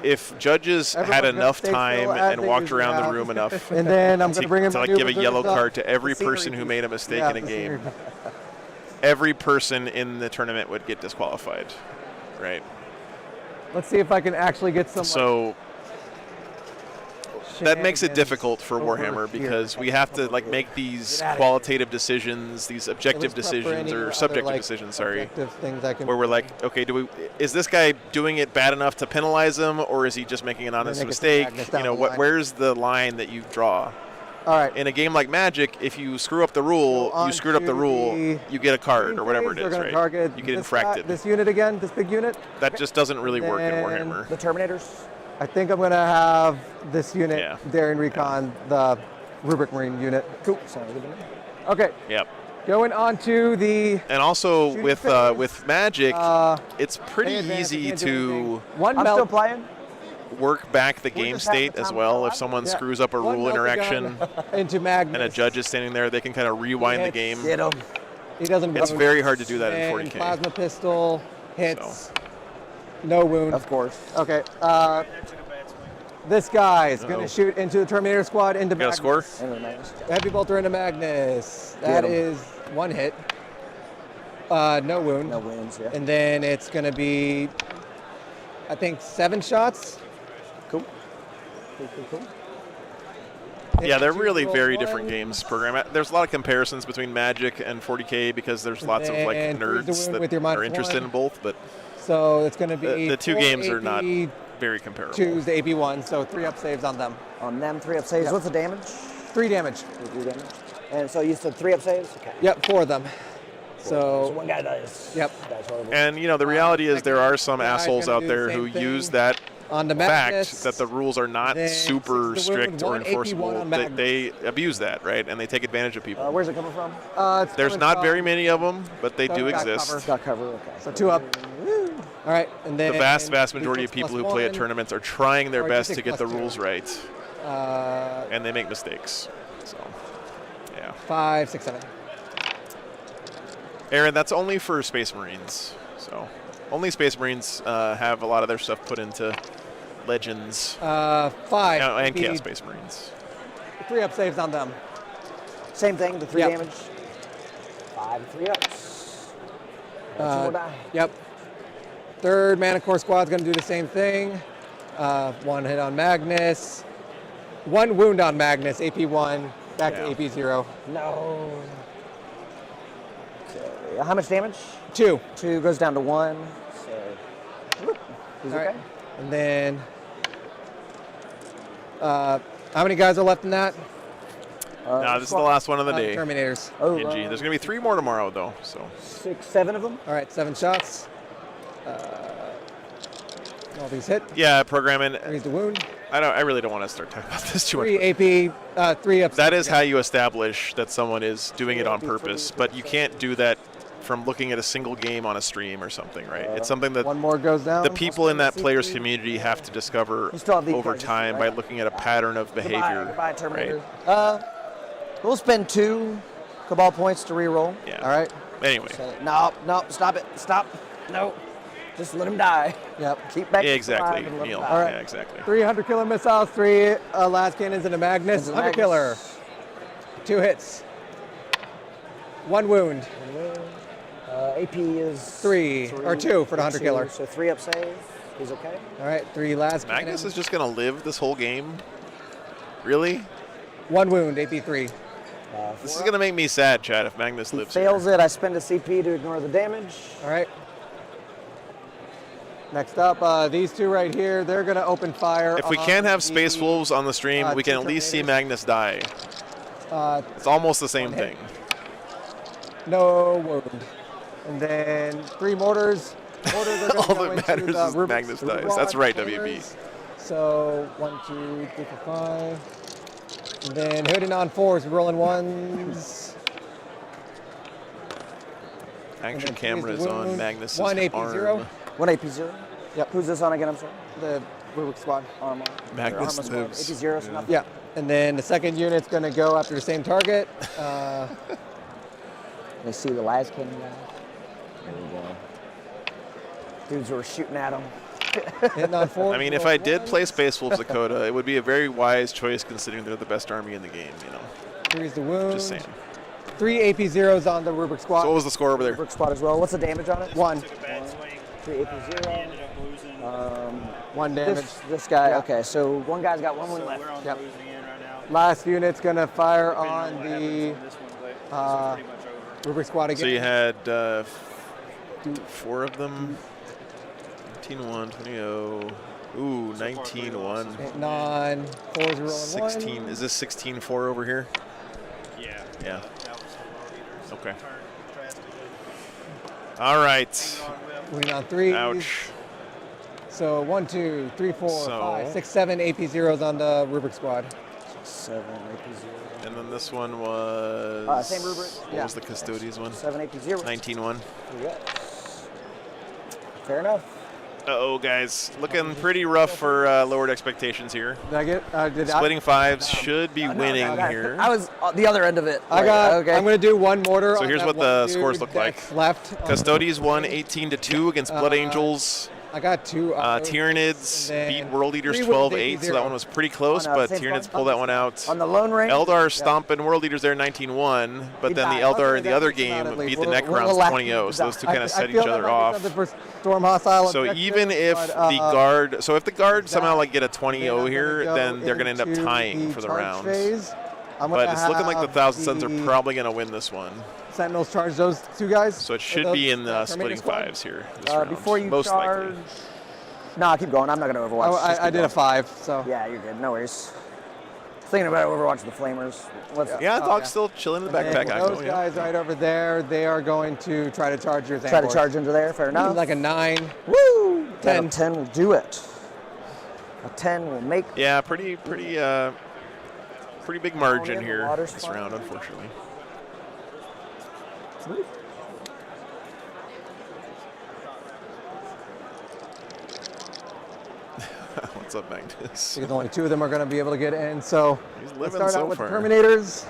if judges
Everyone's
had
gonna
enough
stay still
time
as
and
they
walked
usually
around the
have.
room enough
and then I'm going to bring him
to like
new
give a yellow
reserves up.
card to every
The scenery
person who
piece.
made a mistake
Yeah,
in a
the
game,
scenery.
every person in the tournament would get disqualified, right?
Let's see if I can actually get some.
So that makes it
shenanigans
difficult for
over
Warhammer
here.
because we have to like make these
Get outta
qualitative decisions, these objective
Let's prep for
decisions
any
or
other,
subjective
like,
decisions, sorry,
objective things I can
where we're like, okay, is this guy doing it bad enough to penalize him, or is he just making an honest
make it to
mistake?
Magnus
You
down
know,
the line.
where's the line that you draw?
All right.
In a game like Magic, if you screw up the rule,
So
you screwed up the
onto
rule,
the
you get a card or whatever it
They're
is,
gonna
right?
target
You get
this guy-
infracted.
This unit again, this big unit.
That just doesn't really work in
Then-
Warhammer.
The Terminators.
I think I'm going to have this unit
Yeah.
there in Recon, the Rubric Marine unit.
Cool. Sounds good to me.
Okay,
Yep.
going on to the
And also
Shooting
with
phase.
Magic, it's pretty
Hey, advance,
easy
can't do
to
anything. One
I'm still
melt.
playing.
work back the game
just having
state
the
as
time
well.
of
If
our
someone
Yeah.
screws up a
One
rule
melt the
interaction
gun into Magnus.
and a judge is standing there, they can kind of rewind the
Hits.
game.
Get him.
He doesn't.
It's
wound.
very hard to do that in
And
40K.
Plasma pistol hits. No wound.
Of course.
Okay. This guy is going to shoot into the Terminator squad into
Got a
Magnus.
score?
And the Magnus.
Heavy bolter into Magnus. That
Get 'em.
is one hit. No wound.
No wounds, yeah.
And then it's going to be, I think, 7 shots.
Cool. Cool.
Yeah, they're
Two
really
roll
very
ones.
different games program. There's a lot of comparisons between Magic and 40K because there's lots of like
And freeze the
nerds
wound
that
with your
are
-1.
interested in both, but
So it's going to be
the two
4
games are not
AP
very comparable.
2s to AP1, so 3 up saves on them.
On them, 3 up saves.
Yep.
What's the damage?
3 damage.
3 damage. And so you said 3 up saves? Okay.
Yep, 4 of them.
So
So,
one guy dies.
yep.
Dies horrible.
And you know, the reality is there are some
guy's
assholes
gonna
out
do the
there
same
who
thing
use that
on the
fact
Magnus,
that the rules are not
then
super
6 to wound with
strict or
1 AP1
enforceable.
on
They abuse that, right? And they take advantage of people.
Where's it coming from?
it's
There's
coming
not
from-
very many of them, but they
So
do
we got
exist.
cover.
Got cover, okay.
So 2 up. All right, and then
The vast majority of
defense
people who
plus
play at
1,
tournaments are trying their
or
best to
defense
get the
plus 2.
rules right, and they make mistakes. So, yeah.
5, 6, 7.
Aaron, that's only for Space Marines. So, only Space Marines have a lot of their stuff put into Legends
5.
and
AP,
Chaos Space Marines.
3 up saves on them.
Same thing, the 3
Yep.
damage. 5 and 3 ups. 2 more die.
Yep. Third Mana Core squad's going to do the same thing. 1 hit on Magnus. 1 wound on Magnus, AP1, back to AP0.
No. Okay. How much damage?
2.
2 goes down to 1. So, whoop, he's
All
okay.
right. And then, how many guys are left in that?
No, this is the last one of the day.
Terminators.
Oh,
NG. There's going to be 3 more tomorrow, though. So
6, 7 of them.
All right, 7 shots. All these hit.
yeah, programming.
Freeze the wound.
I really don't want to start talking about this too much.
3 AP, 3 up.
That is how you establish that someone is doing it on purpose, but you can't do that from looking at a single game on a stream or something, right? It's something that
1 more goes down.
the people in that player's community have to discover
You still have the
over
cards,
time
right?
by looking at a pattern of behavior.
Goodbye, Terminator.
right?
We'll spend 2 Cabal points to reroll.
Yeah.
All right.
Anyway.
No, stop it. Stop. No. Just let him die.
Yep.
Keep back.
Yeah, exactly,
alive and let him
Neil.
die.
All right.
Yeah, exactly.
300 killer missiles, 3 last cannons into Magnus.
Into
100 killer. 2 hits. 1 wound.
AP is
3 or 2 for the 100 killer.
So 3 up save. He's okay.
All right, 3 last
Magnus
cannons.
is just going to live this whole game. Really?
1 wound, AP3.
This is going to make me sad, Chad, if Magnus lives
Fails
here.
it. I spend a CP to ignore the damage.
All right. Next up, these two right here, they're going to open fire.
If we can't have Space Wolves on the stream, we can at least see Magnus die. It's almost the same thing.
No wound. And then 3 mortars. Mortars are
All
going
that
to go
matters
into
is
the
Magnus dies. That's right, WB.
So 1, 2, 3, 4, 5. And then hitting on 4s, rolling 1s.
Action camera is on Magnus'
1 AP
arm.
0.
1 AP 0.
Yep.
Who's this on again? I'm sorry.
The Rubik squad.
Armor.
Magnus
Armor squad.
lives.
AP 0, so nothing.
Yeah. And then the second unit's going to go after the same target.
They see the last cannon guy. There we go. Dudes were shooting at him.
Hitting on 4.
I mean, if I did play Space Wolves Dakota, it would be a very wise choice considering they're the best army in the game, you know.
3's the wound.
Just saying.
3 AP 0s on the Rubik squad.
So what was the score over there?
Rubik squad as well. What's the damage on it?
1.
3 AP 0.
1 damage.
This guy,
Yeah.
okay, so one guy's got 1 wound left.
Yep. Last unit's going to fire on the Rubik squad again.
So you had 4 of them. 19-1, 20-0. Ooh, 19-1.
Hitting on 4s rolling
16.
1.
Is this 16-4 over here?
Yeah.
Yeah. Okay. All right.
Winning on 3s.
Ouch.
So 1, 2, 3, 4,
So-
5, 6, 7 AP 0s on the Rubik squad.
7 AP 0.
And then this one was...
Same rubric?
What was the Custodians one?
7 AP 0.
19-1.
Yes. Fair enough.
Uh-oh, guys. Looking pretty rough for lowered expectations here.
Did I get?
Splitting 5s should be winning here.
I was the other end of it.
I got.
Okay.
I'm going to do 1 mortar.
So
on
here's
that
what
one
the
dude
scores look like.
that's left.
Custodians won 18-2 against Blood Angels.
I got 2.
Tyranids beat World Eaters
3 wounds,
12-8, so that one was pretty close,
On,
but
same
Tyranids
spot?
pulled that one out.
On the Lone Ranger?
Eldar stomping World Eaters there 19-1, but then the Eldar in the other game beat the Necrons 20-0, so those two kind of set each other off.
Storm hostile
So
objective,
even if
but,
the guard, so if the guard somehow like get a 20-0 here, then they're going to end up
into
tying for the
charge
round.
phase. I'm
But
gonna
it's looking like the
have
Thousand Suns are
the
probably going to win this one.
Sentinels charge those 2 guys.
So it should be in the splitting 5s here this round,
Before you
most
charge.
likely.
No, keep going. I'm not going to Overwatch. Just
I
keep
did
going.
a 5, so.
Yeah, you're good. No worries. Thinking about Overwatch with the Flamers.
Yeah, dog's still chilling in the backpack.
Those guys right over there, they are going to try to charge your
Try to
Zangors.
charge into there. Fair enough.
Like a 9.
Woo!
10.
10 will do it. A 10 will make.
Yeah, pretty big margin
the
here
water's
this
fine.
round, unfortunately. What's up, Magnus?
Because only 2 of them are going to be able to get in. So
He's
let's
living
start
so
out with
far.
the Terminators.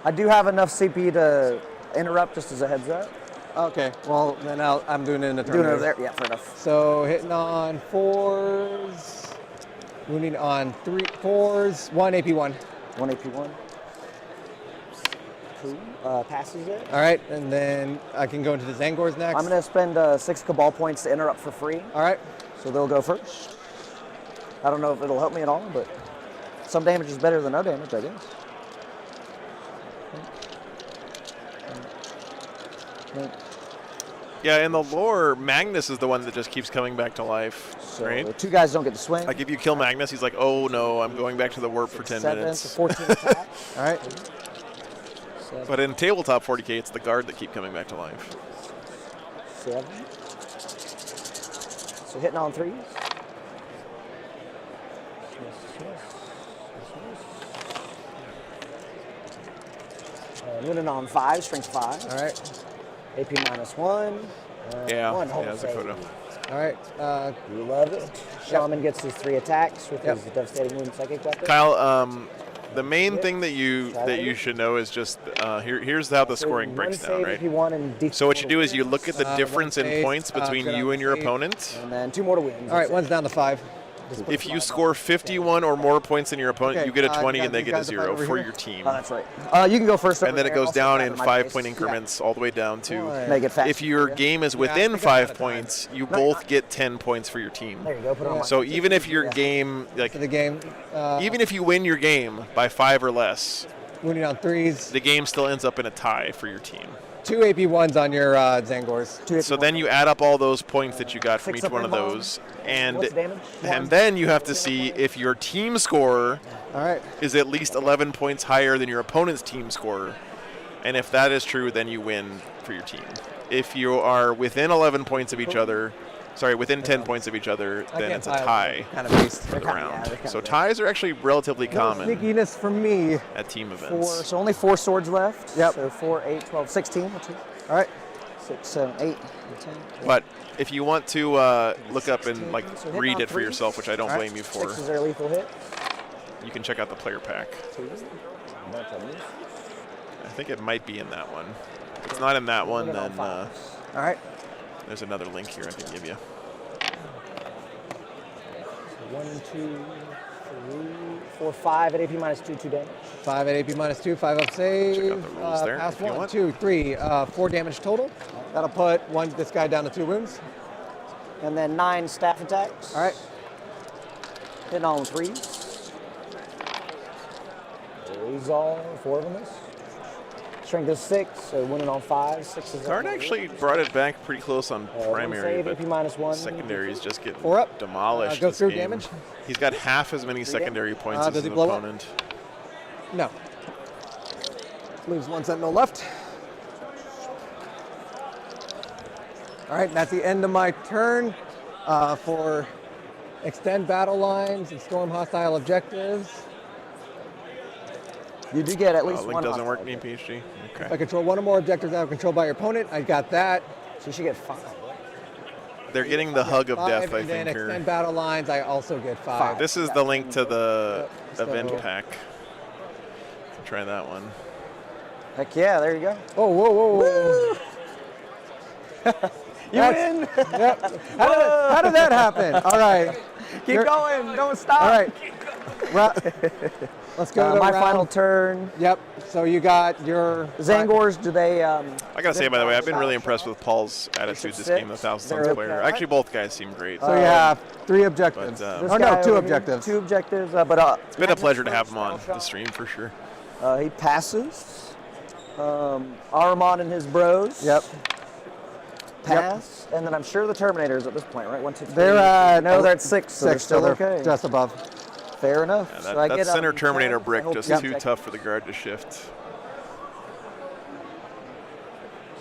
I do have enough CP to interrupt, just as a heads up.
Okay, well then I'm doing it in the Terminators.
Doing it over there? Yeah, fair enough.
So hitting on 4s, wounding on 3 4s, 1 AP1.
1 AP1. Cool. Passes it.
All right, and then I can go into the Zangors next.
I'm going to spend 6 Cabal points to interrupt for free.
All right.
So they'll go first. I don't know if it'll help me at all, but some damage is better than no damage, I guess.
Yeah, in the lore, Magnus is the one that just keeps coming back to life,
So
right?
2 guys don't get to swing.
Like if you kill Magnus, he's like, oh no, I'm going back to the warp for 10
7
minutes.
to 14 attack.
All right.
But in tabletop 40K, it's the guard that keep coming back to life.
7. So hitting on 3s. Winning on 5, strength 5.
All right.
AP -1.
Yeah,
1 whole
yeah,
save.
Dakota.
All right.
You love it. Shaman gets his 3 attacks with his devastating wound psychic weapon.
Kyle, the main thing that you should know is just here's how the scoring breaks down, right? So what you do is you look at the difference in points between you and your opponent.
And then 2 more to win.
All right, one's down to 5.
If you score 51 or more points than your opponent,
Okay,
you get a 20
you
and they get a
guys are
0
over
for
here?
your team.
Oh, that's right. You can go first.
And then
over
it
there.
goes
I'll sit
down
back
in
in my
5-point
place.
increments all the way down to.
Make it fast.
If your game is within
I think
5 points, you both get 10 points for your team.
There you go. Put it on my
So even if your game, like
the game,
even if you win your game by 5 or less,
winning on 3s,
the game still ends up in a tie for your team.
2 AP1s on your Zangors.
So then you add up all those points that you got from
6
each
up
one
in
of
the bottom.
those, and
What's the damage?
then you have to see if your team score
All right.
is at least 11 points higher than your opponent's team score. And if that is true, then you win for your team. If you are within 11 points of each other, within 10 points of each other, then it's a tie
Kind of based.
for the round. So ties are actually relatively common
Sneakiness from me.
at team events.
So only 4 swords left.
Yep.
So 4, 8, 12, 16.
All right.
6, 7, 8, 10.
But if you want to look up and
So hit
read
on
it for
3s.
yourself, which I don't
All right.
blame you for,
6 is their lethal hit.
you can check out the player pack.
2.
I think it might be in that one. If it's not in that one, then
All right.
there's another link here I can give you.
1, 2, 3, 4, 5 at AP minus 2, 2 damage.
5 at AP minus 2, 5 up save.
Check out the rules there
Pass
if you
1,
want.
2, 3, 4 damage total. That'll put this guy down to 2 wounds.
And then 9 staff attacks.
All right.
Hitting on 3s. These all 4 of them is. Strength is 6, so winning on 5. 6 is
Card actually brought it back pretty close on primary,
save,
but
AP minus 1.
secondaries just get
4 up.
demolished.
Go
this
through
game.
damage.
He's got half as many secondary points as
does
his
he blow up?
opponent.
No. Leaves 1 sentinel left. All right, that's the end of my turn. For extend battle lines and storm hostile objectives.
You do get at least
Link
one.
doesn't
hostile
work, me and PhD.
If I
Okay.
control 1 or more objectives that are controlled by your opponent, I got that.
So you should get 5.
They're getting the hug of
5,
death, I
and then
think.
extend
Here.
battle lines, I also get 5.
This is the link to the
Yep.
event
So-
pack. Try that one.
Heck yeah, there you go.
Oh, whoa, whoa, whoa.
You win.
Yep. How did that happen? All right.
Keep going. Don't stop.
All right. Well, let's go to
my
round.
final turn.
Yep. So you got your
Zangors, do they?
I gotta say, by the way, I've been really impressed with Paul's attitude this game, the Thousand Suns
They're
player.
okay.
Actually, both guys seem great.
So you have 3 objectives.
But,
This
oh no,
guy
2
over here,
objectives.
2 objectives, but
It's been a pleasure to have him on the stream for sure.
he passes. Aramon and his bros.
Yep.
Pass, and then I'm sure the Terminators at this point, right? 1, 2, 3.
They're at
no, they're at 6, so they're
6,
still
so
okay.
just above.
Fair enough.
Yeah,
So I
that
get
center
10.
Terminator
I
brick
hope
just
you
too
check
tough for the guard to shift.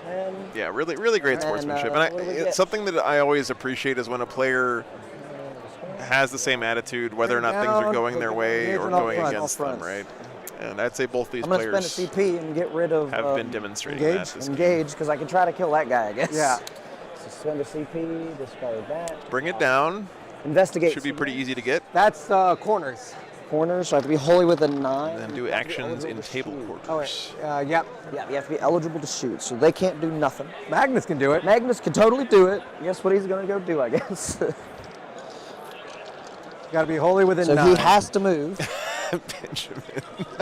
10.
Yeah, really great
And,
sportsmanship.
what do we
It's
get?
something that I always appreciate is when a player has the same attitude, whether or not things are
Down,
going their way
here's
or
an all
going
front.
against
All
them,
fronts.
right? And I'd say both these
I'm going to
players
spend a CP and get rid of.
have been demonstrating that this game.
Engage, because I can try to kill that guy, I guess.
Yeah.
So spend a CP, discard that.
Bring it down.
Investigate.
Should be pretty easy to get.
That's corners.
Corners, so I have to be holy with a 9.
And then do actions in table quarters.
Yep.
Yeah, you have to be eligible to shoot, so they can't do nothing.
Magnus can do it.
Magnus can totally do it. Guess what he's going to go do, I guess.
Got to be holy within
so
9.
he has to move.
Benjamin.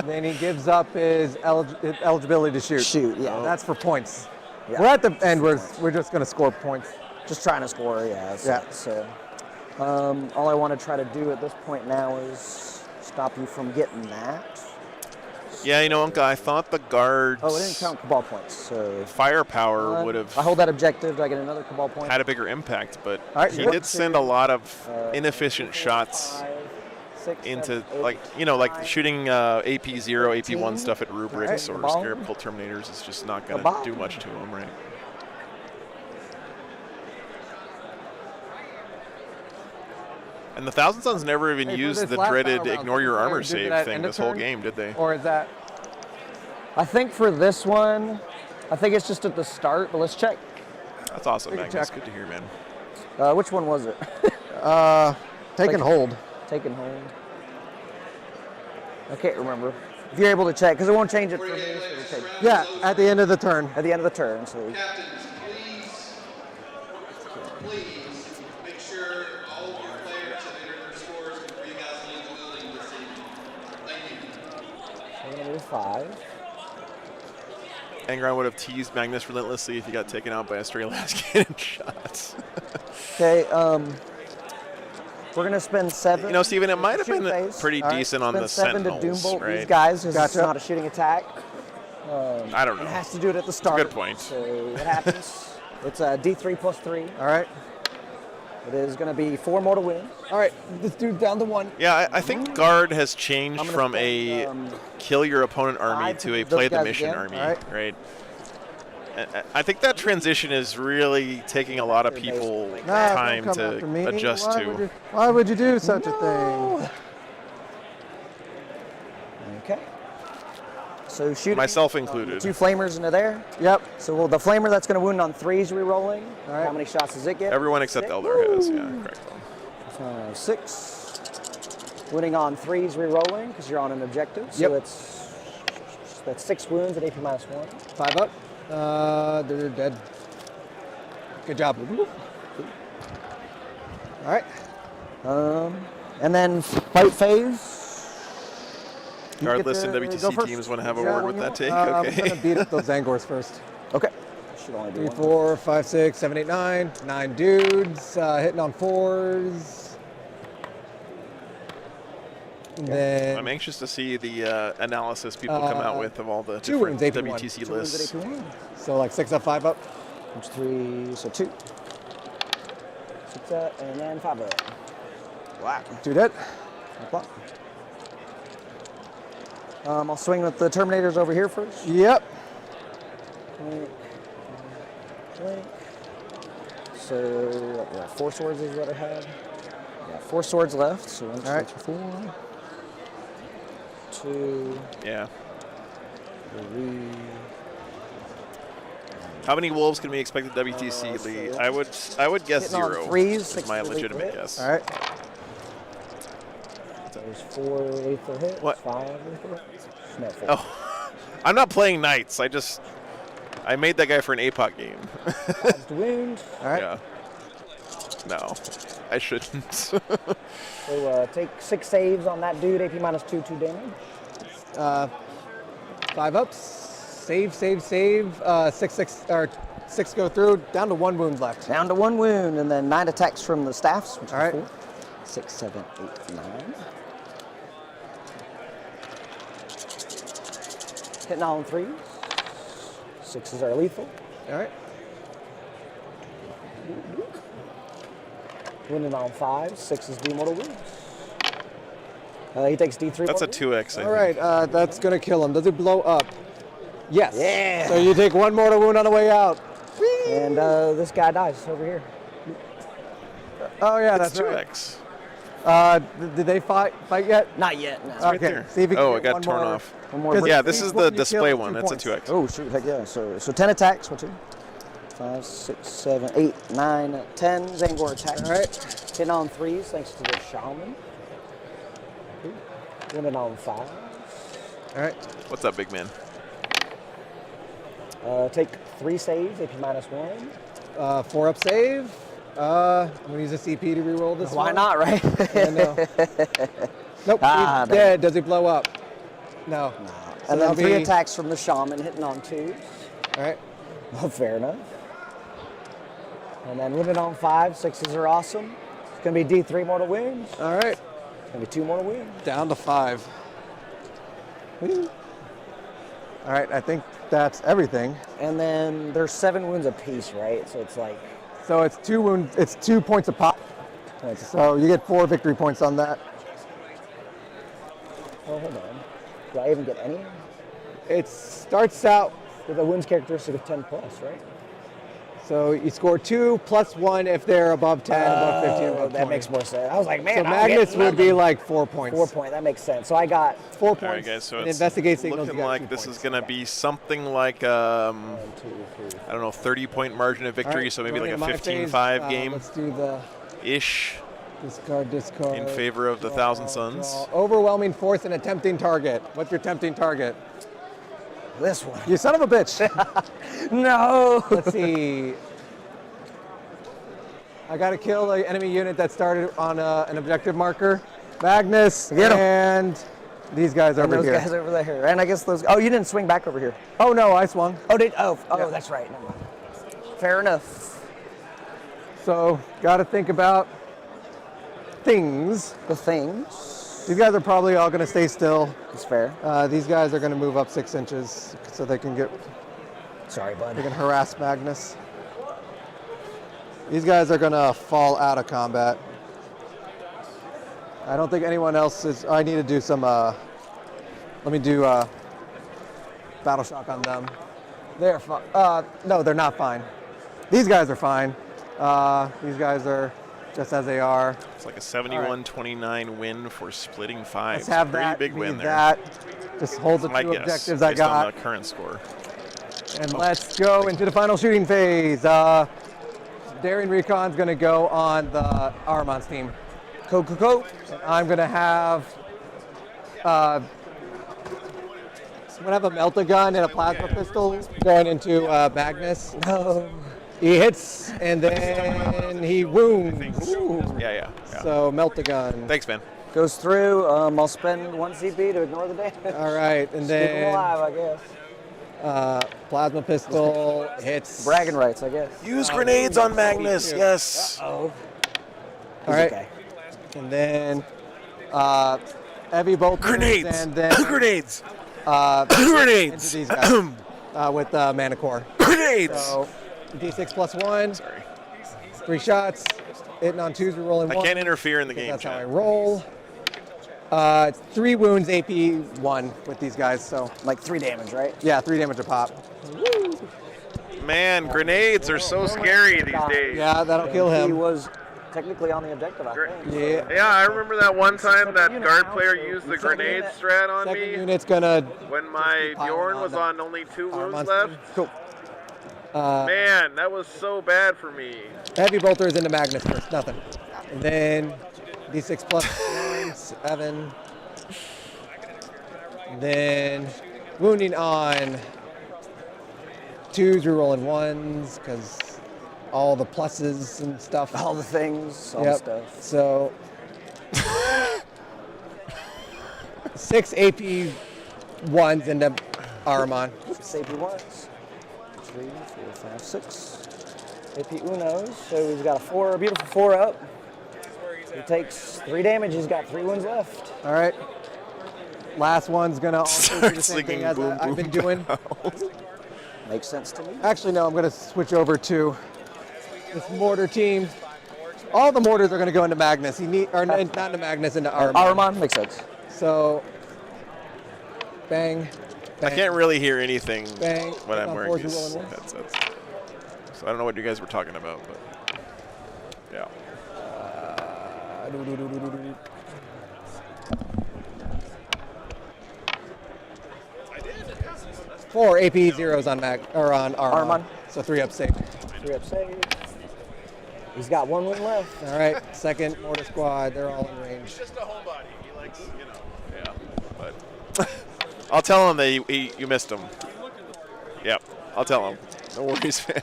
Then he gives up his eligibility to shoot.
Shoot, yeah.
That's for points.
Yeah.
We're at the end. We're just going to score points.
Just trying to score, yeah. So,
Yeah.
So, all I want to try to do at this point now is stop you from getting that.
Yeah, you know, Unca, I thought the guards'
Oh, it didn't count cabal points. So
firepower would have
I hold that objective. Do I get another cabal point?
had a bigger impact, but
All right,
he
yep.
did send a lot of inefficient shots
6,
into,
7, 8,
like, you know, like
9,
shooting AP0, AP1
18.
stuff at rubrics
All
or
right,
Scarab Cult Terminators is just not going
Cabal.
to do much to them, right? And the Thousand Suns never even
Hey, for
used
this
the
last
dreaded
battle round,
ignore your
did
armor
that
save
end
thing
of
this whole
turn?
game, did they?
Or is that?
I think for this one, I think it's just at the start, but let's check.
That's awesome,
We can
Magnus.
check.
Good to hear, man.
Which one was it?
Take and hold.
Take and hold. I can't remember. If you're able to check, because it won't change it for me. So we'll check.
Yeah, at the end of the turn.
At the end of the turn. So
Captains, please make sure all of your players have entered their score
5.
Angron would have teased Magnus relentlessly if he got taken out by a stray last cannon shot.
Okay, we're going to spend 7.
You know, Steven, it might have
Shooting
been
phase.
pretty decent on the
Spend 7
Sentinels,
to doombolt
right?
these guys because it's
Gotcha.
not a shooting attack.
I don't know.
It has to do it at the start.
Good point.
So what happens? It's a D3 plus 3.
All right.
It is going to be 4 mortal wounds.
All right. This dude down to 1.
Yeah, I think Guard has changed
I'm gonna
from
spend,
a kill your opponent army
5
to a
those
play the
guys
mission
again.
army,
All right.
right? I think that transition is really taking a lot of people time to adjust to.
Why would you do such a thing?
Okay. So shooting.
Myself included.
2 flamers into there.
Yep.
So the flamer that's going to wound on 3s re-rolling.
All right.
How many shots does it get?
Everyone except
6.
Eldar has, yeah, correct.
6. Wounding on 3s re-rolling because you're on an objective. So
Yep.
that's 6 wounds at AP minus 1.
5 up. They're dead. Good job. All right.
And then fight phase.
Regardless, in
go
WTC
first.
teams want to have a word with that take.
I'm
Okay.
gonna beat up those Angors first.
Okay. Should only be
3, 4, 5, 6, 7, 8, 9. 9 dudes hitting on 4s. And then
I'm anxious to see the analysis people come out with of all the
2
different
wounds, AP1.
WTC lists.
So like 6 up, 5 up.
3, so 2. 6 up, and then 5 up. Wow.
2 dead.
O'clock. I'll swing with the Terminators over here first.
Yep.
Blink. Blink. So, 4 swords is what I had. Yeah, 4 swords left. So 1, 2,
right.
3, 4. 2.
Yeah.
3.
How many wolves can we expect at WTC, Lee? I would guess
Hitting on
0.
3s,
is
6
my
for
legitimate
lethal
guess.
All right.
There's 4 lethal hits.
What?
5 lethal hits. No, 4.
Oh, I'm not playing knights. I made that guy for an APOC game.
That's the wound.
All right.
Yeah. No, I shouldn't.
So take 6 saves on that dude. AP minus 2 damage.
5 ups. Save. 6 go through. Down to 1 wound left.
Down to 1 wound, and then 9 attacks from the staffs, which
All right.
4. 6, 7, 8, 9. Hitting on 3s. 6s are lethal.
All right.
Winning on 5s. 6s do mortal wounds. He takes D3.
That's a
mortal
2x.
All right. That's gonna kill him. Does it blow up? Yes.
Yeah.
So you take 1 mortal wound on the way out.
wounds. And this guy dies over here.
Oh yeah,
That's
that's right.
2x.
Did they fight yet?
Not yet. No.
Right
Okay.
there.
See if you can
Oh,
get
it got
one
torn
more.
off.
One more.
Yeah, this is the
you
display
kill,
one.
2
That's a
points.
2x.
Oh shoot! Heck yeah! So 10 attacks. 1, 2, 5, 6, 7, 8, 9, 10 Zangor attacks.
All right.
Hitting on 3s thanks to the shaman. Winning on 5s.
All right.
What's up, big man?
Take 3 saves. AP minus 1.
4 up save. I'm gonna use a CP to reroll this
Why
one.
not, right?
Yeah, no. Nope.
Ah,
he's dead. Does he blow up? No.
And
So
then
that'll
3
be-
attacks from the shaman, hitting on 2s.
All right.
Oh, fair enough. And then winning on 5s. 6s are awesome. It's gonna be D3 mortal wounds.
All right.
It's gonna be 2 mortal wounds.
Down to 5. Woo. All right. I think that's everything.
And then there's 7 wounds apiece, right? So it's like
So it's 2 wounds. It's 2 points a pop.
points.
So you get 4 victory points on that.
Oh, hold on. Do I even get any?
It starts out.
With a wounds characteristic of 10 plus, right?
So you score 2 plus 1 if they're above 10, above 15, above 20.
That makes more sense. I was like, man,
So Magnus would be like 4 points.
4 point. That makes sense. So I got
4
All
points.
right, guys. So
and
it's
investigate signals.
looking
you got
like
2
this
points.
is going to be something like I don't know, 30-point margin of victory.
All right,
so maybe
going
like a
into my phase,
15-5 game
Let's do the
ish
discard.
in favor of the Thousand Suns.
Overwhelming force and a tempting target. What's your tempting target?
this one.
You son of a bitch.
No.
Let's see. I got to kill an enemy unit that started on an objective marker. Magnus
Get him.
and these guys
and
over
those
here.
guys over there. And I guess those. Oh, you didn't swing back over here.
Oh no, I swung.
Oh, yeah. That's right. Never mind. Fair enough.
So, got to think about things.
The things.
These guys are probably all going to stay still.
That's fair.
These guys are going to move up 6 inches so they can get.
Sorry, bud.
They can harass Magnus. These guys are going to fall out of combat. I don't think anyone else is. I need to do some. Let me do battle shock on them. They're fine. No, they're not fine. These guys are fine. These guys are just as they are.
It's like a 71-29 win for splitting 5.
Let's have
pretty
that.
big win there.
That. Just hold the
My
two
guess,
objectives I
based on
got.
the current score.
And let's go into the final shooting phase. Daring Recon's going to go on the Armon's team.
Go.
And I'm going to have. I'm going to have a melt-a-gun and a plasma pistol going into Magnus.
No.
He hits, and then he wounds.
Yeah.
So, melt-a-gun.
Thanks, man.
Goes through. I'll spend 1 CP to ignore the damage.
All right, and
Keep him
then
alive, I guess.
plasma pistol hits.
Bragging rights, I guess.
Use grenades on Magnus, yes.
Uh-oh.
All right.
Okay.
And then heavy bolt.
Grenades.
And then
Grenades.
Grenades. Into these guys with mana core.
Grenades.
So D6 plus 1.
Sorry.
3 shots. Hitting on 2s, we're rolling 1.
I can't interfere in the game.
That's how I
chat.
roll. 3 wounds, AP 1 with these guys. So
like 3 damage, right?
Yeah, 3 damage a pop.
Man, grenades are so scary these days.
Yeah, that'll kill him.
He was technically on the objective, I think.
Yeah,
I remember that one time that guard player used the grenade strat on
Second
me
unit's gonna.
when my Bjorn was on only 2 wounds left.
Cool.
Man, that was so bad for me.
Heavy bolter is into Magnus first, nothing. And then D6 plus 1, 7. And then wounding on 2s, we're rolling 1s because all the pluses and stuff.
All the things, all the stuff.
So 6 AP 1s into Ahriman.
6 AP 1s. 3, 4, 5, 6. AP Unos. So he's got a beautiful 4 up. He takes 3 damage. He's got 3 wounds left.
All right. Last one's gonna also do the same thing as I've been doing.
Makes sense to me.
Actually, no. I'm gonna switch over to this mortar team. All the mortars are gonna go into Magnus. Not into Magnus, into Ahriman.
Ahriman makes sense.
So, bang.
I can't really hear anything
Bang.
when I'm wearing these
rolling
headsets. So I don't know what you guys were talking about, but yeah.
4 AP zeros on Ahriman. So 3 up save.
3 up save. He's got 1 wound left.
All right, second mortar squad. They're all in range.
He's just a homebody. He likes, yeah. But I'll tell him that you missed him. Yep, I'll tell him. No worries, man.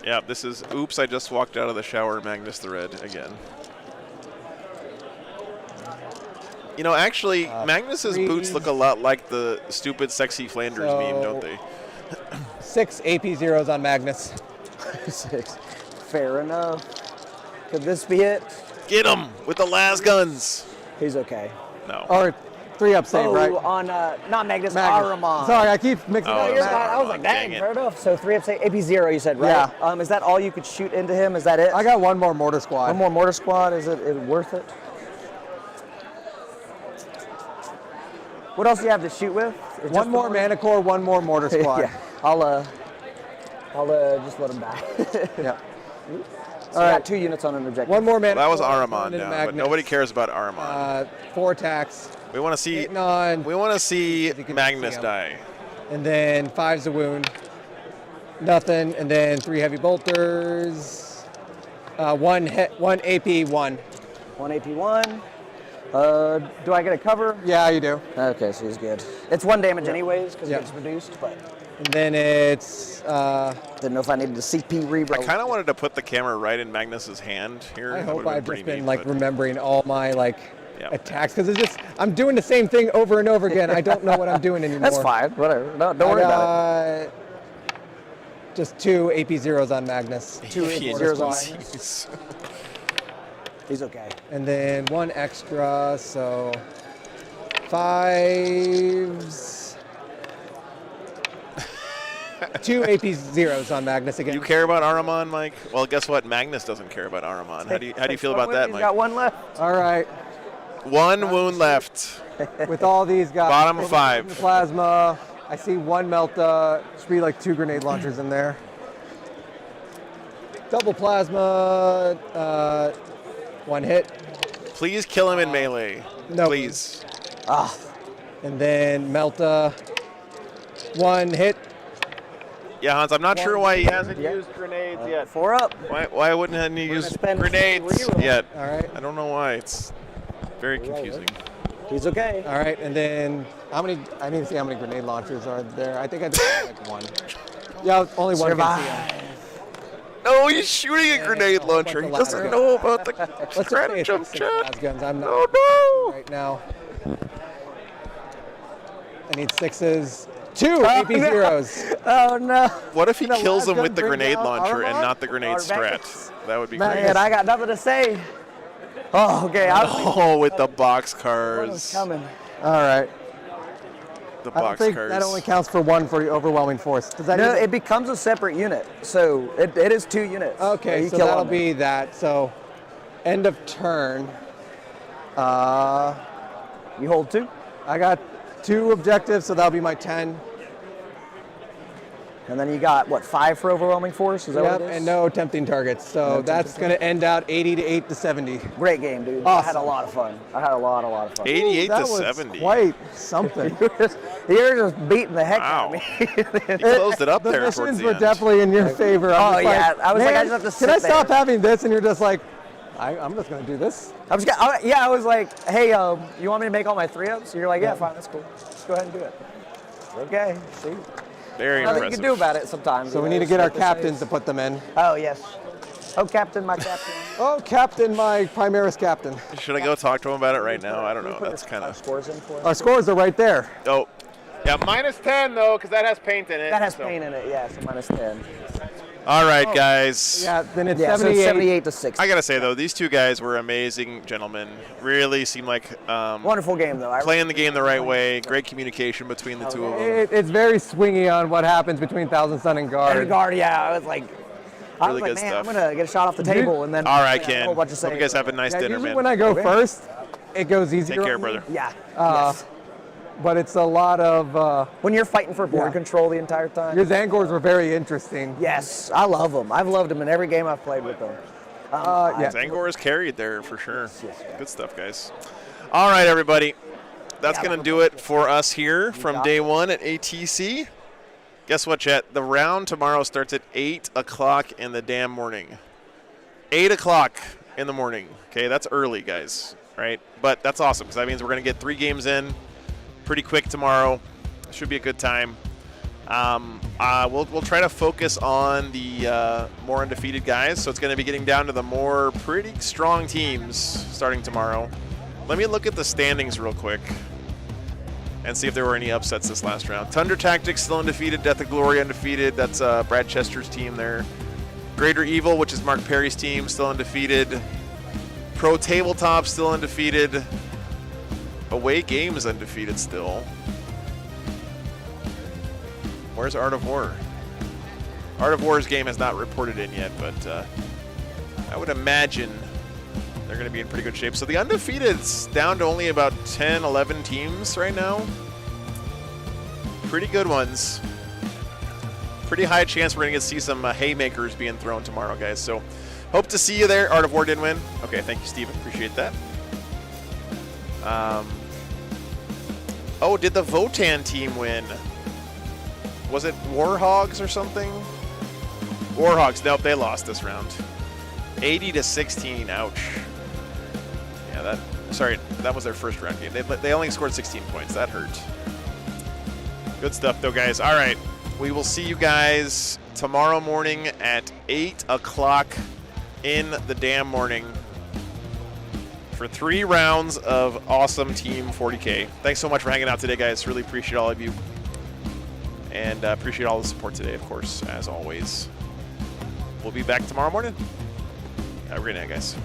Yeah, this is oops, I just walked out of the shower, Magnus the Red again. You know, actually, Magnus's boots look a lot like the stupid sexy Flanders meme, don't they?
6 AP zeros on Magnus.
6. Fair enough. Could this be it?
Get him with the last guns.
He's okay.
No.
Or 3 up save, right?
On not Magnus, Ahriman.
Sorry, I keep mixing
No,
up.
you're fine. I was like, dang, fair enough. So 3 up save, AP 0, you said, right?
Yeah.
Is that all you could shoot into him? Is that it?
I got 1 more mortar squad.
1 more mortar squad. Is it worth it? What else do you have to shoot with?
1 more mana core, 1 more mortar squad.
Yeah. I'll just let him die.
Yeah.
So I got 2 units on an objective.
1 more mana.
Well, that was
core,
Ahriman
1 into
now, but
Magnus.
nobody cares about Ahriman.
4 attacks.
We want to see.
Hitting on.
We want to see Magnus
see him.
die.
And then 5's a wound. Nothing. And then 3 heavy bolters. 1 AP 1.
1 AP 1. Do I get a cover?
Yeah, you do.
Okay, so he's good. It's 1 damage anyways because it gets reduced, but
And then it's.
Didn't know if I needed a CP reroll.
I kind of wanted to put the camera right in Magnus's hand here.
I
That
hope
would've
I've
pretty
just been
neat,
like
but-
remembering all my like
Yeah.
attacks because it's just I'm doing the same thing over and over again. I don't know what I'm doing anymore.
That's fine. Whatever. No, don't worry about it.
Just 2 AP zeros on Magnus.
2 AP zeros on Magnus. He's okay.
And then 1 extra, so 5s. 2 AP zeros on Magnus again.
You care about Ahriman, Mike? Well, guess what? Magnus doesn't care about Ahriman. How do you feel about that,
He's
Mike?
got 1 left.
All right.
1 wound left.
With all these guys.
Bottom of 5.
Plasma. I see 1 Melta. Should be like 2 grenade launchers in there. Double plasma. 1 hit.
Please kill him in melee.
No.
Please.
Ah. And then Melta. 1 hit.
Yeah, Hans, I'm not sure why he hasn't used grenades yet.
4 up.
Why wouldn't he use
spend
grenades
reroll.
yet?
All right.
I don't know why. It's very confusing.
He's okay.
All right, and then how many? I need to see how many grenade launchers are there. I think I just like 1. Yeah, only 1 can see him.
No, he's shooting a grenade launcher. He doesn't know about the stratagem, chat.
Guns. I'm not
Oh no!
right now. I need 6s. 2 AP zeros.
Oh no!
What if he
The
kills
last
him
gun
with the
bring
grenade
down
launcher and
Ahriman?
not the grenade
Or
strat? That would be
Man,
great.
I got nothing to say. Oh, okay.
Oh, with the box
What was
cars.
coming?
All right.
The
I don't
box
think
cars.
that only counts for 1 for the overwhelming force. Does that?
No,
even-
it becomes a separate unit. So it is 2 units.
Okay,
You
so
kill
that'll
on there.
be that. So, end of turn.
You hold 2.
I got 2 objectives, so that'll be my 10.
And then you got, what, 5 for overwhelming force? Is that
Yep,
what it is?
and no tempting targets. So
No
that's
tempting
going to end out 80 to 8 to 70.
Great game, dude. I had a
Awesome.
lot of fun. I had a lot of fun.
88
that
to
was
70.
quite something.
You're just beating the heck out
Wow.
of me.
He closed it up
The
there towards
missions
the
were
end.
definitely in your favor.
Oh,
I'm just
yeah.
like,
I was like, I
"Man,
just have to
can I
sit
stop
there."
having this? And you're just like, I'm just going to do this.
I was like, hey, you want me to make all my 3-ups? You're like, yeah, fine, that's cool. Just go ahead and do it. Okay, see?
Very
Nothing you
impressive.
can do about it sometimes.
So
you
we
know,
need to
it's
get our
what they
captains
say.
to put them in.
Oh, yes. Oh, Captain, my Captain.
Oh, Captain, my Primaris Captain.
Should I go talk to him about it right now? I don't know. That's kind of.
Scores in for it.
Our scores are right there.
Oh. Yeah, -10 though, because that has paint in it.
That has
so.
paint in it, yeah, so -10.
All right, guys.
Yeah, then it's
Yeah, so
78.
it's 78 to 60.
I gotta say though, these 2 guys were amazing gentlemen. Really seemed like
Wonderful game, though.
playing the game the right way. Great communication between the 2 of them.
It's very swingy on what happens between Thousand Sun and Guard.
And guard, yeah, I was like,
Really good
man,
stuff.
I'm gonna get a shot off the table, and then
All right,
a
Ken.
whole bunch of
Hope you guys have a nice
Yeah,
dinner,
usually
man.
when I go
Okay.
first, it goes easier.
Take care,
on me.
brother.
Yeah.
Yes. But it's a lot of.
When you're fighting for board
Yeah.
control the entire time.
Your Zangors were very interesting.
Yes, I love them. I've loved them in every game I've played with them.
Yeah.
Zangor is carried there for sure. Good stuff, guys. All right, everybody. That's going to do it for us here from day 1 at ATC. Guess what, chat? The round tomorrow starts at 8 o'clock in the damn morning. 8 o'clock in the morning. Okay, that's early, guys. Right? But that's awesome because that means we're going to get 3 games in pretty quick tomorrow. Should be a good time. We'll try to focus on the more undefeated guys. So it's going to be getting down to the more pretty strong teams starting tomorrow. Let me look at the standings real quick and see if there were any upsets this last round. Tundra Tactics still undefeated. Death of Glory undefeated. That's Brad Chester's team there. Greater Evil, which is Mark Perry's team, still undefeated. Pro Tabletop still undefeated. Away Games undefeated still. Where's Art of War? Art of War's game has not reported in yet, but I would imagine they're going to be in pretty good shape. So the undefeated's down to only about 10, 11 teams right now. Pretty good ones. Pretty high chance we're going to see some haymakers being thrown tomorrow, guys. So hope to see you there. Art of War didn't win. Okay, thank you, Steven. Appreciate that. Oh, did the Votan team win? Was it Warhogs or something? Warhogs, nope, they lost this round. 80 to 16, ouch. Yeah, that was their first round game. They only scored 16 points. That hurt. Good stuff, though, guys. All right. we will see you guys tomorrow morning at 8 o'clock in the damn morning for 3 rounds of awesome Team 40K. Thanks so much for hanging out today, guys. Really appreciate all of you. And appreciate all the support today, of course, as always. We'll be back tomorrow morning. Have a great night, guys.